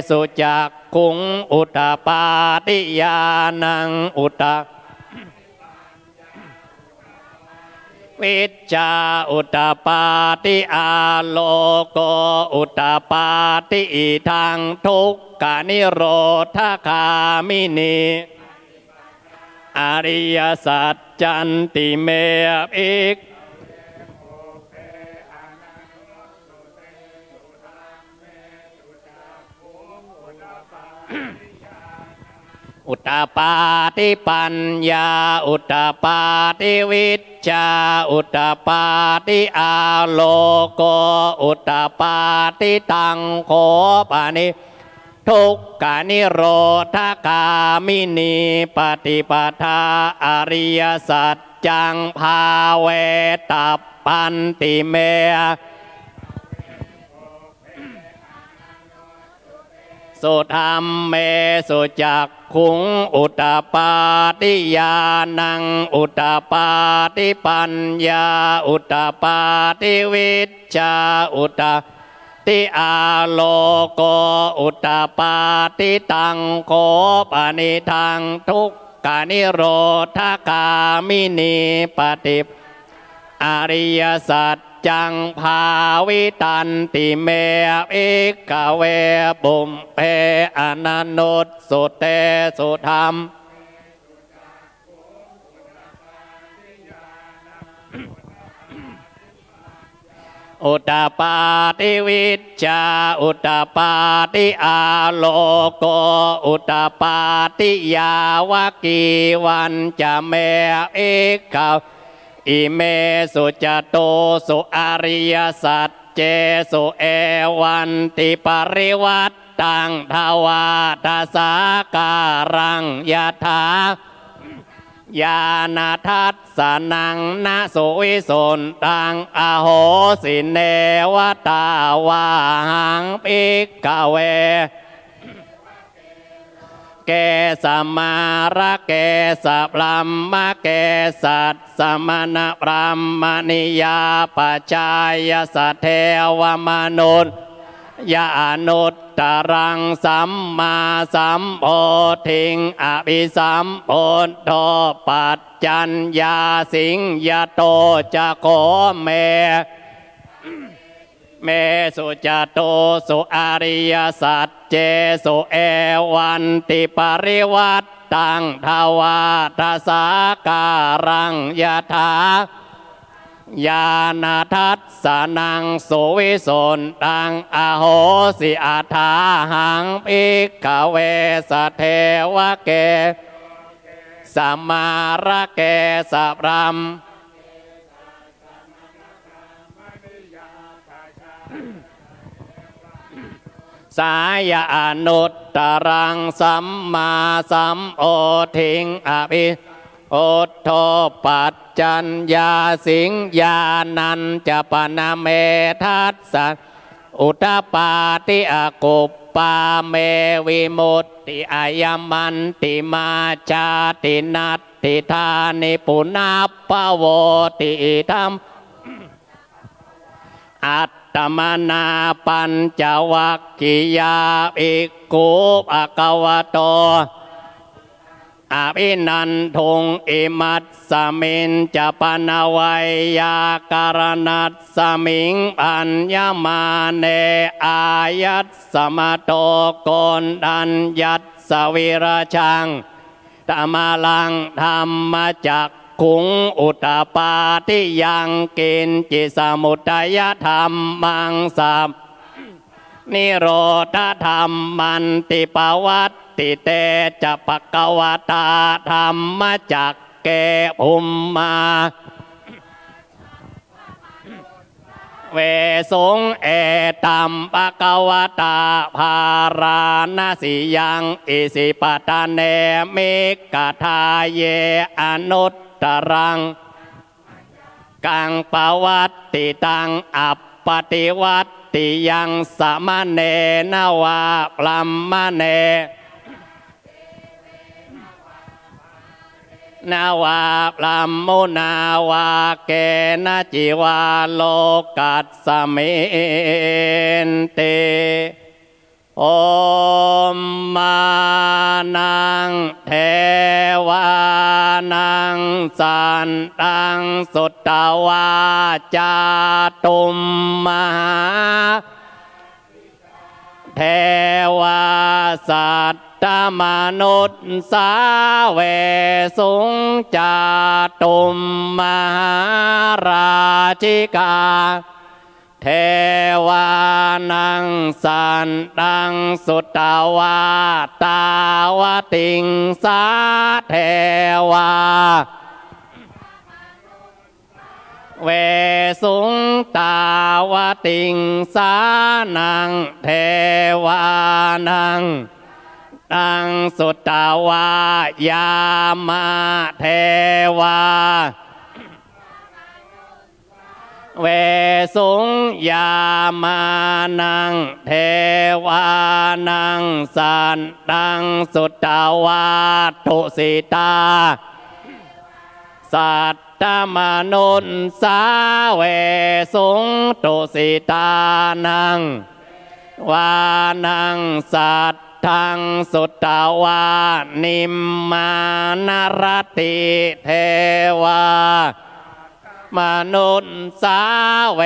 สุจักขุงอุตตปาติญาณังอุตตวิชชาอุตตปาติอาโลโกอุตตปาติทางทุกขนิโรธคามินีอริยสัจจันติเมอิกอุตตปาติปัญญาอุตตปาติวิชชาอุตตปาติอาโลโกอุตตปาติตังโคปานิทุกขานิโรธคามินีปฏิปทาอริยสัจจังภาเวตัปปันติเมสุ สุธรรมเมสุจักขุงอุตตปาติญาณังอุตตปาติปัญญาอุตตปาติวิชชาอุตตติอาโลโกอุตตปาติตังโคปานิทังทุกขานิโรธคามินีปฏิอริยสัจจังภาวิตันติเมเอกเวบุมเพอนันนุตสุเตสุธรรมอุตตปาติวิชชาอุตตปาติอาโลโกอุตตปาติยาวกีวันจะเมเอกอิเมสุจโตสุอริยสัจเจสุเอวันติปริวัตตังทวาทสาการังยะถายานาทัสสนังนาสุวิสุนตังอโหสิเนวตาวาหังปิกขเวเกสมาระเกสพรัมมะเกสัตสมณพรหมนิยาปัจจายสัทเทวมนุษยานุตตรังสัมมาสัมโพธิงอภิสัมโพธปัจจัญญาสิงยโตจะโกเมสุจโตสุอริยสัจเจสุเอวันติปริวัตตังทวาทสาการังยะถายานาทัสสนังสุวิสุนตังอโหสิอาถาหังภิกขเวสเทวะเกสัมมาระเกสัพรัมสายอนุตตรังสัมมาสัมโพธิงอภิโอโทปัจจัญญาสิงญานันจะปนะเมทัสสะอุตตปาติอกุปปาเมวิมุตติอายมันติมาจาตินัตติธานิปุนาปโวติธรรมอัตตมนาปัญจวัคคียาภิกขุภควโตอภินันทุงอิมัตสมินจะปนวัยยาการนัตสมิงปัญญมาเนอายัตสมโตโกนดันยัตสวิราชังธรรมลังธรรมจักขุงอุตตปาติยังกินจิสมุทัยธรรมมังสัมนิโรธธรรมมันติปวัตติเตจะปะกวตาธรรมจักเกภุมมาเวสุงเอตัมปะกวตาภาราณสิยังอิสิปตะเนมิกทาเยอนุตตรังกังปวัตติตังอัปปติวัตติยังสมะเนนวาปลัมมะเนนาวาปลัมมุนาวาเกณจิวาโลกัสสมินติโอมมานังเทวานังสันตังสุตตวาจาตุมมหาเทวาสัตตมนุษย์สาเวสุงจาตุมมหาราชิกาเทวานังสันตังสุตตวาตาวติงสาเทวาเวสุงตาวติงสานังเทวานังตังสุตตวายามาเทวา เวสุงยามานังเทวานังสันตังสุตตวาตุสิตาสัตตมนุนสาเวสุงตุสิตานังวานังสัตทังสุตตวานิมมานรติเทวามนุษย์สาเว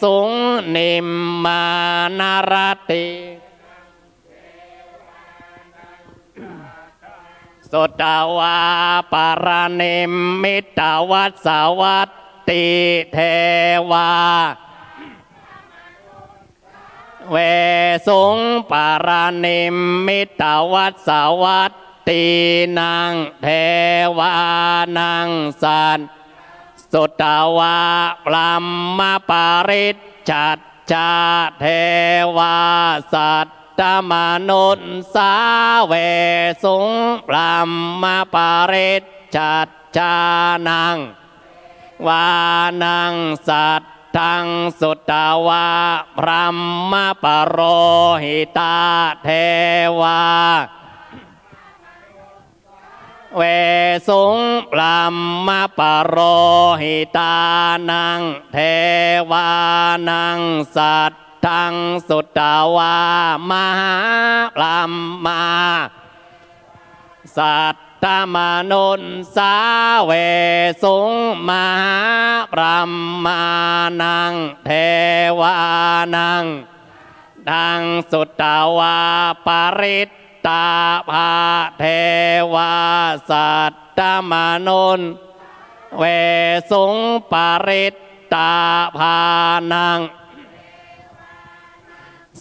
สุงนิมมานรติสุตตวาปารณิมมิตวัสสวัตติเทวาเวสุงปารณิมมิตวัสสวัตตินังเทวานังสันสุตตวาปรัมมปาริจฉัตชาเทวาสัตตมนุษย์สาเวสุงปรัมมปาริจฉัตชานังวานังสัตทังสุตตวาพรัมมปโรหิตาเทวาเวสุงปรัมมปโรหิตานังเทวานังสัตทังสุตตวามหาปรัมมาสัตตมนุนสาเวสุงมหาปรัมมานังเทวานังดังสุตตวาปริตตาภาเทวาสัตตมนุนเวสุงปริตตาภานัง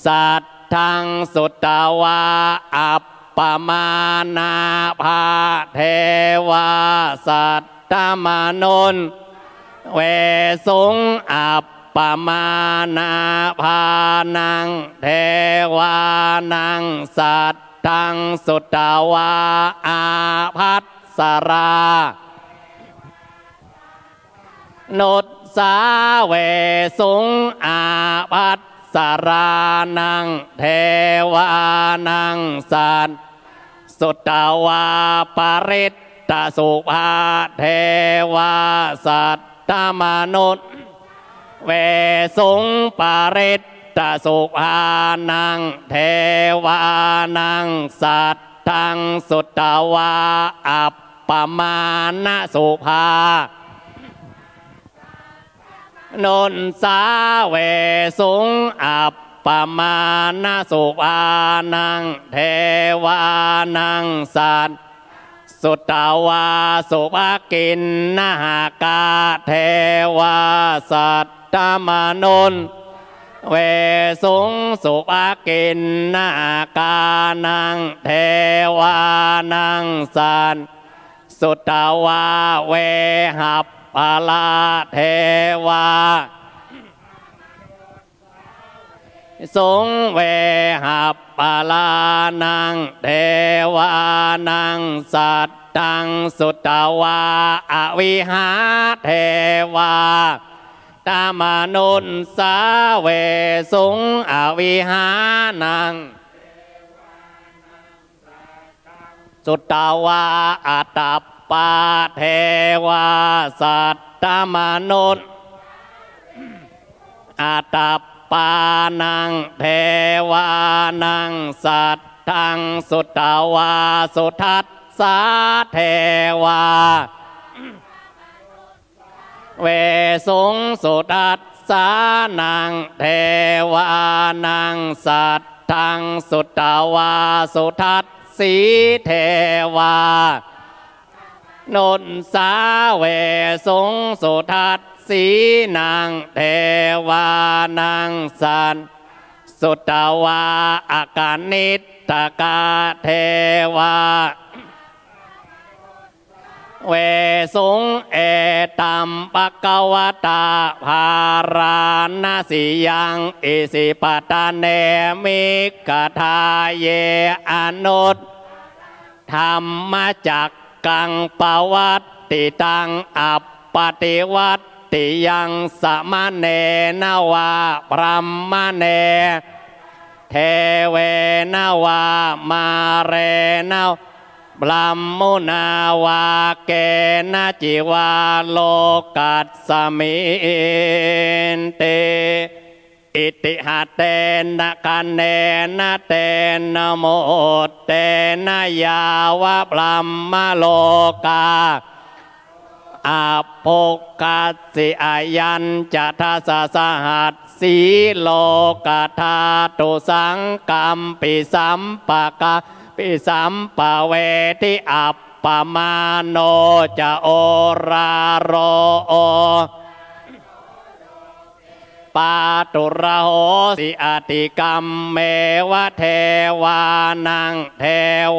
สัตทังสุตตวาอัปปมานาภาเทวาสัตตมนุนเวสุงอัปปมานาภานังเทวานังสัตทังสุตตวาอาภัสสรานุตสาเวสุงอาภัสสรานังเทวานังสัตสุตตวาปริตตสุภาเทวาสัตตมนุษย์เวสุงปริตตสุภานังเทวานังสัตทังสุตตวาอัปปมาณสุภานุนสาเวสุงอัปปมาณสุภานังเทวานังสัตสุตตวาสุภกินนาหากาเทวาสัตตมนุนเวสุงสุภกินนาคานังเทวานังสันสุตตวาเวหัปปาลาเทวาสุงเวหัปปาลานังเทวานังสัตตังสุตตวาอวิหาเทวาตามนุนสาเวสุงอวิหานังสุตตวาอัตตปาเทวาสัตตมนุนอัตตปานังเทวานังสัตทังสุตตวาสุทัสสาเทวาเวสุงสุทัสสานังเทวานังสัตทังสุตตวาสุทัสสีเทวานุนสาเวสุงสุทัสสีนังเทวานังสันสุตตวาอากานิตตกาเทวาเวสุงเอตัมปะกวตาภาราณสียังอิสิปตาเนมิกทาเยอนุตธรรมจักกังปวัตติตังอัปปติวัต ติยังสมะเนนวาพรัมมะเนเทเวนวามาเรนบรัมมุนาวาเกณจิวาโลกัสสมินเตอิติหะเตนะคันเนนะเตนะโมเตนะยาวะบรัมมโลกาอาภกกัสสิอายัญจะทัสสะหัสสีโลกธาตุสังกัมปิสัมปะกะปิสัมปะเวทิอัปปมาโนจะโอราโรโอปาตุระโหสิอติกรรมเมวะเทวานังเท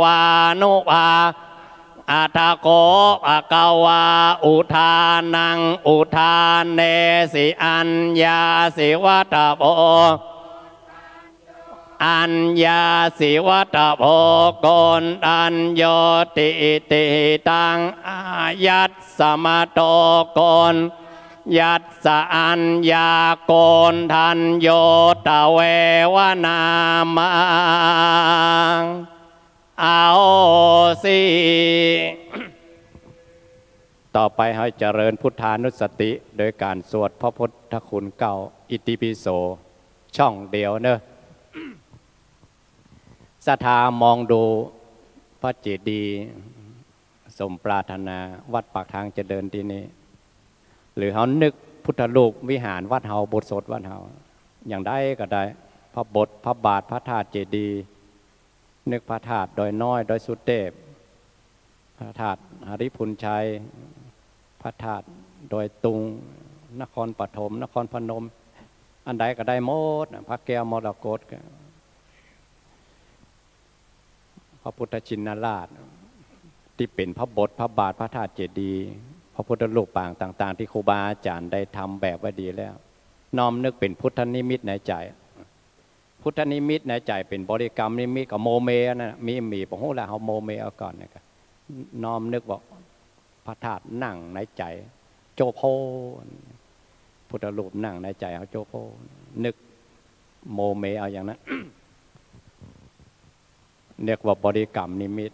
วานุภาอัตโกอะกวาอุทานังอุทานเนสิอัญญาสิวัตโพอัญญาสิวัตโพโกนอัญโยติติตังอายัตสมโตโกนยัตสะอัญญาโกนทันโยตะเววนามังเอาสิต่อไปให้เจริญพุทธานุสติโดยการสวดพระพุทธคุณเก่าอิติปิโสช่องเดียวเนอะศรัทธามองดูพระเจดีย์สมปรารถนาวัดปากทางจะเดินที่นี้หรือเขานึกพุทธรูปวิหารวัดเฮาบทสดวัดเฮาอย่างได้ก็ได้พระบทพระบาทพระธาตุเจดีย์นึกพระธาตุโดยน้อยโดยสุเทพพระธาตุหริพุนชัยพระธาตุโดยตุงนครปฐมนครพนมอันใดก็ได้หมดพระแก้วมรกตพระพุทธชินราชที่เป็นพระบทพระบาทพระธาตุเจดีย์พระพุทธรูปปางต่างๆที่ครูบาอาจารย์ได้ทำแบบไว้ดีแล้วน้อมนึกเป็นพุทธนิมิตในใจพุทธนิมิตในใจเป็นบริกรรมนิมิตกับโมเมนะมีผมพูดแล้วเขาโมเมเอาก่อนนะครับน้อมนึกบอกพระธาตุนั่งในใจโจโพพุทธรูปนั่งในใจเขาโจโพนึกโมเมเอาอย่างนั้นเรียกว่าบริกรรมนิมิต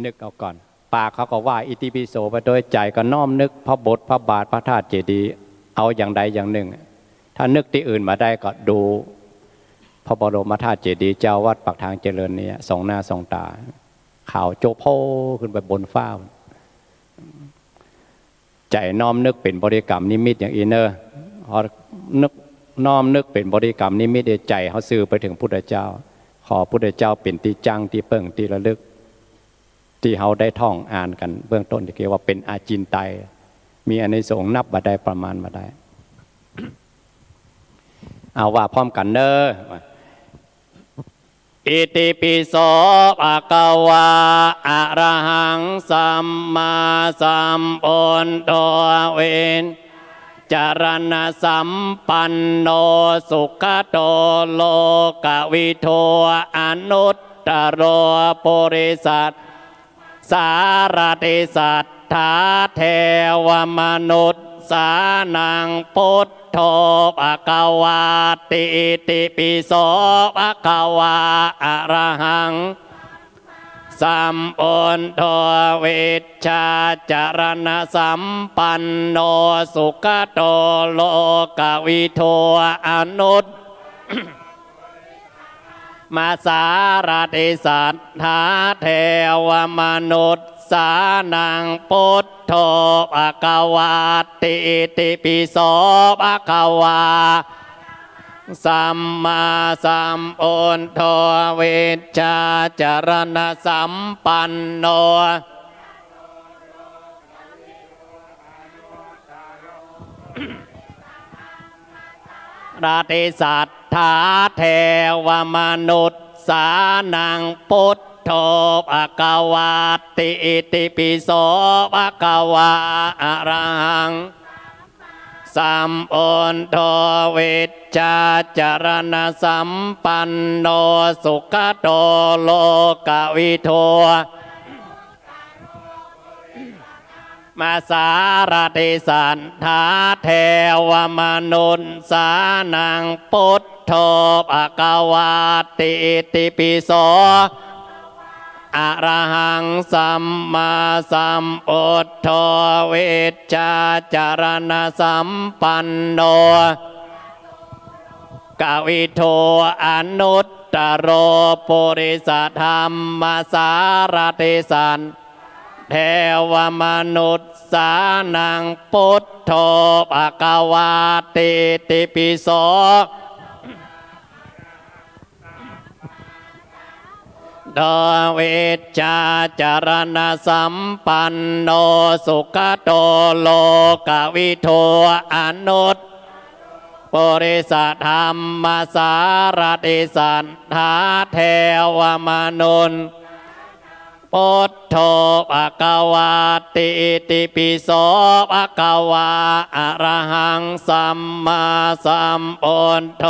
นึกเอาก่อนปากเขาก็ว่าอิติปิโสไปโดยใจก็น้อมนึกพระบทพระบาทพระธาตุเจดีย์เอาอย่างใดอย่างหนึ่งถ้านึกที่อื่นมาได้ก็ดูพระบรมธาตุเจดีย์เจ้าวัดปากทางเจริญเนี่ยสองหน้าสองตาข่าวโจโพขึ้นไปบนฟ้าใจน้อมนึกเป็นบริกรรมนิมิตอย่างอินเนอร์พอนึกน้อมนึกเป็นบริกรรมนิมิตใจเขาสื่อไปถึงพุทธเจ้าขอพุทธเจ้าเป็นที่จังที่เปิ่งที่ระลึกที่เขาได้ท่องอ่านกันเบื้องต้นที่เรียกว่าเป็นอาจินไตยมีอานิสงส์นับมาได้ประมาณมาได้เอาว่าพร้อมกันเนอะอิติปิโสภะคะวาอะระหังสัมมาสัมพุทโธเวนจารณะสัมปันโนสุขโตโลกวิโทอนุตตโรปุริสัตสารติสัทธาเทวมนุษย์สานังพุทโธภะคะวาติติปิโสภะคะวาอะระหังสัมพุทโธวิชชาจารณะสัมปันโนสุขโตโลกวิโทอนุตมาสารติสัทธาเทวมนุษย์สานังพุทโธภะคะวาติติปิโสภะคะวาสัมมาสัมพุทโธวิชชาจารณะสัมปันโนราติสัทธาเทวมนุษย์สานังพุทโธภะคะวาติติปิโสภะคะวาอะระหังสัมพุทโธวิชชาจารณะสัมปันโนสุขโตโลกวิโท มาสารติสันทาเทวมนุนสานังพุทโธภควาติติปิโสอะระหังสัมมาสัมพุทโธเวชชาจารณสัมปันโนกวิโทอนุตตโรปุริสธรรมสารติสันเทวมนุษย์สานังพุทโธภควาติติปิโสดเวชชาจารณสัมปันโนสุขโตโลกวิโทอนุตปุริสธรรมสารติสันทาเทวมนุนพุทโธภควาติติปิโสภควาอะระหังสัมมาสัมพุทโธ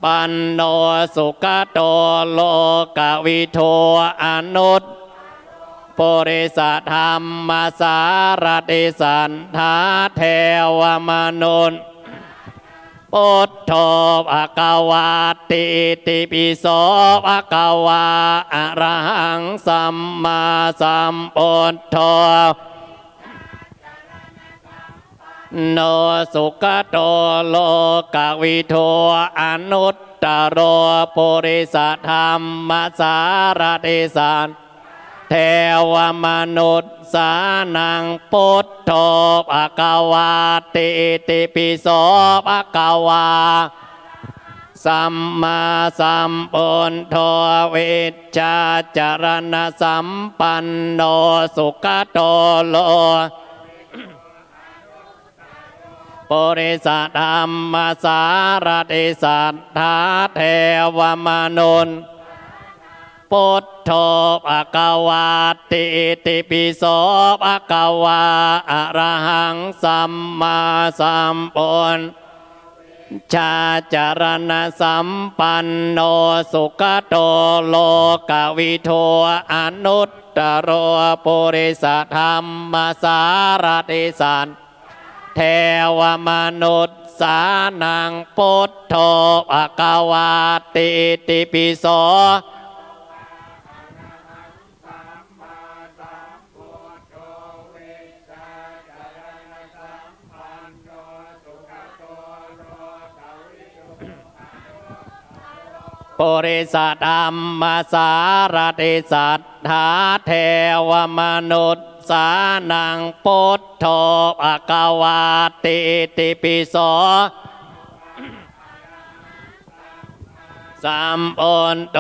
ปันโนสุขโตโลกวิโทอนุตปุริสธรรมสารติสันทาเทวมนุนพุทโธภควาติติปิโสภควาอะระหังสัมมาสัมพุทโธโนสุขโตโลกวิโทอนุตตโรปุริสธรรมสารติสันเทวมนุษย์สานังพุทโธภควาติติปิโสภควาสัมมาสัมพุทโธเวชชาจารณสัมปันโนสุขโตโลปุริสธรรมสารติสันทาเทวมนุนพุทโธภควาติติปิโสภควาอะระหังสัมมาสัมพุทธชาจารณสัมปันโนสุขโตโลกวิโทอนุตตโรปุริสธรรมสารติสันเทวมนุษย์สานังพุทโธภควาติติปิโสปุริสธรรมสารติสัทธาเทวมนุษย์สานังพุทโธภควาติติปิโสสัมพุทโธ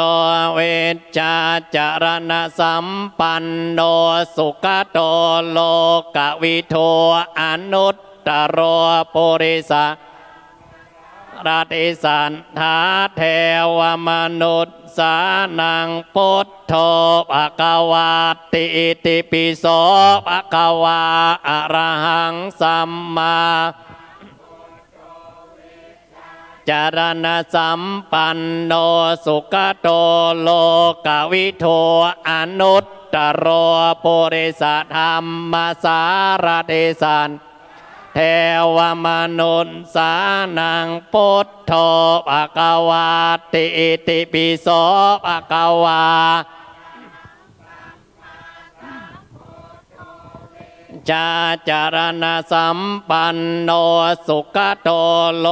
เวชชาจารณสัมปันโนสุขโตโลกวิโทอนุตตโรปุริสรติสันทาเทวมนุษย์สานังพุทโธภควาติติปิโสภควาอะระหังสัมมาจารณสัมปันโนสุขโตโลกวิโทอนุตตโรปุริสธรรมสารติสันเทวมนุษย์สานังพุทโธภควาติติปิโสภควาจาจารณสัมปันโนสุขโตโล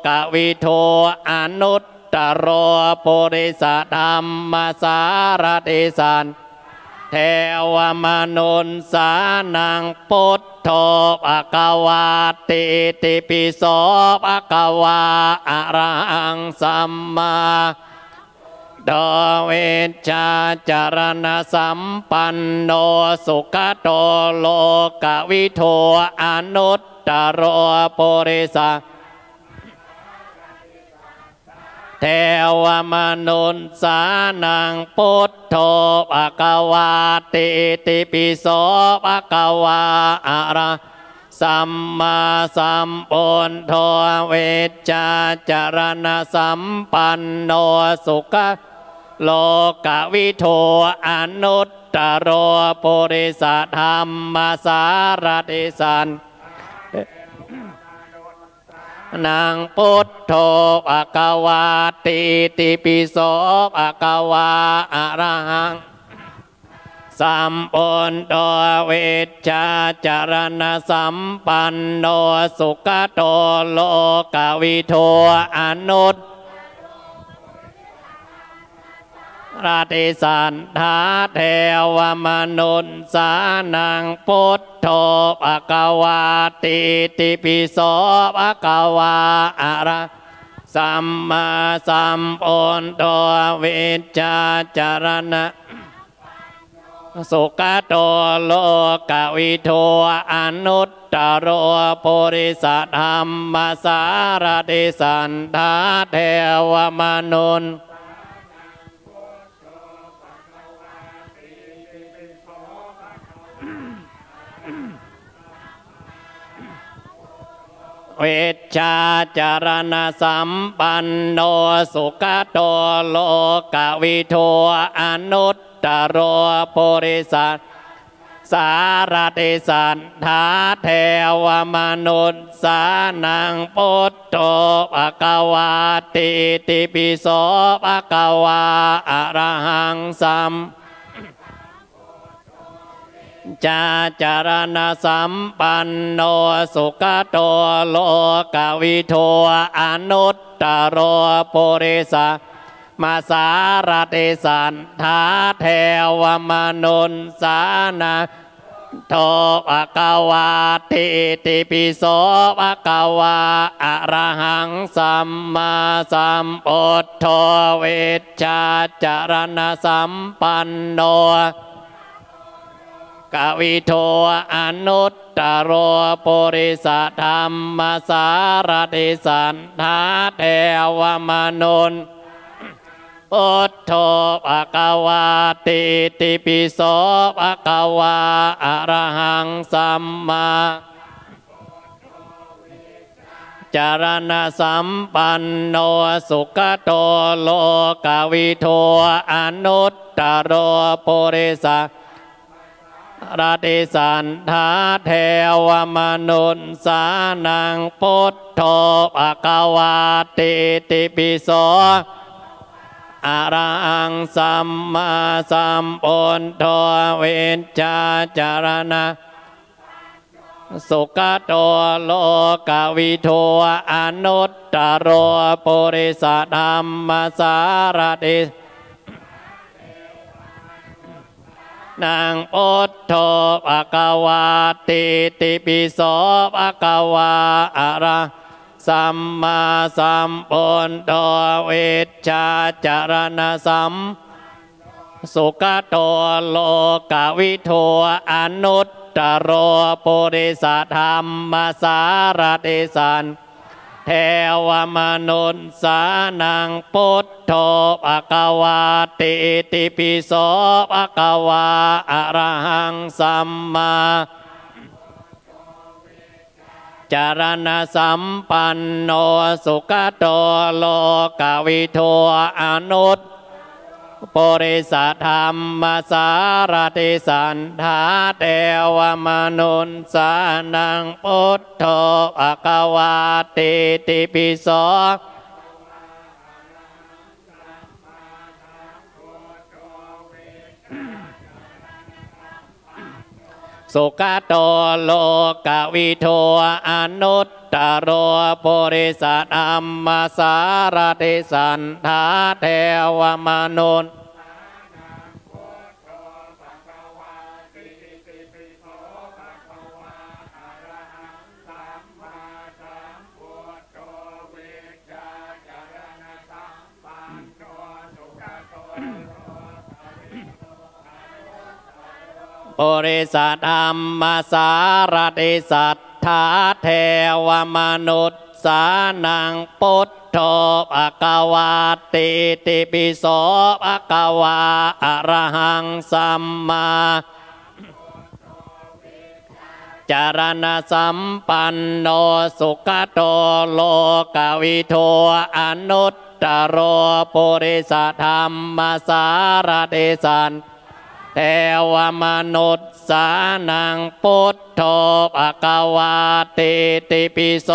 กวิโทอนุตตโรปุริสธรรมสารติสันเทวมนุษย์สานังพุทโธภควาติติปิโสภควาอะระหังสัมมาดเวชชาจารณสัมปันโนสุขโตโลกวิโทอนุตตโรปุริสเทวมนุษย์สานังพุทโธภควาติติปิโสภควาอะระสัมมาสัมพุทโธเวชชาจารณสัมปันโนสุข โลกวิโทอนุตตโรปุริสธรรมสารติสันนางพุทโธภควาติติปิโสภควาอะระหังสัมปุณโตเวชชาจารณสัมปันโนสุขโตโลกวิโทอนุตราติสันทาเทวมนุษสานังพุทโธภควาติติปิโสภควาอะระสัมมาสัมปุณโตเวชชาจารณะสุขโตโลกวิโทอนุตตโรปุริสธรรมสารติสันทาเทวมนุษเวชชาจารณสัมปันโนสุขโตโลกวิโทอนุตตโรปุริสสารติสันทาเทวมนุษสานังพุทโธภควาติติปิโสภควาอะระหังสัมจาจารณสัมปันโนสุขโตโลกวิโทอนุตตโรปุริสมาสารติสันทาเทวมนุษสานาโทภควาติติปิโสภควาอะระหังสัมมาสัมพุทโธเวชชาจารณสัมปันโนกวิโทอนุตตโรปุริสธรรมสารติสันทาเทวมนุษพุทโธภควาติติปิโสภควาอะระหังสัมมาจารณสัมปันโนสุขโตโลกวิโทอนุตตโรปุริสราติสันทาเทวมนุษสานังพุทโธภควาติติปิโสอะระหังสัมมาสัมพุทโธเวชชาจารณะสุขโตโลกวิโทอนุตตโรปุริสธรรมสารตินางพุทโธภควาติติปิโสภควาอะระสัมมาสัมพุทโธเวชชาจารณสัมสุขโตโลกวิโทอนุตตโรปุริสธรรมสารติสันเทวมนุษสานังพุทโธภควาติติปิโสภควาอะระหังสัมมาจารณสัมปันโนสุขโตโลกวิโทอนุตปุริสธรรมสารติสันทาเทวมนุษสานังพุทโธภควาติติปิโสสุขโตโลกวิโทอนุตตโรปุริสธรรมสารติสันทาเทวมนุษปุริสธรรมสารติสัทธาเทวมนุษสานังพุทโธภควาติติปิโสภควาอะระหังสัมมาจารณสัมปันโนสุขโตโลกวิโทอนุตต ตโรปุริสธรรมสารติสันเทวมนุษย์สานังพุทโธภควาติติปิโส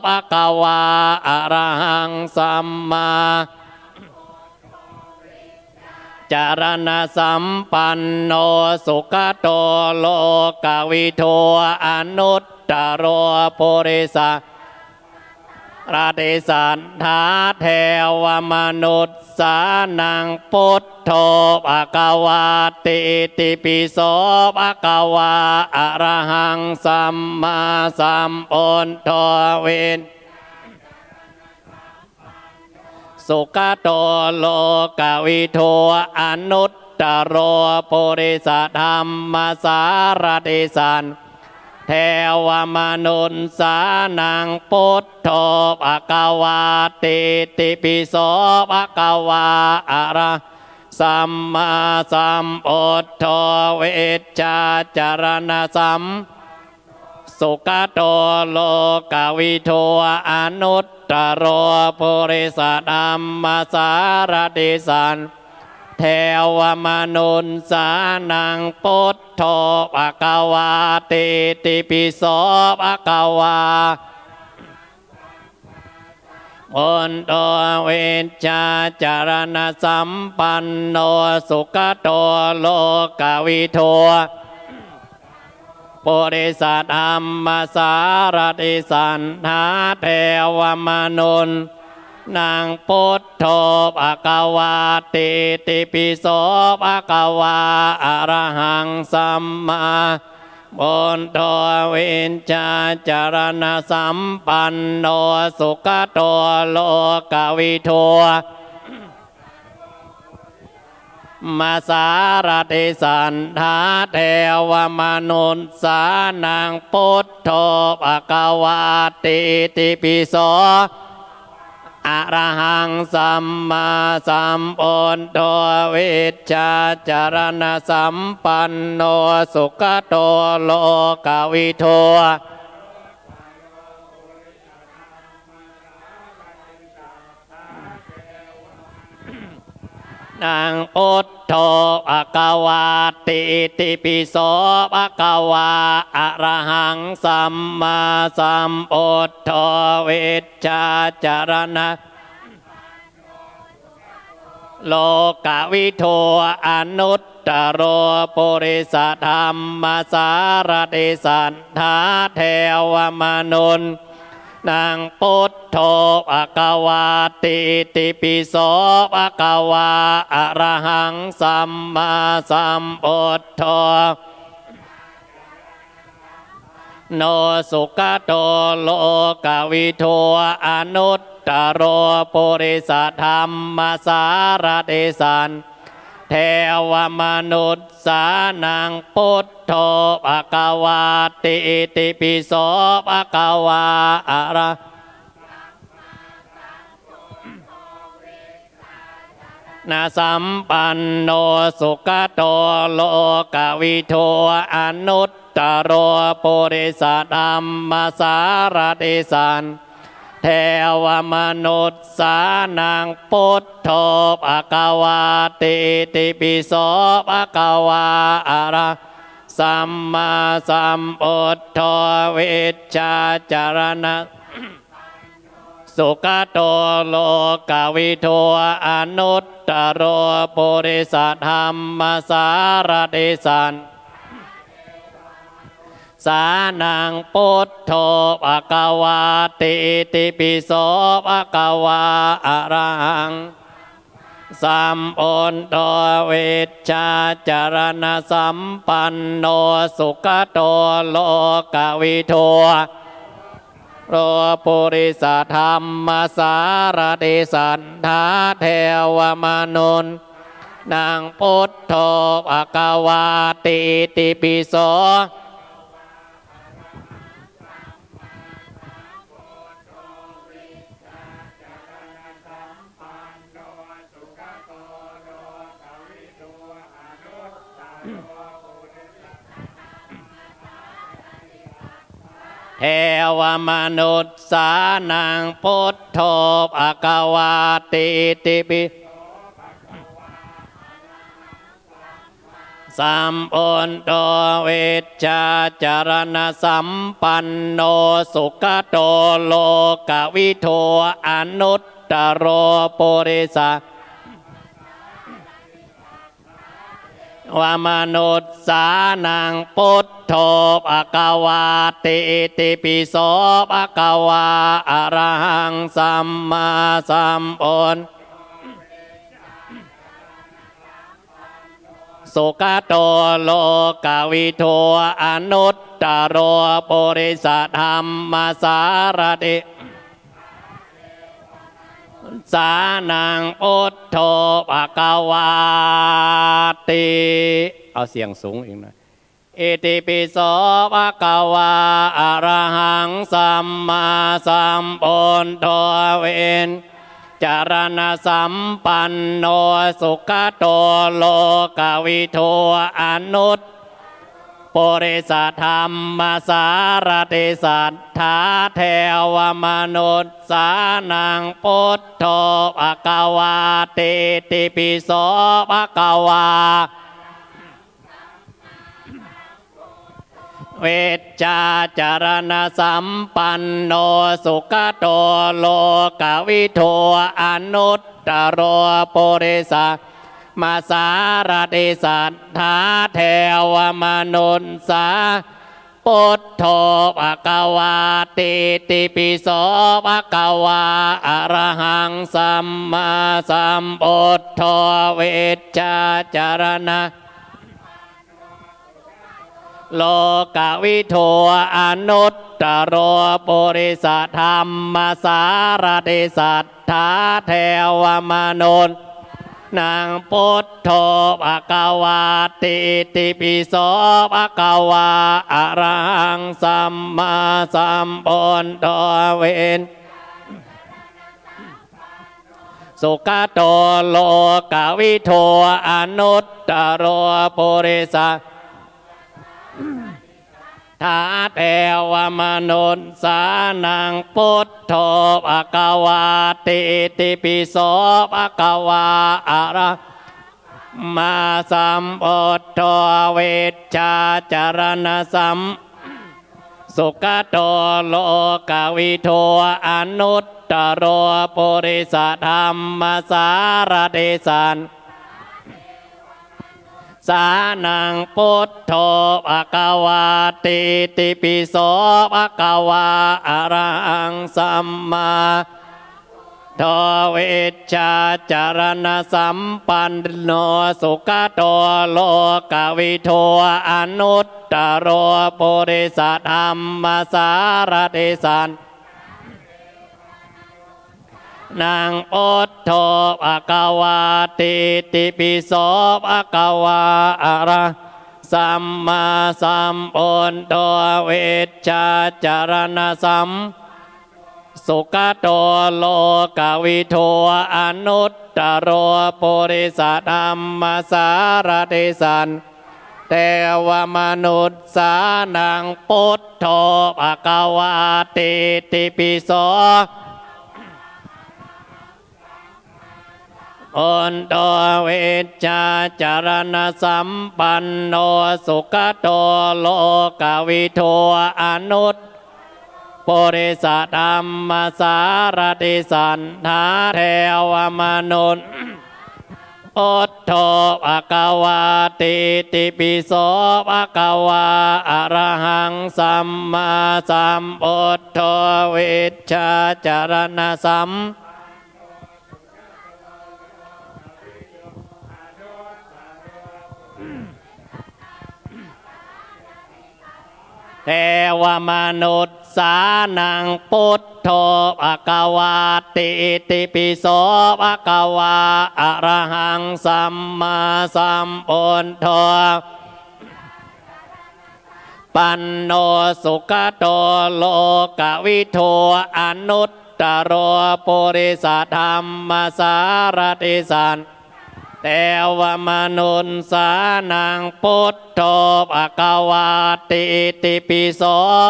ภควาอะระหังสัมมาจารณสัมปันโนสุขโตโลกวิทูอนุตตโรปุริสราติสันทาเทวมนุษย์สานังพุทโธภควาติติปิโสภควาอะระหังสัมมาสัมพุทโธเวนสุขโตโลกวิทูอนุตตโรปุริสธรรมสารติสันเทวมนุษย์สานังพุทโธภควาติติปิโสภควาอะระสัมมาสัมพุทโธเวชชาจารณสัมสุขโตโลกวิทูอนุตตโรปุริสธรรมสารติสันเทวมนุษย์สานังพุทโธภควาติติปิโสภควาพุทโธเวชชาจารณสัมปันโนสุขโตโลกวิทูปุริสธรรมสารติสันทาเทวมนุษย์นางพุทโธภควาติติปิโสภควาอะระหังสัมมาพุทโธเวชชาจารณสัมปันโนสุขโตโลกวิทูมาสารติสันทาเทวมนุษย์สานังพุทโธภควาติติปิโสอะระหังสัมมาสัมพุทโธเวชชาจารณสัมปันโนสุขโตโลกวิทูนางพุทโธภควาติติปิโสภควาอะระหังสัมมาสัมพุทโธเวชชาจารณะโลกวิทูอนุตตโรปุริสธรรมสารติสันทาเทวมนุษย์นางพุทโธภควาติติปิโสภควาอะระหังสัมมาสัมพุทโธโนสุขโตโลกวิทูอนุตตโรปุริสธรรมสารติสันเทวมนุษย์สานังพุทโธภควาติติปิโสภควาอะระนาสัมปันโนสุขโตโลกวิทูอนุตตโรปุริสธรรมสารติสันเทวมนุษย์สานังพุทโธภควาติติปิโสภควาอะระสัมมาสัมพุทโธเวชชาจารณะสุขโตโลกวิทูอนุตตโรปุริสธรรมสารติสันสานังพุทโธภควาติติปิโสภควาอะระหังสัมพุทโธเวชชาจารณสัมปันโนสุขโตโลกวิทูโรปุริสธรรมสารติสันทาเทวมนุษย์นางพุทโธภควาติติปิโส เทวมนุษย์สานังพุทโธภควาติติปิสัมปุณโตเวชชาจารณสัมปันโนสุขโตโลกวิโทอนุตตโรปุริสวามนุษย์สานังพุทโธภควาติติปิโสภควาอะระหังสัมมาสัมพุทธสุขโตโลกวิโทอนุตตโรปุริสธรรมสารติสานังพุทโธภควาติเอาเสียงสูงอีกหน่อยอิติปิโสภควาอะระหังสัมมาสัมพุทโธเวนจารณสัมปันโนสุขโตโลกวิโทอนุตปุริสธรรมสารติสัทธาเทวมนุษย์สานังพุทโธภควาติติปิโสภควาเวชชาจารณสัมปันโนสุขโตโลกวิโทอนุตตโรปุริสมาสารติสัทธาเทวมนุษย์สาพุทโธภควาติติปิโสภควาอะระหังสัมมาสัมพุทโธเวชชาจารณโลกวิโทอนุตตโรปุริสธรรมสารติสัทธาเทวมนุษย์นางพุทโธภควาติติปิโสภควาอะระหังสัมมาสัมพุทโธเวนสุขโตโลกวิโทอนุตตโรปุริสทาเทวมนุษย์สานังพุทโธภควาติติปิโสภควาอะระมาสัมพุทโธเวชชาจารณสัมสุขโตโลกวิโทอนุตตโรปุริสธรรมสารติสันสานังพุทโธภควาติติปิโสภควาอะระหังสัมมาโทเวชชาจารณสัมปันโนสุขโตโลกวิโทอนุตตโรปุริสธรรมสารติสันนางพุทโธภควาติติปิโสภควาอะระสัมมาสัมพุทโธเวชชาจารณสัมสุขโตโลกวิโทอนุตตโรปุริสธรรมสารติสันเทวมนุษย์สานังพุทโธภควาติติปิโสพุทโธเวชชาจารณสัมปันโนสุขโตโลกวิโทอนุตปุริสธรรมสารติสันทาเทวมนุษย์พุทโธภควาติติปิโสภควาอะระหังสัมมาสัมพุทโธเวชชาจารณสัมเทวมนุษย์สานังพุทโธภควาติติปิโสภควาอะระหังสัมมาสัมพุทโธปันโนสุขโตโลกวิโทอนุตตโรปุริสธรรมสารติสัน เทวมนุนสานังพุทโธภควาติติปิโส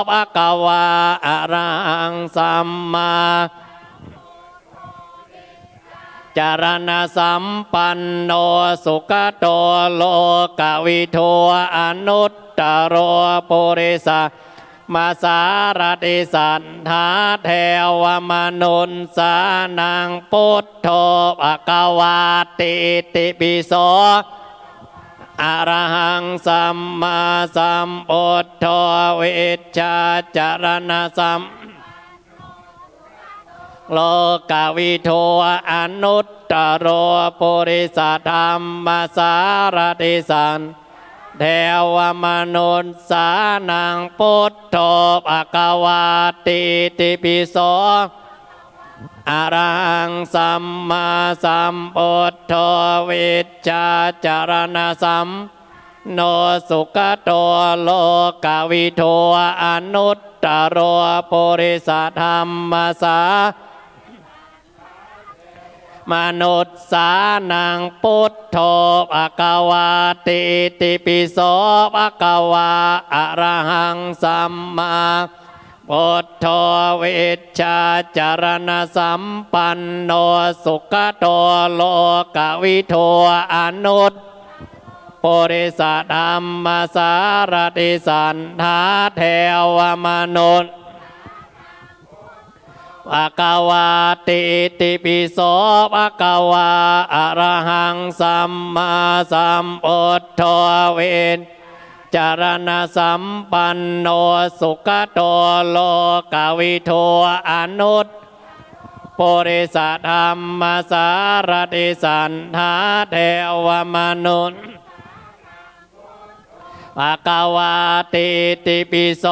ภควาอะระหังสัมมาจารณสัมปันโนสุขโตโลกวิทูอนุตตโรปุริสมาสารติสันทาเทวมนุนสานังพุทโธภควาติติปิโสอะระหังสัมมาสัมพุทโธวิชชาจารณสัมโลกวิทูอนุตตโรปุริสธรรมสารติสันเทวมนุนสานังพุทโธภควาติติปิโสอะระหังสัมมาสัมพุทโธวิชชาจารณสัมโนสุขโตโลกวิทูอนุตตโรปุริสธรรมสามนุษย์สานังพุทโธภควาติติปิโสภควาอะระหังสัมมาพุทโธวิชชาจารณสัมปันโนสุขโตโลกวิทูอนุตปุริสธรรมสารติสันทาเทวมนุษย์ภควาติติปิโสภควาอะระหังสัมมาสัมพุทโธวิชจารณสัมปันโนสุขโตโลกวิทูอนุตปุริสธรรมสารติสันทาเทวมนุษย์ภควาติติปิโส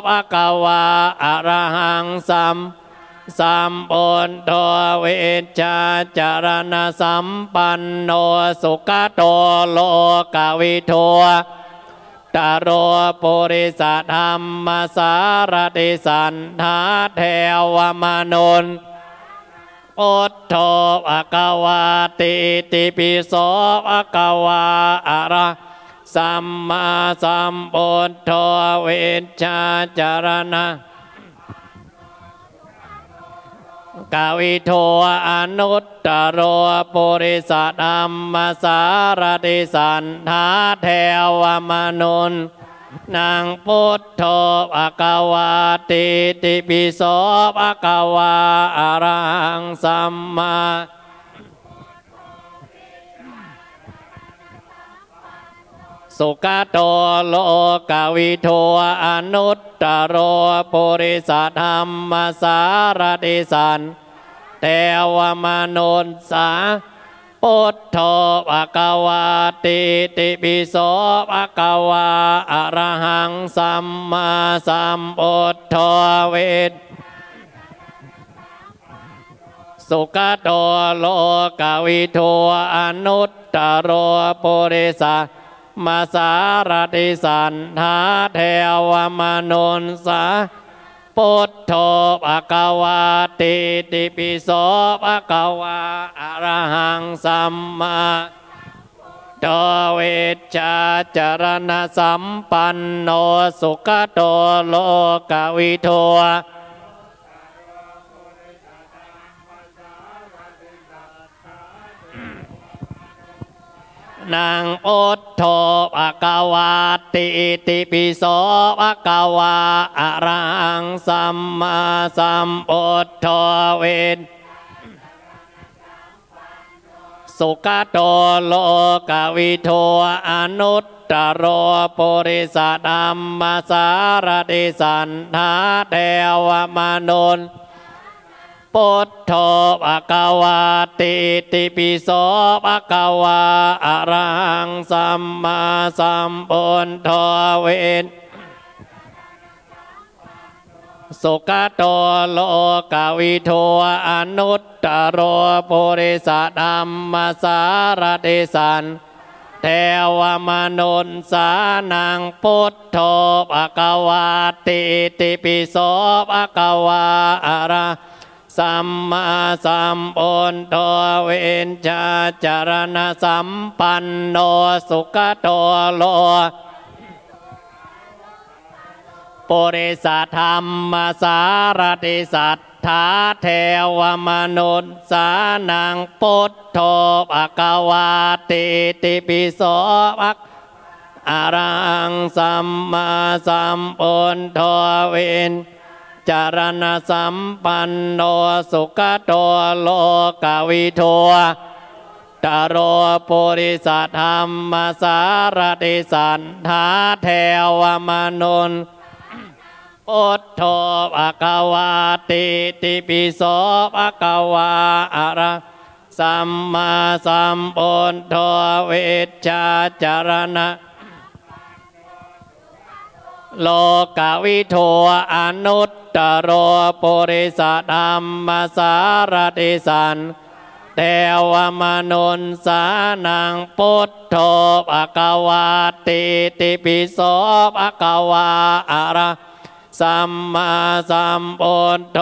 ภควาอะระหังสัมพุทโธวิชชาจารณสัมปันโนสุขโตโลกวิทูตโรปุริสธรรมสารติสันทาเทวมนุนพุทโธภควาติติปิโสภควาอะระสัมมาสัมพุทโธวิชชาจารณกวิโทอนุตตโรปุริสธรรมสารติสันทาเทวมนุนนางพุทโธภควาติติปิโสภควาอะระหังสัมมาสุขโตโลกวิทูอนุตตโรปุริสธรรมสารติสันเทวมนุนสาพุทโธภควาติติปิโสภควาอะระหังสัมมาสัมพุทโธวิชสุขโตโลกวิทูอนุตตโรปุริสมาสารติสันทาเทวมนุนสาพุทโธภควาติติปิโสภควาอะระหังสัมมาโตวิชชาจารณสัมปันโนสุขโตโลกวิทูนางพุทโธภควาติติปิโสภควาอะระหังสัมมาสัมพุทโธวิชสุขโตโลกวิทูอนุตตโรปุริสธรรมสารติสันทาเทวมนุนพุทโธภควาติติปิโสภควาอะระหังสัมมาสัมพุทโธวิชสุขโตโลกวิทูอนุตตโรปุริสธรรมสารติสันเทวมนุนสานังพุทโธภควาติติปิโสภควาอะระ สัมมาสัมพุทโธเวนชาจารณสัมปันโนสุขโตโลปุริสธรรมสารติสัทธาเทวมนุษย์สานังพุทโธภควาติติปิโสภะอรังสัมมาสัมพุทโธเวนจารณสัมปันโนสุขโตโลกวิทูตโรปุริสธรรมสารติสันทาเทวมนุษย์พุทโธภควาติติปิโสภะควาอะระสัมมาสัมพุทโธเวชชาจารณะโลกวิทูอนุตตโรปุริสธรรมสารติสันเทวมนุษย์สานังพุทโธภควาติติปิโสภะควาอะระสัมมาสัมพุทโธ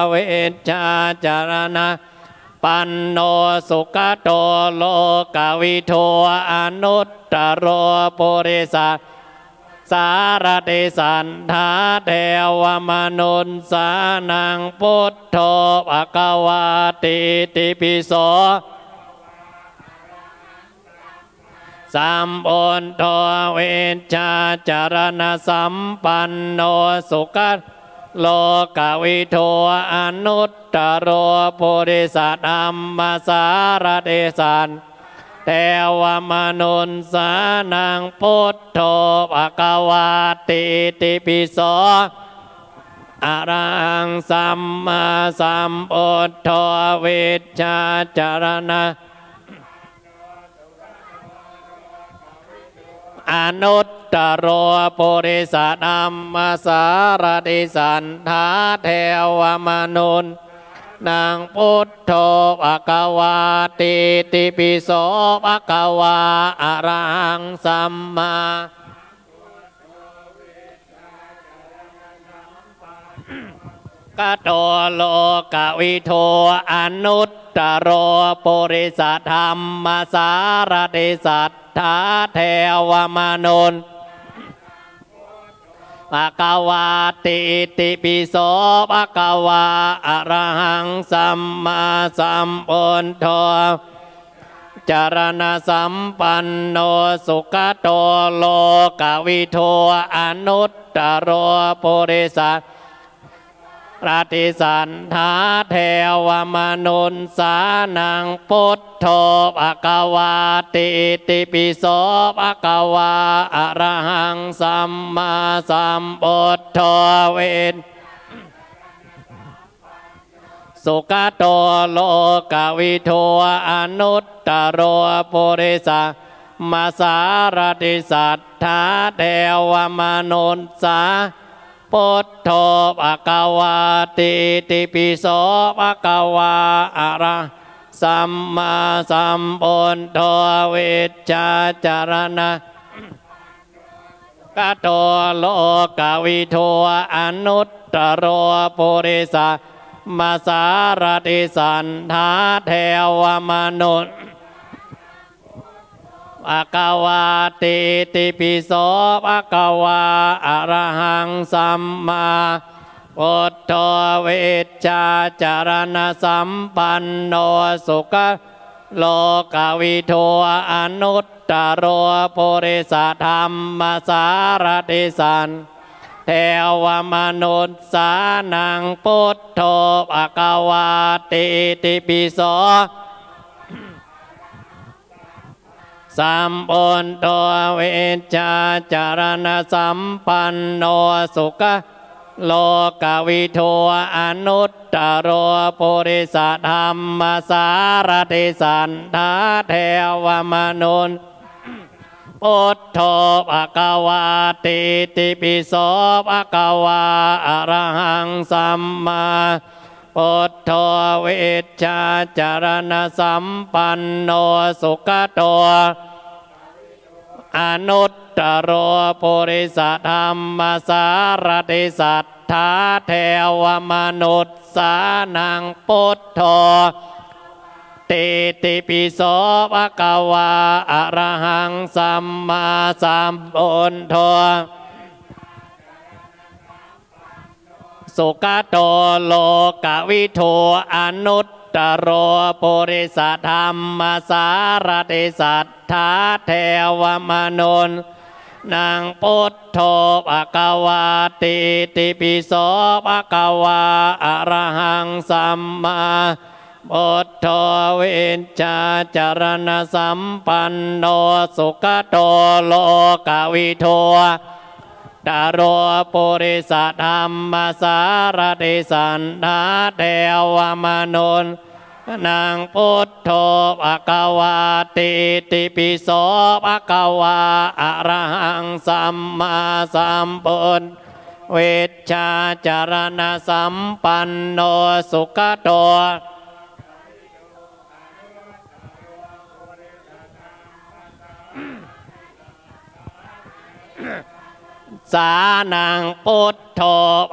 เวชชาจารณะปันโนสุขโตโลกวิทูอนุตตโรปุริสสารติสันทาเทวมนุษย์สานังพุทโธภควาติติปิโสสัมพุทโธเวชชาจารณสัมปันโนสุขโลกวิทูอนุตตโรปุริสธรรมสารติสันเทวมนุษย์สานังพุทโธภควาติติปิโสอรังสัมมาสัมพุทโธเวชชาจารณะอนุตตโรปุริสธรรมสารติสันทาเทวมนุษย์นางพุทโธภควาติติปิโสภควาอะระหังสัมมากโตโลกวิทูอนุตตโรปุริสธรรมสารติสัทธาเทวมนุษย์ภควาติติปิโสภควาอะระหังสัมมาสัมพุทโธจารณสัมปันโนสุขโตโลกวิทูอนุตตโรปุริสรติสันทาเทวมนุษย์สานังพุทโธภควาติติปิโสภควาอะระหังสัมมาสัมพุทโธเวนสุขโตโลกวิทูอนุตตโรปุริสมาสารติสัทธาเทวมนุษย์สาพุทโธภควาติติปิโสภควาอะระสัมมาสัมพุทโธเวชชาจารณะกโตโลกวิทูอนุตตโรปุริสมาสารติสันทาเทวมนุษย์ภควาติติปิโสภควาอะระหังสัมมาพุทโธเวชชาจารณสัมปันโนสุขโลกวิทูอนุตตโรปุริสธรรมสารติสันเทวมนุษย์สานังพุทโธภควาติติปิโสสัมพุทโธเวชชาจารณสัมปันโนสุขโลกวิทูอนุตตโรปุริสธรรมสารติสันทาเทวมนุษย์พุทโธภควาติติปิโสภควาอะระหังสัมมาพุทโธเวชชาจารณสัมปันโนสุขโตอนุตตโรปุริสธรรมสารติสัทธ ธาเทวมนุษย์สานังพุทโธติติปิโสภะคะวาอะระหังสัมมาสัมพุทโธสุขโตโลกวิทูอนุตตโรปุริสธรรมสารติสัทธาเทวมนุษย์นางพุทโธภะคะวาติติปิโสภะคะวาอะระหังสัมมาพุทโธวิชชาจารณสัมปันโนสุขโตโลกวิทูตโรปุริสธรรมสารติสันทาเทวมนุษย์นางพุทโธภะคะวาติติปิโสภะคะวาอะระหังสัมมาสัมพุทธเวชชาจารณสัมปันโนสุขโตสานังพุทโธ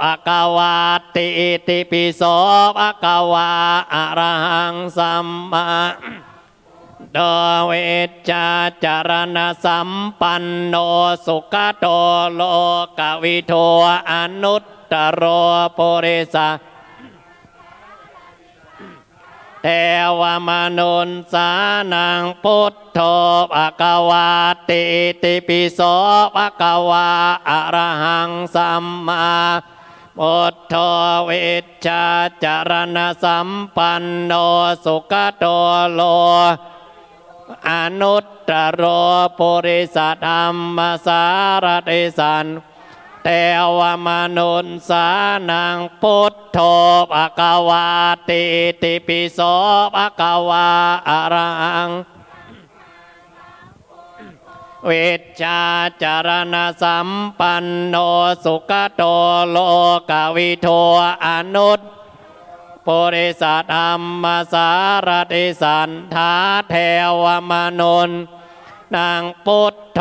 ภะคะวาติติปิโสภะคะวาอะระหังสัมมาโดเวชชาจารณสัมปันโนสุขโตโลกวิทูอนุตตโรปุริสเทวมนุษย์สานังพุทโธภะคะวาติติปิโสภะคะวาอะระหังสัมมาพุทโธวิชชาจารณสัมปันโนสุขโตโลอนุตตโรปุริสธรรมสารติสันเทวมนุษย์สานังพุทโธภะคะวาติติปิโสภะคะวาอะระหังวิชชาจารณสัมปันโนสุขโตโลกวิทูอนุตปุริสธรรมสารติสันทาเทวมนุษย์นางพุทโธ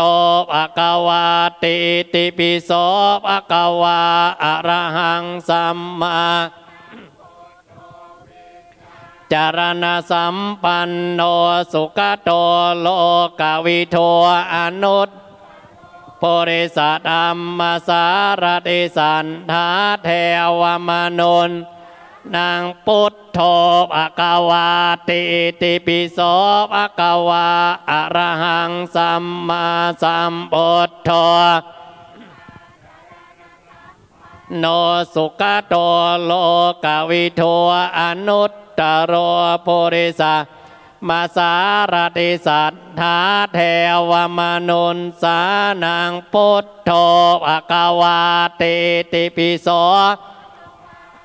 ภะคะวาติติปิโสภะคะวาอะระหังสัมมาจารณสัมปันโนสุขโตโลกวิทูอนุตปุริสธรรมสารติสันทาเทวมนุษย์นางพุทโธภะคะวาติติปิโสภะคะวาอะระหังสัมมาสัมพุทโธโนสุขโตโลกวิทูอนุตตโรปุริสมาสารติสัทธาเทวมนุษย์สานังพุทโธภะคะวาติติปิโส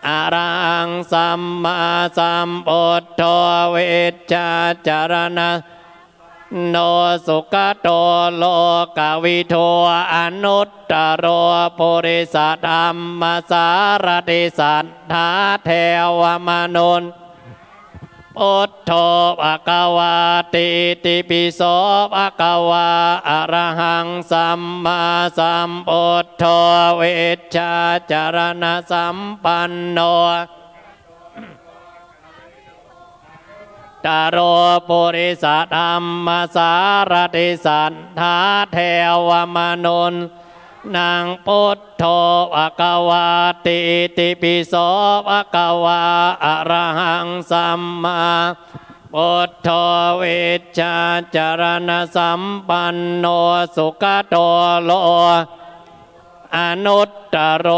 อะระหังสัมมาสัมพุทโธเวชชาจารณโนสุขโตโลกวิทูอนุตตโรปุริสธรรมสารติสัทธาเทวมนุษย์พุทโธภะคะวาติติปิโสภะคะวาอะระหังสัมมาสัมพุทโธเวชชาจารณสัมปันโนตโรปุริสธรรมสารติสัทธาเทวมนุษย์นางพุทโธภะคะวาติติปิโสภะคะวาอะระหังสัมมาพุทโธวิชชาจารณสัมปันโนสุขโตโลอนุตตโร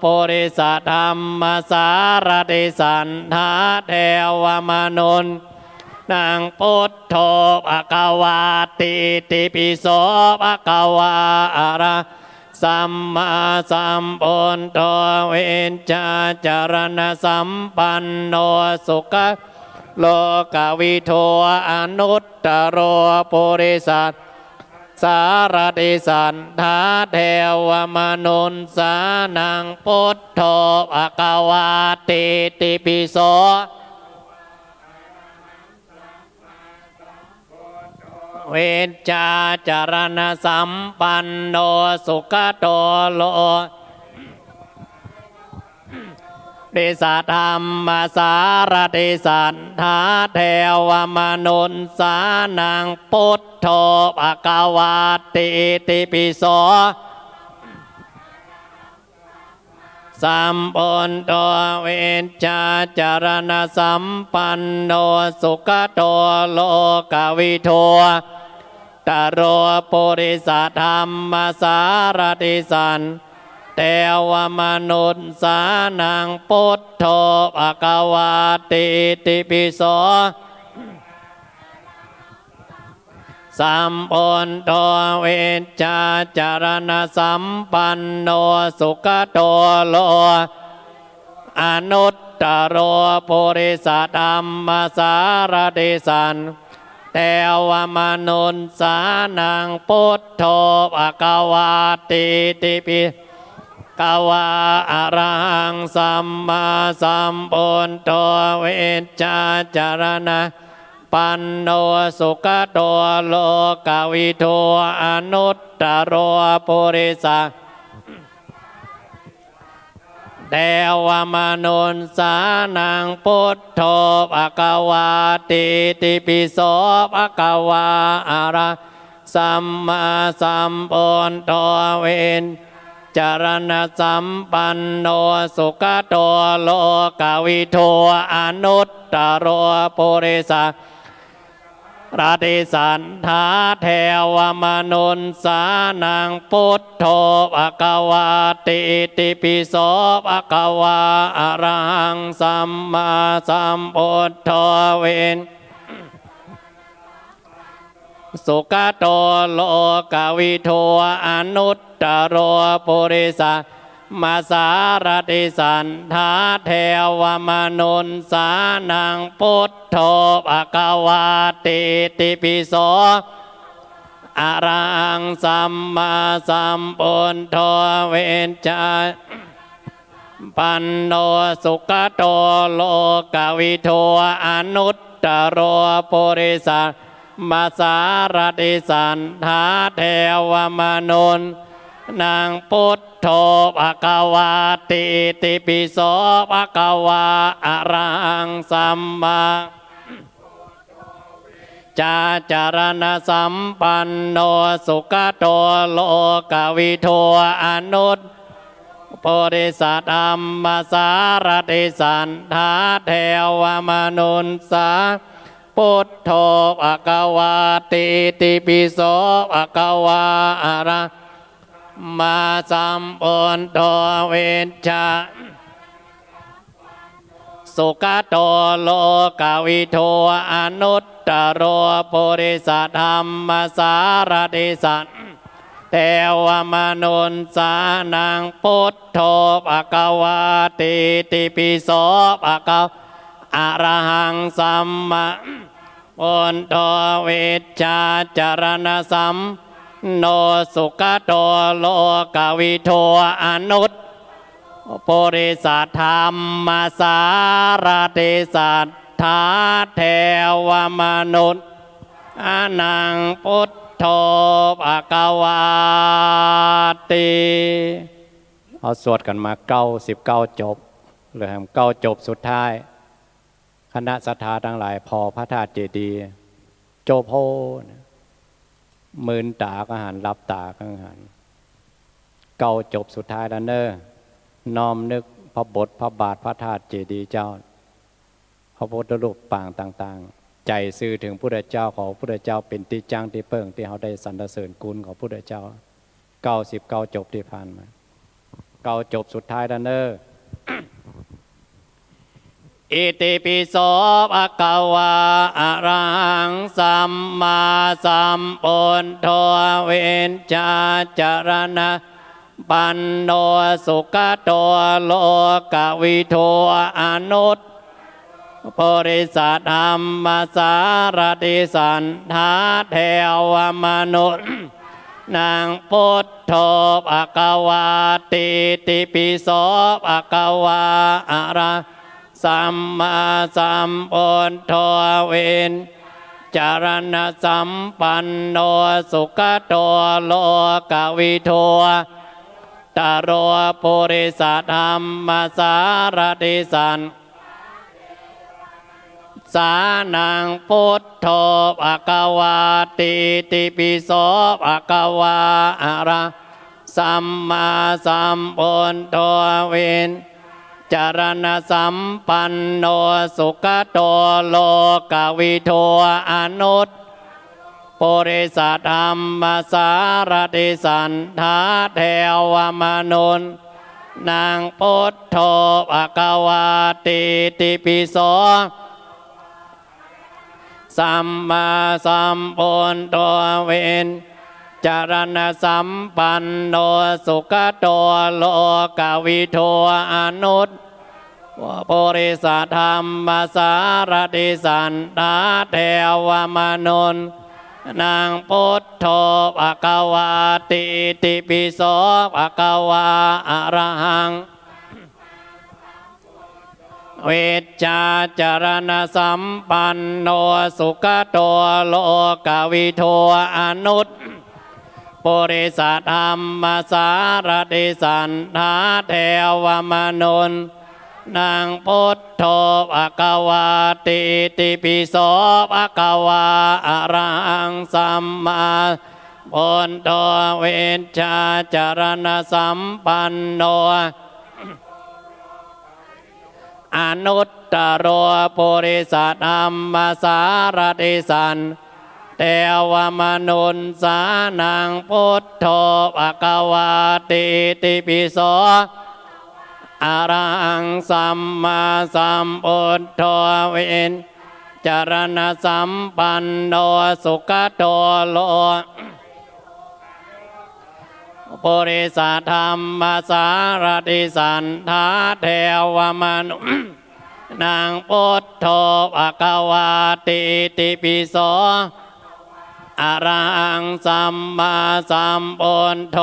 ปุริสธรรมสารติสันทาเทวมนุษย์นางพุทโธภะคะวาติติปิโสภะคะวาอะระสัมมาสัมพุทโธเวชชาจารณสัมปันโนสุขโลกวิทูอนุตตโรปุริสสารติสันทาเทวมนุษย์สานังพุทโธภะคะวาติติปิโสเวชชาจารณสัมปันโนสุขโตโล ริสธรรมสารติสันทาเทวมนุนสานังพุทโธภควาติติปิโสสัมปุณโตเวชชาจารณสัมปันโนสุขโตโลกวิโทตโรปุริสธรรมสารติสันเทวมนุษย์สานังพุทโธภควาติติปิโสสัมปุณโตเวชชาจารณสัมปันโนสุขโตโลอนุตตโรปุริสธรรมสารติสันเทวมนุษย์สานังพุทโธภควาติติปิกวาอะระหังสัมมาสัมพุทโธเวชชาจารณะปันโนสุขโตโลกวิโทอนุตตโรปุริสเทวมนุษย์สานังพุทโธภควาติติปิโสภควาอะระสัมมาสัมพุทโธเวชจารณสัมปันโนสุขโตโลกวิโทอนุตตโรปุริสราติสันทาเทวมนุนสานังพุทโธภควาติติปิโสภควาอะระหังสัมมาสัมพุทโธเวชสุขโตโลกวิโทอนุตตโรปุริสมาสารติสันทาเทวมนุนสานังพุทโธภควาติติปิโสอะระหังสัมมาสัมพุทโธเวชชาปันโนสุขโตโลกวิโทอนุตตโรปุริสมาสารติสันทาเทวมนุนนางพุทโธภควาติติปิโสภควาอะระหังสัมมาจาจารณสัมปันโนสุขโตโลกวิโทอนุตปุริสธรรมสารติสันทาเทวมนุนสาพุทโธภควาติติปิโสภควาอะระมาสัมปุณโตเวชชาสุขโตโลกวิโทอนุตตโรปุริสธรรมสารติสันเทวมนุนสานังพุทโธภควาติติปิโสภควาอะระหังสัมมาปุณโตเวชชาจารณสัมโนสุขโตโลกวิโทอนุตปุริสธรรมสารติสัทธาเทวมนุษย์อนังพุทโธภควาติเอาสวดกันมา99จบเหลือ9จบสุดท้ายคณะศรัทธาทั้งหลายพอพระธาตุเจดีย์โจโพมืนตาก็หันรับตาก็หัน9จบสุดท้ายแล้วเนอะน้อมนึกพระบทพระบาทพระธาตุเจดีย์เจ้าพระพุทธรูปปางต่างๆใจซื่อถึงพระพุทธเจ้าของพระพุทธเจ้าเป็นที่จังที่เปิ่งที่เขาได้สรรเสริญคุณของพระพุทธเจ้า99จบที่ผ่านมา9จบสุดท้ายแล้วเนอะอิติปิโสภควาอะระหังสัมมาสัมพุทโธเวชชาจารณะปันโนสุขโตโลกวิโทอนุตปุริสธรรมสารติสันทาเทวมนุษย์นางพุทโธภควาติติปิโสภควาอะระสัมมาสัมพุทโธเวชจารณสัมปันโนสุขโตโลกวิโท ตโรปุริสธรรมสารติสันสานังพุทโธภควาติติปิโสภควาอะระสัมมาสัมพุทโธเวนจารณสัมปันโนสุขโตโลกวิโทอนุตปุริสธรรมสารติสันทาเทวมนุนนางพุทโธภควาติติปิโสสัมมาสัมพุทโธเวนจารณสัมปันโนสุขโตโลกวิโทอนุตปุริสธรรมสารติสันทาเทวมนุนนางพุทโธภควาติติปิโสภควาอะระหังเวชชาจารณสัมปันโนสุขโตโลกวิโทอนุตปุริสธรรมสารติสันทาเทวมนุนนางพุทโธภควาติติปิโสภควาอะระหังสัมมาพุทโธเวชชาจารณสัมปันโนอนุตตโรปุริสธรรมสารติสันเทวมนุนสานังพุทโธภควาติติปิโสอะระหังสัมมาสัมพุทโธเวนจารณสัมปันโนสุขโตโลปุริสธรรมสารติสันทาเทวมนุนางพุทโธภควาติติปิโสอะระหังสัมมาสัมพุทโธ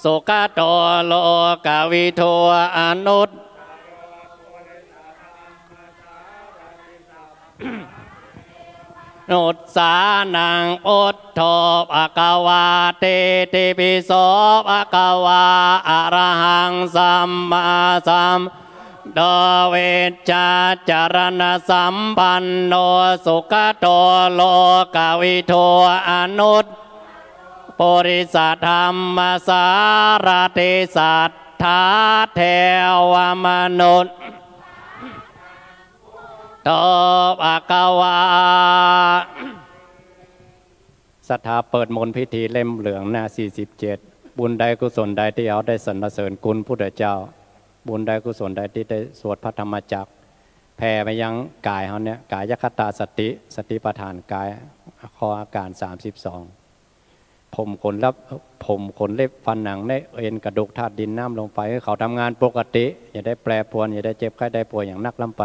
สุขโตโลกวิโทอนุตนุตสานังพุทโธภควาติติปิโสภควาอะระหังสัมมาสัมโดเวชชาจารณสัมปันโนสุขโตโลกวิโทอนุตปุริสธรรมสารติสัทธาเทวมนุษย์โตภควาศรัทธาเปิดมนต์พิธีเล่มเหลืองหน้า47บุญใดกุศลใดที่เราได้สรรเสริญคุณพุทธเจ้าบุญใดกุศลใดที่ได้สวดพระธรรมจักรแผ่ไปยังกายเขาเนี่ยกายคตาสติปัฏฐานกายข้ออาการ32ผมขนเล็บฟันหนังได้เอ็นกระดูกธาตุดินน้ำลงไปให้เขาทำงานปกติอย่าได้แปรปรวนอย่าได้เจ็บไข้ได้ป่วยอย่างนักล้ำไป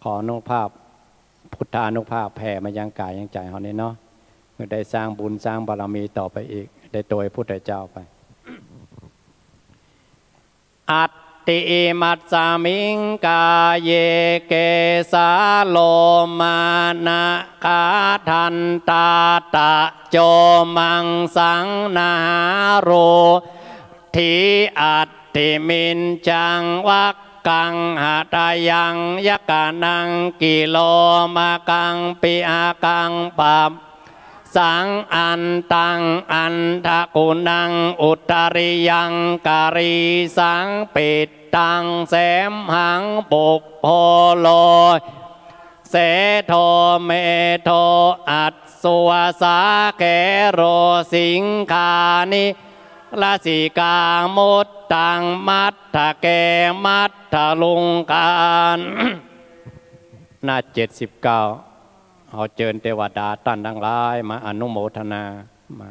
ขออนุภาพพุทธานุภาพแผ่มายังกายยังใจเขาเนี่ยเนาะเมื่อได้สร้างบุญสร้างบารมีต่อไปอีกได้โดยพุทธเจ้าไปอัตติมัตสามิงกาเยเกสาโลมานะคาทันตาตะโจมังสังนาโรทิอัตติมินจังวักกังหาตายังยกานังกิโลมากังปิอากังปับสังอันตังอันทะกุนังอุตริยังการีสังปิดตังแสมหังปุกโพโลเสโทเมโทอัตสุวาสาเกโรสิงคานิลาสิกามุตตังมัตถะเกมัตถะลุงการหน้า79เอาเจิญเทวดาท่านทั้งหลายมาอนุโมทนามา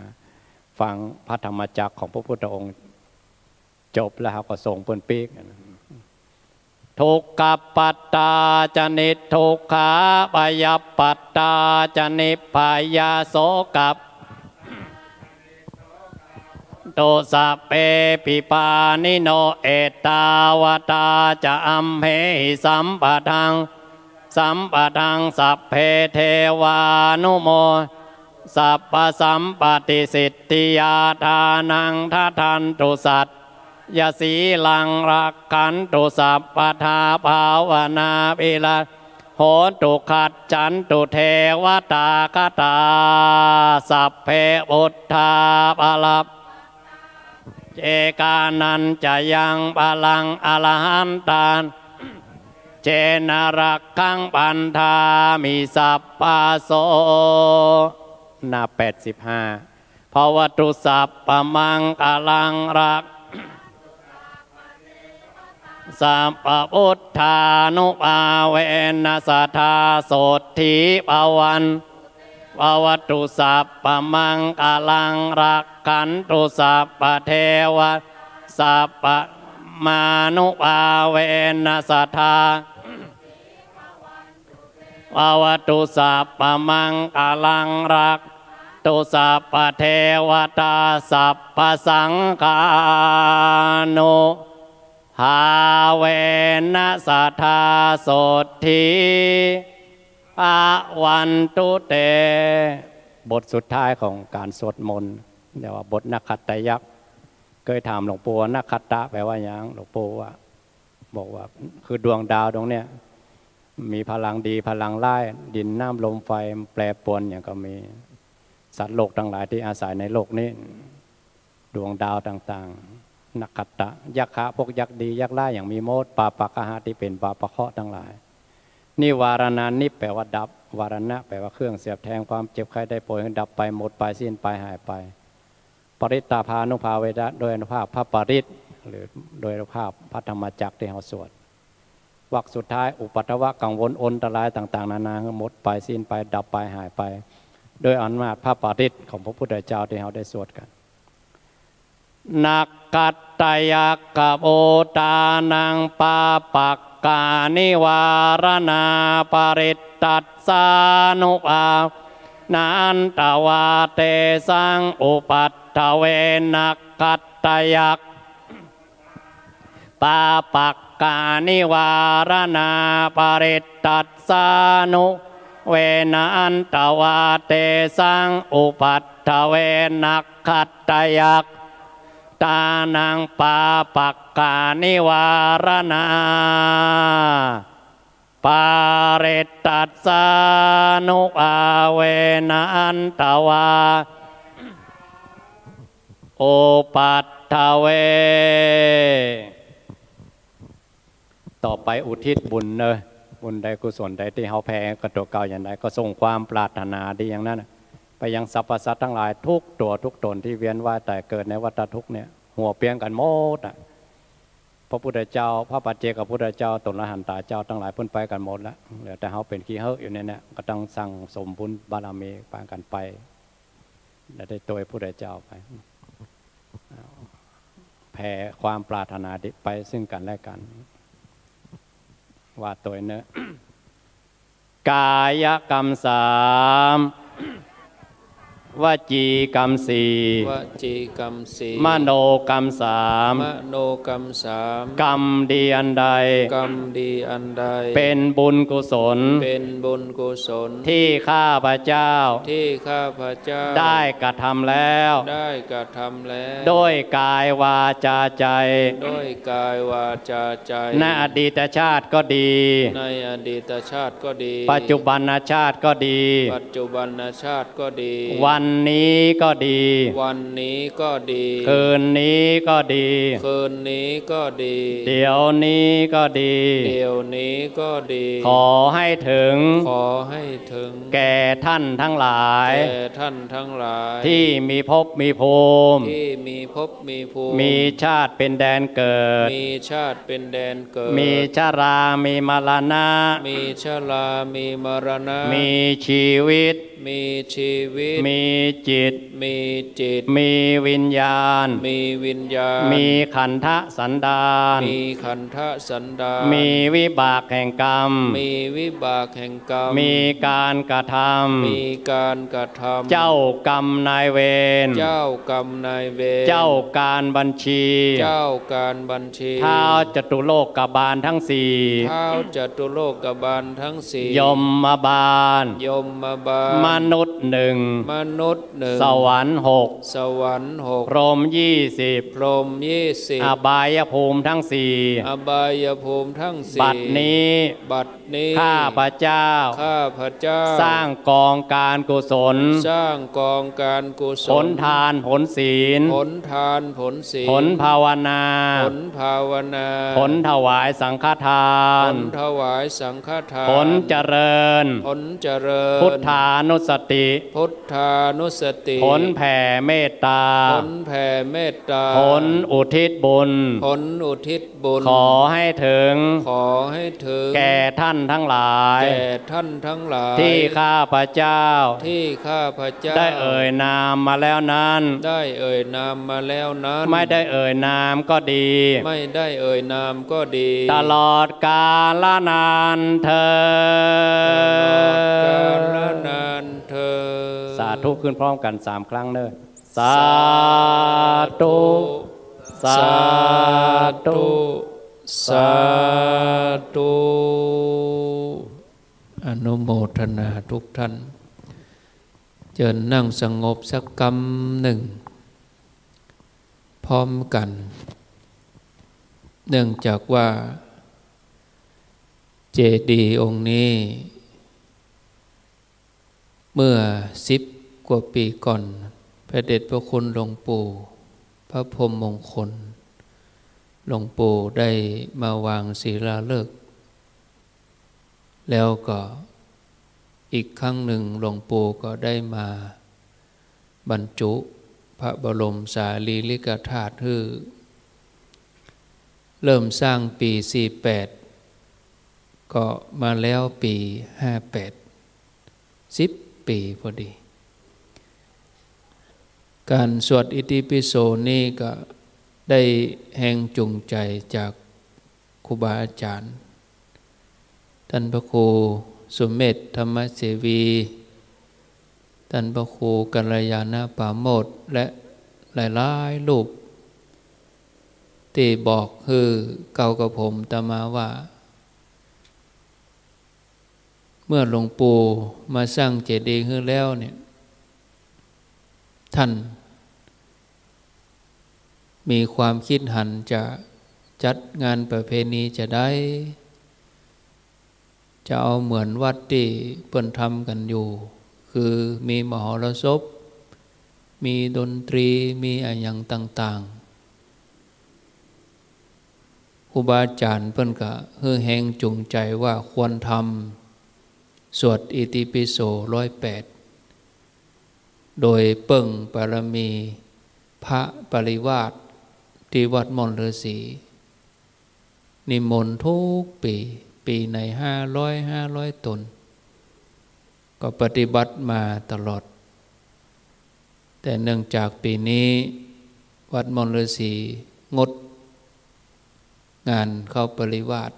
ฟังพระธรรมจักรของพระพุทธองค์จบแล้วก็ส่งเปิ้นปีกทุกขปัตตาจนิทุกขาปยปัตตาจนิพยาโสกับโตสะเปปิปานิโนเอตาวตาจะอัมเหสัมปะทังสัพเพเทวานุโม สัพพสัมปติสิทธิยาทานังทัทันตุสัตยสีลังรักขันตุสัพพทาภาวนาภิลาโหตุขัดจันตุเทวตาคตาสัพเพพุทธาภลับเจกานันจะยังพลังอรหันตานเจนรักขังปันธามิสัพพาโสหน้า85ภวตุสัพพมังกลังรักสัพพพุทธานุภาเวนัสทธาโสทิภวันภวตุสัพพมังกลังรักขันตุสัพพเทวะสัพพมานุภาเวนัสทธาภวตุสัพพมังกลังรักตุสัพพเทวตาสัพพสังฆานุภาเวนัสทธาโสทิภวันตุเตบทสุดท้ายของการสวดมนต์เรียกว่าบทนักขัตตยักษ์เคยถามหลวงปู่นักขัตตะแปลว่าอย่างหลวงปู่ว่าบอกว่าคือดวงดาวดวงเนี้ยมีพลังดีพลังร้ายดินน้ำลมไฟแปรปรวนอย่างก็มีสัตว์โลกทั้งหลายที่อาศัยในโลกนี้ดวงดาวต่างๆนักขัตตะยักษ์ขาพวกยักษ์ดียักษ์ร้ายอย่างมีโมดปาปะกะหะที่เป็นปาปะเคาะทั้งหลายนิวารณานิแปลว่าดับวารณะแปลว่าเครื่องเสียบแทงความเจ็บไข้ได้ป่วยดับไปหมดไปสิ้นไปหายไปปริตตาภานุภาเวทะโดยอนุภาพพระปริตหรือโดยอนุภาพพระธรรมจักรที่เราสวดวรรคสุดท้ายอุปัฏฐวะกังวลอนตรายต่างๆนานาหมดไปสิ้นไปดับไปหายไปโดยอนุภาพพระปริตของพระพุทธเจ้าที่เราได้สวดกันนักกัตตยักขโอตานังปาปักกานิวารณาปริตตัสสานุภานันตวาเตสังอุปัฏฐเวนักกัตตยักปาปักกานิวารณาปริตตัสสานุเวนันตวาเตสังอุปัฏฐเวนักกัตตยักตานังปาปักกานิวารณาปาริตตัสสานุภาเวนันตวาโอปัฏฐเวต่อไปอุทิศบุญเนอะบุญใดกุศลใดที่เขาแพ้กระตัวเก่าอย่างไรก็ส่งความปรารถนาดีอย่างนั้นไปยังสรรพสัตว์ทั้งหลายทุกตัวทุกตนที่เวียนว่ายแต่เกิดในวัฏทุกข์เนี่ยหัวเปียงกันหมดอ่ะพระพุทธเจ้าพระปัจเจกพุทธเจ้าตนละหันตาเจ้าทั้งหลายพ้นไปกันหมดแล้วเหลือแต่เขาเป็นขี้เห่ออยู่เนี่ยก็ต้องสั่งสมบุญบารมีปางกันไปและได้ตัวพระพุทธเจ้าไปแผ่ความปรารถนาดีไปซึ่งกันและกันว่าตัวเนื้อกายกรรม3วจีกรรม4วจีกรรม4มโนกรรม3มโนกรรม3กรรมดีอันใดกรรมดีอันใดเป็นบุญกุศลเป็นบุญกุศลที่ข้าพเจ้าได้กระทำแล้วด้วยกายวาจาใจในอดีตชาติก็ดีปัจจุบันชาติก็ดีวันนี้ก็ดีคืนนี้ก็ดีเดี๋ยวนี้ก็ดีขอให้ถึงแก่ท่านทั้งหลายที่มีภพมีภูมิมีชาติเป็นแดนเกิดมีชรามีมรณะมีชีวิตมีจิต มีจิตมีวิญญาณมีวิญญาณมีขันธสันดานมีขันธสันดานมีวิบากแห่งกรรมมีวิบากแห่งกรรมมีการกระทำมีการกระทำเจ้ากรรมนายเวรเจ้ากรรมนายเวรเจ้าการบัญชีเจ้าการบัญชีท้าวจตุโลกบาลทั้งสี่ท้าวจตุโลกบาลทั้งสี่ยมบาลยมบาลมนุษย์หนึ่งมนุษย์หนึ่งสวรรค์หกสวรรค์หกพรหม20พรหม20อบายภูมิทั้งสี่อบายภูมิทั้งสี่บัดนี้ข้าพเจ้าสร้างกองการกุศลสร้างกองการกุศลผลทานผลศีลผลทานผลศีลผลภาวนาผลภาวนาผลถวายสังฆทานผลถวายสังฆทานผลเจริญผลเจริญพุทธานุสติพุทธานุสติผลแผ่เมตตาผลแผ่เมตตาผลอุทิศบุญผลอุทิศบุญขอให้ถึงแก่ท่านทั้งหลายที่ข้าพเจ้าได้เอ่ยนามมาแล้วนั้นได้เอ่ยนามมาแล้วนั้นไม่ได้เอ่ยนามก็ดีไม่ได้เอ่ยนามก็ดีตลอดกาลนานเถิดสาธุขึ้นพร้อมกัน3 ครั้งเนอะสาธุสาธุสาธุอนุโมทนาทุกท่านเชิญนั่งสงบสักกำหนึ่งพร้อมกันเนื่องจากว่าเจดีย์องค์นี้เมื่อ10 กว่าปีก่อนพระเดชพระคุณหลวงปู่พระพรหมมงคลหลวงปู่ได้มาวางศิลาฤกษ์แล้วก็อีกครั้งหนึ่งหลวงปู่ก็ได้มาบรรจุพระบรมสารีริกธาตุที่เริ่มสร้างปี48ก็มาแล้วปี58 10 ปีพอดีการสวดอิติปิโสนี่ก็ได้แห่งจูงใจจากครูบาอาจารย์ท่านพระครูสุเมธธรรมเสวีท่านพระครูกัลยาณปราโมทย์และหลายๆรูปที่บอกคือเก่ากับผมตมาว่าเมื่อหลวงปู่มาสร้างเจดีย์ขึ้นแล้วเนี่ยท่านมีความคิดหันจะจัดงานประเพณีจะได้จะเอาเหมือนวัดที่เปิ้นทำกันอยู่คือมีมหรสพมีดนตรีมีอะไรอย่างต่างๆครูบาอาจารย์เปิ้นก็แห่งจูงใจว่าควรทำสวดอิติปิโส108โดยเปิ่งบารมีพระปริวาสที่วัดมณฑลฤาษีนิมนต์ทุกปีใน500 ตนก็ปฏิบัติมาตลอดแต่เนื่องจากปีนี้วัดมณฑลฤาษีงดงานเข้าปริวาส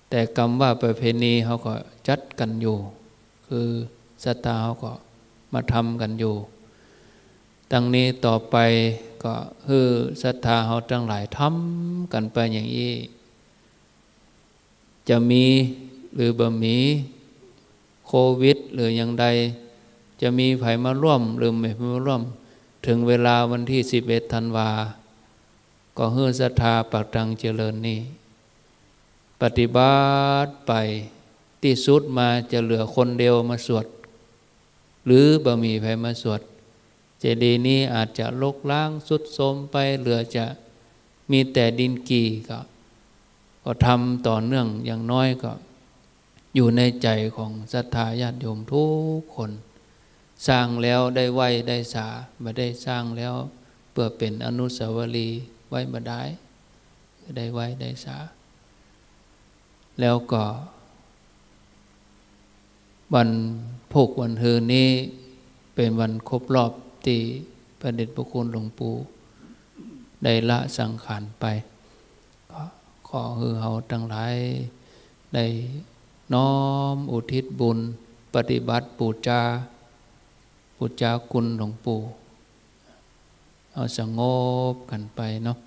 แต่คำว่าประเพณีเขาก็จัดกันอยู่คือศรัทธาเขาก็มาทำกันอยู่ดังนี้ต่อไปก็คือศรัทธาเขาทั้งหลายทำกันไปอย่างนี้จะมีหรือบ่มีโควิดหรืออย่างใดจะมีไผมาร่วมหรือไม่มาร่วมถึงเวลาวันที่11 ธันวาก็คือศรัทธาปักตังเจริญนี้ปฏิบัติไปที่สุดมาจะเหลือคนเดียวมาสวดหรือบ่มีไผมาสวดเจดีย์นี้อาจจะลกล้างสุดโทรมไปเหลือจะมีแต่ดินกีก็ทำต่อเนื่องอย่างน้อยก็อยู่ในใจของศรัทธาญาติโยมทุกคนสร้างแล้วได้ไหวได้สาไม่ได้สร้างแล้วเพื่อเป็นอนุสาวรีย์ไว้บ่ได้ไหวได้สาแล้วก็วันพุกวันฮืนนี้ เป็นวันครบรอบที่พระเดชพระคุณหลวงปู่ได้ละสังขารไปขอให้เราทั้งหลายได้น้อมอุทิศบุญปฏิบัติบูชาคุณหลวงปู่เอาสงบกันไปเนาะ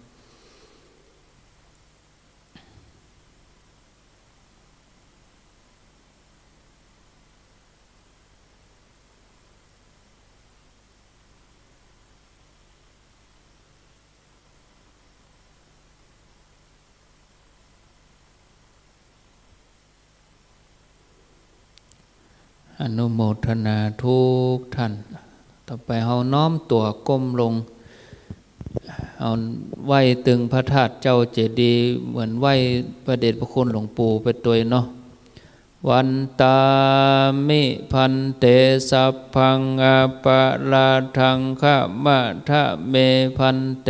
อนุโมทนาทุกท่านต่อไปเฮาน้อมตัวก้มลงเอาไหว้ตึงพระธาตุเจ้าเจดีย์เหมือนไหว้พระเดชพระคุณหลวงปู่ไปตัวเนาะวันตามิพันเตสัพพังอาปะลาทังขะมะทะเมพันเต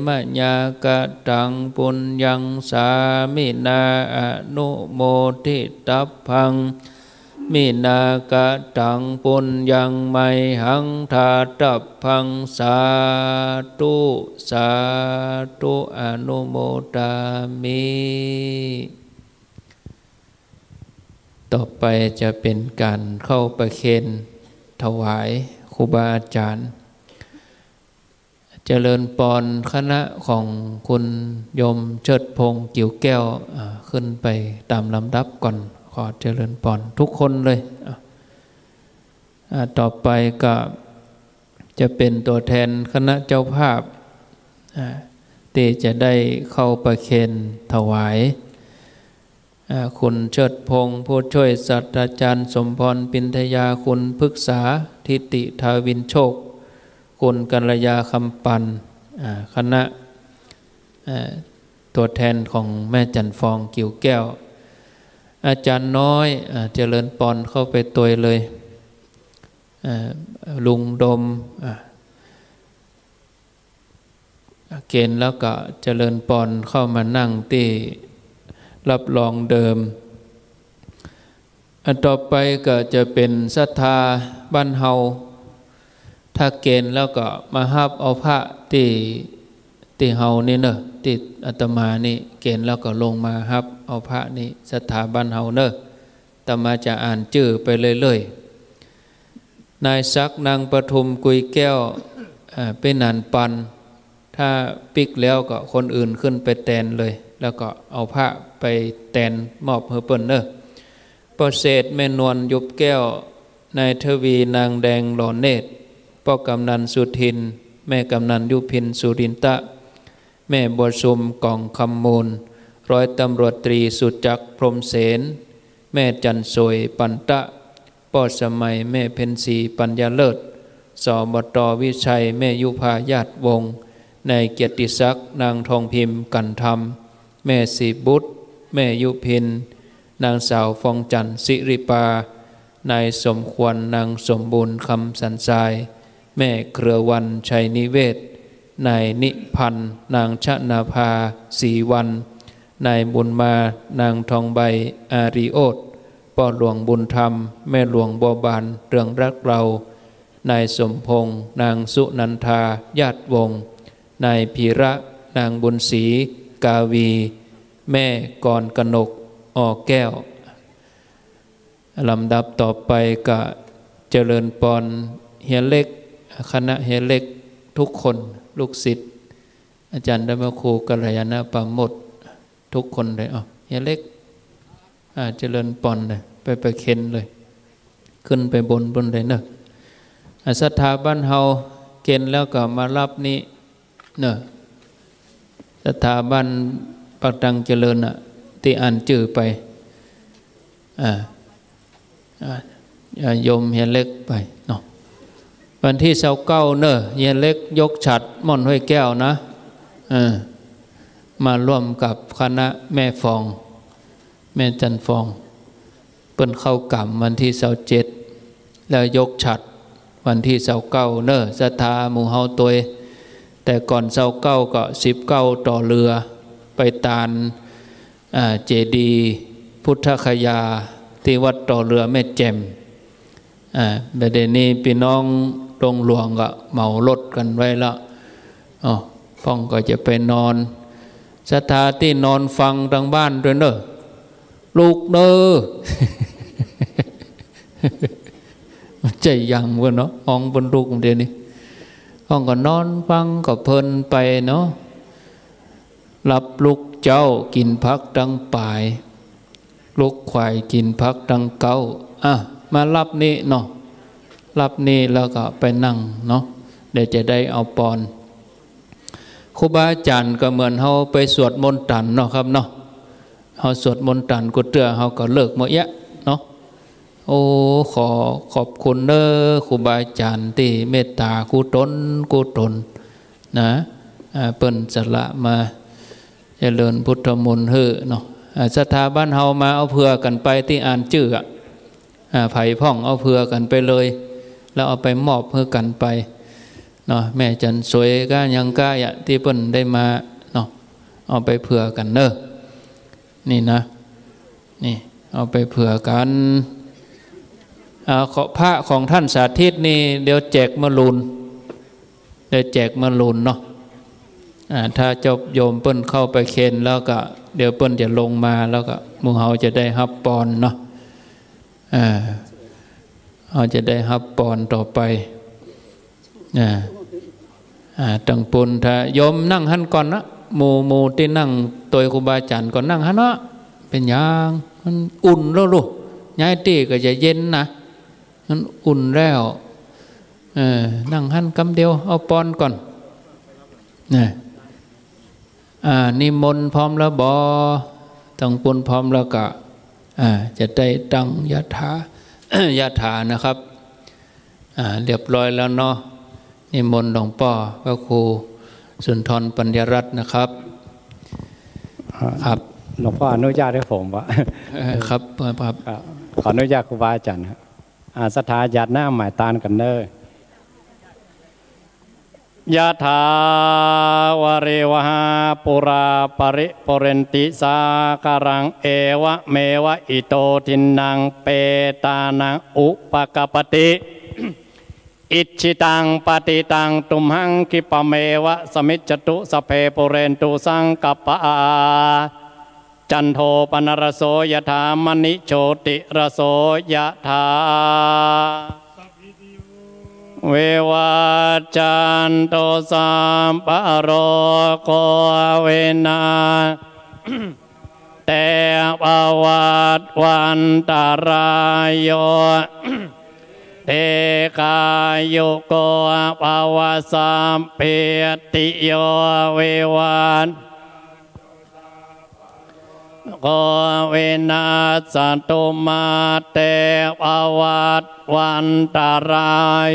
มะญากะตังปุญญังสามินาอนุโมทิตัพพังมินากะตังปุญญังไมหังทาตัพพังสาธุอนุโมทามิต่อไปจะเป็นการเข้าประเคนถวายครูบาอาจารย์เจริญปอนคณะของคุณโยมเชิดพงษ์กิ่วแก้วขึ้นไปตามลำดับก่อนขอเจริญปอนทุกคนเลยต่อไปก็จะเป็นตัวแทนคณะเจ้าภาพที่จะได้เข้าประเคนถวายคุณเชิดพงษ์ผู้ช่วยศาสตราจารย์สมพรปินทยาคุณพฤกษาทิติทาวินโชคคุณกัลยาคำปันคณะตัวแทนของแม่จันฟองกิ่วแก้วอาจารย์น้อยเจริญปอนเข้าไปตัวเลยลุงดมเกณฑ์แล้วก็เจริญปอนเข้ามานั่งที่รับรองเดิมต่อไปก็จะเป็นศรัทธาบ้านเฮาถ้าเกณฑ์แล้วก็มาฮับเอาพระที่เฮานี่เนอะที่อาตมานี่เกณฑ์แล้วก็ลงมาฮับเอาพระนี่ศรัทธาบ้านเฮาเนอะอาตมาจะอ่านชื่อไปเรื่อยๆนายศักดิ์นางปทุมกุยแก้วเป็นนันปันถ้าปิกแล้วก็คนอื่นขึ้นไปแตนเลยแล้วก็เอาพระไปแตนมอบให้เปิ้นเนอะประเสริฐแม่นวลยุบแก้วนายทวีนางแดงหล่อเนตรพ่อกำนันสุทินแม่กำนันยุพินสุรินตะแม่บัวชุมกองคำมูลร้อยตำรวจตรีสุจักรพรหมเสนแม่จันสวยปันตะป้อสมัยแม่เพ็ญศรีปัญญาเลิศสบต.วิชัยแม่ยุพาญาติวงศ์นายเกียรติศักดิ์นางทองพิมพ์กันธรรมแม่สีบุตรแม่ยุพินนางสาวฟองจันทร์สิริปานายสมควรนางสมบูรณ์คำสันทรายแม่เครือวันชัยนิเวศนายนิพันธ์นางชนาภาศรีวันนายบุญมานางทองใบอาริโอตพ่อหลวงบุญธรรมแม่หลวงบัวบานเรืองรักเรานายสมพงษ์นางสุนันทาญาติวงศ์นายพีระนางบุญศรีกาวีแม่กรกนกออแก้วลำดับต่อไปก็เจริญปอนเฮียเล็กคณะเฮียเล็กทุกคนลูกศิษย์อาจารย์ธรรมครูกัลยาณปราโมทย์ทุกคนเลยเฮียเล็กเจริญปอนเลยไปเข็นเลยขึ้นไปบนเลยเนอะศรัทธาบ้านเฮาเกณฑ์แล้วก็มารับนี้เนอะศรัทธาบ้านปักดังเจริญที่อ่านชื่อไปโยมเฮียเล็กไปเนาะวันที่29เนอะเฮียเล็กยกฉัตรม่อนห้วยแก้วนะมาร่วมกับคณะแม่ฟองแม่จันฟองเปิ้นเข้ากรรมวันที่27แล้วยกฉัตรวันที่29เนอะศรัทธาหมู่เฮาตัวแต่ก่อน29ก็19ต่อเรือไปตานเจดีย์พุทธคยาที่วัดต่อเรือแม่แจ่ม ประเด็นนี้พี่น้องตรงหลวงก็เหมารถกันไว้แล้วพ่องก็จะไปนอนสถานที่นอนฟังทางบ้านด้วยเนอะลูกเนอใจยังวะเนาะห้องบนลูกเดี๋ยวนี้ห้องก็นอนฟังก็เพลินไปเนาะรับลูกเจ้ากินพักดังปลายลูกควายกินพักดังเก้ามารับนี่เนาะรับนี่แล้วก็ไปนั่งเนาะเดี๋ยวจะได้เอาปอนครูบาอาจารย์ก็เหมือนเขาไปสวดมนต์ตันเนาะครับเนาะเขาสวดมนต์ตันกุเตื้อเขาก็เลิกหมดยะเนาะโอ้ขอบคุณเด้อครูบาอาจารย์ที่เมตตากูตนนะเปิ้นสละมาเจริญพุทธมนต์เฮ้อเนาะสถาบันเฮามาเอาเผื่อกันไปที่อ่านชื่อไผ่พ่องเอาเผื่อกันไปเลยแล้วเอาไปมอบเพื่อกันไปเนาะแม่จันสวยก็ยังก้าที่เปิ้นได้มาเนาะเอาไปเผื่อกันเนอะนี่นะนี่เอาไปเผื่อกันพระของท่านสาธิตนี่เดี๋ยวแจกมะลุนเนาะถ้าเจ้าโยมเปิ้นเข้าไปเคนแล้วก็เดี๋ยวเปิ้นจะลงมาแล้วก็หมู่เฮาจะได้รับปอนเนาะเราจะได้รับปอนต่อไปตั้งปุนถ้าโยมนั่งหันก่อนนะหมู่ที่นั่งตัวครูบาอาจารย์ก่อนนั่งหันเนาะเป็นอย่างมันอุ่นแล้วลูกย้ายตีก็จะเย็นนะมันอุ่นแล้วนั่งหันกำเดียวเอาปอนก่อนนิมนต์พร้อมแล้วบอตั้งปุนพร้อมแล้วก็จะได้ตั้งยะถานะครับเรียบร้อยแล้วเนาะนิมนต์หลวงพ่อพระครูสุนทรปัญญรัตน์นะครับครับหลวงพ่ออนุญาตให้ผมวะครับขออนุญาตครูบาอาจารย์ครับสถาญาติหน้าหมายตานกันเนยะถาวะเรวหาปุราปริปเรนติสาการังเอวะเมวะอิโตทินังเปตานังอุปกปติอิชิตังปฏิตังตุมหังคิปะเมวะสมิจจตุสเพปุเรนตุสังกัปปะจันโทปนรโสยถามณิโชติรโสยถาเววัจจันโตสัมปะโรโคเวนะเตปวัตวันตารายโยเตกายโยโกภวสัมเปติโยเววัตโกเวนัสสันตุมาเตภวัตวันตาราย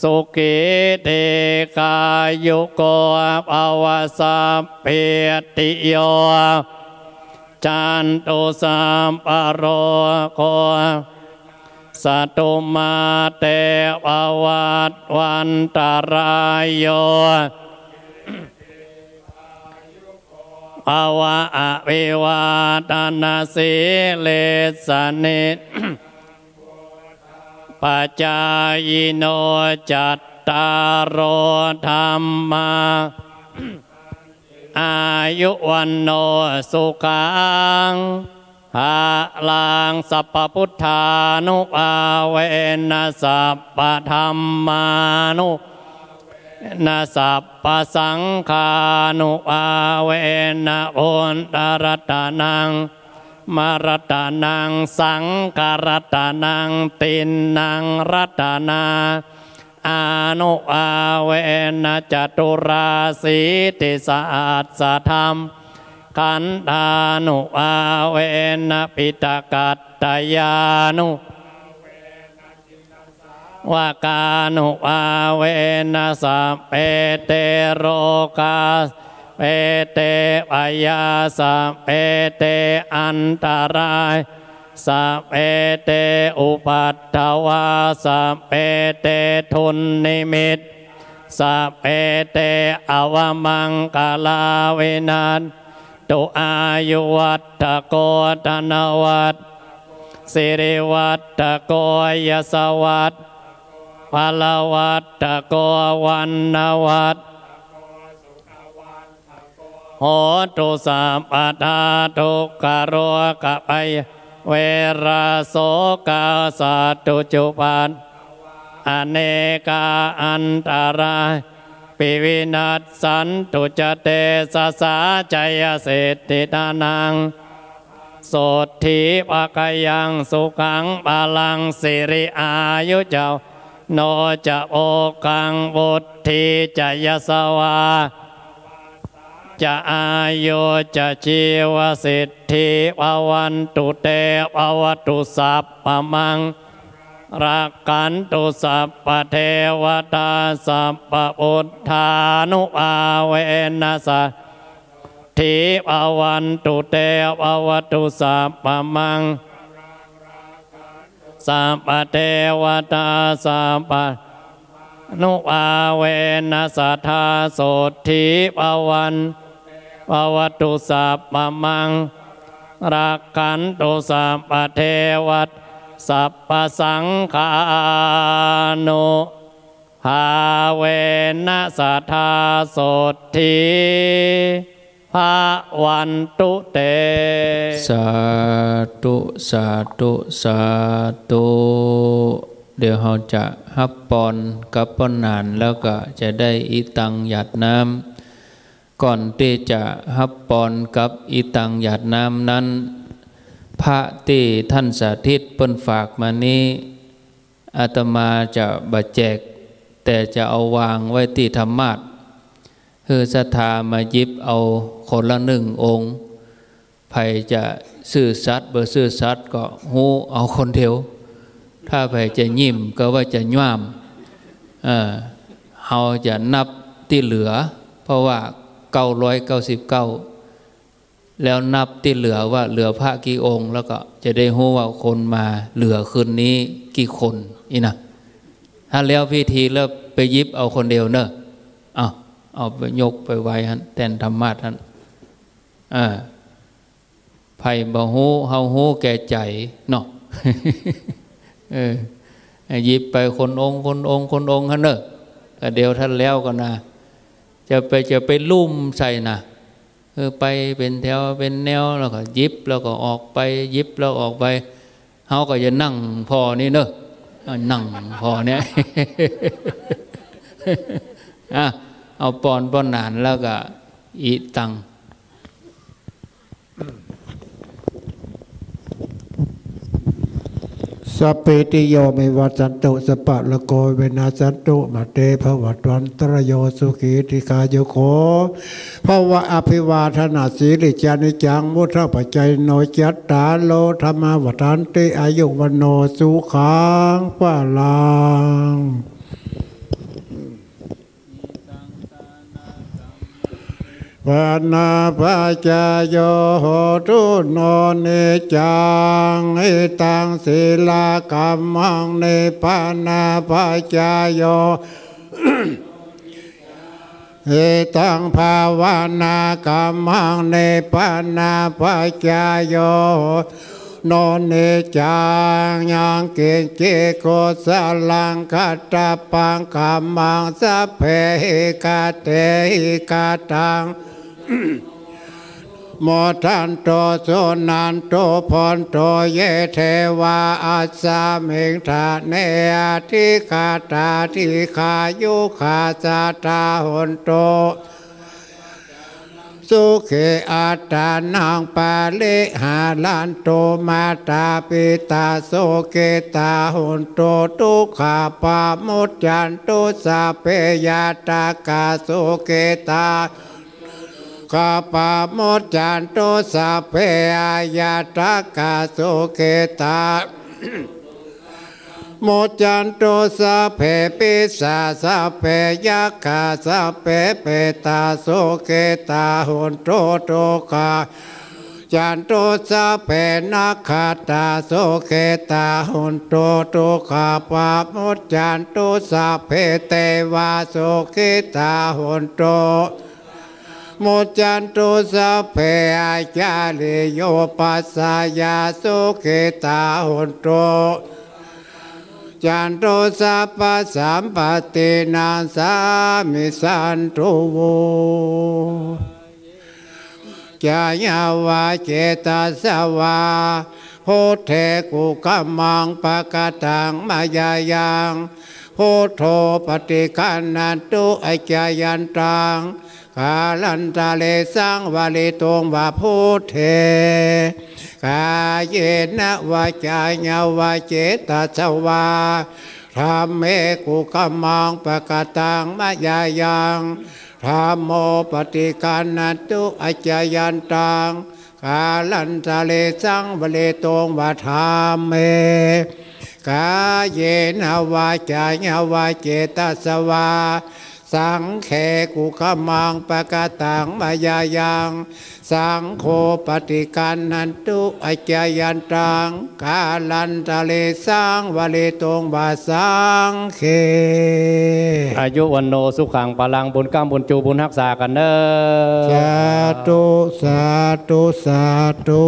สุขิเตกายโยโกภวสัมเปติโยจันตุสัมปะโรโคสัตตุมาเตภวัตวันตารายโยภวะอภิวาทนาสีเลสนิปัจจายโนจัตตารโอธรรมาอายุวันโนสุขังภาลังสัพพุทธานุภาเวนะสัพพธรรมานุนาสัพพสังฆานุภาเวนะพุทธรัตนังมรัตนังสังฆรัตนังตินนังรัตนาอานุภาเวนะจตุราสีติสัสสธรรมขันธานุภาเวนะปิตกัตตยานุวากานุภาเวนะสัพเพเตโรกาเปเตปยาสัพเพเตอันตรายสัพเพเตอุปัฏฐวาสัพเพเตทุนนิมิตสัพเพเตอวมังกลาเวนันตุอายุวัตโกธนวัต สิริวัตตโกยสวัตพลวัตตโกวันนวัตโหตุสัมปทาทุกขโรกะไปเวราโสกาสัตตุจุปันอเนกาอันตรายปิวินัสสันตุจเตสสาจยเสติตานังโสทิปะกยังสุขังบาลังสิริอายุเจ้าโนจะโอกังบุตถิจะยสวาจะอายุจะชีวสิทธิภวันตุเตภวตุสัพพมังรักขันตุสัพพเทวตาสัพพพุทธานุภาเวนัสสทิภวันตุเตภวตุสัพพมังสัพพเทวตาสัพพนุภาเวนัสสัทธาโสทิภวันภวตุสัพพมังรักขันตุสัพพเทวตาสัพพสังฆานุภาเวนัสสัทธาโสทิภวันตุเตสาธุสาธุสาธุเดี๋ยวเราจะฮับปอนกับปอนนานแล้วก็จะได้อีตังหยาดน้ำก่อนที่จะฮับปอนกับอีตังหยาดน้ำนั้นพระที่ท่านสาธิตเปิ้นฝากมานี้อาตมาจะบัดแจกแต่จะเอาวางไว้ที่ธรรมาสน์คือศรัทธามายิบเอาคนละหนึ่งองค์ใครจะซื่อสัตย์บ่ซื่อสัตย์ก็หูเอาคนเดียวถ้าใครจะยิ้มก็ว่าจะย่ามเราจะนับที่เหลือเพราะว่า999แล้วนับที่เหลือว่าเหลือพระกี่องค์แล้วก็จะได้รู้ว่าคนมาเหลือคืนนี้กี่คนอีนะถ้าแล้วพิธีแล้วไปยิบเอาคนเดียวเนอะเอาไปยกไปไว้ฮั่นแทนธรรมะฮั่นไผ่บ่ฮู้เฮาฮู้แก่ใจเนาะ ยิบไปคนองค์ฮั่นเนอะแต่เดียวท่านแล้วก็นะจะไปลุ่มใส่นะไปเป็นแถวเป็นแนวแล้วก็ยิบแล้วก็ออกไปยิบแล้วออกไปเฮาก็จะนั่งพอนี่เนอะนั่งพอเนี่ย เอาปอนนานแล้วก็อีตังสัพเพติโยมิวัสันตุสัพพะละโกเวนัสสันตุมาเตภวัตวันตรโยสุขีติกาโยโคภวะอภิวาทนาสีริจานิจังมุทะปัจจัยโนจัตตาโลธรรมวัฏันติอายุวันโนสุขังปะลังปานาปัจจโยโหตุโนเนจังหิตังศีลกัมมังเนปานาปัจจโยหิตังภาวนากัมมังเนปานาปัจจโยโนเนจังยังเกเจโกสลังกัตตปังกัมมังสัพเพกาเตกาตังโมทันโตโสนันโตพรโตเยเทวาอัสสามิงทาเนอทิคาตาทิขายุขาสาตาหนโตสุเขอัตตานังปาลิหาลันโตมาตาปิตาโสเกตาหนโตทุกขาปามุจจันตุสาเปยาตากาโสเกตาข้าปาโมจันตุสัพเพอายาตากาโสเกตาโมจันตุสัพเพปิสาสัพเพยักขาสัพเพเปตาโสเกตาหุนโตโตคาจันตุสัพเพนักขาตาโสเกตาหุนโตโตคาปาโมจันตุสัพเพเตวาโสเกตาหุนโต โมจันตุสัพเพอาจาริโยปัสสายาสุขิตาหุนโตจันตุสัพพสัมปตินาสามิสันตุโวจายาวาเจตสวาโพเทกุกัมมังปะกะตังมายายังโพโธปฏิคันนันตุอจายันตังกาลันตาเลสังวาลิตงวาโพเทกาเยนะวาจายาวาเจตสวาธรรมเมกุกัมมังปะกะตังมายายังธรรมโมปฏิคันนันตุอจายันตังกาลันตาเลสังวาลิตงวาธรรมเมกาเยนะวาจายาวาเจตสวาสังเขกุขมังปะกะตังมายายังสังโฆปฏิคันนันตุอจายันตังกาลันตะเลสังวะเลตงบาสังเขอายุวันโนสุขังพลังบุญกรรมบุญจูบุญรักษากันเนอสาธุสาธุสาธุ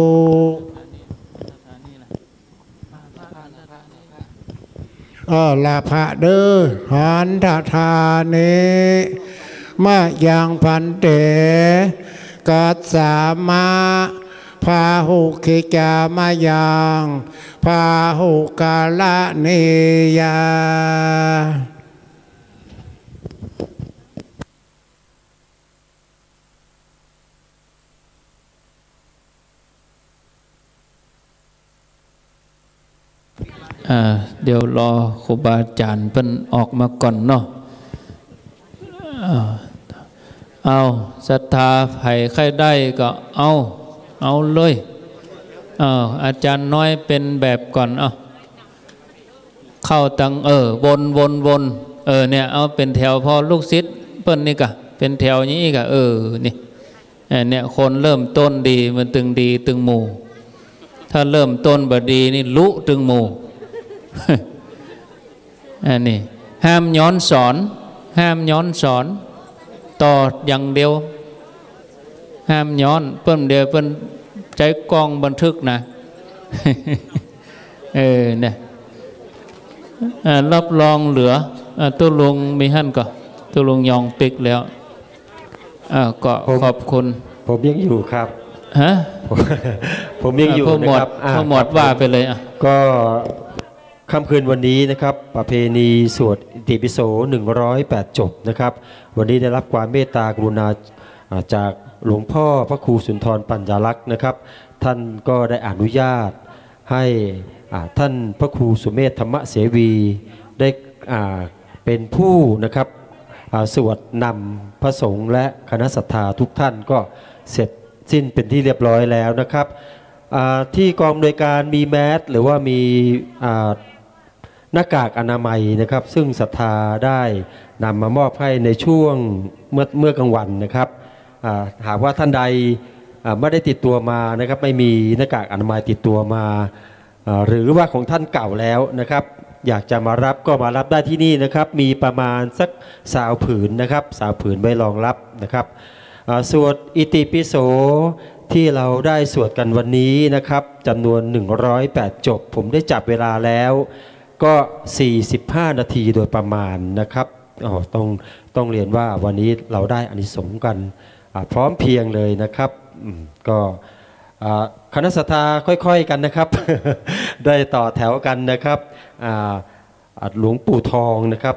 ลาภะเด้อหันทธานิมายังพันเตกัสสามาพาหุคิจามายังพาหุกาลเนยาเดี๋ยวรอครูบาอาจารย์เพิ่นออกมาก่อนเนาะเอาศรัทธาใครใครได้ก็เอาเลยอาจารย์น้อยเป็นแบบก่อนเข้าตังวนเนี่ยเอาเป็นแถวพอลูกศิษย์เพิ่นนี่กะเป็นแถวนี้กะนี่เนี่ยคนเริ่มต้นดีมันตึงดีตึงหมู่ถ้าเริ่มต้นบดีนี่ลุตึงหมู่อันนี้ห้ามย้อนสอนต่ออย่างเดียวห้ามย้อนเพิ่มเดียวเพิ่นใจกล้องบันทึกนะเนี่ยรับรองเหลือตัวลุงมีหั่นก็ตัวลุงยองปิกแล้วก็ขอบคุณผมยังอยู่ครับฮะผมยังอยู่นะครับพ่อหมดว่าไปเลยก็ค่ำคืนวันนี้นะครับประเพณีสวดอิติปิโส108 จบนะครับวันนี้ได้รับความเมตตากรุณาจากหลวงพ่อพระครูสุนทรปัญญาลักษณ์นะครับท่านก็ได้อนุญาตให้ท่านพระครูสุเมธธรรมเสวีได้เป็นผู้นะครับสวดนำพระสงฆ์และคณะศรัทธาทุกท่านก็เสร็จสิ้นเป็นที่เรียบร้อยแล้วนะครับที่กองอำนวยการมีแมสหรือว่ามีหน้ากากอนามัยนะครับซึ่งศรัทธาได้นำมามอบให้ในช่วงเมื่อกลางวันนะครับหากว่าท่านใดไม่ได้ติดตัวมานะครับไม่มีหน้ากากอนามัยติดตัวมาหรือว่าของท่านเก่าแล้วนะครับอยากจะมารับก็มารับได้ที่นี่นะครับมีประมาณสัก20 ผืนนะครับ20 ผืนไว้รองรับนะครับสวดอิติปิโสที่เราได้สวดกันวันนี้นะครับจำนวน108 จบผมได้จับเวลาแล้วก็45 นาทีโดยประมาณนะครับต้องเรียนว่าวันนี้เราได้อานิสงส์กันพร้อมเพียงเลยนะครับก็คณะศรัทธาค่อยๆกันนะครับ ได้ต่อแถวกันนะครับหลวงปู่ทองนะครับ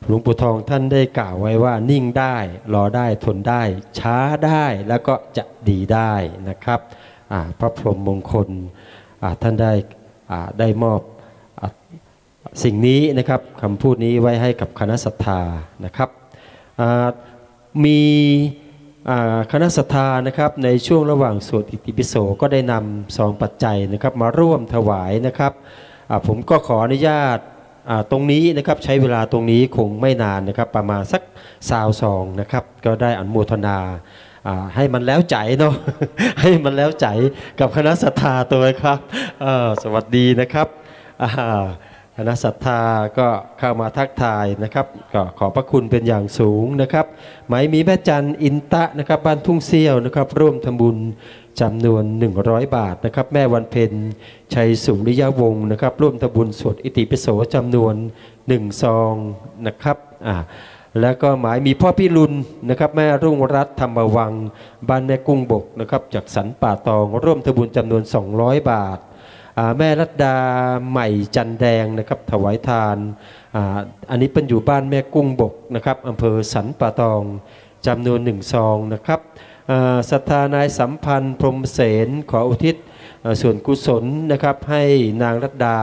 หลวงปู่ทองท่านได้กล่าวไว้ว่านิ่งได้รอได้ทนได้ช้าได้แล้วก็จะดีได้นะครับพระพรหมมงคลท่านได้มอบสิ่งนี้นะครับคำพูดนี้ไว้ให้กับคณะศรัทธานะครับมีคณะศรัทธานะครับในช่วงระหว่างสวดอิติปิโสก็ได้นำซองปัจจัยนะครับมาร่วมถวายนะครับผมก็ขออนุญาตตรงนี้นะครับใช้เวลาตรงนี้คงไม่นานนะครับประมาณสัก22นะครับก็ได้อนุโมทนาให้มันแล้วใจเนาะ ให้มันแล้วใจกับคณะศรัทธาตัวครับสวัสดีนะครับ คณะศรัทธาก็เข้ามาทักทายนะครับก็ขอบพระคุณเป็นอย่างสูงนะครับหมายมีแม่จันอินตะนะครับบ้านทุ่งเซี่ยวนะครับร่วมทำบุญจำนวน100 บาทนะครับแม่วันเพ็ญชัยสุริยวงศ์นะครับร่วมทำบุญสวดอิติปิโสจำนวน1 ซองนะครับแล้วก็หมายมีพ่อพี่รุนนะครับแม่รุ่งรัตน์ธรรมวังบ้านแม่กุ้งบกนะครับจากสันป่าตองร่วมทำบุญจำนวน200 บาทแม่รัตดาใหม่จันแดงนะครับถวายทานอันนี้เป็นอยู่บ้านแม่กุ้งบกนะครับอำเภอสันป่าตองจำนวน1 ซองนะครับศรัทธานายสัมพันธ์พรหมเสนขออุทิศส่วนกุศลนะครับให้นางรัตดา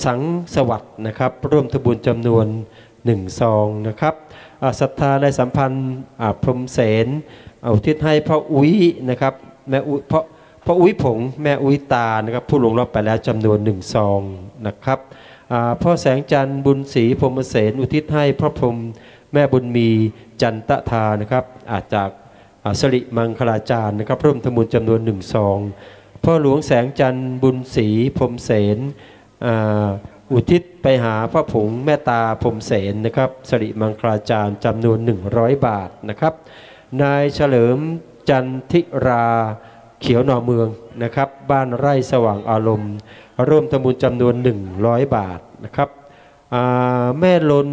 สังสวัสดิ์นะครับร่วมทำบุญจำนวน1 ซองนะครับศรัทธานายสัมพันธ์พรหมเสนอุทิศให้พ่ออุ้ยนะครับแม่อุ้ยพ่ออุ้ยผงแม่อุ้ยตานะครับผู้ล่วงลับไปแล้วจำนวน1 ซองนะครับพ่อแสงจันทร์บุญศรีพรหมเสนอุทิศให้พระพรหมแม่บุญมีจันตทานะครับจากสิริมังคลาจารย์นะครับร่วมทำบุญจำนวน1 ซองพ่อหลวงแสงจันทร์บุญศรีพรหมเสนอุทิศไปหาพระผงแม่ตาพรหมเสนนะครับสิริมังคลาจารย์จำนวน100 บาทนะครับนายเฉลิมจันทิราเขียวหน่อเมืองนะครับบ้านไร่สว่างอารมณ์ร่วมทำบุญจำนวน100 บาทนะครับแม่ลน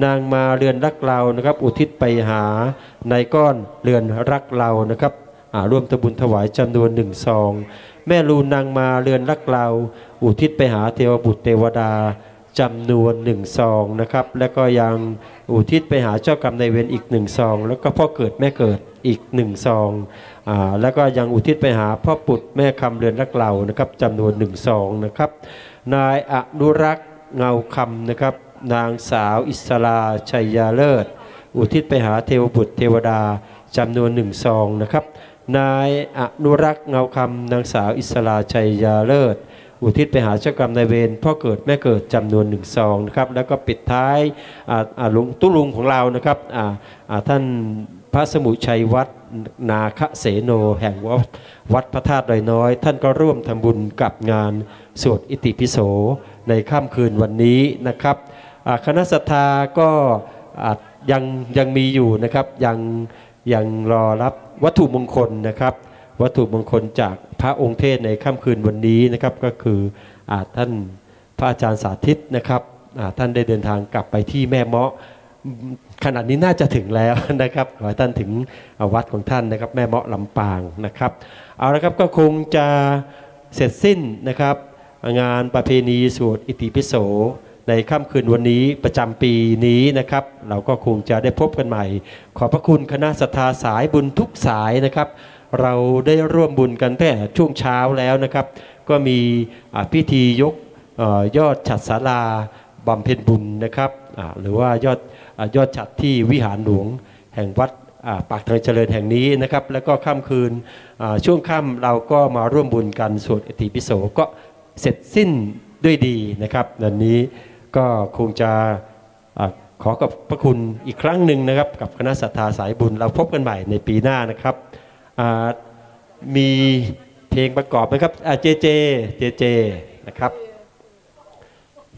นางมาเรือนรักเรานะครับอุทิศไปหานายก้อนเรือนรักเรานะครับร่วมทำบุญถวายจำนวน1 ซองแม่ลูนางมาเรือนรักเราอุทิศไปหาเทวบุตรเทวดาจำนวน1 ซองนะครับแล้วก็ยังอุทิศไปหาเจ้ากรรมนายเวรอีก1 ซองแล้วก็พ่อเกิดแม่เกิดอีก1 ซองแล้วก็ยังอุทิศไปหาพ่อปุตรแม่คำเรือนรักเรานะครับจำนวน1 ซองนะครับนายอนุรักษ์เงาคำนะครับนางสาวอิสราชัยยาเลิศอุทิศไปหาเทวบุตรเทวดาจำนวน1 ซองนะครับนายอนุรักษ์เงาคำนางสาวอิสราชัยยาเลิศอุทิศไปหาเจ้ากรรมนายเวรพ่อเกิดแม่เกิดจำนวน1 ซองนะครับแล้วก็ปิดท้ายหลวงตุลุงของเรานะครับท่านพระสมุชัยวัดนาคเสโนแห่งวัดพระธาตุดอยน้อยท่านก็ร่วมทำบุญกับงานสวดอิติปิโสในค่ำคืนวันนี้นะครับคณะศรัทธาก็ยังมีอยู่นะครับยังรอรับวัตถุมงคลนะครับวัตถุมงคลจากพระองค์เทศในค่ำคืนวันนี้นะครับก็คือท่านพระอาจารย์สาธิตนะครับท่านได้เดินทางกลับไปที่แม่เมาะขณะนี้น่าจะถึงแล้วนะครับขอให้ท่านถึงวัดของท่านนะครับแม่เมาะลำปางนะครับเอาละครับก็คงจะเสร็จสิ้นนะครับงานประเพณีสวดอิติปิโสในค่ำคืนวันนี้ประจำปีนี้นะครับเราก็คงจะได้พบกันใหม่ขอบพระคุณคณะศรัทธาสายบุญทุกสายนะครับเราได้ร่วมบุญกันแต่ช่วงเช้าแล้วนะครับก็มีพิธียกยอดฉัตรศาลาบำเพ็ญบุญนะครับหรือว่ายอดฉัตรที่วิหารหลวงแห่งวัดปากทางเจริญแห่งนี้นะครับแล้วก็ค่ำคืนช่วงค่ำเราก็มาร่วมบุญกันสวดอิติปิโสก็เสร็จสิ้นด้วยดีนะครับวันนี้ก็คงจะขอขอบพระคุณอีกครั้งหนึ่งนะครับกับคณะศรัทธาสายบุญเราพบกันใหม่ในปีหน้านะครับมีเพลงประกอบนะครับเจนะครับ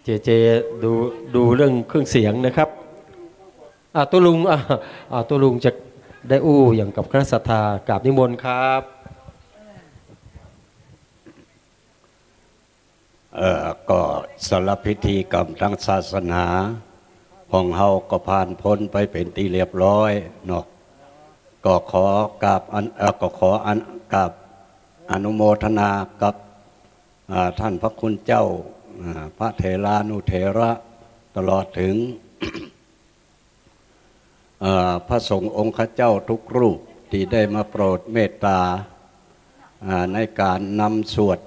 เจดูเรื่องเครื่องเสียงนะครับตัวลุงจะได้อย่างกับคณะศรัทธากราบนิมนต์ครับก็สารพิธีกรรมทางศาสนาของเฮาก็ผ่านพ้นไปเป็นที่เรียบร้อยเนาะก็ขอกราบอนุโมทนากับท่านพระคุณเจ้าพระเถรานุเถระตลอดถึงพระสงฆ์องค์ข้าเจ้าทุกรูปที่ได้มาโปรดเมตตาในการนำสวด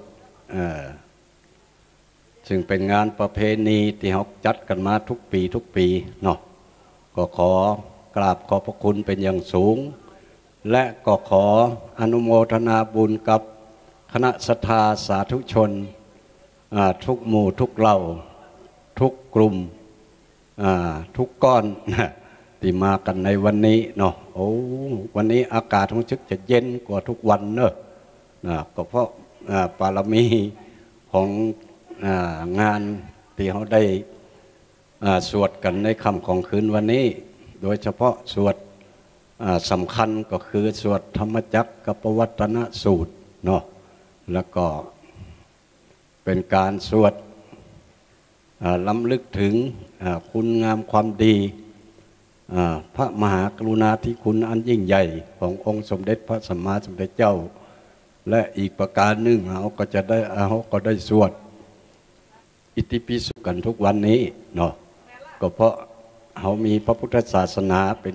ซึ่งเป็นงานประเพณีที่เขาจัดกันมาทุกปีเนาะก็ขอกราบขอบพระคุณเป็นอย่างสูงและก็ขออนุโมทนาบุญกับคณะศรัทธาสาธุชนทุกหมู่ทุกเหล่าทุกกลุ่มทุกก้อนที่มากันในวันนี้เนาะวันนี้อากาศรู้สึกจะเย็นกว่าทุกวันเนอะก็เพราะบารมีของงาน ที่เขาได้สวดกันในค่ำของคืนวันนี้โดยเฉพาะสวดสำคัญก็คือสวดธรรมจักรกับปวัตตนสูตรเนาะแล้วก็เป็นการสวดล้ำลึกถึงคุณงามความดีพระมหากรุณาธิคุณอันยิ่งใหญ่ขององค์สมเด็จพระสัมมาสัมพุทธเจ้าและอีกประการหนึ่งเขาก็ได้สวดอิติปิโสกันทุกวันนี้เนาะก็เพราะเขามีพระพุทธศาสนาเป็น